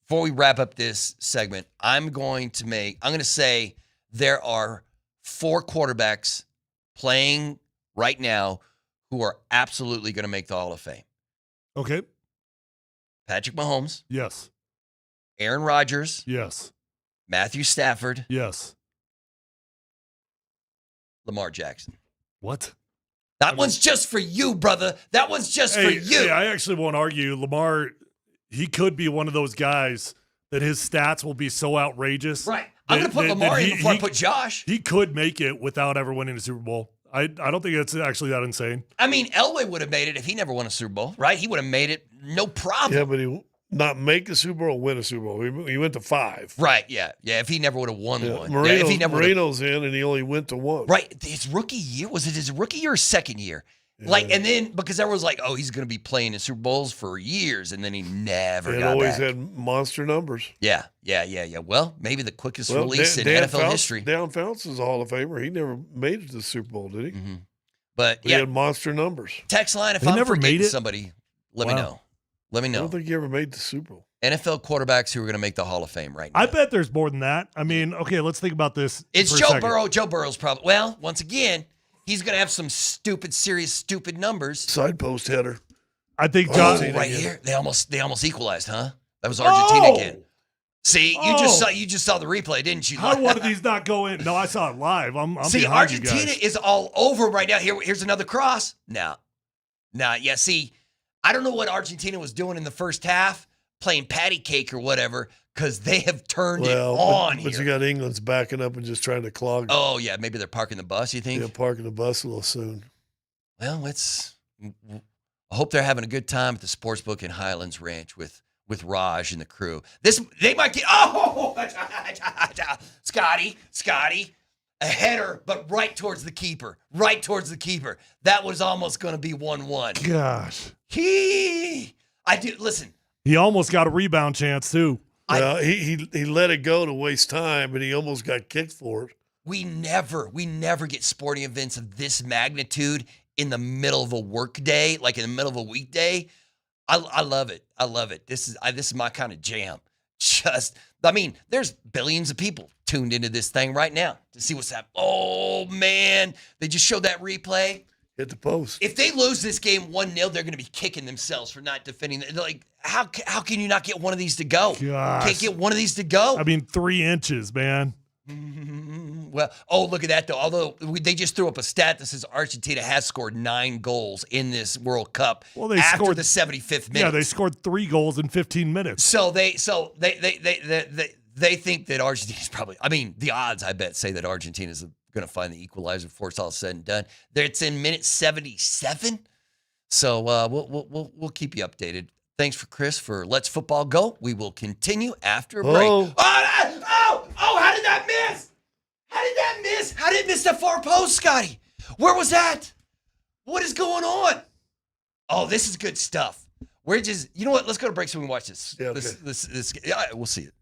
Before we wrap up this segment, I'm going to say there are 4 quarterbacks playing right now who are absolutely going to make the Hall of Fame. Okay. Patrick Mahomes. Yes. Aaron Rodgers. Yes. Matthew Stafford. Yes. Lamar Jackson. What? That one's just for you, brother. That one's just for you. Hey, I actually won't argue. Lamar, he could be one of those guys that his stats will be so outrageous. Right. I'm going to put Lamar in before I put Josh. He could make it without ever winning a Super Bowl. I don't think it's actually that insane. I mean, Elway would have made it if he never won a Super Bowl, right? He would have made it, no problem. Yeah, but he not make a Super Bowl, win a Super Bowl. He went to 5. Right, yeah. If he never would have won one. Marino's in, and he only went to 1. Right. His rookie year, was it his rookie year or second year? Yeah. And then because everyone was like, oh, he's going to be playing in Super Bowls for years, and then he never got always back. had monster numbers. Yeah. Well, maybe the quickest release in NFL history. Dan Fouts is a Hall of Famer. He never made it to the Super Bowl, did he? Mm-hmm. But he had monster numbers. Text line, if I'm forgetting somebody, let me know. Let me know. I don't think he ever made the Super Bowl. NFL quarterbacks who are going to make the Hall of Fame right now. I bet there's more than that. I mean, okay, let's think about this. It's Joe Burrow. Joe Burrow's probably, well, once again, he's going to have some serious, stupid numbers. Side post header. I think John. Right here. They almost equalized, huh? That was Argentina again. See, you just saw the replay, didn't you? How one of these not go in? No, I saw it live. I'm See, behind you Argentina guys. is all over right now. Here's another cross. No. Yeah, see, I don't know what Argentina was doing in the first half, playing patty cake or whatever, because they have turned it on but you got England's backing up and just trying to clog. Oh, yeah, maybe they're parking the bus, you think? Yeah, parking the bus a little soon. Well, I hope they're having a good time at the sportsbook in Highlands Ranch with Raj and the crew. They might get Scotty, a header, but right towards the keeper. That was almost going to be 1-1. Gosh, listen. He almost got a rebound chance too. Well, he let it go to waste time, but he almost got kicked for it. We never get sporting events of this magnitude in the middle of a work day, like in the middle of a weekday. I love it. This is my kind of jam. There's billions of people tuned into this thing right now to see what's happening. Oh, man. They just showed that replay. Hit the post. If they lose this game 1-0, they're going to be kicking themselves for not defending. Like, how can you not get one of these to go? Gosh. Can't get one of these to go? 3 inches, man. Well, look at that, though. Although they just threw up a stat that says Argentina has scored 9 goals in this World Cup after scored the 75th minute. Yeah, they scored 3 goals in 15 minutes. So they think that Argentina's probably, the odds, I bet, say that Argentina's going to find the equalizer before it's all said and done. It's in minute 77. So we'll keep you updated. Thanks for Chris for Let's Football Go. We will continue after a break. How did that miss? How did it miss that far post, Scotty? Where was that? What is going on? Oh, this is good stuff. We're just, you know what? Let's go to break so we can watch this. Yeah, okay. This we'll see it.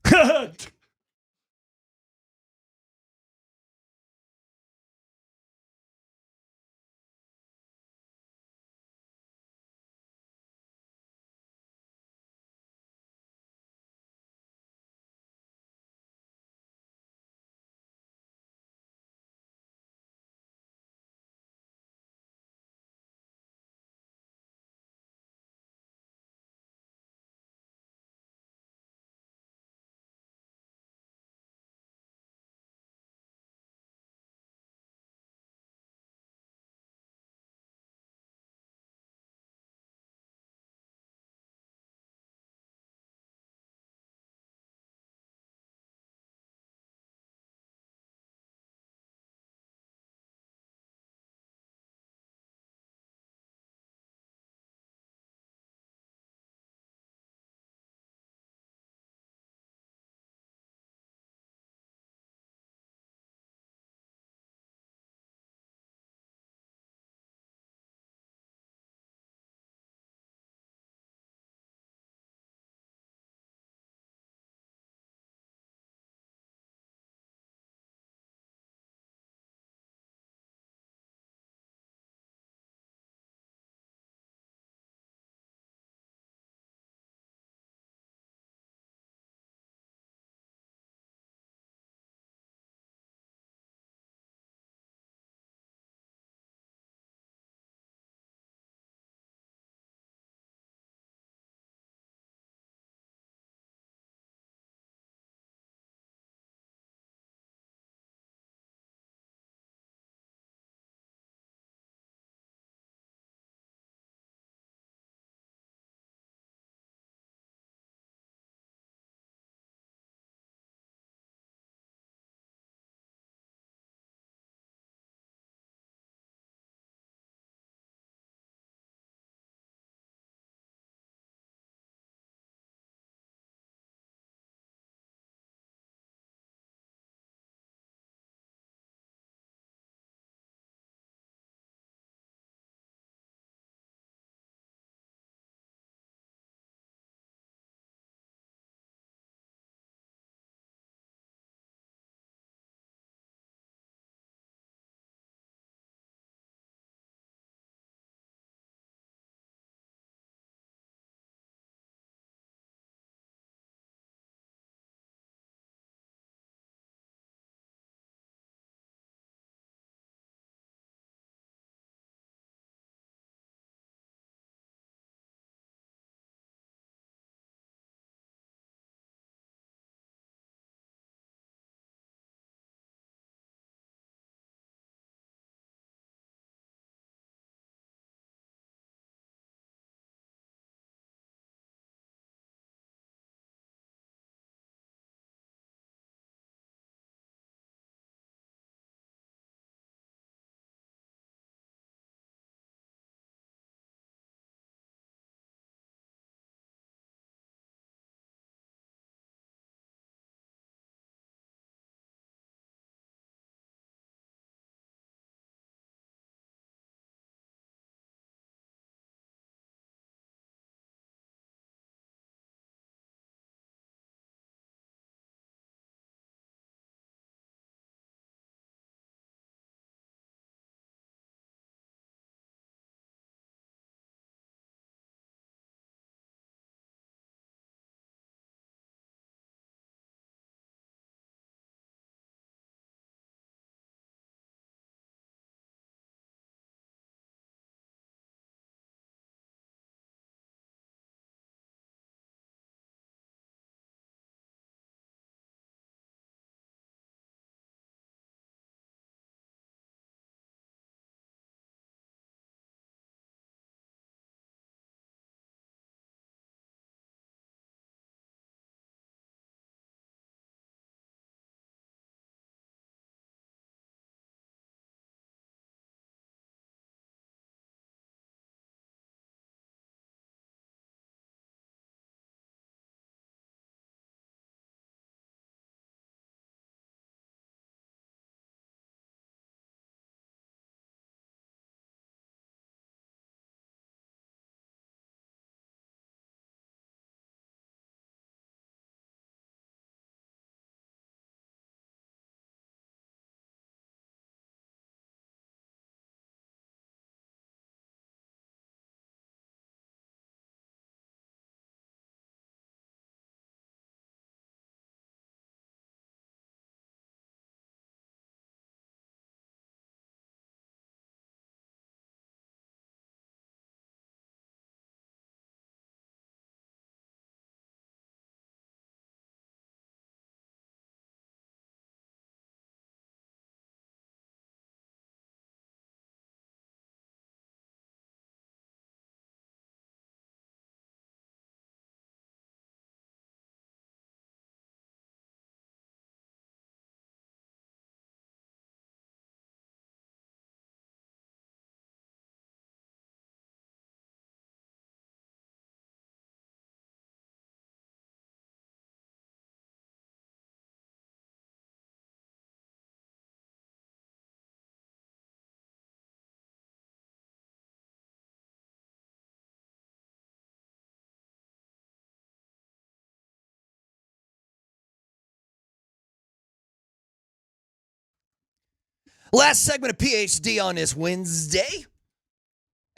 Last segment of PhD on this Wednesday.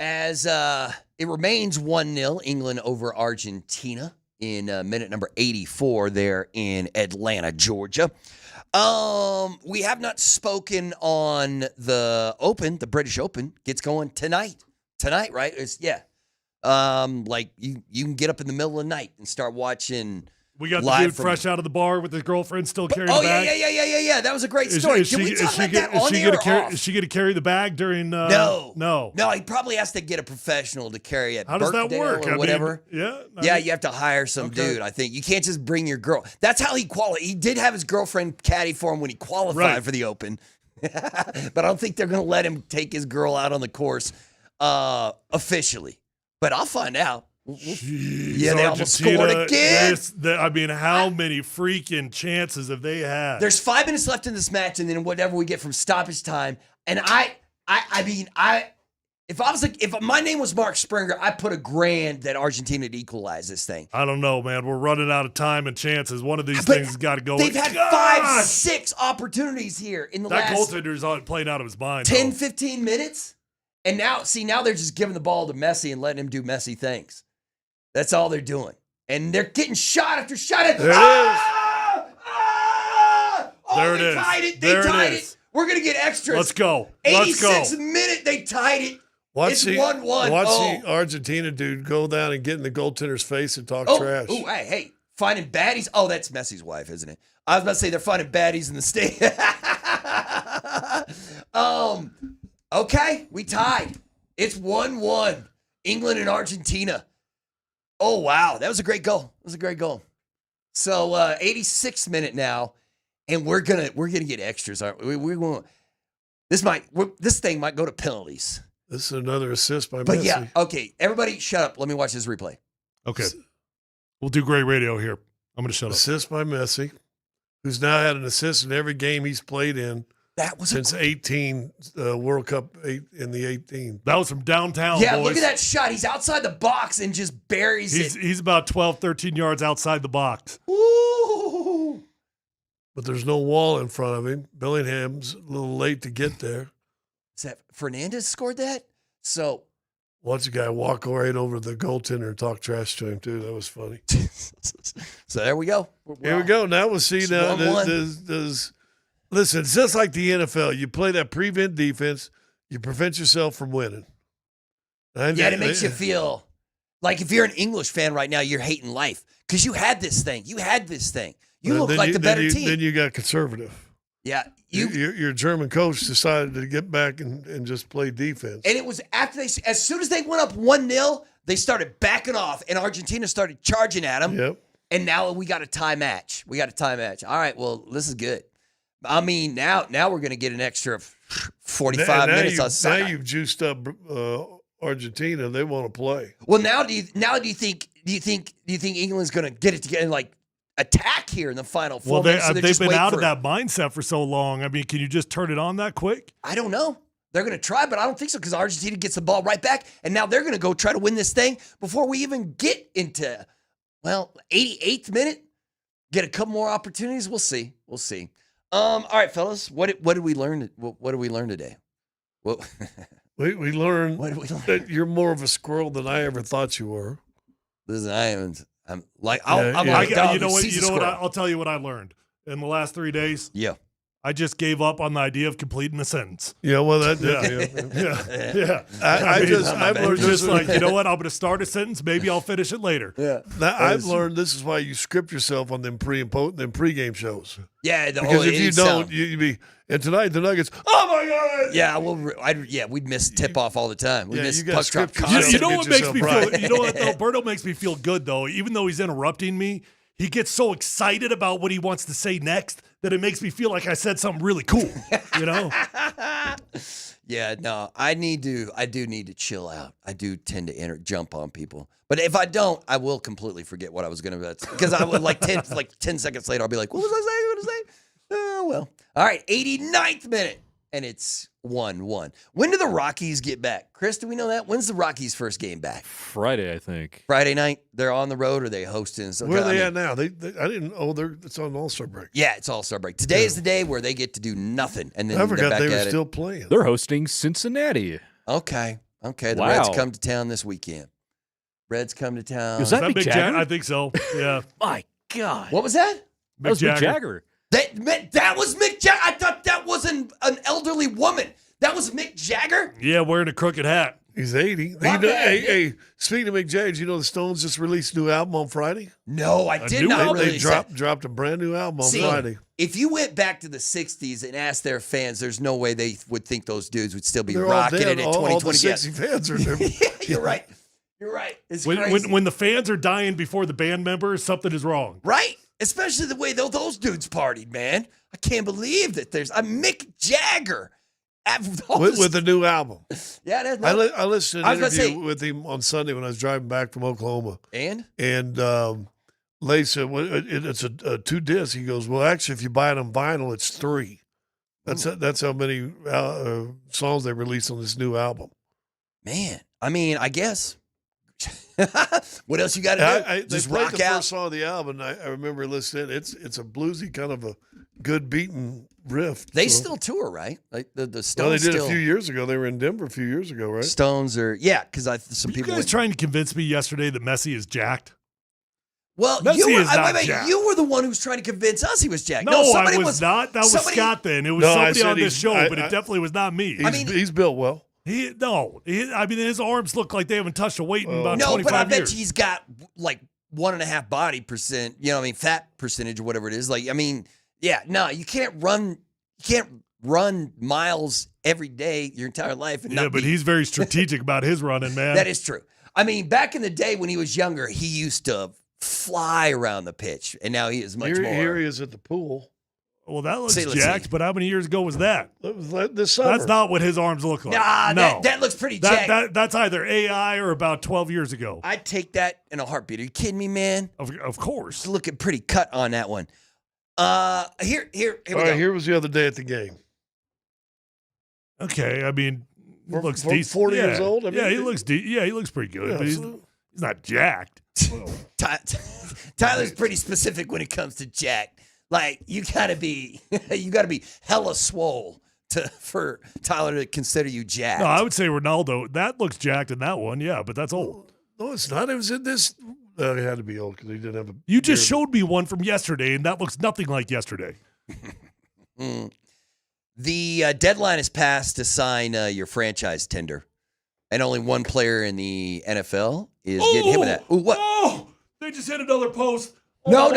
As it remains 1-0, England over Argentina in minute number 84 there in Atlanta, Georgia. We have not spoken on the Open. The British Open gets going tonight. Tonight, right? Like you can get up in the middle of the night and start watching. We got the dude fresh out of the bar with his girlfriend still carrying the bag. Yeah. That was a great story. Can we talk about that on the air or off? Is she going to carry the bag during? No. He probably has to get a professional to carry it. How does that work? Or whatever. You have to hire some dude. I think you can't just bring your girl. That's how he qualified. He did have his girlfriend caddy for him when he qualified for the Open, but I don't think they're going to let him take his girl out on the course officially. But I'll find out. They almost scored again. How many freaking chances have they had? There's 5 minutes left in this match, and then whatever we get from stoppage time. And if my name was Mark Springer, I'd put $1,000 that Argentina would equalize this thing. I don't know, man. We're running out of time and chances. One of these things has got to go. They've had 5, 6 opportunities here in the last. That goaltender's playing out of his mind. 10, 15 minutes, and now they're just giving the ball to Messi and letting him do Messi things. That's all they're doing. And they're getting shot after shot. There it is. There it is. They tied it. We're going to get extras. Let's go. 86th minute, they tied it. It's 1-1. Watch the Argentina dude go down and get in the goaltender's face and talk trash. Oh, hey, finding baddies. Oh, that's Messi's wife, isn't it? I was about to say they're finding baddies in the state. Okay, we tied. It's 1-1. England and Argentina. Oh, wow. That was a great goal. So 86th minute now, and we're gonna get extras, aren't we? We're going. This thing might go to penalties. This is another assist by Messi. But yeah, okay. Everybody shut up. Let me watch this replay. Okay. We'll do great radio here. I'm going to shut up. Assist by Messi, who's now had an assist in every game he's played in. That was since 18 World Cup in the 18. That was from downtown. Yeah, boys. Look at that shot. He's outside the box and just buries it. He's about 12, 13 yards outside the box. Ooh. But there's no wall in front of him. Billingham's a little late to get there. Is that Fernandez scored that? So watch a guy walk right over the goaltender and talk trash to him too. That was funny. So there we go. Here we go. Now we'll see. Now listen, it's just like the NFL. You play that prevent defense, you prevent yourself from winning. It makes you feel like if you're an English fan right now, you're hating life because you had this thing. You look like the better team. Then you got conservative. Yeah. Your German coach decided to get back and just play defense. And it was after as soon as they went up 1-0, they started backing off, and Argentina started charging at them. Yep. And now we got a tie match. All right, well, this is good. I mean, now we're going to get an extra 45 minutes on Sunday. Now you've juiced up Argentina. They want to play. Well, do you think England's going to get it together and like attack here in the final 4 minutes? They've been out of that mindset for so long. I mean, can you just turn it on that quick? I don't know. They're going to try, but I don't think so because Argentina gets the ball right back, and now they're going to go try to win this thing before we even get into 88th minute. Get a couple more opportunities. We'll see. All right, fellas. What did we learn? What did we learn today? Well, we learned what did we learn? that you're more of a squirrel than I ever thought you were. Listen, I am. I'm like you know what? I'll tell you what I learned in the last 3 days. Yeah. I just gave up on the idea of completing a sentence. Yeah, well, that I've learned just like, you know what? I'm going to start a sentence. Maybe I'll finish it later. Yeah. I've learned this is why you script yourself on them pregame shows. Yeah, because if you don't, you'd be. And tonight the Nuggets. Oh my God! Yeah, well, we'd miss tip off all the time. We miss puck drop. You know what makes me feel? You know what? Alberto makes me feel good though. Even though he's interrupting me, he gets so excited about what he wants to say next that it makes me feel like I said something really cool. You know? Yeah, no, I do need to chill out. I do tend to jump on people. But if I don't, I will completely forget what I was going to because I would 10 seconds later I'll be like, what was I saying? Oh, well. All right, 89th minute. and it's 1-1. When do the Rockies get back? Chris, do we know that? When's the Rockies' first game back? Friday, I think. Friday night? They're on the road or are they hosting? Where are they at now? I didn't. It's on All-Star break. Yeah, it's All-Star break. Today is the day where they get to do nothing, and then I they're forgot back they were at still it. playing. They're hosting Cincinnati. Okay. The Wow. Reds come to town this weekend. Reds come to town. Is that Mick Jagger? I think so. Yeah. My God. What was that? That was Mick Jagger. That was Mick Jagger. I thought that was an elderly woman. That was Mick Jagger? Yeah, wearing a crooked hat. He's 80. Hey, speaking of Mick Jagger, you know the Stones just released a new album on Friday? No, I did not They release dropped a brand new album on Friday. If you went back to the 60s and asked their fans, there's no way they would think those dudes would still be They're rocking all dead. it in All 2020. the 60 fans are there. Yeah, you're right. You're right. It's crazy. When the fans are dying before the band members, something is wrong. Right? Especially the way those dudes partied, man. I can't believe that there's a Mick Jagger with the new album. Yeah, that's I listened to an interview say, with him on Sunday when I was driving back from Oklahoma. And Lay said, well, it's a 2 disc. He goes, well, actually, if you buy it on vinyl, it's 3. That's how many songs they released on this new album. Man, I mean, I guess. What else you got to do? Just rock the first song of the album. I remember listening. It's a bluesy kind of a good beaten riff. They still tour, right? Like the Stones. Well, they did still, a few years ago. They were in Denver a few years ago, right? Stones are because some Were people. You guys trying to convince me yesterday that Messi is jacked? Well, Messi you were, is not jacked. you were the one who was trying to convince us he was jacked. No, somebody I was not. That was Scott then. It was somebody on this show, but it definitely was not me. He's built well. I mean, his arms look like they haven't touched a weight in about 25 years. No, but I bet he's got like 1.5 body percent, fat percentage or whatever it is. Like, I mean, you can't run miles every day your entire life. And but he's very strategic about his running, man. That is true. I mean, back in the day when he was younger, he used to fly around the pitch, and now he is much more. Here he is at the pool. Well, that looks jacked, but how many years ago was that? That was like this summer. That's not what his arms look like. No. That looks pretty jacked. That's either AI or about 12 years ago. I'd take that in a heartbeat. Are you kidding me, man? Of course. It's looking pretty cut on that one. Here we go. Here was the other day at the game. Okay, I mean, he looks for decent. 40 years old? I mean, he looks he looks pretty good, but he's not jacked. Tyler's pretty specific when it comes to jacked. Like you gotta be hella swole for Tyler to consider you jacked. No, I would say Ronaldo. That looks jacked in that one, yeah, but that's old. No, it's not. It was in this. It had to be old because he didn't have a. You just showed me one from yesterday, and that looks nothing like yesterday. The deadline is passed to sign your franchise tender, and only one player in the NFL is getting hit with that. Ooh, what? Oh, they just hit another post. No. Oh,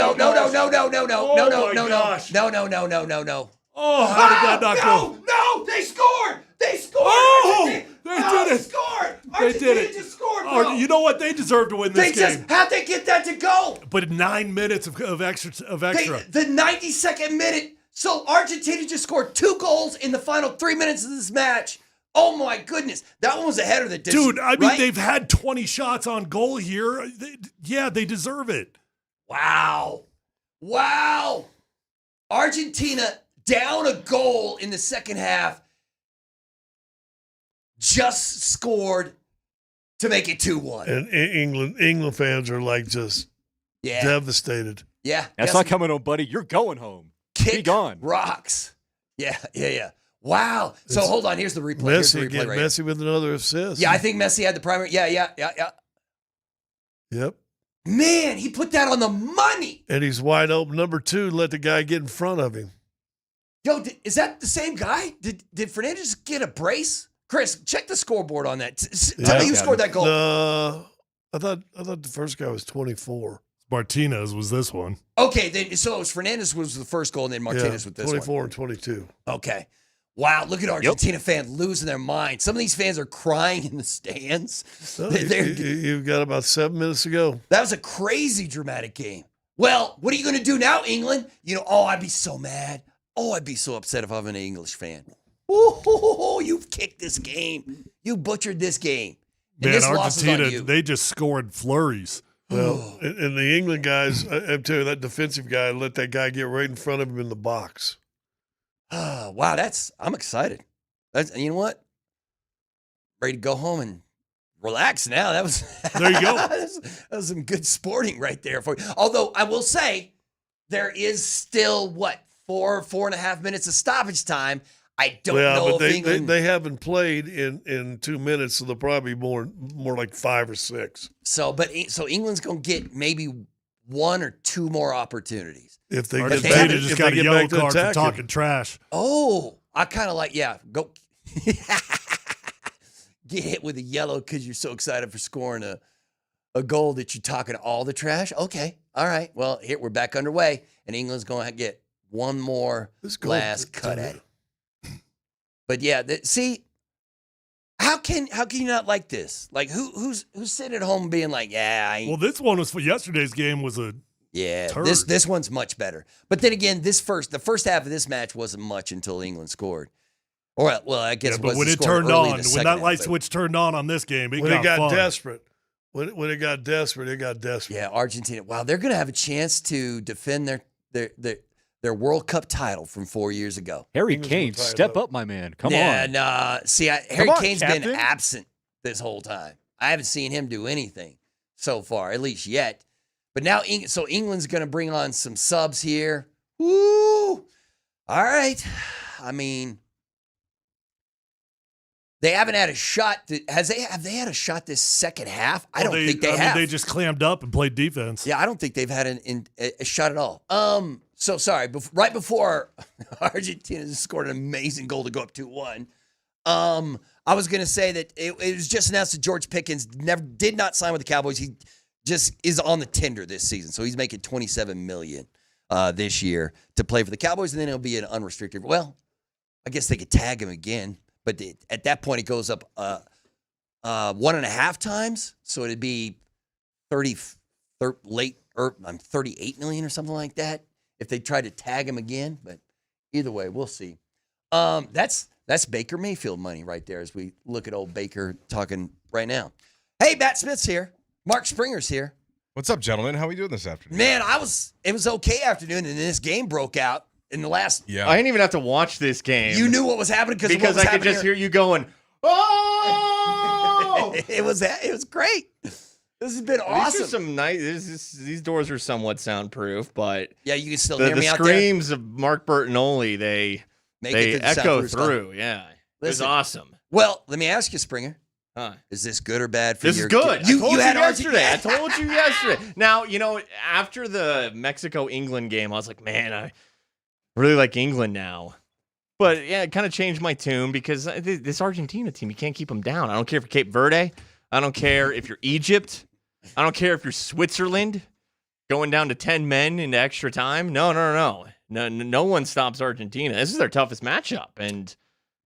how did that not go? No, they scored. Oh, they did it. Scored. They did it. Just scored, bro. You know what? They deserve to win this game. How'd they get that to go? But 9 minutes of extra. The 92nd minute. So Argentina just scored 2 goals in the final 3 minutes of this match. Oh my goodness, that one was ahead of the distance. Dude, I mean, they've had 20 shots on goal here. They deserve it. Wow. Argentina down a goal in the second half, just scored to make it 2-1. And England fans are like just devastated. Yeah. That's not coming home, buddy. You're going home. Be gone. Rocks. Yeah. Wow. So hold on. Here's the replay. Messi with another assist. Yeah, I think Messi had the primary. Yeah. Yep. Man, he put that on the money. And he's wide open. Number 2, let the guy get in front of him. Yo, is that the same guy? Did Fernandez get a brace? Chris, check the scoreboard on that. Tell me who scored that goal. I thought the first guy was 24. Martinez was this one. Okay, so it was Fernandez was the first goal, and then Martinez with this 24 one. and 22. Okay. Wow, look at Argentina fans losing their mind. Some of these fans are crying in the stands. So you've got about 7 minutes to go. That was a crazy dramatic game. Well, what are you going to do now, England? I'd be so mad. Oh, I'd be so upset if I'm an English fan. Oh, you've kicked this game. You butchered this game. And Man, this loss is on Argentina, you. they just scored flurries. Well, and the England guys, I'm telling you, that defensive guy let that guy get right in front of him in the box. Wow, I'm excited. You know what? Ready to go home and relax now. That was there. You go. that was some good sporting right there for you. Although I will say, there is still 4.5 minutes of stoppage time. I don't know but if England. They haven't played in 2 minutes, so they'll probably be more like 5 or 6. So England's gonna get maybe 1 or 2 more opportures. If they Argentina just got a yellow card for talking trash. Oh, I kind of like go get hit with a yellow because you're so excited for scoring a goal that you're talking all the trash. Okay, all right. Well, here we're back underway, and England's going to get one more last cut at it. But yeah, see, how can you not like this? Like who's sitting at home being like, yeah, well, this one was for yesterday's game was a turd. This one's much better. But then again, the first half of this match wasn't much until England scored. Or well, I guess. Yeah, but when it turned on, when that light switch turned on this game, it got desperate. When it got desperate, it got desperate. Yeah, Argentina. Wow, they're going to have a chance to defend their World Cup title from 4 years ago. Harry Kane, step up, my man. Come on. Harry Kane's been absent this whole time. I haven't seen him do anything so far, at least yet. But now, so England's going to bring on some subs here. Woo! All right. I mean, they haven't had a shot. Have they had a shot this second half? I don't think they have. They just clammed up and played defense. Yeah, I don't think they've had a shot at all. So sorry. Right before Argentina scored an amazing goal to go up 2-1. I was going to say that it was just announced that George Pickens did not sign with the Cowboys. He just is on the tender this season, so he's making $27 million this year to play for the Cowboys, and then he'll be an unrestricted. Well, I guess they could tag him again. But at that point, it goes up 1.5 times, so it'd be 38 million or something like that if they tried to tag him again. But either way, we'll see. That's Baker Mayfield money right there as we look at old Baker talking right now. Hey, Matt Smith's here. Mark Springer's here. What's up, gentlemen? How are we doing this afternoon? Man, it was okay afternoon, and then this game broke out. In the last, I didn't even have to watch this game. You knew what was happening because I could just hear you going, "Oh!" it was great. This has been awesome. These are some nice. These doors are somewhat soundproof, but yeah, you can still hear me out there. The screams of Mark Bertinoli, they echo through. Yeah, it was awesome. Well, let me ask you, Springer. Is this good or bad for this your? This is good. You had yesterday. I told you yesterday. Now after the Mexico-England game, I was like, man, I really like England now. But, yeah, it kind of changed my tune because this Argentina team, you can't keep them down. I don't care if you're Cape Verde. I don't care if you're Egypt. I don't care if you're Switzerland going down to 10 men into extra time. No one stops Argentina. This is their toughest matchup, and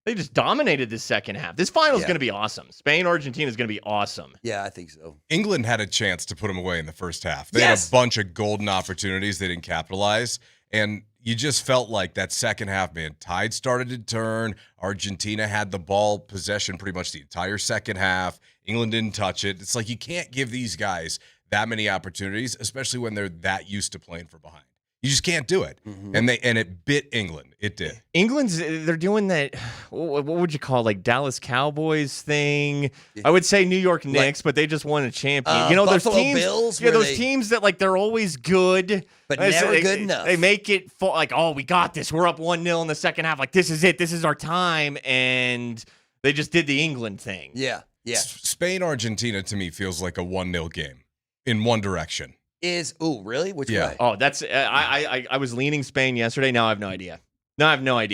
they just dominated this second half. This final is going to be awesome. Spain-Argentina is going to be awesome. Yeah, I think so. England had a chance to put them away in the first half. They had a bunch of golden opportunities. They didn't capitalize, and you just felt like that second half, man, tide started to turn. Argentina had the ball possession pretty much the entire second half. England didn't touch it. It's like you can't give these guys that many opportunities, especially when they're that used to playing from behind. You just can't do it. Mm-hmm. And it bit England. It did. They're doing that, what would you call, like Dallas Cowboys thing? I would say New York Knicks, but they just won a champion. Those teams, Bills, teams that like they're always good. But never good enough. They make it like, oh, we got this. We're up 1-0 in the second half. Like, this is it. This is our time. And they just did the England thing. Yeah. Spain-Argentina, to me, feels like a 1-0 game in one direction. Really? Which way? Oh, that's I was leaning Spain yesterday. Now I have no idea.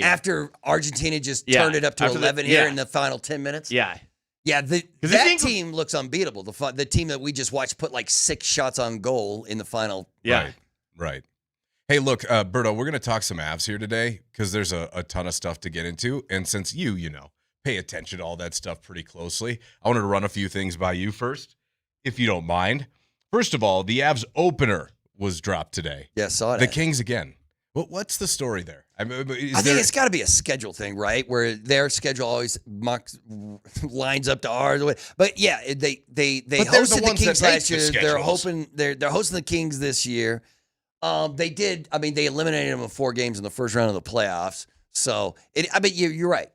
After Argentina just turned it up to 11 here in the final 10 minutes? Yeah. Yeah, that team looks unbeatable. The team that we just watched put like 6 shots on goal in the final. Yeah. Right. Hey, look, Berto, we're going to talk some Avs here today because there's a ton of stuff to get into. And since you pay attention to all that stuff pretty closely, I wanted to run a few things by you first, if you don't mind. First of all, the Avs opener was dropped today. Yeah, saw that. The Kings again. What's the story there? I think it's got to be a schedule thing, right? Where their schedule always lines up to ours. But yeah, they hosted the Kings last year. They're hoping they're hosting the Kings this year. They did. I mean, they eliminated them in 4 games in the first round of the playoffs. So you're right.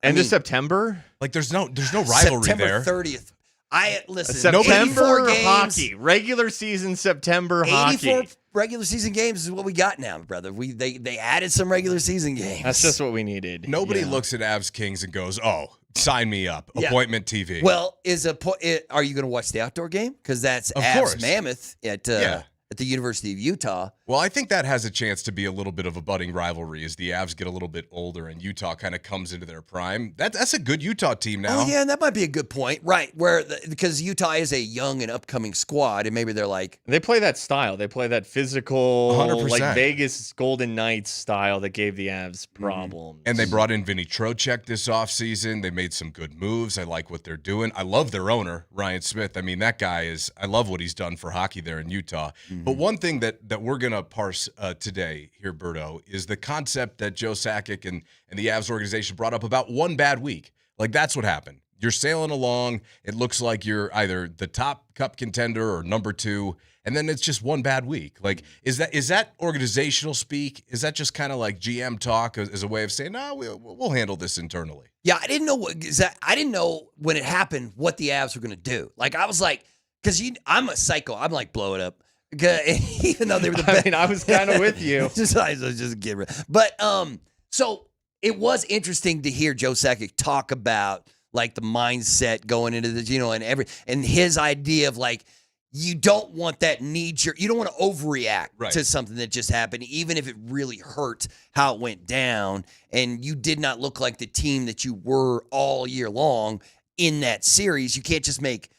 End of September? Like there's no rivalry September there. 30th. Listen. September 84 games, hockey, regular season September 84 hockey. regular season games is what we got now, brother. They added some regular season games. That's just what we needed. Nobody looks at Avs Kings and goes, "Oh, sign me up." Yeah. Appointment TV. Well, are you going to watch the outdoor game? Because that's Of Avs course. Mammoth at the University of Utah. Well, I think that has a chance to be a little bit of a budding rivalry as the Avs get a little bit older and Utah kind of comes into their prime. That's a good Utah team now. Oh, yeah, and that might be a good point. Right, because Utah is a young and upcoming squad, and maybe they're like... They play that style. They play that physical, 100%. like Vegas Golden Knights style that gave the Avs problems. And they brought in Vinny Trocheck this offseason. They made some good moves. I like what they're doing. I love their owner, Ryan Smith. I mean, that guy I love what he's done for hockey there in Utah. But one thing that we're going to parse today here, Berto, is the concept that Joe Sakic and the Avs organization brought up about one bad week. Like, that's what happened. You're sailing along. It looks like you're either the top cup contender or number 2, and then it's just one bad week. Like, is that organizational speak? Is that just kind of like GM talk as a way of saying, no, we'll handle this internally? Yeah, I didn't know I didn't know when it happened what the Avs were going to do. Like, I was like, because I'm a psycho. I'm like, blow it up. Even though they were the best. I mean, I was kind of with you. just get rid. But so it was interesting to hear Joe Sakic talk about like the mindset going into this, and his idea of like you don't want that knee-jerk. You don't want to overreact to something that just happened, even if it really hurt how it went down, and you did not look like the team that you were all year long in that series. You can't just make.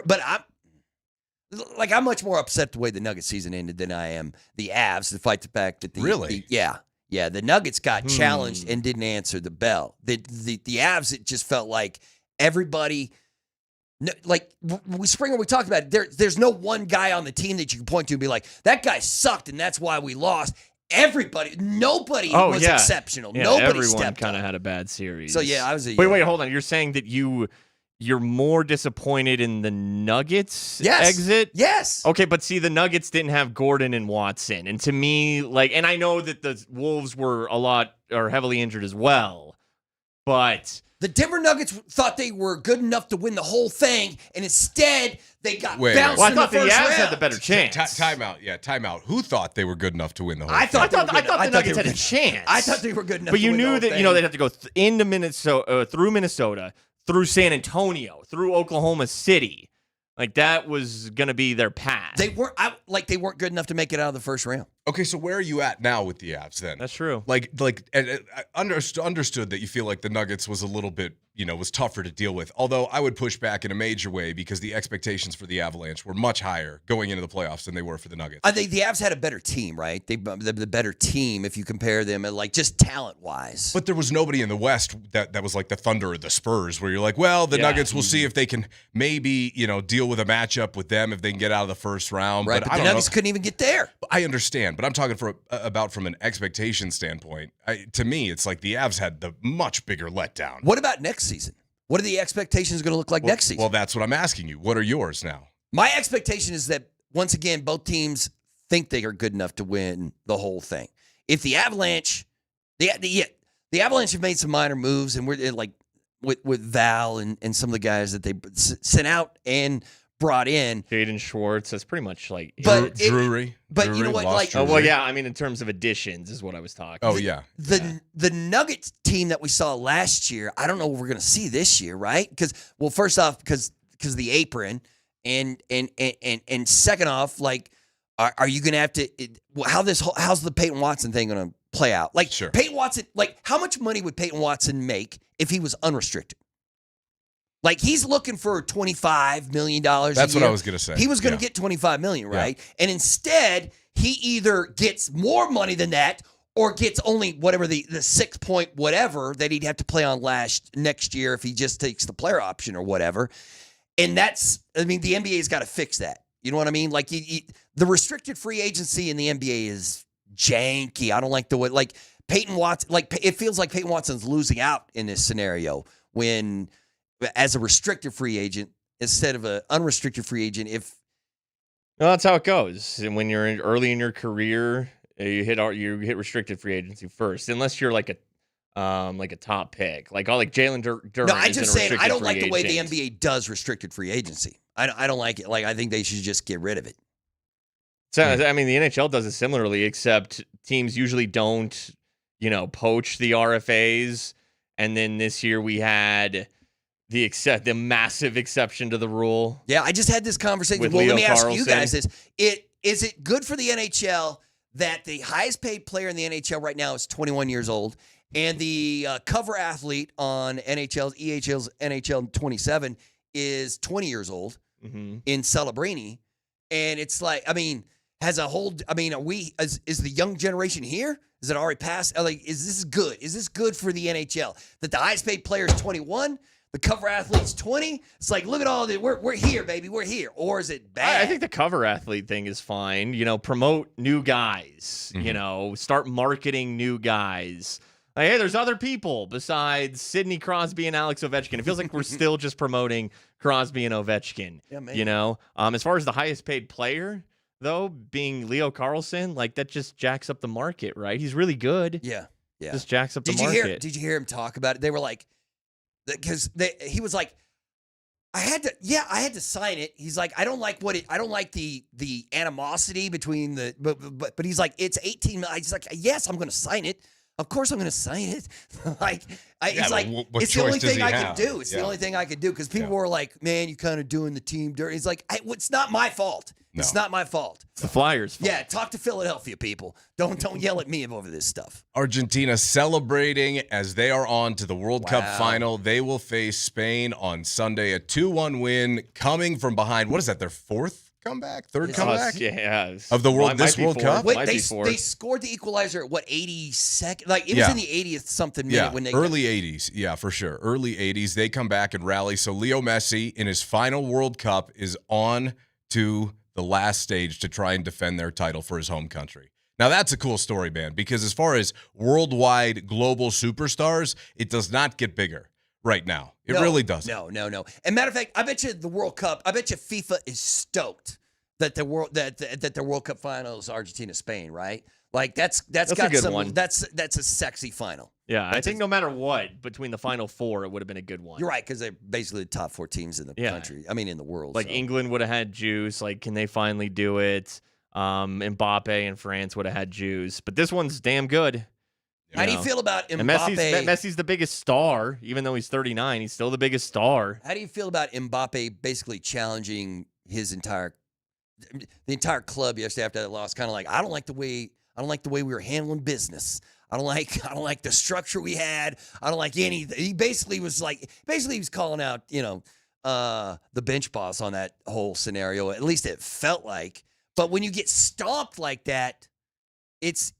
But I'm much more upset the way the Nuggets season ended than I am the Avs, despite the fact that the Nuggets got challenged and didn't answer the bell. The Avs, it just felt like everybody, like Springer, we talked about it. There's no one guy on the team that you can point to and be like, that guy sucked and that's why we lost. Nobody was exceptional. Yeah, Nobody everyone kind of had a bad series. So I was wait, hold on. You're saying that you're more disappointed in the Nuggets exit? Yes. Okay, but see, the Nuggets didn't have Gordon and Watson. And to me, and I know that the Wolves were heavily injured as well, but... The Denver Nuggets thought they were good enough to win the whole thing, and instead they got bounced in the first round. I thought the Avs had the better chance. Timeout. Yeah, timeout. Who thought they were good enough to win the whole I thing? thought the Nuggets had a chance. I thought they were good enough but to win the whole thing. But you knew that, they'd have to go into Minnesota, through Minnesota, through San Antonio, through Oklahoma City. Like, that was going to be their path. They weren't good enough to make it out of the first round. Okay, so where are you at now with the Avs then? That's true. I understood that you feel like the Nuggets was a little bit, was tougher to deal with. Although I would push back in a major way because the expectations for the Avalanche were much higher going into the playoffs than they were for the Nuggets. I think the Avs had a better team, right? The better team if you compare them, just talent-wise. But there was nobody in the West that was like the Thunder or the Spurs where you're like, well, the Nuggets, we'll see if they can maybe, deal with a matchup with them if they can get out of the first round. Right, but the Nuggets couldn't even get there. I understand, but I'm talking about from an expectation standpoint. To me, it's like the Avs had the much bigger letdown. What about next season? What are the expectations going to look like next season? Well, that's what I'm asking you. What are yours now? My expectation is that, once again, both teams think they are good enough to win the whole thing. If the Avalanche, the Avalanche have made some minor moves, and we're like with Val and some of the guys that they sent out and brought in. Jaden Schwartz, that's pretty much like Drury. But you know what? Like, in terms of additions is what I was talking. The Nuggets team that we saw last year, I don't know what we're going to see this year, right? Because first off, because of the apron, and second off, like, are you going to have to? How's the Peyton Watson thing going to play out? Like, sure. Peyton Watson, like, how much money would Peyton Watson make if he was unrestricted? Like, he's looking for $25 million a year. That's what I was going to say. He was going to get $25 million, right? Yeah. And instead, he either gets more money than that or gets only whatever the 6 point whatever that he'd have to play on next year if he just takes the player option or whatever. And the NBA's got to fix that. You know what I mean? Like, the restricted free agency in the NBA is janky. I don't like the way, like, Peyton Watson, like, it feels like Peyton Watson's losing out in this scenario when, as a restricted free agent instead of an unrestricted free agent. No, that's how it goes. And when you're early in your career, you hit restricted free agency first, unless you're like like a top pick. Like Jalen Duren. No, I'm just saying I don't like the way agent. the NBA does restricted free agency. I don't like it. Like I think they should just get rid of it. So I mean, the NHL does it similarly, except teams usually don't, poach the RFAs. And then this year we had the massive exception to the rule. Yeah, I just had this conversation. Well, let me ask you guys this: is it good for the NHL that the highest paid player in the NHL right now is 21 years old, and the cover athlete on EHL's NHL 27 is 20 years old in Celebrini? And it's like, I mean, is the young generation here? Is it already past? Like, is this good? Is this good for the NHL that the highest paid player is 21? The cover athlete's 20. It's like, look at all this. We're here, baby. We're here. Or is it bad? I think the cover athlete thing is fine. Promote new guys. Start marketing new guys. Like, hey, there's other people besides Sidney Crosby and Alex Ovechkin. It feels like we're still just promoting Crosby and Ovechkin. Yeah, maybe. As far as the highest paid player, though, being Leo Carlson, like that just jacks up the market, right? He's really good. Yeah. Just jacks up the market. Did you hear him talk about it? They were like, because he was like, I had to sign it. He's like, I don't like the animosity between but he's like, it's 18. He's like, yes, I'm going to sign it. Of course I'm going to sign it. He's like, it's the only thing I could do. It's the only thing I could do because people were like, man, you kind of doing the team dirty. He's like, it's not my fault. No. It's not my fault. It's the Flyers' fault. Yeah, talk to Philadelphia people. Don't yell at me over this stuff. Argentina celebrating as they are on to the World Cup final. They will face Spain on Sunday. A 2-1 win coming from behind. What is that, their third comeback? Yeah. Of the World Cup? Wait, they scored the equalizer at what, 82nd? Like, it was in the 80th something minute when they early 80s. Yeah, for sure. Early 80s. They come back and rally. So Leo Messi in his final World Cup is on to the last stage to try and defend their title for his home country. Now, that's a cool story, man, because as far as worldwide global superstars, it does not get bigger right now. It really doesn't. No. And matter of fact, I bet you the World Cup, I bet you FIFA is stoked that the World Cup final is Argentina-Spain, right? Like that's got a good some one. that's a sexy final. Yeah, I think no matter what, between the final four, it would have been a good one. You're right, because they're basically the top 4 teams in the country. I mean, in the world. Like England would have had juice. Like, can they finally do it? Mbappe and France would have had juice. But this one's damn good. How do you feel about Mbappe? And Messi's the biggest star, even though he's 39. He's still the biggest star. How do you feel about Mbappe basically challenging the entire club yesterday after that loss? Kind of like, I don't like the way we were handling business. I don't like the structure we had. I don't like anything. He basically was calling out, the bench boss on that whole scenario. At least it felt like. But when you get stomped like that, it's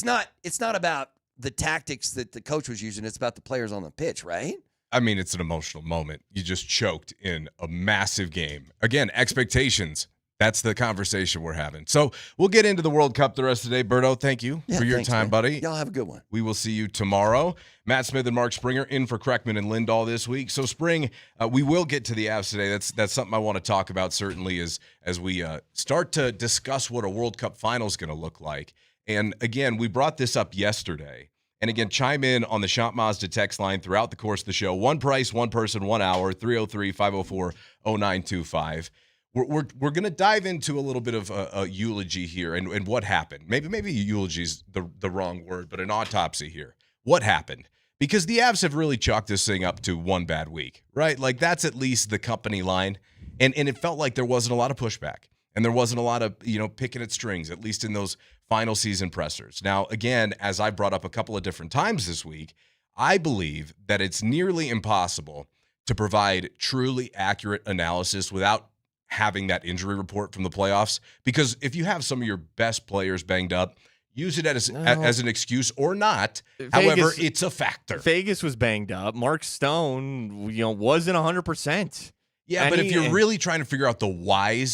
not about the tactics that the coach was using. It's about the players on the pitch, right? I mean, it's an emotional moment. You just choked in a massive game. Again, expectations. That's the conversation we're having. So we'll get into the World Cup the rest of the day. Berto, thank you for your time, man. Buddy. Y'all have a good one. We will see you tomorrow. Matt Smith and Mark Springer in for Kreckman and Lindahl this week. So, Spring, we will get to the Avs today. That's something I want to talk about, certainly, as we start to discuss what a World Cup final is going to look like. And, again, we brought this up yesterday. And, again, chime in on the Shop Mazda text line throughout the course of the show. One price, one person, 1 hour, 303-504-0925. We're going to dive into a little bit of a eulogy here and what happened. Maybe eulogy is the wrong word, but an autopsy here. What happened? Because the Avs have really chalked this thing up to one bad week, right? Like, that's at least the company line. And it felt like there wasn't a lot of pushback. And there wasn't a lot of, picking at strings, at least in those final season pressers. Now, again, as I brought up a couple of different times this week, I believe that it's nearly impossible to provide truly accurate analysis without having that injury report from the playoffs, because if you have some of your best players banged up, use it as an excuse or not. However, it's a factor. Vegas was banged up. Mark Stone, wasn't 100%. Yeah, but if you're really trying to figure out the why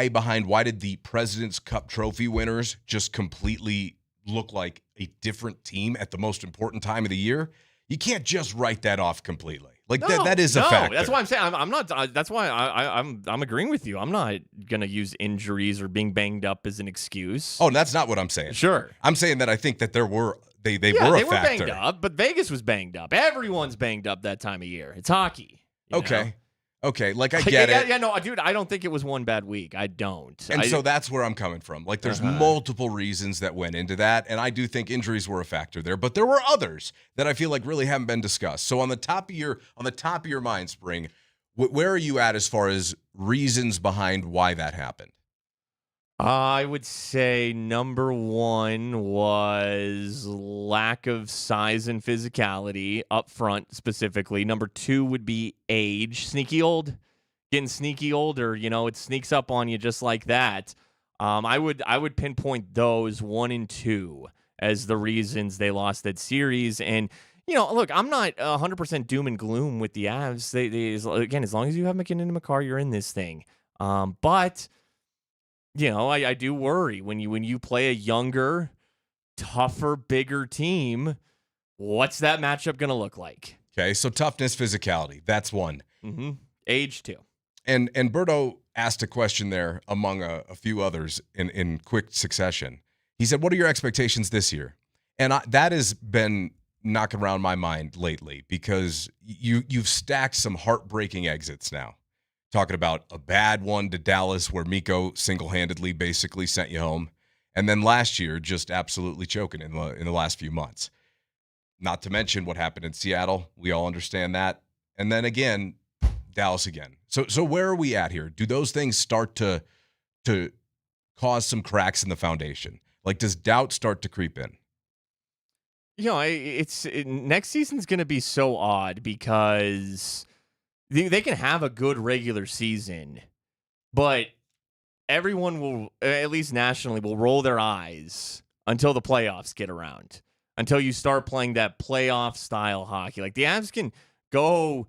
behind why did the President's Cup trophy winners just completely look like a different team at the most important time of the year, you can't just write that off completely. That is a factor. That's why I'm saying I'm not. That's why I'm agreeing with you. I'm not gonna use injuries or being banged up as an excuse. Oh, that's not what I'm saying. Sure, I'm saying that I think that there they Yeah, were a they were factor. banged up, but Vegas was banged up. Everyone's banged up that time of year. It's hockey. you know? Okay, like I get it. Yeah, no, dude, I don't think it was one bad week. I don't. And so that's where I'm coming from. Like there's multiple reasons that went into that, and I do think injuries were a factor there, but there were others that I feel like really haven't been discussed. So on the top of your mind, Spring, where are you at as far as reasons behind why that happened? I would say number one was lack of size and physicality up front specifically. Number two would be age. Getting sneaky older, it sneaks up on you just like that. I would pinpoint those 1 and 2 as the reasons they lost that series. And, look, I'm not 100% doom and gloom with the Avs. Again, as long as you have McKinnon and Makar, you're in this thing. But I do worry when you play a younger, tougher, bigger team. What's that matchup going to look like? Okay, so toughness, physicality, that's one. Mm-hmm. Age too. And Berto asked a question there among a few others in quick succession. He said, "What are your expectations this year?" And that has been knocking around my mind lately because you've stacked some heartbreaking exits now. Talking about a bad one to Dallas where Mikko single-handedly basically sent you home. And then last year, just absolutely choking in the last few months. Not to mention what happened in Seattle. We all understand that. And then again, Dallas again. So where are we at here? Do those things start to cause some cracks in the foundation? Like, does doubt start to creep in? Next season's going to be so odd because they can have a good regular season, but everyone will, at least nationally, will roll their eyes until the playoffs get around, until you start playing that playoff style hockey. Like the Avs can go,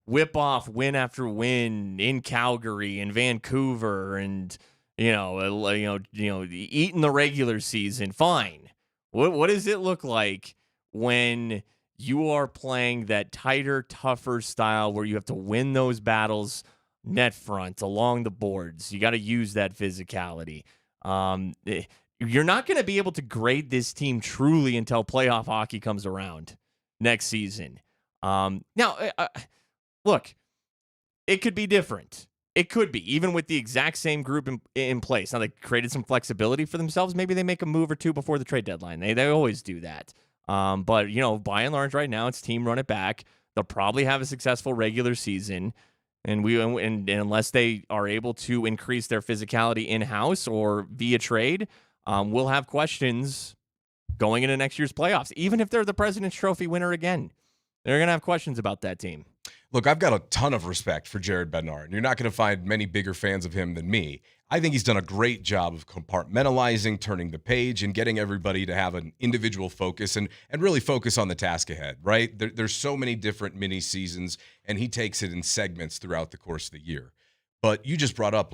whip off win after win in Calgary and Vancouver and, eat in the regular season. Fine. What does it look like when you are playing that tighter, tougher style where you have to win those battles net front along the boards? You got to use that physicality. You're not going to be able to grade this team truly until playoff hockey comes around next season. Look, it could be different. It could be, even with the exact same group in place. Now, they created some flexibility for themselves. Maybe they make a move or two before the trade deadline. They always do that. But, by and large right now, it's team run it back. They'll probably have a successful regular season. And unless they are able to increase their physicality in-house or via trade, we'll have questions going into next year's playoffs. Even if they're the President's Trophy winner again, they're going to have questions about that team. Look, I've got a ton of respect for Jared Bednar, and you're not going to find many bigger fans of him than me. I think he's done a great job of compartmentalizing, turning the page, and getting everybody to have an individual focus and really focus on the task ahead, right? There's so many different mini seasons, and he takes it in segments throughout the course of the year. But you just brought up,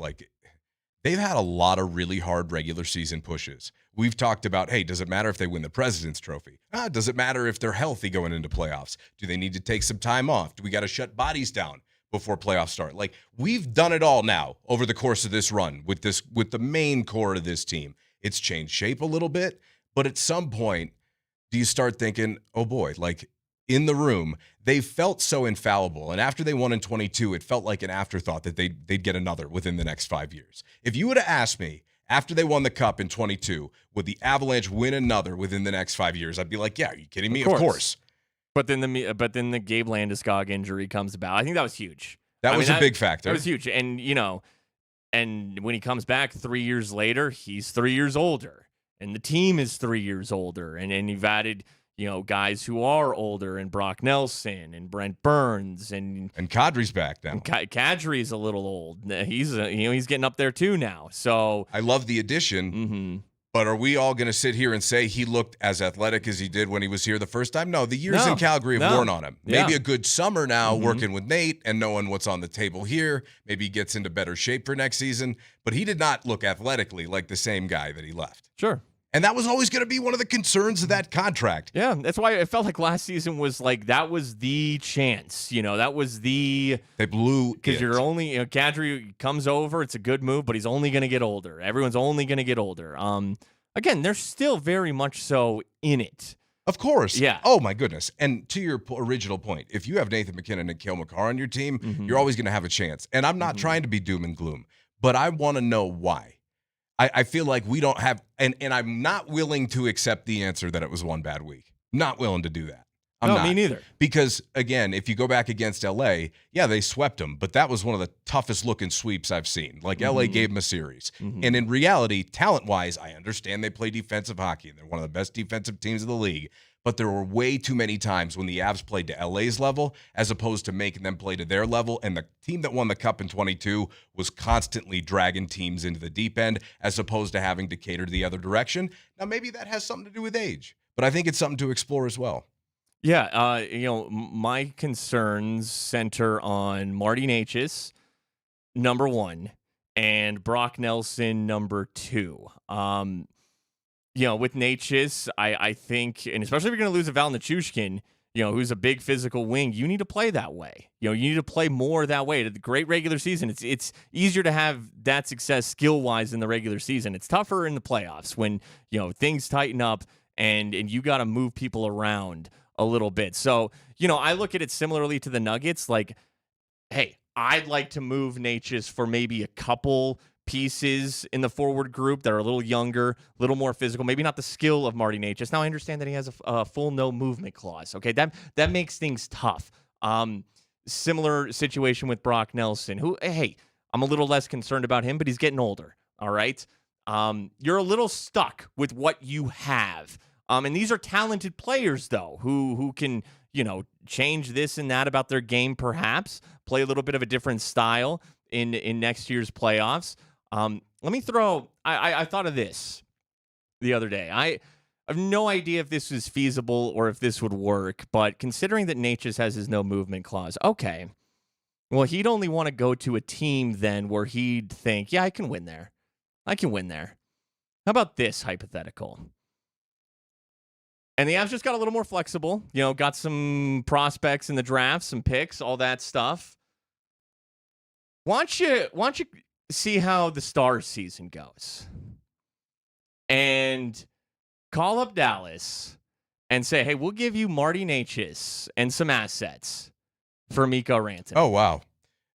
they've had a lot of really hard regular season pushes. We've talked about, hey, does it matter if they win the President's Trophy? Does it matter if they're healthy going into playoffs? Do they need to take some time off? Do we got to shut bodies down before playoffs start? We've done it all now over the course of this run with the main core of this team. It's changed shape a little bit, but at some point, do you start thinking, oh boy, in the room, they felt so infallible. And after they won in 22, it felt like an afterthought that they'd get another within the next 5 years. If you would have asked me after they won the Cup in 22, would the Avalanche win another within the next 5 years? I'd be like, yeah, are you kidding me? Of course. But then the Gabe Landeskog injury comes about. I think that was huge. That was a big factor. That was huge. And, and when he comes back 3 years later, he's 3 years older. And the team is 3 years older. And you've added guys who are older, and Brock Nelson and Brent Burns and Kadri's back now. Kadri's a little old. He's getting up there too now. So I love the addition. But are we all going to sit here and say he looked as athletic as he did when he was here the first time? No, the years in Calgary have worn on him. Maybe a good summer now working with Nate and knowing what's on the table here. Maybe he gets into better shape for next season. But he did not look athletically like the same guy that he left. Sure. And that was always going to be one of the concerns of that contract. Yeah, that's why it felt like last season was that was the chance. That was the... They blew because you're only... Kadri comes over, it's a good move, but he's only going to get older. Everyone's only going to get older. again, they're still very much so in it. Of course. Yeah. Oh, my goodness. And to your original point, if you have Nathan McKinnon and Cale Makar on your team, you're always going to have a chance. And I'm not trying to be doom and gloom, but I want to know why. I feel like we don't have, and I'm not willing to accept the answer that it was one bad week. Not willing to do that. I'm not. Me neither. Because, again, if you go back against L.A., yeah, they swept them, but that was one of the toughest-looking sweeps I've seen. Like, L.A. gave them a series. And in reality, talent-wise, I understand they play defensive hockey, and they're one of the best defensive teams in the league, but there were way too many times when the Avs played to L.A.'s level as opposed to making them play to their level, and the team that won the Cup in 22 was constantly dragging teams into the deep end as opposed to having to cater to the other direction. Now, maybe that has something to do with age, but I think it's something to explore as well. Yeah, my concerns center on Marty Necas, number one, and Brock Nelson, number two. With Necas, I think, and especially if you're going to lose a Val Nichushkin, who's a big physical wing, you need to play that way. You need to play more that way. The great regular season, it's easier to have that success skill-wise in the regular season. It's tougher in the playoffs when, things tighten up and you got to move people around a little bit. So, I look at it similarly to the Nuggets. Like, hey, I'd like to move Necas for maybe a couple pieces in the forward group that are a little younger, a little more physical, maybe not the skill of Marty Necas. Now, I understand that he has a full no movement clause. Okay, that makes things tough. Similar situation with Brock Nelson, who, hey, I'm a little less concerned about him, but he's getting older. All right. You're a little stuck with what you have. And these are talented players, though, who can, change this and that about their game, perhaps, play a little bit of a different style in next year's playoffs. Let me throw, I thought of this the other day. I have no idea if this is feasible or if this would work, but considering that Necas has his no movement clause, okay, well, he'd only want to go to a team then where he'd think, yeah, I can win there. I can win there. How about this hypothetical? And the Avs just got a little more flexible, got some prospects in the draft, some picks, all that stuff. Why don't you see how the Stars season goes? And call up Dallas and say, hey, we'll give you Marty Necas and some assets for Mikko Rantanen. Oh, wow.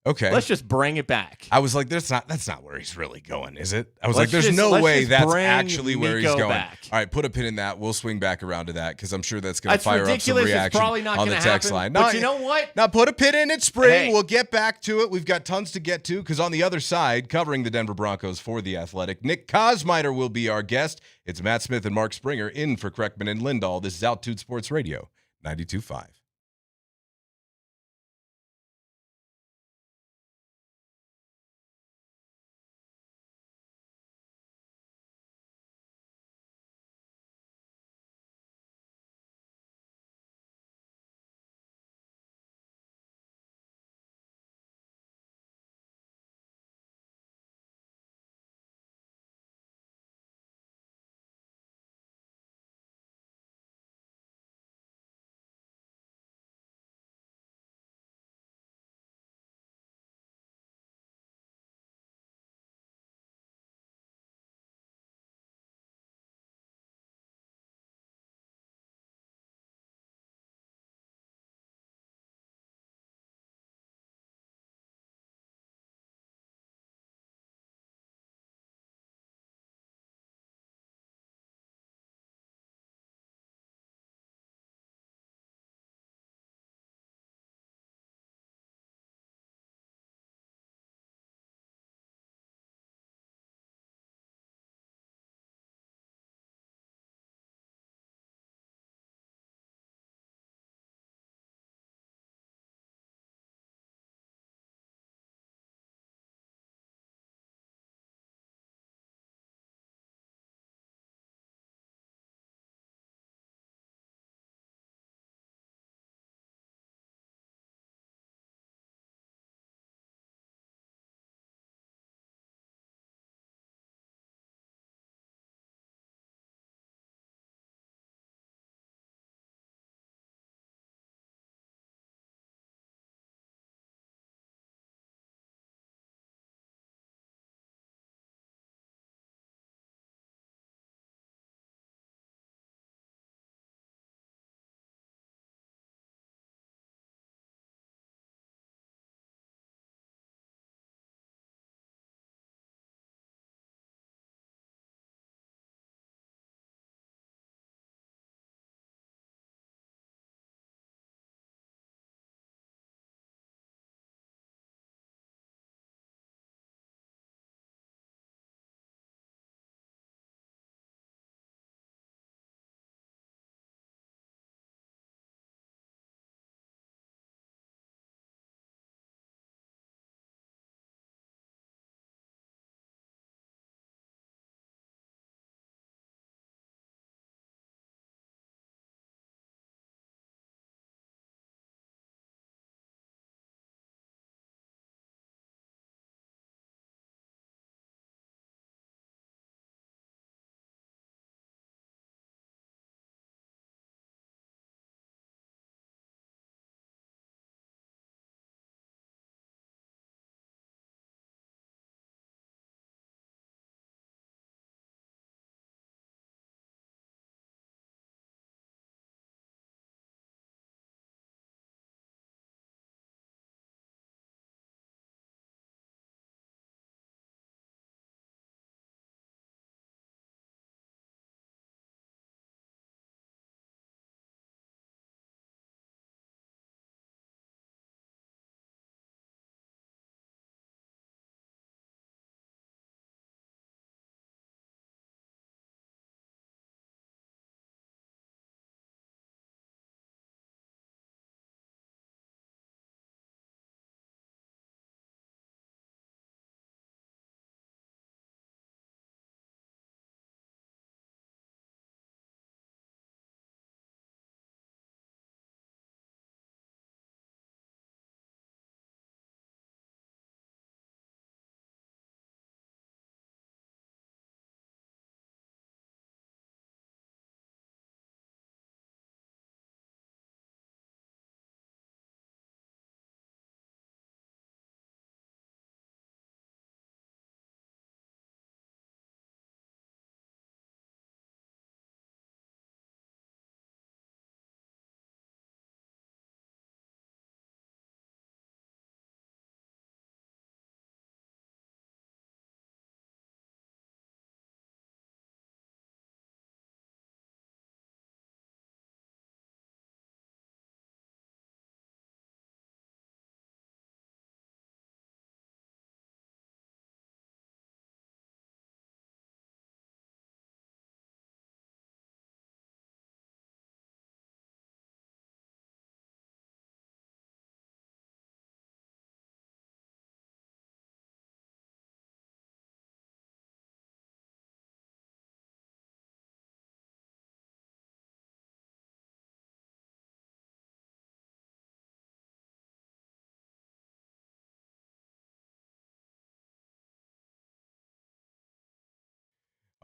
Okay. Let's just bring it back. I was like, that's not where he's really going, is it? I was like, there's no way that's actually where he's going. Back. All right, put a pin in that. We'll swing back around to that because I'm sure that's going to fire up some ridiculous. reaction It's probably not on the text happen, line. But you know what? Now put a pin in it, spring. Hey. We'll get back to it. We've got tons to get to because on the other side, covering the Denver Broncos for The Athletic, Nick Kosmider will be our guest. It's Matt Smith and Mark Springer in for Kreckman and Lindahl. This is Altitude Sports Radio, 92.5.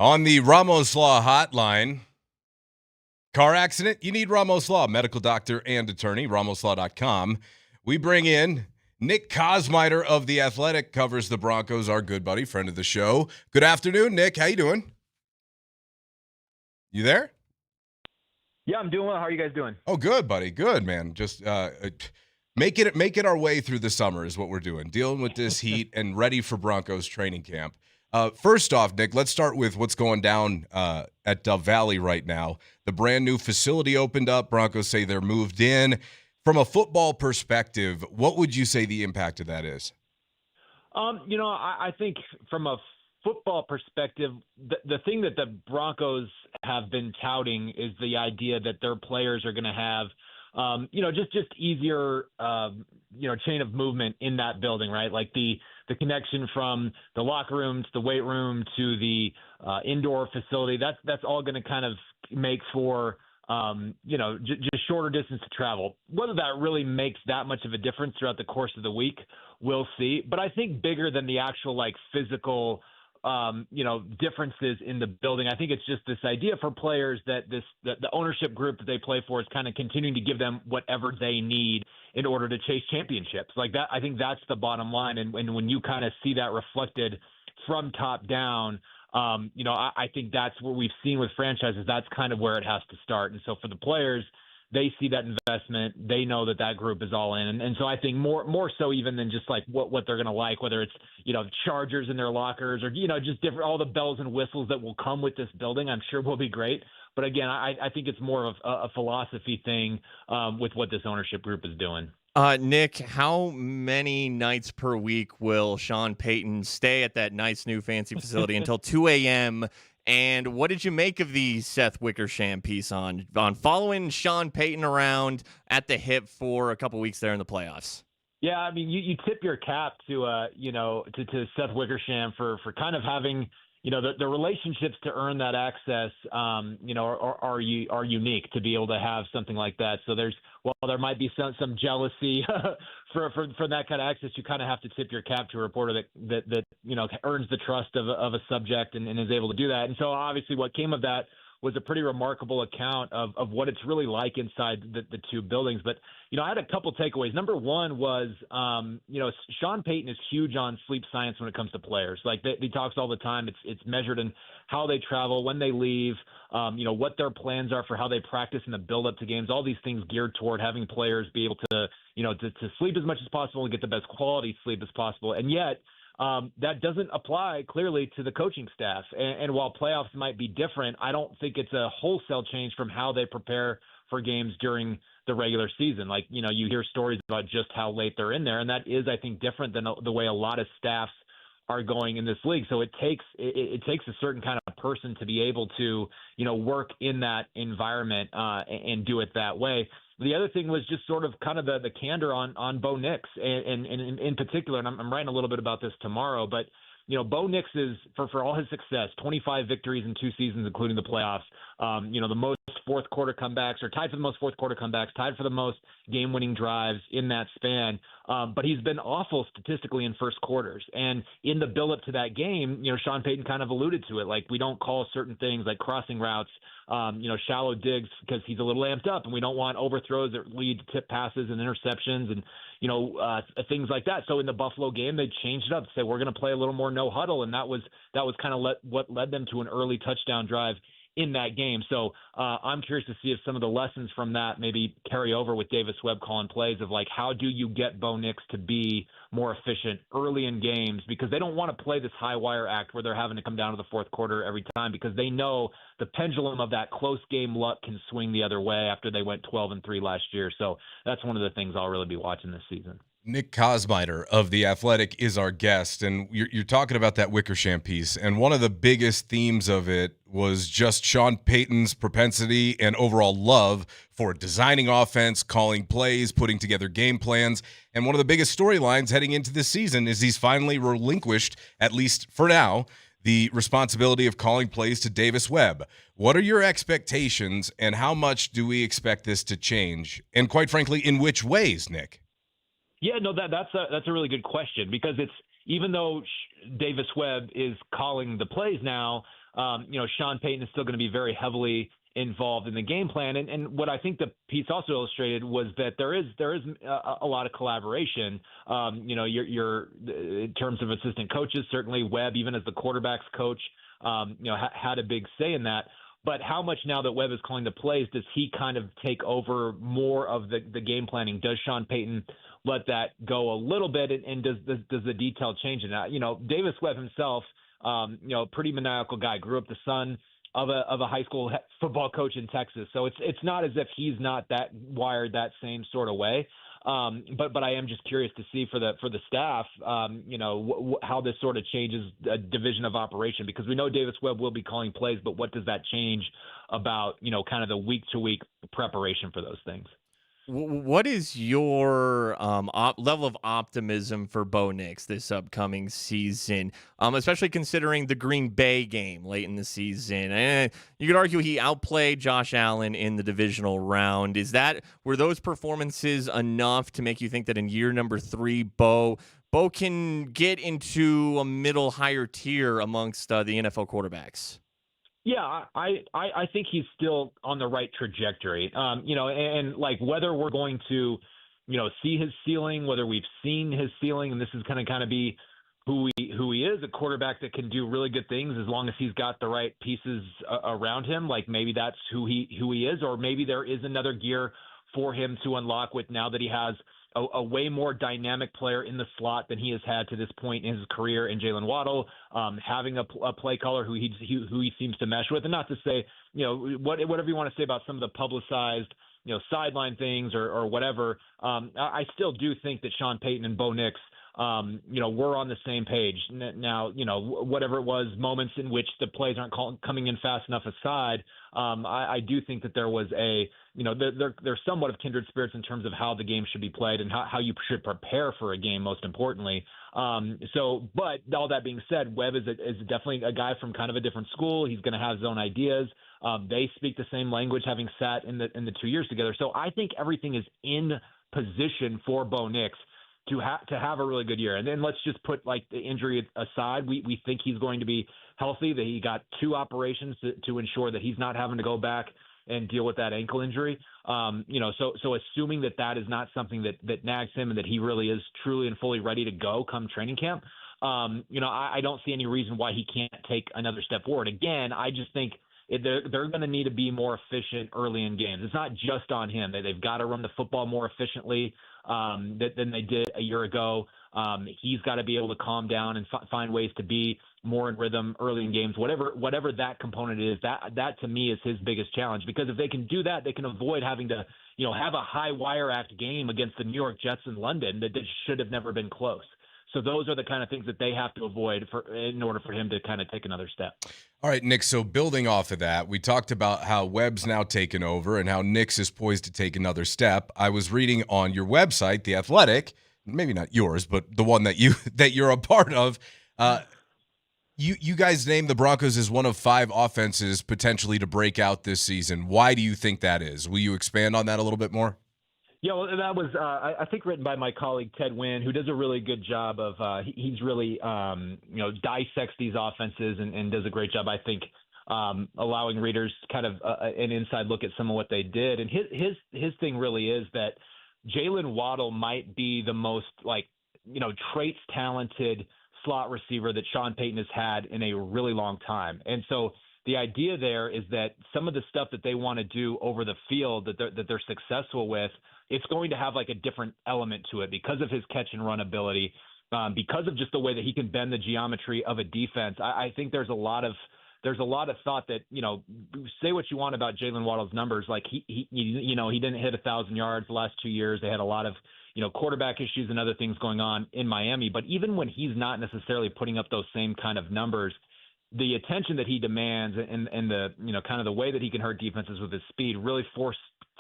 On the Ramos Law hotline, car accident? You need Ramos Law, medical doctor and attorney, ramoslaw.com. We bring in Nick Kosmider of The Athletic, covers the Broncos, our good buddy, friend of the show. Good afternoon, Nick. How you doing? You there? Yeah, I'm doing well. How are you guys doing? Oh, good, buddy. Good, man. Just make it our way through the summer is what we're doing. Dealing with this heat and ready for Broncos training camp. First off, Nick, let's start with what's going down at Dove Valley right now. The brand new facility opened up. Broncos say they're moved in. From a football perspective, what would you say the impact of that is? I think from a football perspective, the thing that the Broncos have been touting is the idea that their players are going to have, just easier, chain of movement in that building, right? Like the connection from the locker room to the weight room to the indoor facility. That's all going to kind of make for just shorter distance to travel. Whether that really makes that much of a difference throughout the course of the week, we'll see. But I think bigger than the actual physical, differences in the building, I think it's just this idea for players that the ownership group that they play for is kind of continuing to give them whatever they need in order to chase championships. Like that, I think that's the bottom line. And when you kind of see that reflected from top down, I think that's what we've seen with franchises. That's kind of where it has to start. And so for the players, they see that investment. They know that group is all in. And so I think more so even than just what they're going to like, whether it's, chargers in their lockers or, just different, all the bells and whistles that will come with this building, I'm sure will be great. But again, I think it's more of a philosophy thing with what this ownership group is doing. Nick, how many nights per week will Sean Payton stay at that nice new fancy facility until 2 a.m.? And what did you make of the Seth Wickersham piece on following Sean Payton around at the hip for a couple weeks there in the playoffs? Yeah, I mean, you tip your cap to Seth Wickersham for kind of having the relationships to earn that access, are unique to be able to have something like that. So there might be some jealousy for that kind of access. You kind of have to tip your cap to a reporter that earns the trust of a subject and is able to do that. And so obviously what came of that was a pretty remarkable account of what it's really like inside the two buildings. But, I had a couple takeaways. Number one was, Sean Payton is huge on sleep science when it comes to players. Like he talks all the time. It's measured in how they travel, when they leave, what their plans are for how they practice in the build up to games, all these things geared toward having players be able to sleep as much as possible and get the best quality sleep as possible. And yet, that doesn't apply clearly to the coaching staff. And while playoffs might be different, I don't think it's a wholesale change from how they prepare for games during the regular season. Like, you hear stories about just how late they're in there. And that is, I think, different than the way a lot of staffs are going in this league. So it takes a certain kind of person to be able to, work in that environment and do it that way. The other thing was just sort of kind of the candor on Bo Nix and in particular, and I'm writing a little bit about this tomorrow, but Bo Nix is, for all his success, 25 victories in 2 seasons, including the playoffs, the most fourth quarter comebacks, or tied for the most fourth quarter comebacks, tied for the most game-winning drives in that span. But he's been awful statistically in first quarters. And in the build-up to that game, Sean Payton kind of alluded to it. Like, we don't call certain things like crossing routes, shallow digs, because he's a little amped up, and we don't want overthrows that lead to tip passes and interceptions and, things like that. So in the Buffalo game, they changed it up to say, we're going to play a little more no huddle. And that was kind of what led them to an early touchdown drive in that game. So I'm curious to see if some of the lessons from that maybe carry over with Davis Webb calling plays of like, how do you get Bo Nix to be more efficient early in games, because they don't want to play this high wire act where they're having to come down to the fourth quarter every time, because they know the pendulum of that close game luck can swing the other way after they went 12-3 last year. So that's one of the things I'll really be watching this season. Nick Kosmider of The Athletic is our guest, and you're talking about that Wickersham piece, and one of the biggest themes of it was just Sean Payton's propensity and overall love for designing offense, calling plays, putting together game plans, and one of the biggest storylines heading into this season is he's finally relinquished, at least for now, the responsibility of calling plays to Davis Webb. What are your expectations, and how much do we expect this to change? And quite frankly, in which ways, Nick? Yeah, no, that's a really good question, because it's, even though Davis Webb is calling the plays now, Sean Payton is still going to be very heavily involved in the game plan. And what I think the piece also illustrated was that there is a lot of collaboration. You're in terms of assistant coaches, certainly Webb, even as the quarterback's coach, had a big say in that. But how much now that Webb is calling the plays, does he kind of take over more of the game planning? Does Sean Payton let that go a little bit? And does the detail change in that? Davis Webb himself, pretty maniacal guy, grew up the son of a high school football coach in Texas. So it's not as if he's not that wired that same sort of way. But I am just curious to see for the staff, how this sort of changes a division of operation, because we know Davis Webb will be calling plays, but what does that change about, kind of the week to week preparation for those things? What is your level of optimism for Bo Nix this upcoming season, especially considering the Green Bay game late in the season? And you could argue he outplayed Josh Allen in the divisional round. Were those performances enough to make you think that in year number 3, Bo can get into a middle higher tier amongst the NFL quarterbacks? Yeah, I think he's still on the right trajectory. And like whether we're going to, see his ceiling, whether we've seen his ceiling, and this is going to kind of be who he is, a quarterback that can do really good things as long as he's got the right pieces around him. Like maybe that's who he is, or maybe there is another gear for him to unlock with now that he has a way more dynamic player in the slot than he has had to this point in his career in Jalen Waddle, having a play caller who he seems to mesh with. And not to say, whatever you want to say about some of the publicized, sideline things or whatever. I still do think that Sean Payton and Bo Nix, we're on the same page now. Whatever it was, moments in which the plays aren't coming in fast enough aside, I do think that there was they're somewhat of kindred spirits in terms of how the game should be played and how you should prepare for a game, most importantly. But all that being said, Webb is definitely a guy from kind of a different school. He's going to have his own ideas. They speak the same language, having sat in the 2 years together. So I think everything is in position for Bo Nix to have a really good year. And then let's just put like the injury aside. We think he's going to be healthy, that he got 2 operations to ensure that he's not having to go back and deal with that ankle injury. So assuming that is not something that nags him and that he really is truly and fully ready to go come training camp, I don't see any reason why he can't take another step forward. Again, I just think they're going to need to be more efficient early in games. It's not just on him. They've got to run the football more efficiently than they did a year ago. He's got to be able to calm down and find ways to be more in rhythm early in games. Whatever that component is, that to me is his biggest challenge. Because if they can do that, they can avoid having to, have a high wire act game against the New York Jets in London that should have never been close. So those are the kind of things that they have to avoid in order for him to kind of take another step. All right, Nick, so building off of that, we talked about how Webb's now taken over and how Nix is poised to take another step. I was reading on your website, The Athletic, maybe not yours, but the one that you're a part of. You guys named the Broncos as one of 5 offenses potentially to break out this season. Why do you think that is? Will you expand on that a little bit more? Yeah, well, that was, I think, written by my colleague Ted Wynn, who does a really good job of, he's really, dissects these offenses and does a great job, I think, allowing readers kind of an inside look at some of what they did. And his thing really is that Jalen Waddle might be the most, traits talented slot receiver that Sean Payton has had in a really long time. And so the idea there is that some of the stuff that they want to do over the field that they're successful with, it's going to have like a different element to it because of his catch and run ability, because of just the way that he can bend the geometry of a defense. I think there's a lot of thought that, say what you want about Jalen Waddle's numbers. Like he didn't hit 1,000 yards the last 2 years. They had a lot of, quarterback issues and other things going on in Miami. But even when he's not necessarily putting up those same kind of numbers, the attention that he demands and the, kind of the way that he can hurt defenses with his speed really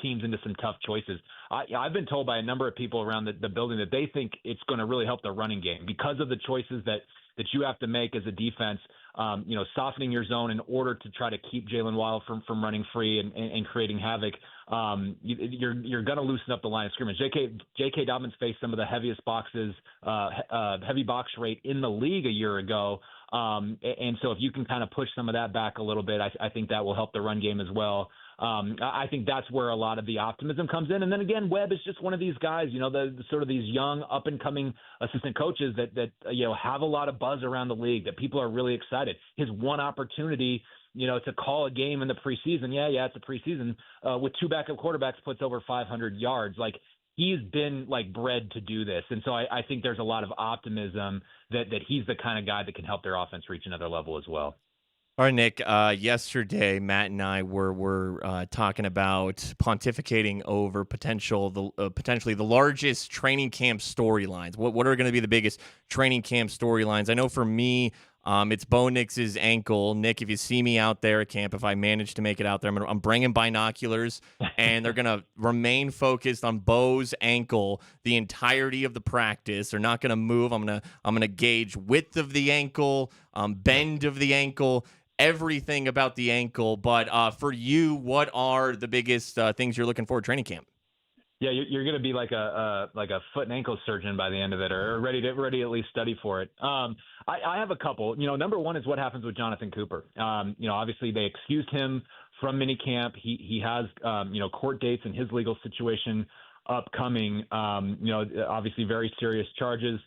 teams into some tough choices. I've been told by a number of people around the building that they think it's going to really help the running game because of the choices that you have to make as a defense, softening your zone in order to try to keep Jalen Waddle from running free and creating havoc. You're going to loosen up the line of scrimmage. J.K. Dobbins faced some of the heaviest heavy box rate in the league a year ago. And so if you can kind of push some of that back a little bit, I think that will help the run game as well. I think that's where a lot of the optimism comes in. And then again, Webb is just one of these guys, the sort of these young up and coming assistant coaches that have a lot of buzz around the league, that people are really excited. His one opportunity, to call a game in the preseason. Yeah, it's a preseason with two backup quarterbacks puts over 500 yards. Like, he's been bred to do this. And so I think there's a lot of optimism that he's the kind of guy that can help their offense reach another level as well. All right, Nick, yesterday, Matt and I were talking about pontificating over potentially the largest training camp storylines. What are going to be the biggest training camp storylines? I know for me, it's Bo Nix's ankle. Nick, if you see me out there at camp, if I manage to make it out there, I'm bringing binoculars, and they're going to remain focused on Bo's ankle the entirety of the practice. They're not going to move. I'm going to gauge width of the ankle, bend of the ankle, everything about the ankle. But for you, what are the biggest things you're looking for at training camp? Yeah, you're going to be like a foot and ankle surgeon by the end of it, or ready to at least study for it. I have a couple. Number one is what happens with Jonathan Cooper. Obviously they excused him from minicamp. He has court dates in his legal situation upcoming. Obviously very serious charges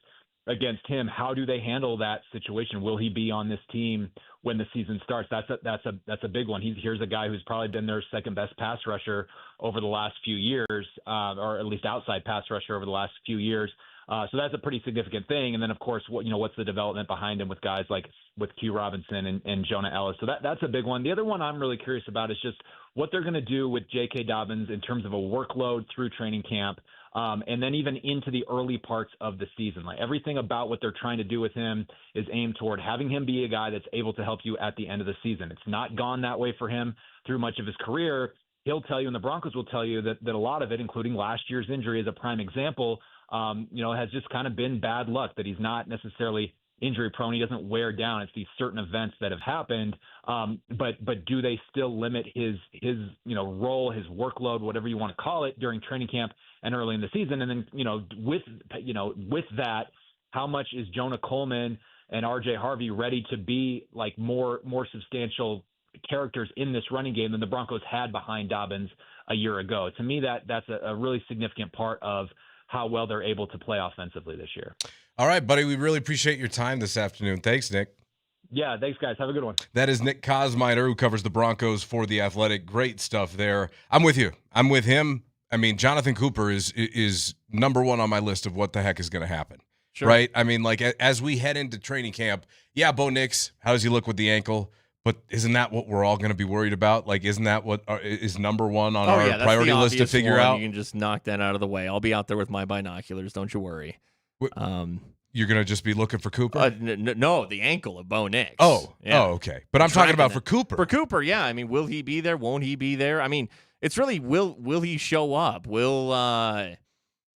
against him. How do they handle that situation? Will he be on this team when the season starts? That's a big one. Here's a guy who's probably been their second best pass rusher over the last few years, or at least outside pass rusher over the last few years. So that's a pretty significant thing. And then of course, what's the development behind him with guys like with Q Robinson and Jonah Ellis? So that's a big one. The other one I'm really curious about is just what they're going to do with J.K. Dobbins in terms of a workload through training camp. And then even into the early parts of the season. Like, everything about what they're trying to do with him is aimed toward having him be a guy that's able to help you at the end of the season. It's not gone that way for him through much of his career. He'll tell you, and the Broncos will tell you, that a lot of it, including last year's injury as a prime example, has just kind of been bad luck, that he's not necessarily injury prone. He doesn't wear down. It's these certain events that have happened. But do they still limit his role, his workload, whatever you want to call it, during training camp and early in the season? And then, with that, how much is Jonah Coleman and RJ Harvey ready to be like more substantial characters in this running game than the Broncos had behind Dobbins a year ago? To me, that's a really significant part of how well they're able to play offensively this year. All right, buddy. We really appreciate your time this afternoon. Thanks, Nick. Yeah, thanks, guys. Have a good one. That is Nick Kosmider, who covers the Broncos for The Athletic. Great stuff there. I'm with you. I'm with him. I mean, Jonathan Cooper is number one on my list of what the heck is going to happen. Sure. Right? I mean, like, as we head into training camp, yeah, Bo Nix, how does he look with the ankle? But isn't that what we're all going to be worried about? Like, isn't that what is number one on our priority list to figure out? You can just knock that out of the way. I'll be out there with my binoculars. Don't you worry. You're going to just be looking for Cooper? No, the ankle of Bo Nix. Oh, okay. But I'm talking about for Cooper. For Cooper, yeah. I mean, will he be there? Won't he be there? I mean, it's really, will he show up?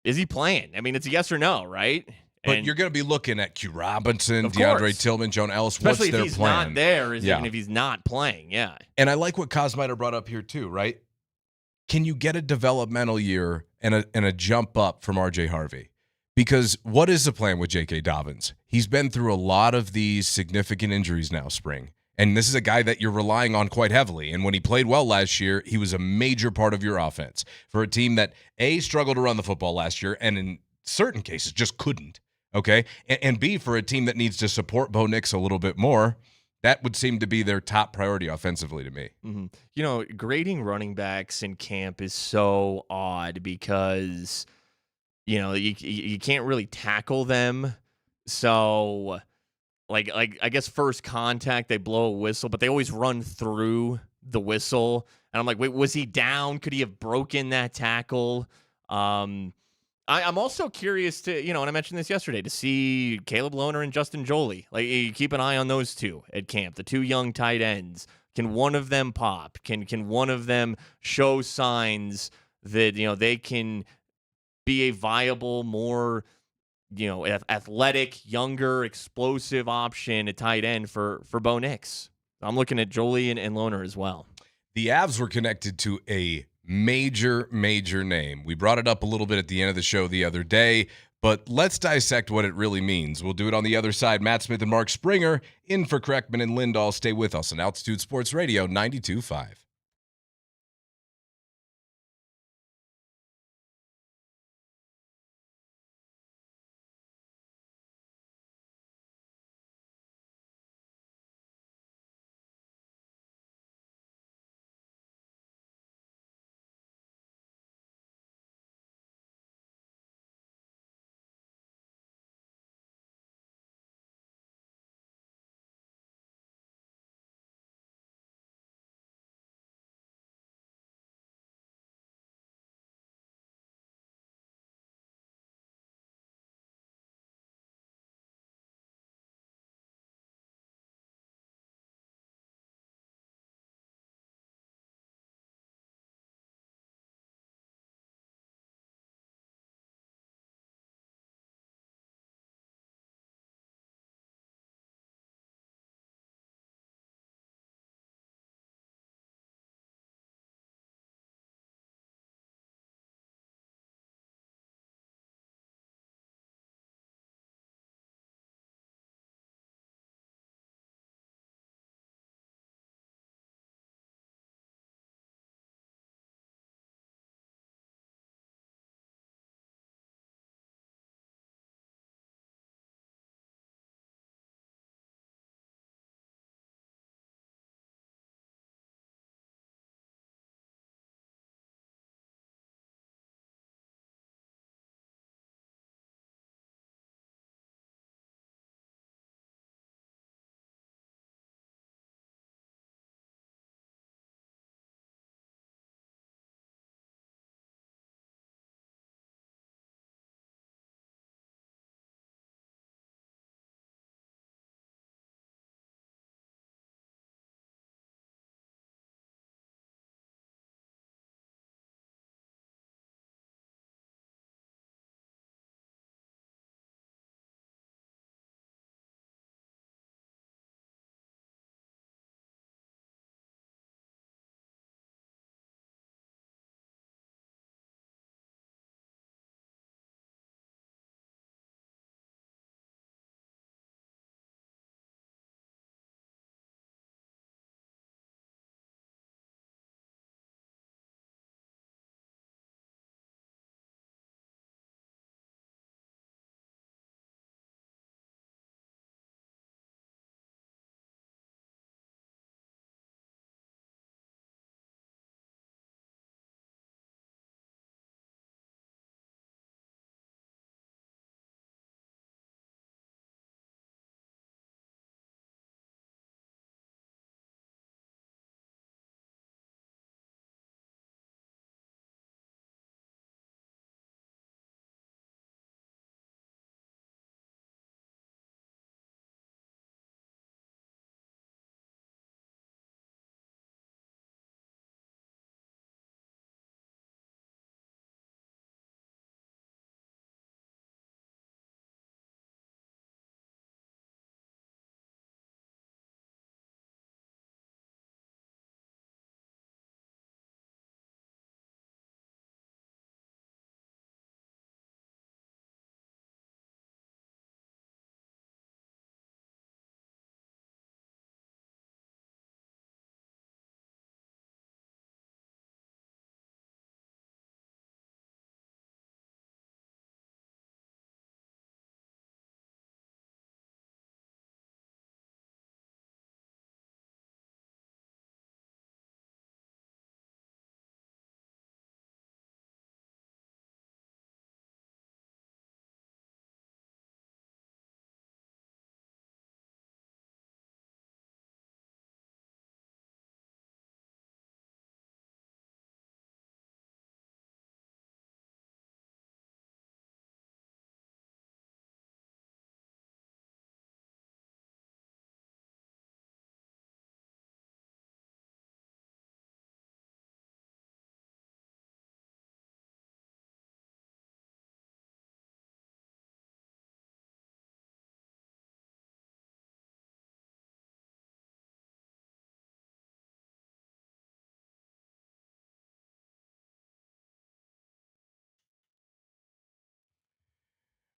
Is he playing? I mean, it's a yes or no, right? But you're going to be looking at Q Robinson, DeAndre Tillman, Jonah Ellis. Especially what's their if he's plan? Not there, even if he's not playing, yeah. And I like what Kosmider brought up here too, right? Can you get a developmental year and a jump up from RJ Harvey? Because what is the plan with J.K. Dobbins? He's been through a lot of these significant injuries now, spring. And this is a guy that you're relying on quite heavily. And when he played well last year, he was a major part of your offense. For a team that, A, struggled to run the football last year, and in certain cases just couldn't, okay? And B, for a team that needs to support Bo Nix a little bit more, that would seem to be their top priority offensively to me. Mm-hmm. Grading running backs in camp is so odd because – you can't really tackle them. So, like I guess first contact, they blow a whistle, but they always run through the whistle. And I'm like, wait, was he down? Could he have broken that tackle? I'm also curious to, and I mentioned this yesterday, to see Caleb Lohner and Justin Joly. Like, you keep an eye on those two at camp, the two young tight ends. Can one of them pop? Can one of them show signs that, they can be a viable, more, athletic, younger, explosive option at tight end for Bo Nix. I'm looking at Jolie and Loner as well. The Avs were connected to a major name. We brought it up a little bit at the end of the show the other day, but let's dissect what it really means. We'll do it on the other side. Matt Smith and Mark Springer in for Kreckman and Lindahl. Stay with us on Altitude Sports Radio 92.5.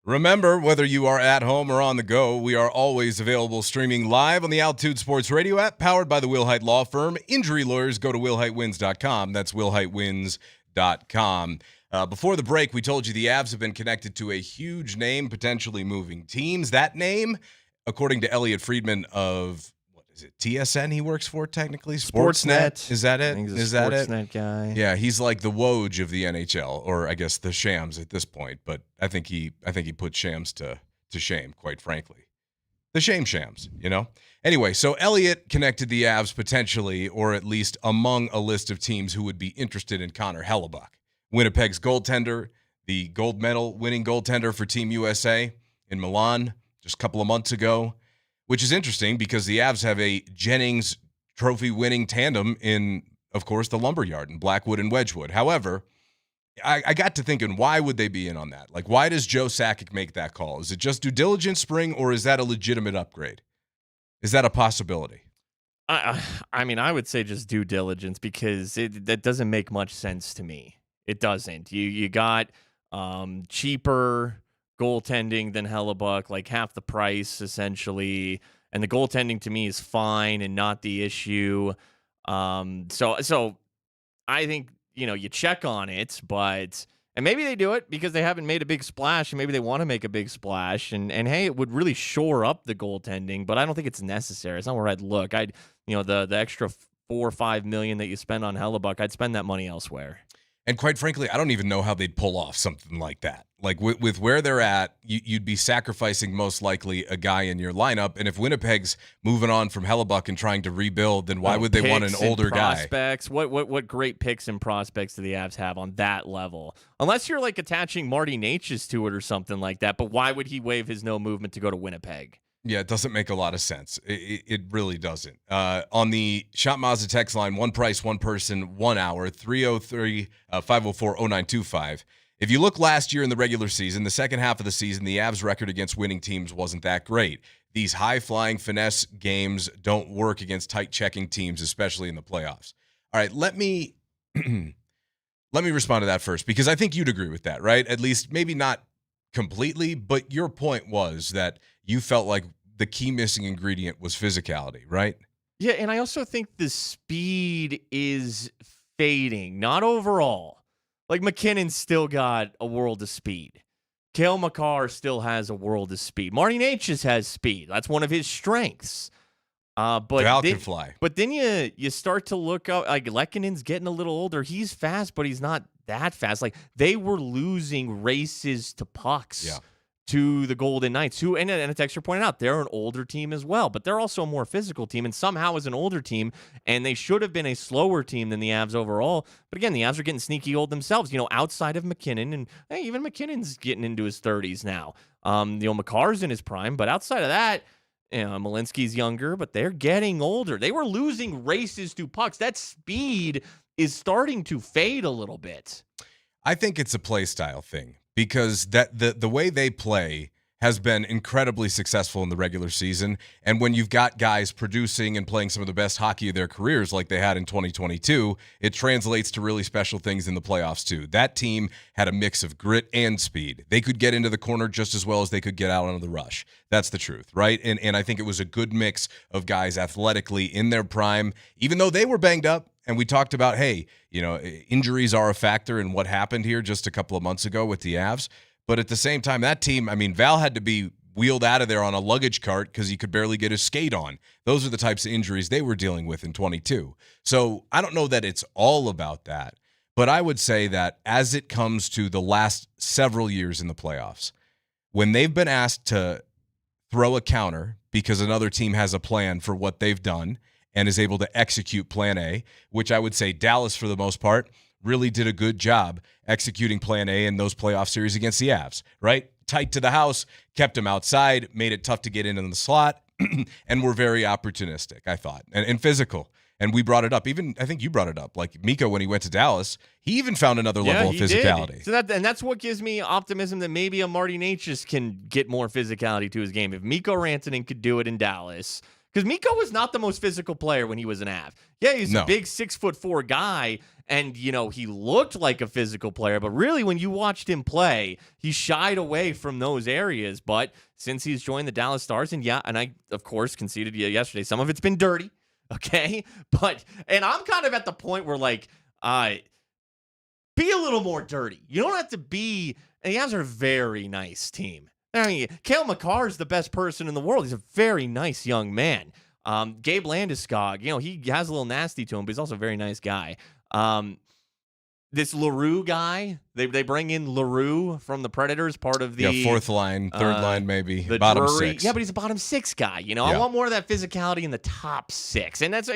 Remember, whether you are at home or on the go, we are always available streaming live on the Altitude Sports Radio app, powered by the Wilhite Law Firm. Injury lawyers, go to willhitewins.com. That's willhitewins.com. Before the break, we told you the Avs have been connected to a huge name potentially moving teams. That name, according to Elliot Friedman of, what is it, TSN he works for technically? Sportsnet. Is that it? I think he's a Is that it? Sportsnet guy. Yeah, he's like the Woj of the NHL, or I guess the Shams at this point. But I think he put Shams to shame, quite frankly. The Shams, you know? Anyway, so Elliott connected the Avs potentially, or at least among a list of teams who would be interested in Connor Hellebuyck, Winnipeg's goaltender, the gold medal winning goaltender for Team USA in Milan just a couple of months ago, which is interesting because the Avs have a Jennings trophy winning tandem in, of course, the Lumberyard in Blackwood and Wedgwood. However, I got to thinking, why would they be in on that? Like, why does Joe Sakic make that call? Is it just due diligence, Spring, or is that a legitimate upgrade? Is that a possibility? I mean, I would say just due diligence because that doesn't make much sense to me. It doesn't. You got cheaper goaltending than Hellebuyck, like half the price essentially, and the goaltending to me is fine and not the issue. So I think you check on it, and maybe they do it because they haven't made a big splash, and maybe they want to make a big splash, and hey, it would really shore up the goaltending, but I don't think it's necessary. It's not where I'd look. The extra $4 or $5 million that you spend on Hellebuyck, I'd spend that money elsewhere. And quite frankly, I don't even know how they'd pull off something like that. Like with where they're at, you'd be sacrificing most likely a guy in your lineup. And if Winnipeg's moving on from Hellebuyck and trying to rebuild, then why would they want an older guy? Prospects. What great picks and prospects do the Avs have on that level? Unless you're like attaching Marty Natchez to it or something like that. But why would he waive his no movement to go to Winnipeg? Yeah, it doesn't make a lot of sense. It really doesn't. On the Shot Mazda text line, one price, one person, 1 hour, 303-504-0925. If you look last year in the regular season, the second half of the season, the Avs record against winning teams wasn't that great. These high-flying finesse games don't work against tight-checking teams, especially in the playoffs. All right, let me respond to that first, because I think you'd agree with that, right? At least maybe not completely, but your point was that you felt like the key missing ingredient was physicality, right? Yeah, and I also think the speed is fading, not overall. Like McKinnon's still got a world of speed. Cale Makar still has a world of speed. Marty Natchez has speed. That's one of his strengths. But Val can fly. But then you start to look up, like Lekkonen's getting a little older. He's fast, but he's not that fast. Like they were losing races to pucks to the Golden Knights, who, and a texter pointed out, they're an older team as well, but they're also a more physical team, and somehow is an older team, and they should have been a slower team than the Avs overall. But again, the Avs are getting sneaky old themselves, outside of McKinnon, and hey, even McKinnon's getting into his 30s now. Makar's in his prime, but outside of that, Malinsky's younger, but they're getting older. They were losing races to pucks. That speed is starting to fade a little bit. I think it's a play style thing, because that the way they play has been incredibly successful in the regular season. And when you've got guys producing and playing some of the best hockey of their careers like they had in 2022, it translates to really special things in the playoffs too. That team had a mix of grit and speed. They could get into the corner just as well as they could get out on the rush. That's the truth, right? And I think it was a good mix of guys athletically in their prime, even though they were banged up. And we talked about, hey, injuries are a factor in what happened here just a couple of months ago with the Avs. But at the same time, that team, Val had to be wheeled out of there on a luggage cart because he could barely get his skate on. Those are the types of injuries they were dealing with in 22. So I don't know that it's all about that. But I would say that as it comes to the last several years in the playoffs, when they've been asked to throw a counter because another team has a plan for what they've done and is able to execute plan A, which I would say Dallas, for the most part, really did a good job executing plan A in those playoff series against the Avs, right? Tight to the house, kept them outside, made it tough to get in the slot, and were very opportunistic, I thought, and physical. And we brought it up. Even, I think you brought it up. Like Mikko, when he went to Dallas, he even found another level of physicality. So that's what gives me optimism that maybe a Marty Natchez can get more physicality to his game. If Mikko Rantanen could do it in Dallas, Because Mikko was not the most physical player when he was an Av. Yeah, he's a big 6'4" guy, and he looked like a physical player. But really, when you watched him play, he shied away from those areas. But since he's joined the Dallas Stars, and I of course conceded yesterday, some of it's been dirty, okay. And I'm kind of at the point where be a little more dirty. You don't have to be. And the Avs are a very nice team. I mean, Cale Makar is the best person in the world. He's a very nice young man. Gabe Landeskog, he has a little nasty to him, but he's also a very nice guy. This LaRue guy, they bring in LaRue from the Predators, part of the fourth line, third line, maybe the bottom Drury. 6. Yeah, but he's a bottom 6 guy. I want more of that physicality in the top 6, and that's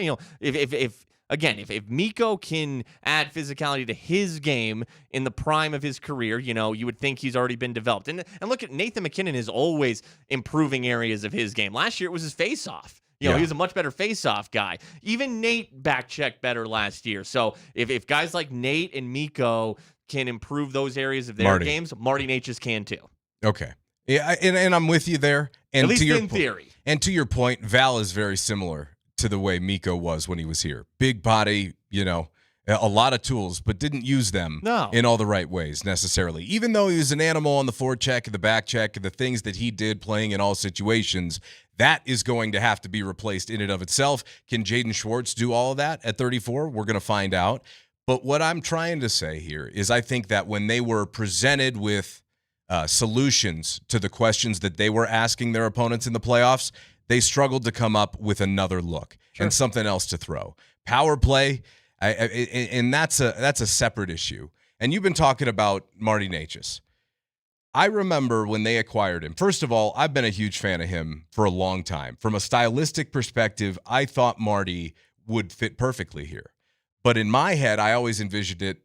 if Mikko can add physicality to his game in the prime of his career, you would think he's already been developed. And look at Nathan MacKinnon is always improving areas of his game. Last year it was his face-off. He was a much better face-off guy. Even Nate back-checked better last year. So if guys like Nate and Mikko can improve those areas of their games, Marty Necas can too. Okay. Yeah, and I'm with you there. And at least in theory. And to your point, Val is very similar to the way Mikko was when he was here. Big body, a lot of tools, but didn't use them in all the right ways necessarily. Even though he was an animal on the forecheck and the back check and the things that he did playing in all situations, that is going to have to be replaced in and of itself. Can Jaden Schwartz do all of that at 34? We're going to find out. But what I'm trying to say here is I think that when they were presented with solutions to the questions that they were asking their opponents in the playoffs, they struggled to come up with another look and something else to throw. Power play, and that's a separate issue. And you've been talking about Marty Necas. I remember when they acquired him. First of all, I've been a huge fan of him for a long time. From a stylistic perspective, I thought Marty would fit perfectly here. But in my head, I always envisioned it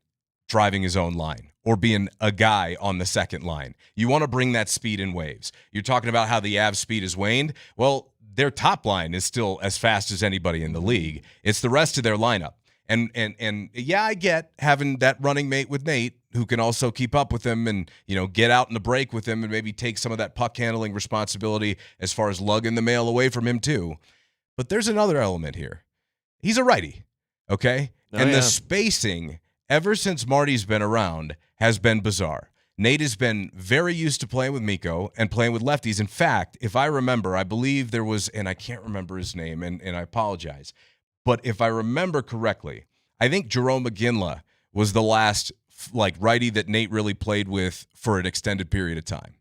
driving his own line or being a guy on the second line. You want to bring that speed in waves. You're talking about how the Avs speed has waned. Well, their top line is still as fast as anybody in the league. It's the rest of their lineup. And yeah, I get having that running mate with Nate who can also keep up with him and, get out in the break with him and maybe take some of that puck handling responsibility as far as lugging the mail away from him too. But there's another element here. He's a righty, okay? The spacing ever since Marty's been around has been bizarre. Nate has been very used to playing with Mikko and playing with lefties. In fact, if I remember, I believe there was, and I can't remember his name, and I apologize, but if I remember correctly, I think Jerome McGinley was the last righty that Nate really played with for an extended period of time.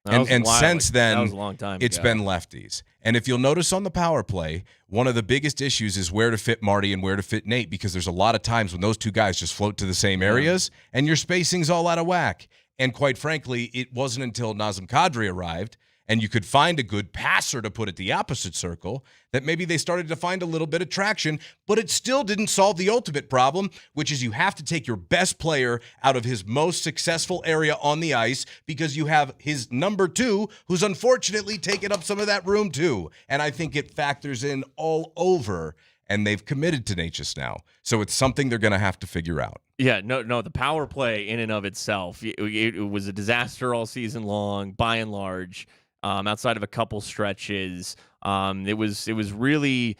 And since then, that was a long time it's ago. been lefties. And if you'll notice on the power play, one of the biggest issues is where to fit Marty and where to fit Nate, because there's a lot of times when those two guys just float to the same areas and your spacing's all out of whack. And quite frankly, it wasn't until Nazem Kadri arrived and you could find a good passer to put at the opposite circle that maybe they started to find a little bit of traction, but it still didn't solve the ultimate problem, which is you have to take your best player out of his most successful area on the ice because you have his number 2 who's unfortunately taken up some of that room too. And I think it factors in all over, and they've committed to Necas now. So it's something they're going to have to figure out. Yeah, no, the power play in and of itself, it was a disaster all season long, by and large. Outside of a couple stretches, it was really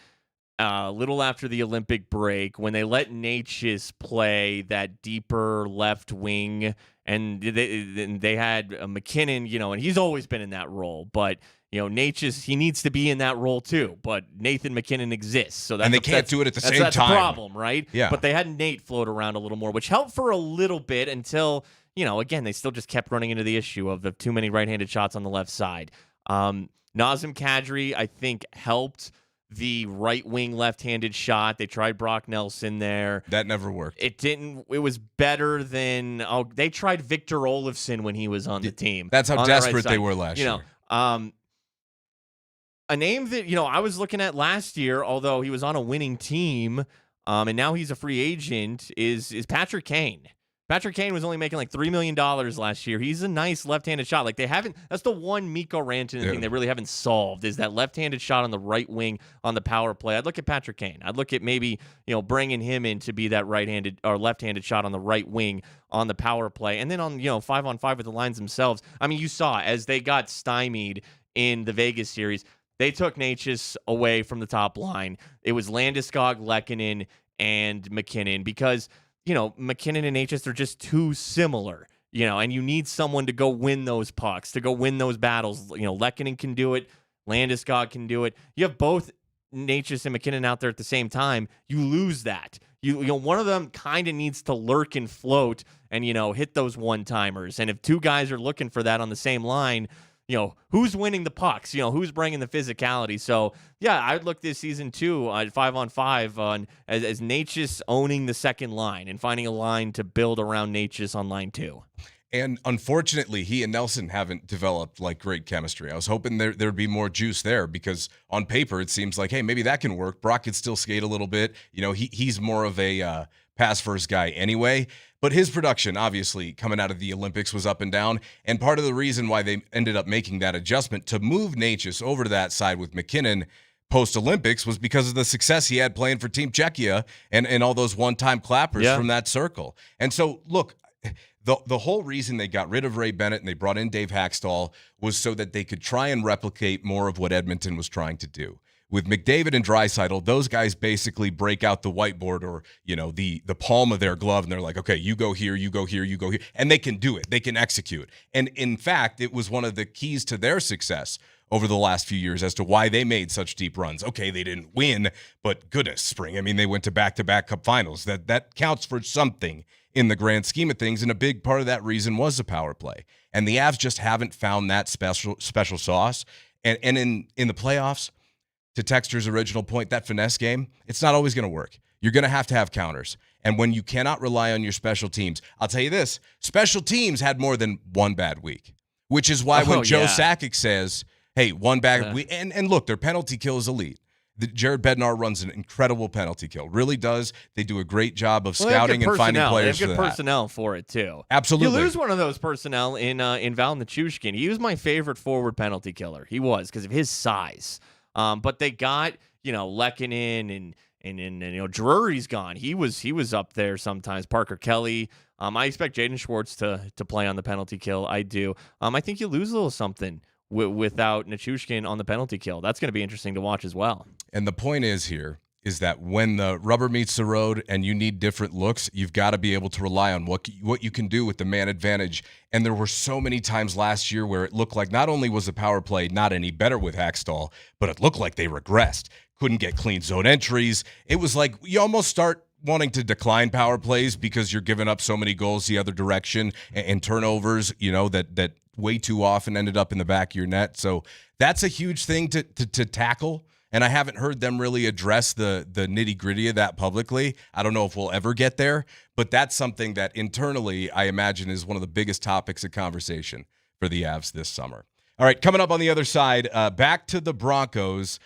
a little after the Olympic break when they let Necas play that deeper left wing, and they had McKinnon, and he's always been in that role, but Necas, he needs to be in that role too. But Nathan MacKinnon exists, so and they can't do it at the same time. That's a problem, right? Yeah. But they had Nate float around a little more, which helped for a little bit until. Again, they still just kept running into the issue of the too many right-handed shots on the left side. Nazem Kadri, I think, helped the right-wing left-handed shot. They tried Brock Nelson there. That never worked. It didn't. It was better than they tried Victor Olofsson when he was on the team. That's how desperate they were last year. A name that, I was looking at last year, although he was on a winning team, and now he's a free agent, is Patrick Kane. Patrick Kane was only making like $3 million last year. He's a nice left-handed shot. That's the one Mikko Rantanen thing they really haven't solved is that left-handed shot on the right wing on the power play. I'd look at Patrick Kane. I'd look at maybe, bringing him in to be that right-handed or left-handed shot on the right wing on the power play. And then on, 5-on-5 with the lines themselves. I mean, you saw as they got stymied in the Vegas series, They took Natchez away from the top line. It was Landeskog, Lehkonen, and McKinnon because, McKinnon and Natchez are just too similar, and you need someone to go win those pucks, to go win those battles. Lehkonen can do it. Landeskog can do it. You have both Natchez and McKinnon out there at the same time. You lose that. One of them kind of needs to lurk and float and, hit those one-timers. And if two guys are looking for that on the same line, who's winning the pucks? Who's bringing the physicality? So, yeah, I'd look this season, too, 5-on-5 as Natchez owning the second line and finding a line to build around Natchez on line 2. And unfortunately, he and Nelson haven't developed like great chemistry. I was hoping there'd be more juice there because on paper it seems like, hey, maybe that can work. Brock could still skate a little bit. He's more of a pass first guy anyway. But his production, obviously, coming out of the Olympics was up and down. And part of the reason why they ended up making that adjustment to move Natchez over to that side with McKinnon post-Olympics was because of the success he had playing for Team Czechia and all those one-time clappers from that circle. And so, look, the whole reason they got rid of Ray Bennett and they brought in Dave Haxtell was so that they could try and replicate more of what Edmonton was trying to do. With McDavid and Draisaitl, those guys basically break out the whiteboard or, the palm of their glove, and they're like, okay, you go here, you go here, you go here. And they can do it. They can execute. And in fact, it was one of the keys to their success over the last few years as to why they made such deep runs. Okay, they didn't win, but goodness, Spring. I mean, they went to back-to-back Cup finals. That counts for something in the grand scheme of things, and a big part of that reason was the power play. And the Avs just haven't found that special sauce. And in the playoffs, to Texter's original point, that finesse game, it's not always going to work. You're going to have counters. And when you cannot rely on your special teams, I'll tell you this, special teams had more than one bad week, which is why when Joe Sakic says, hey, one bad week, and look, their penalty kill is elite. Jared Bednar runs an incredible penalty kill. Really does. They do a great job of scouting and finding players They have for good that. personnel for it, too. Absolutely. You lose one of those personnel in Val Nichushkin. He was my favorite forward penalty killer. He was because of his size. But they got, Lehkonen and Drury's gone. He was up there sometimes. Parker Kelly. I expect Jaden Schwartz to play on the penalty kill. I do. I think you lose a little something without Nichushkin on the penalty kill. That's going to be interesting to watch as well. And the point is that when the rubber meets the road and you need different looks, you've got to be able to rely on what you can do with the man advantage. And there were so many times last year where it looked like not only was the power play not any better with Haxtell, but it looked like they regressed. Couldn't get clean zone entries. It was like you almost start wanting to decline power plays because you're giving up so many goals the other direction and turnovers, that way too often ended up in the back of your net. So that's a huge thing to tackle. And I haven't heard them really address the nitty-gritty of that publicly. I don't know if we'll ever get there, but that's something that internally I imagine is one of the biggest topics of conversation for the Avs this summer. All right, coming up on the other side, back to the Broncos.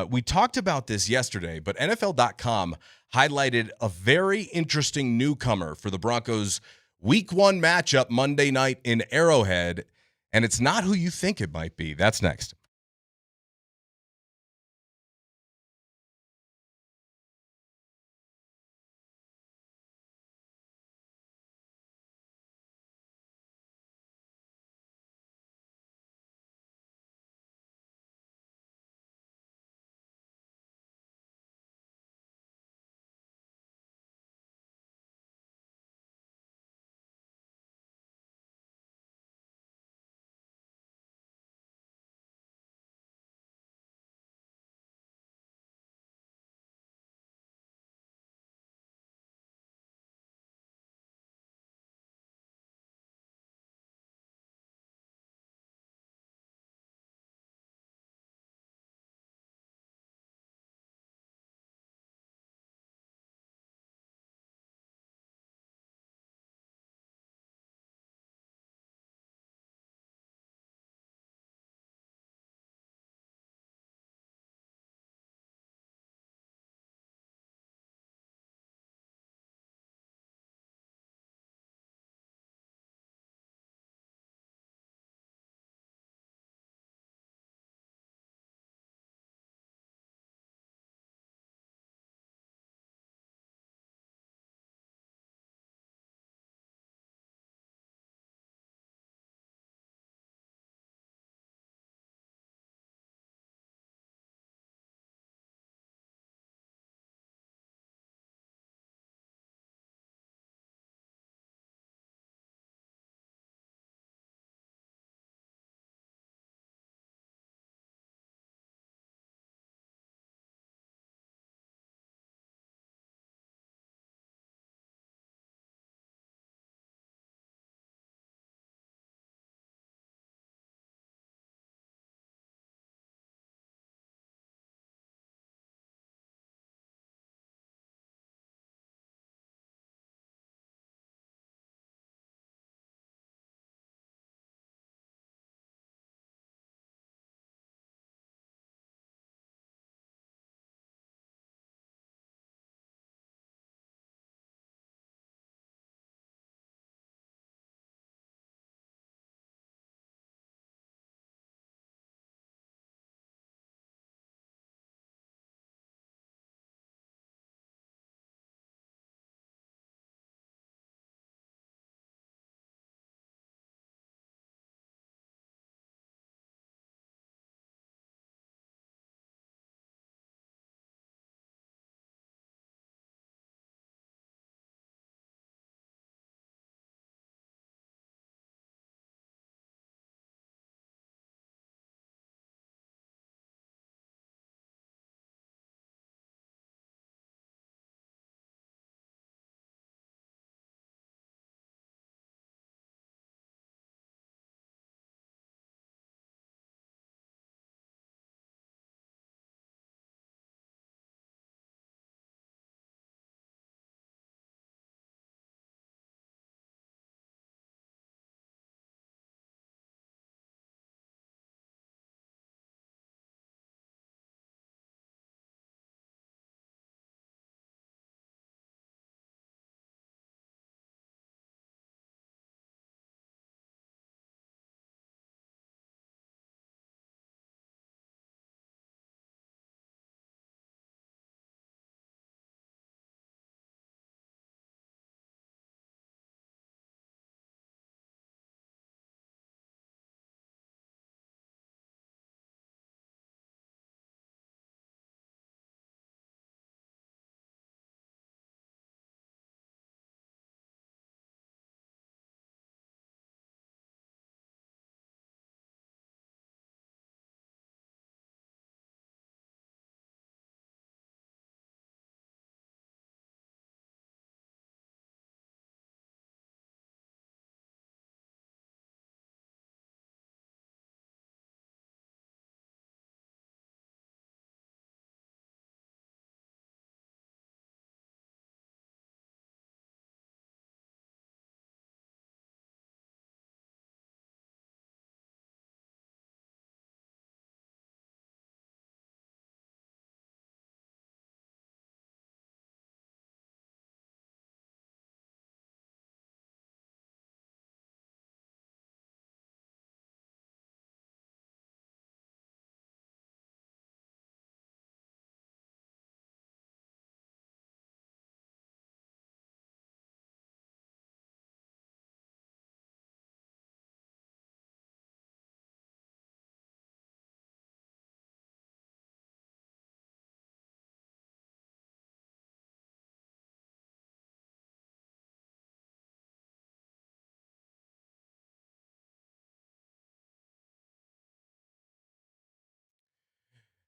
We talked about this yesterday, but NFL.com highlighted a very interesting newcomer for the Broncos' Week 1 matchup Monday night in Arrowhead, and it's not who you think it might be. That's next.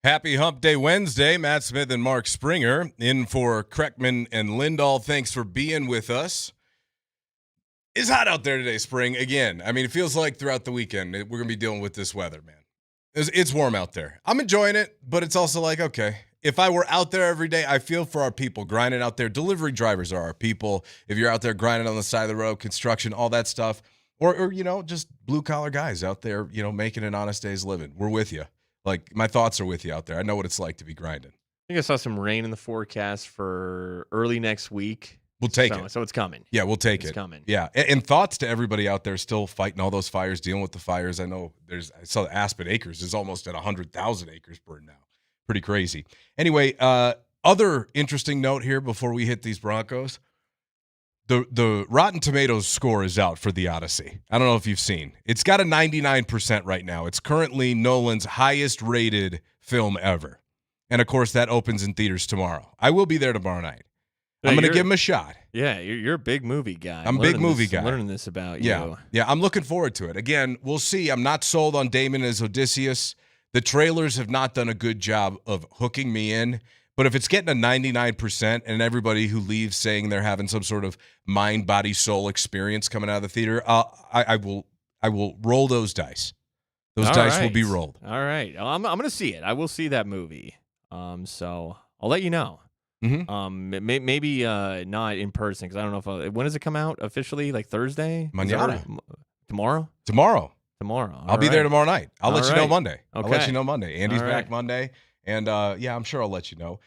Happy Hump Day Wednesday. Matt Smith and Mark Springer in for Kreckman and Lindahl. Thanks for being with us. It's hot out there today, Spring. Again, I mean, it feels like throughout the weekend we're going to be dealing with this weather, man. It's warm out there. I'm enjoying it, but it's also like, okay, if I were out there every day, I feel for our people grinding out there. Delivery drivers are our people. If you're out there grinding on the side of the road, construction, all that stuff, or just blue-collar guys out there, making an honest day's living, we're with you. Like, my thoughts are with you out there. I know what it's like to be grinding. I think I saw some rain in the forecast for early next week. We'll take it. So it's coming. Yeah, we'll take it. It's coming. Yeah, and thoughts to everybody out there still fighting all those fires, dealing with the fires. I know I saw Aspen Acres is almost at 100,000 acres burned now. Pretty crazy. Anyway, other interesting note here before we hit these Broncos. The Rotten Tomatoes score is out for The Odyssey. I don't know if you've seen. It's got a 99% right now. It's currently Nolan's highest rated film ever. And, of course, that opens in theaters tomorrow. I will be there tomorrow night. I'm going to give him a shot. Yeah, you're a big movie guy. I'm a big movie guy. Learning this about you. Yeah, I'm looking forward to it. Again, we'll see. I'm not sold on Damon as Odysseus. The trailers have not done a good job of hooking me in. But if it's getting a 99% and everybody who leaves saying they're having some sort of mind, body, soul experience coming out of the theater, I will roll those dice. Those dice will be rolled. All right. I'm going to see it. I will see that movie. So I'll let you know. Mm-hmm. Maybe not in person because I don't know if when does it come out officially? Like Thursday? Mañana. Tomorrow. I'll be there tomorrow night. I'll let you know Monday. Okay. I'll let you know Monday. Andy's back Monday. And, I'm sure I'll let you know.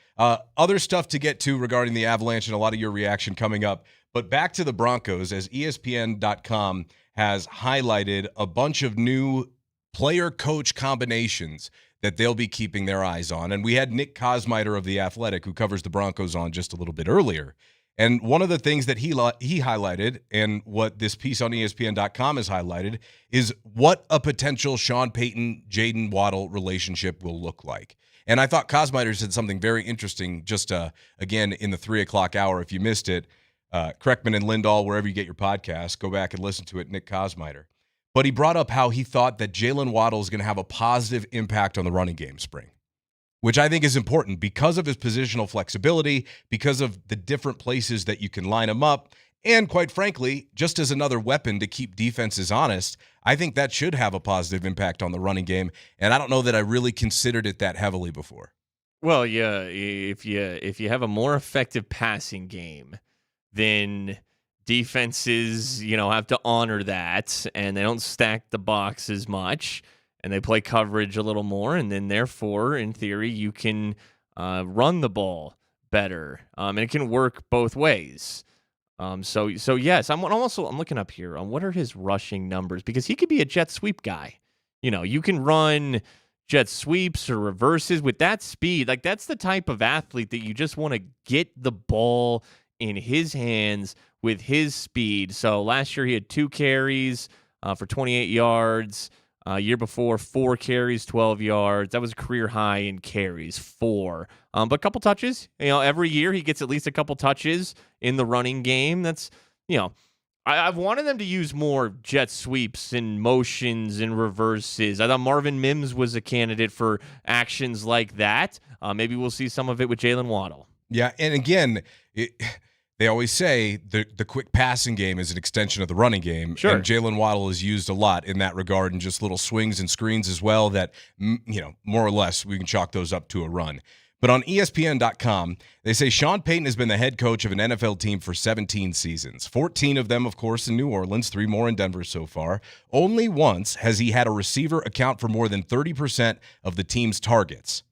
Other stuff to get to regarding the Avalanche and a lot of your reaction coming up. But back to the Broncos, as ESPN.com has highlighted a bunch of new player-coach combinations that they'll be keeping their eyes on. And we had Nick Kosmider of The Athletic, who covers the Broncos, on just a little bit earlier. And one of the things that he highlighted, and what this piece on ESPN.com has highlighted, is what a potential Sean Payton-Jaden Waddle relationship will look like. And I thought Kosmider said something very interesting just, again, in the 3 o'clock hour. If you missed it, Kreckman and Lindahl, wherever you get your podcast, go back and listen to it, Nick Kosmider. But he brought up how he thought that Jalen Waddle is going to have a positive impact on the running game, Spring, which I think is important because of his positional flexibility, because of the different places that you can line him up, and quite frankly, just as another weapon to keep defenses honest. I think that should have a positive impact on the running game, and I don't know that I really considered it that heavily before. Well, yeah, if you have a more effective passing game, then defenses, have to honor that, and they don't stack the box as much, and they play coverage a little more, and then therefore, in theory, you can run the ball better, and it can work both ways. So yes, I'm looking up here on what are his rushing numbers, because he could be a jet sweep guy. You can run jet sweeps or reverses with that speed. Like, that's the type of athlete that you just want to get the ball in his hands with his speed. So last year he had 2 carries for 28 yards. Year before, 4 carries, 12 yards. That was a career high in carries, 4. But a couple touches. Every year he gets at least a couple touches in the running game. That's, I've wanted them to use more jet sweeps and motions and reverses. I thought Marvin Mims was a candidate for actions like that. Maybe we'll see some of it with Jalen Waddle. Yeah, and again, they always say the quick passing game is an extension of the running game. Sure. And Jalen Waddle is used a lot in that regard, and just little swings and screens as well that, more or less we can chalk those up to a run. But on ESPN.com, they say Sean Payton has been the head coach of an NFL team for 17 seasons, 14 of them, of course, in New Orleans, 3 more in Denver so far. Only once has he had a receiver account for more than 30% of the team's targets.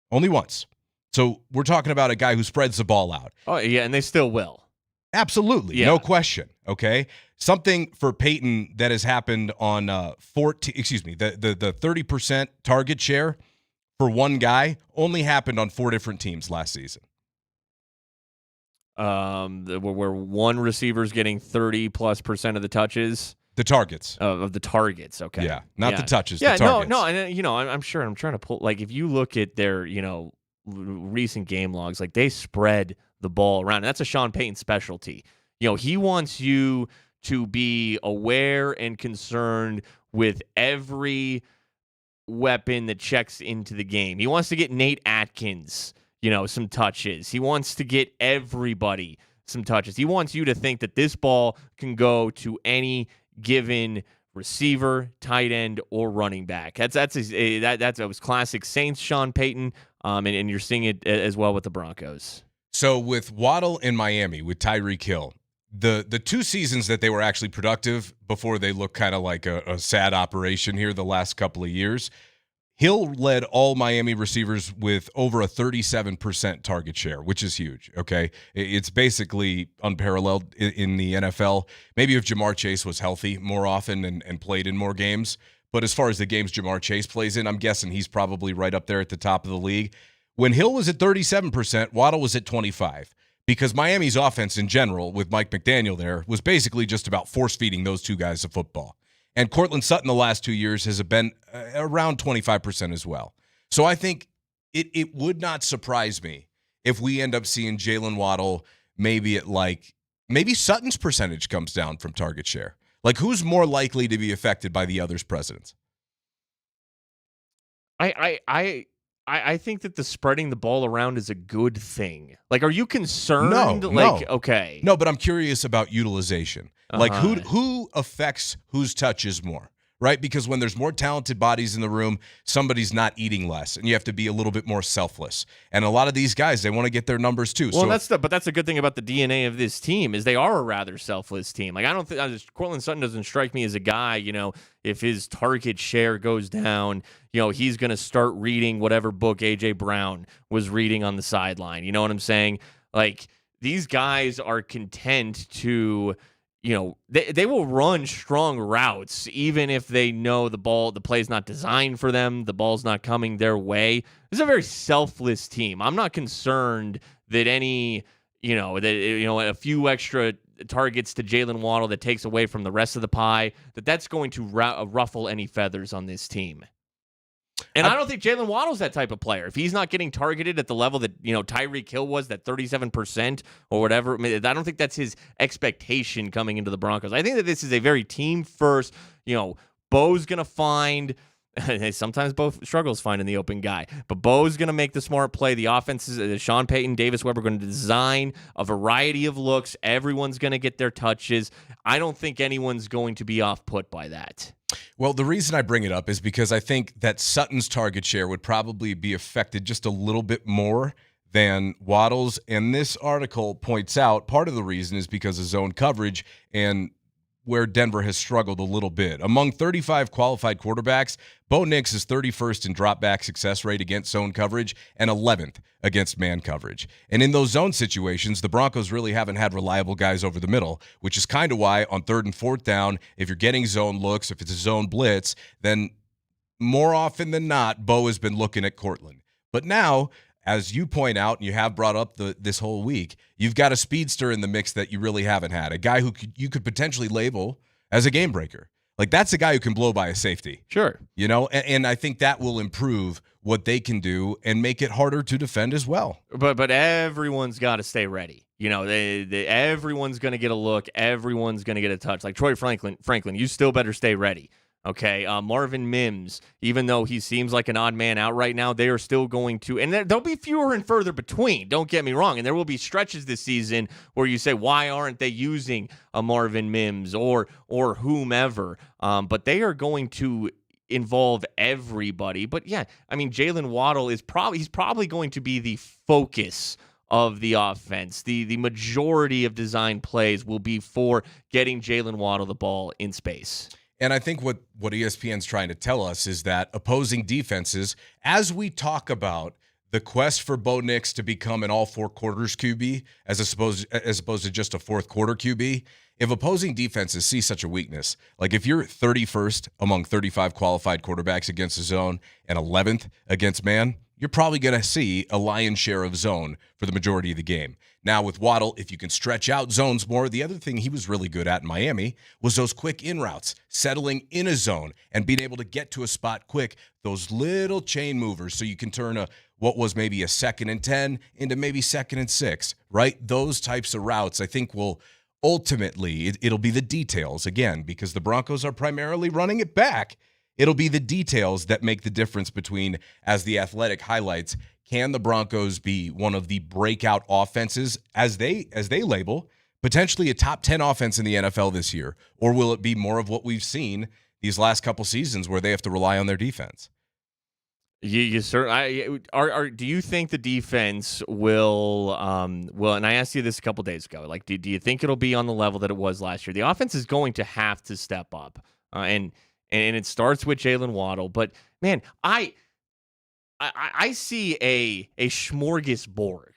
Only once. So we're talking about a guy who spreads the ball out. Oh, yeah, and they still will. Absolutely, no question, okay? Something for Peyton that has happened on the 30% target share for one guy only happened on 4 different teams last season. Where one receiver's getting 30+% of the touches. The targets. Of the targets, okay. Yeah, not the touches, Yeah, the targets. no, and I'm sure, I'm trying to pull, like, if you look at their, recent game logs, like, they spread the ball around. And that's a Sean Payton specialty. He wants you to be aware and concerned with every weapon that checks into the game. He wants to get Nate Atkins, some touches. He wants to get everybody some touches. He wants you to think that this ball can go to any given receiver, tight end, or running back. That was classic Saints Sean Payton, and you're seeing it as well with the Broncos. So with Waddle in Miami, with Tyreek Hill, the 2 seasons that they were actually productive before they look kind of like a sad operation here the last couple of years, Hill led all Miami receivers with over a 37% target share, which is huge, okay? It's basically unparalleled in the NFL. Maybe if Jamar Chase was healthy more often and played in more games, but as far as the games Jamar Chase plays in, I'm guessing he's probably right up there at the top of the league. When Hill was at 37%, Waddle was at 25%, because Miami's offense in general, with Mike McDaniel there, was basically just about force-feeding those two guys the football. And Cortland Sutton the last 2 years has been around 25% as well. So I think it would not surprise me if we end up seeing Jalen Waddle maybe Sutton's percentage comes down from target share. Like, who's more likely to be affected by the other's presence? I think that the spreading the ball around is a good thing. Like, are you concerned? No. Okay. No, but I'm curious about utilization. Like, who affects whose touches more, right? Because when there's more talented bodies in the room, somebody's not eating less, and you have to be a little bit more selfless. And a lot of these guys, they want to get their numbers too. Well, but that's a good thing about the DNA of this team is they are a rather selfless team. Like, I don't think Cortland Sutton doesn't strike me as a guy, if his target share goes down, he's going to start reading whatever book A.J. Brown was reading on the sideline. You know what I'm saying? Like, these guys are content to, they will run strong routes even if they know the play's not designed for them, the ball's not coming their way. This is a very selfless team. I'm not concerned that a few extra targets to Jalen Waddle that takes away from the rest of the pie, that's going to ruffle any feathers on this team. And I don't think Jalen Waddle's that type of player. If he's not getting targeted at the level that, Tyreek Hill was, that 37% or whatever, I don't think that's his expectation coming into the Broncos. I think that this is a very team first, Bo's going to find sometimes Bo struggles finding the open guy, but Bo's going to make the smart play. The offenses, Sean Payton, Davis Webb are going to design a variety of looks. Everyone's going to get their touches. I don't think anyone's going to be off put by that. Well, the reason I bring it up is because I think that Sutton's target share would probably be affected just a little bit more than Waddle's. And this article points out part of the reason is because of zone coverage and where Denver has struggled a little bit. Among 35 qualified quarterbacks, Bo Nix is 31st in drop back success rate against zone coverage and 11th against man coverage. And in those zone situations, the Broncos really haven't had reliable guys over the middle, which is kind of why on 3rd and 4th down, if you're getting zone looks, if it's a zone blitz, then more often than not, Bo has been looking at Cortland. But now, as you point out, and you have brought up this whole week, you've got a speedster in the mix that you really haven't had, a guy who you could potentially label as a game breaker. Like, that's a guy who can blow by a safety. Sure. And I think that will improve what they can do and make it harder to defend as well. But everyone's got to stay ready. Everyone's going to get a look. Everyone's going to get a touch. Like Troy Franklin, you still better stay ready. Okay, Marvin Mims, even though he seems like an odd man out right now, they are still going to, and there'll be fewer and further between, don't get me wrong, and there will be stretches this season where you say, why aren't they using a Marvin Mims or whomever, but they are going to involve everybody. But yeah, I mean, Jalen Waddle he's probably going to be the focus of the offense. The majority of design plays will be for getting Jalen Waddle the ball in space. And I think what ESPN's trying to tell us is that opposing defenses, as we talk about the quest for Bo Nix to become an all 4 quarters QB as opposed to just a 4th quarter QB, if opposing defenses see such a weakness, like if you're 31st among 35 qualified quarterbacks against the zone and 11th against man, you're probably going to see a lion's share of zone for the majority of the game. Now with Waddle, if you can stretch out zones more, the other thing he was really good at in Miami was those quick in routes, settling in a zone and being able to get to a spot quick, those little chain movers so you can turn what was maybe a 2nd and 10 into maybe 2nd and 6, right? Those types of routes I think will ultimately, it'll be the details again, because the Broncos are primarily running it back. It'll be the details that make the difference between, as the Athletic highlights, can the Broncos be one of the breakout offenses, as they label, potentially a top 10 offense in the NFL this year? Or will it be more of what we've seen these last couple seasons where they have to rely on their defense? You do you think the defense will and I asked you this a couple days ago, like do you think it'll be on the level that it was last year? The offense is going to have to step up, and it starts with Jalen Waddle. But man, I see a smorgasbord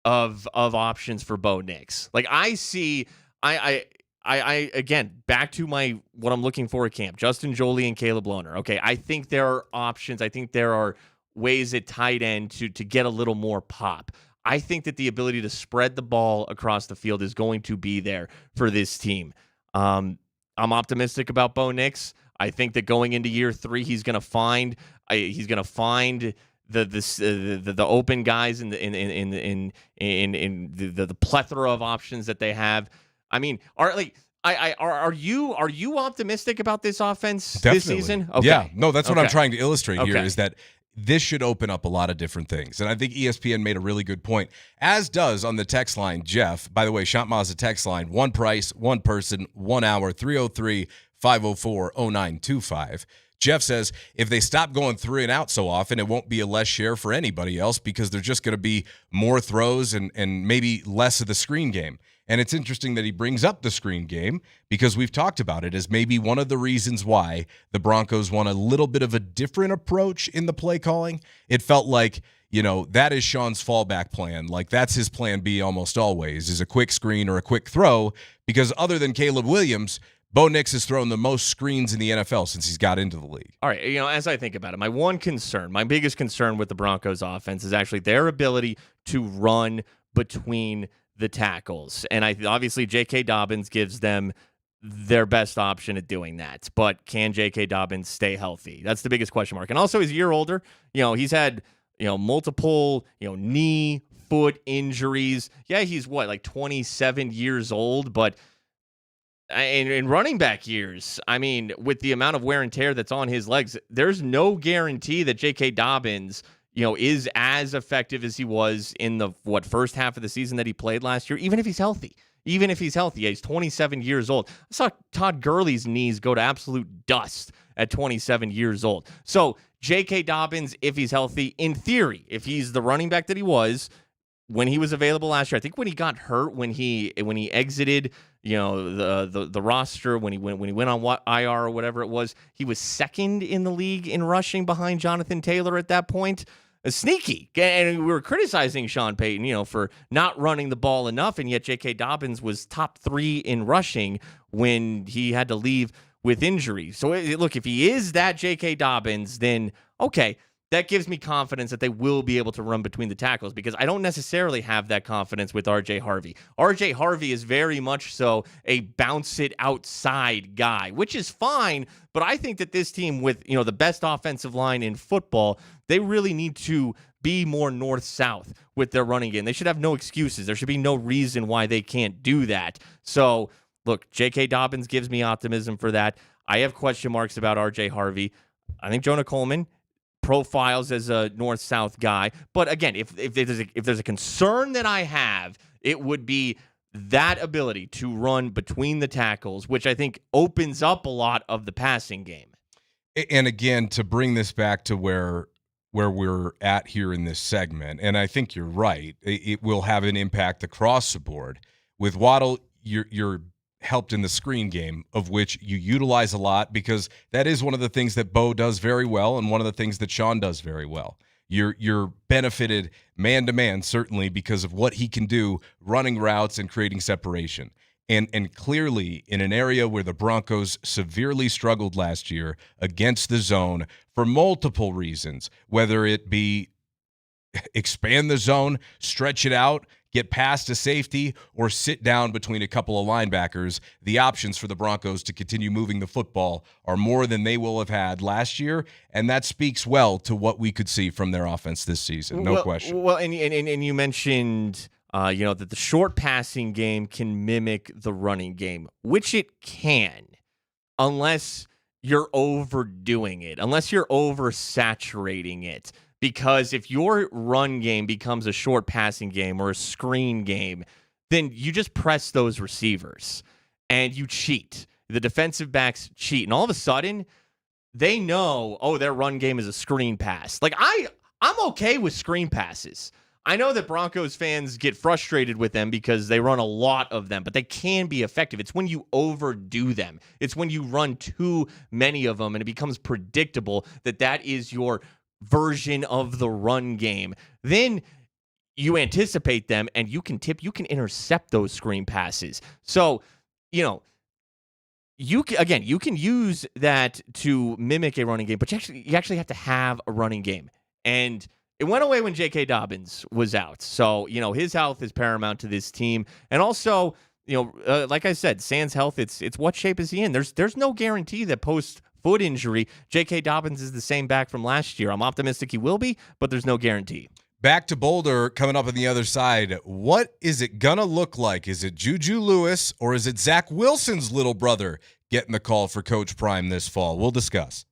of options for Bo Nix. Like I see I again, back to what I'm looking for at camp, Justin Joly and Caleb Lohner. Okay, I think there are options. I think there are ways at tight end to get a little more pop. I think that the ability to spread the ball across the field is going to be there for this team. I'm optimistic about Bo Nix. I think that going into year 3, he's going to find the open guys in the plethora of options that they have. I mean, are you optimistic about this offense this season? Okay. Yeah, no, that's what I'm trying to illustrate here, Okay. is that this should open up a lot of different things. And I think ESPN made a really good point, as does on the text line, Jeff. By the way, Shant Mazda text line, one price, one person, 1 hour, 303-504-0925. Jeff says, if they stop going 3 and out so often, it won't be a less share for anybody else because there's just going to be more throws and maybe less of the screen game. And it's interesting that he brings up the screen game because we've talked about it as maybe one of the reasons why the Broncos want a little bit of a different approach in the play calling. It felt like, that is Sean's fallback plan. Like that's his plan B almost always, is a quick screen or a quick throw, because other than Caleb Williams, Bo Nix has thrown the most screens in the NFL since he's got into the league. All right, as I think about it, my biggest concern with the Broncos offense is actually their ability to run between the tackles. And obviously J.K. Dobbins gives them their best option at doing that. But can J.K. Dobbins stay healthy? That's the biggest question mark. And also, he's a year older. He's had, multiple, knee, foot injuries. Yeah, he's 27 years old, but in running back years, I mean, with the amount of wear and tear that's on his legs, there's no guarantee that J.K. Dobbins is as effective as he was in the first half of the season that he played last year, even if he's healthy. Yeah, he's 27 years old. I saw Todd Gurley's knees go to absolute dust at 27 years old. So J.K. Dobbins, if he's healthy, in theory, if he's the running back that he was when he was available last year, I think when he got hurt, when he exited, the roster, when he went on IR or whatever it was, he was second in the league in rushing behind Jonathan Taylor at that point. Sneaky. And we were criticizing Sean Payton, for not running the ball enough, and yet J.K. Dobbins was top 3 in rushing when he had to leave with injury. So, look, if he is that J.K. Dobbins, then, okay, that gives me confidence that they will be able to run between the tackles, because I don't necessarily have that confidence with R.J. Harvey. R.J. Harvey is very much so a bounce-it outside guy, which is fine, but I think that this team with, the best offensive line in football, they really need to be more north-south with their running game. They should have no excuses. There should be no reason why they can't do that. So, look, J.K. Dobbins gives me optimism for that. I have question marks about R.J. Harvey. I think Jonah Coleman profiles as a north-south guy. But again, if there's a concern that I have, it would be that ability to run between the tackles, which I think opens up a lot of the passing game. And again, to bring this back to where we're at here in this segment, and I think you're right, it will have an impact across the board. With Waddle, you're helped in the screen game, of which you utilize a lot, because that is one of the things that Bo does very well and one of the things that Sean does very well. You're benefited man-to-man, certainly, because of what he can do running routes and creating separation. And clearly, in an area where the Broncos severely struggled last year against the zone for multiple reasons, whether it be expand the zone, stretch it out, get past a safety, or sit down between a couple of linebackers, the options for the Broncos to continue moving the football are more than they will have had last year, and that speaks well to what we could see from their offense this season, no question. Well, and you mentioned that the short passing game can mimic the running game, which it can, unless you're overdoing it, unless you're oversaturating it. Because if your run game becomes a short passing game or a screen game, then you just press those receivers and you cheat. The defensive backs cheat. And all of a sudden, they know, oh, their run game is a screen pass. Like, I'm okay with screen passes. I know that Broncos fans get frustrated with them because they run a lot of them, but they can be effective. It's when you overdo them. It's when you run too many of them and it becomes predictable that is your version of the run game. Then you anticipate them and you can intercept those screen passes. So, you can use that to mimic a running game, but you actually have to have a running game. And it went away when J.K. Dobbins was out. So, his health is paramount to this team. And also, like I said, Sands' health, it's what shape is he in? There's no guarantee that post-foot injury, J.K. Dobbins is the same back from last year. I'm optimistic he will be, but there's no guarantee. Back to Boulder, coming up on the other side. What is it going to look like? Is it Juju Lewis or is it Zach Wilson's little brother getting the call for Coach Prime this fall? We'll discuss.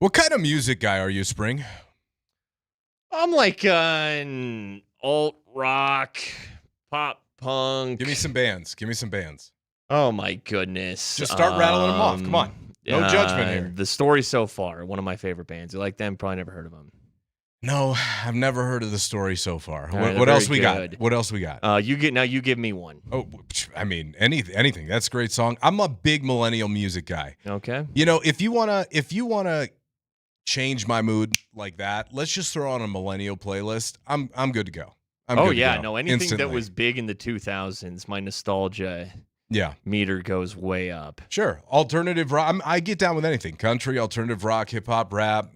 What kind of music guy are you, Spring? I'm like an alt rock, pop punk. Give me some bands. Oh my goodness! Just start rattling them off. Come on, no judgment here. The Story So Far, one of my favorite bands. You like them? Probably never heard of them. No, I've never heard of The Story So Far. Right, What else we good. got? What else we got? You give me one. Oh, I mean anything. That's a great song. I'm a big millennial music guy. Okay. If you wanna change my mood like that, let's just throw on a millennial playlist. I'm good to go. Anything instantly. that was big in the 2000s, my nostalgia meter goes way up. Sure. Alternative rock. I get down with anything. Country, alternative rock, hip hop, rap,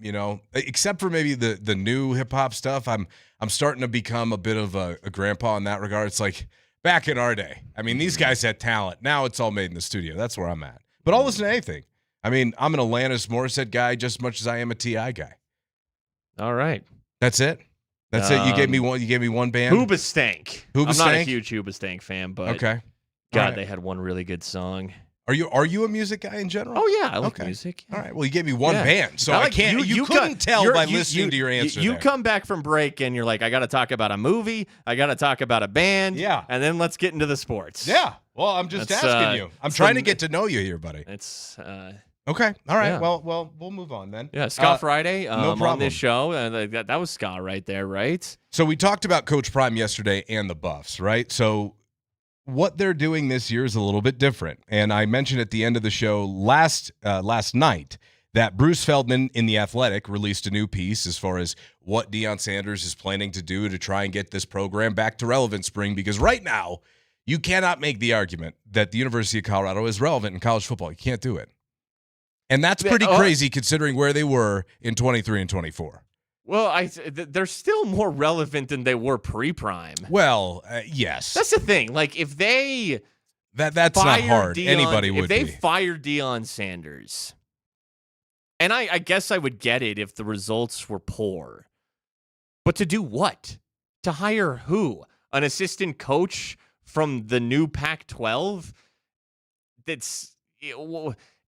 except for maybe the new hip hop stuff. I'm starting to become a bit of a grandpa in that regard. It's like back in our day. I mean, these guys had talent. Now it's all made in the studio. That's where I'm at. But I'll listen to anything. I mean, I'm an Alanis Morissette guy just as much as I am a T.I. guy. All right. That's it. That's it. You gave me one band. Hoobastank. I'm not a huge Hoobastank fan, but okay. God, they had one really good song. Are you a music guy in general? Oh yeah, I like music. All right. Well, you gave me one band, so I can't. You couldn't tell by listening to your answer. You come back from break and you're like, I got to talk about a movie. I got to talk about a band. Yeah. And then let's get into the sports. Yeah. Well, I'm just asking you. I'm trying to get to know you here, buddy. It's okay. All right. Yeah. Well, we'll move on then. Yeah. Ska Friday. No problem. On this show, that was ska right there, right? So we talked about Coach Prime yesterday and the Buffs, right? So what they're doing this year is a little bit different. And I mentioned at the end of the show last night that Bruce Feldman in The Athletic released a new piece as far as what Deion Sanders is planning to do to try and get this program back to relevant, Spring, because right now you cannot make the argument that the University of Colorado is relevant in college football. You can't do it. And that's pretty crazy considering where they were in 23 and 24. Well, they're still more relevant than they were pre-prime. Well, yes. That's the thing. Like, if they that's not hard. Anybody would be. If they fired Deion Sanders, and I guess I would get it if the results were poor. But to do what? To hire who? An assistant coach from the new Pac-12? That's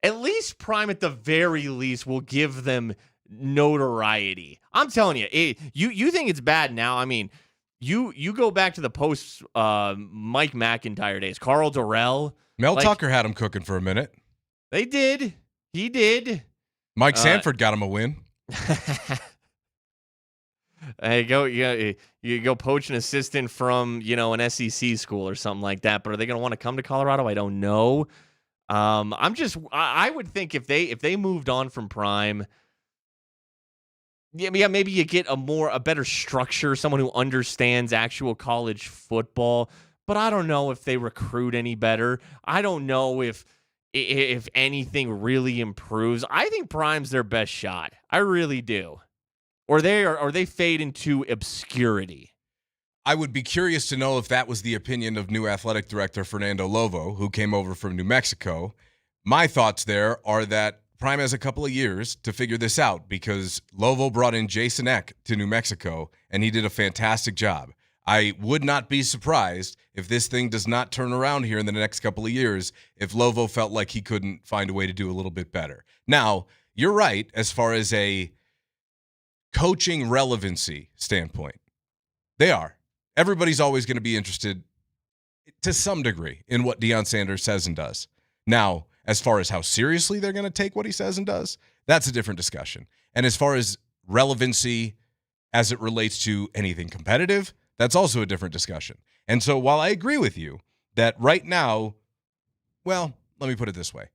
at least Prime, at the very least, will give them notoriety. I'm telling you, you think it's bad now. I mean, you go back to the post Mike McIntyre days. Carl Durrell. Mel Tucker had him cooking for a minute. They did. He did. Mike Sanford got him a win. You go poach an assistant from, an SEC school or something like that. But are they going to want to come to Colorado? I don't know. I would think if they moved on from Prime, maybe you get a better structure, someone who understands actual college football. But I don't know if they recruit any better. I don't know if anything really improves. I think Prime's their best shot. I really do. Or they fade into obscurity. I would be curious to know if that was the opinion of new athletic director Fernando Lovo, who came over from New Mexico. My thoughts there are that Prime has a couple of years to figure this out because Lovo brought in Jason Eck to New Mexico, and he did a fantastic job. I would not be surprised if this thing does not turn around here in the next couple of years if Lovo felt like he couldn't find a way to do a little bit better. Now, you're right as far as a coaching relevancy standpoint. They are. Everybody's always going to be interested to some degree in what Deion Sanders says and does. Now, as far as how seriously they're going to take what he says and does, that's a different discussion. And as far as relevancy as it relates to anything competitive, that's also a different discussion. And so while I agree with you that right now, well, let me put it this way.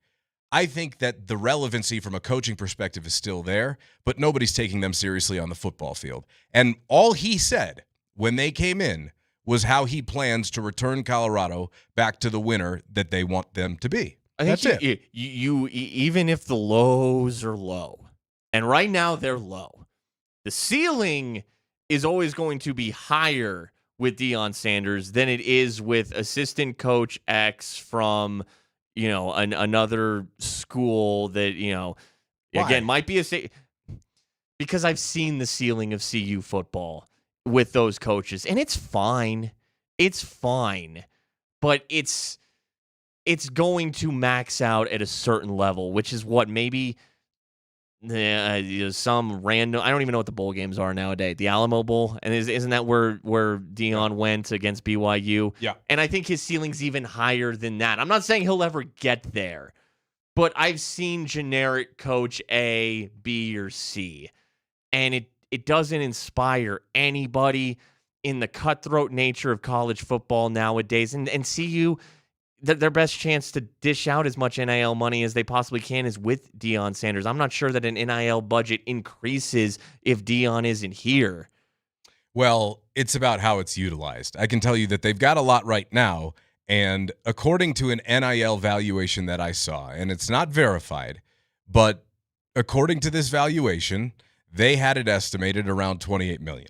I think that the relevancy from a coaching perspective is still there, but nobody's taking them seriously on the football field. And all he said when they came in was how he plans to return Colorado back to the winner that they want them to be. That's it. You even if the lows are low, and right now they're low, the ceiling is always going to be higher with Deion Sanders than it is with assistant coach X from, another school that, again, might be because I've seen the ceiling of CU football with those coaches, and it's fine. It's fine, but it's going to max out at a certain level, which is what maybe some random. I don't even know what the bowl games are nowadays. The Alamo Bowl, and isn't that where Deion went against BYU? Yeah. And I think his ceiling's even higher than that. I'm not saying he'll ever get there, but I've seen generic coach A, B, or C, and it doesn't inspire anybody in the cutthroat nature of college football nowadays. And CU, their best chance to dish out as much NIL money as they possibly can is with Deion Sanders. I'm not sure that an NIL budget increases if Deion isn't here. Well, it's about how it's utilized. I can tell you that they've got a lot right now, and according to an NIL valuation that I saw, and it's not verified, but according to this valuation, they had it estimated around $28 million.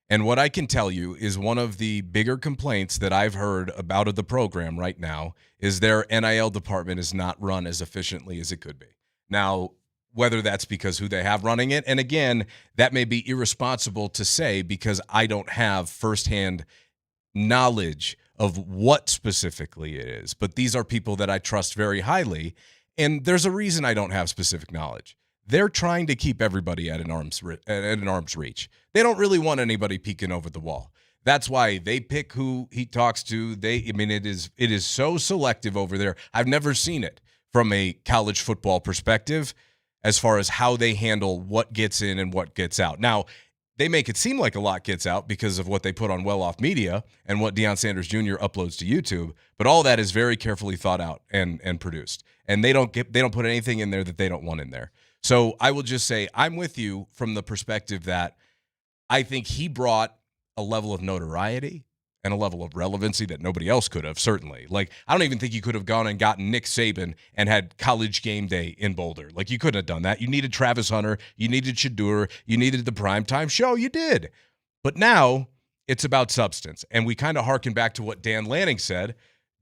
And what I can tell you is one of the bigger complaints that I've heard about the program right now is their NIL department is not run as efficiently as it could be. Now, whether that's because who they have running it, and again, that may be irresponsible to say because I don't have firsthand knowledge of what specifically it is, but these are people that I trust very highly, and there's a reason I don't have specific knowledge. They're trying to keep everybody at an arm's reach. They don't really want anybody peeking over the wall. That's why they pick who he talks to. It is so selective over there. I've never seen it from a college football perspective as far as how they handle what gets in and what gets out. Now, they make it seem like a lot gets out because of what they put on Well-Off Media and what Deion Sanders Jr. uploads to YouTube, but all that is very carefully thought out and produced. And they don't put anything in there that they don't want in there. So I will just say I'm with you from the perspective that I think he brought a level of notoriety and a level of relevancy that nobody else could have, certainly. Like, I don't even think you could have gone and gotten Nick Saban and had College Game Day in Boulder. Like, you couldn't have done that. You needed Travis Hunter. You needed Shadur. You needed the primetime show. You did. But now it's about substance. And we kind of harken back to what Dan Lanning said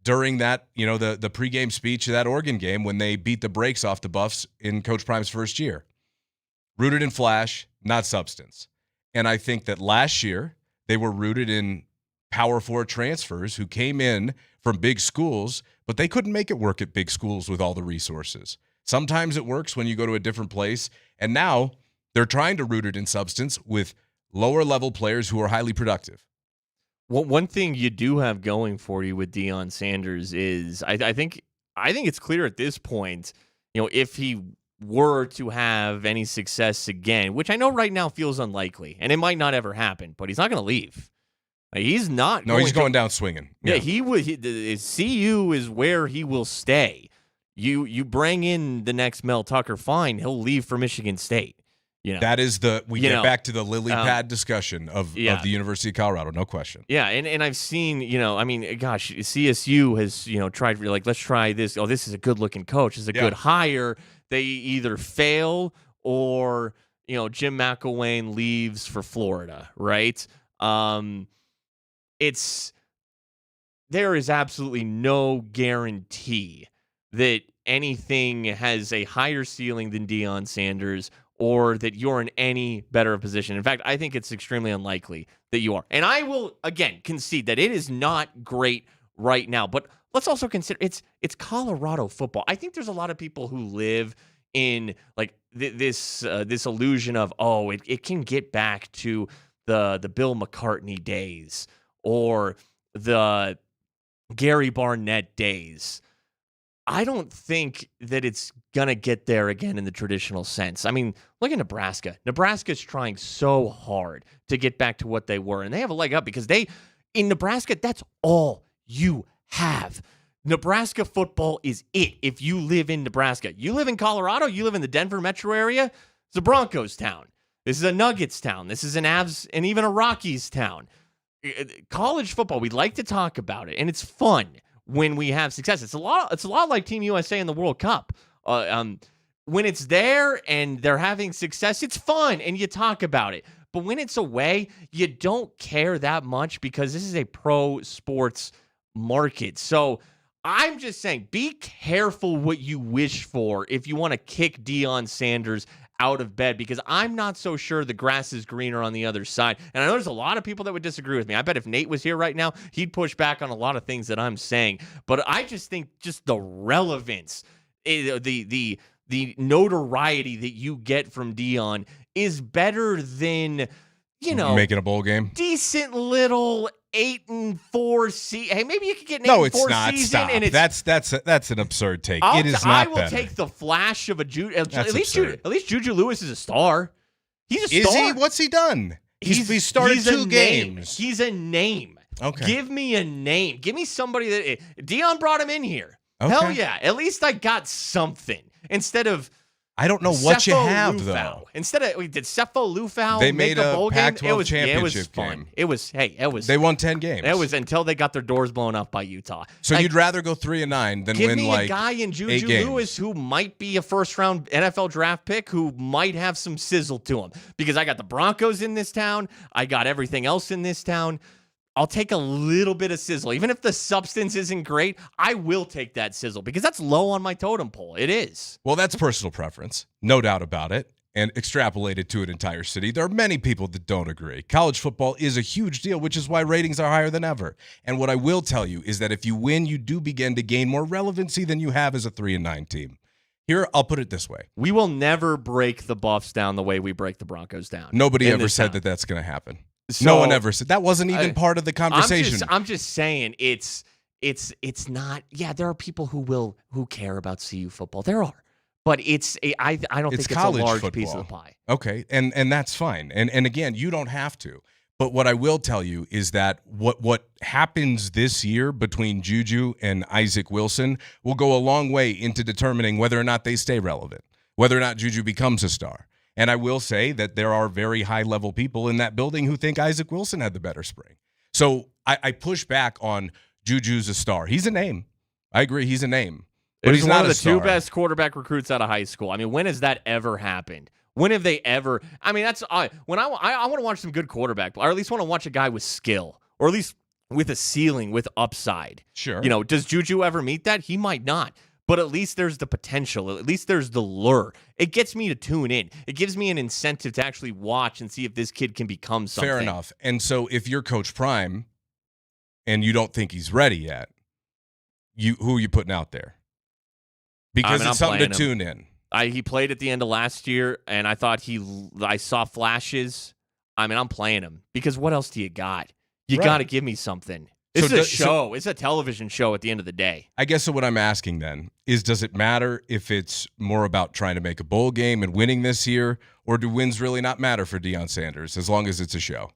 during that, the pregame speech of that Oregon game when they beat the brakes off the Buffs in Coach Prime's first year. Rooted in flash, not substance. And I think that last year they were rooted in Power 4 transfers who came in from big schools, but they couldn't make it work at big schools with all the resources. Sometimes it works when you go to a different place. And now they're trying to root it in substance with lower level players who are highly productive. Well, one thing you do have going for you with Deion Sanders is I think it's clear at this point, if he were to have any success again, which I know right now feels unlikely, and it might not ever happen, but he's not going to leave. He's not. No, he's going down swinging. Yeah, he would. CU is where he will stay. You bring in the next Mel Tucker, fine, he'll leave for Michigan State. That is we get back to the lily pad discussion of the University of Colorado, no question. Yeah, and I've seen, gosh, CSU has, tried, let's try this. Oh, this is a good-looking coach. This is a good hire. They either fail or, Jim McElwain leaves for Florida, right? There is absolutely no guarantee that anything has a higher ceiling than Deion Sanders or that you're in any better position. In fact, I think it's extremely unlikely that you are. And I will, again, concede that it is not great right now. But let's also consider it's Colorado football. I think there's a lot of people who live in this illusion of, it can get back to the Bill McCartney days or the Gary Barnett days. I don't think that it's going to get there again in the traditional sense. I mean, look at Nebraska. Nebraska's trying so hard to get back to what they were, and they have a leg up because in Nebraska, that's all you have. Nebraska football is it if you live in Nebraska. You live in Colorado, you live in the Denver metro area, it's a Broncos town. This is a Nuggets town. This is an Avs and even a Rockies town. College football, we like to talk about it, and it's fun when we have success. It's a lot like Team USA in the World Cup. When it's there and they're having success, it's fun and you talk about it. But when it's away, you don't care that much because this is a pro sports market. So I'm just saying, be careful what you wish for if you want to kick Deion Sanders out of bed, because I'm not so sure the grass is greener on the other side. And I know there's a lot of people that would disagree with me. I bet if Nate was here right now, he'd push back on a lot of things that I'm saying. But I just think just the relevance, the the notoriety that you get from Deion is better than, making a bowl game. Decent little 8-4 season. Hey, maybe you could get an 8-4 No, it's not. season. Stop. And it's, That's an absurd take. It is not I will better. take the flash of a Juju. At least absurd. Juju Lewis is a star. He's a star. Is he? What's he done? He's started he's 2 games. He's a name. Okay. Give me a name. Give me somebody that Deion brought him in here. Okay. Hell yeah. At least I got something instead of. I don't know what you have Lufau. though. Instead of did Cepho Lufau They make made a a bowl game? Pac-12 It championship was fun. game. It was. They won 10 games. It was until they got their doors blown up by Utah. So you'd rather go 3-9 than give win me like a guy in 8 Juju games. Lewis who might be a first-round NFL draft pick who might have some sizzle to him. Because I got the Broncos in this town. I got everything else in this town. I'll take a little bit of sizzle. Even if the substance isn't great, I will take that sizzle because that's low on my totem pole. It is. Well, that's personal preference, no doubt about it. And extrapolated to an entire city, there are many people that don't agree. College football is a huge deal, which is why ratings are higher than ever. And what I will tell you is that if you win, you do begin to gain more relevancy than you have as a 3-9 team. Here, I'll put it this way. We will never break the Buffs down the way we break the Broncos down. Nobody in ever this said town. that that's going to happen. So, no one ever said. That wasn't even part of the conversation. I'm just saying it's not. Yeah, there are people who care about CU football. There are. But I don't think it's a large piece of the pie. Okay, and that's fine. And again, you don't have to. But what I will tell you is that what happens this year between Juju and Isaac Wilson will go a long way into determining whether or not they stay relevant, whether or not Juju becomes a star. And I will say that there are very high-level people in that building who think Isaac Wilson had the better spring. So I push back on Juju's a star. He's a name. I agree, he's a name. But he's one not of the a star. 2 best quarterback recruits out of high school. I mean, when has that ever happened? When have they ever? I mean, that's when I want to watch some good quarterback, or at least want to watch a guy with skill, or at least with a ceiling, with upside. Sure. Does Juju ever meet that? He might not. But at least there's the potential. At least there's the lure. It gets me to tune in. It gives me an incentive to actually watch and see if this kid can become something. Fair enough. And so if you're Coach Prime and you don't think he's ready yet, who are you putting out there? Because it's something to tune in. He played at the end of last year, and I thought I saw flashes. I mean, I'm playing him because what else do you got? You got to give me something. This is a show. It's a television show at the end of the day. I guess so what I'm asking then is, does it matter if it's more about trying to make a bowl game and winning this year, or do wins really not matter for Deion Sanders as long as it's a show?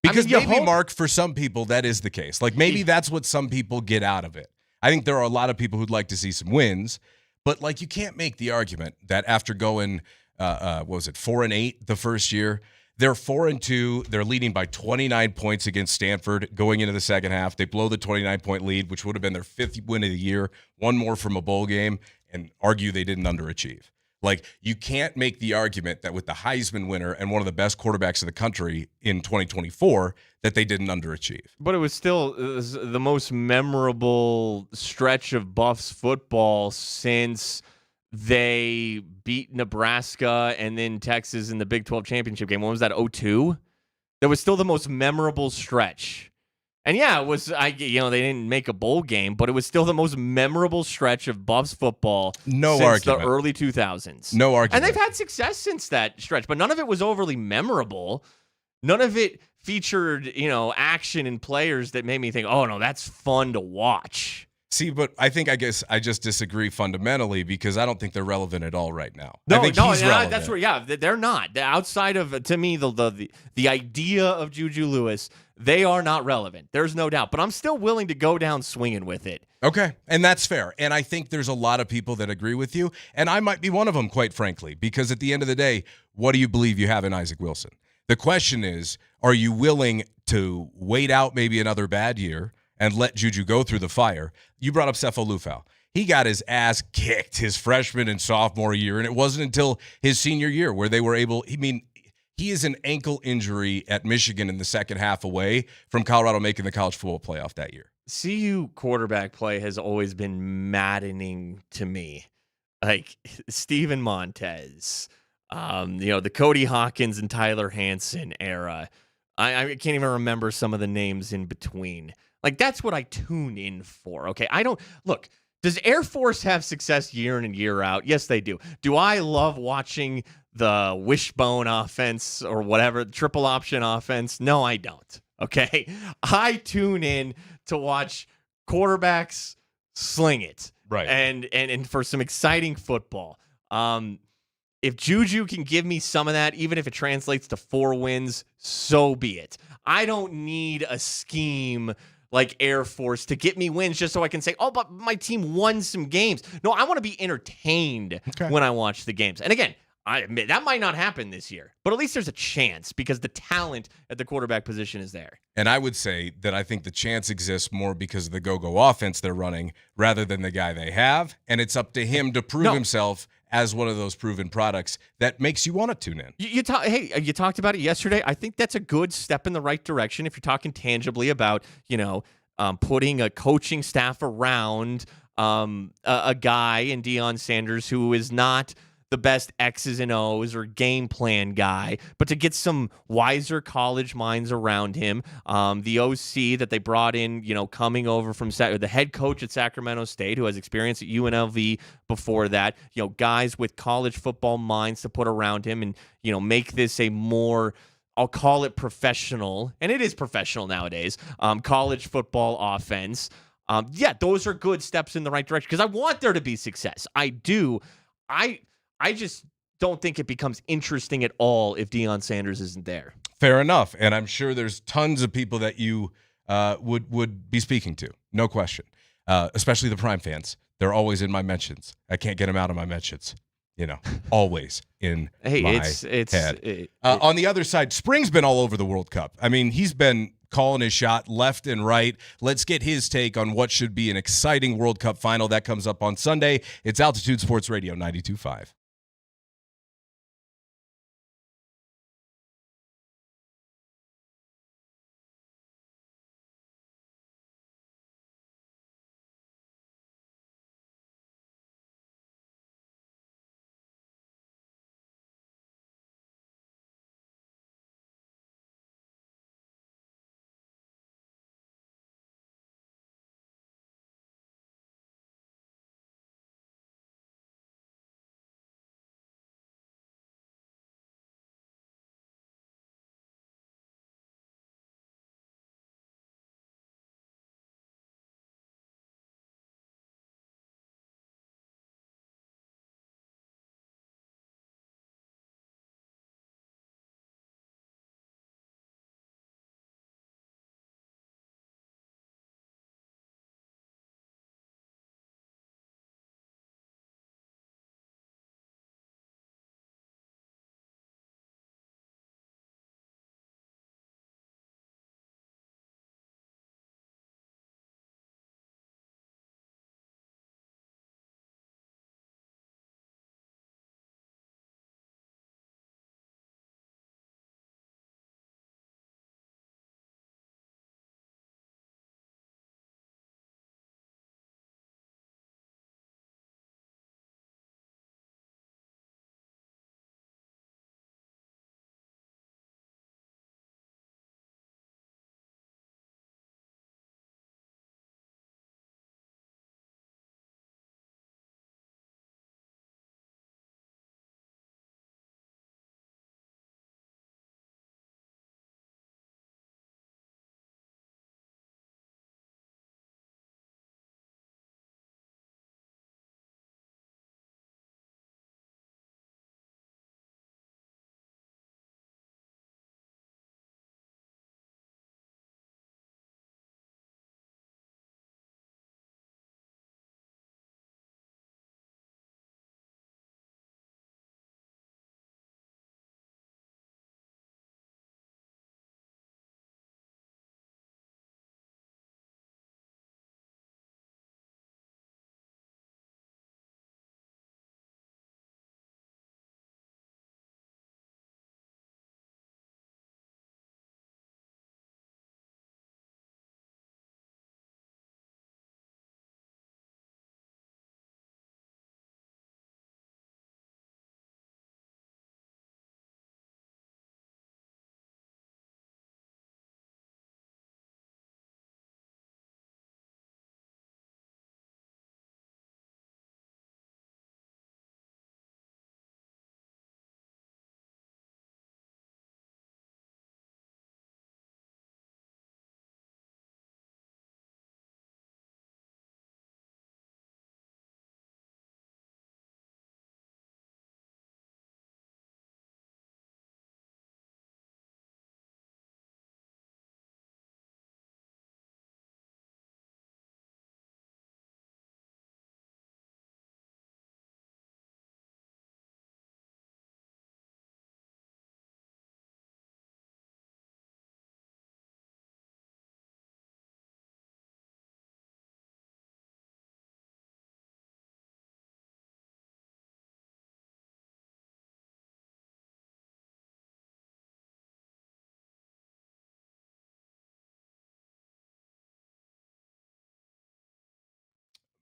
Because maybe, Mark, for some people, that is the case. Like maybe that's what some people get out of it. I think there are a lot of people who'd like to see some wins, but like you can't make the argument that after going, 4-8 the first year, they're 4-2. They're leading by 29 points against Sanford going into the second half. They blow the 29-point lead, which would have been their 5th win of the year, one more from a bowl game, and argue they didn't underachieve. Like, you can't make the argument that with the Heisman winner and one of the best quarterbacks in the country in 2024 that they didn't underachieve. But it was still the most memorable stretch of Buffs football since they beat Nebraska and then Texas in the Big 12 championship game. When was that, 2002? That was still the most memorable stretch. And yeah, it was, they didn't make a bowl game, but it was still the most memorable stretch of Buffs football since the early 2000s. No argument. And they've had success since that stretch, but none of it was overly memorable. None of it featured, action and players that made me think, oh, no, that's fun to watch. See, but I guess I just disagree fundamentally because I don't think they're relevant at all right now. No, I think he's relevant. That's where, they're not. Outside of, to me, the idea of Juju Lewis, they are not relevant. There's no doubt. But I'm still willing to go down swinging with it. Okay, and that's fair. And I think there's a lot of people that agree with you, and I might be one of them, quite frankly, because at the end of the day, what do you believe you have in Isaac Wilson? The question is, are you willing to wait out maybe another bad year and let Juju go through the fire? You brought up Cepho Lufau. He got his ass kicked his freshman and sophomore year, and it wasn't until his senior year where they were able – he is an ankle injury at Michigan in the second half away from Colorado making the college football playoff that year. CU quarterback play has always been maddening to me. Like Steven Montez, the Cody Hawkins and Tyler Hansen era. I can't even remember some of the names in between. Like, that's what I tune in for, okay? I don't – look, Does Air Force have success year in and year out? Yes, they do. Do I love watching the wishbone offense or whatever, triple option offense? No, I don't. Okay. I tune in to watch quarterbacks sling it. Right. And for some exciting football. If Juju can give me some of that, even if it translates to 4 wins, so be it. I don't need a scheme like Air Force to get me wins just so I can say, oh, but my team won some games. No, I want to be entertained when I watch the games. And again, I admit that might not happen this year, but at least there's a chance because the talent at the quarterback position is there. And I would say that I think the chance exists more because of the go-go offense they're running rather than the guy they have. And it's up to him to prove himself as one of those proven products that makes you want to tune in. You talked about it yesterday. I think that's a good step in the right direction if you're talking tangibly about, putting a coaching staff around a guy in Deion Sanders who is not the best X's and O's or game plan guy, but to get some wiser college minds around him. The OC that they brought in, coming over from the head coach at Sacramento State, who has experience at UNLV before that, guys with college football minds to put around him and, make this a more, I'll call it professional, and it is professional nowadays, college football offense. Those are good steps in the right direction because I want there to be success. I do. I just don't think it becomes interesting at all if Deion Sanders isn't there. Fair enough. And I'm sure there's tons of people that you would be speaking to. No question. Especially the Prime fans. They're always in my mentions. I can't get them out of my mentions. Always in my head. On the other side, Spring's been all over the World Cup. I mean, he's been calling his shot left and right. Let's get his take on what should be an exciting World Cup final. That comes up on Sunday. It's Altitude Sports Radio 92.5.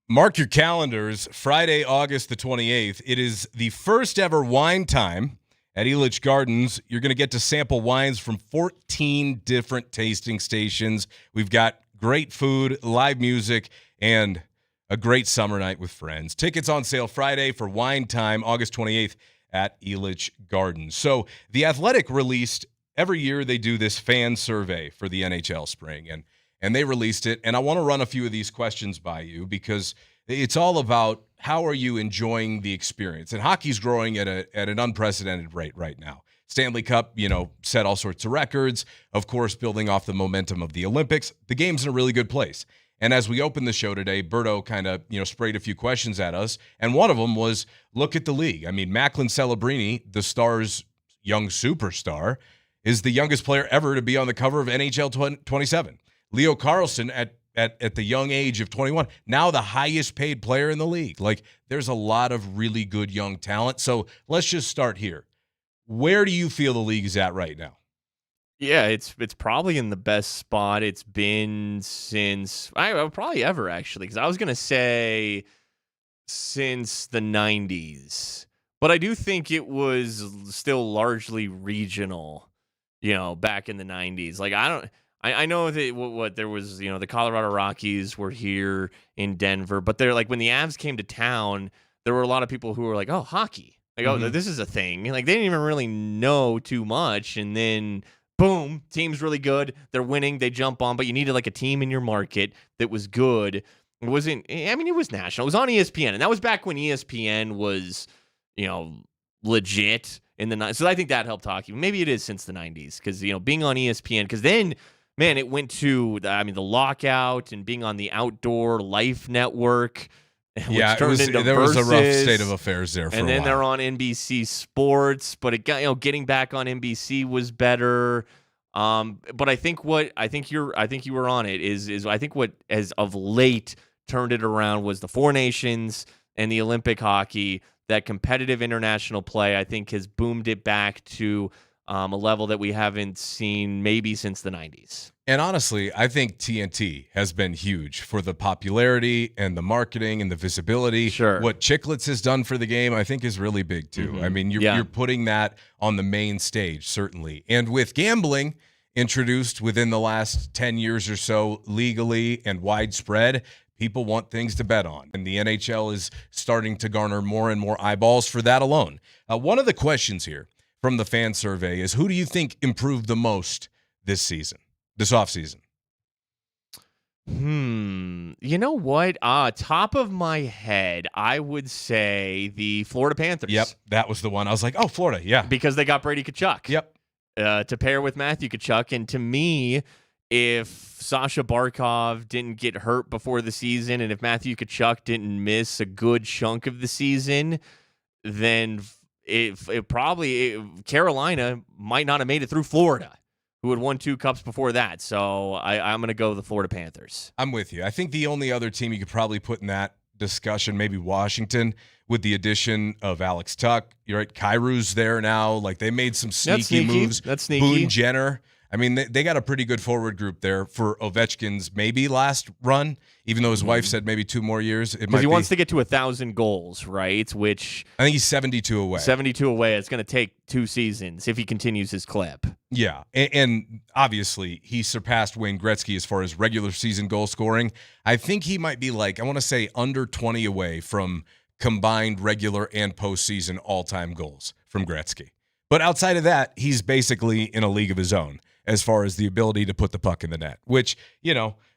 Mark your calendars. Friday, August the 28th. It is the first ever wine time at Elitch Gardens. You're going to get to sample wines from 14 different tasting stations. We've got great food, live music, and a great summer night with friends. Tickets on sale Friday for wine time, August 28th at Elitch Gardens. So the Athletic released, every year they do this fan survey for the NHL spring, and they released it. And I want to run a few of these questions by you because it's all about how are you enjoying the experience. And hockey's growing at an unprecedented rate right now. Stanley Cup, set all sorts of records. Of course, building off the momentum of the Olympics, the game's in a really good place. And as we opened the show today, Berto kind of, sprayed a few questions at us. And one of them was, look at the league. I mean, Macklin Celebrini, the Stars' young superstar, is the youngest player ever to be on the cover of NHL 27. Leo Carlsson at the young age of 21, now the highest paid player in the league. Like, there's a lot of really good young talent. So let's just start here. Where do you feel the league is at right now? Yeah, it's probably in the best spot it's been since probably ever, actually, because I was gonna say since the 90s, but I do think it was still largely regional, back in the 90s. Like, I know that what there was, the Colorado Rockies were here in Denver, but they're like, when the Avs came to town, there were a lot of people who were like, oh, hockey, like, oh, this is a thing. Like, they didn't even really know too much, and then boom, team's really good. They're winning. They jump on, but you needed like a team in your market that was good. It wasn't, it was national. It was on ESPN, and that was back when ESPN was, legit in the 90s. So I think that helped hockey. Maybe it is since the 90s because, being on ESPN, because then, man, it went to, the lockout and being on the Outdoor Life Network. Yeah, there was a rough state of affairs there for a while. And then they're on NBC Sports, but it got, getting back on NBC was better. But I think you were on it is I think what as of late turned it around was the Four Nations and the Olympic hockey. That competitive international play, I think, has boomed it back to a level that we haven't seen maybe since the 90s. And honestly, I think TNT has been huge for the popularity and the marketing and the visibility. Sure. What Chicklets has done for the game, I think, is really big, too. Mm-hmm. I mean, you're putting that on the main stage, certainly. And with gambling introduced within the last 10 years or so legally and widespread, people want things to bet on. And the NHL is starting to garner more and more eyeballs for that alone. One of the questions here from the fan survey is, who do you think improved the most this offseason? You know what? Top of my head, I would say the Florida Panthers. Yep, that was the one. I was like, oh, Florida, yeah. Because they got Brady Tkachuk. Yep. To pair with Matthew Tkachuk. And to me, if Sasha Barkov didn't get hurt before the season and if Matthew Tkachuk didn't miss a good chunk of the season, then Carolina might not have made it through Florida, who had won 2 cups before that. So I'm going to go the Florida Panthers. I'm with you. I think the only other team you could probably put in that discussion, maybe Washington, with the addition of Alex Tuck. You're right. Kairu's there now. Like, they made some sneaky moves. That's sneaky. Boone Jenner. I mean, they got a pretty good forward group there for Ovechkin's maybe last run, even though his wife said maybe 2 more years. Because he wants to get to 1,000 goals, right? Which I think he's 72 away. 72 away. It's going to take 2 seasons if he continues his clip. Yeah, and obviously he surpassed Wayne Gretzky as far as regular season goal scoring. I think he might be like, I want to say under 20 away from combined regular and postseason all-time goals from Gretzky. But outside of that, he's basically in a league of his own as far as the ability to put the puck in the net, which,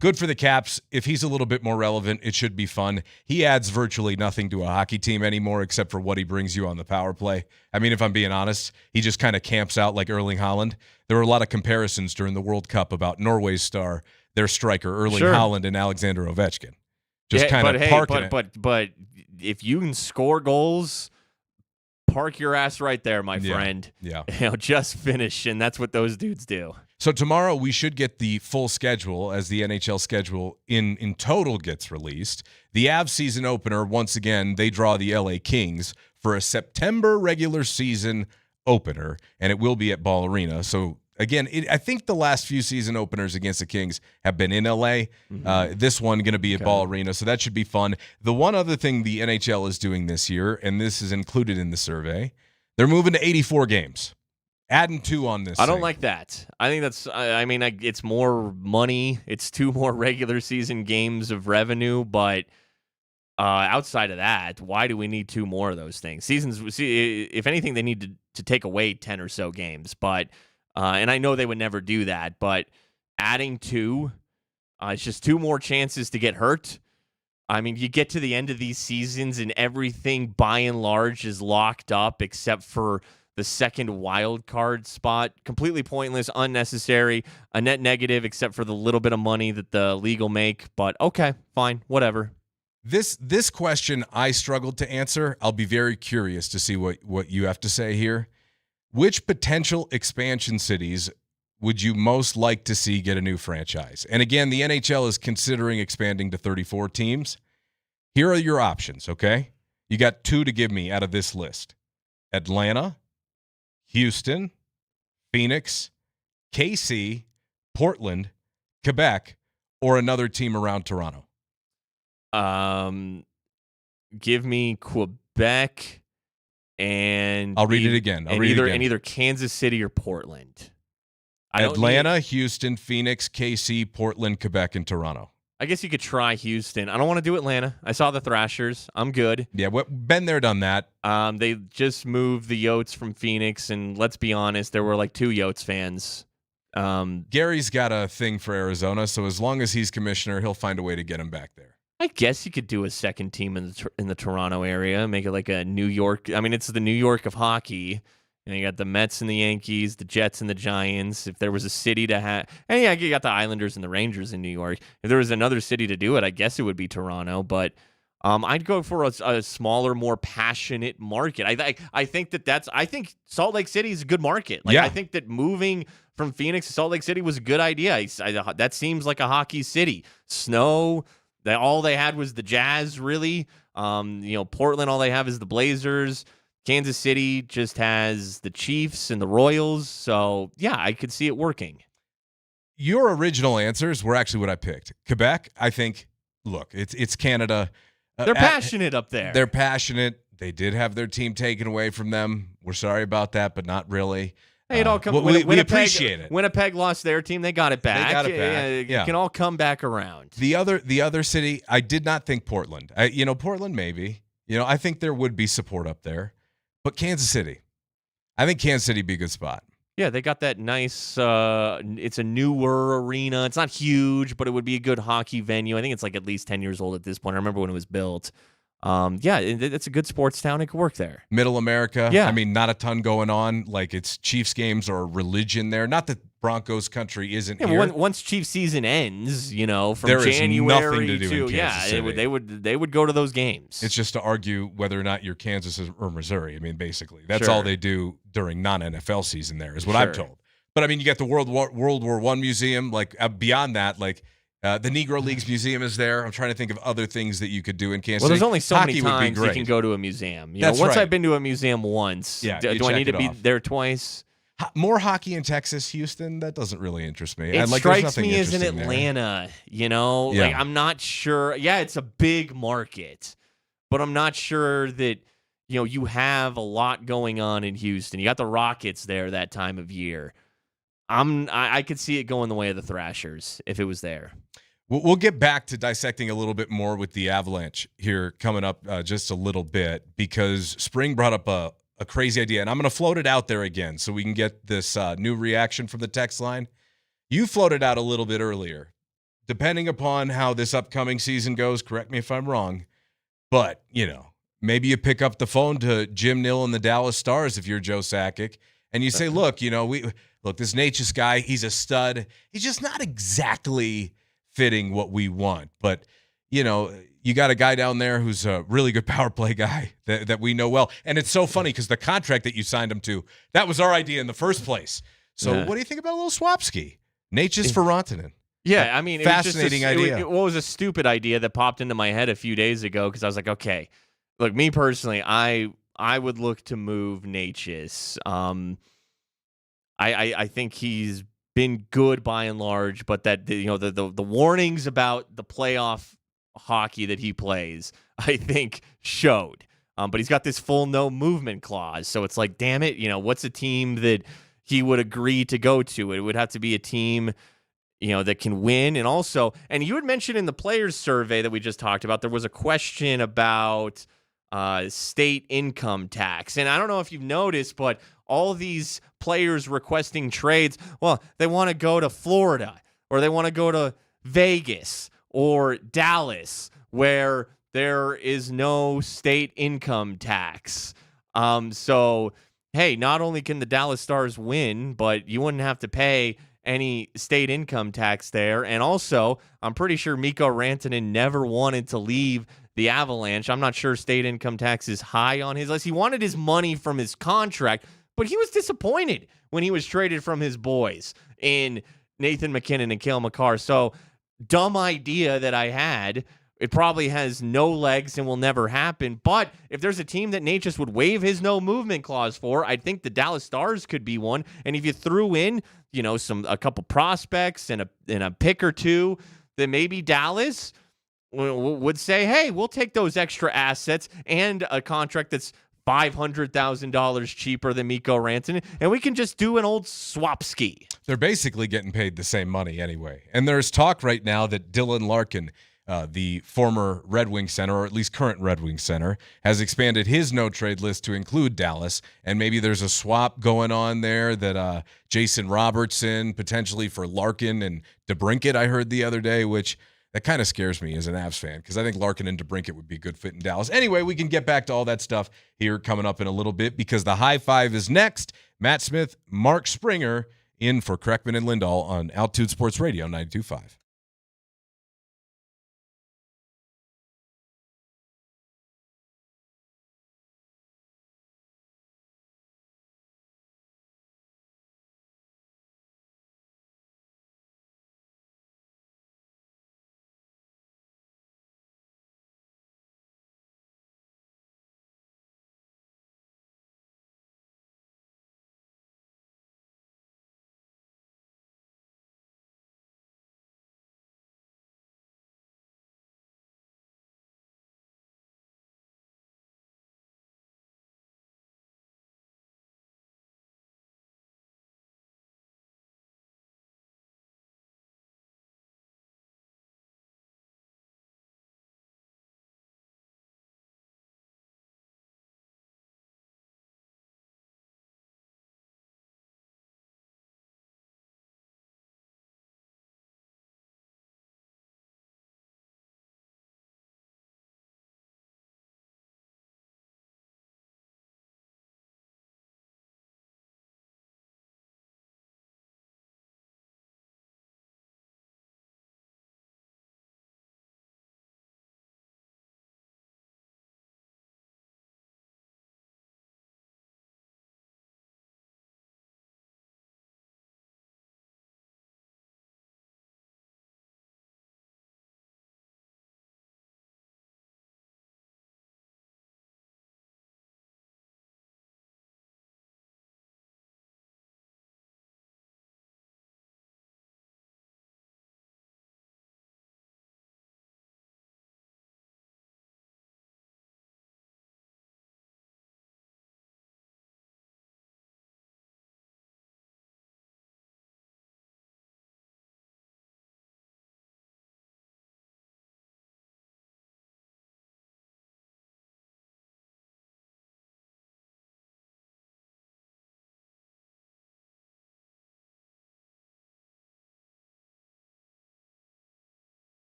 good for the Caps. If he's a little bit more relevant, it should be fun. He adds virtually nothing to a hockey team anymore except for what he brings you on the power play. I mean, if I'm being honest, he just kind of camps out like Erling Haaland. There were a lot of comparisons during the World Cup about Norway's star, their striker, Erling Haaland and Alexander Ovechkin. Just kind of parking it. But if you can score goals, park your ass right there, my friend. Yeah. Just finish, and that's what those dudes do. So tomorrow we should get the full schedule as the NHL schedule in total gets released. The Avs season opener, once again, they draw the LA Kings for a September regular season opener, and it will be at Ball Arena. So Again, I think the last few season openers against the Kings have been in LA. This one going to be at Ball Arena, so that should be fun. The one other thing the NHL is doing this year, and this is included in the survey, they're moving to 84 games. Adding 2 on this. I don't like that. I think that's, it's more money. It's 2 more regular season games of revenue, but outside of that, why do we need 2 more of those things? If anything, they need to take away 10 or so games, but and I know they would never do that, but adding 2, it's just 2 more chances to get hurt. I mean, you get to the end of these seasons and everything by and large is locked up except for the second wild card spot. Completely pointless, unnecessary, a net negative except for the little bit of money that the league will make, but okay, fine, whatever. This question I struggled to answer. I'll be very curious to see what you have to say here. Which potential expansion cities would you most like to see get a new franchise? And again, the NHL is considering expanding to 34 teams. Here are your options, okay? You got 2 to give me out of this list. Atlanta, Houston, Phoenix, KC, Portland, Quebec, or another team around Toronto. Give me Quebec and I'll read it again. Either Kansas City or Portland. Atlanta, Houston, Phoenix, KC, Portland, Quebec, and Toronto. I guess you could try Houston. I don't want to do Atlanta. I saw the Thrashers. I'm good. Yeah, been there, done that. They just moved the Yotes from Phoenix, and let's be honest, there were like 2 Yotes fans. Gary's got a thing for Arizona, so as long as he's commissioner, he'll find a way to get him back there. I guess you could do a second team in the Toronto area, make it like a New York. I mean, it's the New York of hockey. And you got the Mets and the Yankees, the Jets and the Giants. If there was a city to have, and yeah, you got the Islanders and the Rangers in New York. If there was another city to do it, I guess it would be Toronto. But I'd go for a smaller, more passionate market. I think I think Salt Lake City is a good market. I think that moving from Phoenix to Salt Lake City was a good idea. That seems like a hockey city. Snow. All they had was the Jazz, really. Portland, all they have is the Blazers. Kansas City just has the Chiefs and the Royals. So, yeah, I could see it working. Your original answers were actually what I picked. Quebec, I think, look, it's Canada. They're passionate up there. They're passionate. They did have their team taken away from them. We're sorry about that, but not really. Hey, it all comes. We appreciate it. Winnipeg lost their team. They got it back. They got it back. It can all come back around. The other city, I did not think Portland. Portland maybe. I think there would be support up there. But Kansas City, I think Kansas City would be a good spot. Yeah, they got that nice, it's a newer arena. It's not huge, but it would be a good hockey venue. I think it's like at least 10 years old at this point. I remember when it was built. Yeah, it's a good sports town. It could work there. Middle America. Yeah. I mean, not a ton going on. Like, it's Chiefs games or religion there. Not that Broncos country isn't here. But once Chiefs season ends, from there January is nothing to do in Kansas City. they would go to those games. It's just to argue whether or not you're Kansas or Missouri. I mean, basically, that's all they do during non-NFL season there is what I'm told. But I mean, you got the World War I Museum. Like beyond that, like the Negro Leagues Museum is there. I'm trying to think of other things that you could do in Kansas City. Well, there's only so Hockey many times you can go to a museum. That's once right. I've been to a museum once, do I need to be there twice? More hockey in Texas, Houston, that doesn't really interest me. It strikes me as in Atlanta, Like, I'm not sure. Yeah, it's a big market, but I'm not sure that, you have a lot going on in Houston. You got the Rockets there that time of year. I could see it going the way of the Thrashers if it was there. We'll get back to dissecting a little bit more with the Avalanche here coming up just a little bit, because Spring brought up a crazy idea, and I'm going to float it out there again so we can get this new reaction from the text line. You floated out a little bit earlier. Depending upon how this upcoming season goes, correct me if I'm wrong, but, maybe you pick up the phone to Jim Nill and the Dallas Stars if you're Joe Sakic, and you say, look, this Natchez guy, he's a stud. He's just not exactly fitting what we want, but, you got a guy down there who's a really good power play guy that we know well. And it's so funny because the contract that you signed him to, that was our idea in the first place. So what do you think about a little Swapski? Natchez for Rantanen. Yeah, I mean, fascinating idea. It was a stupid idea that popped into my head a few days ago because I was like, okay, look, me personally, I would look to move Natchez. I think he's been good by and large, but that the warnings about the playoff hockey that he plays, I think showed. But he's got this full no movement clause, so it's like, damn it, what's a team that he would agree to go to? It would have to be a team that can win. And also, and you had mentioned in the players survey that we just talked about, there was a question about state income tax. And I don't know if you've noticed, but all these players requesting trades, well, they want to go to Florida or they want to go to Vegas or Dallas where there is no state income tax. So, hey, not only can the Dallas Stars win, but you wouldn't have to pay any state income tax there. And also, I'm pretty sure Mikko Rantanen never wanted to leave the Avalanche. I'm not sure state income tax is high on his list. He wanted his money from his contract, but he was disappointed when he was traded from his boys in Nathan McKinnon and Cale Makar. So, dumb idea that I had. It probably has no legs and will never happen. But if there's a team that Nate just would waive his no movement clause for, I think the Dallas Stars could be one. And if you threw in, a couple prospects and a pick or two, then maybe Dallas would say, hey, we'll take those extra assets and a contract that's $500,000 cheaper than Mikko Rantanen, and we can just do an old swap ski. They're basically getting paid the same money anyway. And there's talk right now that Dylan Larkin, the former Red Wing center, or at least current Red Wing center, has expanded his no-trade list to include Dallas. And maybe there's a swap going on there that Jason Robertson potentially for Larkin and DeBrincat, I heard the other day, which that kind of scares me as an Avs fan because I think Larkin and DeBrincat would be a good fit in Dallas. Anyway, we can get back to all that stuff here coming up in a little bit because the high five is next. Matt Smith, Mark Springer in for Kreckman and Lindahl on Altitude Sports Radio 92.5.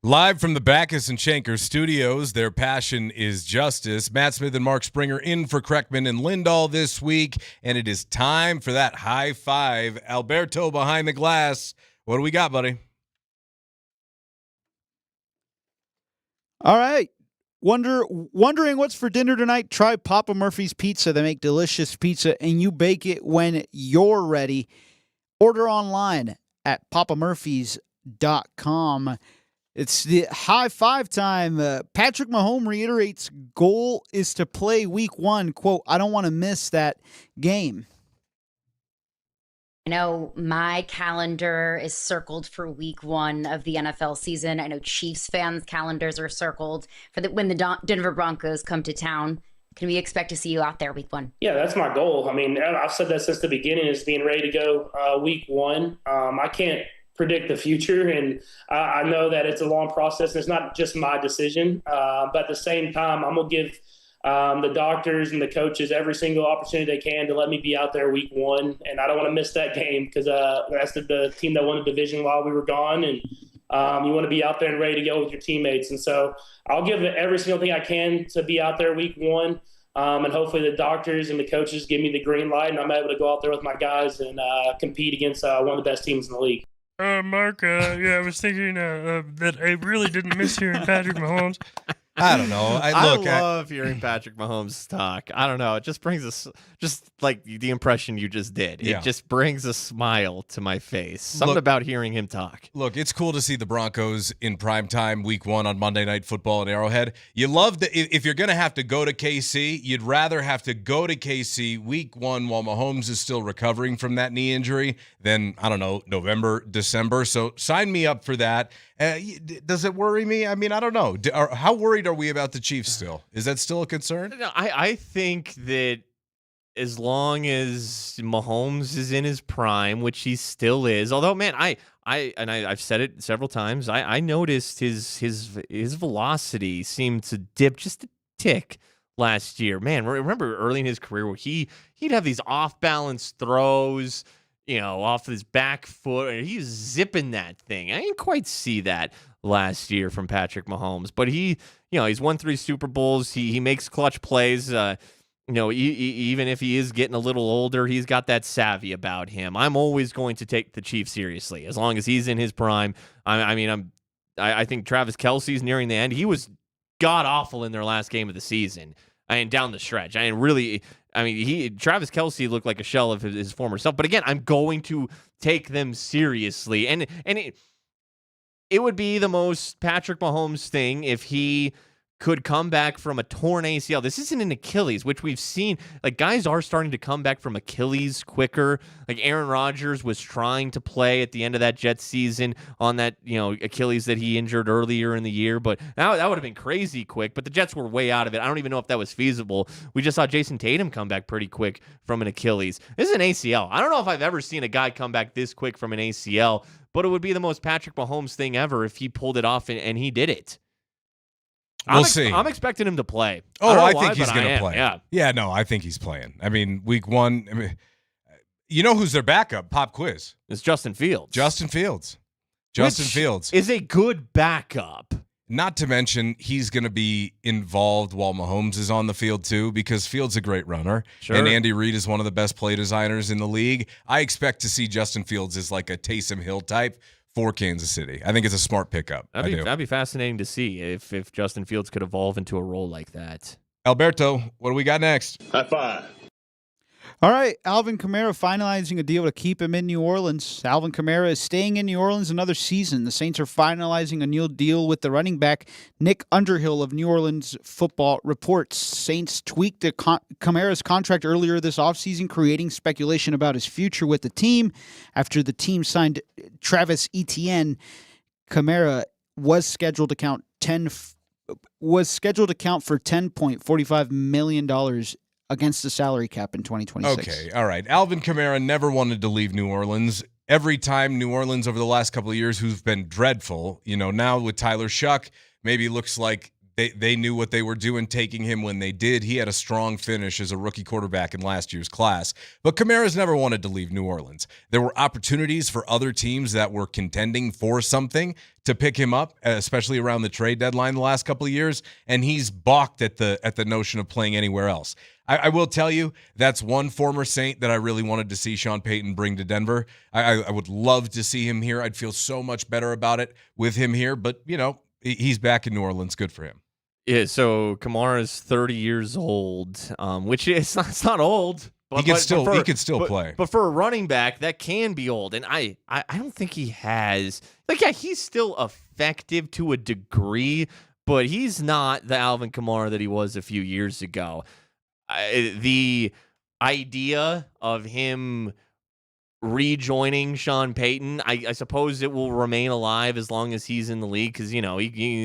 Live from the Backus and Schenker studios, their passion is justice. Matt Smith and Mark Springer in for Kreckman and Lindahl this week, and it is time for that high five. Alberto behind the glass. What do we got, buddy? All right. Wondering what's for dinner tonight? Try Papa Murphy's Pizza. They make delicious pizza, and you bake it when you're ready. Order online at papamurphys.com. It's the high five time. Patrick Mahomes reiterates goal is to play week 1. Quote, I don't want to miss that game. I know my calendar is circled for week 1 of the NFL season. I know Chiefs fans' calendars are circled for when the Denver Broncos come to town. Can we expect to see you out there week 1? Yeah, that's my goal. I mean, I've said that since the beginning, is being ready to go week 1. I can't predict the future, and I know that it's a long process, and it's not just my decision. But at the same time, I'm going to give the doctors and the coaches every single opportunity they can to let me be out there week 1, and I don't want to miss that game because that's the team that won the division while we were gone, and you want to be out there and ready to go with your teammates. And so I'll give it every single thing I can to be out there week 1, and hopefully the doctors and the coaches give me the green light, and I'm able to go out there with my guys and compete against one of the best teams in the league. Mark, I was thinking that I really didn't miss hearing Patrick Mahomes. I don't know. I love hearing Patrick Mahomes talk. I don't know. It just brings us, just like the impression you just did. Yeah. It just brings a smile to my face. Something about hearing him talk. Look, it's cool to see the Broncos in primetime week 1 on Monday Night Football at Arrowhead. You love if you're going to have to go to KC, you'd rather have to go to KC week 1 while Mahomes is still recovering from that knee injury than, I don't know, November, December. So sign me up for that. Does it worry me? I mean, I don't know. How worried are we about the Chiefs still? Is that still a concern? No, I think that as long as Mahomes is in his prime, which he still is, although, man, I've said it several times, I noticed his velocity seemed to dip just a tick last year. Man, remember early in his career where he'd have these off-balance throws, off his back foot. He was zipping that thing. I didn't quite see that last year from Patrick Mahomes, but he's won 3 Super Bowls. He makes clutch plays. Even if he is getting a little older, he's got that savvy about him. I'm always going to take the Chiefs seriously as long as he's in his prime. I think Travis Kelce's nearing the end. He was god awful in their last game of the season. Down the stretch. Travis Kelce looked like a shell of his former self. But again, I'm going to take them seriously. And it would be the most Patrick Mahomes thing if he could come back from a torn ACL. This isn't an Achilles, which we've seen. Like, guys are starting to come back from Achilles quicker. Like, Aaron Rodgers was trying to play at the end of that Jets season on that, Achilles that he injured earlier in the year. But now that would have been crazy quick. But the Jets were way out of it. I don't even know if that was feasible. We just saw Jason Tatum come back pretty quick from an Achilles. This is an ACL. I don't know if I've ever seen a guy come back this quick from an ACL, but it would be the most Patrick Mahomes thing ever if he pulled it off and he did it. We'll see. I'm expecting him to play. I think he's going to play. Yeah. Yeah, no, I think he's playing. Week 1, you know who's their backup? Pop quiz. It's Justin Fields. Justin Fields is a good backup. Not to mention, he's going to be involved while Mahomes is on the field, too, because Fields is a great runner. Sure. And Andy Reid is one of the best play designers in the league. I expect to see Justin Fields as like a Taysom Hill type for Kansas City. I think it's a smart pickup. That'd be fascinating to see if Justin Fields could evolve into a role like that. Alberto, what do we got next? High five. All right, Alvin Kamara finalizing a deal to keep him in New Orleans. Alvin Kamara is staying in New Orleans another season. The Saints are finalizing a new deal with the running back Nick Underhill of New Orleans Football reports. Saints tweaked Kamara's contract earlier this offseason, creating speculation about his future with the team. After the team signed Travis Etienne, Kamara was scheduled to count for $10.45 million against the salary cap in 2026. Okay, all right. Alvin Kamara never wanted to leave New Orleans. Every time New Orleans over the last couple of years who've been dreadful, now with Tyler Shuck, maybe looks like they knew what they were doing taking him when they did. He had a strong finish as a rookie quarterback in last year's class. But Kamara's never wanted to leave New Orleans. There were opportunities for other teams that were contending for something to pick him up, especially around the trade deadline the last couple of years, and he's balked at the notion of playing anywhere else. I will tell you, that's one former Saint that I really wanted to see Sean Payton bring to Denver. I would love to see him here. I'd feel so much better about it with him here, but, he's back in New Orleans. Good for him. Yeah, so Kamara's 30 years old, which is not old. He could still play. But for a running back, that can be old. And I don't think he has. He's still effective to a degree, but he's not the Alvin Kamara that he was a few years ago. The idea of him rejoining Sean Payton, I suppose it will remain alive as long as he's in the league because,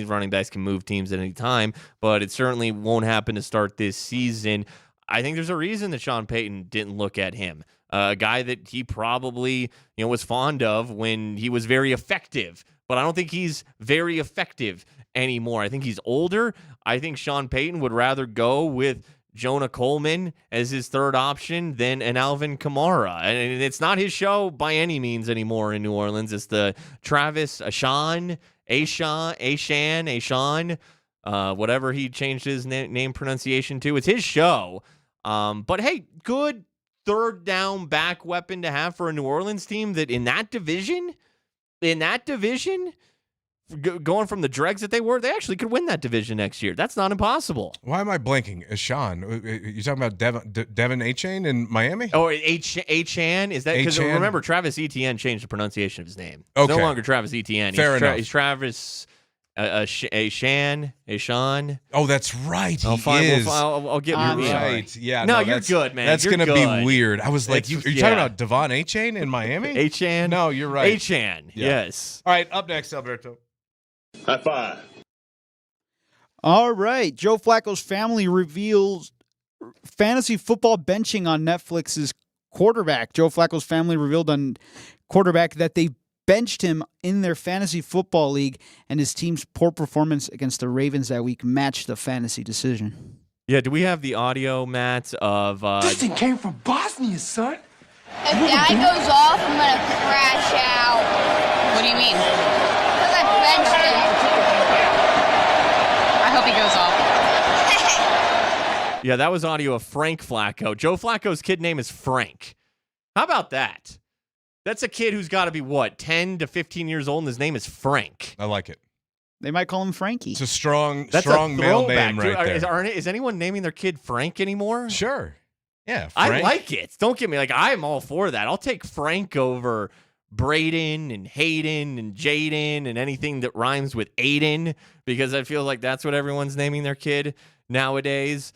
running backs can move teams at any time, but it certainly won't happen to start this season. I think there's a reason that Sean Payton didn't look at him, a guy that he probably was fond of when he was very effective, but I don't think he's very effective anymore. I think he's older. I think Sean Payton would rather go with Jonah Coleman as his third option than an Alvin Kamara. And it's not his show by any means anymore in New Orleans. It's the Travis Ashan, whatever he changed his name pronunciation to. It's his show. But hey, good third down back weapon to have for a New Orleans team that in that division, going from the dregs that they were, they actually could win that division next year. That's not impossible. Why am I blanking? Sean, you talking about Devin Achane in Miami? Oh, Achane? Is that because remember Travis Etienne changed the pronunciation of his name? It's Okay. no longer Travis Etienne. Fair enough. He's Travis Ashan. Oh, that's right. I'll get your right. Yeah. No, you're good, man. That's going to be weird. I was like, you're talking about Devon Achane in Miami? Achane? No, you're right. Achane. Yeah. Yes. All right. Up next, Alberto. High five. All right. Joe Flacco's family reveals fantasy football benching on Netflix's quarterback. Joe Flacco's family revealed on quarterback that they benched him in their fantasy football league, and his team's poor performance against the Ravens that week matched the fantasy decision. Yeah, do we have the audio, Matt, of... This thing came from Bosnia, son. If that goes off, I'm going to crash out. What do you mean? Because I benched him. I hope he goes off. Yeah, that was audio of Frank Flacco. Joe Flacco's kid name is Frank. How about that? That's a kid who's got to be, 10 to 15 years old, and his name is Frank. I like it. They might call him Frankie. It's a strong throwback, male name right dude. there. Is anyone naming their kid Frank anymore? Sure. Yeah, I Frank. like it. Don't get me I'm all for that. I'll take Frank over Braden and Hayden and Jaden and anything that rhymes with Aiden because I feel like that's what everyone's naming their kid nowadays.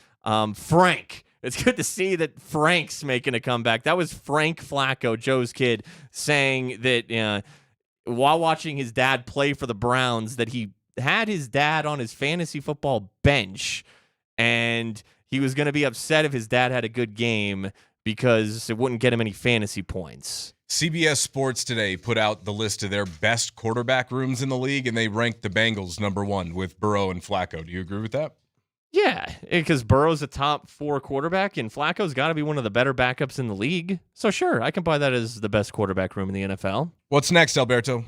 Frank. It's good to see that Frank's making a comeback. That was Frank Flacco, Joe's kid, saying that while watching his dad play for the Browns, that he had his dad on his fantasy football bench, and he was going to be upset if his dad had a good game because it wouldn't get him any fantasy points. CBS Sports today put out the list of their best quarterback rooms in the league, and they ranked the Bengals number 1 with Burrow and Flacco. Do you agree with that? Yeah, because Burrow's a top 4 quarterback, and Flacco's got to be one of the better backups in the league. So sure, I can buy that as the best quarterback room in the NFL. What's next, Alberto?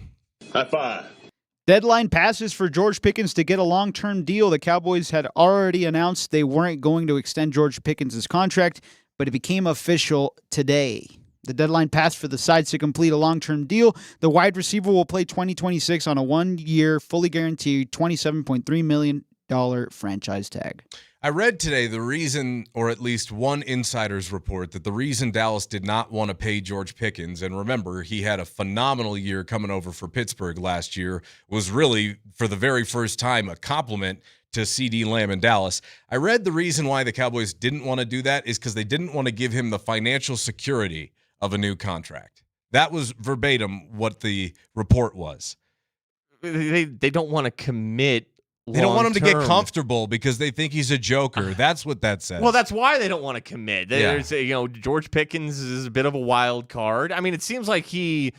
High five. Deadline passes for George Pickens to get a long-term deal. The Cowboys had already announced they weren't going to extend George Pickens' contract, but it became official today. The deadline passed for the sides to complete a long-term deal. The wide receiver will play 2026 on a 1-year, fully guaranteed $27.3 million franchise tag. I read today the reason, or at least one insider's report, that the reason Dallas did not want to pay George Pickens, and remember, he had a phenomenal year coming over for Pittsburgh last year, was really, for the very first time, a compliment to CeeDee Lamb in Dallas. I read the reason why the Cowboys didn't want to do that is because they didn't want to give him the financial security of a new contract. That was verbatim what the report was. They don't want to commit. They don't want him to get comfortable because they think he's a joker. That's what that says. Well, that's why they don't want to commit. There's, George Pickens is a bit of a wild card. I mean, it seems like he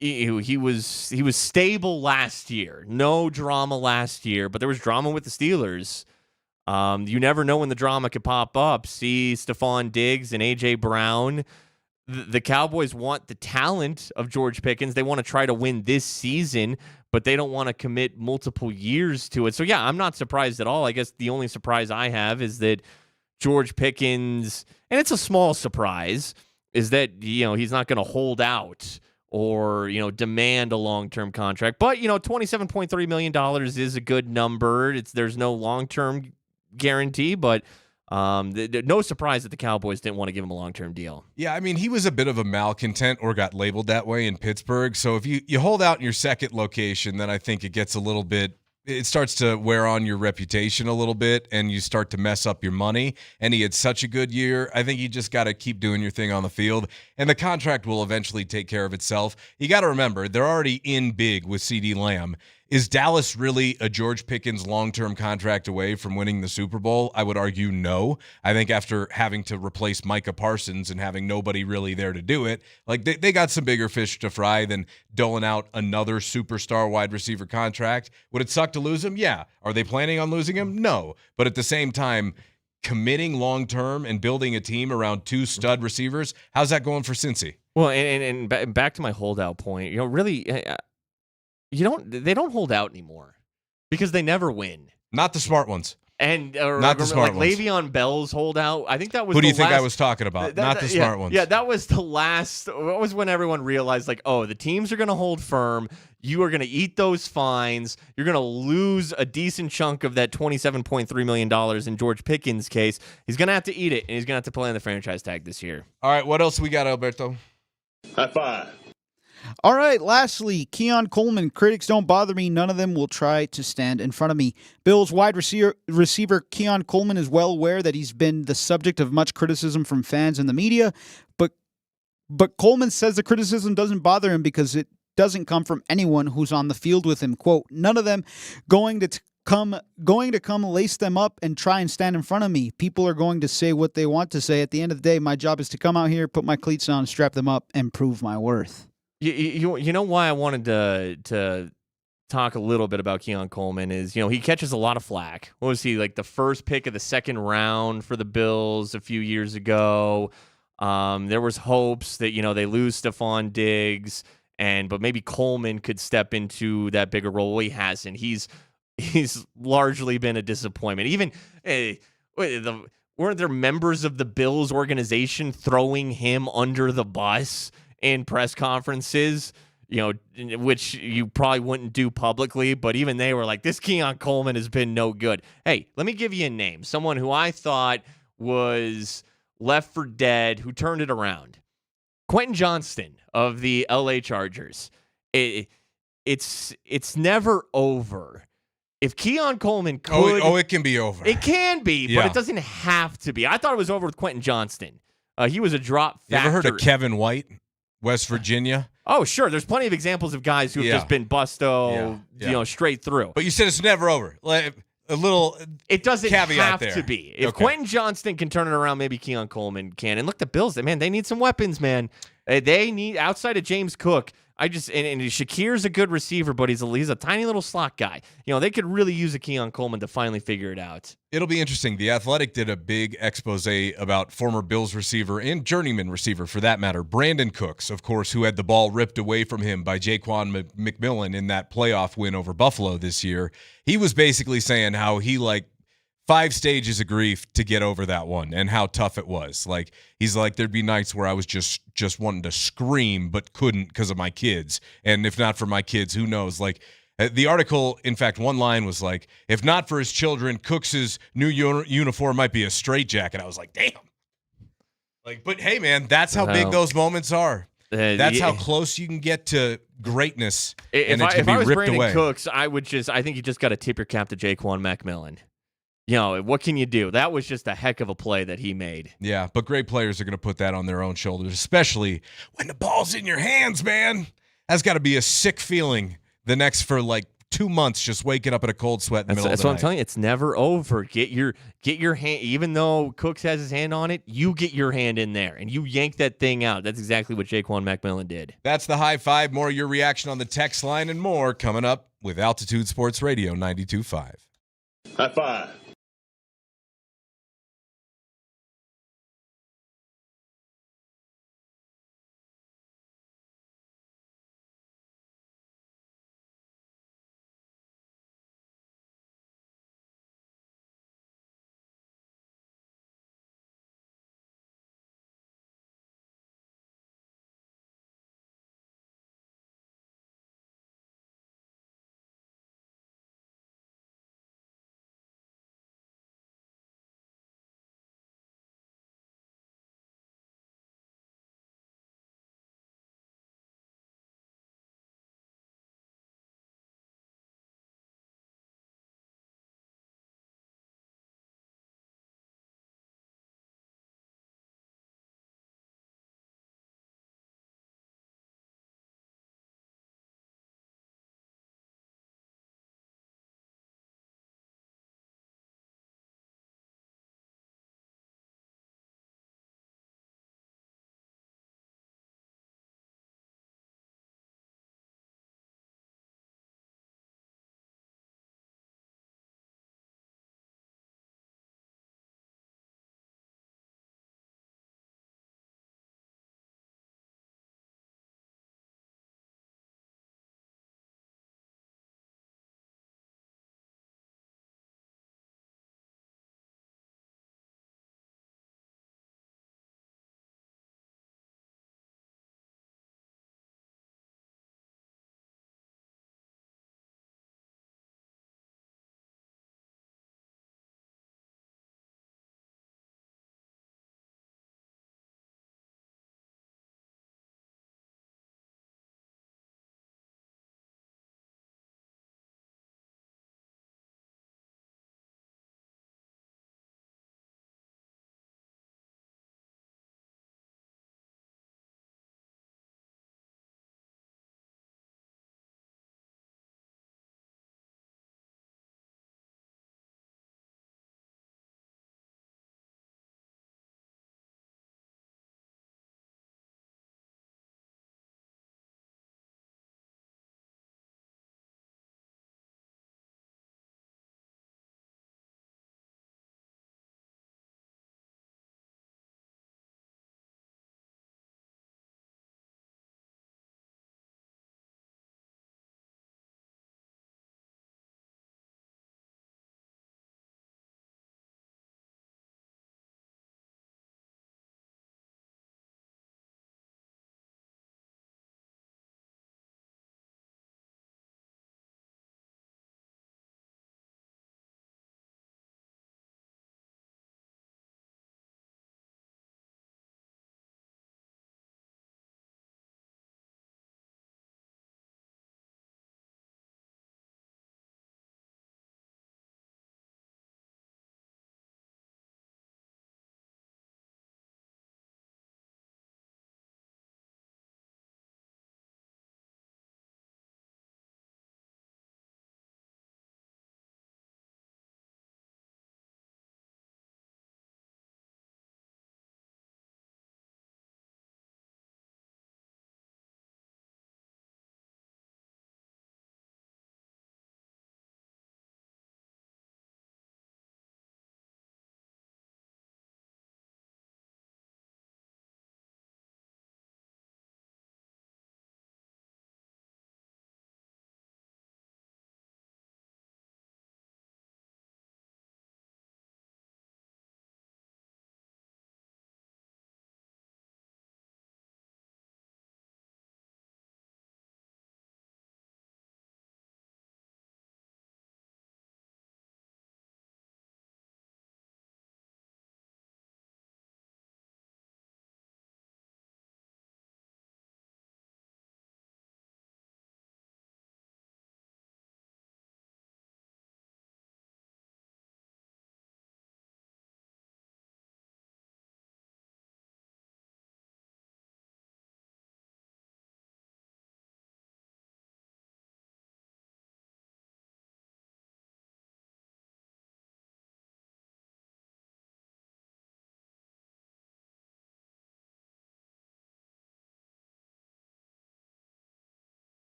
he was stable last year. No drama last year, but there was drama with the Steelers. You never know when the drama could pop up. See Stephon Diggs and A.J. Brown. The Cowboys want the talent of George Pickens. They want to try to win this season, but they don't want to commit multiple years to it. So, yeah, I'm not surprised at all. I guess the only surprise I have is that George Pickens, and it's a small surprise, is that, he's not going to hold out or, demand a long-term contract. But, $27.3 million is a good number. There's no long-term guarantee, but no surprise that the Cowboys didn't want to give him a long-term deal. Yeah, I mean, he was a bit of a malcontent or got labeled that way in Pittsburgh. So if you hold out in your second location, then I think it gets a little bit, it starts to wear on your reputation a little bit and you start to mess up your money. And he had such a good year. I think you just got to keep doing your thing on the field and the contract will eventually take care of itself. You got to remember, they're already in big with CeeDee Lamb. Is Dallas really a George Pickens long-term contract away from winning the Super Bowl? I would argue no. I think after having to replace Micah Parsons and having nobody really there to do it, like they got some bigger fish to fry than doling out another superstar wide receiver contract. Would it suck to lose him? Yeah. Are they planning on losing him? No. But at the same time, committing long-term and building a team around two stud receivers, how's that going for Cincy? Well, and back to my holdout point, really... they don't hold out anymore because they never win. Not the smart ones. And not the smart ones. Le'Veon Bell's holdout. I think that was. Who do you think I was talking about? Not the smart ones. Yeah, that was the last. What was when everyone realized, the teams are going to hold firm. You are going to eat those fines. You're going to lose a decent chunk of that $27.3 million in George Pickens' case. He's going to have to eat it, and he's going to have to play on the franchise tag this year. All right, what else we got, Alberto? High five. All right, lastly, Keon Coleman. Critics don't bother me. None of them will try to stand in front of me. Bills wide receiver Keon Coleman is well aware that he's been the subject of much criticism from fans and the media, but Coleman says the criticism doesn't bother him because it doesn't come from anyone who's on the field with him. Quote, none of them going to come lace them up and try and stand in front of me. People are going to say what they want to say. At the end of the day, my job is to come out here, put my cleats on, strap them up, and prove my worth. You know why I wanted to talk a little bit about Keon Coleman is, he catches a lot of flack. What was he, the first pick of the second round for the Bills a few years ago? There was hopes that, they lose Stephon Diggs, but maybe Coleman could step into that bigger role. Well, he hasn't. He's largely been a disappointment. Even weren't there members of the Bills organization throwing him under the bus in press conferences, which you probably wouldn't do publicly, but even they were like, this Keon Coleman has been no good. Hey, let me give you a name. Someone who I thought was left for dead, who turned it around. Quentin Johnston of the LA Chargers. It's never over. If Keon Coleman could... Oh, it can be over. It can be, but it doesn't have to be. I thought it was over with Quentin Johnston. He was a drop factor. You ever heard of Kevin White? West Virginia. Oh, sure. There's plenty of examples of guys who have just been busto, straight through. But you said it's never over. A little it doesn't caveat have to be. If Quentin Johnston can turn it around, maybe Keon Coleman can. And look, the Bills, man, they need some weapons, man. They need, outside of James Cook, and Shakir's a good receiver, but he's a tiny little slot guy. They could really use a Keon Coleman to finally figure it out. It'll be interesting. The Athletic did a big expose about former Bills receiver and journeyman receiver, for that matter, Brandon Cooks, of course, who had the ball ripped away from him by Jaquan McMillan in that playoff win over Buffalo this year. He was basically saying how he 5 stages of grief to get over that one and how tough it was. He's like, there'd be nights where I was just wanting to scream but couldn't because of my kids. And if not for my kids, who knows? The article, in fact, one line was like, if not for his children, Cooks's new uniform might be a straitjacket. I was like, damn. But hey, man, that's how big those moments are. That's how close you can get to greatness. If I was Brandon Cooks, I think you just got to tip your cap to Jaquan McMillan. What can you do? That was just a heck of a play that he made. Yeah, but great players are going to put that on their own shoulders, especially when the ball's in your hands, man. That's got to be a sick feeling the next for 2 months just waking up in a cold sweat in the middle of That's the what night. I'm telling you. It's never over. Get your hand. Even though Cooks has his hand on it, you get your hand in there and you yank that thing out. That's exactly what Jaquan McMillan did. That's the high five. More of your reaction on the text line and more coming up with Altitude Sports Radio 92.5. High five.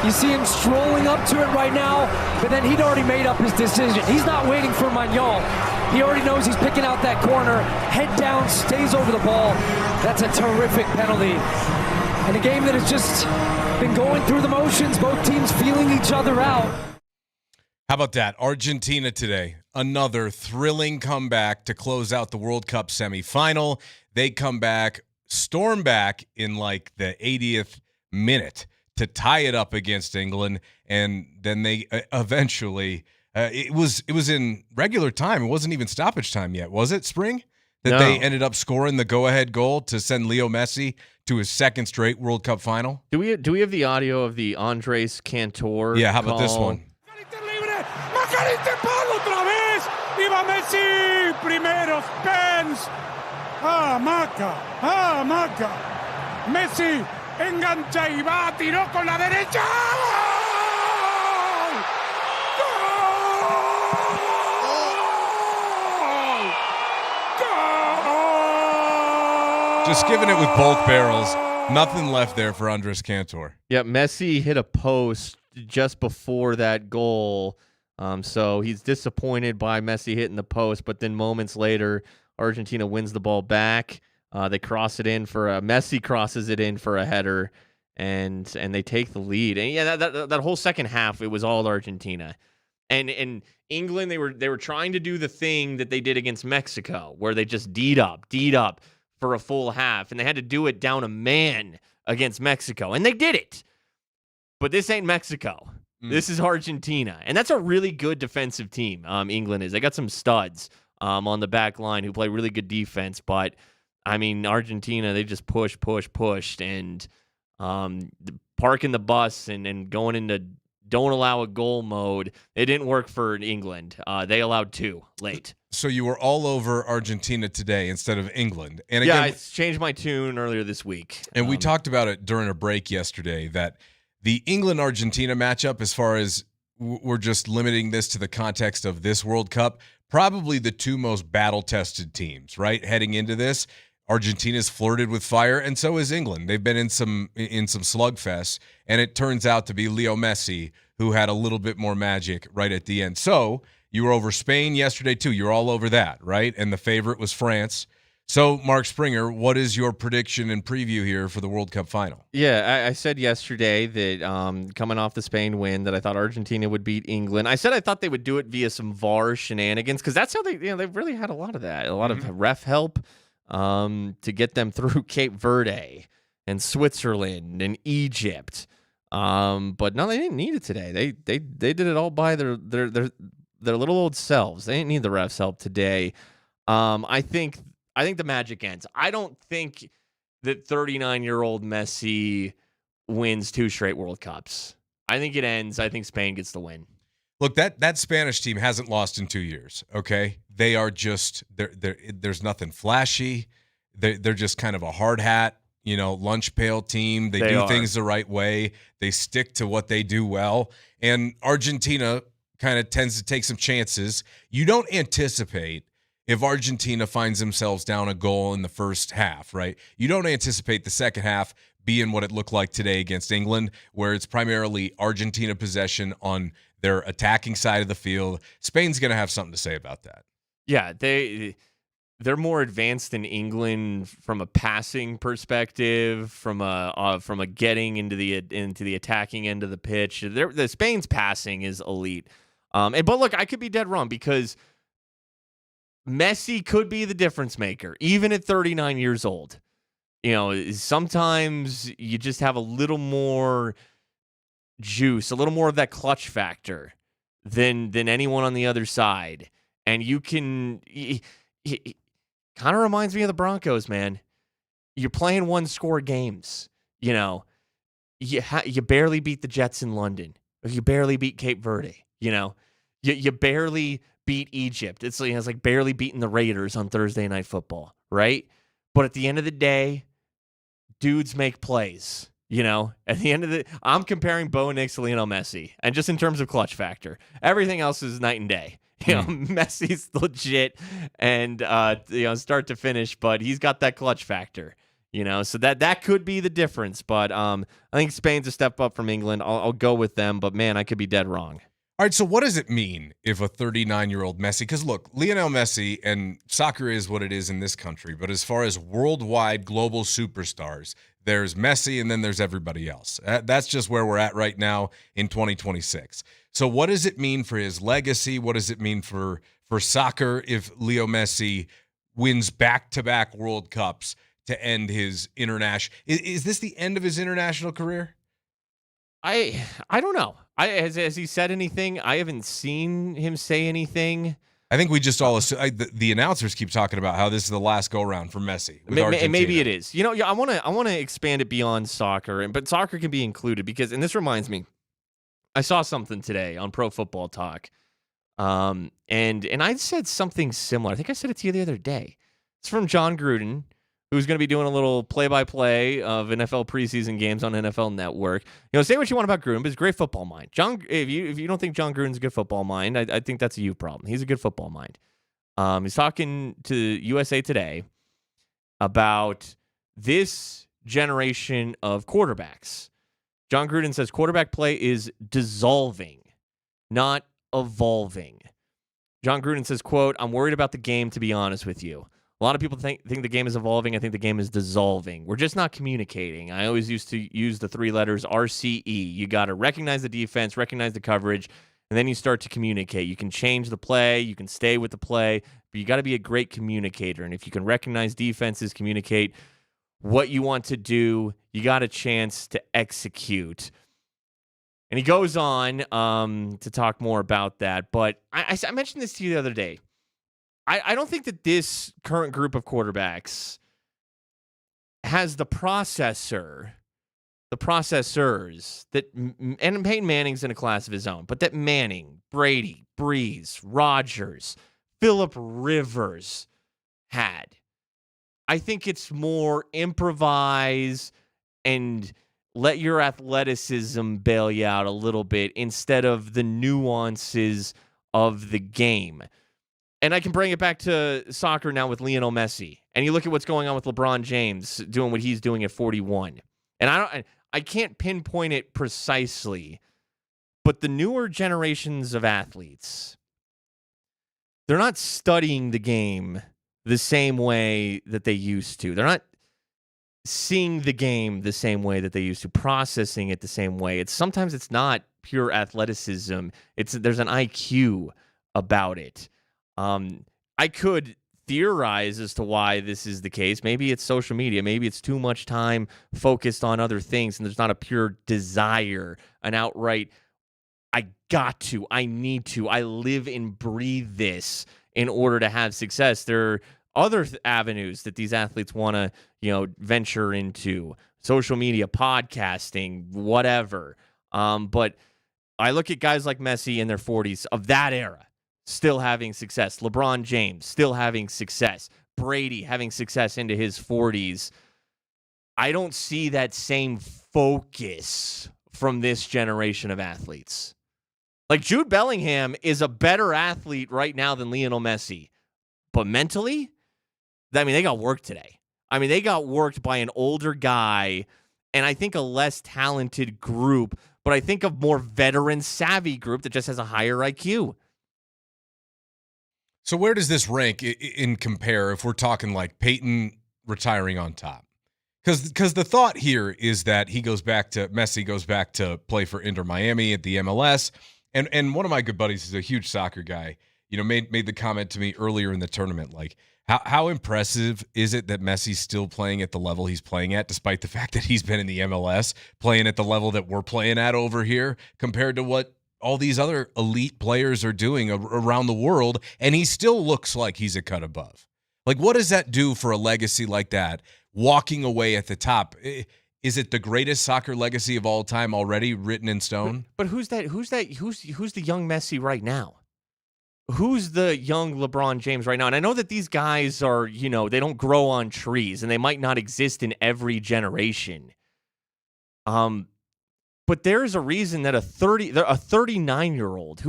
You see him strolling up to it right now, but then he'd already made up his decision. He's not waiting for Magnon. He already knows he's picking out that corner. Head down, stays over the ball. That's a terrific penalty. And a game that has just been going through the motions, both teams feeling each other out. How about that? Argentina today, another thrilling comeback to close out the World Cup semifinal. They come back, storm back in like the 80th minute to tie it up against England, and then they eventually it was in regular time. It wasn't even stoppage time yet, was it, Spring? That they ended up scoring the go-ahead goal to send Leo Messi to his second straight World Cup final. Do we have the audio of the Andres Cantor? Yeah, how about this one? otra vez. ¡Viva Messi! Primero Spence. Maca. Messi engancha y va, tiró con la derecha. Just giving it with both barrels. Nothing left there for Andres Cantor. Yeah, Messi hit a post just before that goal. So he's disappointed by Messi hitting the post, but then moments later, Argentina wins the ball back. They cross it in for Messi crosses it in for a header, and they take the lead. And yeah, that whole second half, it was all Argentina. And England, they were trying to do the thing that they did against Mexico, where they just D'd up for a full half, and they had to do it down a man against Mexico, and they did it. But this ain't Mexico. This is Argentina, and that's a really good defensive team. England is. They got some studs on the back line who play really good defense, but I mean, Argentina, they just pushed, and parking the bus and going into don't allow a goal mode. It didn't work for England. They allowed 2 late. So you were all over Argentina today instead of England. And again, yeah, I changed my tune earlier this week. And we talked about it during a break yesterday that the England-Argentina matchup, as far as we're just limiting this to the context of this World Cup, probably the 2 most battle-tested teams, right? Heading into this, Argentina's flirted with fire, and so is England. They've been in some slugfests, and it turns out to be Leo Messi who had a little bit more magic right at the end. So you were over Spain yesterday too. You're all over that, right? And the favorite was France. So, Mark Springer, what is your prediction and preview here for the World Cup final? Yeah, I said yesterday that coming off the Spain win that I thought Argentina would beat England. I said I thought they would do it via some VAR shenanigans because that's how they've really had a lot of that, a lot of ref help to get them through Cape Verde and Switzerland and Egypt. But no, they didn't need it today. They did it all by their little old selves. They didn't need the refs' help today. I think the magic ends. I don't think that 39-year-old Messi wins 2 straight World Cups. I think it ends. I think Spain gets the win. Look, that Spanish team hasn't lost in 2 years, okay? They are just there's nothing flashy. They're just kind of a hard hat, lunch pail team. They do things the right way. They stick to what they do well. And Argentina kind of tends to take some chances. You don't anticipate if Argentina finds themselves down a goal in the first half, right? You don't anticipate the second half being what it looked like today against England, where it's primarily Argentina possession on their attacking side of the field. Spain's going to have something to say about that. Yeah, they're more advanced than England from a passing perspective, from a getting into the attacking end of the pitch. The Spain's passing is elite. But look, I could be dead wrong because Messi could be the difference maker, even at 39 years old. Sometimes you just have a little more juice, a little more of that clutch factor than anyone on the other side. And you can... It kind of reminds me of the Broncos, man. You're playing 1-score games. You barely beat the Jets in London. You barely beat Cape Verde. You barely beat Egypt. It's like barely beating the Raiders on Thursday Night Football, right? But at the end of the day, dudes make plays. At the end of I'm comparing Bo Nix to Lionel Messi, and just in terms of clutch factor, everything else is night and day. Messi's legit and start to finish, but he's got that clutch factor. So that could be the difference. But I think Spain's a step up from England. I'll go with them. But, man, I could be dead wrong. All right, so what does it mean if a 39-year-old Messi, because look, Lionel Messi, and soccer is what it is in this country, but as far as worldwide global superstars, there's Messi and then there's everybody else. That's just where we're at right now in 2026. So what does it mean for his legacy? What does it mean for soccer if Leo Messi wins back-to-back World Cups to end his international? Is this the end of his international career? I don't know. Has he said anything? I haven't seen him say anything. I think we just all assume, the announcers keep talking about how this is the last go-round for Messi with Argentina. Maybe it is. I want to expand it beyond soccer, but soccer can be included because, and this reminds me, I saw something today on Pro Football Talk, and I said something similar. I think I said it to you the other day. It's from John Gruden, who's going to be doing a little play-by-play of NFL preseason games on NFL Network. Say what you want about Gruden, but he's a great football mind. If you don't think John Gruden's a good football mind, I think that's a you problem. He's a good football mind. He's talking to USA Today about this generation of quarterbacks. John Gruden says quarterback play is dissolving, not evolving. John Gruden says, quote, "I'm worried about the game, to be honest with you. A lot of people think the game is evolving. I think the game is dissolving. We're just not communicating. I always used to use the 3 letters RCE. You got to recognize the defense, recognize the coverage, and then you start to communicate. You can change the play. You can stay with the play, but you got to be a great communicator. And if you can recognize defenses, communicate what you want to do, you got a chance to execute." And he goes on to talk more about that. But I mentioned this to you the other day. I don't think that this current group of quarterbacks has the processors that, and Peyton Manning's in a class of his own, but that Manning, Brady, Breeze, Rodgers, Phillip Rivers had. I think it's more improvise and let your athleticism bail you out a little bit instead of the nuances of the game. And I can bring it back to soccer now with Lionel Messi. And you look at what's going on with LeBron James doing what he's doing at 41. And I can't pinpoint it precisely, but the newer generations of athletes, they're not studying the game the same way that they used to. They're not seeing the game the same way that they used to, processing it the same way. Sometimes it's not pure athleticism. There's an IQ about it. I could theorize as to why this is the case. Maybe it's social media. Maybe it's too much time focused on other things, and there's not a pure desire, an outright, I got to, I need to, I live and breathe this in order to have success. There are other avenues that these athletes want to, venture into. Social media, podcasting, whatever. But I look at guys like Messi in their 40s of that era, still having success. LeBron James still having success. Brady having success into his 40s. I don't see that same focus from this generation of athletes. Like Jude Bellingham is a better athlete right now than Lionel Messi. But mentally, they got worked today. They got worked by an older guy and I think a less talented group, but I think a more veteran savvy group that just has a higher IQ. So where does this rank in compare if we're talking like Peyton retiring on top? Because the thought here is that Messi goes back to play for Inter Miami at the MLS. And one of my good buddies is a huge soccer guy, made the comment to me earlier in the tournament, like, how impressive is it that Messi's still playing at the level he's playing at, despite the fact that he's been in the MLS, playing at the level that we're playing at over here, compared to what all these other elite players are doing around the world, and he still looks like he's a cut above. Like, what does that do for a legacy like that, walking away at the top? Is it the greatest soccer legacy of all time already written in stone? But who's the young Messi right now? Who's the young LeBron James right now? And I know that these guys are, they don't grow on trees and they might not exist in every generation. But there's a reason that a 39-year-old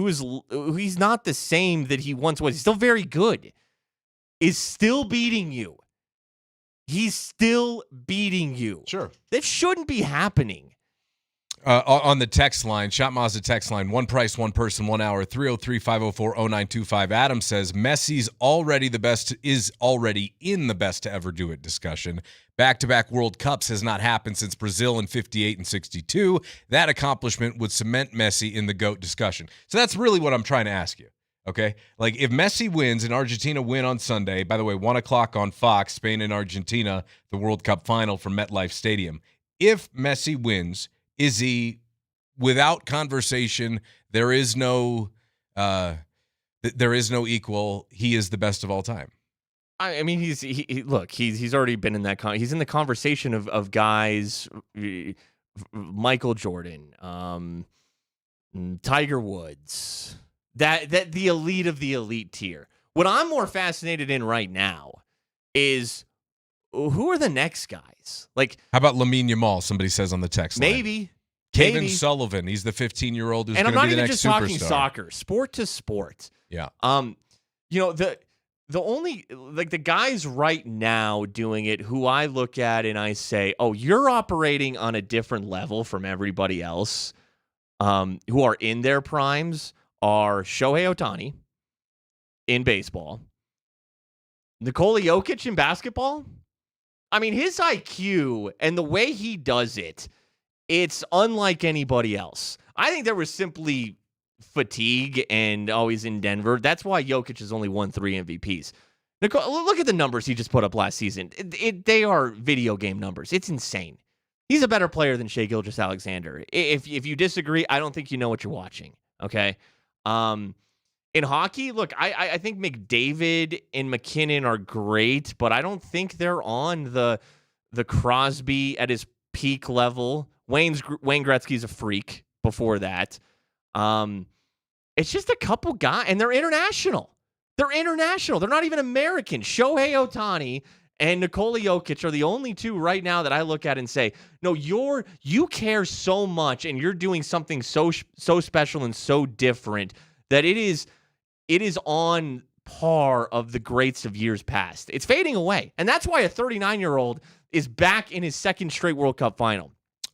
he's not the same that he once was. He's still very good. Is still beating you He's still beating you. Sure. That shouldn't be happening. On the text line, Shot Mazda text line, one price, one person, 1 hour, 303-504-0925. Adam says, Messi's already in the best to ever do it discussion. Back-to-back World Cups has not happened since Brazil in 58 and 62. That accomplishment would cement Messi in the GOAT discussion. So that's really what I'm trying to ask you, okay? Like, if Messi wins and Argentina win on Sunday, by the way, 1 o'clock on Fox, Spain and Argentina, the World Cup final from MetLife Stadium. If Messi wins, is he, without conversation, there is no equal, he is the best of all time? I mean, he's already been in that. He's in the conversation of guys, Michael Jordan, Tiger Woods, that the elite of the elite tier. What I'm more fascinated in right now is who are the next guys? Like, how about Lamine Yamal? Somebody says on the text line. Maybe. Kevin Sullivan. He's the 15-year-old who's and going to be the next superstar. And I'm not even just talking soccer, sport to sport. Yeah. The only, like, the guys right now doing it who I look at and I say, oh, you're operating on a different level from everybody else, who are in their primes, are Shohei Ohtani in baseball, Nikola Jokic in basketball. I mean, his IQ and the way he does it, it's unlike anybody else. I think there was simply fatigue and always in Denver. That's why Jokic has only won 3 MVPs. Look at the numbers he just put up last season. They are video game numbers. It's insane. He's a better player than Shai Gilgeous-Alexander. If you disagree, I don't think you know what you're watching. Okay. In hockey, look, I think McDavid and McKinnon are great, but I don't think they're on the Crosby at his peak level. Wayne Gretzky's a freak before that. It's just a couple guys, and they're international. They're not even American. Shohei Ohtani and Nikola Jokic are the only two right now that I look at and say, no, you care so much, and you're doing something so special and so different that it is on par of the greats of years past. It's fading away, and that's why a 39-year-old is back in his second straight World Cup final.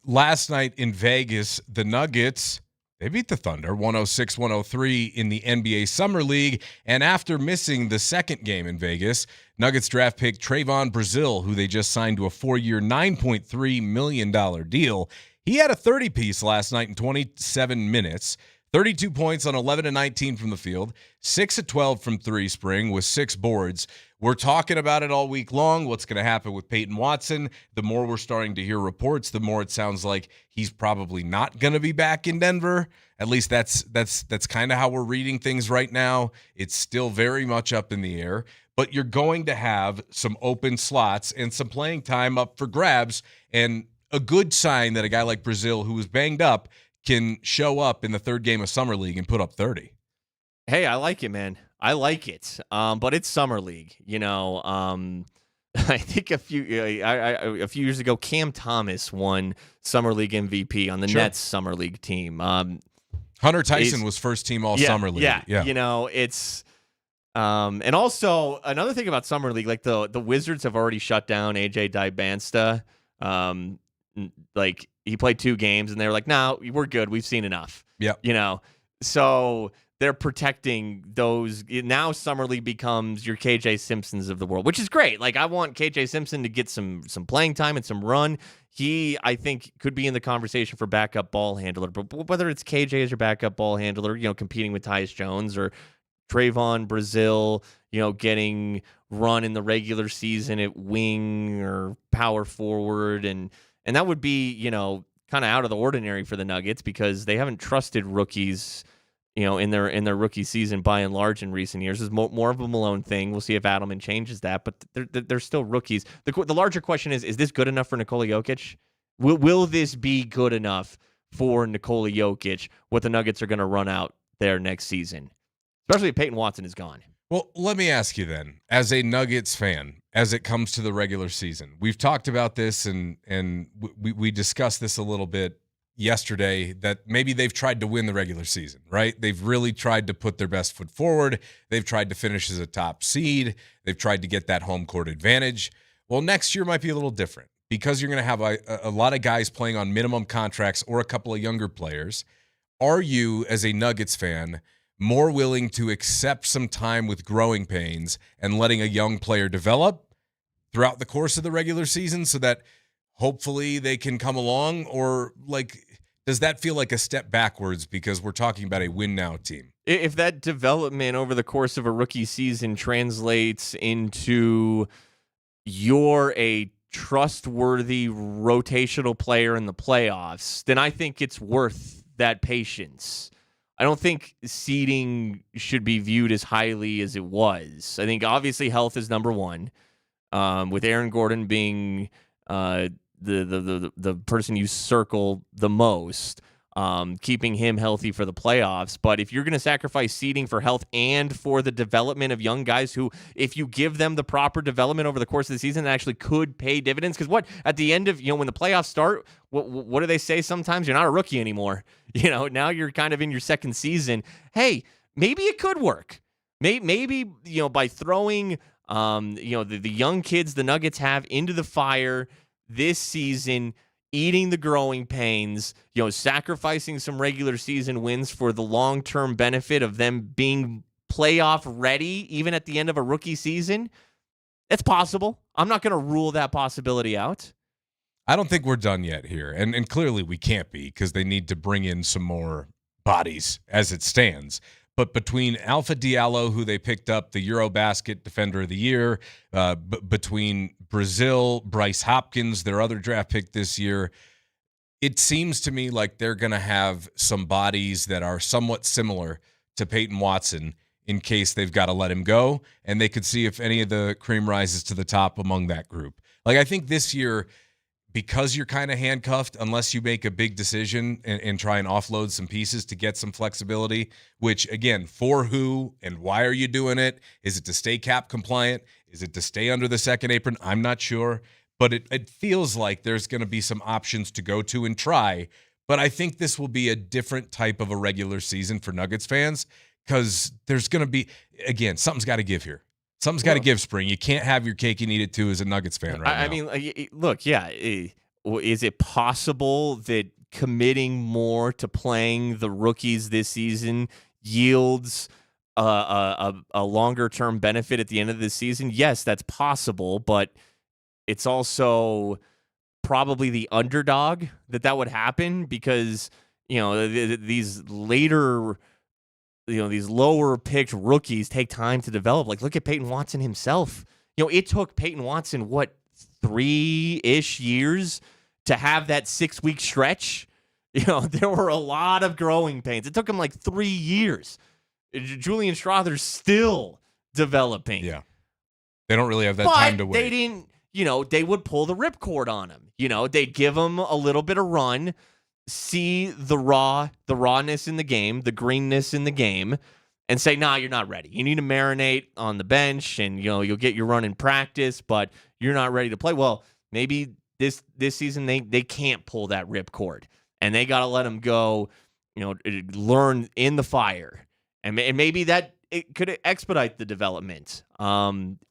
Last night in Vegas, the Nuggets, they beat the Thunder 106-103 in the NBA Summer League. And after missing the second game in Vegas, Nuggets draft pick Trayvon Brazil, who they just signed to a 4-year, $9.3 million deal. He had a 30-piece last night in 27 minutes. 32 points on 11 of 19 from the field, 6 of 12 from three spring with 6 boards. We're talking about it all week long, what's going to happen with Peyton Watson. The more we're starting to hear reports, the more it sounds like he's probably not going to be back in Denver. At least that's kind of how we're reading things right now. It's still very much up in the air, but you're going to have some open slots and some playing time up for grabs, and a good sign that a guy like Brazil, who was banged up, can show up in the third game of Summer League and put up 30. Hey, I like it, man. I like it. But it's Summer League, I think a few years ago, Cam Thomas won Summer League MVP on the Nets Summer League team. Hunter Tyson was first team all Summer League. Yeah. It's and also another thing about Summer League, like the Wizards have already shut down AJ Dybantsta. Like, he played 2 games and they were like, no, we're good. We've seen enough. Yeah. So they're protecting those. Now Summer League becomes your KJ Simpsons of the world, which is great. Like, I want KJ Simpson to get some playing time and some run. He, I think, could be in the conversation for backup ball handler. But whether it's KJ as your backup ball handler, competing with Tyus Jones, or Trayvon Brazil, getting run in the regular season at wing or power forward, and that would be, kind of out of the ordinary for the Nuggets, because they haven't trusted rookies, in their rookie season by and large in recent years. It's more of a Malone thing. We'll see if Adelman changes that, but they're still rookies. The larger question is this good enough for Nikola Jokic? Will this be good enough for Nikola Jokic, what the Nuggets are going to run out there next season, especially if Peyton Watson is gone? Well, let me ask you then, as a Nuggets fan, as it comes to the regular season, we've talked about this and we discussed this a little bit yesterday, that maybe they've tried to win the regular season, right? They've really tried to put their best foot forward. They've tried to finish as a top seed. They've tried to get that home court advantage. Well, next year might be a little different because you're going to have a lot of guys playing on minimum contracts or a couple of younger players. Are you, as a Nuggets fan, more willing to accept some time with growing pains and letting a young player develop throughout the course of the regular season so that hopefully they can come along? Or, like, does that feel like a step backwards because we're talking about a win-now team? If that development over the course of a rookie season translates into you're a trustworthy rotational player in the playoffs, then I think it's worth that patience. I don't think seeding should be viewed as highly as it was. I think obviously health is number one. With Aaron Gordon being the person you circle the most, keeping him healthy for the playoffs. But if you're going to sacrifice seeding for health and for the development of young guys who, if you give them the proper development over the course of the season, that actually could pay dividends. Because at the end of, when the playoffs start, what do they say sometimes? You're not a rookie anymore. Now you're kind of in your second season. Hey, maybe it could work. Maybe by throwing the young kids the Nuggets have into the fire this season, eating the growing pains, sacrificing some regular season wins for the long-term benefit of them being playoff ready, even at the end of a rookie season. It's possible. I'm not going to rule that possibility out. I don't think we're done yet here. And clearly we can't be because they need to bring in some more bodies as it stands. But between Alpha Diallo, who they picked up, the Eurobasket Defender of the Year, between Brazil, Bryce Hopkins, their other draft pick this year, it seems to me like they're going to have some bodies that are somewhat similar to Peyton Watson in case they've got to let him go, and they could see if any of the cream rises to the top among that group. Like, I think this year, because you're kind of handcuffed unless you make a big decision and try and offload some pieces to get some flexibility, which, again, for who and why are you doing it? Is it to stay cap compliant? Is it to stay under the second apron? I'm not sure. But it feels like there's going to be some options to go to and try. But I think this will be a different type of a regular season for Nuggets fans because there's going to be, again, something's got to give here. Something's got to give, Spring. You can't have your cake and eat it too as a Nuggets fan right now. I mean, look, yeah. Is it possible that committing more to playing the rookies this season yields a longer-term benefit at the end of the season? Yes, that's possible, but it's also probably the underdog that would happen because, these later... these lower-picked rookies take time to develop. Like, look at Peyton Watson himself. It took Peyton Watson, 3-ish years to have that 6-week stretch? There were a lot of growing pains. It took him 3 years. Julian Strother's still developing. Yeah. They don't really have that time to wait. They didn't, they would pull the ripcord on him. They'd give him a little bit of run, see the rawness in the game, the greenness in the game, and say, nah, you're not ready. You need to marinate on the bench, and you'll get your run in practice, but you're not ready to play. Well, maybe this season they can't pull that ripcord, and they got to let him go, learn in the fire, and maybe that it could expedite the development.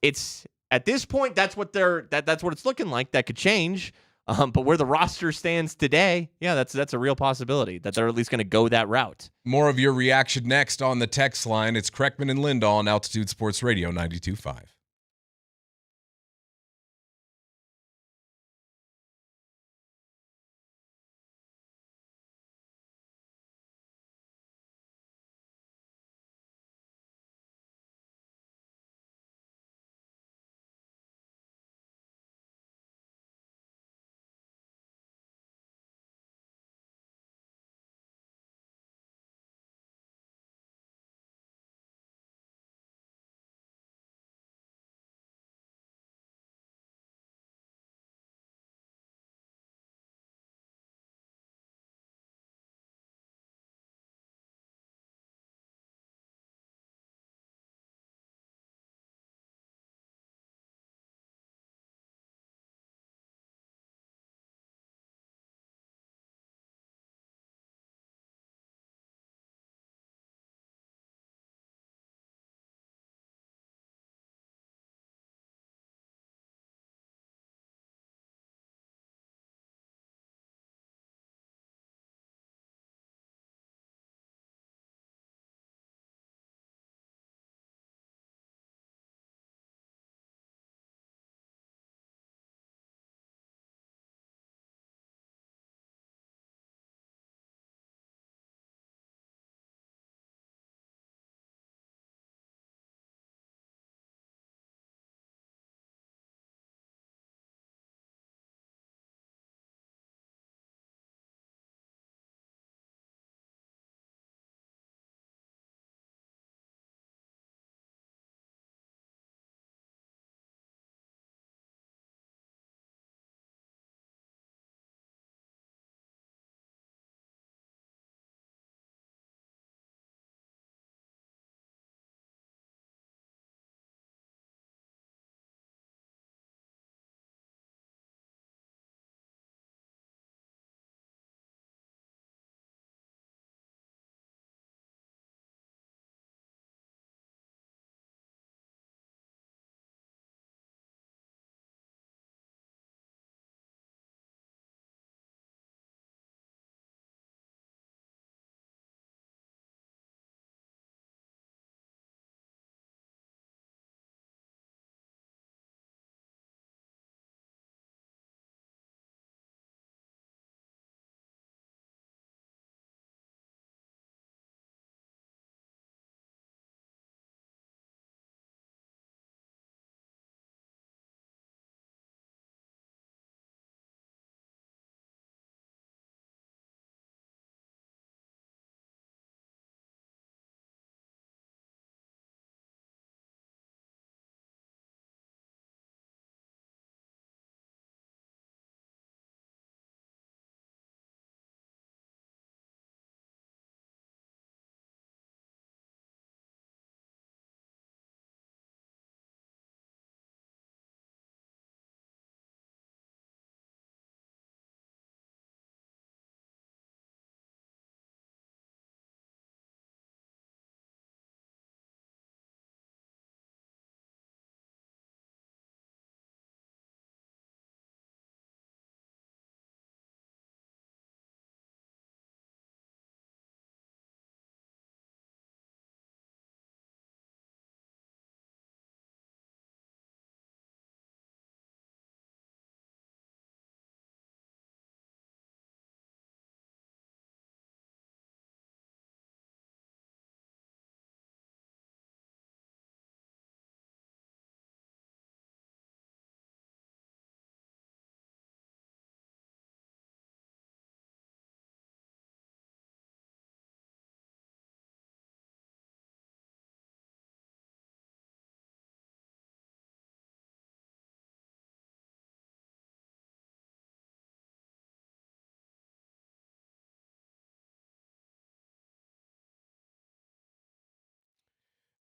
It's at this point that's what it's looking like. That could change. But where the roster stands today, yeah, that's a real possibility that they're at least going to go that route. More of your reaction next on the text line. It's Kreckman and Lindahl on Altitude Sports Radio 92.5.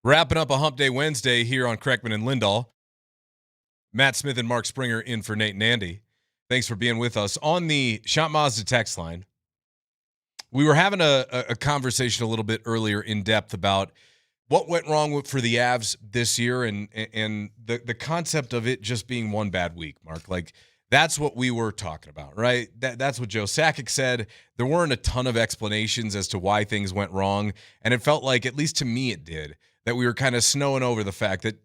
Wrapping up a Hump Day Wednesday here on Kreckman and Lindahl. Matt Smith and Mark Springer in for Nate and Andy. Thanks for being with us. On the Shot Mazda text line, we were having a conversation a little bit earlier in depth about what went wrong for the Avs this year and the concept of it just being one bad week, Mark. Like, that's what we were talking about, right? That's what Joe Sakic said. There weren't a ton of explanations as to why things went wrong, and it felt like, at least to me it did, that we were kind of snowing over the fact that,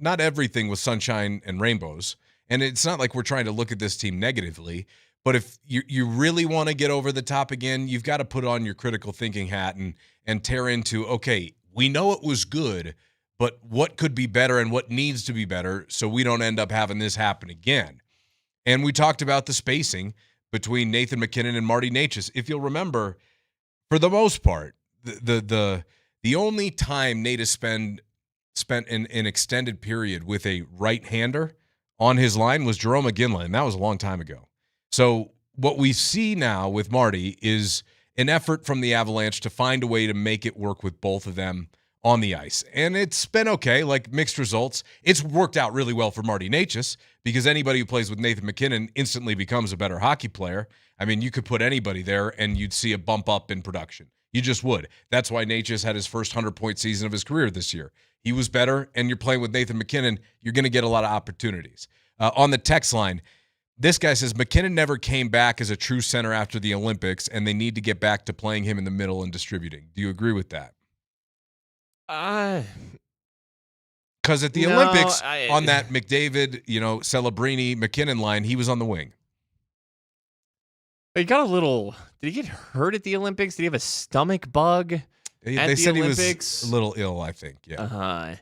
not everything was sunshine and rainbows. And it's not like we're trying to look at this team negatively, but if you really want to get over the top again, you've got to put on your critical thinking hat and tear into, okay, we know it was good, but what could be better and what needs to be better so we don't end up having this happen again. And we talked about the spacing between Nathan MacKinnon and Marty Necas. If you'll remember, for the most part, the only time Nate has spent an extended period with a right-hander on his line was Jarome Iginla, and that was a long time ago. So what we see now with Marty is an effort from the Avalanche to find a way to make it work with both of them on the ice. And it's been okay, like mixed results. It's worked out really well for Marty Necas because anybody who plays with Nathan MacKinnon instantly becomes a better hockey player. I mean, you could put anybody there and you'd see a bump up in production. You just would. That's why Necas had his first 100-point season of his career this year. He was better, and you're playing with Nathan MacKinnon, you're going to get a lot of opportunities. On the text line, this guy says, MacKinnon never came back as a true center after the Olympics, and they need to get back to playing him in the middle and distributing. Do you agree with that? Because at the Olympics, on that McDavid, Celebrini, MacKinnon line, he was on the wing. He got a little. Did he get hurt at the Olympics? Did he have a stomach bug? They said Olympics? He was a little ill, I think. Yeah.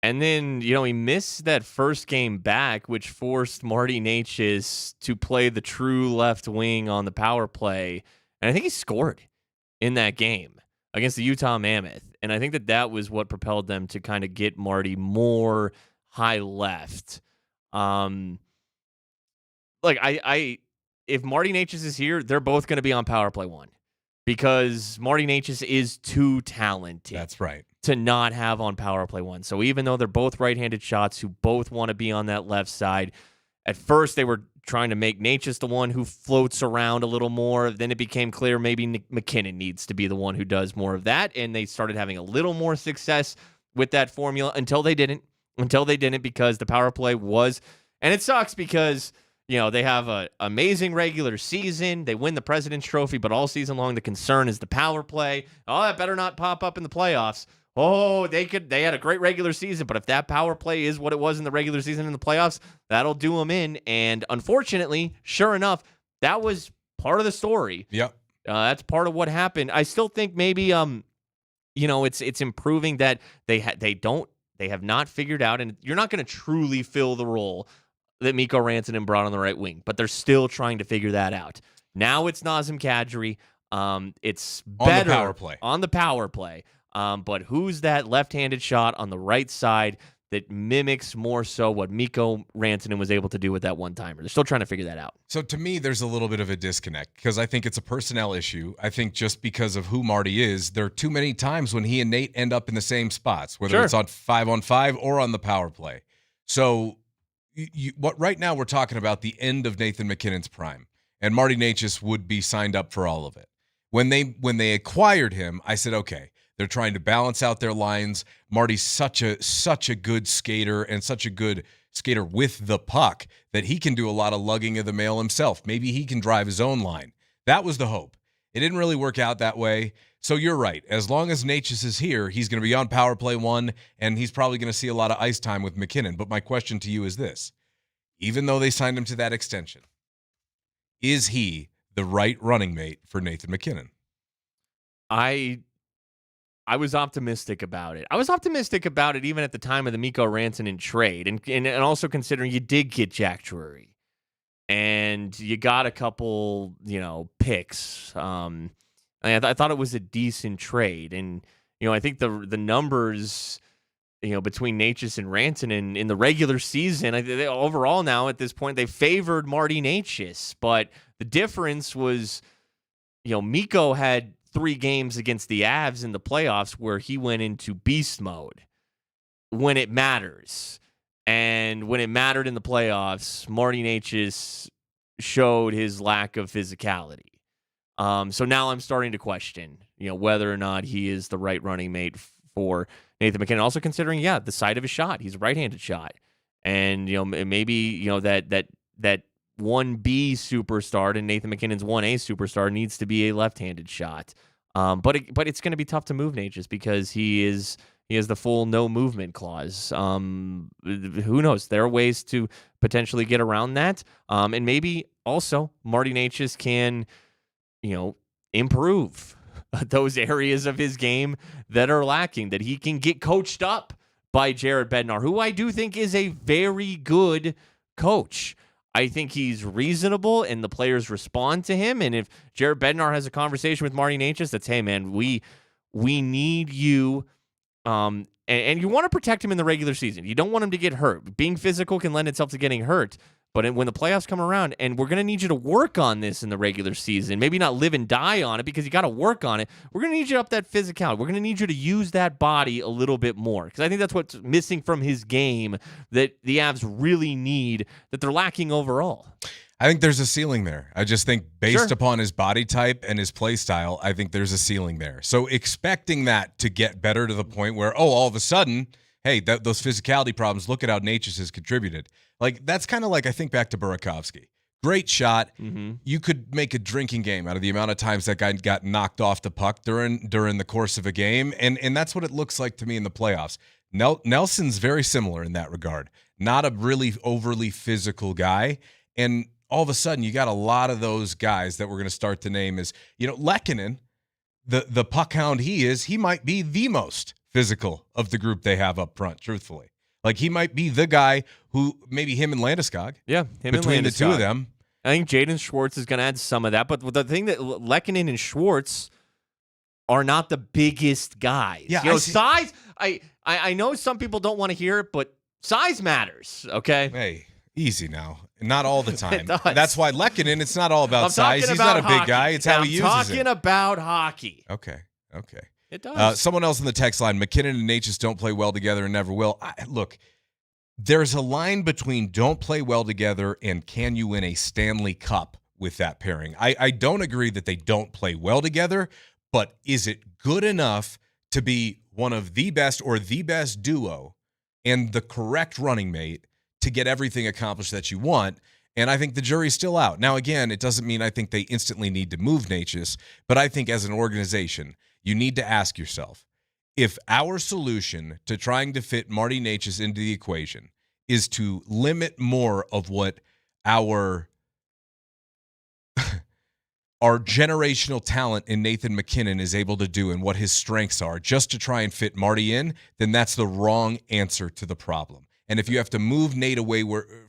And then, he missed that first game back, which forced Marty Necas to play the true left wing on the power play. And I think he scored in that game against the Utah Mammoth. And I think that was what propelled them to kind of get Marty more high left. If Marty Necas is here, they're both going to be on power play one because Marty Necas is too talented. That's right. To not have on power play one. So even though they're both right-handed shots who both want to be on that left side, at first they were trying to make Necas the one who floats around a little more. Then it became clear maybe MacKinnon needs to be the one who does more of that, and they started having a little more success with that formula until they didn't because the power play was, and it sucks because they have an amazing regular season. They win the President's Trophy, but all season long the concern is the power play. Oh, that better not pop up in the playoffs. Oh, they had a great regular season, but if that power play is what it was in the regular season in the playoffs, that'll do them in. And unfortunately, sure enough, that was part of the story. Yep. That's part of what happened. I still think maybe it's improving that they have not figured out, and you're not going to truly fill the role that Mikko Rantanen brought on the right wing, but they're still trying to figure that out. Now it's Nazem Kadri. It's better on the power play. But who's that left-handed shot on the right side that mimics more so what Mikko Rantanen was able to do with that one-timer? They're still trying to figure that out. So to me, there's a little bit of a disconnect because I think it's a personnel issue. I think just because of who Marty is, there are too many times when he and Nate end up in the same spots, whether it's on 5-on-5 or on the power play. So right now we're talking about the end of Nathan MacKinnon's prime, and Marty Necas would be signed up for all of it. When they acquired him, I said, okay, they're trying to balance out their lines. Marty's such a good skater and such a good skater with the puck that he can do a lot of lugging of the mail himself. Maybe he can drive his own line. That was the hope. It didn't really work out that way. So you're right. As long as Necas is here, he's going to be on power play one, and he's probably going to see a lot of ice time with MacKinnon. But my question to you is this. Even though they signed him to that extension, is he the right running mate for Nathan MacKinnon? I was optimistic about it. I was optimistic about it even at the time of the Mikko Rantanen trade, and also considering you did get Jack Drury, and you got a couple, picks. I thought it was a decent trade, and I think the numbers, between Necas and Rantanen in the regular season, overall now at this point they favored Marty Necas, but the difference was, Mikko had 3 games against the Avs in the playoffs where he went into beast mode when it matters. And when it mattered in the playoffs, Marty Necas showed his lack of physicality. So now I'm starting to question, whether or not he is the right running mate for Nathan MacKinnon. Also considering, the side of his shot. He's a right-handed shot. And, maybe, that 1B superstar and Nathan MacKinnon's 1A superstar needs to be a left-handed shot. But it's going to be tough to move Necas because he has the full no movement clause. Who knows? There are ways to potentially get around that. And maybe also Marty Necas can, improve those areas of his game that are lacking, that he can get coached up by Jared Bednar, who I do think is a very good coach. I think he's reasonable and the players respond to him. And if Jared Bednar has a conversation with Marty Necas, that's, hey, man, we need you. And you want to protect him in the regular season. You don't want him to get hurt. Being physical can lend itself to getting hurt. But when the playoffs come around, and we're going to need you to work on this in the regular season, maybe not live and die on it because you got to work on it. We're going to need you to up that physicality. We're going to need you to use that body a little bit more because I think that's what's missing from his game that the Avs really need, that they're lacking overall. I think there's a ceiling there. I just think based upon his body type and his play style, I think there's a ceiling there. So expecting that to get better to the point where, all of a sudden, hey, those physicality problems, look at how Necas has contributed. Like, that's kind of like, I think back to Burakovsky. Great shot. Mm-hmm. You could make a drinking game out of the amount of times that guy got knocked off the puck during the course of a game, and that's what it looks like to me in the playoffs. Nelson's very similar in that regard. Not a really overly physical guy, and all of a sudden you got a lot of those guys that we're going to start to name as, Lehkonen, the puck hound he might be the most physical of the group they have up front, truthfully. Like, he might be the guy who, maybe him and Landeskog. Yeah, between the two of them. I think Jaden Schwartz is going to add some of that. But the thing that Lehkonen and Schwartz are not the biggest guys. Yeah, size, I know some people don't want to hear it, but size matters, okay? Hey, easy now. Not all the time. It does. That's why Lehkonen, it's not all about size. He's not a big guy. It's how he uses it. I'm talking about hockey. Okay. It does. Someone else in the text line, MacKinnon and Necas don't play well together and never will. Look, there's a line between don't play well together and can you win a Stanley Cup with that pairing. I don't agree that they don't play well together, but is it good enough to be one of the best or the best duo and the correct running mate to get everything accomplished that you want? And I think the jury's still out. Now, again, it doesn't mean I think they instantly need to move Necas, but I think as an organization, you need to ask yourself, if our solution to trying to fit Marty Necas into the equation is to limit more of what our generational talent in Nathan MacKinnon is able to do and what his strengths are just to try and fit Marty in, then that's the wrong answer to the problem. And if you have to move Nate away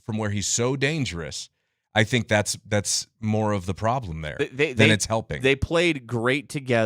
from where he's so dangerous, I think that's more of the problem there than it's helping. They played great together.